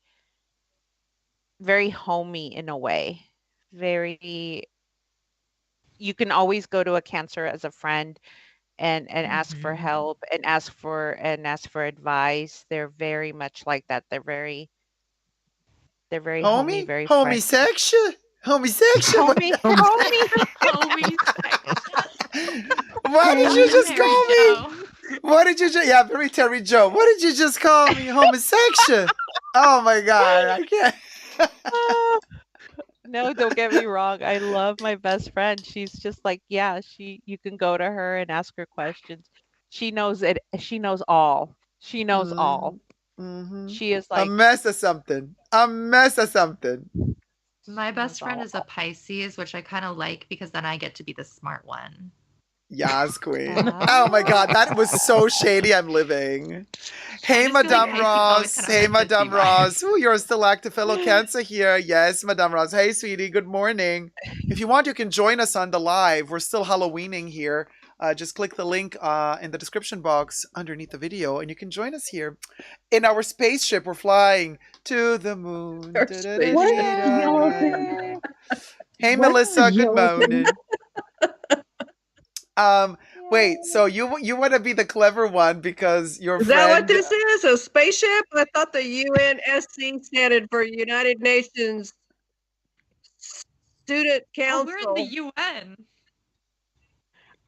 very homey in a way. Very, you can always go to a Cancer as a friend and ask for help and ask for advice. They're very much like that. They're very homey, very friendly. Homosexual? Homosexual? Homie, homie. What did you just call me? What did you just? Yeah, very Terry Joe. What did you just call me? Homosexual? Oh my God, I can't. No, don't get me wrong. I love my best friend. She's just like, yeah, you can go to her and ask her questions. She knows it. She knows all. She knows all. Mm-hmm. She is A like mess of something. A mess of something. My best friend is a Pisces, which I kind of like because then I get to be the smart one. Yas, queen. Oh my God, that was so shady. I'm living. Hey, Madame Ross. Hey, Madame Ross. Ooh, you're still active fellow Cancer here. Yes, Madame Ross. Hey, sweetie. Good morning. If you want, you can join us on the live. We're still Halloweening here. Just click the link in the description box underneath the video, and you can join us here in our spaceship. We're flying to the moon. Hey, Melissa. Good morning. Wait, so you want to be the clever one because your Is friend... that what this is? A spaceship? I thought the UNSC standard for United Nations Student Council. We're in the UN.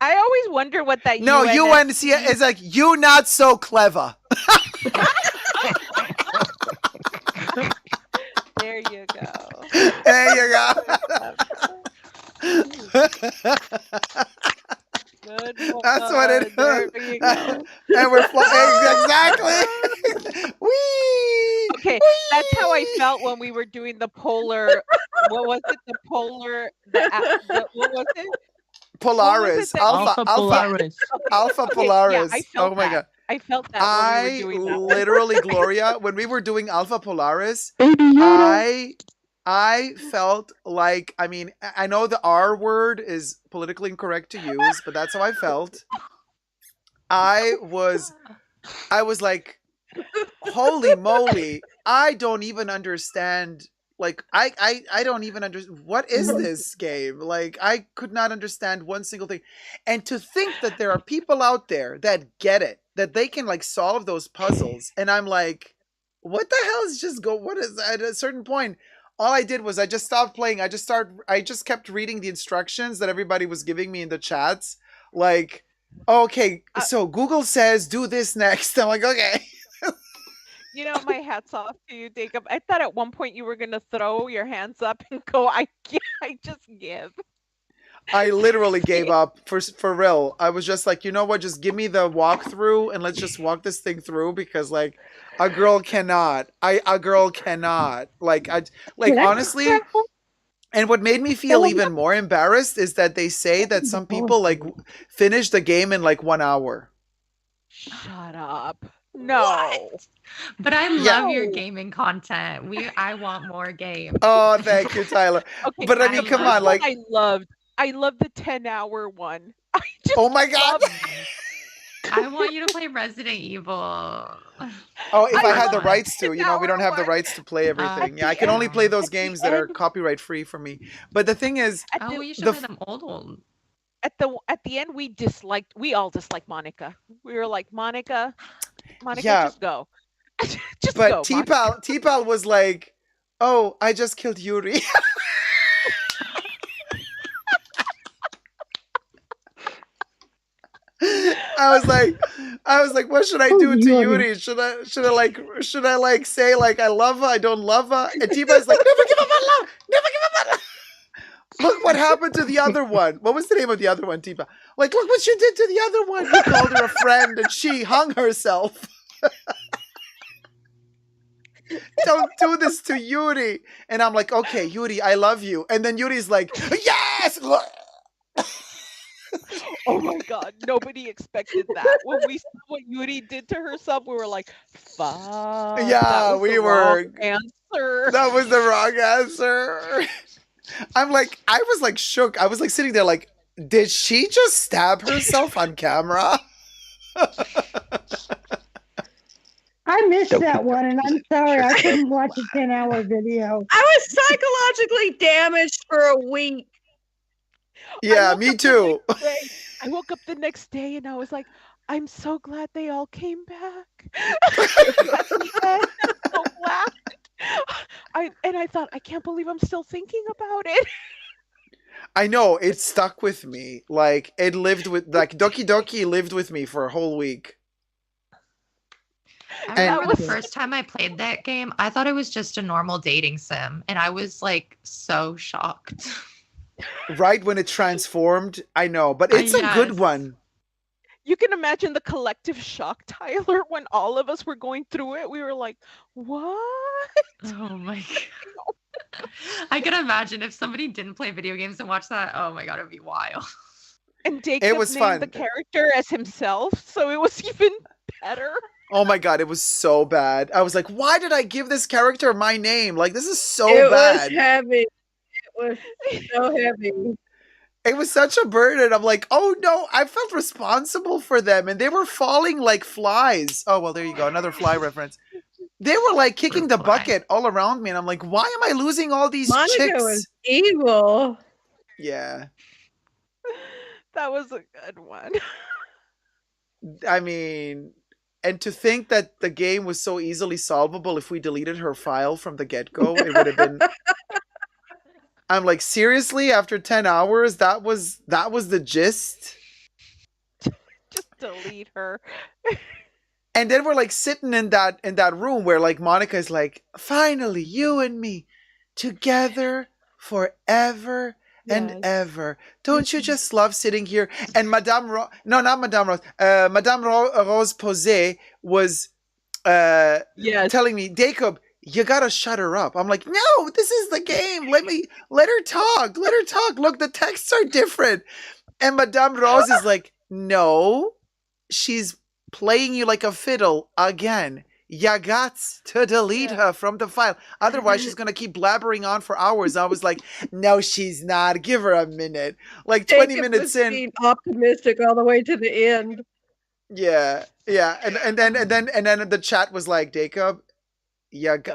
I always wonder what that No, UNC is like, you not so clever. There you go. There you go. That's what it is. There you go. And we're flying. Exactly. Whee! Okay, that's how I felt when we were doing the polar. What was it? The polar. What was it? Polaris. Alpha Polaris. Alpha Polaris. Yeah, I felt oh my that. God. I felt that when we were doing that. Literally, Gloria, when we were doing Alpha Polaris, I felt like, I mean, I know the R word is politically incorrect to use, but that's how I felt. I was like, holy moly, I don't even understand Like I don't even understand what is this game. Like I could not understand one single thing. And to think that there are people out there that get it, that they can like solve those puzzles, and I'm like, what the hell is just go? What is at a certain point? All I did was I just stopped playing. I just kept reading the instructions that everybody was giving me in the chats. Like, okay, so Google says do this next. I'm like, okay. You know, my hat's off to you, Dacob. I thought at one point you were gonna throw your hands up and go, I just give. I literally gave up for real. I was just like, you know what? Just give me the walkthrough and let's just walk this thing through because like a girl cannot. A girl cannot. Like honestly. And what made me feel even more embarrassed is that they say that some people like finish the game in like 1 hour. Shut up. No. What? But I love your gaming content. I want more games. Oh, thank you, Tyler. Okay, but I mean, come on, like I loved the 10-hour one. Oh my god. I want you to play Resident Evil. Oh, if I had the rights to, we don't have the rights to play everything. Yeah, I can only play those games that are copyright free for me. But the thing is, you should play them old. At the end, we all disliked Monica. We were like, Monica, just go. Just but go. T-Pal was like, oh, I just killed Yuri. I was like, what should I do to Yuri? Should I like say like I love her, I don't love her? And T-Pal's like, never give up on love, never give up on love. Look what happened to the other one. What was the name of the other one, T-Pal? Like, look what she did to the other one. He called her a friend and she hung herself. Don't do this to Yuri. And I'm like, okay, Yuri, I love you. And then Yuri's like, yes! Oh my god, nobody expected that. When we saw what Yuri did to herself, we were like, fuck. Yeah, we were. Answer. That was the wrong answer. I'm like, I was like shook. I was like sitting there like, did she just stab herself on camera? I missed that one, and I'm sorry I couldn't watch a 10-hour video. I was psychologically damaged for a week. Yeah, me too. I woke up the next day and I was like, I'm so glad they all came back. I'm so glad. I thought, I can't believe I'm still thinking about it. I know, it stuck with me. Like, it lived with, like, Doki Doki lived with me for a whole week. I remember the first time I played that game, I thought it was just a normal dating sim, and I was like so shocked. Right when it transformed, I know, but it's a good one. You can imagine the collective shock, Tyler, when all of us were going through it. We were like, what? Oh my god. I can imagine if somebody didn't play video games and watch that, oh my god, it'd be wild. And Dacob was named fun. the character as himself, so it was even better. Oh my god, it was so bad. I was like, why did I give this character my name? Like, this is so bad. It was heavy. It was so heavy. It was such a burden. I'm like, oh no, I felt responsible for them and they were falling like flies. Oh, well, there you go. Another fly reference. They were like kicking the bucket all around me. And I'm like, why am I losing all these Monica chicks? was evil. Yeah. That was a good one. I mean, and to think that the game was so easily solvable if we deleted her file from the get-go, it would have been... I'm like, seriously? After 10 hours, that was the gist? Just delete her. And then we're like sitting in that room where like Monica is like, finally, you and me together forever and ever. Don't you just love sitting here? And Madame Rose Posay was telling me, Dacob, you gotta shut her up. I'm like, no, this is the game. Let her talk. Let her talk. Look, the texts are different. And Madame Rose is like, no, she's playing you like a fiddle again. You got to delete her from the file. Otherwise, she's going to keep blabbering on for hours. I was like, no, she's not. Give her a minute. Like 20 minutes in. Being optimistic all the way to the end. Yeah. Yeah. And then the chat was like, Dacob,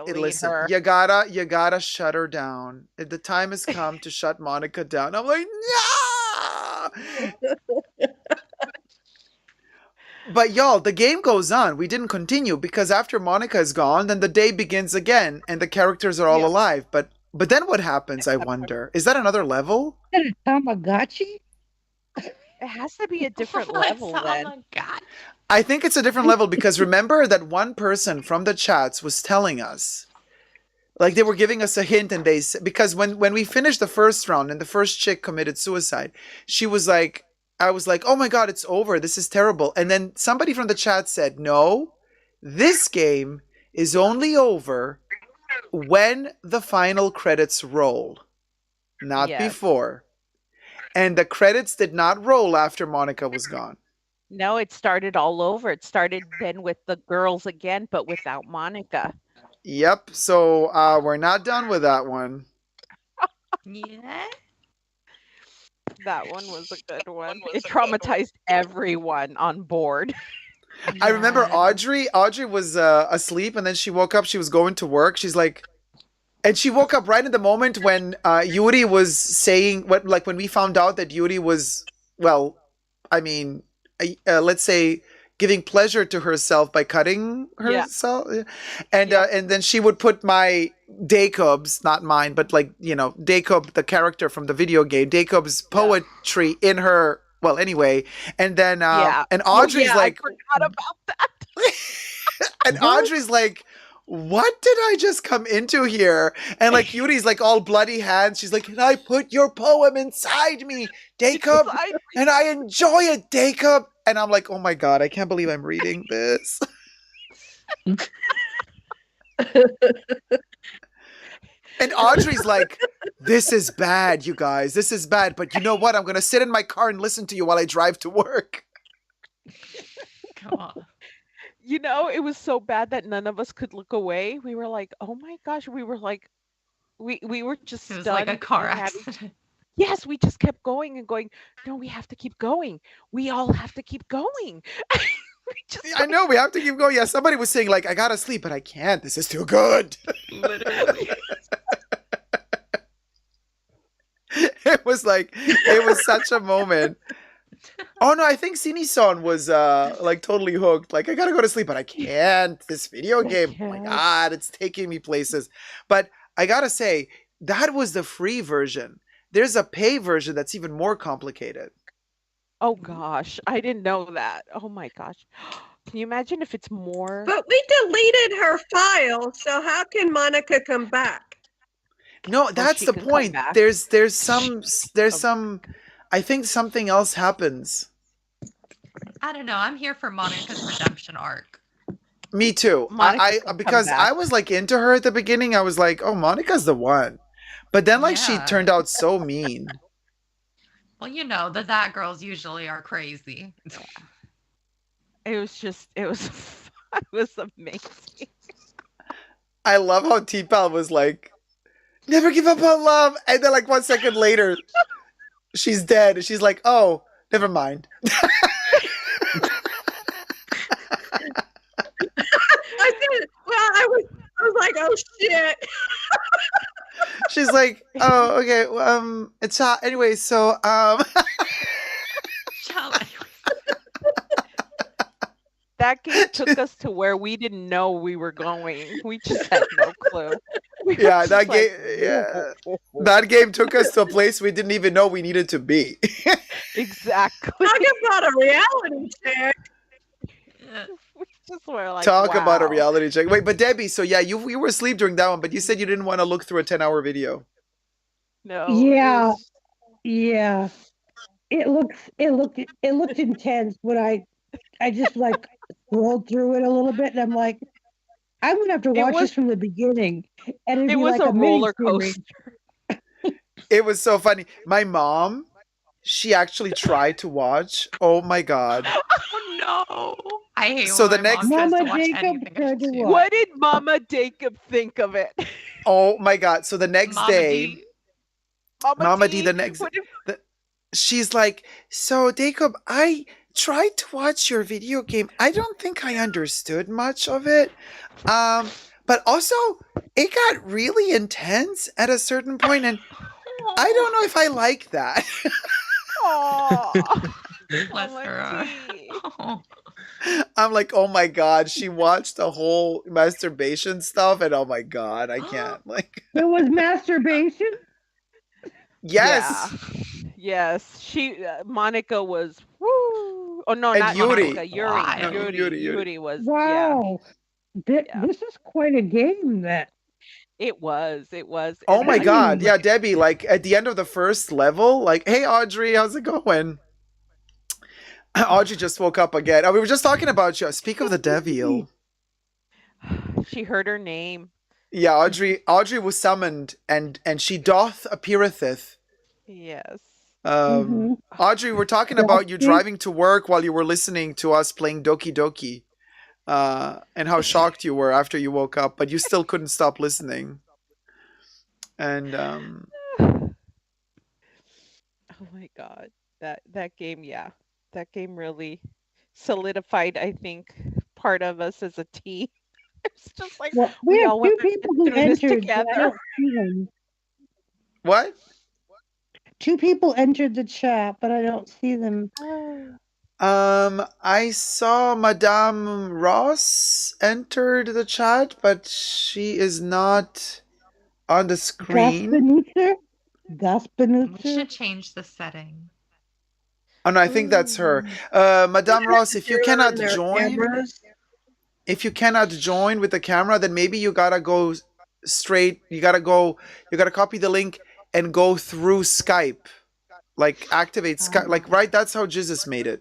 listen, her. you gotta shut her down. The time has come to shut Monica down. I'm like, no. But y'all, the game goes on. We didn't continue because after Monica is gone, then the day begins again, and the characters are all alive. But then what happens? I wonder. Is that another level? Is it a Tamagotchi? It has to be a different level then. Oh my god. I think it's a different level because remember that one person from the chats was telling us, like they were giving us a hint, and they because when we finished the first round and the first chick committed suicide, she was like, I was like, oh my god, it's over. This is terrible. And then somebody from the chat said, no, this game is only over when the final credits roll, not before. And the credits did not roll after Monica was gone. No, it started all over. It started then with the girls again, but without Monica. Yep. So we're not done with that one. Yeah. That one was a good one. It traumatized everyone on board. I remember Audrey. Audrey was asleep, and then she woke up. She was going to work. She's like, and she woke up right in the moment when Yuri was saying when we found out that Yuri was, well, I mean, let's say, giving pleasure to herself by cutting herself, and then she would put my Dacob's, not mine, but Dacob, the character from the video game, Dacob's poetry in her. Well, anyway, and then and Audrey's like, I forgot about that. and Audrey's like, what did I just come into here? And like Yuri's like all bloody hands. She's like, can I put your poem inside me, Dacob? And I enjoy it, Dacob. And I'm like, oh my god, I can't believe I'm reading this. And Audrey's like, this is bad, you guys. This is bad. But you know what? I'm going to sit in my car and listen to you while I drive to work. Come on. You know, it was so bad that none of us could look away. We were like, oh my gosh. We were like, we were just It was stunned. like a car accident. Yes, we just kept going and going. No, we have to keep going. We all have to keep going. I know, we have to keep going. Yeah, somebody was saying like, I gotta sleep, but I can't. This is too good. Literally. It was such a moment. Oh no, I think Sini-san was like totally hooked. Like, I gotta go to sleep, but I can't. This video game, oh my god, it's taking me places. But I gotta say, that was the free version. There's a pay version that's even more complicated. Oh gosh, I didn't know that. Oh my gosh. Can you imagine if it's more? But we deleted her file, so how can Monica come back? No, that's the point. There's some I think something else happens. I don't know. I'm here for Monica's redemption arc. Me too. Because I was like into her at the beginning. I was like, oh, Monica's the one. But then she turned out so mean. Well, you know, that girls usually are crazy. It was amazing. I love how T-Pal was like, never give up on love. And then like 1 second later, she's dead. And she's like, oh, never mind. I was like, oh shit. She's like, oh, okay. It's hot anyway. So, that game took us to where we didn't know we were going. We just had no clue. Yeah, that game. Yeah, that game took us to a place we didn't even know we needed to be. Exactly. Talk about a reality check. We just were like, Talk wow. about a reality check. Wait, but Debbie, so yeah, you were asleep during that one, but you said you didn't want to look through a 10-hour video. No. Yeah, yeah. It looked intense, but I just like scrolled through it a little bit, and I'm like, I'm gonna have to watch this from the beginning. And it was like a roller coaster. It was so funny. My mom, she actually tried to watch. Oh my god. Oh no. I hate so when the my next mom Mama says to watch Jacob anything. tried to watch. What did Mama Dacob think of it? Oh my god. So the next Mama day, D. Mama D, the next she's like, so Dacob, I tried to watch your video game. I don't think I understood much of it. But But also, it got really intense at a certain point, and I don't know if I like that. Oh, Bless her. I'm like, oh my god, she watched the whole masturbation stuff, and oh my god, I can't. Like, It was masturbation. yes, Yes. She Monica was woo. Oh no, and not Yuri. Monica. Yuri. No, Yuri. Yuri. Yuri was Wow. This is quite a game then. It was. It was. Oh And my like, god, yeah, Debbie. Like at the end of the first level, like, hey Audrey, how's it going? Audrey just woke up again. Oh, we were just talking about you. Speak of the devil. she heard her name. Yeah, Audrey was summoned, and she doth appeareth. Yes. Audrey, we're talking about you driving to work while you were listening to us playing Doki Doki, and how shocked you were after you woke up, but you still couldn't stop listening. And Oh my god. That game, yeah. That game really solidified, I think, part of us as a team. It's just like Well, we have all two went people who through this entered, but I together. don't see them. What? Two people entered the chat, but I don't see them. I saw Madame Ross entered the chat, but she is not on the screen. We should change the setting. Oh no, I think that's her. Madame Ross, if you cannot join, with the camera, then maybe you gotta go straight. You gotta copy the link and go through Skype. Like activate Skype. Like, right, that's how Jesus made it.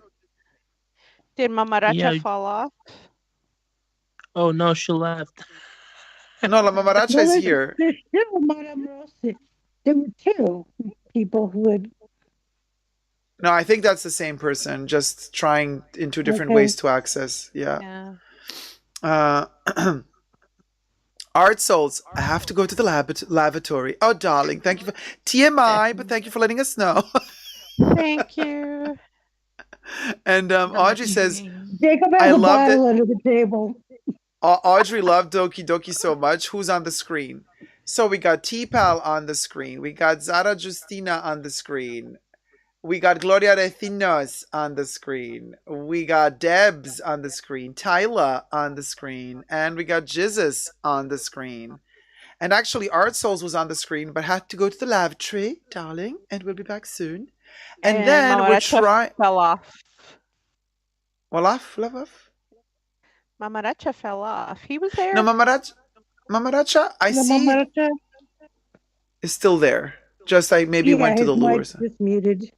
Did Mamaracha Yeah. fall off? Oh no, she left. No, La Mamaracha is here. There's still Madame Rossi. There were two people who had. No, I think that's the same person, just trying in two different ways to access. Yeah. Art Souls, I have to go to the lavatory. Oh, darling, thank you for TMI, but thank you for letting us know. Thank you. And Audrey says, Dacob has I a loved bottle it. under the table. Audrey loved Doki Doki so much. Who's on the screen? So we got T-Pal on the screen. We got Zara Justina on the screen. We got Gloria Recinos on the screen. We got Debs on the screen. Tyla on the screen. And we got Jizzes on the screen. And actually, Art Souls was on the screen, but had to go to the lavatory, darling. And we'll be back soon. And then we're trying... fell off. Well, off? Mamaracha fell off. He was there. No, Mamaracha, I see, Mamaracha is still there. Just like maybe went to the loo or something. Just muted.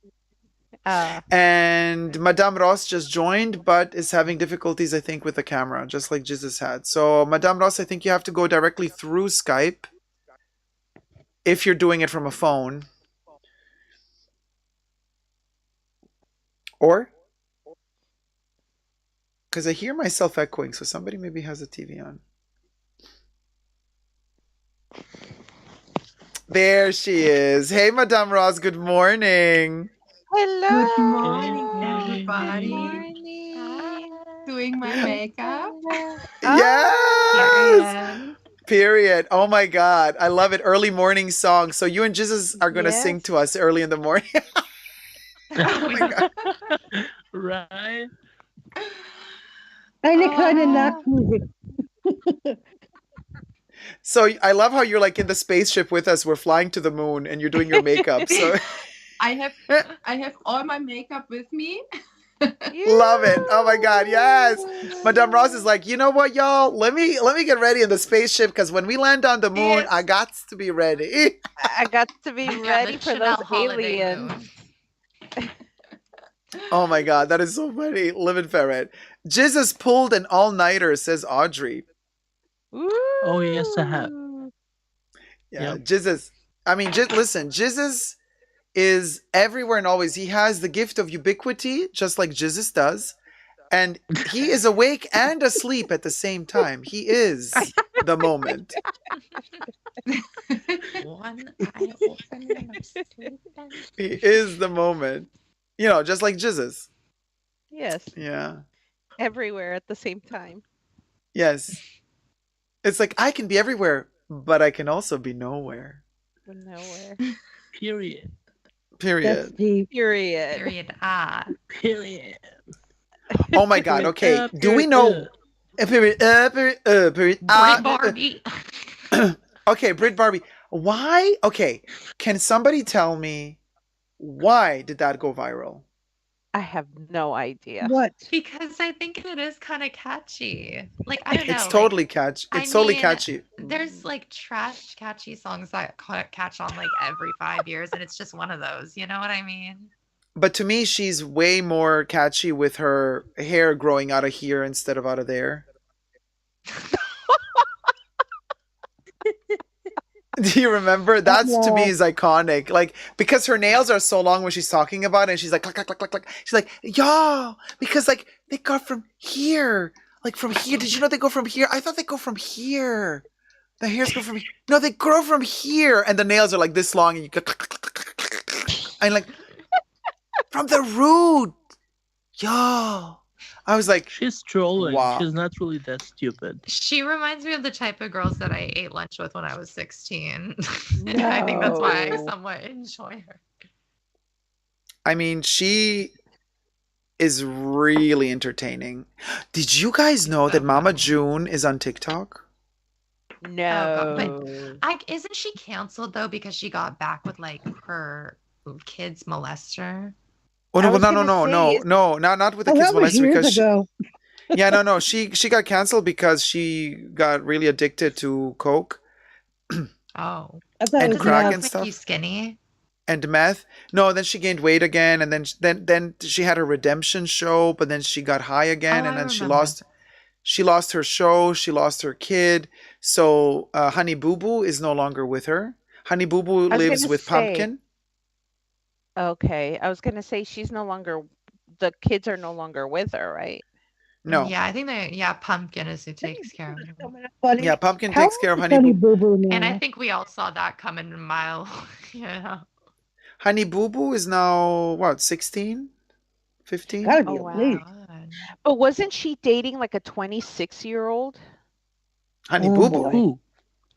And Madame Ross just joined, but is having difficulties, I think, with the camera, just like Jesus had. So, Madame Ross, I think you have to go directly through Skype if you're doing it from a phone. Or? Because I hear myself echoing, so somebody maybe has a TV on. There she is. Hey, Madame Ross, good morning. Hello. Good morning, everybody. Doing my makeup. Yes! Period. Oh my God. I love it. Early morning song. So you and Jesus are going to sing to us early in the morning. Oh my God. Right? Any kind of knock music. So I love how you're like in the spaceship with us. We're flying to the moon and you're doing your makeup. So I have all my makeup with me. love it. Oh my God. Yes. Madame Ross is like, you know what, y'all? Let me get ready in the spaceship because when we land on the moon, I got to be ready. I got to be ready for those aliens. Oh my God, that is so funny. Living Ferret. Jesus pulled an all-nighter, says Audrey. Oh, yes, I have. Yeah, Jesus. I mean, listen, Jesus is everywhere and always. He has the gift of ubiquity, just like Jesus does. And he is awake and asleep at the same time. He is the moment. One eye open and I'm sleeping. He is the moment. You know, just like Jesus. Yes. Yeah. Everywhere at the same time. Yes. It's like I can be everywhere, but I can also be nowhere. Nowhere. Period. Period. That's deep. Period. Period. Period. Oh my God. Okay. Do we know? Period. Period. Brit Barbie. Okay, Brit Barbie. Why? Okay. Can somebody tell me why did that go viral? I have no idea. What? Because I think it is kind of catchy. Like, I don't know. It's totally catchy. It's totally catchy. There's like trash catchy songs that catch on like every 5 years, and it's just one of those. You know what I mean? But to me, she's way more catchy with her hair growing out of here instead of out of there. Do you remember? That's to me is iconic. Like, because her nails are so long when she's talking about it, and she's like, clack, clack, clack, clack, clack. She's like, yeah, because like they got from here. Like from here. Did you know they go from here? I thought they go from here. The hairs go from here. No, they grow from here. And the nails are like this long, and you go, clack, clack, clack, clack, clack, clack. And like, from the root. Yo. I was like, she's trolling. Wow. She's not really that stupid. She reminds me of the type of girls that I ate lunch with when I was 16. And I think that's why I somewhat enjoy her. I mean, she is really entertaining. Did you guys know that Mama June is on TikTok? No. But isn't she canceled though because she got back with like her kid's molester? Oh no! Not with the kids molester because no, she got canceled because she got really addicted to coke. Oh, and crack and stuff. Make you skinny? And meth. No, then she gained weight again, and then she had a redemption show, but then she got high again, and then she lost her show, she lost her kid. So Honey Boo Boo is no longer with her. Honey Boo Boo lives with Pumpkin. Okay, I was gonna say the kids are no longer with her, right? No. Yeah, I think Pumpkin is who takes care of her. Yeah, Pumpkin takes care of Honey Boo Boo. And I think we all saw that coming a mile. Yeah. Honey Boo Boo is now what, 16? 15? Gotta be at least. But wasn't she dating like a 26-year-old? Honey Boo Boo.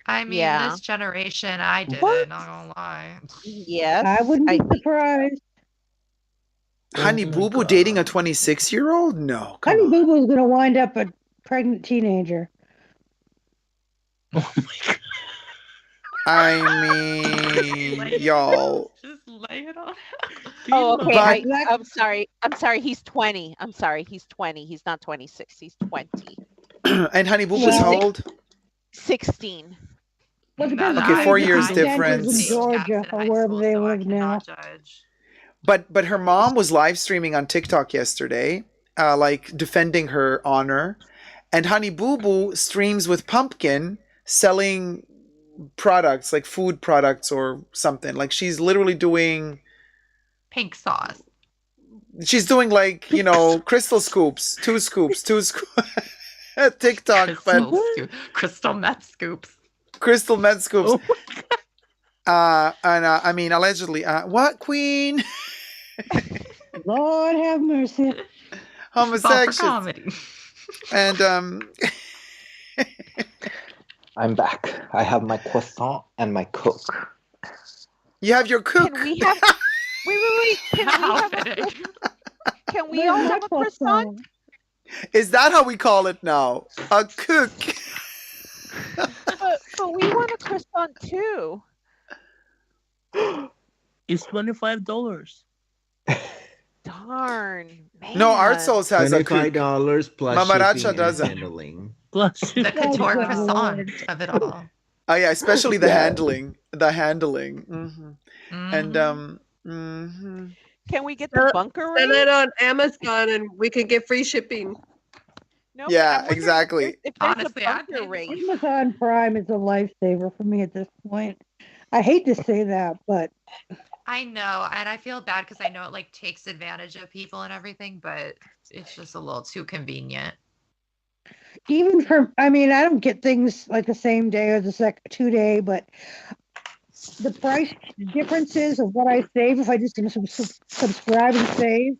I mean, this generation, I did it, not gonna lie. Yes. I wouldn't be surprised. Honey Boo Boo dating a 26-year-old? No. Honey Boo Boo is going to wind up a pregnant teenager. Oh my God. I mean, y'all. Just lay it on. Oh, okay. I'm sorry. He's 20. I'm sorry. He's 20. He's not 26. He's 20. And Honey Boo Boo's how old? 16. Okay, 4 years difference. In Georgia or wherever they live now. But her mom was live streaming on TikTok yesterday, like defending her honor. And Honey Boo Boo streams with Pumpkin selling products, like food products or something. Like she's literally doing pink sauce. She's doing like, crystal scoops, two scoops. TikTok, crystal meth scoops. Crystal meth scoops. And I mean, allegedly, what, Queen? Lord have mercy. Homosexual. And I'm back. I have my croissant and my Coke. You have your Coke. Can we have? Wait. Can we all have a croissant? Is that how we call it now? A cook. But we want a croissant too. It's $25. Darn. Man. No, Art Souls has a $25 plus Mamaracha shipping doesn't. and handling. Plus the couture croissant of it all. Oh yeah, especially the handling. The handling. Mm-hmm. Mm-hmm. And can we get the bunker rate? Send it on Amazon and we can get free shipping. No, yeah, exactly. If there's a bunker rate. Amazon Prime is a lifesaver for me at this point. I hate to say that, but I know, and I feel bad because I know it like takes advantage of people and everything, but it's just a little too convenient. Even I don't get things like the same day or the 2 day, but the price differences of what I save if I just subscribe and save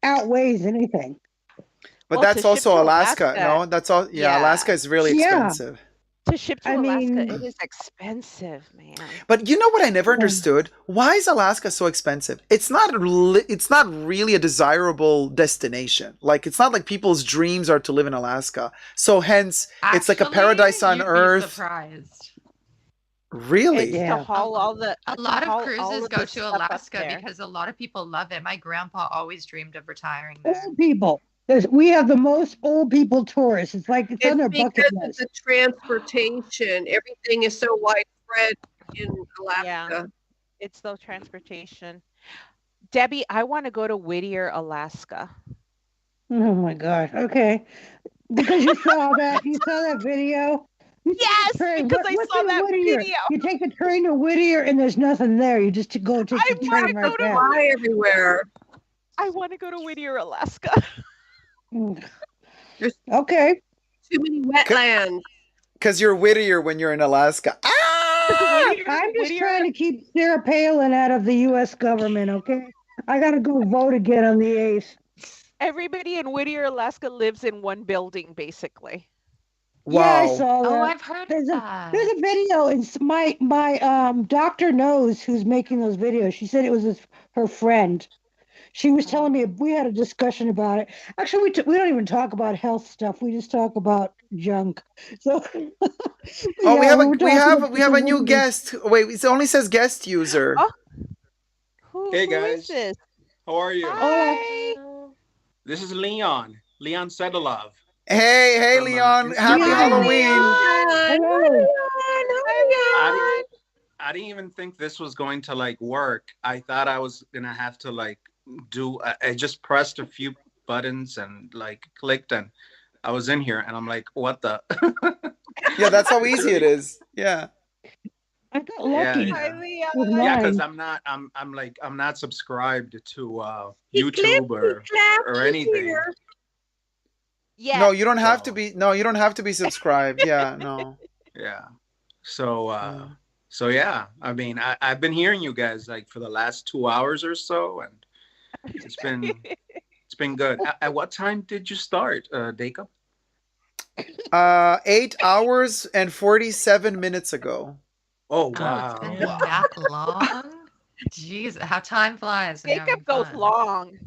outweighs anything. But Oh, that's to ship also to Alaska. Alaska. No, that's all. Yeah, Yeah. Alaska is really Yeah. expensive. To ship to I Alaska, mean, it is expensive, man. But you know what I never Yeah. understood? Why is Alaska so expensive? It's not really a desirable destination. Like it's not like people's dreams are to live in Alaska. So hence it's like a paradise on you'd be earth. surprised. Really? It's to haul all the A to lot of haul all cruises of go the to stuff up Alaska there. because a lot of people love it. My grandpa always dreamed of retiring there. Old people. We have the most old people tourists. It's like it's on It's their bucket because of list. the transportation. Everything is so widespread in Alaska. Yeah. It's the transportation. Debbie, I want to go to Whittier, Alaska. Oh my God. Okay. Because you saw that video. You take Yes, the train. because I What's saw in that Whittier? video. You take the train to Whittier and there's nothing there. You just go take the train right there. Fly everywhere. I want to go to Whittier, Alaska. There's Okay. too many wetlands. Because you're Whittier when you're in Alaska. I'm just trying to keep Sarah Palin out of the U.S. government, okay? I got to go vote again on the 8th. Everybody in Whittier, Alaska lives in one building, basically. Yeah, I Wow. saw that. Oh, I've heard There's of a that. there's a video, and my doctor knows who's making those videos. She said it was her friend. She was telling me we had a discussion about it. Actually, we don't even talk about health stuff. We just talk about junk. So, Oh, we yeah, have a new guest. Wait, it only says guest user. Oh, Hey who guys, is this? how are you? Hi. This is Leon Sedilov. Hey, From, Leon! Happy Instagram. Halloween! I didn't even think this was going to like work. I thought I was gonna have to like do. I just pressed a few buttons and like clicked, and I was in here, and I'm like, what the? Yeah, that's how easy it is. Yeah. I got lucky. Yeah, because I'm not subscribed to YouTube or anything. Yeah. No, you don't have to be. No, you don't have to be subscribed. Yeah, no. Yeah. So yeah, I mean, I've been hearing you guys like for the last 2 hours or so, and it's been good. At what time did you start, Dacob? 8 hours and 47 minutes ago. Oh wow! It's been that long. Jeez, how time flies. Jacob goes long.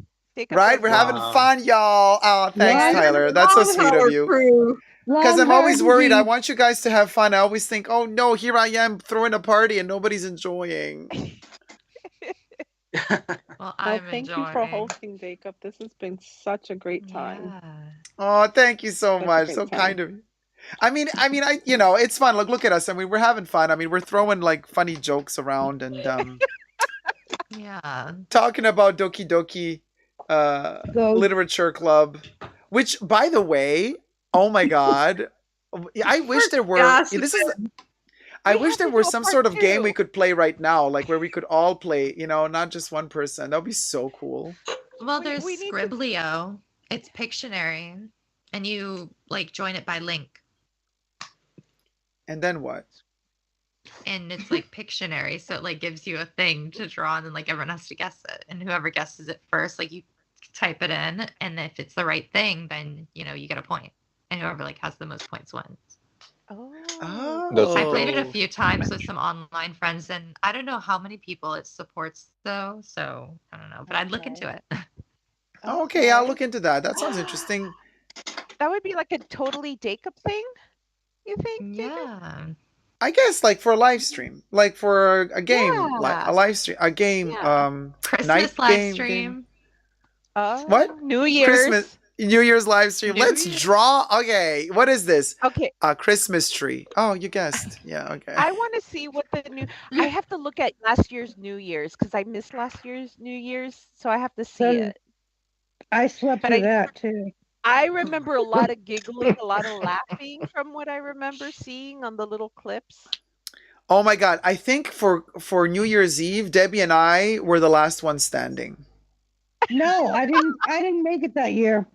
Right, we're having fun, y'all. Oh, thanks, Yeah. Tyler. That's so sweet of you. Because I'm always worried. I want you guys to have fun. I always think, oh no, here I am throwing a party and nobody's enjoying. Well, thank you for hosting, Jacob. This has been such a great time. Oh, thank you so Such a much. great So time. kind of you. I mean, it's fun. Look at us. I mean, we're having fun. I mean, we're throwing like funny jokes around and yeah, talking about Doki Doki Literature Club, which, by the way, oh my God, I wish there were. I wish there were some sort of game we could play right now, like where we could all play. Not just one person. That would be so cool. Well, there's Scriblio. It's Pictionary, and you like join it by link. And then what? And it's like Pictionary, so it like gives you a thing to draw, and then like everyone has to guess it, and whoever guesses it first, like you type it in, and if it's the right thing, then you get a point, and whoever like has the most points wins. Oh. I played it a few times with some online friends, and I don't know how many people it supports though, so I don't know, but I'd look into it. Okay, I'll look into that. That sounds interesting. That would be like a totally Dacob thing, you think? Yeah. I guess like for a live stream, like for a game, like a live stream, a game, Christmas night live game. stream. What? New Year's. Christmas, New Year's live stream. Let's draw. Okay, what is this? Okay. A Christmas tree. Oh, you guessed. Yeah. Okay. I want to see what the new. I have to look at last year's New Year's because I missed last year's New Year's, so I have to see it. I slept through that too. I remember a lot of giggling, a lot of laughing from what I remember seeing on the little clips. Oh my God! I think for New Year's Eve, Debbie and I were the last ones standing. No, I didn't make it that year.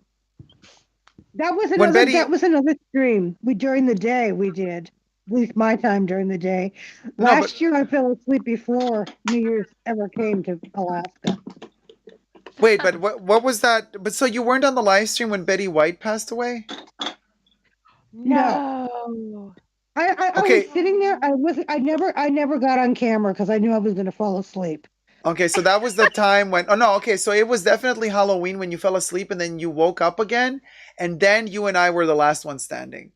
That was When another. Betty- That was another stream. During the day we did. At least my time during the day. No, Last year I fell asleep before New Year's ever came to Alaska. Wait, but what was that? But so you weren't on the live stream when Betty White passed away? No. I Okay. was sitting there. I never got on camera because I knew I was going to fall asleep. Okay, so that was the time when. Oh no, okay, so it was definitely Halloween when you fell asleep and then you woke up again, and then you and I were the last ones standing.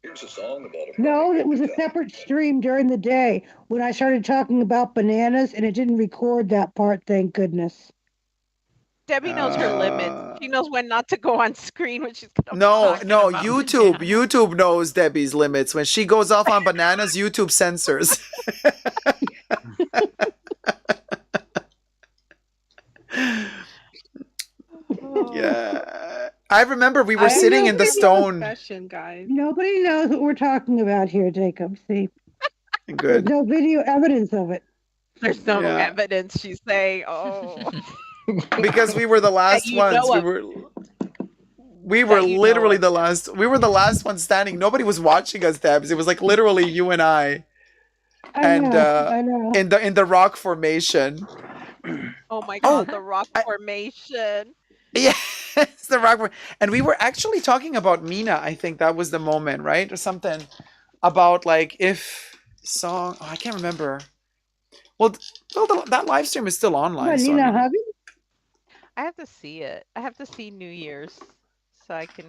No, it was a separate stream during the day when I started talking about bananas, and it didn't record that part. Thank goodness. Debbie knows her limits. She knows when not to go on screen when she's gonna No, talk no, about YouTube. bananas. YouTube knows Debbie's limits. When she goes off on bananas, YouTube censors. Yeah. I remember we were sitting in the stone. Guys. Nobody knows what we're talking about here, Dacob. See, there's Good. no video evidence of it. There's no Yeah. evidence. She's saying, "Oh." Because we were the last you ones. know We were literally the last. We were the last ones standing. Nobody was watching us, Debs. It was like literally you and I. I know. In the rock formation. Oh my God, the rock formation. Yes, the rock. And we were actually talking about Mina. I think that was the moment, right, or something about like if song. Oh, I can't remember. Well, that live stream is still online. So I mean, I have to see it. I have to see New Year's so I can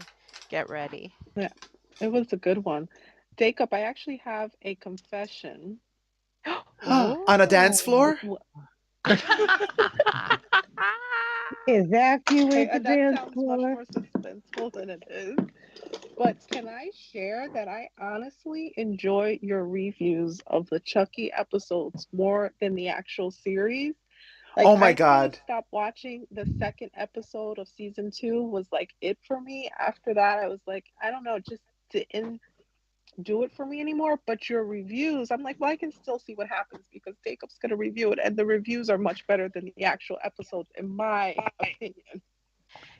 get ready. Yeah, it was a good one. Dacob, I actually have a confession. on a dance floor. Evacuate the That dance sounds floor. much more suspenseful than it is. But can I share that I honestly enjoy your reviews of the Chucky episodes more than the actual series? Like, Oh my I kind of God. stopped watching the second episode of season 2 was like it for me. After that, I was like, I don't know, just didn't do it for me anymore. But your reviews, I'm like, well, I can still see what happens because Jacob's going to review it, and the reviews are much better than the actual episodes, in my opinion.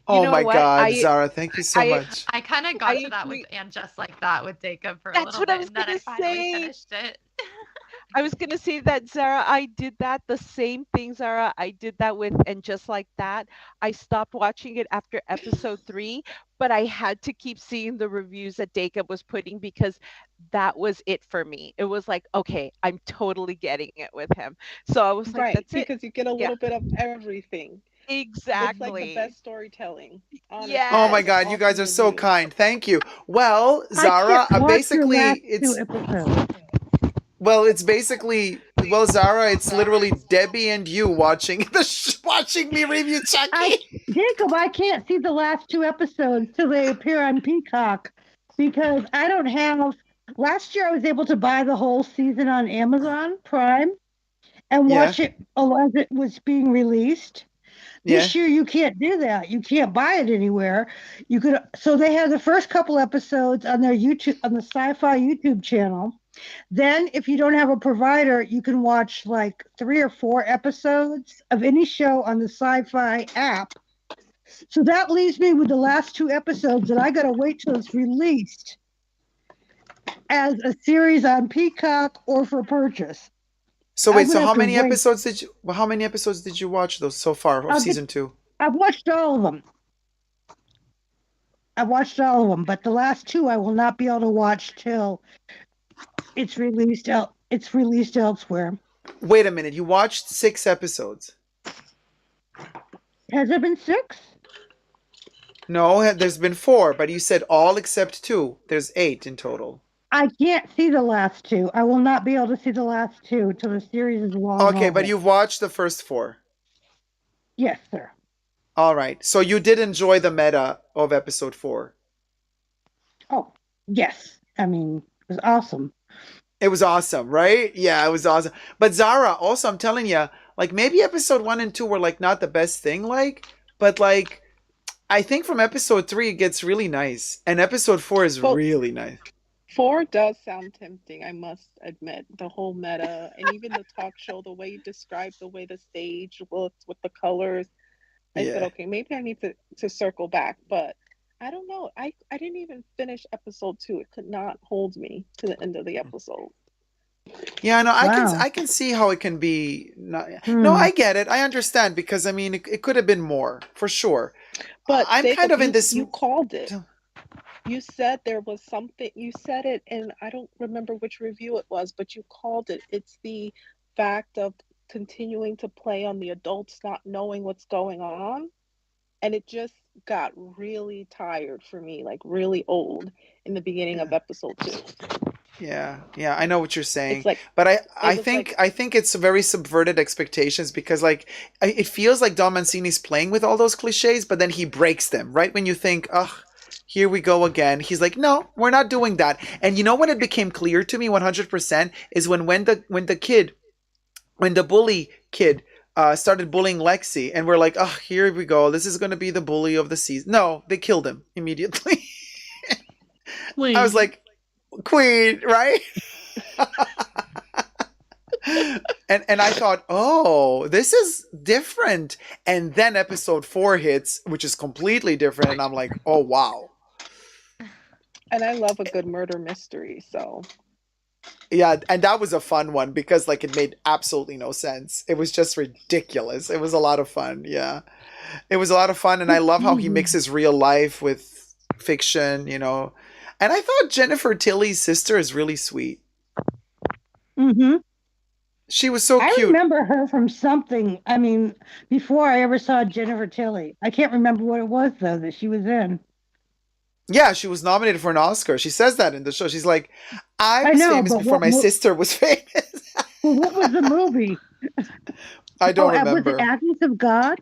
Oh my God, Zara, thank you so much. I kind of got to that with And Just Like That with Dacob for a little bit, and then I finally finished it. I was gonna say that, Zara. I did that the same thing, Zara. I did that with And Just Like That. I stopped watching it after episode 3, but I had to keep seeing the reviews that Dacob was putting because that was it for me. It was like, okay, I'm totally getting it with him. So I was like, Right, that's it. because you get a little bit of everything. Exactly. It's like the best storytelling. Honestly. Yes. Oh my God, you guys are so kind. Thank you. Well, Zara, basically, it's basically, well, Zara, it's literally Debbie and you watching watching me review Chucky. Jacob, I can't see the last 2 episodes till they appear on Peacock because I don't have. Last year, I was able to buy the whole season on Amazon Prime and watch it as it was being released. This year, you can't do that. You can't buy it anywhere. You could. So they have the first couple episodes on their YouTube, on the Sci-Fi YouTube channel. Then, if you don't have a provider, you can watch like 3 or 4 episodes of any show on the Sci-Fi app. So that leaves me with the last 2 episodes that I got to wait till it's released as a series on Peacock or for purchase. So wait, so how many episodes did you watch those so far of season 2? I've watched all of them. But the last 2 I will not be able to watch till it's released elsewhere. Wait a minute, you watched 6 episodes. Has there been 6? No, there's been 4, but you said all except 2. There's 8 in total. I can't see the last 2. I will not be able to see the last 2 till the series is long. Okay, but you've watched the first 4. Yes, sir. All right. So you did enjoy the meta of episode 4. Oh, yes. I mean, it was awesome. It was awesome, right? Yeah, it was awesome. But Zara, also, I'm telling you, like maybe episode 1 and 2 were like not the best thing, but like I think from episode 3 it gets really nice, and episode 4 is really nice. 4 does sound tempting, I must admit. The whole meta and even the talk show, the way you describe the way the stage looks with the colors. I said, okay, maybe I need to circle back, but I don't know. I didn't even finish episode 2. It could not hold me to the end of the episode. Yeah, no, Wow. I can see how it can be. No, Hmm. I get it. I understand because I mean, it could have been more for sure. But I'm kind of in this. you called it. You said there was something. You said it, and I don't remember which review it was, but you called it. It's the fact of continuing to play on the adults not knowing what's going on, and it just got really tired for me, like really old in the beginning of episode 2. Yeah, I know what you're saying, like- but it I was think like- I think it's very subverted expectations because like it feels like Don Mancini's playing with all those cliches, but then he breaks them right when you think, oh, here we go again. He's like, no, we're not doing that. And you know when it became clear to me 100% is when the bully kid started bullying Lexi, and we're like, oh, here we go. This is going to be the bully of the season. No, they killed him immediately. I was like, Queen, right? and I thought, oh, this is different. And then episode 4 hits, which is completely different, and I'm like, oh wow. And I love a good murder mystery, so yeah, and that was a fun one because like it made absolutely no sense. It was just ridiculous. It was a lot of fun. Yeah, it was a lot of fun, and I love how he mixes real life with fiction. And I thought Jennifer Tilly's sister is really sweet. Mm-hmm. She was so cute. I remember her from something. I mean, before I ever saw Jennifer Tilly. I can't remember what it was, though, that she was in. Yeah, she was nominated for an Oscar. She says that in the show. She's like, I was famous before my sister was famous. What was the movie? I don't remember. Was it Agnes of God?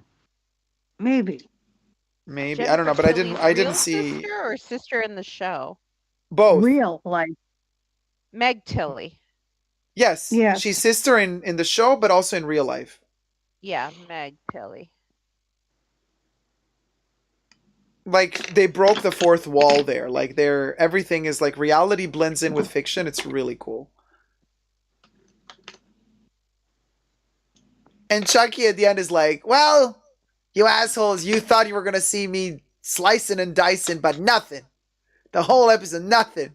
Maybe. Maybe. I don't know, but I didn't see. Sister or sister in the show? Both. Real life. Meg Tilly. Yes. She's sister in the show, but also in real life. Yeah, Meg Tilly. Like they broke the fourth wall there. Like everything is like reality blends in with fiction. It's really cool. And Chucky at the end is like, well, you assholes, you thought you were gonna see me slicing and dicing, but nothing. The whole episode, nothing.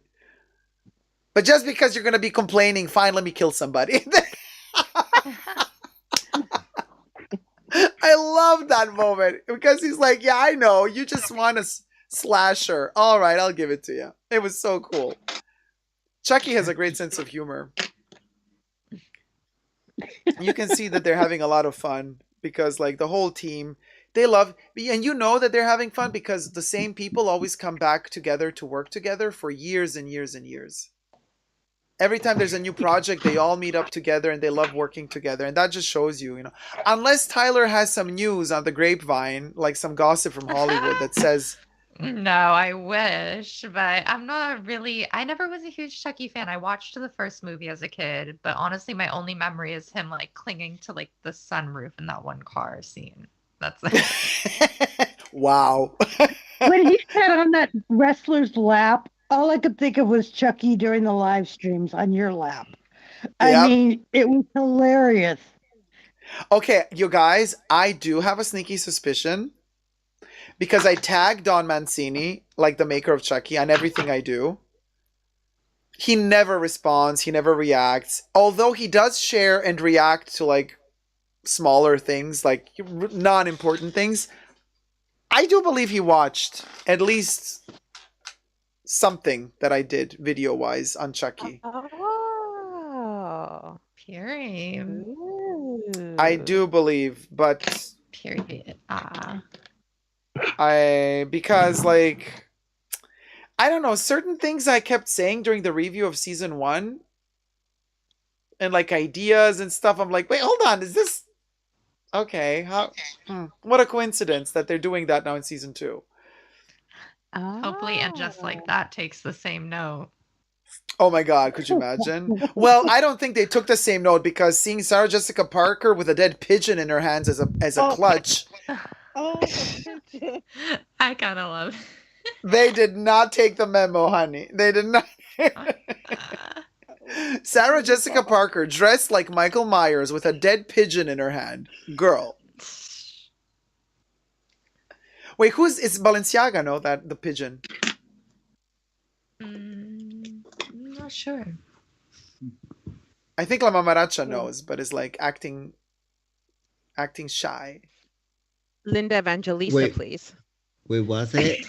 But just because you're gonna be complaining, fine, let me kill somebody. I love that moment because he's like, yeah, I know. You just want a slasher. All right, I'll give it to you. It was so cool. Chucky has a great sense of humor. You can see that they're having a lot of fun because like the whole team, they love, and you know that they're having fun because the same people always come back together to work together for years and years and years. Every time there's a new project, they all meet up together and they love working together. And that just shows you, unless Tyler has some news on the grapevine, like some gossip from Hollywood that says... No, I wish, but I never was a huge Chucky fan. I watched the first movie as a kid, but honestly, my only memory is him like clinging to like the sunroof in that one car scene. That's it. Wow. When he sat on that wrestler's lap, all I could think of was Chucky during the live streams on your lap. I mean, it was hilarious. Okay, you guys, I do have a sneaky suspicion because I tag Don Mancini, like the maker of Chucky, on everything I do. He never responds. He never reacts. Although he does share and react to like smaller things, like non-important things. I do believe he watched at least something that I did video-wise on Chucky. Oh, period. I do believe, but period. Because like I don't know, certain things I kept saying during the review of season 1 and like ideas and stuff. I'm like, wait, hold on, is this okay? What a coincidence that they're doing that now in season 2. Hopefully, and just like that takes the same note. Oh my God, could you imagine? Well, I don't think they took the same note because seeing Sarah Jessica Parker with a dead pigeon in her hands as a clutch. Oh, I gotta love. They did not take the memo, honey. They did not. Sarah Jessica Parker dressed like Michael Myers with a dead pigeon in her hand. Girl. Wait, it's Balenciaga, no? The pigeon. I'm not sure. I think La Mamaracha knows, but is like acting shy. Linda Evangelista, please. Wait, was it?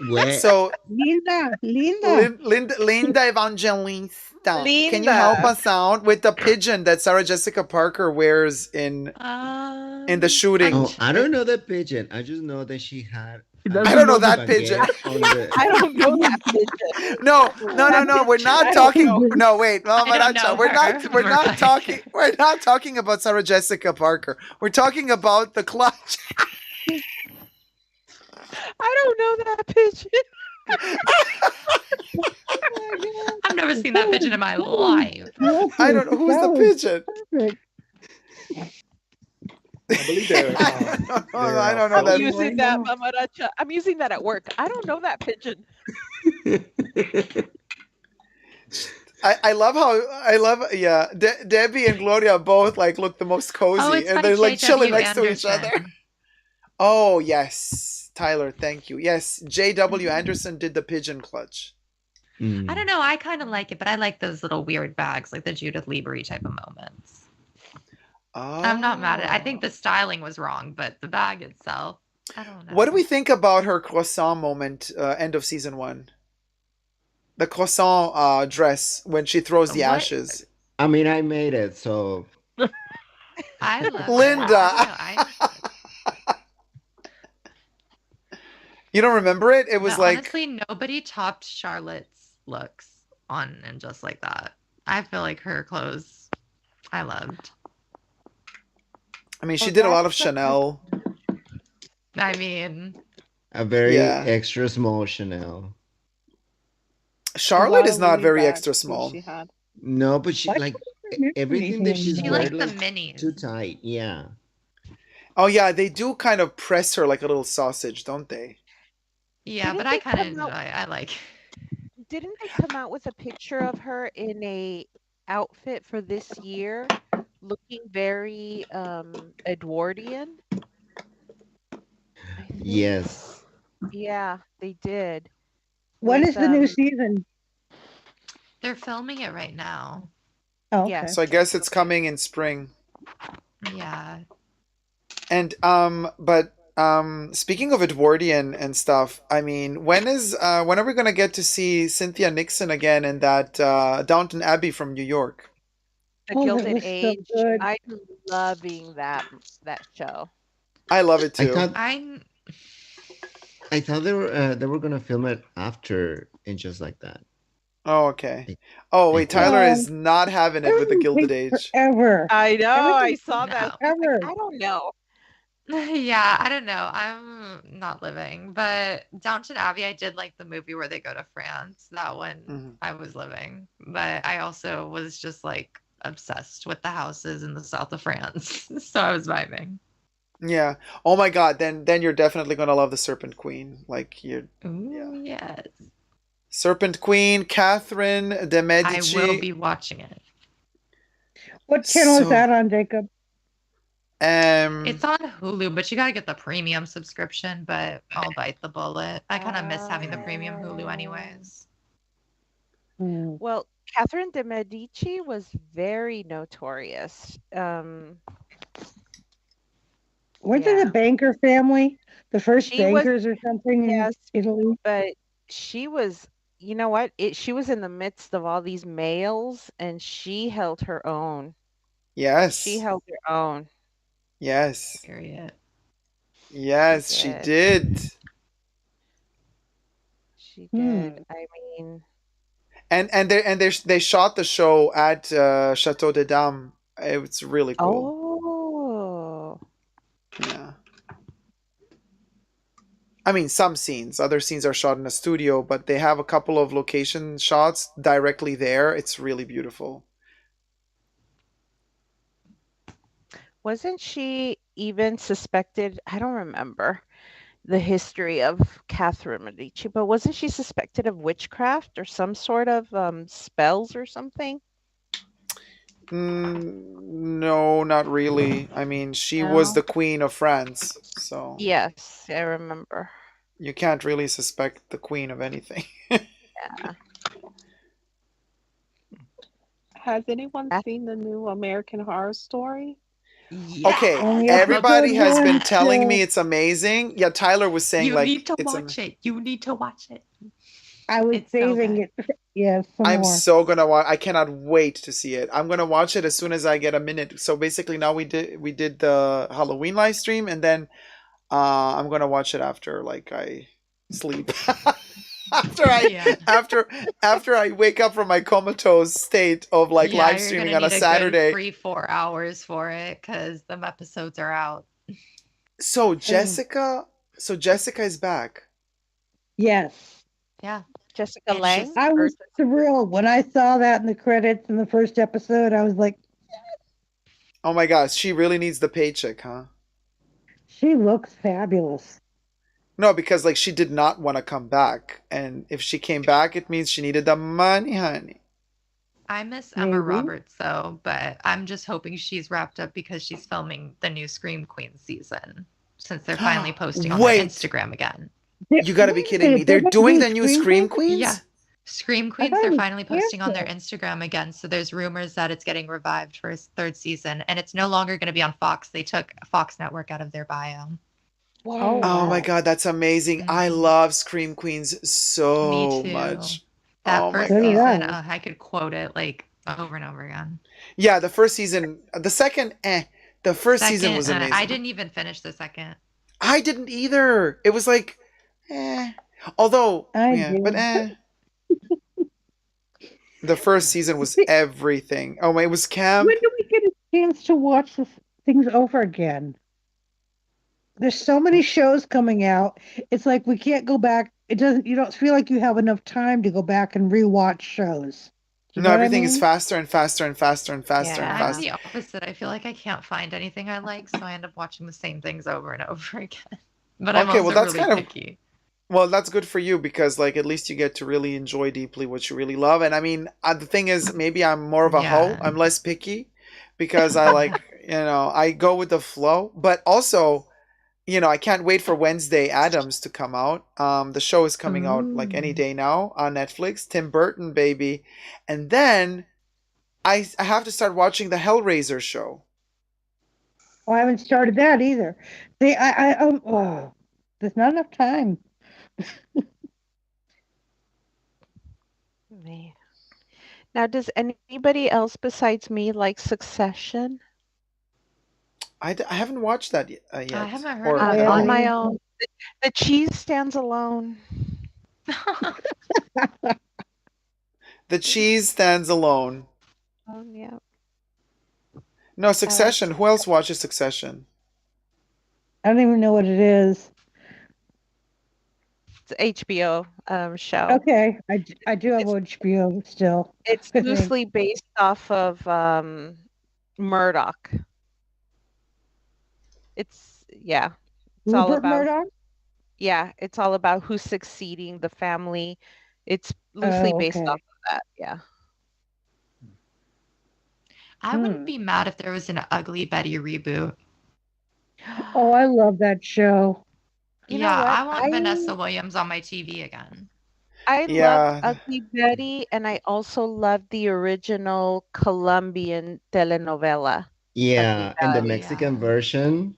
Where? So Linda. Linda Evangelista. Can you help us out with the pigeon that Sarah Jessica Parker wears in the shooting? Oh, I don't know the pigeon. I just know that she had. I don't know that pigeon. I don't know that pigeon. No. We're not talking. No, wait, Mamaracha. We're not talking about Sarah Jessica Parker. We're talking about the clutch. I don't know that pigeon. I've never seen that pigeon in my life. I don't know. Who's the pigeon? I believe they're. I don't know that. I'm using that, Mamaracha. I'm using that at work. I don't know that pigeon. I love Debbie and Gloria both like look the most cozy and they're like chilling next to each other. Oh yes, Tyler, thank you. Yes, J.W. Anderson did the pigeon clutch. I don't know. I kind of like it, but I like those little weird bags, like the Judith Lieberty type of moments. Oh. I'm not mad at it. I think the styling was wrong, but the bag itself, I don't know. What do we think about her croissant moment, end of season 1? The croissant dress when she throws the ashes. I mean, I made it, so. I love Linda. You don't remember it? It was like honestly, nobody topped Charlotte's looks on and just like that. I feel like her clothes, I loved. I mean, she did a lot of Chanel. I mean, a very extra small Chanel. Charlotte is not very extra small. No, but she like everything that she's wearing, like the minis. Too tight. Yeah. Oh yeah, they do kind of press her like a little sausage, don't they? Yeah, but I kind of enjoy. I like. Didn't they come out with a picture of her in a outfit for this year, looking very Edwardian? Yes. Yeah, they did. When is the new season? They're filming it right now. Oh, okay. Yeah. So I guess it's coming in spring. Yeah. And speaking of Edwardian and stuff, I mean, when are we gonna get to see Cynthia Nixon again in that Downton Abbey from New York? The Gilded Age. So I'm loving that show. I love it too. I thought they were gonna film it after and just like that. Oh, okay. Oh wait, Tyler is not having it with the Gilded Age. Ever. I know. I saw that. Ever. I don't know. Yeah, I don't know. I'm not living, but Downton Abbey, I did like the movie where they go to France. That one I was living, but I also was just like obsessed with the houses in the south of France, so I was vibing. Yeah. Oh my God. Then you're definitely gonna love the Serpent Queen. Like you're. Ooh, yes. Serpent Queen, Catherine de Medici. I will be watching it. What channel is that on, Dacob? It's on Hulu, but you gotta get the premium subscription. But I'll bite the bullet. I kind of miss having the premium Hulu, anyways. Well, Catherine de Medici was very notorious. Weren't they the banker family? The first bankers or something in Italy? But she was, you know what? She was in the midst of all these males, and she held her own. Yes. She held her own. Yes. Period. Yes, she did. She did. I mean. And they shot the show at Chateau des Dames. It's really cool. Oh. Yeah. I mean, some scenes. Other scenes are shot in a studio, but they have a couple of location shots directly there. It's really beautiful. Wasn't she even suspected? I don't remember the history of Catherine Medici, but wasn't she suspected of witchcraft or some sort of spells or something? No, not really. I mean, she was the Queen of France, so. Yes, I remember. You can't really suspect the Queen of anything. Yeah. Has anyone seen the new American Horror Story? Okay, Only everybody episode has been one telling still. me it's amazing. Yeah, Tyler was saying You like need to it's watch it. You need to watch it. I was It's so saving good. it. Yeah, some I'm more. so gonna watch. I cannot wait to see it. I'm gonna watch it as soon as I get a minute. So basically, now we did the Halloween live stream, and then I'm gonna watch it after like I sleep. Yeah. After I wake up from my comatose state of like Yeah, live you're streaming gonna on a need a good Saturday. free 4 hours for it because them episodes are out. So Jessica is back. Yes. Yeah. Jessica Lange. I was thrilled when I saw that in the credits in the first episode. I was like, Oh my gosh, she really needs the paycheck, huh? she looks fabulous. No, because like she did not want to come back, and if she came back, it means she needed the money, honey. I miss Emma Roberts though, but I'm just hoping she's wrapped up because she's filming the new Scream Queen season since they're finally posting on their Wait. Instagram again. You gotta be kidding me. They're doing the new Scream Queens? Yeah. Scream Queens, they're finally posting on their Instagram again. So there's rumors that it's getting revived for its third season. And it's no longer going to be on Fox. They took Fox Network out of their bio. Wow. Oh my god, that's amazing. I love Scream Queens so Me too. much. That Oh my first season, god. I could quote it like over and over again. Yeah, the first season, the second, the first season was amazing. I didn't even finish the second. I didn't either. It was like, although, but the first season was everything. Oh my, it was camp. When do we get a chance to watch things over again? There's so many shows coming out. It's like we can't go back. You don't feel like you have enough time to go back and rewatch shows. No, everything is faster and faster and faster and faster and I'm faster. the opposite. I feel like I can't find anything I like, so I end up watching the same things over and over again. But I'm also that's really picky. Well, that's good for you because, like, at least you get to really enjoy deeply what you really love. And I mean, the thing is, maybe I'm more of a hoe. I'm less picky because I like, I go with the flow. But also, I can't wait for Wednesday Addams to come out. The show is coming out like any day now on Netflix. Tim Burton, baby. And then I have to start watching the Hellraiser show. Oh, I haven't started that either. There's not enough time. Man. Now, does anybody else besides me like Succession? I haven't watched that yet. I haven't heard of On my own. The cheese stands alone. The cheese stands alone. Oh, yeah. No, Succession. Who else watches Succession? I don't even know what it is. It's an HBO show. Okay, I do have HBO still. It's loosely based off of Murdoch. It's all Rupert about Murdoch? Yeah, it's all about who's succeeding the family. It's loosely based off of that. Yeah. I wouldn't be mad if there was an Ugly Betty reboot. Oh, I love that show. You know what? I want Vanessa Williams on my TV again. I love Ugly Betty, and I also love the original Colombian telenovela. Yeah, and the Mexican version.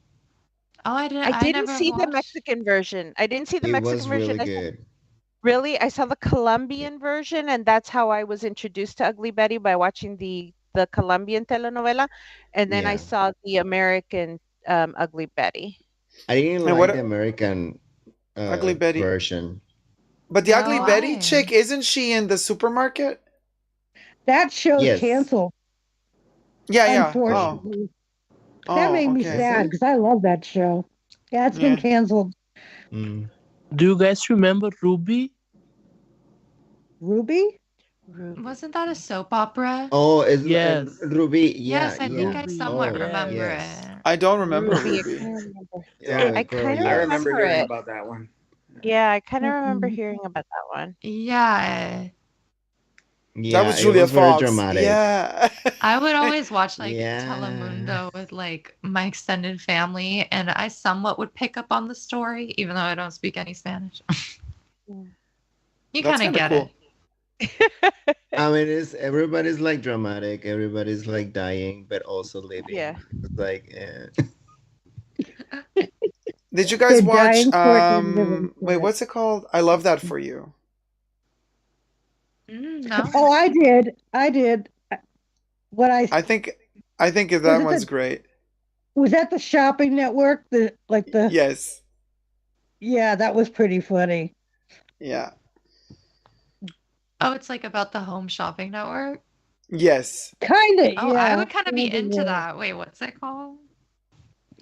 Oh, I didn't see the Mexican version. I didn't see the Mexican was version. really good. Really? I saw the Colombian version, and that's how I was introduced to Ugly Betty, by watching the Colombian telenovela, and then I saw the American Ugly Betty. I didn't like the American Ugly Betty version. But the Ugly Betty chick, isn't she in the supermarket? That show's canceled. Yeah. Unfortunately. Oh. That made me sad because I love that show. Yeah, it's been canceled. Do you guys remember Ruby? Ruby? Wasn't that a soap opera? Oh, yes. Ruby. Yes, I think I somewhat remember it. I don't remember Ruby. I kind of remember hearing it. about that one. Yeah, I kind of remember hearing about that one. Yeah. That was Julia Fox. Dramatic. Yeah. I would always watch Telemundo with my extended family, and I somewhat would pick up on the story, even though I don't speak any Spanish. You kind of get it. I mean, it's everybody's like dramatic. Everybody's like dying, but also living. Yeah. It's like, Did you guys They're watch? dying for it and living Wait, for it. what's it called? I Love That for You. No. Oh, I did. I did. What I I think that was it one's the great. was that the shopping network? The Yes. yeah, that was pretty funny. Yeah. Oh, it's like about the home shopping network? Yes. Kinda, Oh, I yeah. would kind of be kinda, into yeah. that. Wait, what's it called?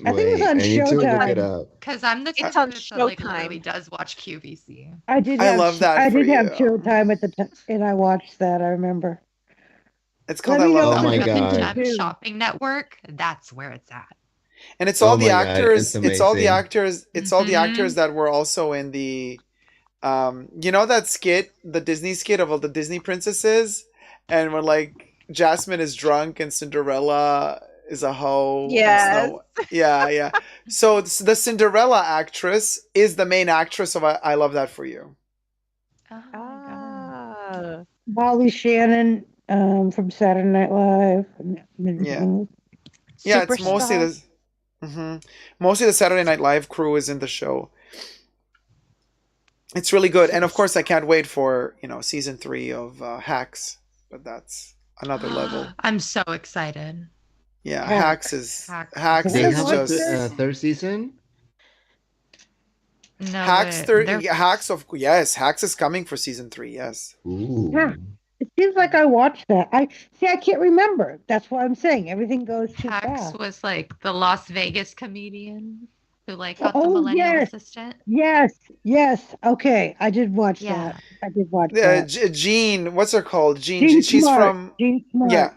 I think it was wait, on I need to look it Showtime. up. Because I'm the It's type on of bitch that like Showtime. literally does watch QVC. I did I have love that I for did have you. Showtime at the time, and I watched that. I remember. It's called Let I me know Love Oh if That my it's for The You. good god. Gem too. Shopping Network, that's where it's at. And it's Oh all the my god, it's actors. It's all the amazing. actors. It's all the actors that were also in the. You know that skit, the Disney skit of all the Disney princesses, and when like Jasmine is drunk and Cinderella is a hoe. Yes. Yeah. So the Cinderella actress is the main actress of I Love That for You. Oh my god. Molly Shannon from Saturday Night Live. Yeah. Yeah, it's mostly Superstar. mostly the Saturday Night Live crew is in the show. It's really good, and of course, I can't wait for season 3 of Hacks, but that's another level. I'm so excited. Yeah, Hacks. Hacks They is have just a third season. No, Hacks. they're Hacks Hacks is coming for season 3. Yes. Ooh. Yeah. It seems like I watched that. I can't remember. That's why I'm saying everything goes too Hacks fast. was like the Las Vegas comedian who like got the Oh millennial yes, assistant. yes. Okay, I did watch Yeah. that. I did watch that. Jean, what's her called? Jean. Jean She's Smart. from. Jean Smart. Yeah.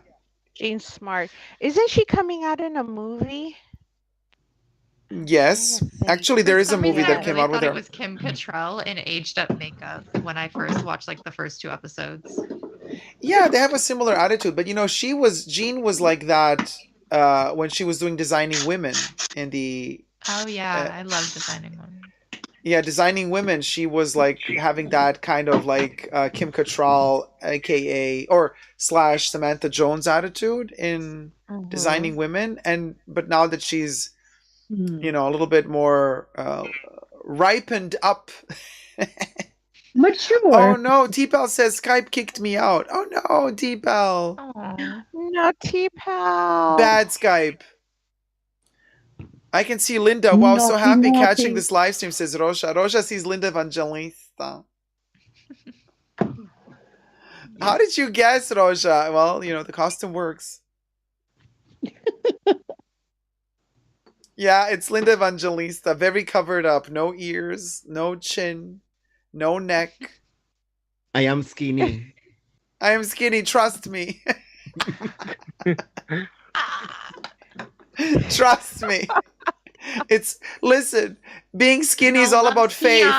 Jean Smart. Isn't she coming out in a movie? Yes. Actually, there For is a some reason, movie I that came really out with thought it her. was Kim Cattrall in aged up makeup when I first watched like the first 2 episodes. Yeah, they have a similar attitude, but Jean was like that when she was doing Designing Women in the. Oh yeah, I love Designing Women. Yeah, Designing Women, she was like having that kind of like Kim Cattrall, aka or / Samantha Jones attitude in Designing Women, but now that she's a little bit more ripened up. Mature. Oh no, T-Pal says Skype kicked me out. Oh no, T-Pal. No, T-Pal. Bad Skype. I can see Linda. Wow, so happy catching this live stream, says Rosha. Rosha sees Linda Evangelista. How did you guess, Rosha? Well, the costume works. Yeah, it's Linda Evangelista. Very covered up. No ears, no chin, no neck. I am skinny. I am skinny, trust me. Trust me. Listen, being skinny is all about faith.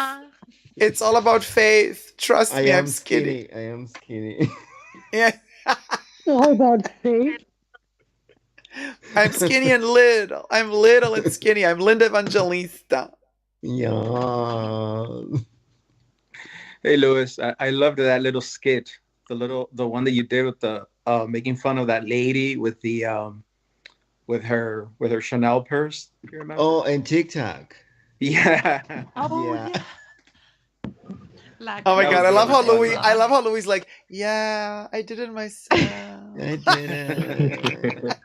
It's all about faith. Trust me, I'm skinny. I am skinny. Yeah. All about faith. I'm skinny and little. I'm little and skinny. I'm Linda Evangelista. Yeah. Hey, Louis, I loved that little skit. The one that you did with the making fun of that lady with the with her Chanel purse. Do you remember? Oh, and TikTok. Yeah. Oh yeah. Oh my god, I love how Louis is like, yeah, I did it myself. I did it.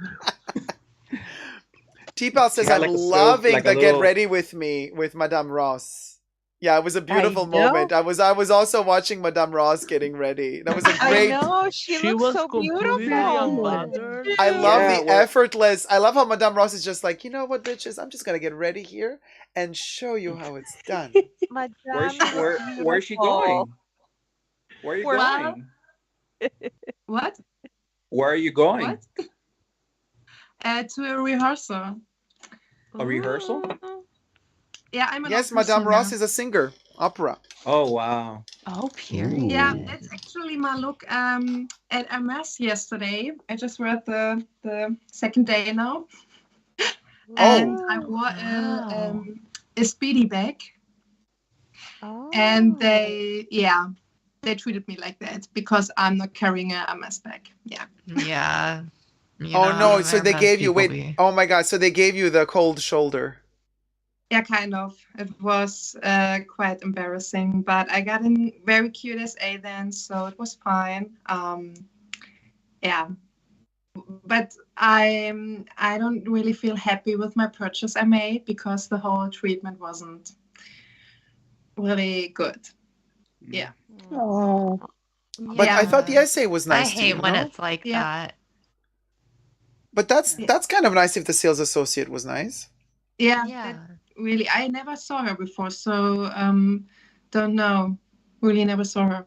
T-Pal says, I'm loving the Get Ready With Me with Madame Ross. Yeah, it was a beautiful moment. I was also watching Madame Ross getting ready. That was a great. I know, she looks so beautiful. I love the effortless. I love how Madame Ross is just like, you know what, bitches? I'm just gonna get ready here and show you how it's done. Where's she going? Where are you going? What? Where are you going? To a rehearsal. A rehearsal? Yeah, I'm an Yes, opera Madame singer. Ross is a singer. Opera. Oh wow. Oh, period. Yeah, that's actually my look at MS yesterday. I just were at the second day now. And I wore a speedy bag. And they they treated me like that because I'm not carrying a MS bag. Yeah. Yeah. Oh no! So they gave you Oh my God! So they gave you the cold shoulder. Yeah, kind of. It was quite embarrassing, but I got a very cute SA then, so it was fine. Yeah, but I don't really feel happy with my purchase I made because the whole treatment wasn't really good. Yeah. Oh. But I thought the SA was nice. I hate when it's like Yeah. that. But that's kind of nice if the sales associate was nice. Yeah. Really, I never saw her before, so don't know. Really never saw her.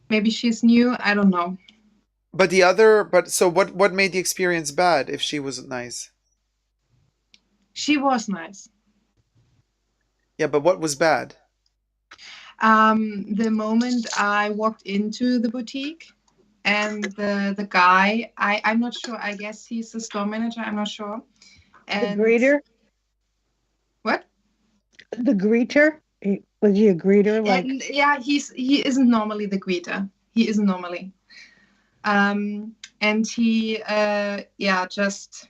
Maybe she's new. I don't know. But so what made the experience bad if she wasn't nice? She was nice. Yeah, but what was bad? The moment I walked into the boutique and the guy, I'm not sure, I guess he's the store manager, I'm not sure. And the greeter? What? The greeter? Was he a greeter? Like, yeah, he isn't normally the greeter. He isn't normally. And he just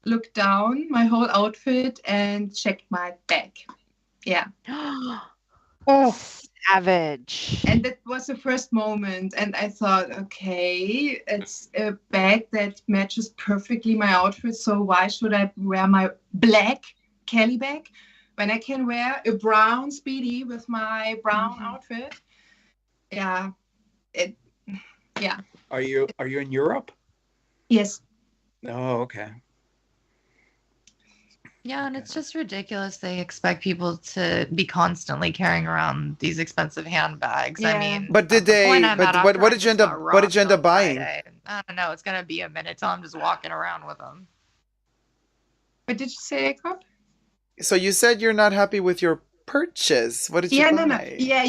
looked down my whole outfit and checked my bag. Yeah. Oh, savage. And that was the first moment. And I thought, okay, it's a bag that matches perfectly my outfit. So why should I wear my black Kelly bag when I can wear a brown Speedy with my brown outfit? Yeah. Yeah. Are you in Europe? Yes. Oh, okay. Yeah, and it's just ridiculous. They expect people to be constantly carrying around these expensive handbags. Yeah. I mean, But did they? But what did you end up? What did you end up buying? I don't know. It's gonna be a minute till I'm just walking around with them. What did you say, Dacob? So you said you're not happy with your purchase. What did you buy? No. Yeah.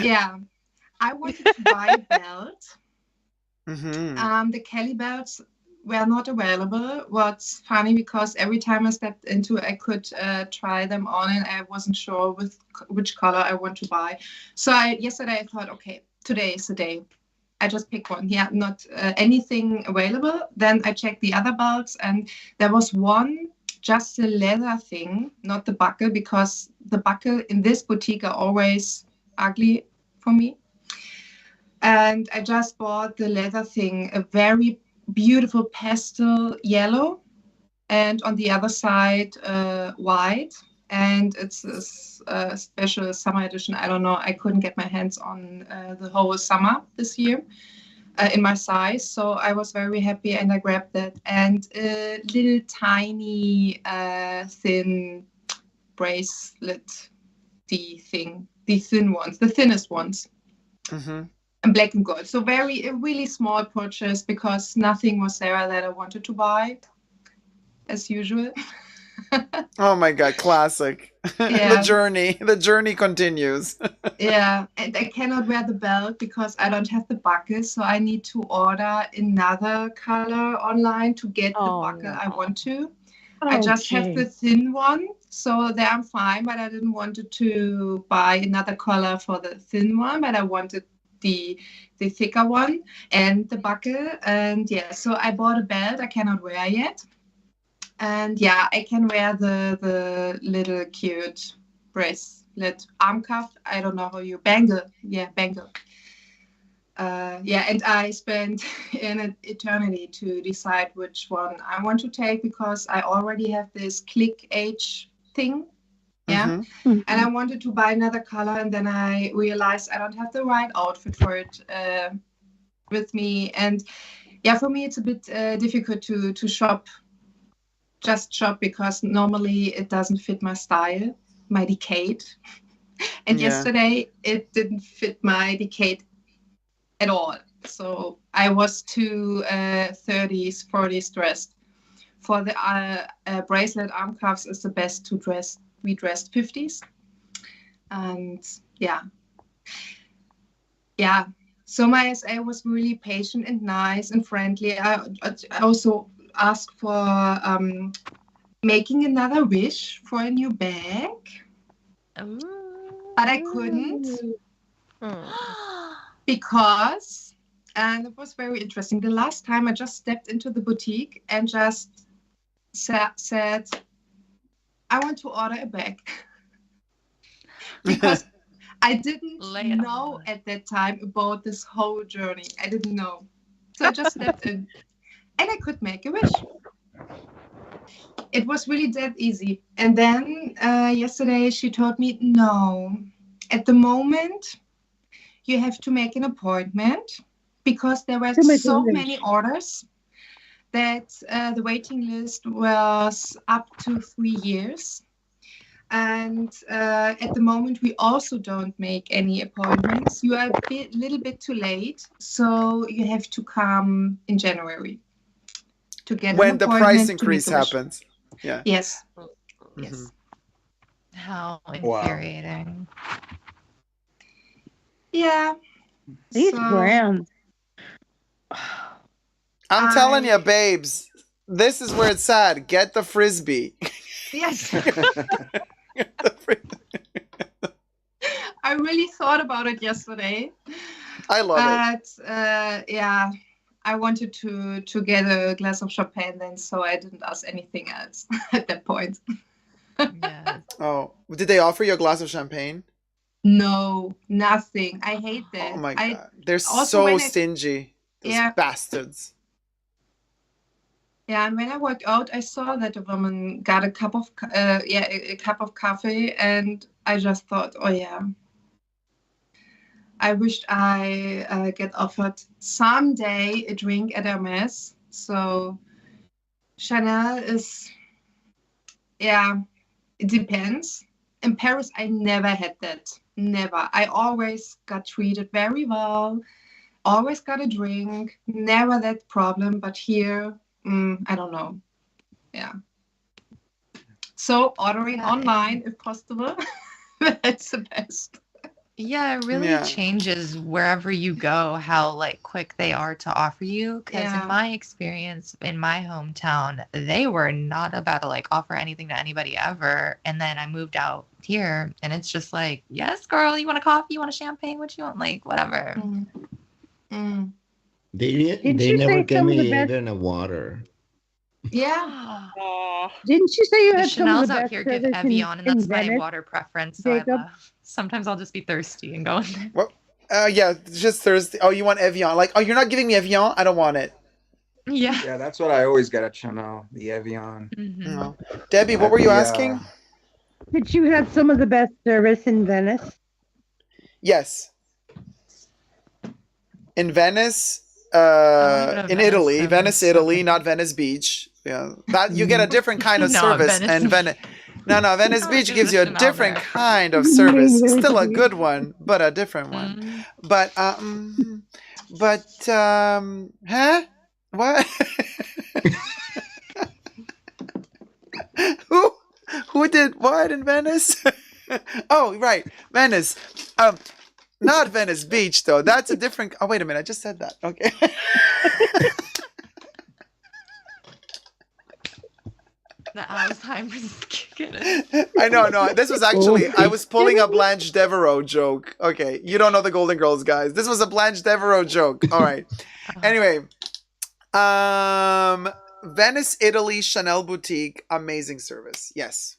Yeah. I wanted to buy a belt. Mm-hmm. The Kelly belts were not available. What's funny, because every time I stepped into it, I could try them on, and I wasn't sure which color I want to buy. So yesterday I thought, okay, today is the day. I just pick one. Yeah, not anything available. Then I checked the other belts, and there was one, just a leather thing, not the buckle, because the buckle in this boutique are always ugly for me. And I just bought the leather thing, a very beautiful pastel yellow, and on the other side, white. And it's a special summer edition. I don't know. I couldn't get my hands on the whole summer this year in my size. So I was very happy, and I grabbed that. And a little tiny thin bracelet, the thin ones, the thinnest ones. Mm-hmm. And black and gold. So a really small purchase, because nothing was there that I wanted to buy, as usual. Oh my God, classic. Yeah. The journey continues. Yeah, and I cannot wear the belt because I don't have the buckle, so I need to order another color online to get the buckle I want to. I just have the thin one, so there I'm fine, but I didn't want to buy another color for the thin one, but I wanted the thicker one and the buckle. And yeah, so I bought a belt I cannot wear yet. And yeah, I can wear the little cute bracelet, arm cuff. I don't know how you bangle. Yeah, bangle. Yeah, and I spent an eternity to decide which one I want to take, because I already have this Click H thing. Yeah. Mm-hmm. And I wanted to buy another color, and then I realized I don't have the right outfit for it with me. And yeah, for me it's a bit difficult to shop, because normally it doesn't fit my style, my decade. And yesterday it didn't fit my decade at all. So I was too 30s, 40s dressed. For the bracelet arm cuffs is the best to dress. We dressed 50s. And yeah. So my SA was really patient and nice and friendly. I also asked for making another wish for a new bag. But I couldn't because, and it was very interesting. The last time I just stepped into the boutique and just said, I want to order a bag. Because I didn't know at that time about this whole journey. I didn't know. So I just stepped in and I could make a wish. It was really that easy. And then yesterday she told me, no, at the moment you have to make an appointment because there were so many orders that the waiting list was up to 3 years. And at the moment, we also don't make any appointments. You are a little bit too late, so you have to come in January to get when an the appointment price to increase make a wish. happens. Yeah. Yes. Yes. How Wow. infuriating. Yeah. These brands. I'm telling you, babes, this is where it's at. Get the frisbee. Yes. I really thought about it yesterday. I love it. Yeah, I wanted to get a glass of champagne then, so I didn't ask anything else at that point. Oh, did they offer you a glass of champagne? No, nothing. I hate that. Oh my God. They're also so stingy. Those bastards. Yeah, and when I worked out, I saw that a woman got a cup of coffee, and I just thought, oh yeah, I wished I get offered someday a drink at Hermes. So Chanel is, yeah, it depends. In Paris, I never had that. Never. I always got treated very well, always got a drink, never that problem. But here, I don't know. Yeah. So ordering online if possible. That's the best. Yeah, it really changes wherever you go how like quick they are to offer you. Because in my experience in my hometown, they were not about to like offer anything to anybody ever. And then I moved out here, and it's just like, yes, girl, you want a coffee? You want a champagne? What you want? Like whatever. They never gave me even a water. Yeah. Didn't you say you had some of Chanel's the out best here give service Evian, and that's my Venice? water preference. So Dacob? sometimes I'll just be thirsty and go in there. What? Yeah, just Thursday. Oh, you want Evian? Like, oh, you're not giving me Evian? I don't want it. Yeah. Yeah, that's what I always get at Chanel, the Evian. No. Debbie, what were you asking? Did you have some of the best service in Venice? Yes. In Venice, in Italy, Venice, Italy, not Venice Beach. Yeah, that you get a different kind of service, and Venice. No, Venice Beach gives you a different kind of service. Still a good one, but a different one. But huh? What? Who did what in Venice? Oh, right, Venice. Not Venice Beach though. That's a different. Oh, wait a minute. I just said that. Okay. The Alzheimer's kicking in. I know. This was actually I was pulling a Blanche Devereaux joke. Okay, you don't know the Golden Girls, guys. This was a Blanche Devereaux joke. All right. Anyway, Venice, Italy, Chanel boutique, amazing service. Yes,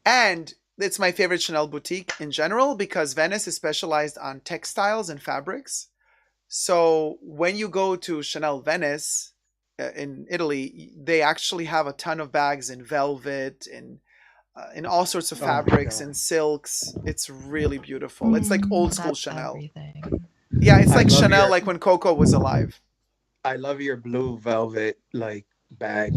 and it's my favorite Chanel boutique in general because Venice is specialized on textiles and fabrics. So when you go to Chanel Venice in Italy, they actually have a ton of bags in velvet and in all sorts of fabrics and silks. It's really beautiful. It's like old school Chanel. Yeah, it's like Chanel, like when Coco was alive. I love your blue velvet like bag.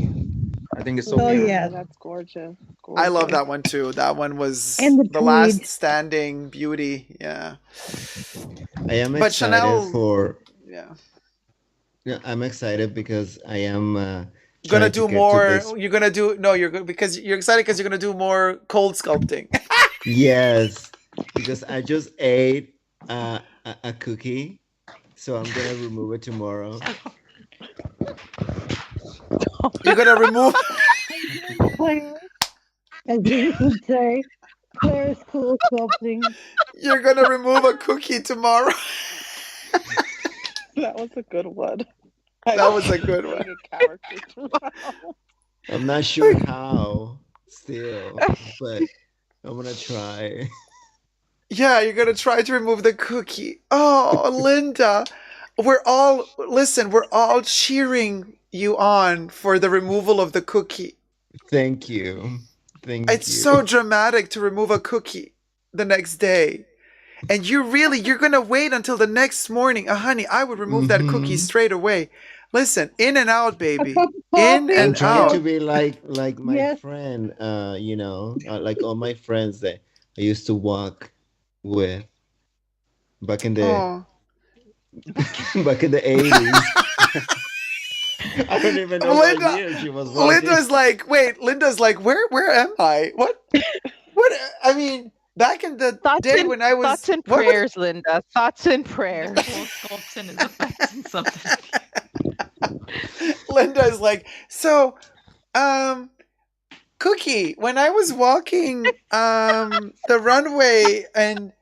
I think it's so Oh beautiful. yeah, that's gorgeous. I love that one too. That one was And the the last standing beauty. Yeah. I am But excited Chanel- for. Yeah. Yeah, I'm excited because I am Gonna trying to do get to more. this- You're gonna do no. You're good because you're excited because you're gonna do more cold sculpting. Yes, because I just ate a cookie, so I'm gonna remove it tomorrow. You're gonna remove. As you would say. Claire's cool sculpting. You're gonna remove a cookie tomorrow. That was a good one. That was a good one. I'm not sure how still, but I'm gonna try. Yeah, you're gonna try to remove the cookie. Oh, Linda, we're all cheering you on for the removal of the cookie. Thank you. Thank It's you. so dramatic to remove a cookie the next day. And you're gonna wait until the next morning. Honey, I would remove that cookie straight away. Listen, in and out, baby. In I'm and trying out. to be like my friend, like all my friends that I used to walk with back in the Oh. back in the 80s. I don't even know what year she was walking. Linda's like, where am I? What? I mean, back in the day when I was thoughts and prayers, Linda. Thoughts and prayers. Sculpting is affecting something. Linda is like, so, Cookie, when I was walking the runway and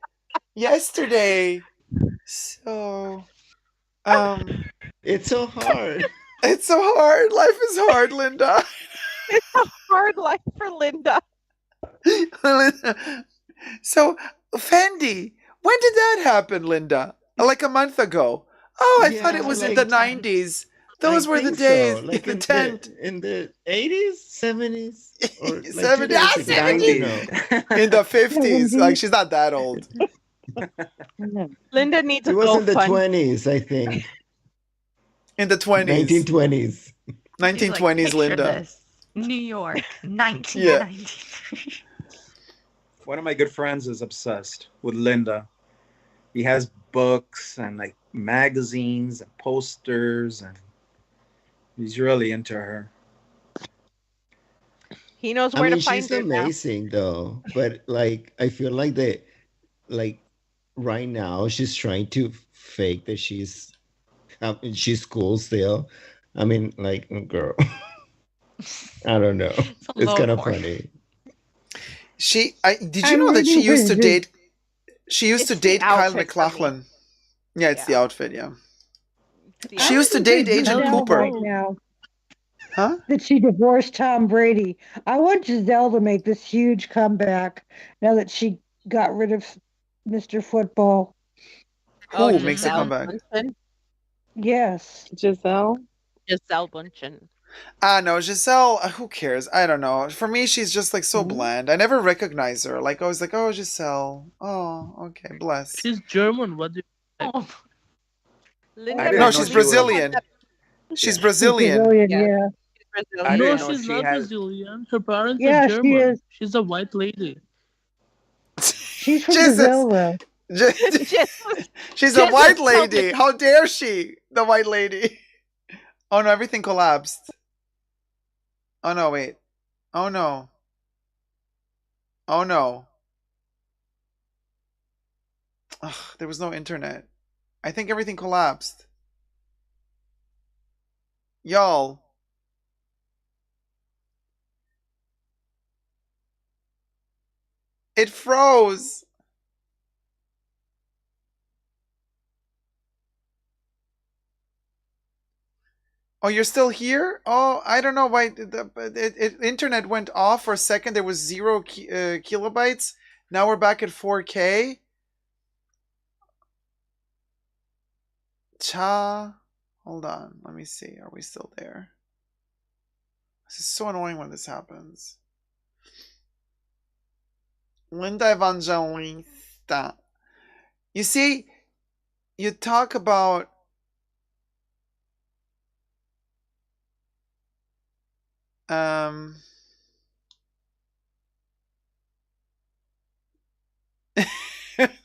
yesterday, so it's so hard. It's so hard. Life is hard, Linda. It's a hard life for Linda. So, Fendi, when did that happen, Linda? Like a month ago. Oh, I thought it was in the 90s. Those were the days. So. Like the tent. In the 80s, 70s, or like 70s. 70s. In the 50s. Like, she's not that old. Linda needs a It was in the GoFund. 20s, I think. In the 20s. 1920s. 1920s, Like, Linda. This. New York, 1990. One of my good friends is obsessed with Linda. He has books and like magazines and posters, and he's really into her. He knows where to find she's her now. amazing though, but like I feel like right now she's trying to fake that she's cool still. I mean, like, girl, I don't know. It's kind of funny. Did you know that she used to date? She used to date Kyle MacLachlan. Yeah, it's the outfit. Yeah. She used to date Agent Cooper. Right now. Huh? That she divorced Tom Brady. I want Giselle to make this huge comeback now that she got rid of Mr. Football. Who makes a comeback? Bunchen? Yes. Giselle Bundchen. No, Giselle, who cares? I don't know. For me, she's just like so bland. I never recognize her. Like, I was like, oh, Giselle. Oh, okay, bless. She's German. What do you Oh. No, she's Brazilian. She's Brazilian. Yeah. No, she's not Brazilian. Her parents are German. She is. She's a white lady. She's from Brazil, though. She's a white lady. How dare she? The white lady. Oh no, everything collapsed. Oh no, wait. Oh no. Oh no. Ugh, there was no internet. I think everything collapsed. Y'all. It froze. Oh, you're still here? Oh, I don't know why the internet went off for a second. There was 0 kilobytes. Now we're back at 4K. Hold on. Let me see. Are we still there? This is so annoying when this happens. Linda Evangelista. You see, you talk about the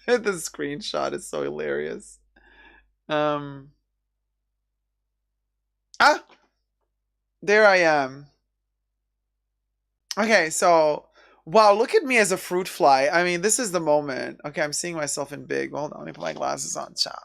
screenshot is so hilarious. There I am. Okay, so wow, look at me as a fruit fly. I mean, this is the moment. Okay, I'm seeing myself in big. Hold on, let me put my glasses on. Ciao.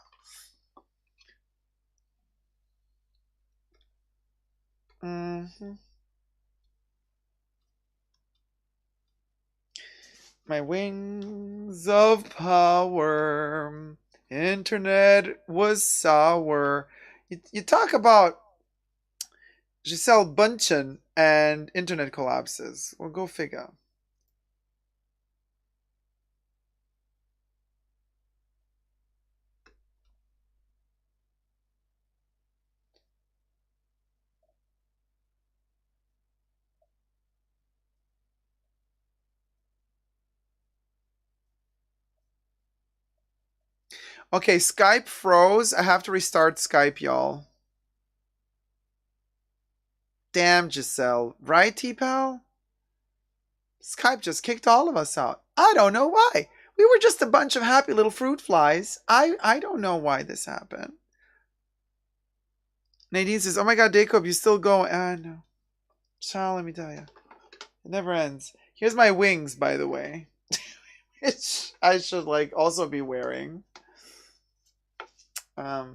My wings of power. Internet was sour. You talk about Giselle Bundchen and internet collapses. Well, go figure. Okay, Skype froze. I have to restart Skype, y'all. Damn, Giselle. Right, T-Pal? Skype just kicked all of us out. I don't know why. We were just a bunch of happy little fruit flies. I don't know why this happened. Nadine says, oh my god, Dacob, you still going? No. Child, let me tell you. It never ends. Here's my wings, by the way. Which I should like also be wearing. Oh,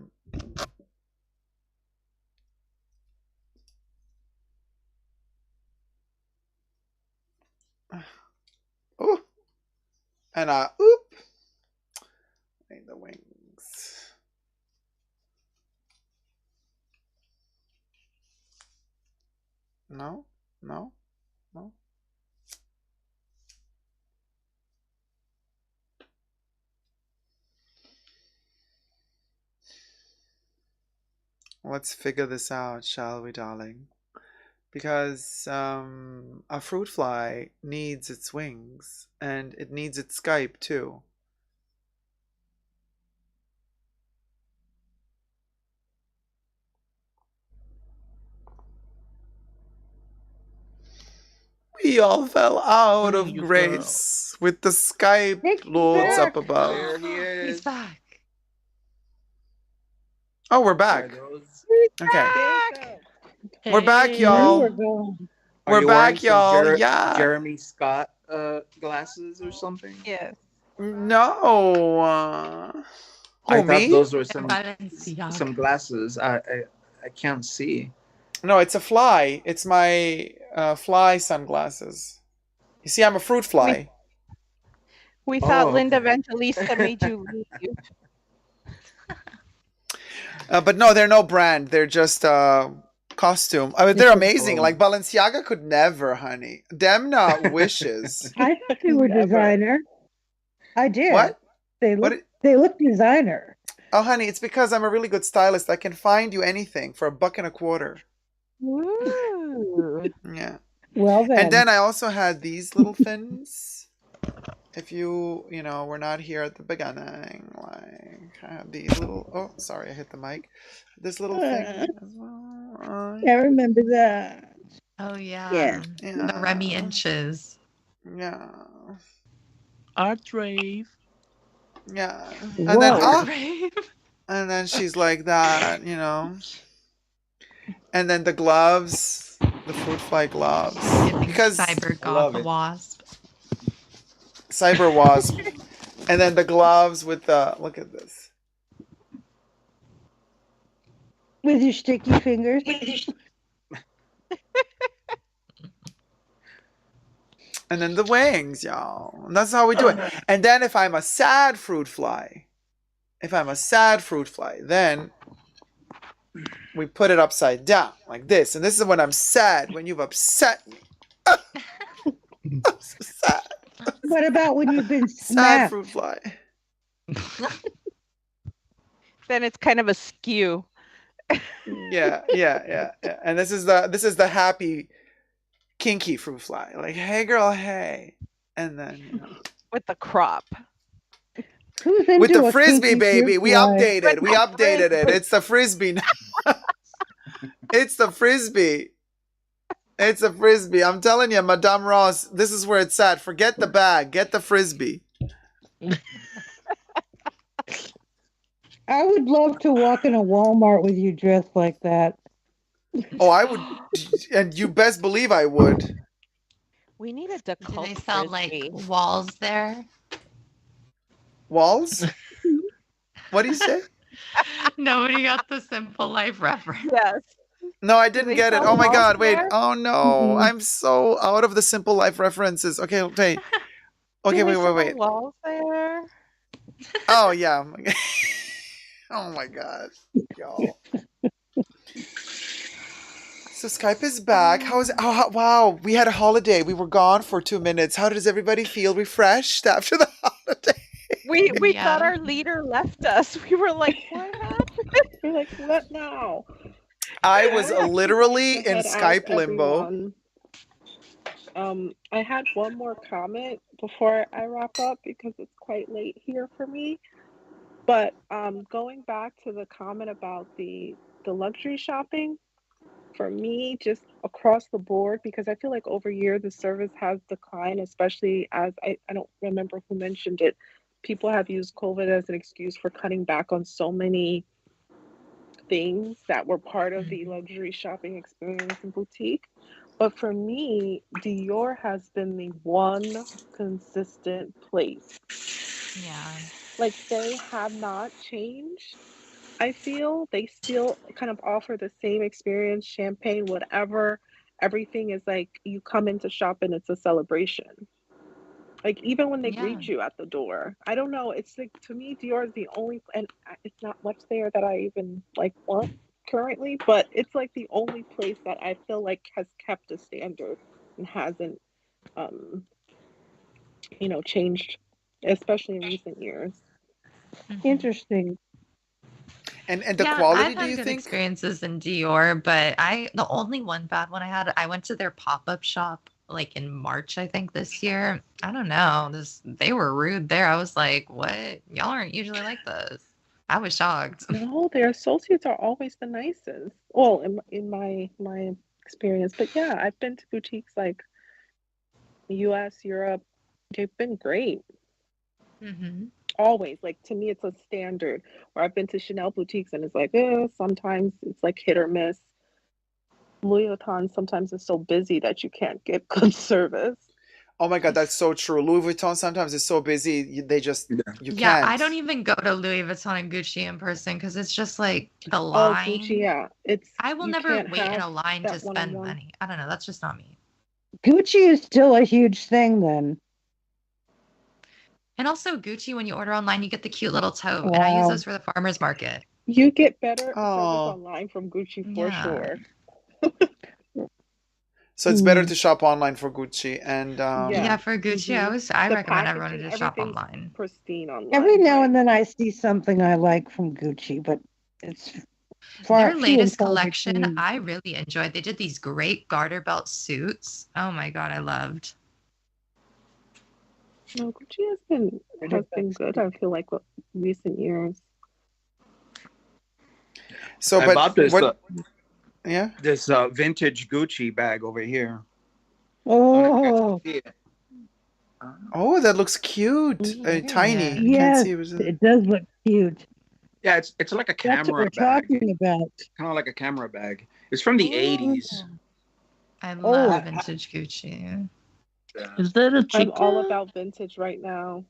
and oop. Made the wings. No, no, no. Let's figure this out, shall we, darling? Because a fruit fly needs its wings, and it needs its Skype too. We all fell out of grace with the Skype lords up above. There he is. He's back. Oh, we're back. Okay. We're back, y'all. We're back, y'all. Yeah. Jeremy Scott glasses or something? Yes. No. I thought me? those were some glasses. I can't see. No, it's a fly. It's my fly sunglasses. You see, I'm a fruit fly. We thought Linda Evangelista made you leave. But no, they're no brand. They're just costume. I mean, they're amazing. Like Balenciaga could never, honey. Demna wishes. I thought they were designer. I did. What? They look designer. Oh, honey, it's because I'm a really good stylist. I can find you anything for $1.25. Woo. Yeah. Well then. And then I also had these little things. If you were not here at the beginning, like I have these little. Oh, sorry, I hit the mic. This little thing as well. I remember that. Oh yeah. Yeah. The Remy inches. Yeah. Art rave. Yeah. And then she's like that, And then the gloves, the fruit fly gloves. Because Cyber wasp. Cyber wasp. And then the gloves with the look at this. With your sticky fingers. And then the wings, y'all. And that's how we do it. And then if I'm a sad fruit fly, then we put it upside down like this. And this is when I'm sad, when you've upset me. I'm so sad. What about when you've been sad smacked? fruit fly? Then it's kind of a skew. Yeah. And this is the happy, kinky fruit fly. Like, hey girl, hey. And then with the crop. With the frisbee, baby. We updated it. It's the frisbee now. It's the frisbee. It's a frisbee. I'm telling you, Madame Ross, this is where it's at. Forget the bag. Get the frisbee. I would love to walk in a Walmart with you dressed like that. Oh, I would. And you best believe I would. We need a Dacob. Do they sell like walls there? Walls? What do you say? Nobody got the Simple Life reference. Yes. No, I didn't get it. Oh my God, wait. Oh no, I'm so out of the Simple Life references. Okay, wait. Okay, Do we wait. still have walls there? Oh yeah. Oh my god, y'all. So Skype is back. How is it? Oh wow, we had a holiday. We were gone for 2 minutes. How does everybody feel? Refreshed after the holiday? We thought our leader left us. We were like, what happened? We're like, what now? I I was would actually literally like to in head out, Skype limbo. everyone. I had one more comment before I wrap up because it's quite late here for me. But going back to the comment about the luxury shopping, for me, just across the board, because I feel like over years the service has declined, especially as I don't remember who mentioned it. People have used COVID as an excuse for cutting back on so many things that were part of the luxury shopping experience in boutique. But for me, Dior has been the one consistent place. Yeah. Like they have not changed. I feel they still kind of offer the same experience, champagne, whatever. Everything is like you come in to shop and it's a celebration. Like even when they greet you at the door, I don't know. It's like to me, Dior is the only, and it's not much there that I even like want currently, but it's like the only place that I feel like has kept a standard and hasn't, um, changed, especially in recent years. Interesting. And the Yeah, quality, I've do had you good think? experiences in Dior, but the only one bad one I had, I went to their pop-up shop like in March, I think this year. I don't know. They were rude there. I was like, what? Y'all aren't usually like this. I was shocked. No, their associates are always the nicest. Well, in my experience, but yeah, I've been to boutiques like U.S., Europe. They've been great. Mm-hmm. Always, like to me, it's a standard. Where I've been to Chanel boutiques and it's like, sometimes it's like hit or miss. Louis Vuitton sometimes is so busy that you can't get good service. Oh my god, that's so true. Louis Vuitton sometimes is so busy, you Yeah, I can't. don't even go to Louis Vuitton and Gucci in person because it's just like the Oh, Gucci, line. yeah, it's I will you never can't wait in have a line to that spend one-on-one. money. I don't know. That's just not me. Gucci is still a huge thing then. And also Gucci, when you order online, you get the cute little tote, and I use Wow. those for the farmer's market. You get better service Oh. online from Gucci for Yeah. sure. So it's better to shop online for Gucci and Yeah, for Gucci, I The recommend everyone to packaging, just shop everything's online. pristine online. Every now and then I see something I like from Gucci, but it's Their few and latest far collection, between. I really enjoyed. They did these great garter belt suits. Oh my god, I loved. No, Gucci has been good. I feel like with recent years. So, I but bought this, what? Yeah. This vintage Gucci bag over here. Oh. Oh, that looks cute. Tiny. I can't Yes, see. it does look cute. Yeah, it's like a That's what camera we're bag. talking about. Kind of like a camera bag. It's from the 80s. I love vintage Gucci. Is that a chicken? I'm all about vintage right now.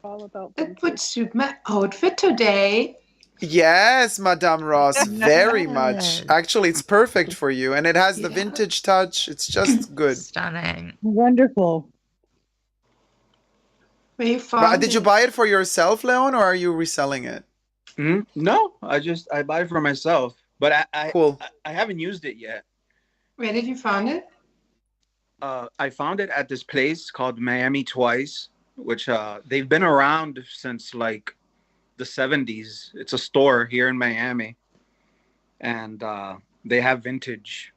All about vintage. It would suit my outfit today. Yes, Madame Ross, very much. Actually, it's perfect for you, and it has the vintage touch. It's just good. Stunning. Wonderful. But did you buy it for yourself, Leon, or are you reselling it? No, I buy it for myself, but Cool. I haven't used it yet. Where did you find it? I found it at this place called Miami Twice, which they've been around since like the 70s. It's a store here in Miami, and they have vintage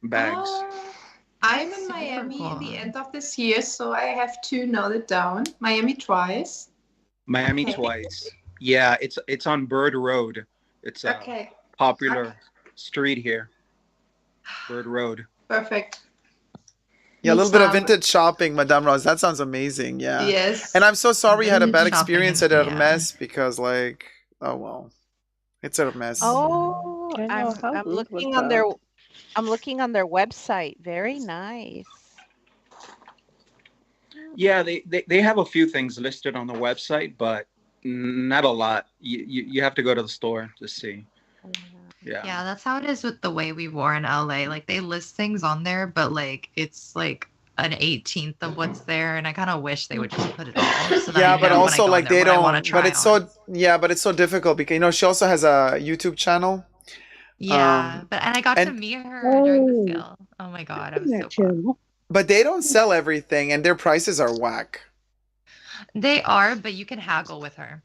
bags. I'm in Miami at the end of this year, so I have to note it down. Miami Twice. Miami Okay. Twice. Yeah, it's on Bird Road. It's a popular street here. Bird Road. Perfect. Yeah, a little bit of vintage shopping, Madame Ross. That sounds amazing. Yeah. Yes. And I'm so sorry you had a bad Vintage shopping experience is- at Hermes because, like, oh well, it's Hermes. Oh, I know, how I'm rude was looking on their that? I'm looking on their website. Very nice. Yeah, they have a few things listed on the website, but not a lot. You have to go to the store to see. Yeah. Yeah, that's how it is with the way we wore in LA. Like they list things on there, but like it's like an 18th of what's there, and I kind of wish they would just put it all. So that Yeah, I but know when I also go in like there they what I want to don't. try But it's on. but it's so difficult because she also has a YouTube channel. Yeah, and I got to and meet her during the sale. Oh my god, I was so pumped. but they don't sell everything, and their prices are whack. They are, but you can haggle with her.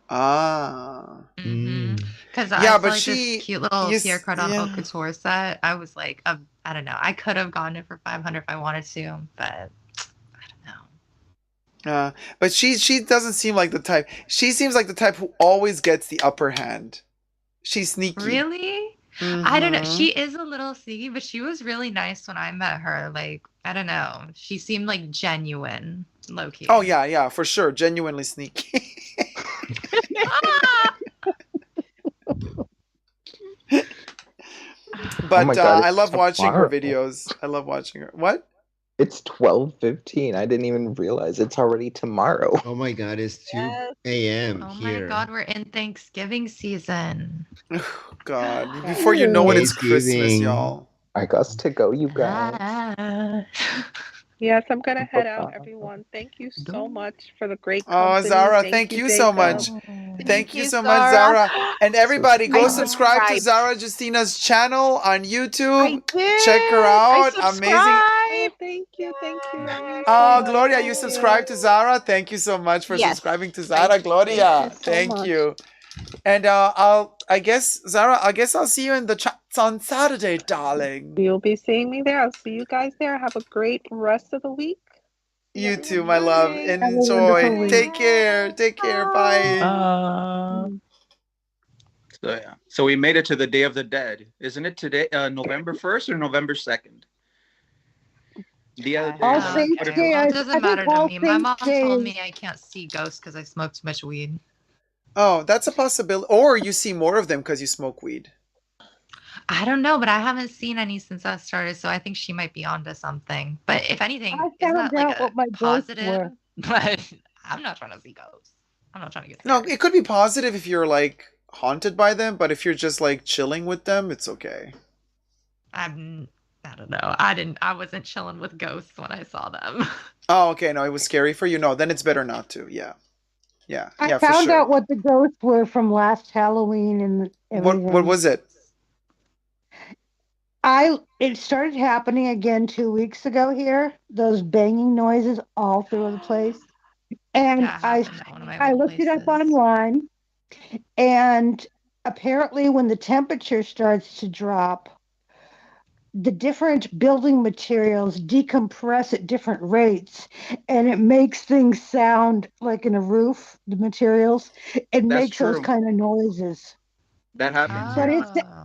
Ah. Because Yeah, I but saw like this cute little Pierre Cardin haute couture set. I was like, I don't know. I could have gotten it for 500 if I wanted to, but but she doesn't seem like the type. She seems like the type who always gets the upper hand. She's sneaky. Really? I don't know. She is a little sneaky, but she was really nice when I met her. Like, I don't know. She seemed like genuine, low key. Oh yeah, for sure. Genuinely sneaky. But Oh my God, I it's love watching her tomorrow. videos. I love watching her. What? It's 12:15. I didn't even realize it's already tomorrow. Oh my God, it's 2 a.m. Oh here. my god, we're in Thanksgiving season. God, before you know it, it's Christmas, Thanksgiving. y'all. I got to go, you guys. Yes, I'm gonna head out, everyone. Thank you so much for the great Oh, company. Zara, thank you so Dacob. much. Thank you so much, Zara. And everybody, go subscribe to Zara Justina's channel on YouTube. Check her out. Amazing. Oh, thank you. Oh, Gloria, you subscribe to Zara. Thank you so much for subscribing to Zara, Gloria. Thank you. And I guess Zara, I'll see you in the chats on Saturday, darling. You'll be seeing me there. I'll see you guys there. Have a great rest of the week. You too, my love. Enjoy. Take care. Bye. So we made it to the Day of the Dead. Isn't it today, November 1st or November 2nd? The other day. Well, it doesn't matter to me. My mom told me I can't see ghosts because I smoke too much weed. Oh, that's a possibility. Or you see more of them because you smoke weed. I don't know, but I haven't seen any since I started, so I think she might be onto something. But if anything, isn't that like a positive? But I'm not trying to see ghosts. I'm not trying to get scared. No, it could be positive if you're like haunted by them, but if you're just like chilling with them, it's okay. I don't know. I wasn't chilling with ghosts when I saw them. Oh, okay. No, it was scary for you. No, then it's better not to. Yeah. I found out what the ghosts were from last Halloween and everything. What was it? It started happening again 2 weeks ago here. Those banging noises all through the place. And I looked it up online, and apparently when the temperature starts to drop, the different building materials decompress at different rates, and it makes things sound like in a roof, the materials. It makes those kind of noises. That happens. But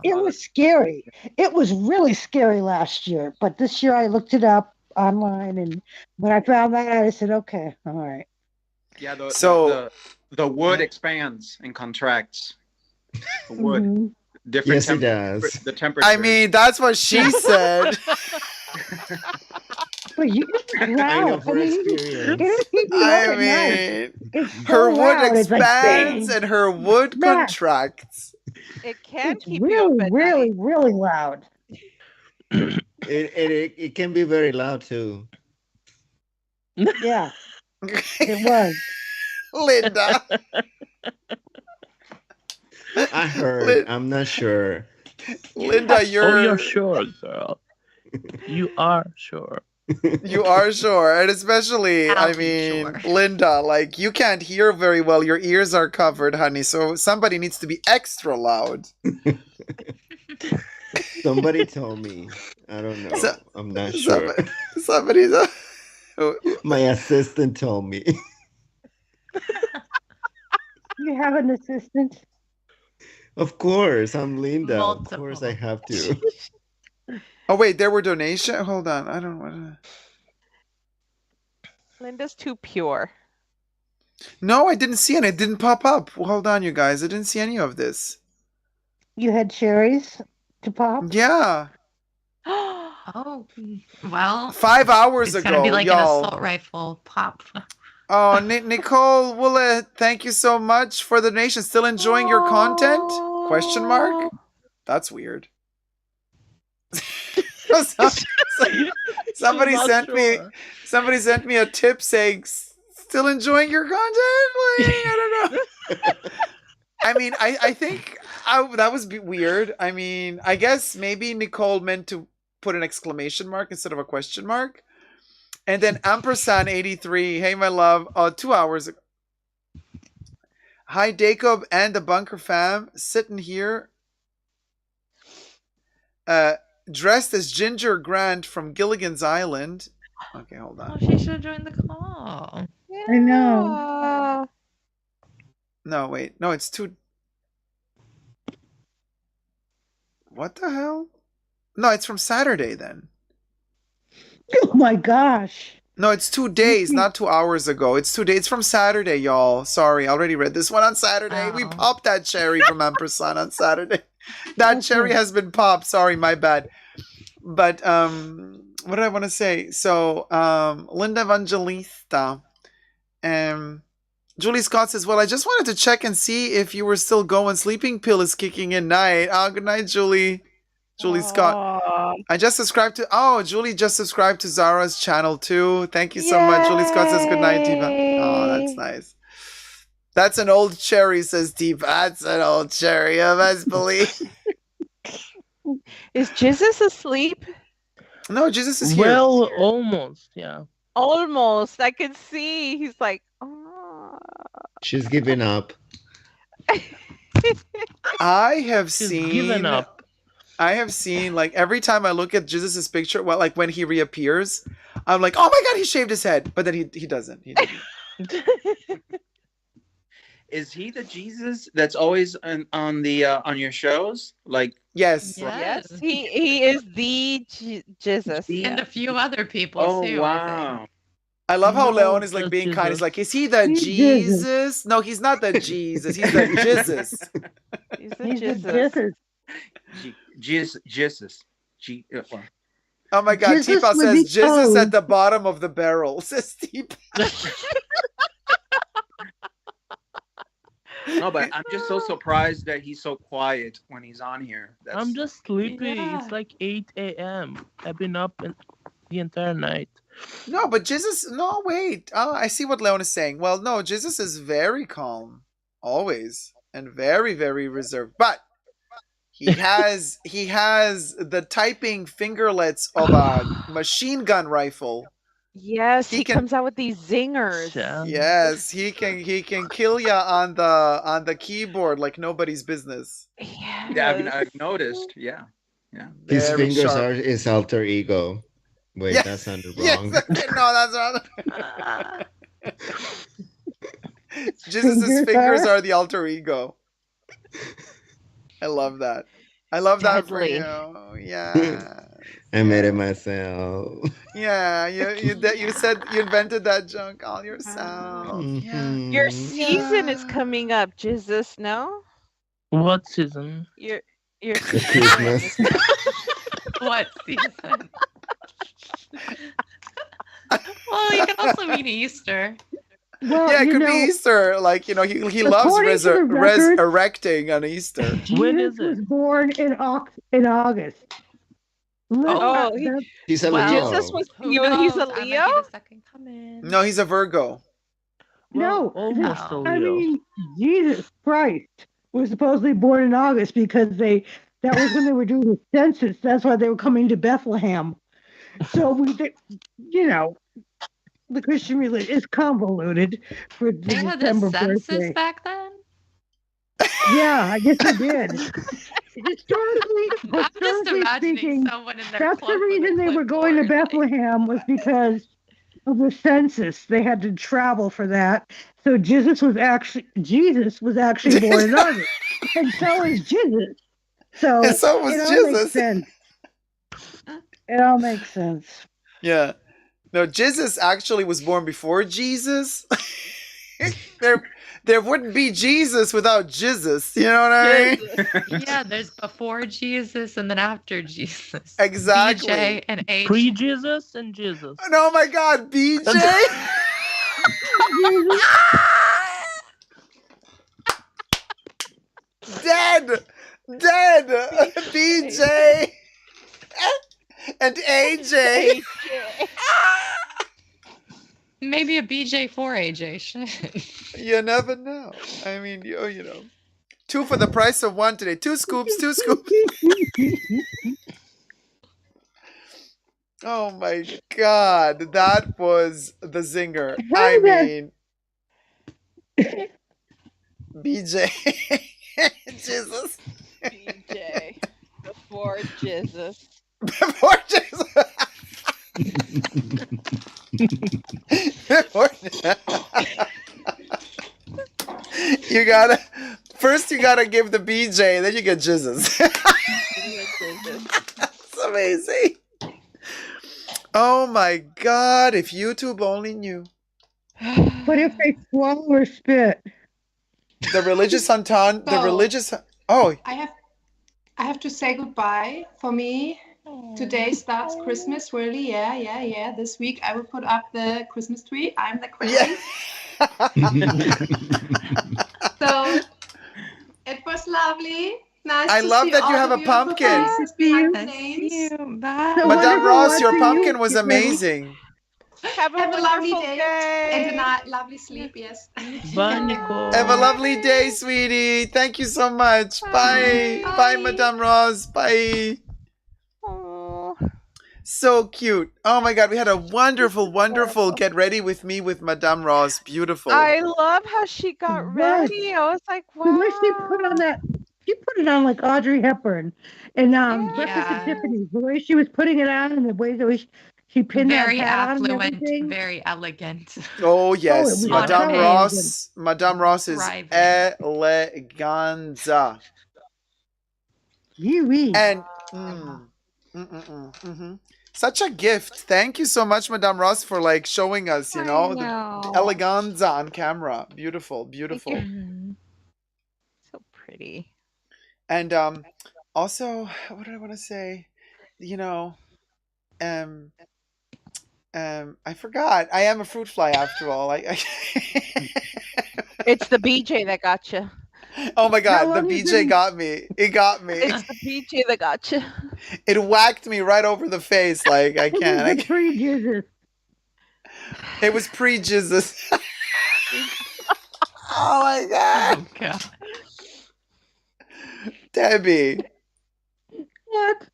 it was scary. It was really scary last year. But this year I looked it up online, and when I found that out, I said, okay, all right. Yeah, the wood expands and contracts. The wood. Different yes, it does. The temperature. I mean, that's what she said. But you I know for experience. I mean, her wood expands and her wood contracts. It can keep really, you up at really, night. really loud. It can be very loud too. Yeah, it was. Linda. I heard. I'm not sure. Linda, Oh, you're sure, girl. You are sure. You are sure, and especially, Linda, like you can't hear very well. Your ears are covered, honey. So somebody needs to be extra loud. Somebody told me. I don't know. I'm not sure. Somebody's. My assistant told me. You have an assistant? Of course, I'm Linda. Multiple. Of course, I have to. Oh wait, there were donations. Hold on, I don't want to. Linda's too pure. No, I didn't see it. It didn't pop up. Well, hold on, you guys. I didn't see any of this. You had cherries to pop? Yeah. Oh, well. 5 hours ago, it's gonna be like y'all. an assault rifle pop. Oh, Nicole Woollett, thank you so much for the donation. Still enjoying your content? Question mark? That's weird. Somebody not sent me. sure. Somebody sent me a tip saying, "Still enjoying your content?" Like, I don't know. I mean, I think that was weird. I mean, I guess maybe Nicole meant to put an exclamation mark instead of a question mark. And then Ampersand 83, hey my love, 2 hours ago. Hi Dacob and the Bunker fam, sitting here, dressed as Ginger Grant from Gilligan's Island. Okay, hold on. Oh, she should join the call. I know. No, wait, no, it's too. What the hell? No, it's from Saturday then. Oh my gosh. No, it's 2 days, not 2 hours ago. It's 2 days. It's from Saturday, y'all. Sorry, I already read this one on Saturday. We popped that cherry from Ampersand on Saturday. That cherry has been popped. Sorry, my bad. But what did I want to say? So Linda Evangelista, Julie Scott says, "Well, I just wanted to check and see if you were still going. Sleeping pill is kicking in night. Oh, good night, Julie." Julie Scott. I just subscribed to. Julie just subscribed to Zara's channel too. Thank you so much. Julie Scott says, "Good night, Diva." Oh, that's nice. That's an old cherry, says Diva. That's an old cherry. I best believe. Is Jesus asleep? No, Jesus is here. Well, almost, yeah. Almost. I can see. He's like, She's giving up. I have seen. Given up. I have seen, like, every time I look at Jesus' picture, well, like when he reappears, I'm like, oh my god, he shaved his head. But then he doesn't. He didn't. Is he the Jesus that's always on your shows? Like, yes, yes, he is the Jesus, and a few other people too. Wow. I love how Leon is like being kind. He's like, is he the Jesus? No, he's not the Jesus. He's the Jesus. He's the Jesus. Jesus. Oh my god, Jesus Tipa says with the Jesus O. at the bottom of the barrel. Says Tipa. No, but I'm just so surprised that he's so quiet when he's on here. I'm just sleepy. Yeah. It's like 8 a.m. I've been up the entire night. No, but Jesus. No, wait. I see what Leon is saying. Well, no, Jesus is very calm, always, and very, very reserved. But he has the typing fingerlets of a machine gun rifle. Yes, he comes out with these zingers. Yes, he can kill ya on the keyboard like nobody's business. Yes. Yeah, I've noticed. Yeah. His Very fingers sharp. are his alter ego. Wait, Yeah. that sounded Yes, wrong. no, that's wrong. Jesus' fingers are the alter ego. I love that. I love that for Deadly. you. Yeah. I made it myself. Yeah, you said you invented that junk all yourself. Mhm. Your season is coming up, Jesus. No, What season? your The season. Christmas. What season? Well, you can also mean Easter. Well, Yeah, it you could know, be Easter. Like, he loves according to the record- resurrecting on Easter. When Jesus is it? was born in August. Oh, He's a Well, Leo. Jesus was. Who He's a knows? I might Leo. get a second coming. No, he's a Virgo. No, almost a I Leo. mean, Jesus Christ was supposedly born in August because that was when they were doing the census. That's why they were coming to Bethlehem. So the Christian religion is convoluted for the They had the December census birthday. back then. Yeah, I guess they did. Historically imagining speaking, someone in their that's the cloak with a reason they were going to Bethlehem was because of the census. They had to travel for that. So Jesus was actually born in August, and so is Jesus. So, And so was it all Jesus. makes sense. It all makes sense. Yeah. No, Jesus actually was born before Jesus. There wouldn't be Jesus without Jesus. You know what I mean? Yeah, there's before Jesus and then after Jesus. Exactly. BJ and H. Pre-Jesus and Jesus. Oh my God, BJ. Dead. BJ. And AJ. Maybe a BJ for AJ. Shit. You never know. I mean, you know. 2 for the price of 1 today. 2 scoops, 2 scoops. Oh my God. That was the zinger. I mean, BJ. Jesus. BJ. Before Jesus. Before Jesus. You gotta give the BJ, then you get Jesus. That's amazing. Oh my God! If YouTube only knew. What if they swallow or spit? The religious Santan, the So, religious. Oh, I have to say goodbye. For me, today starts Christmas. Really, yeah. This week I will put up the Christmas tree. I'm the Christmas. So it was lovely. Nice I to love see that you all have the a beautiful pumpkin. faces behind the names. Madame Ross, your pumpkin was amazing. Have a lovely wonderful day. And a day. lovely sleep, yes. Bye, Nicole. Have a lovely day, sweetie. Thank you so much. Bye. Bye, Madame Ross. Bye. So cute. Oh my God, we had a wonderful, wonderful get ready with me with Madame Ross. Beautiful. I love how she got ready. I was like, wow. The way she put on that, she put it on like Audrey Hepburn and Breakfast at Tiffany's. The way she was putting it on and the way that she pinned Very that hat affluent, on and everything. very elegant. Oh yes, was Madame so Ross. Madame Ross is Thriving. eleganza. And such a gift. Thank you so much, Madame Ross, for like showing us, the eleganza on camera. Beautiful, beautiful. So pretty. And also, what did I want to say? I forgot. I am a fruit fly after all. It's the BJ that got you. Oh my God, the BJ got me. It got me. It's the BJ that got you. It whacked me right over the face. Like I can't. Pre-Jesus. It was pre-Jesus. Oh my God. Oh God. Debbie. What?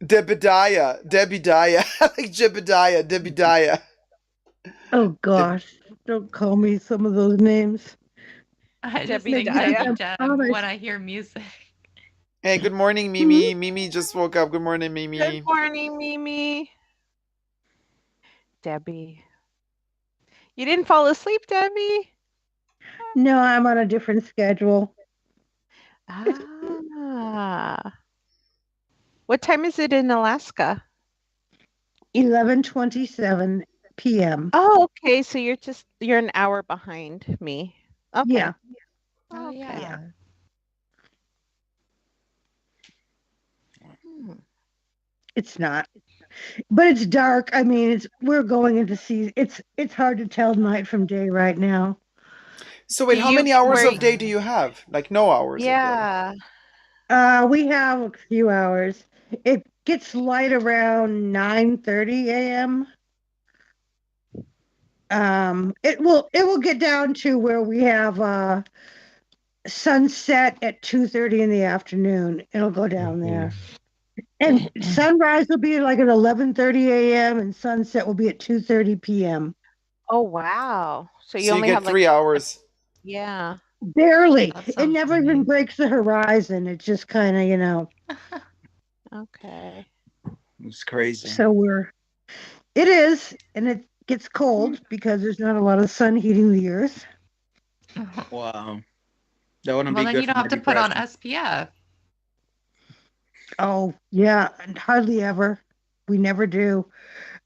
Debidiah. Like Jebediah. Debidiah. Oh gosh, don't call me some of those names. I just Debbie think Daya. Deb when I hear music. Hey, good morning, Mimi. Mimi just woke up. Good morning, Mimi. Good morning, Mimi. Debbie. You didn't fall asleep, Debbie? No, I'm on a different schedule. What time is it in Alaska? 11:27 p.m. Oh, okay. So you're an hour behind me. Okay. Yeah. Oh yeah. It's not, but it's dark. I mean, we're going into season. It's hard to tell night from day right now. So wait, how many hours of day do you have? Like no hours. Yeah. We have a few hours. It gets light around 9:30 a.m. It will get down to where we have sunset at 2:30 in the afternoon. It'll go down there. And sunrise will be like at 11:30 a.m. and sunset will be at 2:30 p.m. Oh wow! So you you only get have 3 hours. Yeah. Barely. It never even breaks the horizon. It's just kind of, Okay. It's crazy. So it is, and it gets cold because there's not a lot of sun heating the earth. Wow. That wouldn't be Well, then good you don't for have to my put on depression. SPF. Oh, yeah, and hardly ever. We never do.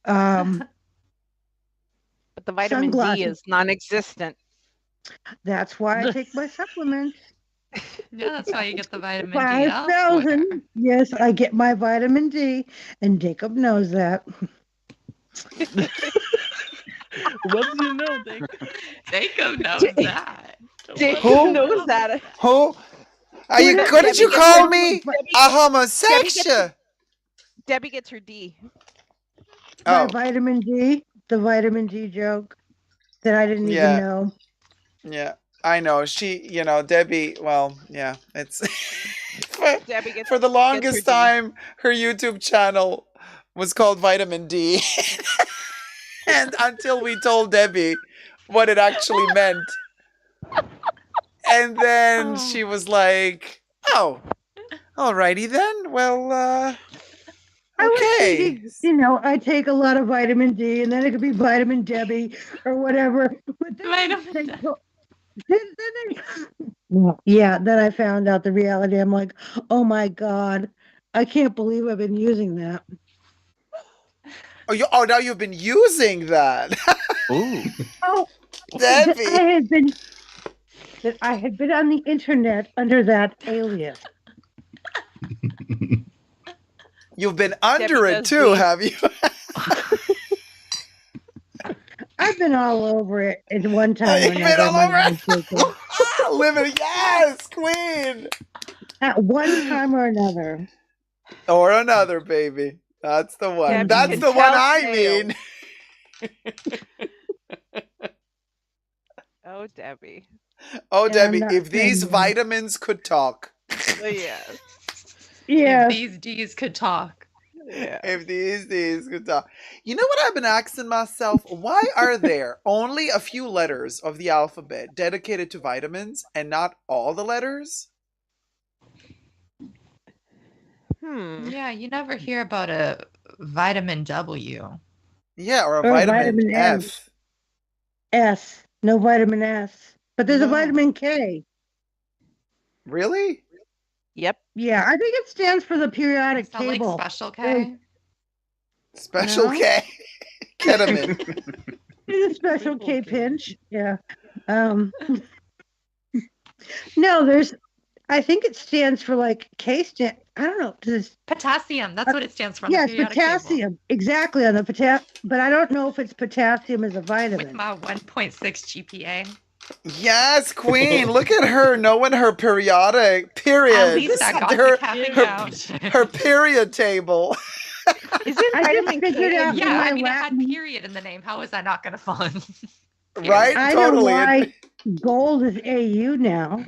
But the vitamin D Sunglasses. is non-existent. That's why I take my supplements. Yeah, that's why you get the vitamin D elsewhere. 5,000. Yes, I get my vitamin D, and Dacob knows that. What do you know, Dacob? Dacob knows that. Dacob knows that. What did you call me? A homosexual. Debbie gets her D. My vitamin D, the vitamin D joke that I didn't even know. Yeah, I know. She, Debbie, well, yeah, it's for the longest time, her YouTube channel was called Vitamin D. And until we told Debbie what it actually meant. And then she was like, oh, alrighty then. Well, I was thinking, I take a lot of vitamin D, and then it could be vitamin Debbie or whatever. But then then I found out the reality. I'm like, oh my God, I can't believe I've been using that. Now you've been using that. Ooh. Oh, Debbie. I had been on the internet under that alias. You've been under it too, have you? I've been all over it at one time. You've been all over it. Living, yes, queen. At one time or another. Or another, baby. That's the one. That's the one I mean. Oh, Debbie. Oh, Debbie, if these vitamins could talk. Yes. If these D's could talk. Yeah. If these D's could talk. You know what I've been asking myself? Why are there only a few letters of the alphabet dedicated to vitamins and not all the letters? Yeah, you never hear about a vitamin W. Yeah, or a vitamin F. S. No vitamin S. But there's a vitamin K. Really? Yep. Yeah, I think it stands for the periodic table. Like Special K? Special K. Ketamine. It's a Special K pinch. Yeah. No, I think it stands for like K stand. I don't know. Potassium. That's what it stands for. Yes, potassium. Table. Exactly on the potassium. But I don't know if it's potassium as a vitamin. With my 1.6 GPA. Yes, queen. Look at her knowing her period. At least I got the capping out. Her period table. Isn't vitamin K? Yeah, I mean, it had period in the name. How is that not going to fun? Right? I Totally. know why gold is AU now.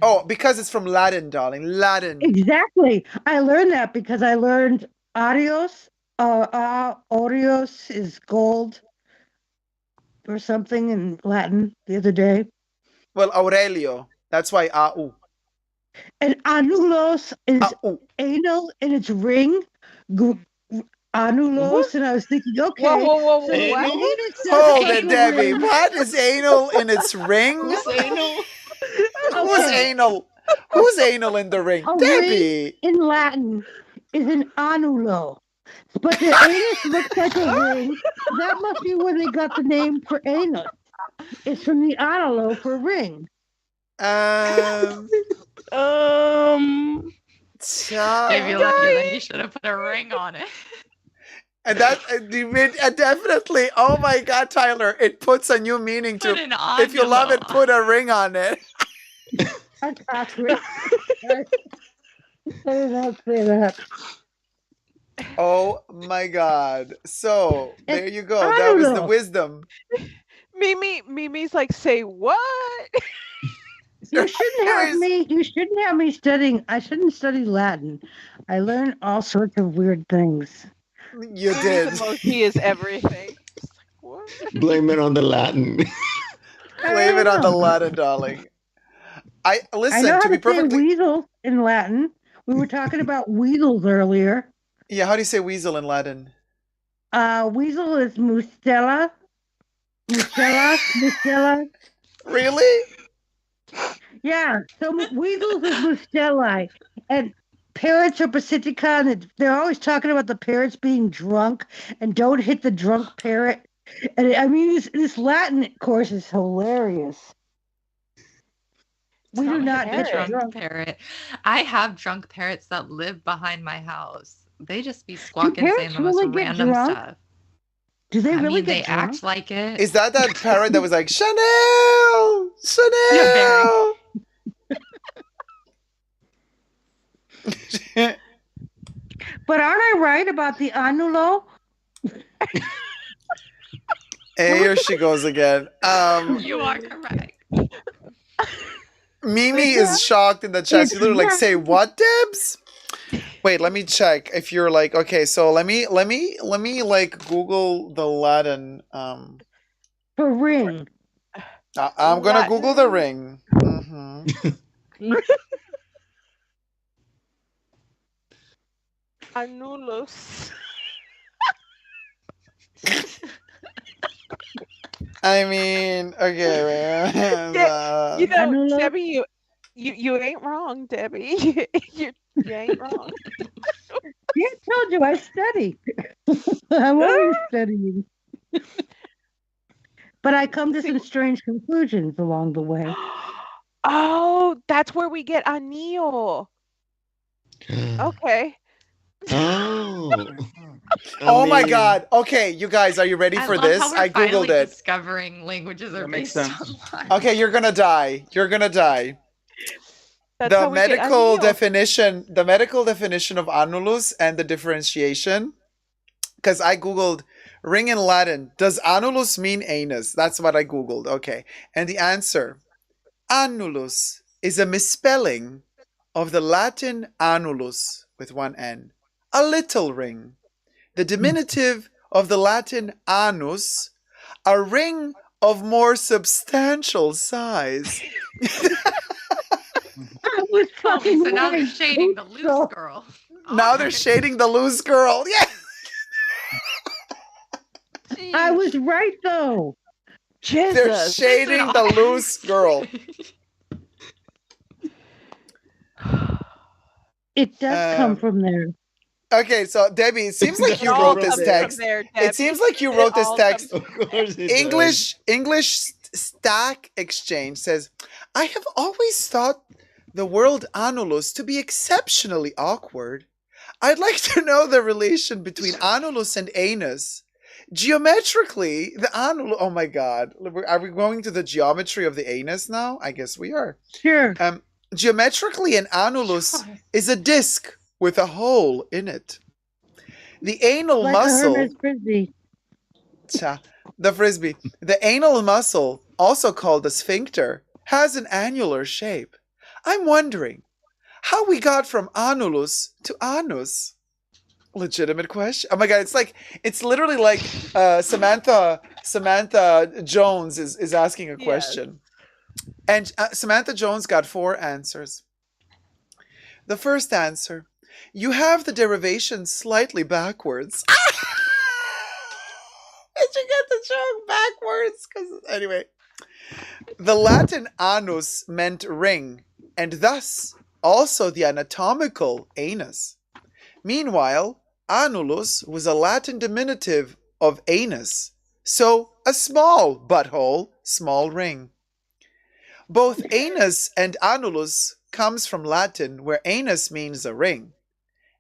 Oh, because it's from Latin, darling. Latin. Exactly. I learned that because I learned aureos. Aureos is gold or something in Latin the other day. Well, Aurelio. That's why AU. And anulos is anal in its ring. Anulos, and I was thinking, okay. Whoa. Hold it, Debbie. What is anal in its ring? Who's anal? Who's anal? Who's anal in the ring? Debbie. In Latin is an anulo. But the anus looks like a ring. That must be where they got the name for anus. It's from the anulo for ring. Maybe lucky you should have put a ring on it. And that definitely, oh my God, Tyler, it puts a new meaning to it. If you love it, put a ring on it. I did not say that. Oh my God. So there you go. That was the wisdom. Mimi's like, say what? You shouldn't have me studying. I shouldn't study Latin. I learned all sorts of weird things. You did. Emoji is everything. Blame it on the Latin. Blame it on the Latin, darling. I know how to say weasel in Latin. We were talking about weasels earlier. Yeah, how do you say weasel in Latin? Weasel is mustela. Mustela. Really? Yeah. So weasels is mustela, and parrots are pacifica, and they're always talking about the parrots being drunk and don't hit the drunk parrot. And I mean, this Latin course is hilarious. We do not hit the drunk parrot. I have drunk parrots that live behind my house. They just be squawking, saying the most random stuff. Do they really get drunk? They act like it. Is that parrot that was like, Chanel! Chanel! But aren't I right about the annulo? Hey, here she goes again. You are correct. Mimi is shocked in the chat. She's literally like, "Say what, Debs?" Wait, let me check. If you're like, okay, so let me like Google the Latin. For ring. I'm gonna Google the ring. Annulus. I mean, okay. Yeah, you know, Debbie, you ain't wrong, Debbie. you ain't wrong. Yeah, I told you I study. I'm always studying. But I come to some strange conclusions along the way. Oh, that's where we get anillo. Okay. Oh my God. Okay, you guys, are you ready for this? How we're I googled finally it. discovering languages are based on Latin. Okay, you're gonna die. You're gonna die. That's how we get medical anillo. definition of annulus and the differentiation. Because I googled ring in Latin. Does annulus mean anus? That's what I googled. Okay, and the answer: annulus is a misspelling of the Latin annulus with one N, a little ring. The diminutive of the Latin anus, a ring of more substantial size. I was fucking So now they're right. shading the loose girl. Now they're shading the loose girl. Yeah. I was right though. They're shading the loose girl. It does come from there. Okay, so Debbie, it seems like you wrote this text. It seems like you wrote this text. English Stack Exchange says, I have always thought the word annulus to be exceptionally awkward. I'd like to know the relation between annulus and anus. Geometrically, the annulus. Oh my God, are we going to the geometry of the anus now? I guess we are. Sure. Geometrically, an annulus is a disc with a hole in it. The anal like muscle. A Hermes frisbee. The frisbee. The anal muscle, also called the sphincter, has an annular shape. I'm wondering how we got from annulus to anus. Legitimate question. Oh my God, it's literally like Samantha Jones is asking a question. And Samantha Jones got 4 answers. The first answer, you have the derivation slightly backwards. Did you get the joke backwards? Anyway, the Latin anus meant ring, and thus also the anatomical anus. Meanwhile, annulus was a Latin diminutive of anus, so a small butthole, small ring. Both anus and annulus comes from Latin, where anus means a ring,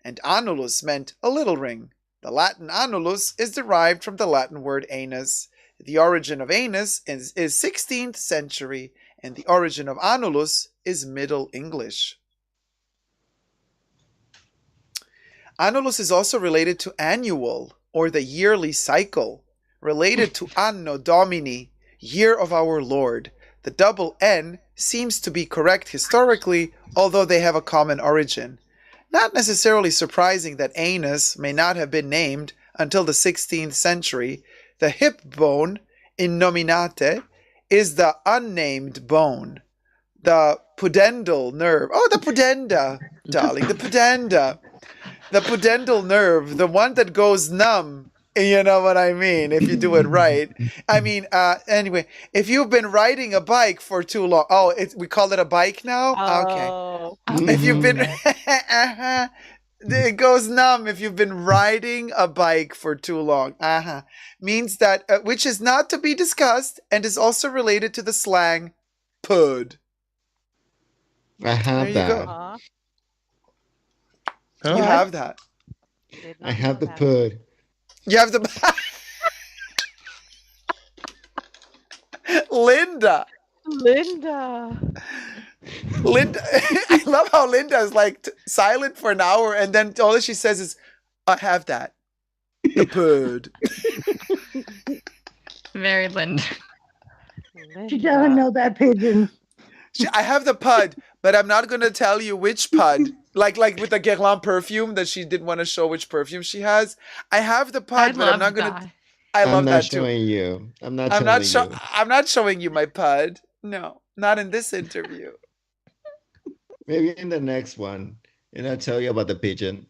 and annulus meant a little ring. The Latin annulus is derived from the Latin word anus. The origin of anus is 16th century, and the origin of annulus is Middle English. Annulus is also related to annual, or the yearly cycle, related to Anno Domini, year of our Lord. The double N seems to be correct historically, although they have a common origin. Not necessarily surprising that anus may not have been named until the 16th century. The hip bone in nominate is the unnamed bone. The pudendal nerve. Oh, the pudenda, darling, the pudenda. The pudendal nerve, the one that goes numb. You know what I mean, if you do it right. I mean, anyway, if you've been riding a bike for too long. Oh, we call it a bike now? Oh. Okay. If you've been... it goes numb if you've been riding a bike for too long. Means that, which is not to be discussed, and is also related to the slang pud. I have that. You have that. I have the pud. You have the... Linda. Linda, I love how Linda is like silent for an hour, and then all that she says is, "I have that." The bird. Very Linda. She doesn't know that pigeon. I have the pud, but I'm not going to tell you which pud. Like with the Guerlain perfume that she didn't want to show which perfume she has. I have the pud, but I'm not going to. I love that too. I'm not showing you. I'm not telling you. I'm not showing you my pud. No, not in this interview. Maybe in the next one, and I'll tell you about the pigeon.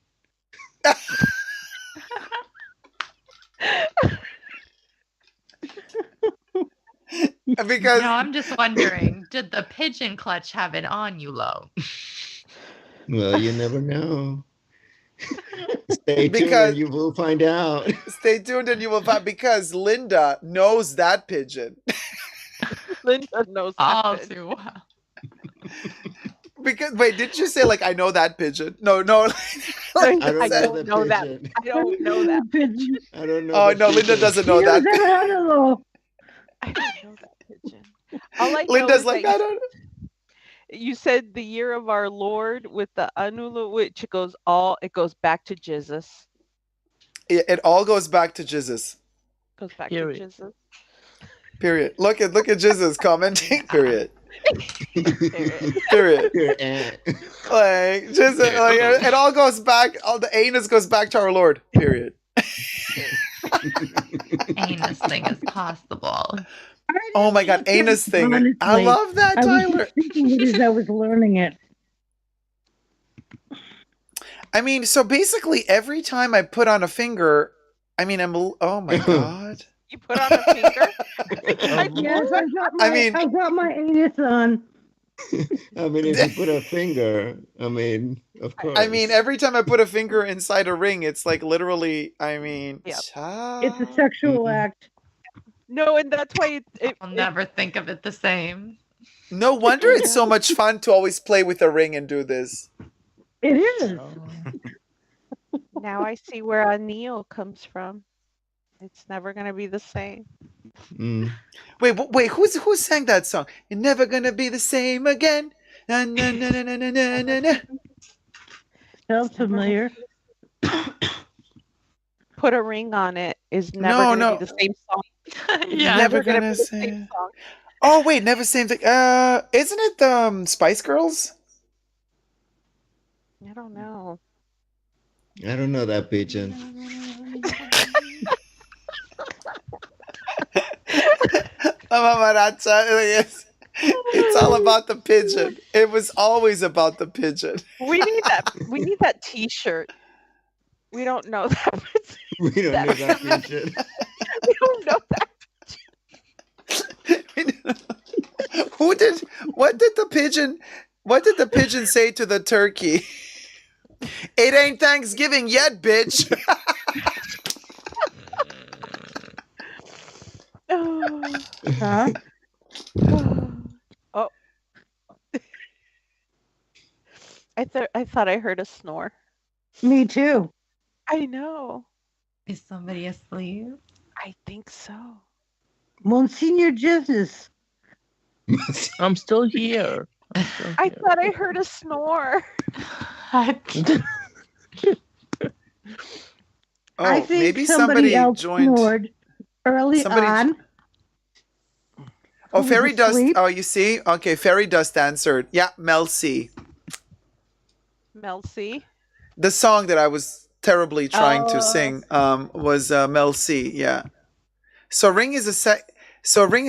Because no, I'm just wondering, did the pigeon clutch have it on you, Lo? Well, you never know. Stay tuned and you will find out. Stay tuned and you will find, because Linda knows that pigeon. Linda knows that pigeon. Too well. Because wait, did you say like I know that pigeon? No. I don't know that. I don't know that pigeon. I don't know. Oh no, Linda doesn't know that. I don't know that pigeon. All I know Linda's is like, that I don't know. You said the year of our Lord with the Anulu, which it goes back to Jesus. It all goes back to Jesus. Goes back to Jesus. Period. Look at Jesus commenting. Period. Period. Like Jesus, like, it all goes back. All the anus goes back to our Lord. Period. Anus thing is possible. Oh my God, anus thing. Honestly, I love that, Tyler. I was thinking it as I was learning it. I mean, so basically every time I put on a finger, I mean, oh my God. You put on a finger? Yes, I've got my anus on. I mean, if you put a finger, I mean, of course. I mean, every time I put a finger inside a ring, it's like literally, I mean, it's a sexual act. No, and that's why I'll never think of it the same. No wonder it's so much fun to always play with a ring and do this. It is. Now I see where anillo comes from. It's never gonna be the same. Wait, who sang that song? You're never gonna be the same again. Na, na, na, na, na, na, na, na. Sounds familiar. Put a ring on it is never gonna be the same song. Yeah, never gonna be the same song. Oh wait, never same thing. Isn't it Spice Girls? I don't know. I don't know that pigeon. It's all about the pigeon. It was always about the pigeon. We need that T-shirt. We don't know that. We don't know that pigeon. We don't know that. What did the pigeon say to the turkey? It ain't Thanksgiving yet, bitch. Huh? Oh. I thought I heard a snore. Me too. I know. Is somebody asleep? I think so. Monsignor Jesus. I'm still here. I thought I heard a snore. I think maybe somebody else joined. snored early on. Oh, Fairy Dust. Oh, you see? Okay, Fairy Dust answered. Yeah, Mel C. Mel C. The song that I was terribly trying to sing was Mel C. Yeah. So ring is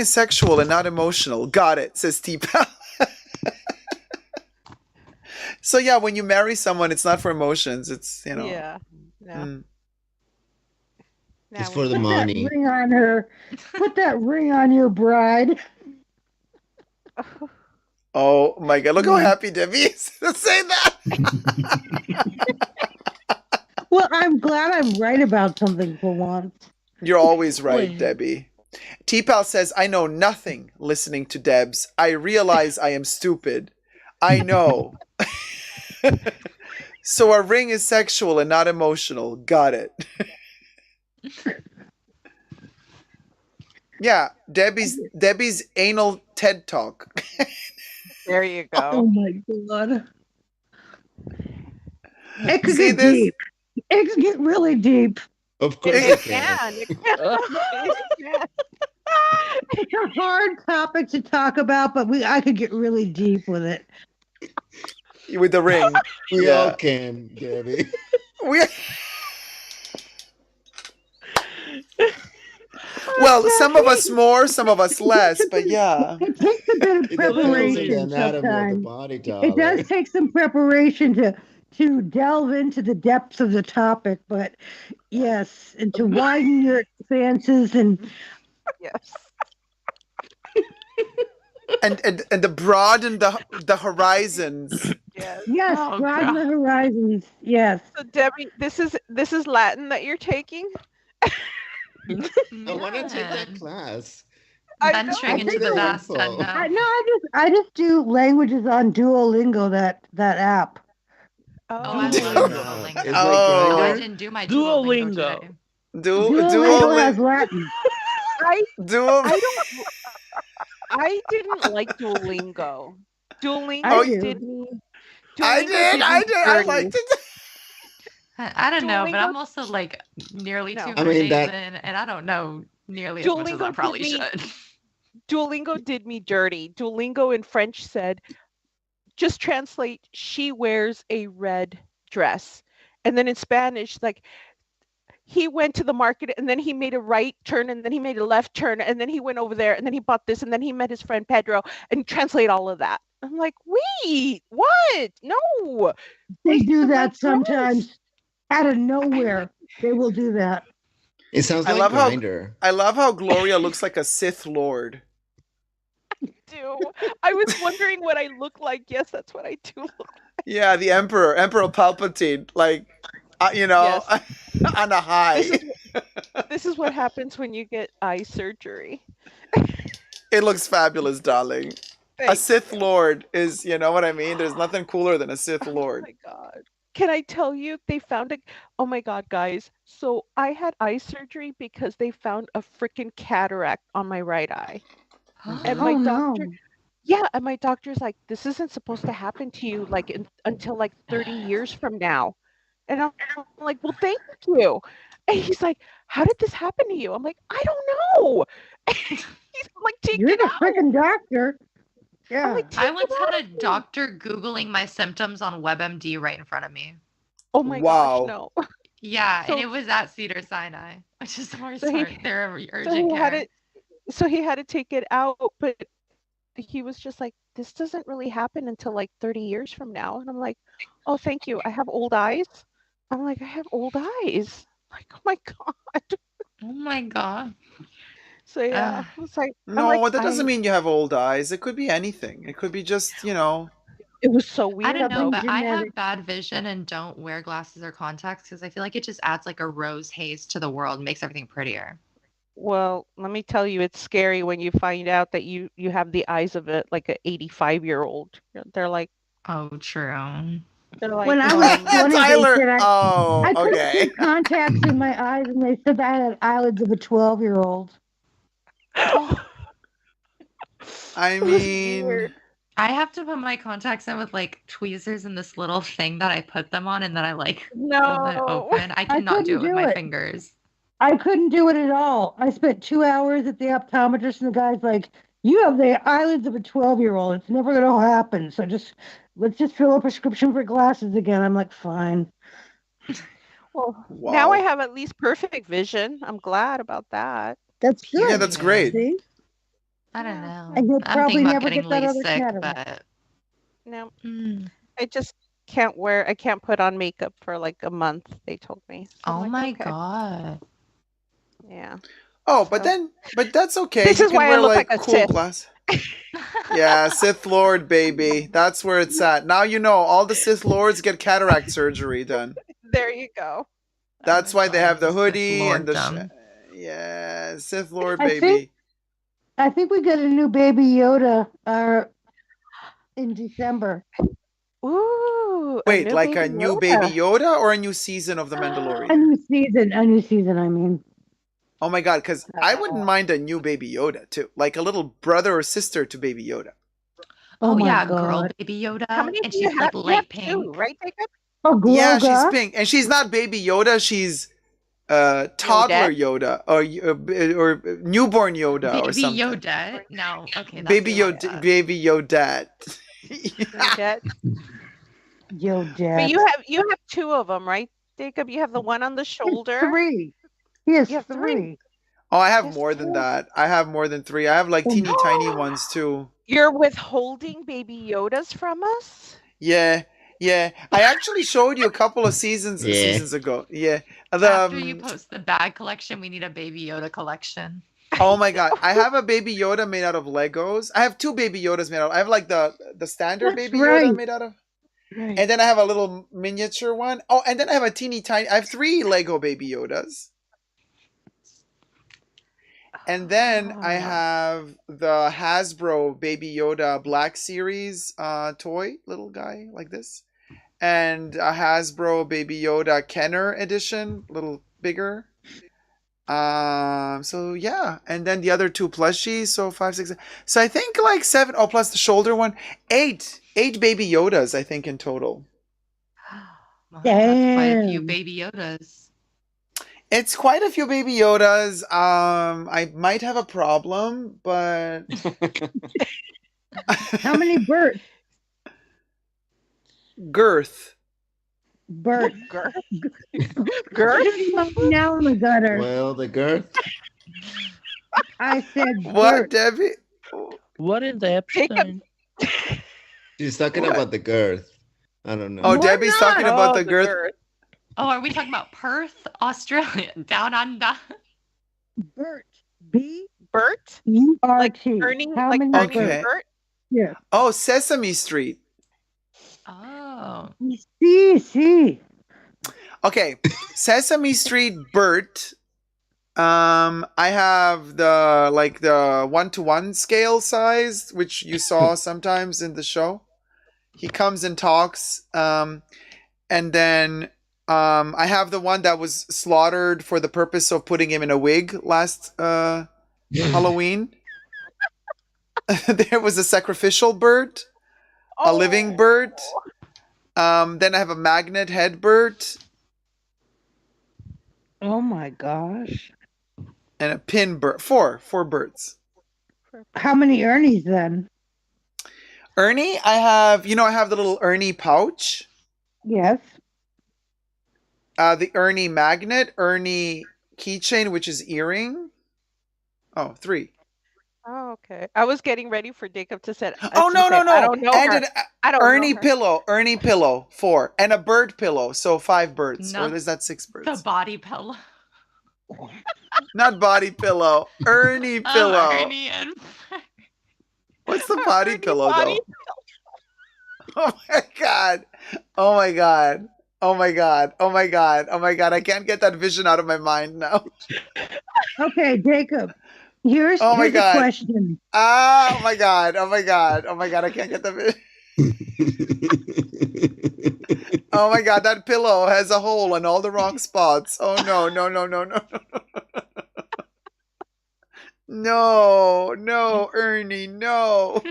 sexual and not emotional. Got it, says T-Pal. So yeah, when you marry someone, it's not for emotions. It's Yeah. No. It's for the money. Put that ring on her. Put that ring on your bride. Oh my God! Look how happy Debbie is to say that. Well, I'm glad I'm right about something for once. You're always right, Debbie. T-Pal says, I know nothing listening to Debs. I realize I am stupid. I know. So a ring is sexual and not emotional. Got it. Yeah, Debbie's anal TED Talk. There you go. Oh my god. It could See get this? deep. It could get really deep. Of course It it can. can. It can. It's a hard topic to talk about, but I could get really deep with it. With the ring. We all can, Debbie. Well, some of us more, some of us less, but yeah. It takes a bit of It depends on the preparation anatomy of the sometimes. body, It darling. does take some preparation to delve into the depths of the topic, but yes, and to widen your expanses and Yes. And the broaden the horizons. Yes. yes, Oh, broaden God. the horizons. Yes. So Debbie, this is Latin that you're taking? I want to take that class. Venturing into the vast unknown. I just do languages on Duolingo, that app. I It's love like Duolingo. Oh. I Grindr. didn't do my Duolingo today. Duolingo has Latin. I didn't like Duolingo. Duolingo Oh, did me. I did. I liked it. I don't know, but Duolingo- I'm also like nearly No. 200 I mean, days that- in, and I don't know nearly as much as I Duolingo probably did me- should. Duolingo did me dirty. Duolingo in French said, just translate, she wears a red dress. And then in Spanish, like, he went to the market and then he made a right turn and then he made a left turn and then he went over there and then he bought this and then he met his friend Pedro and translate all of that. I'm like, wait, what? No. They do that sometimes out of nowhere. They will do that. It sounds I like love how Grindr. I love how Gloria looks like a Sith Lord. Do. I was wondering what I look like. Yes, that's what I do look like. Yeah, the Emperor Palpatine, like, on a high. This is what happens when you get eye surgery. It looks fabulous, darling. A Thank Sith Lord is, you know what I mean? There's nothing cooler than a Sith Lord. Oh my God. Can I tell you, they found oh my God, guys. So I had eye surgery because they found a freaking cataract on my right eye. And my doctor, yeah, and my doctor's like, this isn't supposed to happen to you like until like 30 years from now. And I'm like, well, thank you. And he's like, how did this happen to you? I'm like, I don't know. He's like, take You're it the out. freaking doctor. Yeah. I once had a doctor Googling my symptoms on WebMD right in front of me. Oh my gosh, no. Yeah, So- and it was at Cedars-Sinai, which is more So he- smart. They're So urgent he care. had to take it out, but he was just like, this doesn't really happen until like 30 years from now. And I'm like, oh, thank you. I have old eyes. I'm like, I have old eyes. Like, oh my God. Oh my God. So yeah, it's like, No, that doesn't mean you have old eyes. It could be anything. It could be just, It was so weird. I don't know, though. but I have bad vision and don't wear glasses or contacts because I feel like it just adds like a rose haze to the world and makes everything prettier. Well, let me tell you, it's scary when you find out that you have the eyes of it like an 85-year-old. They're like, oh, true. They're like, When I was 20, Tyler. they said I couldn't okay. put contacts in my eyes, and they said that I had eyelids of a 12-year-old. I mean, I have to put my contacts in with like tweezers and this little thing that I put them on and then I like hold it open. I cannot do it with my fingers. I couldn't do it at all. I spent 2 hours at the optometrist, and the guy's like, you have the eyelids of a 12-year-old. It's never going to happen. So let's just fill a prescription for glasses again. I'm like, fine. Well, now I have at least perfect vision. I'm glad about that. That's good. Yeah, that's great. See? I don't know. And you'll I'm probably thinking about never getting get that other LASIK, cataract. but No, I just can't I can't put on makeup for like a month, they told me. So I'm oh like, my okay. God. Yeah. Oh, but that's okay. This You is can why I wear look like a cool Sith. glass. Yeah, Sith Lord, baby. That's where it's at. Now you know all the Sith Lords get cataract surgery done. There you go. That's why they have the hoodie Lord and the dumb. yeah, Sith Lord, I baby. think we get a new Baby Yoda in December. Ooh. Wait, like a new Baby Yoda or a new season of The A Mandalorian? new season, I mean. Oh my god, because I wouldn't mind a new Baby Yoda too. Like a little brother or sister to Baby Yoda. Oh, my yeah, girl God. baby Yoda. How many And do you she's have? like You light have two, pink. right, Jacob? Oh, Yeah, she's Groga. pink, and she's not Baby Yoda. She's toddler Yoda, or newborn Yoda, or Baby something. Yoda. No, okay, that's Baby fine. Yoda, Baby Yodette. Yodet. Yodet. But you have two of them, right, Jacob? You have the one on the shoulder. Three. Yes, You have three. Oh, I have more than that. I have more than 3. I have like teeny tiny ones too. You're withholding Baby Yodas from us? Yeah, yeah. I actually showed you a couple of seasons ago. Yeah. After you post the bag collection, we need a Baby Yoda collection. Oh my god, I have a Baby Yoda made out of Legos. I have 2 Baby Yodas made out. I have like the standard That's Baby right. Yoda made out of. Right. And then I have a little miniature one. Oh, and then I have a teeny tiny. I have 3 Lego Baby Yodas. And then I have the Hasbro Baby Yoda Black Series toy, little guy like this. And a Hasbro Baby Yoda Kenner edition, little bigger. So yeah, and then the other 2 plushies, so 5, 6. So I think like 7. Oh, plus the shoulder one, 8 Baby Yodas, I think in total. Wow, that's quite a few Baby Yodas. It's quite a few Baby Yodas. I might have a problem, but How many birds? Girth. Birds. Girth? Girth? Now in the gutter. Well, the girth. I said What, Debbie? What is Epstein? She's talking about the girth. I don't know. Oh, Debbie's talking about the girth. Oh, are we talking about Perth, Australia, down under? Bert. B. Bert? E-R-T. Ernie, How like many Ernie Okay. Bert? Yeah. Oh, Sesame Street. Oh. See. Okay, Sesame Street Bert. I have the 1-to-1 scale size, which you saw sometimes in the show. He comes and talks. And then I have the one that was slaughtered for the purpose of putting him in a wig last Halloween. There was a sacrificial bird, a living bird. Then I have a magnet head bird. Oh my gosh. And a pin bird. 4 birds. How many Ernies then? Ernie, I have the little Ernie pouch. Yes. The Ernie magnet, Ernie keychain, which is earring. Oh, 3. Oh, okay. I was getting ready for Jacob to say. Oh, no. I don't know And her. I don't Ernie know her. pillow, 4. And a bird pillow, so 5 birds. Not or is that 6 birds? The body pillow. Not body pillow. Ernie pillow. Ernie and What's the body pillow, though? Oh my god. Oh my god. Oh my god. Oh my god. Oh my god. I can't get that vision out of my mind now. Okay, Jacob. Here's Oh my a god. question. Oh my god. Oh my god. Oh my god. I can't get the vision. Oh my god. That pillow has a hole in all the wrong spots. Oh no. No, Ernie, no.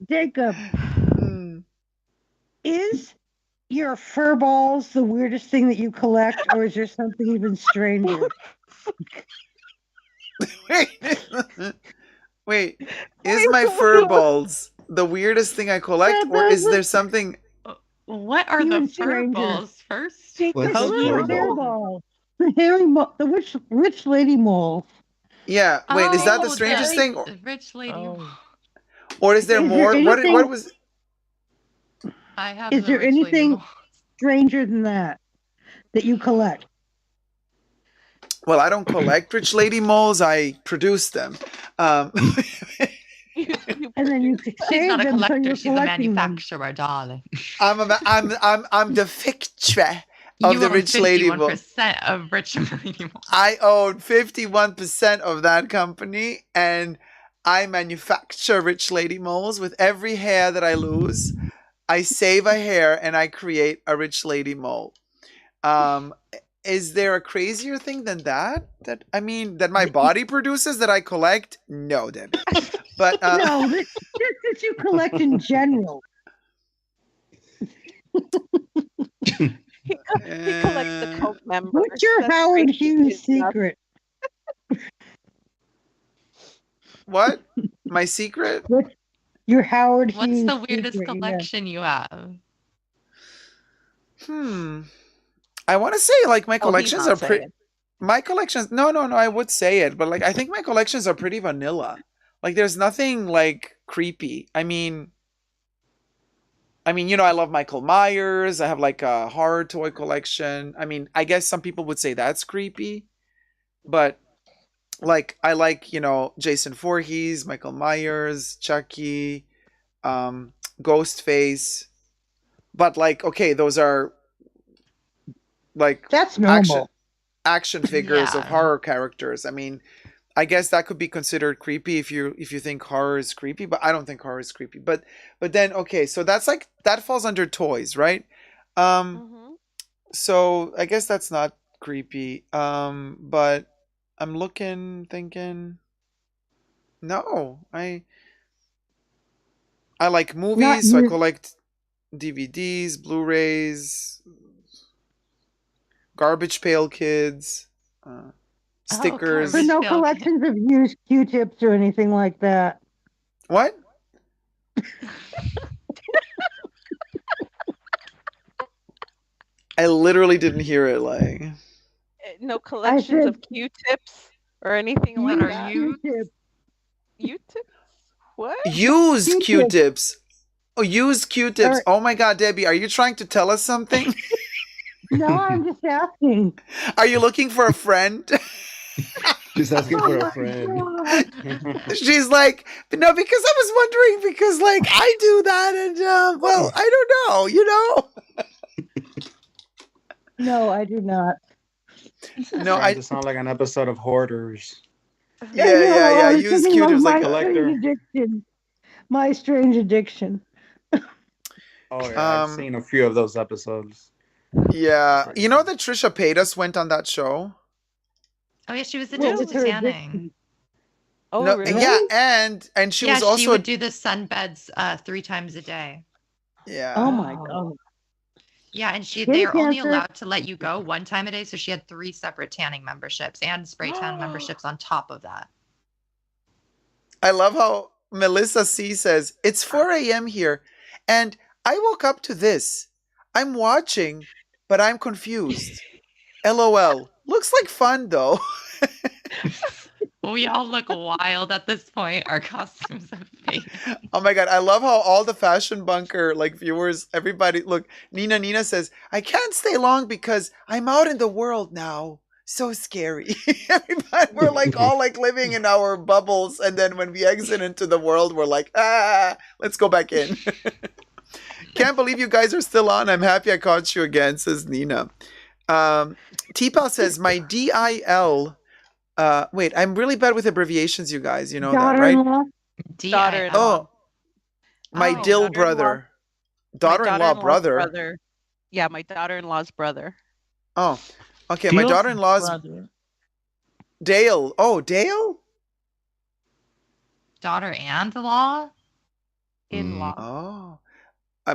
Jacob. Is your fur balls the weirdest thing that you collect, or is there something even stranger? Wait, is my fur balls the weirdest thing I collect, or is there something? What are the fur balls first? What's The hair balls. The hairy the rich lady moles. Yeah. Wait, is that the strangest thing? The rich lady. Or is there more? What was? I have. Is there anything stranger than that you collect? Well, I don't collect rich lady moles. I produce them. And then you She's not a them, so collector. you're She's a collecting them. manufacturer, darling. I'm the fixture of the rich lady mole. 51% of rich lady moles. I own 51% of that company, and I manufacture rich lady moles. With every hair that I lose, I save a hair and I create a rich lady mole. Is there a crazier thing than that? That my body produces that I collect? No, Debbie. But No, this does you collect in general? He collects the Coke members. What's your That's Howard great. Hughes secret? What? My secret? What's your Howard What's Hughes the weirdest secret? collection you have? I want to say like my Oh, he's collections not are pretty. saying. My collections. No. I would say it, but like I think my collections are pretty vanilla. Like there's nothing like creepy. I mean, I love Michael Myers. I have like a horror toy collection. I mean, I guess some people would say that's creepy, but like I like, Jason Voorhees, Michael Myers, Chucky, Ghostface. But like, okay, those are like That's normal. action figures of Yeah. horror characters. I mean, I guess that could be considered creepy if you think horror is creepy, but I don't think horror is creepy. But then okay, so that's like that falls under toys, right? So I guess that's not creepy. But I'm thinking no, I like movies, so I collect DVDs, Blu-rays, Garbage Pail Kids, stickers. But no collections of used Q-tips or anything like that. What? I literally didn't hear it. Like, No collections of Q-tips or anything like that. Q-tips? What? used Q-tips. Oh, used Q-tips. Oh my God, Debbie, are you trying to tell us something? No, I'm just asking. Are you looking for a friend? She's asking for a friend. She's like, no, because I was wondering, because like I do that, and well, I don't know, No, I do not. No, I just sound like an episode of Hoarders. Yeah. Use Q-tips like strange addiction. My strange addiction. Oh yeah, I've seen a few of those episodes. Yeah, you know that Trisha Paytas went on that show. Oh yeah, she was addicted to tanning. Oh No, really? Yeah, and she was also she would do the sunbeds 3 times a day. Yeah. Oh my God. Yeah, and Skin they're only cancer. allowed to let you go 1 time a day, so she had 3 separate tanning memberships and spray tan memberships on top of that. I love how Melissa C says, it's 4 a.m. here, and I woke up to this. I'm watching, but I'm confused. LOL. Looks like fun, though. We all look wild at this point. Our costumes have faded. Oh my God. I love how all the Fashion Bunker viewers, everybody, look, Nina says, I can't stay long because I'm out in the world now. So scary. Everybody, we're like all like living in our bubbles. And then when we exit into the world, we're like, let's go back in. Can't believe you guys are still on. I'm happy I caught you again, says Nina. T-Pal says, my DIL. Wait, I'm really bad with abbreviations, you guys. You know that, right? Daughter-in-law. Oh, my dill brother. Daughter-in-law brother. Yeah, my daughter-in-law's brother. Oh, okay. My daughter-in-law's brother. Dale. Oh, Dale? Daughter-in-law? In-law. Oh.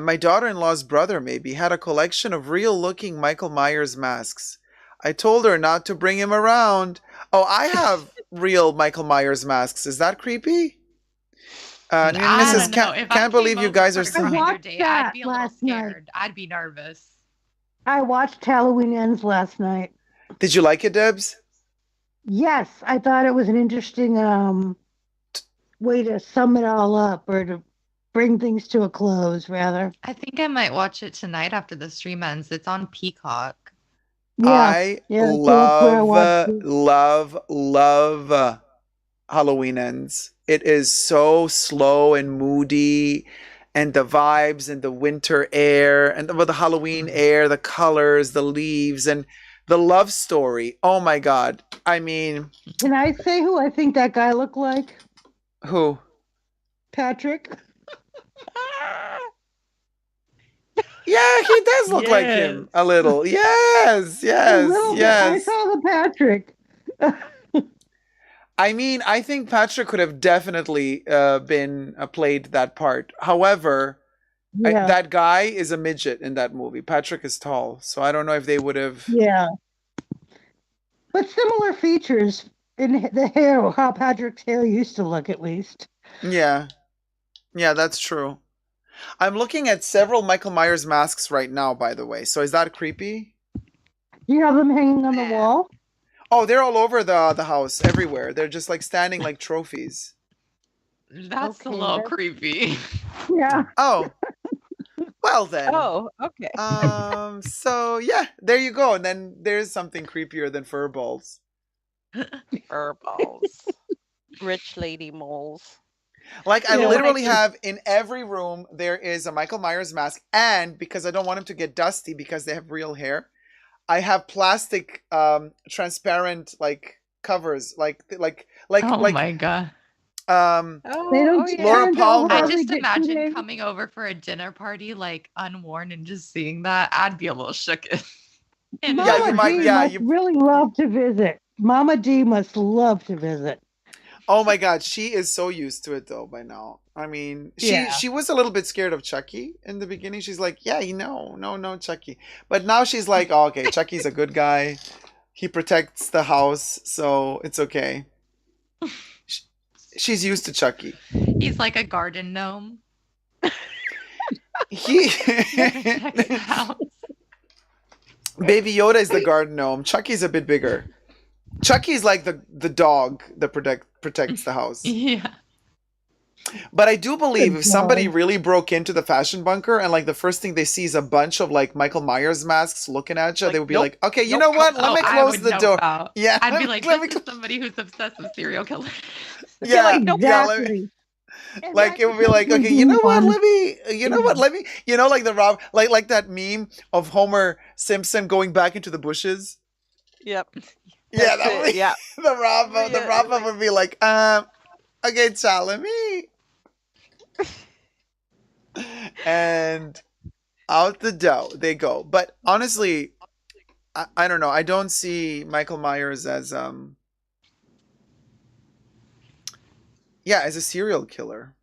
My daughter-in-law's brother maybe had a collection of real-looking Michael Myers masks. I told her not to bring him around. Oh, I have real Michael Myers masks. Is that creepy? Nina says, can't believe you guys are I watched that I'd be a little scared. I'd be nervous. I watched Halloween Ends last night. Did you like it, Debs? Yes, I thought it was an interesting way to sum it all up, or to bring things to a close, rather. I think I might watch it tonight after the stream ends. It's on Peacock. I love Halloween Ends. It is so slow and moody, and the vibes and the winter air and the Halloween air, the colors, the leaves, and the love story. Oh my God. I mean, can I say who I think that guy looked like? Who? Patrick. Yeah, he does look like him a little. Yes. I saw the Patrick. I mean, I think Patrick could have definitely been played that part. However, Yeah. that guy is a midget in that movie. Patrick is tall, so I don't know if they would have. Yeah. But similar features in the hair, how Patrick's hair used to look, at least. Yeah, yeah, that's true. I'm looking at several Michael Myers masks right now, by the way. So is that creepy? You have them hanging on the wall? Oh, they're all over the house, everywhere. They're just like standing like trophies. That's a little creepy. Yeah. Oh. Well then. Oh, okay. So yeah, there you go. And then there's something creepier than fur balls. Fur balls. Rich lady moles. Like I literally have in every room there is a Michael Myers mask, and because I don't want him to get dusty because they have real hair, I have plastic transparent like covers like Oh my god. Laura Palmer. I just imagine coming over for a dinner party like unworn and just seeing that. I'd be a little shooketh. Mama D must really love to visit. Mama D must love to visit. Oh my god, she is so used to it though by now. I mean, she was a little bit scared of Chucky in the beginning. She's like, yeah, no, Chucky. But now she's like, oh, okay, Chucky's a good guy. He protects the house, so it's okay. She's used to Chucky. He's like a garden gnome. Baby Yoda is the garden gnome. Chucky's a bit bigger. Chucky's like the dog that protects the house. Yeah. But I do believe if somebody really broke into the fashion bunker and like the first thing they see is a bunch of like Michael Myers masks looking at you, they would be like, okay, you know what? Let me close the door. Yeah. I'd be like, this is somebody who's obsessed with serial killers. Yeah. Exactly. Like it would be like, okay, you know what? Let me, like the Rob, like that meme of Homer Simpson going back into the bushes. Yep. Yeah, that would, yeah. The Rob would be like, okay, Charlie, me. And out the door they go. But honestly, I don't know. I don't see Michael Myers as as a serial killer.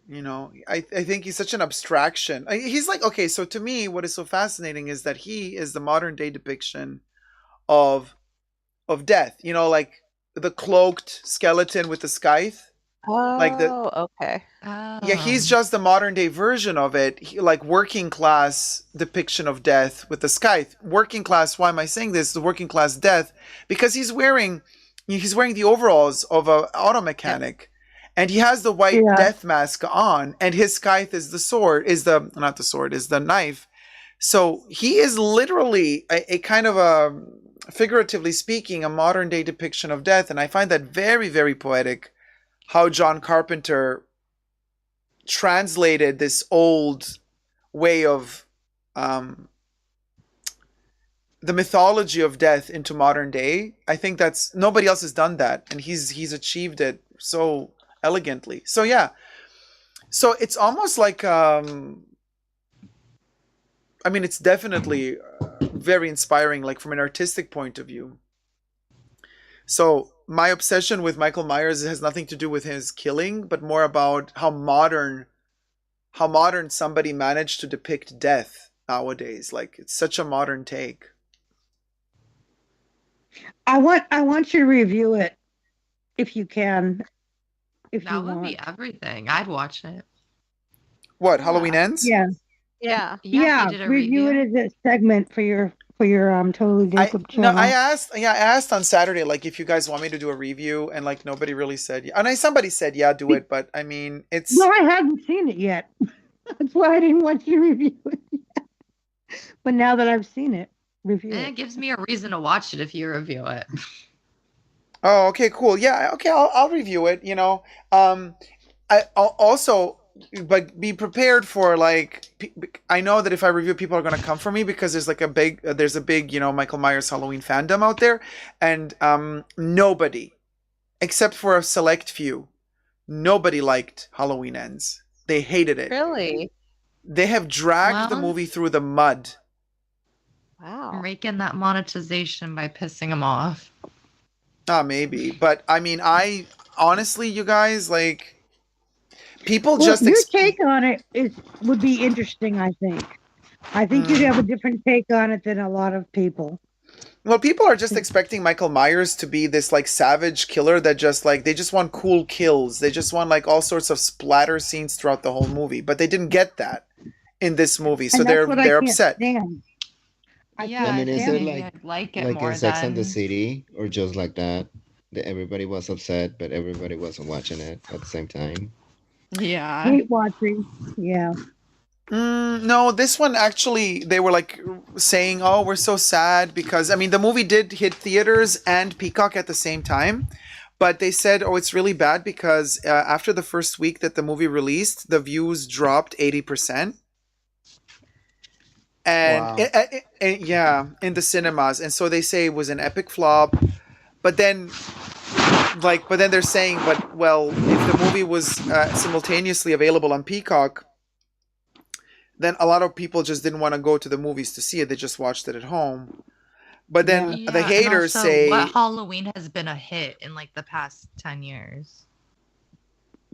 You know, I think he's such an abstraction. He's like, okay, so to me, what is so fascinating is that he is the modern day depiction of death. You know, like the cloaked skeleton with the scythe. Okay. Yeah, he's just the modern day version of it. Like working class depiction of death with the scythe. Working class. Why am I saying this? The working class death because he's wearing the overalls of an auto mechanic, and he has the white death mask on, and his scythe is the knife. So he is literally a kind of a, figuratively speaking, a modern day depiction of death, and I find that very, very poetic. How John Carpenter translated this old way of the mythology of death into modern day. I think that's nobody else has done that, and he's achieved it so elegantly. So yeah, so it's almost like I mean, it's definitely very inspiring, like from an artistic point of view. So my obsession with Michael Myers has nothing to do with his killing, but more about how modern somebody managed to depict death nowadays. Like it's such a modern take. I want you to review it if you can. That would be everything. I'd watch it. What, Halloween Ends? Yeah. Yeah. You did a review it as a segment for your Totally Dacob channel. No, I asked on Saturday, like, if you guys want me to do a review, and like nobody really said yeah. And somebody said yeah, do it, but I mean it's No, I haven't seen it yet. That's why I didn't want you to review it yet. But now that I've seen it, review it. It gives me a reason to watch it if you review it. Oh, okay, cool. Yeah, okay, I'll review it, you know. I'll also, but be prepared for like, I know that if I review, people are going to come for me because there's like a big, you know, Michael Myers Halloween fandom out there, and nobody, except for a select few, nobody liked Halloween Ends. They hated it. Really? They have dragged the movie through the mud. Wow. Raking that monetization by pissing them off. Maybe, but I mean, I honestly, you guys, like, people Well, just your take on it would be interesting. I think you'd have a different take on it than a lot of people. Well, people are just expecting Michael Myers to be this like savage killer that just like they just want cool kills. They just want like all sorts of splatter scenes throughout the whole movie, but they didn't get that in this movie, so they're upset. Yeah, I mean, is it I'd like it like more in Sex and the than City, or just like that? That everybody was upset, but everybody wasn't watching it at the same time. Yeah. Hate watching. Yeah. No, this one actually, they were like saying, "Oh, we're so sad," because I mean, the movie did hit theaters and Peacock at the same time, but they said, "Oh, it's really bad because after the first week that the movie released, the views dropped 80%." And Wow. yeah, in the cinemas, and so they say it was an epic flop. But then, they're saying, but well, if the movie was simultaneously available on Peacock, then a lot of people just didn't want to go to the movies to see it. They just watched it at home. But then the haters and also, say what Halloween has been a hit in like the past 10 years.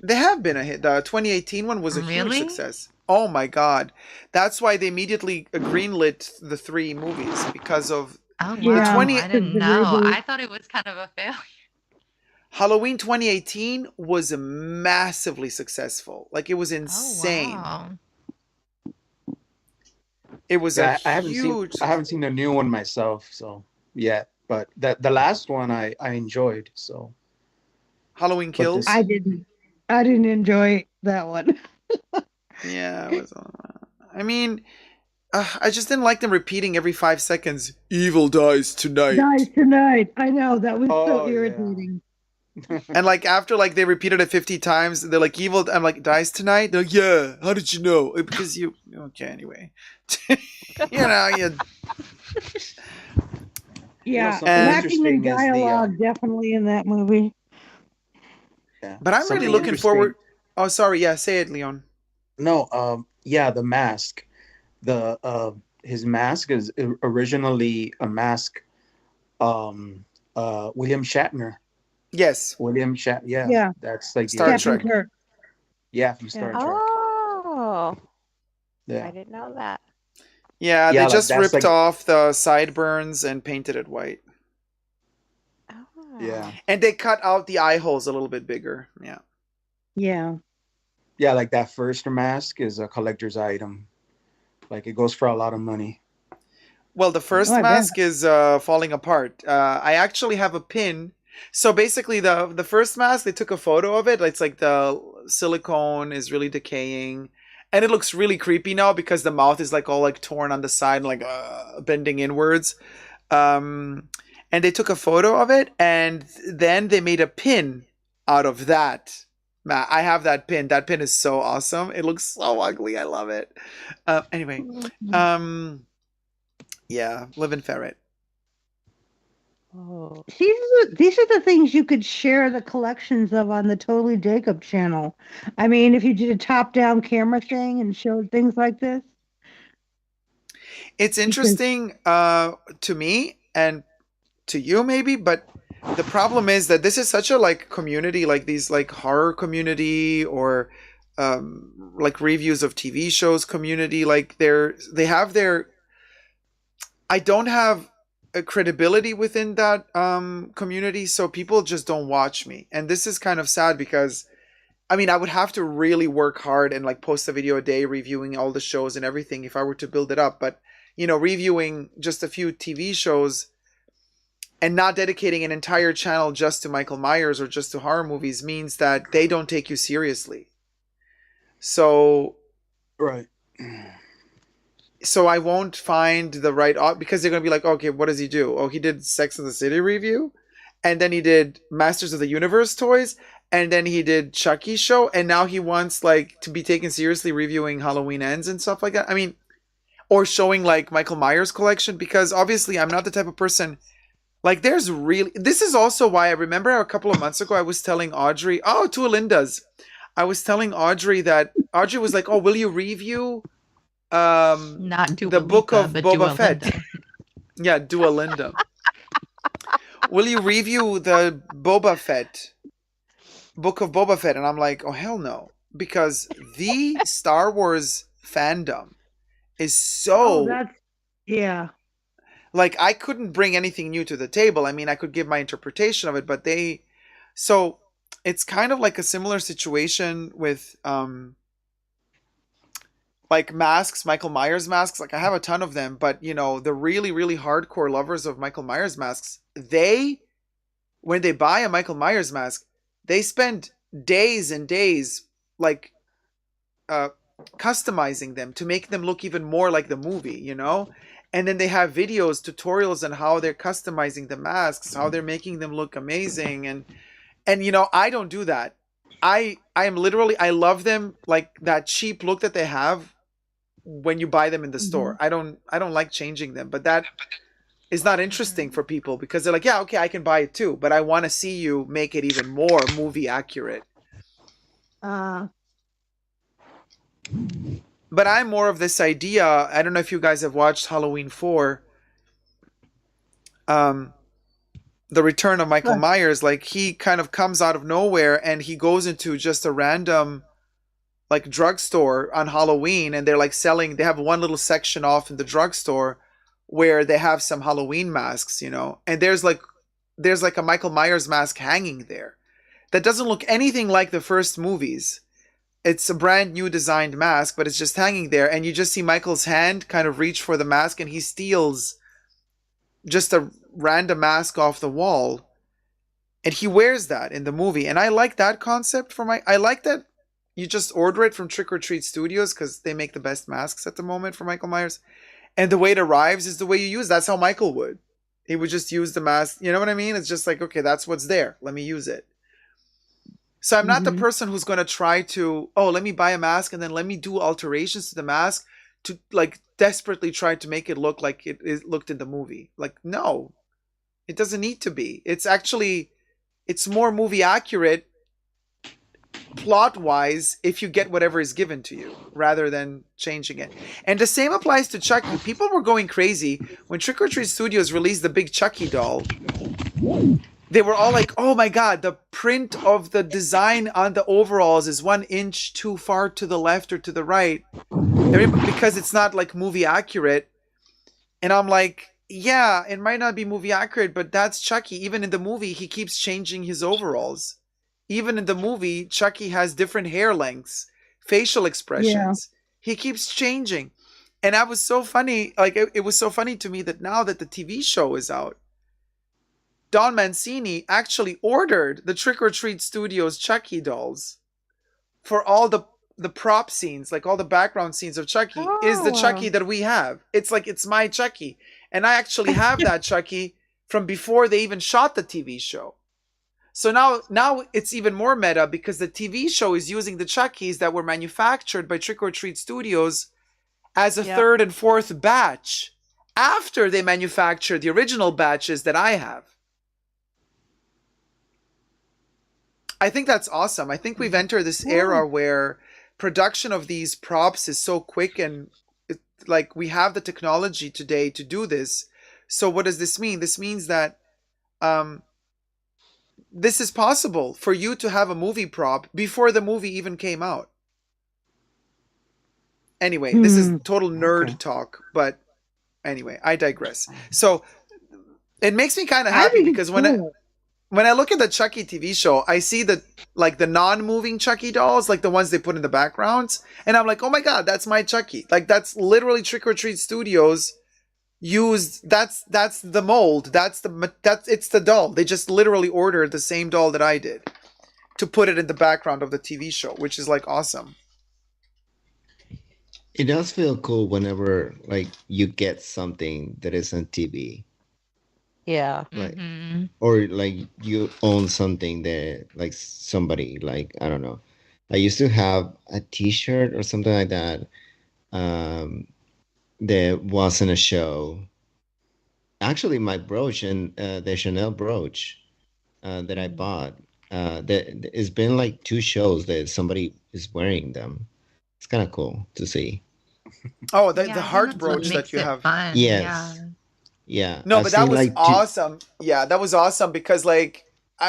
they have been a hit. The 2018 one was a huge success. Oh my god. That's why they immediately greenlit the 3 movies because of Oh the wow, 20 I didn't know. I thought it was kind of a failure. Halloween 2018 was massively successful. Like it was insane. Oh, wow. It was I huge. I haven't seen the new one myself, so yet. But the last one I enjoyed. So Halloween Kills. I didn't enjoy that one. Yeah, it was. I mean, I just didn't like them repeating every 5 seconds. Evil dies tonight. Dies tonight. I know that was so irritating. And like after like they repeated it 50 times, they're like evil. I'm like dies tonight. They're like, yeah. How did you know? Because you. Okay, anyway. you know you. Yeah, lacking in dialogue definitely in that movie. Yeah. But I'm really looking forward. Oh, sorry. Yeah, say it, Leon. No. Yeah, the mask. His mask is originally a mask. William Shatner. Yes. William Shatner. Yeah. Yeah. That's like Star Trek. Yeah, from Star Trek. Oh. Yeah. I didn't know that. Yeah, they just ripped off the sideburns and painted it white. Oh. Yeah. And they cut out the eye holes a little bit bigger. Yeah. Yeah. Yeah, like that first mask is a collector's item. Like it goes for a lot of money. Well, the first mask is falling apart. I actually have a pin. So basically, the first mask, they took a photo of it. It's like the silicone is really decaying. And it looks really creepy now because the mouth is like all like torn on the side, like bending inwards. And they took a photo of it, and then they made a pin out of that. I have that pin. That pin is so awesome. It looks so ugly. I love it. Anyway, yeah, Live and Ferret. Oh. These are the things you could share the collections of on the Totally Dacob channel. I mean, if you did a top-down camera thing and showed things like this. It's interesting to me and to you maybe, but the problem is that this is such a like community, like these like horror community or like reviews of TV shows community. Like they have their. I don't have a credibility within that community, so people just don't watch me, and this is kind of sad because I mean I would have to really work hard and like post a video a day reviewing all the shows and everything if I were to build it up, but you know, reviewing just a few TV shows and not dedicating an entire channel just to Michael Myers or just to horror movies means that they don't take you seriously. So right. So I won't find the right because they're gonna be like, okay, what does he do? Oh, he did Sex and the City review, and then he did Masters of the Universe toys, and then he did Chucky's show, and now he wants like to be taken seriously reviewing Halloween Ends and stuff like that. I mean, or showing like Michael Myers collection, because obviously I'm not the type of person. Like this is also why I remember a couple of months ago I was telling Audrey, to Alinda's, I was telling Audrey that Audrey was like, oh, will you review not the book of Boba Fett? Yeah, Dua Linda. will you review the Boba Fett book of Boba Fett? And I'm like, oh hell no, because the Star Wars fandom is so yeah. like, I couldn't bring anything new to the table. I mean, I could give my interpretation of it, but so it's kind of like a similar situation with like masks, Michael Myers masks. Like I have a ton of them, but you know, the really, really hardcore lovers of Michael Myers masks, when they buy a Michael Myers mask, they spend days and days like customizing them to make them look even more like the movie, you know? And then they have videos, tutorials on how they're customizing the masks, how they're making them look amazing. And you know, I don't do that. I am literally, I love them like that cheap look that they have when you buy them in the store. I don't like changing them, but that is not interesting for people because they're like, yeah, okay, I can buy it too, but I want to see you make it even more movie accurate. But I'm more of this idea. I don't know if you guys have watched Halloween 4. The Return of Michael Myers. Like he kind of comes out of nowhere and he goes into just a random like drugstore on Halloween, and they're like selling. They have one little section off in the drugstore where they have some Halloween masks, you know. And there's like a Michael Myers mask hanging there that doesn't look anything like the first movies. It's a brand new designed mask, but it's just hanging there, and you just see Michael's hand kind of reach for the mask, and he steals just a random mask off the wall, and he wears that in the movie. And I like that concept I like that you just order it from Trick or Treat Studios because they make the best masks at the moment for Michael Myers, and the way it arrives is the way you use. That's how Michael would. He would just use the mask. You know what I mean? It's just like, okay, that's what's there. Let me use it. So I'm not the person who's going to try to, let me buy a mask and then let me do alterations to the mask to like desperately try to make it look like it looked in the movie. Like, no, it doesn't need to be. It's more movie accurate plot wise if you get whatever is given to you rather than changing it. And the same applies to Chucky. People were going crazy when Trick or Treat Studios released the big Chucky doll. They were all like, oh my god, the print of the design on the overalls is 1 inch too far to the left or to the right because it's not like movie accurate. And I'm like, yeah, it might not be movie accurate, but that's Chucky. Even in the movie, he keeps changing his overalls. Even in the movie, Chucky has different hair lengths, facial expressions. Yeah. He keeps changing. And that was so funny. Like, it was so funny to me that now that the TV show is out, Don Mancini actually ordered the Trick or Treat Studios Chucky dolls for all the prop scenes, like all the background scenes of Chucky, is the Chucky that we have. It's like, it's my Chucky. And I actually have that Chucky from before they even shot the TV show. So now it's even more meta because the TV show is using the Chuckies that were manufactured by Trick or Treat Studios as a third and fourth batch after they manufactured the original batches that I have. I think that's awesome. I think we've entered this era where production of these props is so quick and like we have the technology today to do this. So what does this mean? This means that this is possible for you to have a movie prop before the movie even came out. Anyway, this is total nerd talk, but anyway, I digress. So it makes me kind of happy because when I look at the Chucky TV show, I see the non-moving Chucky dolls, like the ones they put in the backgrounds, and I'm like, oh my god, that's my Chucky. Like that's literally Trick or Treat Studios used. That's the mold. It's the doll. They just literally ordered the same doll that I did to put it in the background of the TV show, which is like awesome. It does feel cool whenever like you get something that isn't TV. Yeah. Like, or like you own something that like somebody, like, I don't know. I used to have a t-shirt or something like that. That wasn't a show. Actually, my brooch and the Chanel brooch that I bought, it's been like 2 shows that somebody is wearing them. It's kind of cool to see. Oh, the heart brooch that you have. Yes. Yeah, No, I've but that seen was like two. awesome. Yeah, that was awesome because like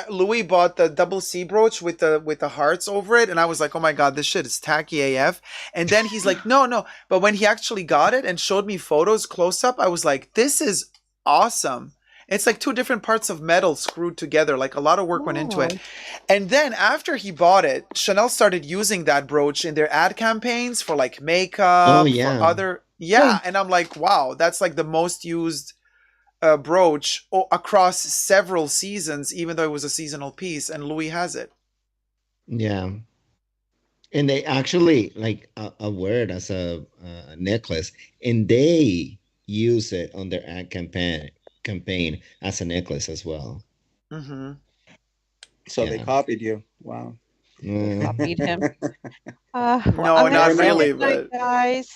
Louis bought the double C brooch with the hearts over it, and I was like, oh my god, this shit is tacky AF. And then he's like, no, no. But when he actually got it and showed me photos close up, I was like, this is awesome. It's like two different parts of metal screwed together. Like a lot of work went into it. Wow. And then after he bought it, Chanel started using that brooch in their ad campaigns for like Oh makeup, for yeah. other yeah. And I'm like, wow, that's like the most used brooch across several seasons, even though it was a seasonal piece, and Louis has it. Yeah. And they actually like wear it as a necklace, and they use it on their ad campaign as a necklace as well. Mm-hmm. So they Yeah. copied you. Wow. Copied him. No, I'm gonna not say really, good night, but guys.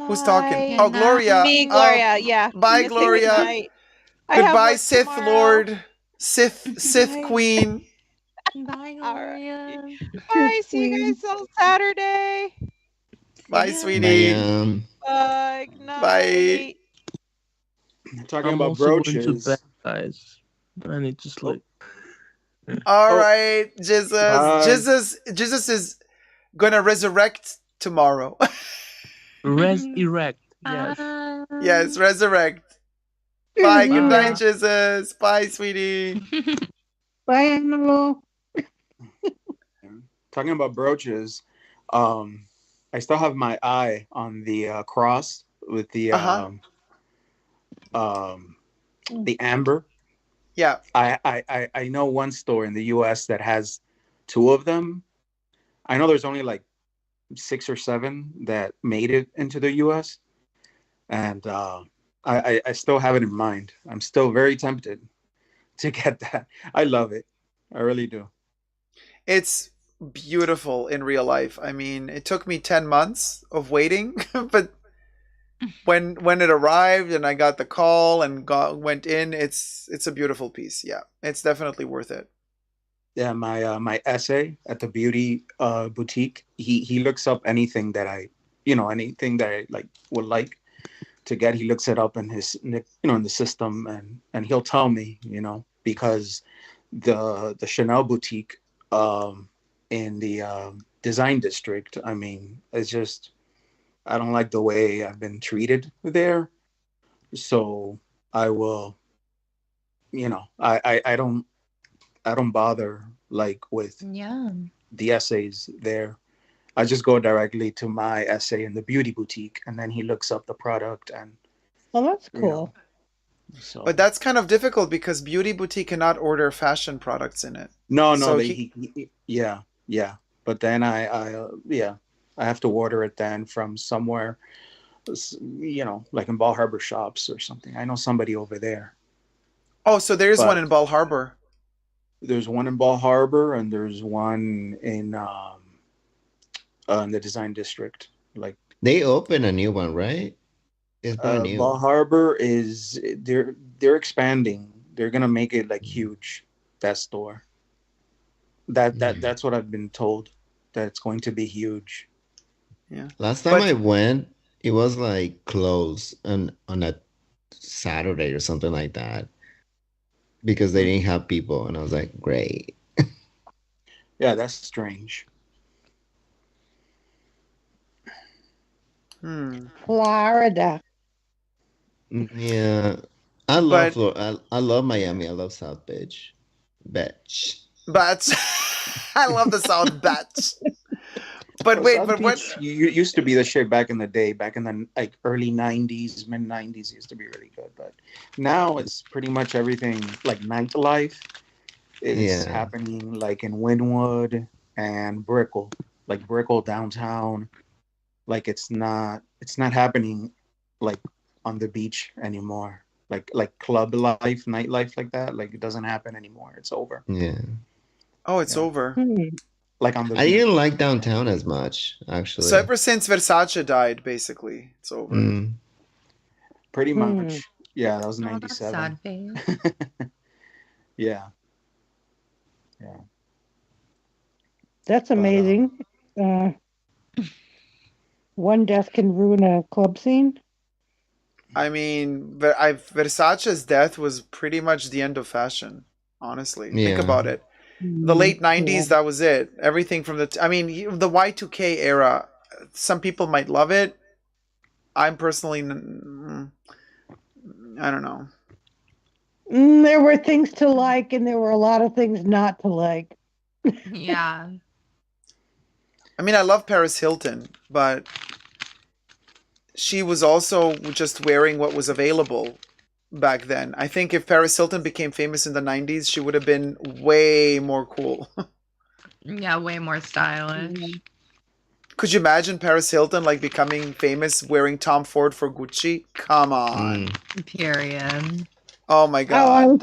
who's talking? Night. Oh, Gloria. Me, Gloria. Yeah. I'm Bye, gonna say good Gloria. night. I have Goodbye, work Sith tomorrow. Lord, Sith Bye. Queen. Bye, All Gloria. right. Bye. See you guys on Saturday. Bye, Bye. sweetie. Bye. Good Bye. night. Talking I'm about also going to brooches. bed, guys. I need to sleep. All right, Jesus. Bye. Jesus is gonna resurrect tomorrow. Resurrect. Yes. Yes, resurrect. Bye. Good night, Bye. Jesus. Bye, sweetie. Bye, Angelo. Talking about brooches, I still have my eye on the cross with the the amber. Yeah. I know one store in the U.S. that has two of them. I know there's only like 6 or 7 that made it into the U.S. And I still have it in mind. I'm still very tempted to get that. I love it. I really do. It's beautiful in real life. I mean, it took me 10 months of waiting, but when it arrived and I got the call and went in, it's a beautiful piece. Yeah. It's definitely worth it. Yeah, my essay at the beauty boutique. He looks up anything that anything that I would like to get. He looks it up in his in the system, and he'll tell me, because the Chanel boutique in the design district. I mean, it's just I don't like the way I've been treated there, so I will. I don't bother with the essays there. I just go directly to my essay in the beauty boutique, and then he looks up the product and. Well, that's cool. So. But that's kind of difficult because beauty boutique cannot order fashion products in it. No, so yeah. But then I have to order it then from somewhere, like in Ball Harbor shops or something. I know somebody over there. Oh, so there is one in Ball Harbor. There's one in Ball Harbor, and there's one in the design district. Like they open a new one, right? It's brand new. Ball Harbor is they're expanding. They're gonna make it huge. That store. That's what I've been told. That it's going to be huge. Yeah. Last time I went, it was closed on a Saturday or something like that, because they didn't have people, and I was like, great. Yeah, that's strange. Florida. Yeah, I love Florida. I love Miami. I love South Beach. I love the South Beach. But wait, South but Beach, what? You used to be the shit back in the day, back in the early '90s, mid '90s used to be really good, but now it's pretty much everything nightlife is happening in Wynwood and Brickell, Brickell downtown. It's not happening on the beach anymore. Club life, nightlife like that. It doesn't happen anymore. It's over. Yeah. Oh, it's over. On the I didn't like downtown as much, actually. So ever since Versace died, basically, it's over. Pretty much. Yeah, that was 97. Sad phase. Yeah. That's amazing. One death can ruin a club scene. I mean, Versace's death was pretty much the end of fashion. Honestly, think Yeah. about it. The late Yeah. '90s, that was it. Everything from I mean, the Y2K era. Some people might love it. I'm personally, I don't know. There were things to like, and there were a lot of things not to like. Yeah. I mean, I love Paris Hilton, but she was also just wearing what was available back then. I think if Paris Hilton became famous in the '90s, she would have been way more cool. Yeah, way more stylish. Could you imagine Paris Hilton like becoming famous wearing Tom Ford for Gucci? Come on. Period. Oh my god.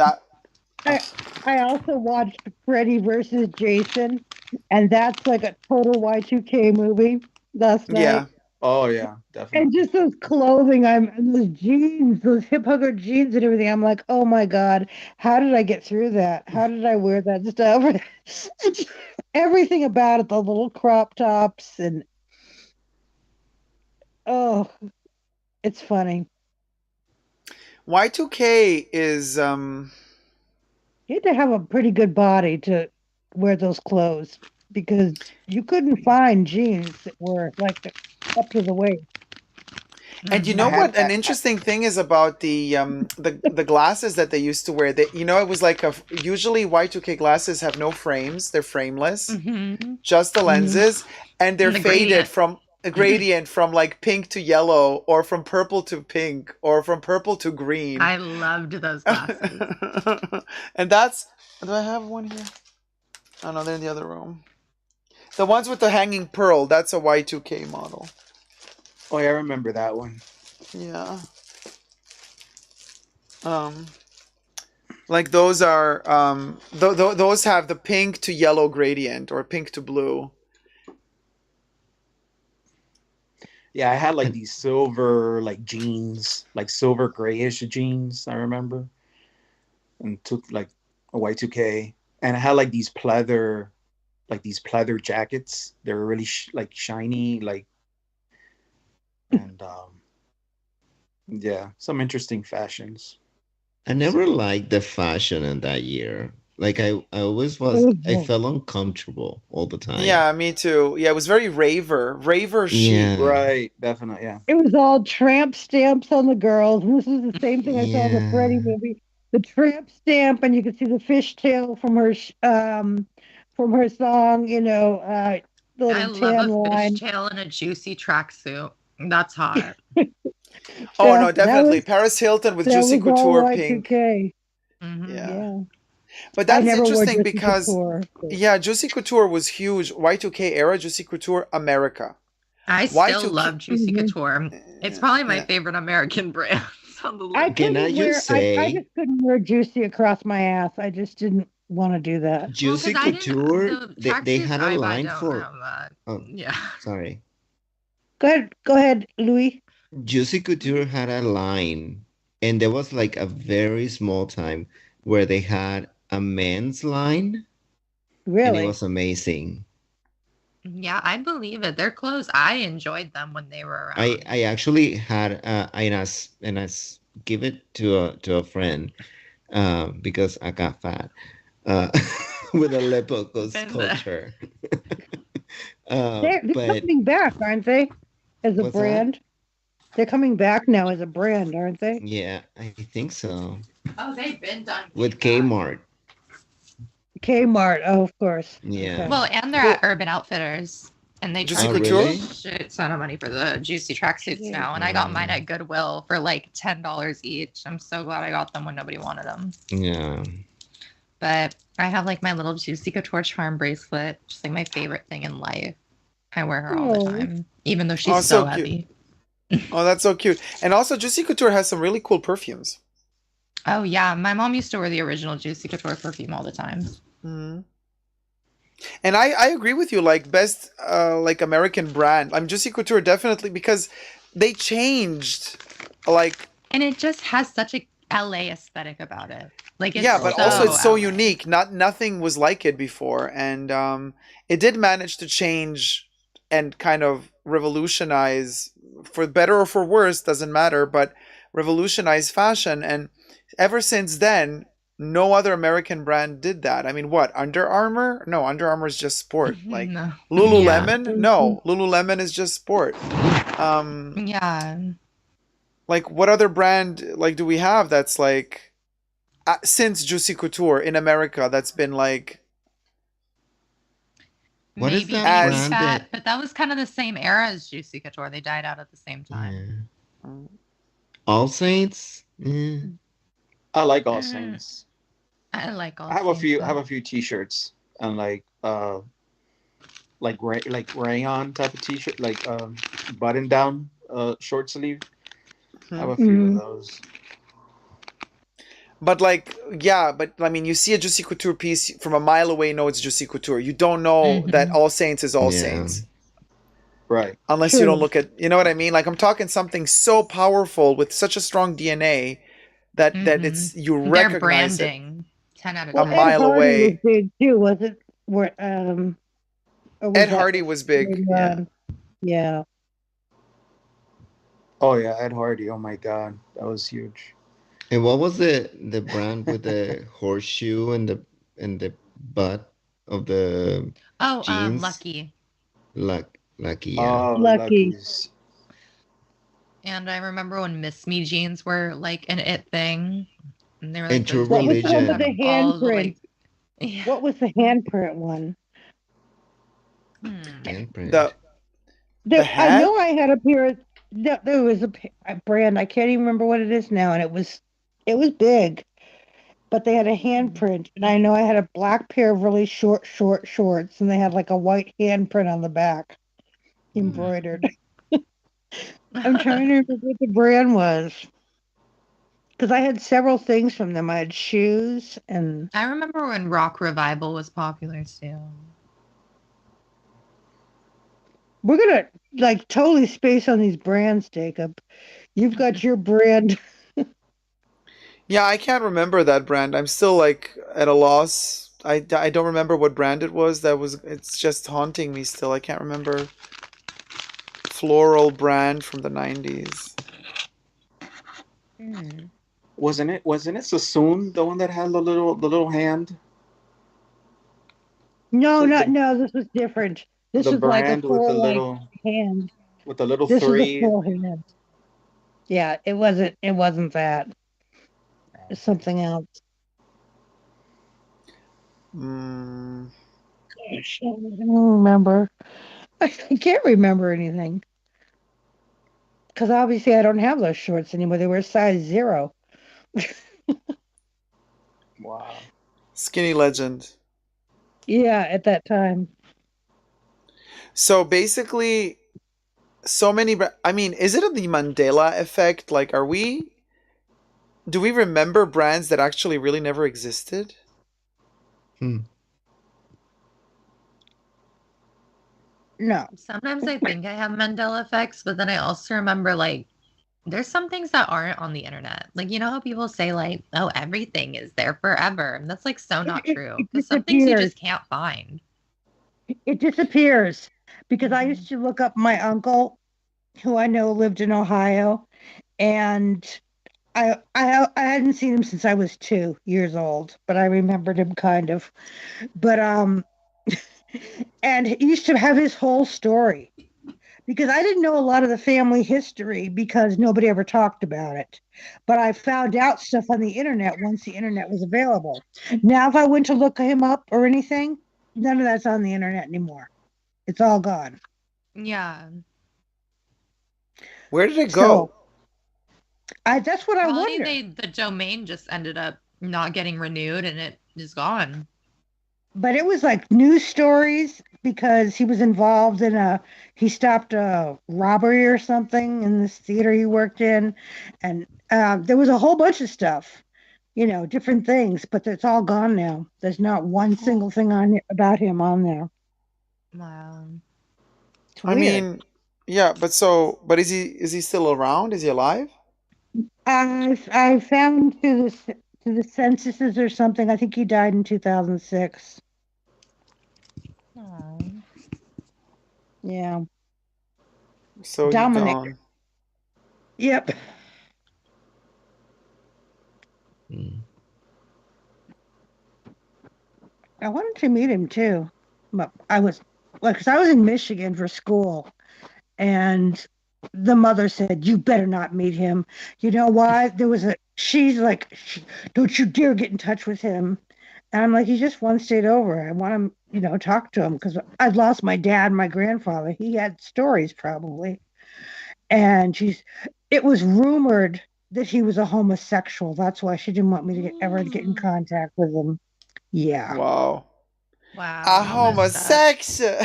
I also watched Freddy versus Jason, and that's like a total Y2K movie last night. Yeah. Oh yeah, definitely. And just those clothing, those jeans, those hip hugger jeans and everything. I'm like, oh my god, how did I get through that? How did I wear that stuff? Everything about it, the little crop tops, and oh, it's funny. Y2K is You had to have a pretty good body to wear those clothes because you couldn't find jeans that were like up to the waist. And you know what an interesting thing is about the glasses that they used to wear? That it was like usually Y2K glasses have no frames; they're frameless, just the lenses, and they're And the faded gradient. from a gradient from like pink to yellow, or from purple to pink, or from purple to green. I loved those glasses. And that's. Do I have one here? Oh no, they're in the other room. The ones with the hanging pearl. That's a Y2K model. Oh, yeah, I remember that one. Yeah. Like those are those have the pink to yellow gradient or pink to blue. Yeah, I had like these silver like jeans, like silver grayish jeans, I remember. And took like a Y2K. And I had like these pleather jackets. They were really like shiny, like, and yeah, some interesting fashions. I never liked the fashion in that year. Like I always was. I felt uncomfortable all the time. Yeah, me too. Yeah, it was very raver chic. Yeah. Right, definitely, yeah. It was all tramp stamps on the girls. And this is the same thing I saw in the Freddy movie. The tramp stamp, and you could see the fishtail from her song. The little I love a fishtail and a juicy tracksuit. That's hot. Oh no, definitely Paris Hilton with Juicy Couture pink. Yeah. But that's never wore interesting Juicy because Couture, yeah, Juicy Couture was huge. Y2K era, Juicy Couture America. I still love Juicy Couture. It's probably my favorite American brand. I just couldn't wear Juicy across my ass. I just didn't want to do that. Juicy Couture, they had a line for. Oh, yeah. Sorry. Go ahead, Louis. Juicy Couture had a line, and there was like a very small time where they had a men's line. Really? And it was amazing. Yeah, I believe it. Their clothes, I enjoyed them when they were around. I actually had and I give it to a friend because I got fat with a lipo culture. They're coming back, aren't they? As a brand. They're coming back now as a brand, aren't they? Yeah, I think so. Oh, they've been done. With Kmart. Kmart, of course. Yeah. Okay. Well, and they're at Urban Outfitters. And they Juicy charge Couture? a shit ton of money for the juicy tracksuits now. And I got mine at Goodwill for like $10 each. I'm so glad I got them when nobody wanted them. Yeah. But I have like my little Juicy Couture charm bracelet, just like my favorite thing in life. I wear her all the time, even though she's so heavy. Oh, that's so cute. And also, Juicy Couture has some really cool perfumes. Oh, yeah. My mom used to wear the original Juicy Couture perfume all the time. Mm-hmm. And I agree with you, like best like American brand. Juicy Couture definitely, because they changed like, and it just has such a LA aesthetic about it. Like it's but also it's so unique. Nothing was like it before, and it did manage to change and kind of revolutionize, for better or for worse, doesn't matter, but revolutionized fashion, and ever since then, no other American brand did that. I mean, what, Under Armour? No, Under Armour is just sport. Like No. Lululemon? Yeah. No, Lululemon is just sport. Yeah. Like what other brand like do we have that's like since Juicy Couture in America that's been like What is Maybe that Beauty brand Fat, that? but that was kind of the same era as Juicy Couture. They died out at the same time. All Saints? Mm. I like All Saints. I like All I have a Saints, few. but- I have a few T-shirts and like rayon type of T-shirt, like button down short sleeve. I have a few of those. but like yeah, but I mean you see a Juicy Couture piece from a mile away, know it's Juicy Couture. You don't know that All Saints is All Saints. Right. Unless you don't look at, you know what I mean? Like I'm talking something so powerful with such a strong DNA that it's you Their recognize branding. 10 out of a 10. mile Hardy away. was big too, was it? Where or was Ed that Hardy was big. later on? Yeah. Oh yeah, Ed Hardy. Oh my God, that was huge. And what was the brand with the horseshoe and the butt of the Oh, jeans? Lucky. Lucky, yeah. Oh, Lucky. Lucky's. And I remember when Miss Me jeans were like an it thing. And they were And like those True What was the one with Religion. the all the, handprint? like, What was the handprint one? Handprint. The I hat? know I had a pair of, there was a brand, I can't even remember what it is now, and it was big, but they had a handprint, and I know I had a black pair of really short shorts, and they had like a white handprint on the back, embroidered. I'm trying to remember what the brand was. Because I had several things from them. I had shoes and I remember when Rock Revival was popular too. we're gonna like totally space on these brands, Dacob. You've got your brand. Yeah, I can't remember that brand. I'm still like at a loss. I don't remember what brand it was. It's just haunting me still. I can't remember. Floral brand from the 90s. Wasn't it Sassoon, the one that had the little hand? No, this was different. This The was like a brand with the full like little hand. with the little This was a three. full hand. Yeah, it wasn't that. It's something else. Gosh, I don't remember. I can't remember anything. Because obviously I don't have those shorts anymore. They were size 0. Wow. Skinny legend. Yeah, at that time. So basically, so many. I mean, is it the Mandela effect? Like, do we remember brands that actually really never existed? No. Sometimes I think I have Mandela effects, but then I also remember like there's some things that aren't on the internet. Like, you know how people say like, oh, everything is there forever. And that's like so not true. Because some things you just can't find. It disappears. Because I used to look up my uncle, who I know lived in Ohio, and I hadn't seen him since I was 2 years old, but I remembered him kind of. But and he used to have his whole story. Because I didn't know a lot of the family history because nobody ever talked about it. But I found out stuff on the internet once the internet was available. Now, if I went to look him up or anything, none of that's on the internet anymore. It's all gone. Yeah. Where did it go? That's what Probably I wonder. the domain just ended up not getting renewed and it is gone. But it was like news stories because he was involved in he stopped a robbery or something in this theater he worked in. And there was a whole bunch of stuff, different things, but it's all gone now. There's not one single thing about him on there. Wow. I mean, yeah, but is he still around? Is he alive? I found through the censuses or something. I think he died in 2006. Aww. So Dominic. he's gone. Yep. I wanted to meet him too, but I was like, because I was in Michigan for school, and the mother said, "You better not meet him." You know why? She's like, "Don't you dare get in touch with him." And I'm like, "He's just one state over. I want to, talk to him because I've lost my dad and my grandfather. He had stories probably." And it was rumored that he was a homosexual. That's why she didn't want me to ever get in contact with him. Yeah. Wow. Wow. A homosexual.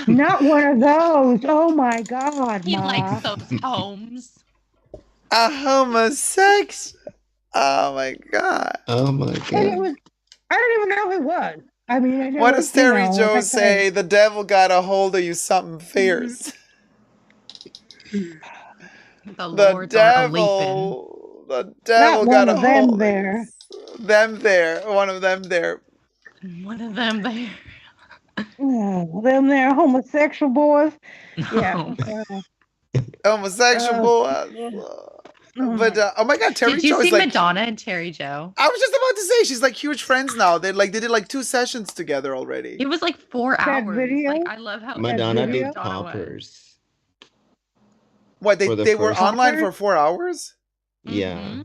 Not one of those. Oh my God, He Ma. likes those homes. A homosexual. Oh my God. Oh my And it God. was, I don't even know who it was. I mean, I never, What does Terry like Joe I say? said, The devil got a hold of you, something fierce. The The lords are a-leaping. devil not got one a of them hold of there. you. Them there. One of them there. One of them there. Oh, them there homosexual boys. Yeah. Homosexual boys. But oh my God, Terry Did you Joe see is like Madonna and Terry Joe? I was just about to say she's like huge friends now. They did like 2 sessions together already. It was like 4 That hours. video? Like I love how Madonna into it did Madonna was. poppers. What For the they were first- online for 4 hours? Yeah.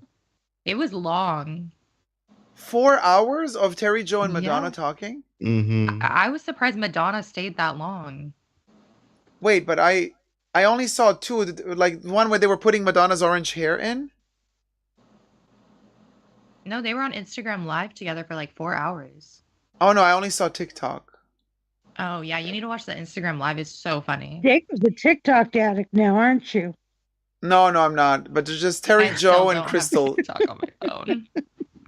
It was long. 4 hours of Terry Joe and Madonna talking? Mm-hmm. I was surprised Madonna stayed that long. Wait, but I only saw 2, like one where they were putting Madonna's orange hair in. No, they were on Instagram Live together for like 4 hours. Oh no, I only saw TikTok. Oh yeah, you need to watch the Instagram Live. It's so funny. Jacob's a TikTok addict now, aren't you? No, I'm not. But there's just Terry Joe and Crystal. TikTok on my phone.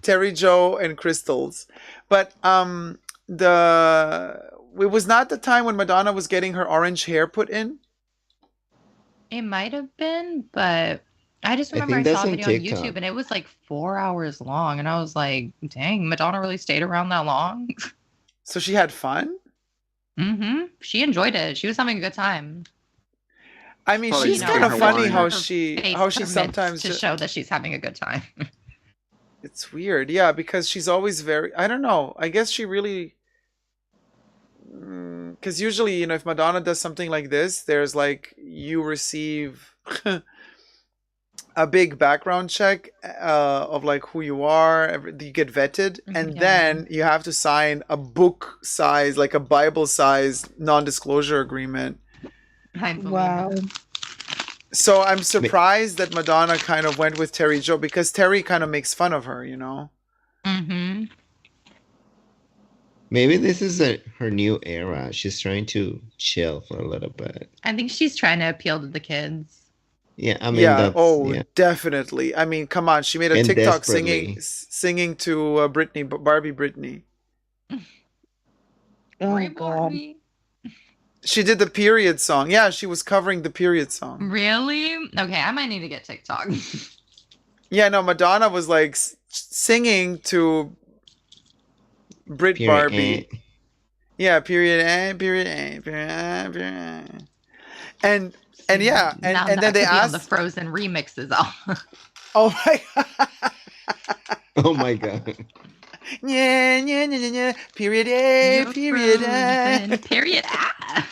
Terry Joe and Crystals. But it was not the time when Madonna was getting her orange hair put in. It might have been, but I just remember I think saw a that's video on on TikTok. YouTube and it was like 4 hours long, and I was like, "Dang, Madonna really stayed around that long." So she had fun. She enjoyed it. She was having a good time. I mean, Probably she's drinking kind of her funny wine. how Her she face permits sometimes to show that she's having a good time. It's weird, yeah, because she's always very. I don't know. I guess she really. Because usually, if Madonna does something like this, there's like you receive a big background check of like who you are. You get vetted, and then you have to sign a book size, like a Bible size non-disclosure agreement. Wow. So I'm surprised that Madonna kind of went with Terry Joe because Terry kind of makes fun of her, Maybe this is her new era. She's trying to chill for a little bit. I think she's trying to appeal to the kids. Yeah, I mean, that's, definitely. I mean, come on, she made a And TikTok desperately. singing to Barbie Britney. Oh God. She did the period song. Yeah, she was covering the period song. Really? Okay, I might need to get TikTok. Yeah, no, Madonna was like singing to Brit Period, Barbie. Yeah, period A, period A, period A, period A. And yeah, Now and then that they could be on asked the Frozen remixes. Oh my Oh my God. Yeah, period A, You're period A. frozen, period A.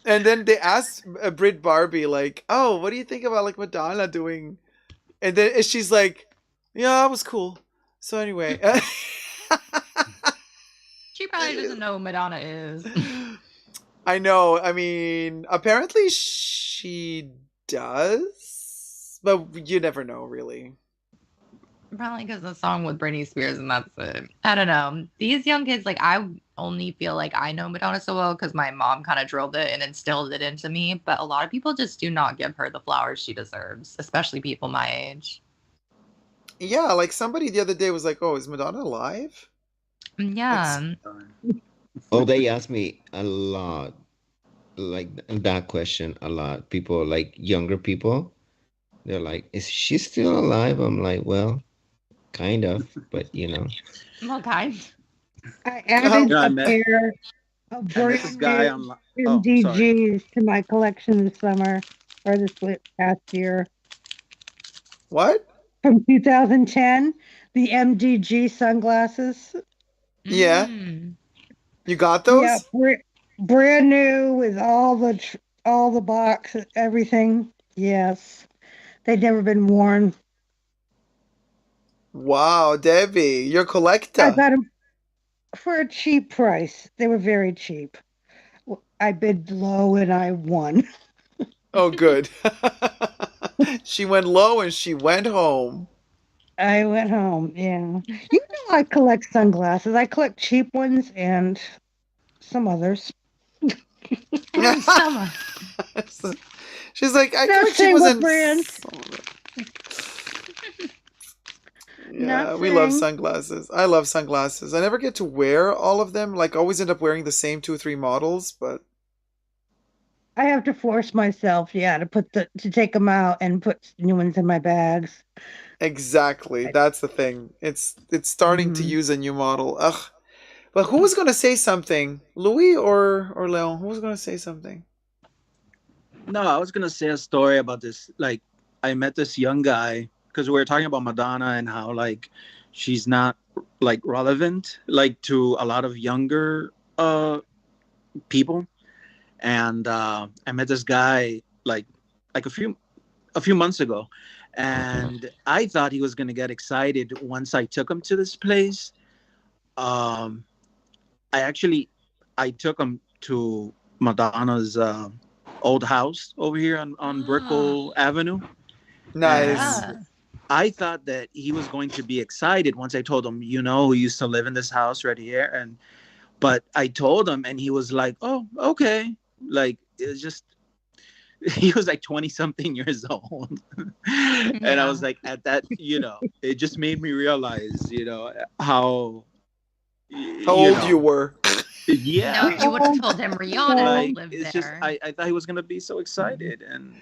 And then they asked Brit Barbie, like, oh, what do you think about like Madonna doing? And then she's like, yeah, it was cool. So anyway. She probably doesn't know who Madonna is. I know. I mean, apparently she does, but you never know, really. Probably because the song with Britney Spears, and that's it. I don't know. These young kids, like, I only feel like I know Madonna so well because my mom kind of drilled it and instilled it into me. But a lot of people just do not give her the flowers she deserves, especially people my age. Yeah, like somebody the other day was like, oh, is Madonna alive? Yeah. Oh, they ask me a lot, like that question a lot. People, like younger people, they're like, is she still alive? I'm like, well, kind of, but Well, kind. I added I a met- pair of I met this guy brand online. new Oh, sorry. MDGs to my collection this summer or this past year. What? from 2010, the MDG sunglasses. Yeah. Mm. You got Yeah, those? brand new with all the box, everything. Yes, they'd never been worn. Wow, Debbie, you're a I collector. got them for a cheap price. They were very cheap. I bid low and I won. Oh, good. She went low and she went home. I went home. Yeah, you know I collect sunglasses. I collect cheap ones and some others. Summer. She's like, I Not collect cheap saying ones what and brands. yeah, Not we love saying. sunglasses. I love sunglasses. I never get to wear all of them. Like, always end up wearing the same 2 or 3 models, but I have to force myself, yeah, to take them out and put new ones in my bags. exactly. That's the thing. It's starting to Mhm. use a new model. Ugh. But who was gonna say something? Louis or Leon? Who was gonna say something? No, I was gonna say a story about this. Like, I met this young guy because we were talking about Madonna and how like she's not like relevant like to a lot of younger people. And I met this guy like a few months ago, and I thought he was gonna get excited once I took him to this place. Um, I took him to Madonna's old house over here on Brickell Avenue. Nice. And I thought that he was going to be excited once I told him, who used to live in this house right here. But I told him and he was like, oh, okay. Like, it's just, he was like 20 something years old. And I was like, at that, it just made me realize, how old you were. Yeah. No, you would have told him Rihanna lived it's there. just I thought he was gonna be so excited and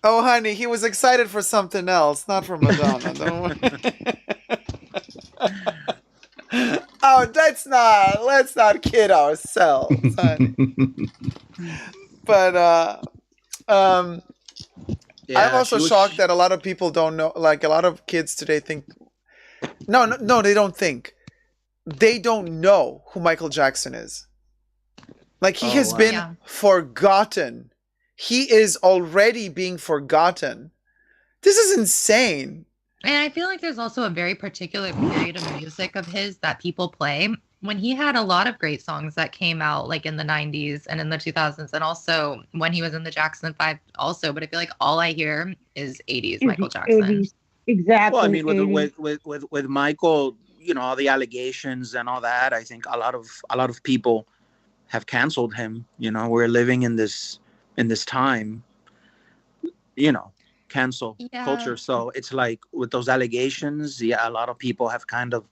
Oh, honey, he was excited for something else, not for Madonna. Don't worry. Oh, let's not kid ourselves, honey. But I'm also shocked that a lot of people don't know. Like, a lot of kids today think, no, they don't think. They don't know who Michael Jackson is. Like, he has been forgotten. He is already being forgotten. This is insane. And I feel like there's also a very particular period of music of his that people play when he had a lot of great songs that came out like in the 90s and in the 2000s, and also when he was in the Jackson 5 also. But I feel like all I hear is 80s Michael Jackson. 80s. Exactly. Well, I mean, with Michael, all the allegations and all that, I think a lot of people have canceled him. We're living in this time, cancel culture. So it's like with those allegations, a lot of people have kind of,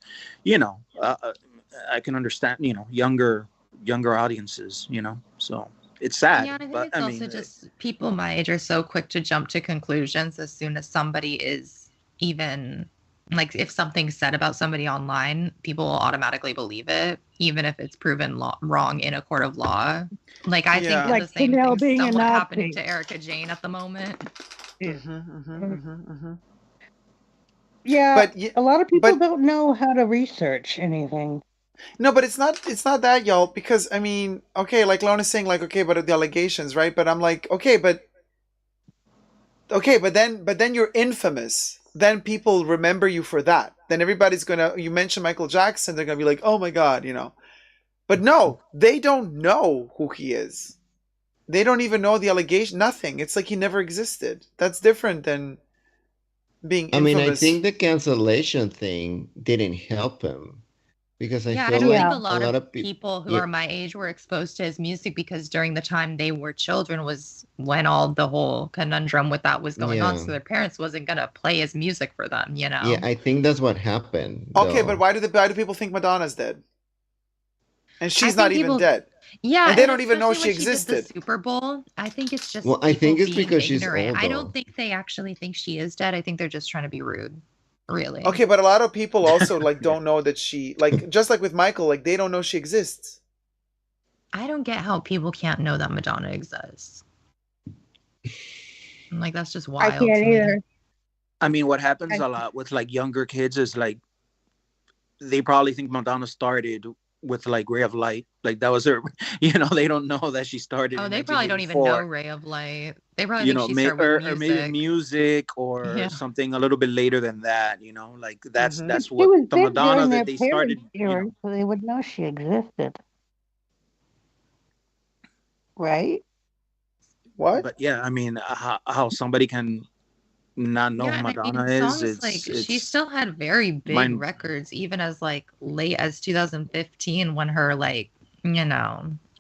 I can understand, younger audiences, so it's sad. Yeah, I think but it's also just people my age are so quick to jump to conclusions as soon as somebody is even like, if something's said about somebody online, people will automatically believe it, even if it's proven wrong in a court of law. Like, I think like the same Chanel thing being a somewhat Nazi. happening to Erica Jane at the moment. Yeah, But a lot of people don't know how to research anything. No, but it's not that, y'all, because I mean, okay, like Lorna's saying, like, okay, but the allegations, right? But I'm like, okay, but then you're infamous. Then people remember you for that. Then everybody's gonna, you mention Michael Jackson, they're gonna be like, oh my God, But no, they don't know who he is. They don't even know the allegation. Nothing. It's like he never existed. That's different than being infamous. I mean, I think the cancellation thing didn't help him because I Yeah, I feel don't like think a lot of pe- people who yeah. are my age were exposed to his music because during the time they were children was when all the whole conundrum with that was going on. Yeah. So their parents wasn't going to play his music for them, Yeah, I think that's what happened. Okay, though. but why do people think Madonna's dead? And she's I not think even people- dead. Yeah, and they don't even know especially she when did existed. the Super Bowl. I think it's just Well, I people think it's being because she's ignorant. old, I though. don't think they actually think she is dead. I think they're just trying to be rude. Really. Okay, but a lot of people also like don't know that she, like, just like with Michael, like they don't know she exists. I don't get how people can't know that Madonna exists. I'm like, that's just wild. I can't to me. either. I mean, what happens a lot with like younger kids is like they probably think Madonna started with like Ray of Light, like that was her. They don't know that she started Oh, in they probably don't even know 1984. Ray of Light. They probably think she started with Or maybe music. music or Yeah. something a little bit later than that. Like that's But that's she what was the big Madonna during that their they started. parents' era, so they would know she existed. Right? What? But yeah, I mean, how somebody can not know Yeah, who and I Madonna mean, is? songs like she still had very big mind. records, even as like late as 2015 when her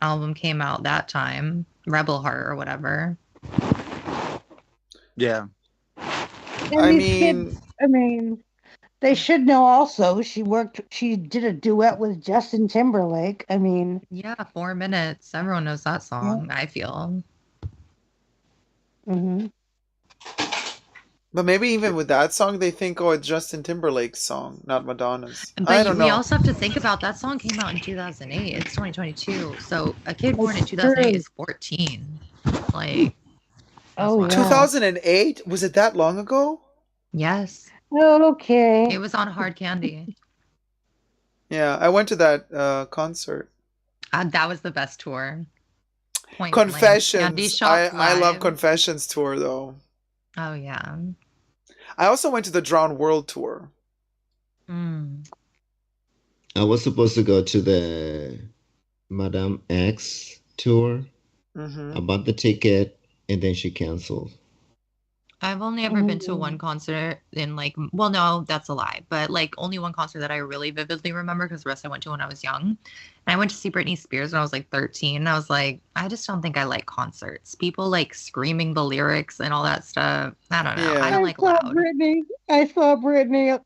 album came out that time, Rebel Heart or whatever. Yeah. And these kids, I mean, they should know also she did a duet with Justin Timberlake. I mean, Yeah, 4 minutes. Everyone knows that song, I feel. Mm-hmm. But maybe even with that song, they think, oh, it's Justin Timberlake's song, not Madonna's. But I don't we know. also have to think about that song came out in 2008. It's 2022. So a kid born in That's 2008 true. is 14. Like, Oh, yeah. 2008? Was it that long ago? Yes. Okay. It was on Hard Candy. Yeah, I went to that concert. That was the best tour. Point Confessions. Candy Shop I love Live. Confessions tour though. Oh yeah. I also went to the Drowned World tour. I was supposed to go to the Madame X tour. Mm-hmm. I bought the ticket and then she canceled. I've only ever been to one concert in no, that's a lie, but only one concert that I really vividly remember because the rest I went to when I was young. And I went to see Britney Spears when I was 13. And I was like, I just don't think I like concerts. People screaming the lyrics and all that stuff. I don't know. Yeah. I don't like loud. I saw Britney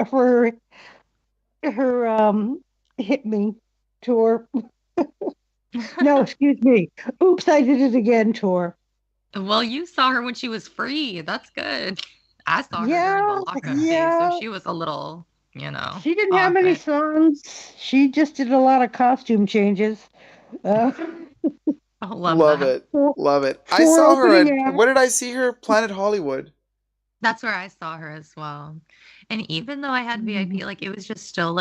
for her Hit Me tour. No, excuse me. Oops, I Did It Again tour. Well, you saw her when she was free. That's good. I saw her during the lockdown phase, so she was a little, She didn't have many songs. She just did a lot of costume changes. Love it. Love it. I saw her at, where did I see her? Planet Hollywood. That's where I saw her as well. And even though I had VIP, it was just still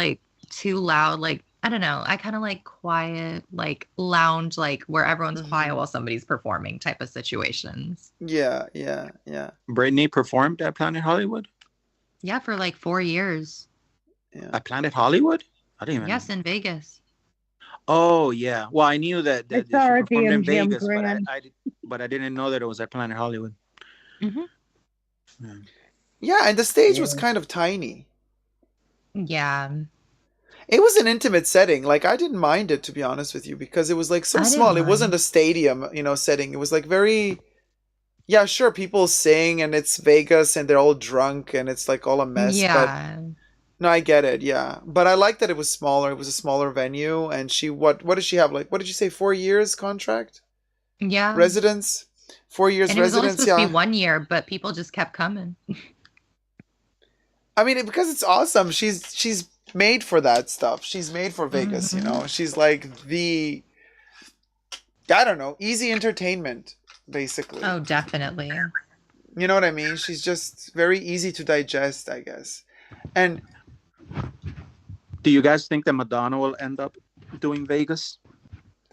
too loud. I don't know. I kind of like quiet, lounge, where everyone's quiet while somebody's performing type of situations. Yeah. Britney performed at Planet Hollywood? Yeah, for 4 years. Yeah. At Planet Hollywood? I didn't even Yes, know. in Vegas. Oh, yeah. Well, I knew that she saw her at the performed in MGM Vegas, Grand. but I didn't know that it was at Planet Hollywood. Mm-hmm. Yeah, and the stage was kind of tiny. Yeah. It was an intimate setting. I didn't mind it, to be honest with you, because it was so small. It wasn't a stadium, setting. It was very, yeah, sure, people sing and it's Vegas and they're all drunk and it's all a mess. Yeah. But no, I get it. Yeah. But I like that it was smaller. It was a smaller venue. And what does she have? What did you say? 4 years contract? Yeah. Residence? 4 years and it was only residence. supposed to be 1 year, but people just kept coming. I mean, because it's awesome. She's made for that stuff. She's made for Vegas, She's the, I don't know, easy entertainment, basically. Oh, definitely. You know what I mean? She's just very easy to digest, I guess. And do you guys think that Madonna will end up doing Vegas?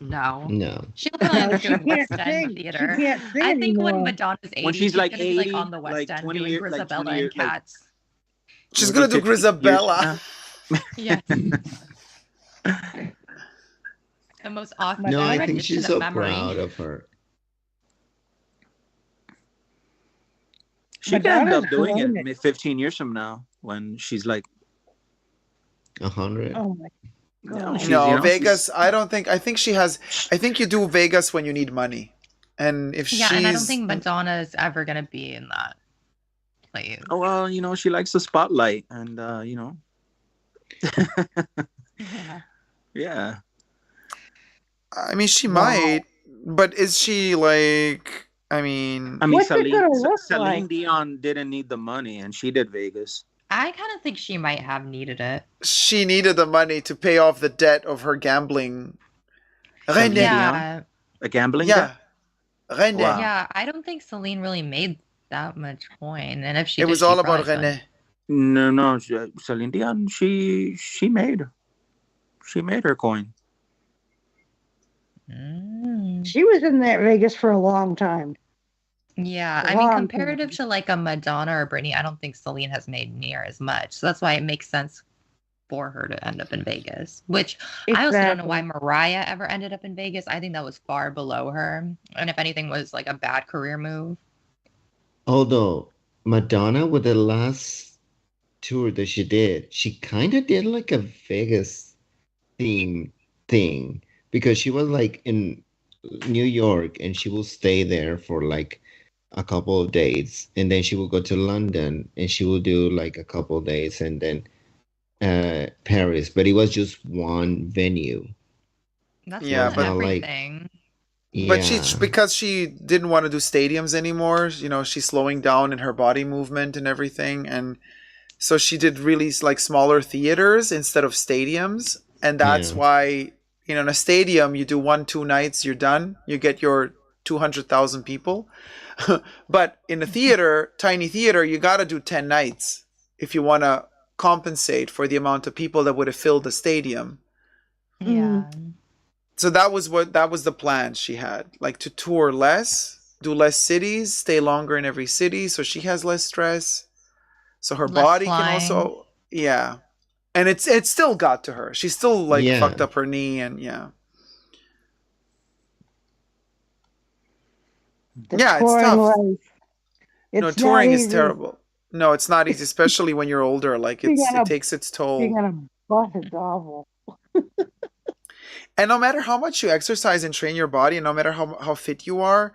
No. No. She'll probably end up She doing can't West End sing. theater. She can't sing I think when anymore. Madonna's 80, When she's gonna 80, be on the West End 20 doing years, Grisabella 20 years, and Cats. she's going to do 50 years Grisabella. Yes. The most awesome No, I think rendition she's of so Memory. proud of her. She can end Madonna's up doing grown it 15 years from now when she's 100. Oh my God. No, Vegas, I think she has, I think you do Vegas when you need money. And if Yeah, she's... and I don't think Madonna is ever going to be in that place. Oh, well, she likes the spotlight and, Yeah. Yeah. I mean, she might, but is she I mean, What's it gonna look Celine like? Dion didn't need the money and she did Vegas. I kind of think she might have needed it. she needed the money to pay off the debt of her gambling. Celine René. Yeah. A gambling Yeah. debt? René. Wow. Yeah, I don't think Celine really made that much coin. And if she It did, was she all about probably René. No, Celine Dion, she made her coin. She was in that Vegas for a long time. Yeah, A I mean, long comparative to like a Madonna or Britney, I don't think Celine has made near as much. So that's why it makes sense for her to end up in Vegas. Which I also don't know why Mariah ever ended up in Vegas. I think that was far below her, and if anything, was like a bad career move. Although Madonna, with the last tour that she did, she kind of did like a Vegas theme thing because she was like in New York and she will stay there for like a couple of days, and then she will go to London and she will do like a couple of days, and then Paris. But it was just one venue. That's Yeah, not but everything. But Yeah. because she didn't want to do stadiums anymore, you know, she's slowing down in her body movement and everything, and so she did really like smaller theaters instead of stadiums, and that's Yeah. why, you know, in a stadium you do 1-2 nights, you're done, you get your 200,000 people. But in a theater, tiny theater, you got to do 10 nights if you want to compensate for the amount of people that would have filled the stadium. Yeah. So that was the plan she had, like to tour less, do less cities, stay longer in every city, so she has less stress, so her Less body can flying. also, yeah, and it still got to her. She still like Yeah. fucked up her knee, and yeah, The yeah, it's touring tough. life. No, It's not touring is easy. terrible. No, it's not easy, especially when you're older. Like Being it on a takes its being toll. on a bus is awful. And no matter how much you exercise and train your body, and no matter how fit you are,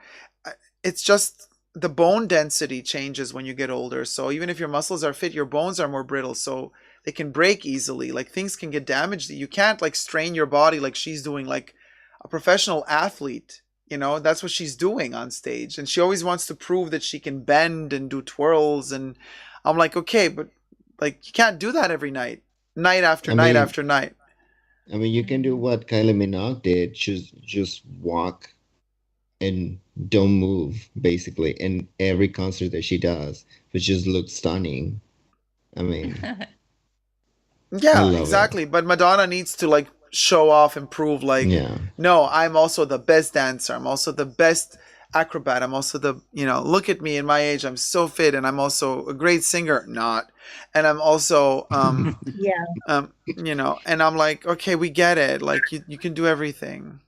it's just the bone density changes when you get older. So even if your muscles are fit, your bones are more brittle, so they can break easily. Like things can get damaged. You can't like strain your body like she's doing, like a professional athlete. You know, that's what she's doing on stage. And she always wants to prove that she can bend and do twirls. And I'm like, okay, but like you can't do that every night, night after I night mean, after night. I mean, you can do what Kylie Minogue did, just walk and don't move, basically, in every concert that she does, which just looks stunning. I mean, I Yeah, love it. exactly. But Madonna needs to like show off and prove like, Yeah. no, I'm also the best dancer. I'm also the best acrobat. I'm also the, you know, look at me in my age. I'm so fit, and I'm also a great singer. Not. And I'm also Yeah. you know, and I'm like, okay, we get it. Like you can do everything.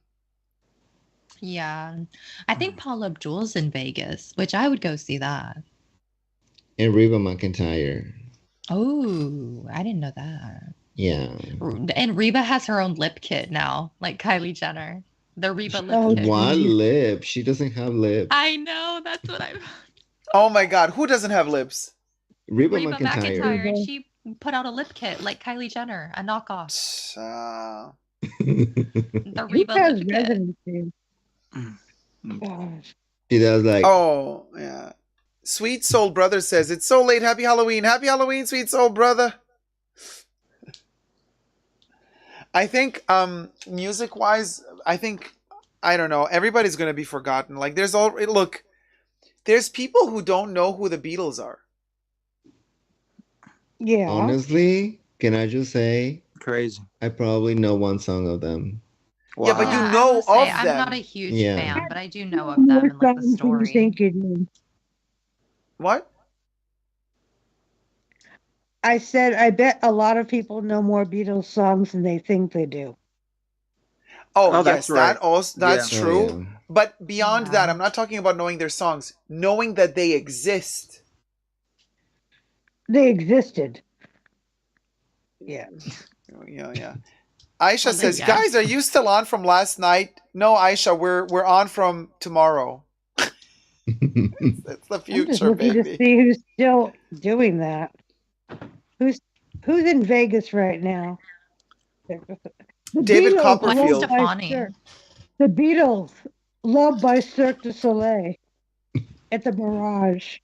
Yeah. I think Paula Abdul's in Vegas, which I would go see that. And Reba McEntire. Oh, I didn't know that. Yeah. And Reba has her own lip kit now, like Kylie Jenner. The Reba lip kit. What lip? She doesn't have lips. I know, that's what I. Oh my God, who doesn't have lips? Reba Reba McEntire. McEntire, and she put out a lip kit like Kylie Jenner, a knockoff. The Reba has lip kit. residency? Gosh. She does like. Oh yeah. Sweet Soul Brother says, it's so late. Happy Halloween. Happy Halloween, Sweet Soul Brother. I think music wise, I don't know, everybody's gonna be forgotten. Like there's people who don't know who the Beatles are. Yeah. Honestly, can I just say, crazy. I probably know one song of them. Wow. Yeah, but you I know will say, of I'm them. not a huge Yeah. fan, but I do know of them and like the story. What? I said, I bet a lot of people know more Beatles songs than they think they do. Oh, yes, that's right. that's Yeah. true. Oh, yeah. But beyond that, I'm not talking about knowing their songs, knowing that they exist. They existed. Yeah. Yeah. Aisha Well, says, yeah. "Guys, are you still on from last night?" No, Aisha, we're on from tomorrow. It's the I'm just future, looking to baby. see who's still doing that. Who's in Vegas right now? The David Beatles, Copperfield. loved by Cirque. The Beatles, loved by Cirque du Soleil at the Mirage.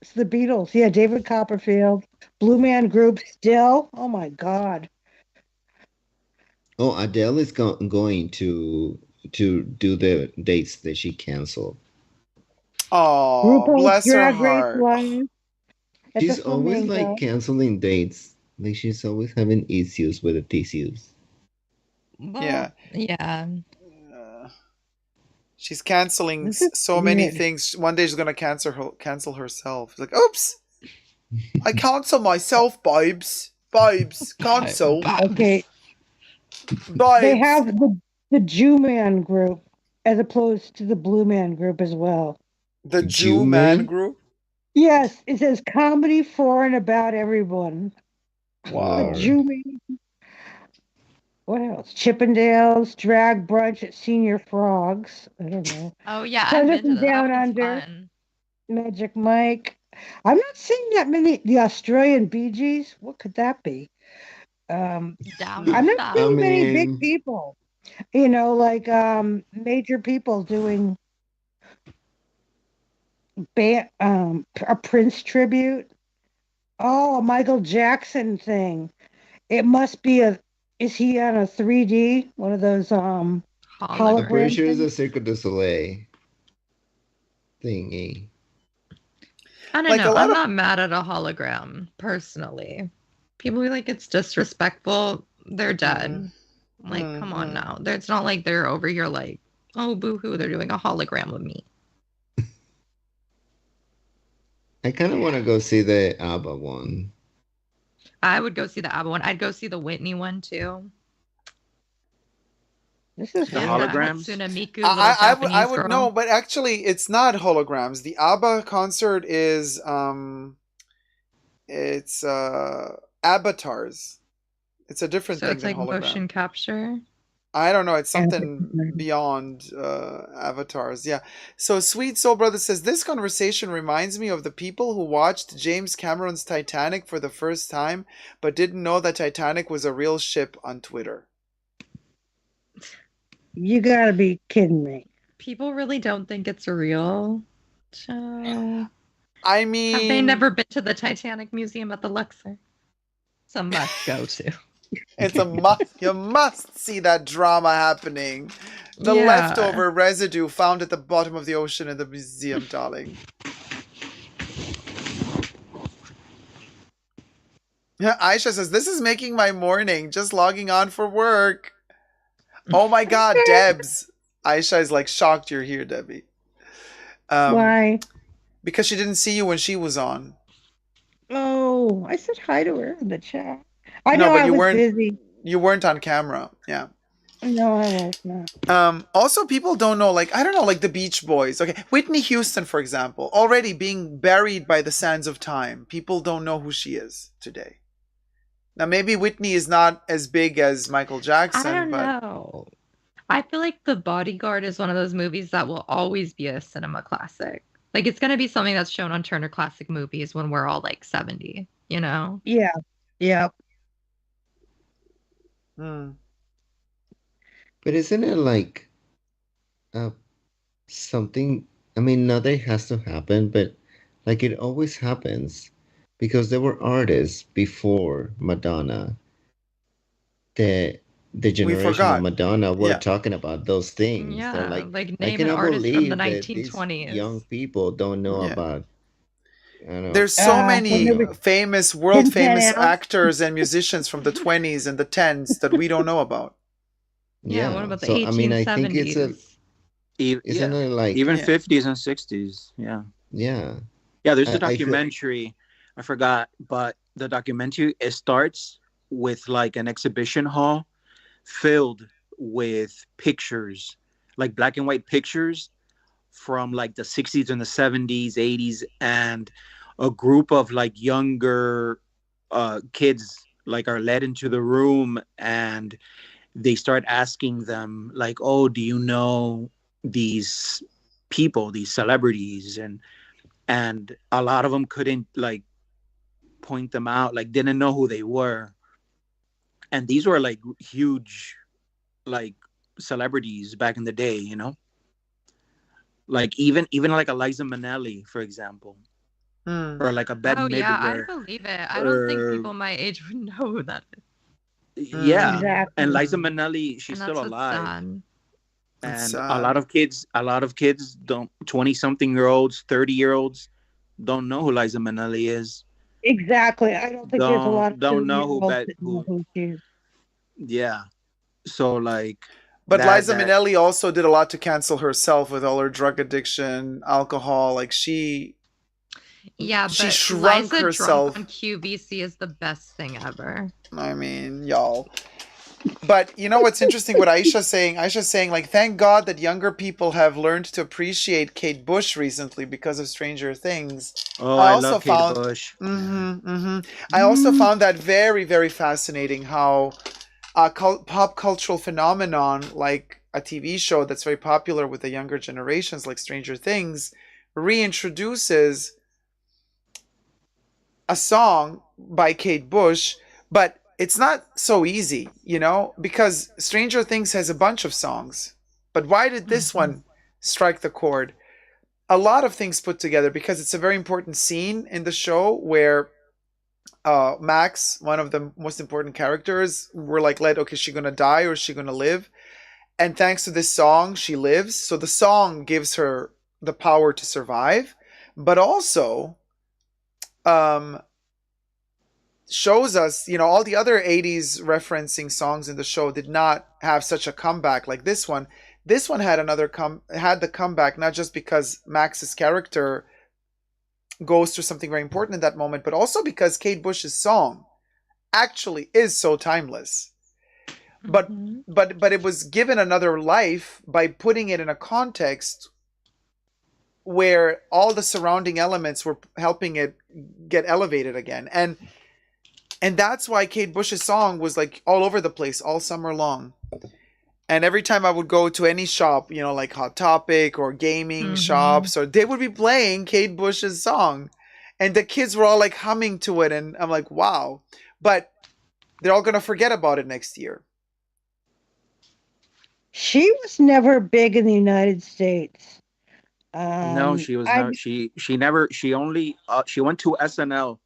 It's the Beatles. Yeah, David Copperfield, Blue Man Group still. Oh my God. Oh, Adele is going to do the dates that she canceled. Oh, RuPaul's bless her Drag Race heart. one at the She's always like Flamingo. canceling dates. Like she's always having issues with the tissues. Well, yeah. She's canceling This is so many weird. things. One day she's gonna cancel herself. She's like, oops, I cancel myself, babes. Babes, cancel. Okay, they Babes. have the Jew Man group as opposed to the Blue Man group as well. The Jew Man group? Yes, it says comedy for and about everyone. Wow. The Jew Man. What else? Chippendales, drag brunch at Senior Frogs. I don't know. Oh yeah, I've Thunder been to from that. That Down one's Under. fun. Magic Mike. I'm not seeing that many. The Australian Bee Gees. What could that be? Down I'm with not that. seeing many big people. You know, like major people doing a Prince tribute. Oh, a Michael Jackson thing. It must be a. Is he on a 3D? One of those I'm pretty hologram sure it's a things? Cirque du Soleil thingy. I don't Like, know. a lot I'm of- not mad at a hologram personally. People be like it's disrespectful. They're dead. Like, come on now. It's not like they're over here like, oh, boo-hoo, they're doing a hologram of me. I kind of want to go see the ABBA one. I would go see the ABBA one. I'd go see the Whitney one too. This is The And holograms? Hatsune Miku, little I Japanese would girl. know, but actually, it's not holograms. The ABBA concert is it's avatars. It's a different So thing it's than like hologram. motion capture. I don't know. It's something beyond avatars. Yeah. So Sweet Soul Brother says this conversation reminds me of the people who watched James Cameron's Titanic for the first time, but didn't know that Titanic was a real ship on Twitter. You gotta be kidding me. People really don't think it's real. So I mean, have they never been to the Titanic Museum at the Luxor? It's a must go to. It's a must. You must see that drama happening. The Yeah. leftover residue found at the bottom of the ocean in the museum, darling. Yeah, Aisha says, this is making my morning, just logging on for work. Oh my god, Debs. Aisha is like shocked you're here, Debbie. Why? Because she didn't see you when she was on. Oh, I said hi to her in the chat. I No, know but I you was weren't busy. you weren't on camera. Yeah. No, I was not. Also people don't know, like, I don't know, like the Beach Boys. Okay, Whitney Houston, for example, already being buried by the sands of time. People don't know who she is today. Now maybe Whitney is not as big as Michael Jackson, I don't but know. I feel like The Bodyguard is one of those movies that will always be a cinema classic. Like it's gonna be something that's shown on Turner Classic Movies when we're all like 70, you know? Yeah. Yeah. Hmm. But isn't it like something? I mean, not that it has to happen, but like it always happens because there were artists before Madonna that the generation of forgot. Madonna were Yeah. talking about those things. Yeah, They're like like I name an cannot artist from the believe that these 1920s. young people don't know Yeah. about. I don't know. There's so when many there was famous, world 10 famous out. actors and musicians from the 20s and the 10s that we don't know about. Yeah, what about the So I mean, I think it's a 1870s? isn't it like Even Yeah. 50s and 60s. Yeah. yeah. Yeah, there's a I feel- documentary. I forgot, but the documentary, it starts with like an exhibition hall filled with pictures, like black and white pictures from like the 60s and the 70s, 80s, and a group of like younger kids like are led into the room and they start asking them like, oh, do you know these people, these celebrities? And a lot of them couldn't like point them out, like didn't know who they were. And these were like huge like celebrities back in the day, you know? Like even like Eliza Minnelli, for example. Or like a Bette Oh yeah, I Midler. believe it. I don't think or- people my age would know who that is. Yeah. Exactly. And Liza Minnelli, she's And still that's what's alive. sad. And a lot of kids don't 20-something-year-olds, 30-year-olds don't know who Liza Minnelli is. Exactly. I don't think there's a lot of Don't know who 30-year-olds that know who she is. yeah. So like But Liza Minnelli also did a lot to cancel herself with all her drug addiction, alcohol. Like she shrunk Liza herself. drunk on QVC is the best thing ever. I mean, y'all. But you know what's interesting? What Aisha's saying? Aisha's saying, like, thank God that younger people have learned to appreciate Kate Bush recently because of Stranger Things. Oh, I love Kate Bush. I also found that very, very fascinating how a pop cultural phenomenon like a TV show that's very popular with the younger generations, like Stranger Things, reintroduces a song by Kate Bush, but it's not so easy, you know, because Stranger Things has a bunch of songs. But why did this one strike the chord? A lot of things put together, because it's a very important scene in the show where Max, one of the most important characters, we're like led, okay, is she gonna die or is she gonna live? And thanks to this song, she lives. So the song gives her the power to survive, but also shows us, you know, all the other 80s referencing songs in the show did not have such a comeback like this one. This one had had the comeback not just because Max's character goes through something very important in that moment, but also because Kate Bush's song actually is so timeless. But it was given another life by putting it in a context where all the surrounding elements were helping it get elevated again. And that's why Kate Bush's song was like all over the place all summer long. And every time I would go to any shop, you know, like Hot Topic or gaming shops, or they would be playing Kate Bush's song. And the kids were all like humming to it. And I'm like, wow. But they're all going to forget about it next year. She was never big in the United States. No, she was not. She only she went to SNL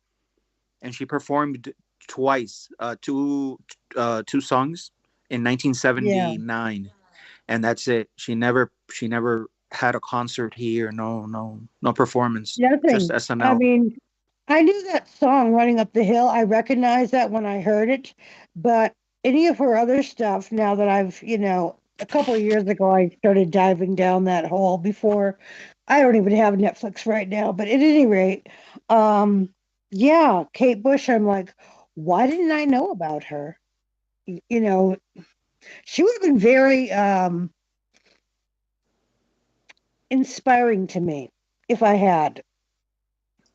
and she performed twice, two songs in 1979, and that's it. She never had a concert here. No performance. Nothing. Just SNL. I mean, I knew that song, Running Up the Hill. I recognized that when I heard it, but any of her other stuff, now that I've, you know, a couple of years ago, I started diving down that hole before. I don't even have Netflix right now, but at any rate, yeah, Kate Bush, I'm like, why didn't I know about her? You know, she would have been very inspiring to me if I had.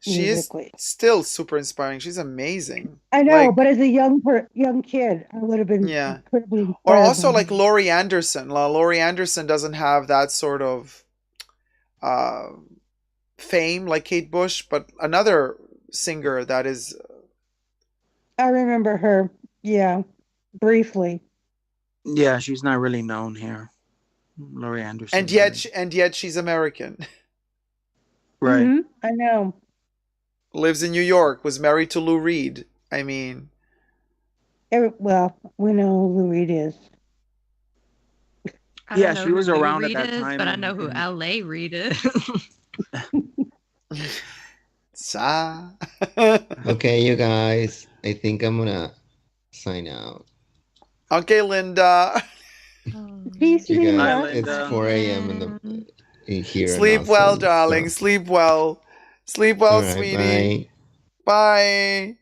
She is still super inspiring. She's amazing. I know, like, but as a young kid, I would have been incredibly inspired. Or also like Laurie Anderson. Laurie Anderson doesn't have that sort of fame like Kate Bush, but another singer that is. I remember her, yeah, briefly. Yeah, she's not really known here, Laurie Anderson. And yet she's American. Right. Mm-hmm. I know. Lives in New York, was married to Lou Reed. I mean. Well, we know who Lou Reed is. Yeah, she was around at that time. But I know who L.A. Reid is. Okay, you guys. I think I'm gonna sign out. Okay, Linda. Peace, you guys, it's 4 a.m. in here. Sleep well, darling. So. Sleep well. Sleep well, right, sweetie. Bye.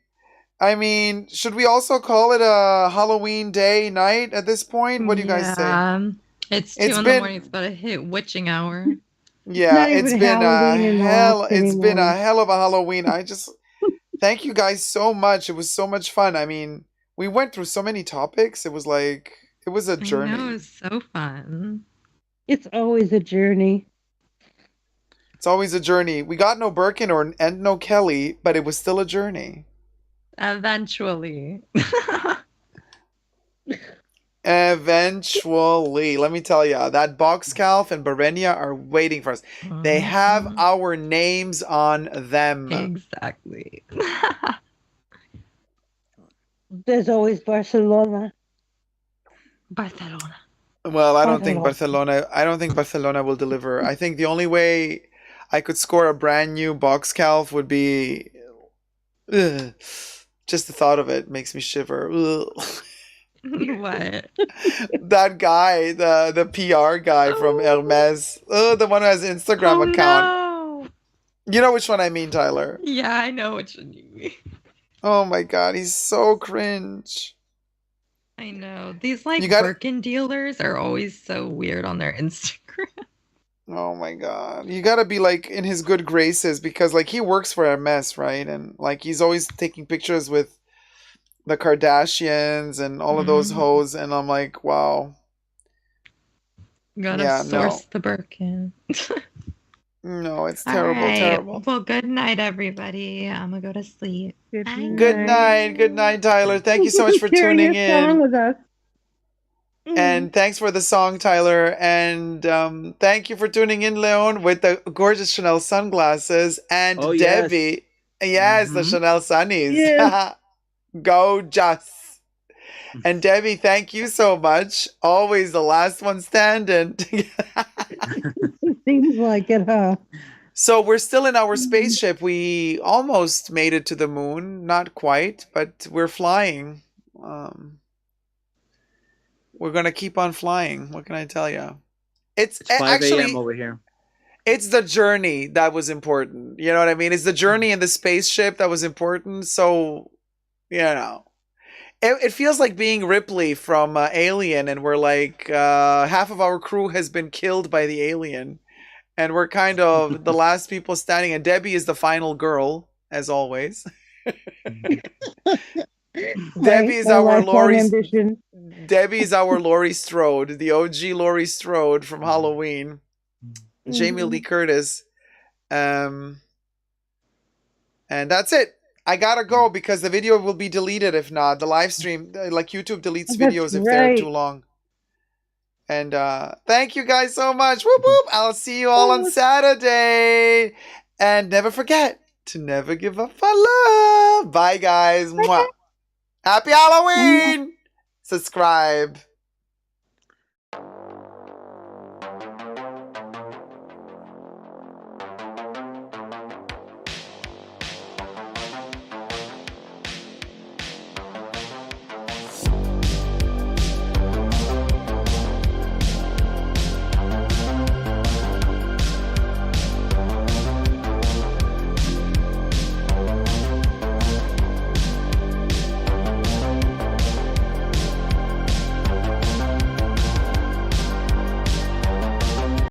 I mean, should we also call it a Halloween day night at this point? What do you guys say? It's 2 in the morning. It's about to hit witching hour. Yeah, it's been a hell. It's been a hell of a Halloween. I just thank you guys so much. It was so much fun. I mean, we went through so many topics. It was like it was a journey. I know, it was so fun. It's always a journey. It's always a journey. We got no Birkin and no Kelly, but it was still a journey. Eventually. Eventually. Let me tell you, that Boxcalf and Berenia are waiting for us. They have our names on them. Exactly. There's always Barcelona. Barcelona. Well, I don't What think else? Barcelona will deliver. I think the only way I could score a brand new box calf would be ugh, just the thought of it makes me shiver. Ugh. What? That guy, the PR guy from Hermes, the one who has an Instagram Oh account. no! You know which one I mean, Tyler. Yeah, I know which one you mean. Oh my god, he's so cringe. I know. These like You got Birkin dealers are always so weird on their Instagram. Oh my god. You gotta be like in his good graces because like he works for Hermes, right? And like he's always taking pictures with the Kardashians and all of those hoes, and I'm like, wow. Gotta Yeah, source no. the Birkin. No, it's All terrible, right. terrible. Well, good night, everybody. I'm gonna go to sleep. Bye. Good night, Tyler. Thank you so much for Sharing tuning your song in. with us. And thanks for the song, Tyler. And thank you for tuning in, Leon, with the gorgeous Chanel sunglasses. And Oh, yes. Debbie. Yes, the Chanel sunnies. Yes. Gorgeous. And Debbie, thank you so much. Always the last one standing. Seems like it, huh? So we're still in our spaceship. We almost made it to the moon. Not quite, but we're flying. We're going to keep on flying. What can I tell you? It's 5 actually a.m. over here. it's the journey that was important. You know what I mean? It's the journey in the spaceship that was important. So, you know, it feels like being Ripley from Alien, and we're like half of our crew has been killed by the alien, and we're kind of the last people standing. And Debbie is the final girl, as always. Debbie's Right, our lifelong Laurie. ambition. Debbie's our Laurie Strode, the OG Laurie Strode from Halloween. Jamie Lee Curtis. And that's it. I gotta go because the video will be deleted if not. The live stream, like YouTube deletes videos if they're too long. And thank you guys so much. Whoop whoop. I'll see you all on Saturday. And never forget to never give up on love. Bye guys. Mwah. Happy Halloween. Subscribe.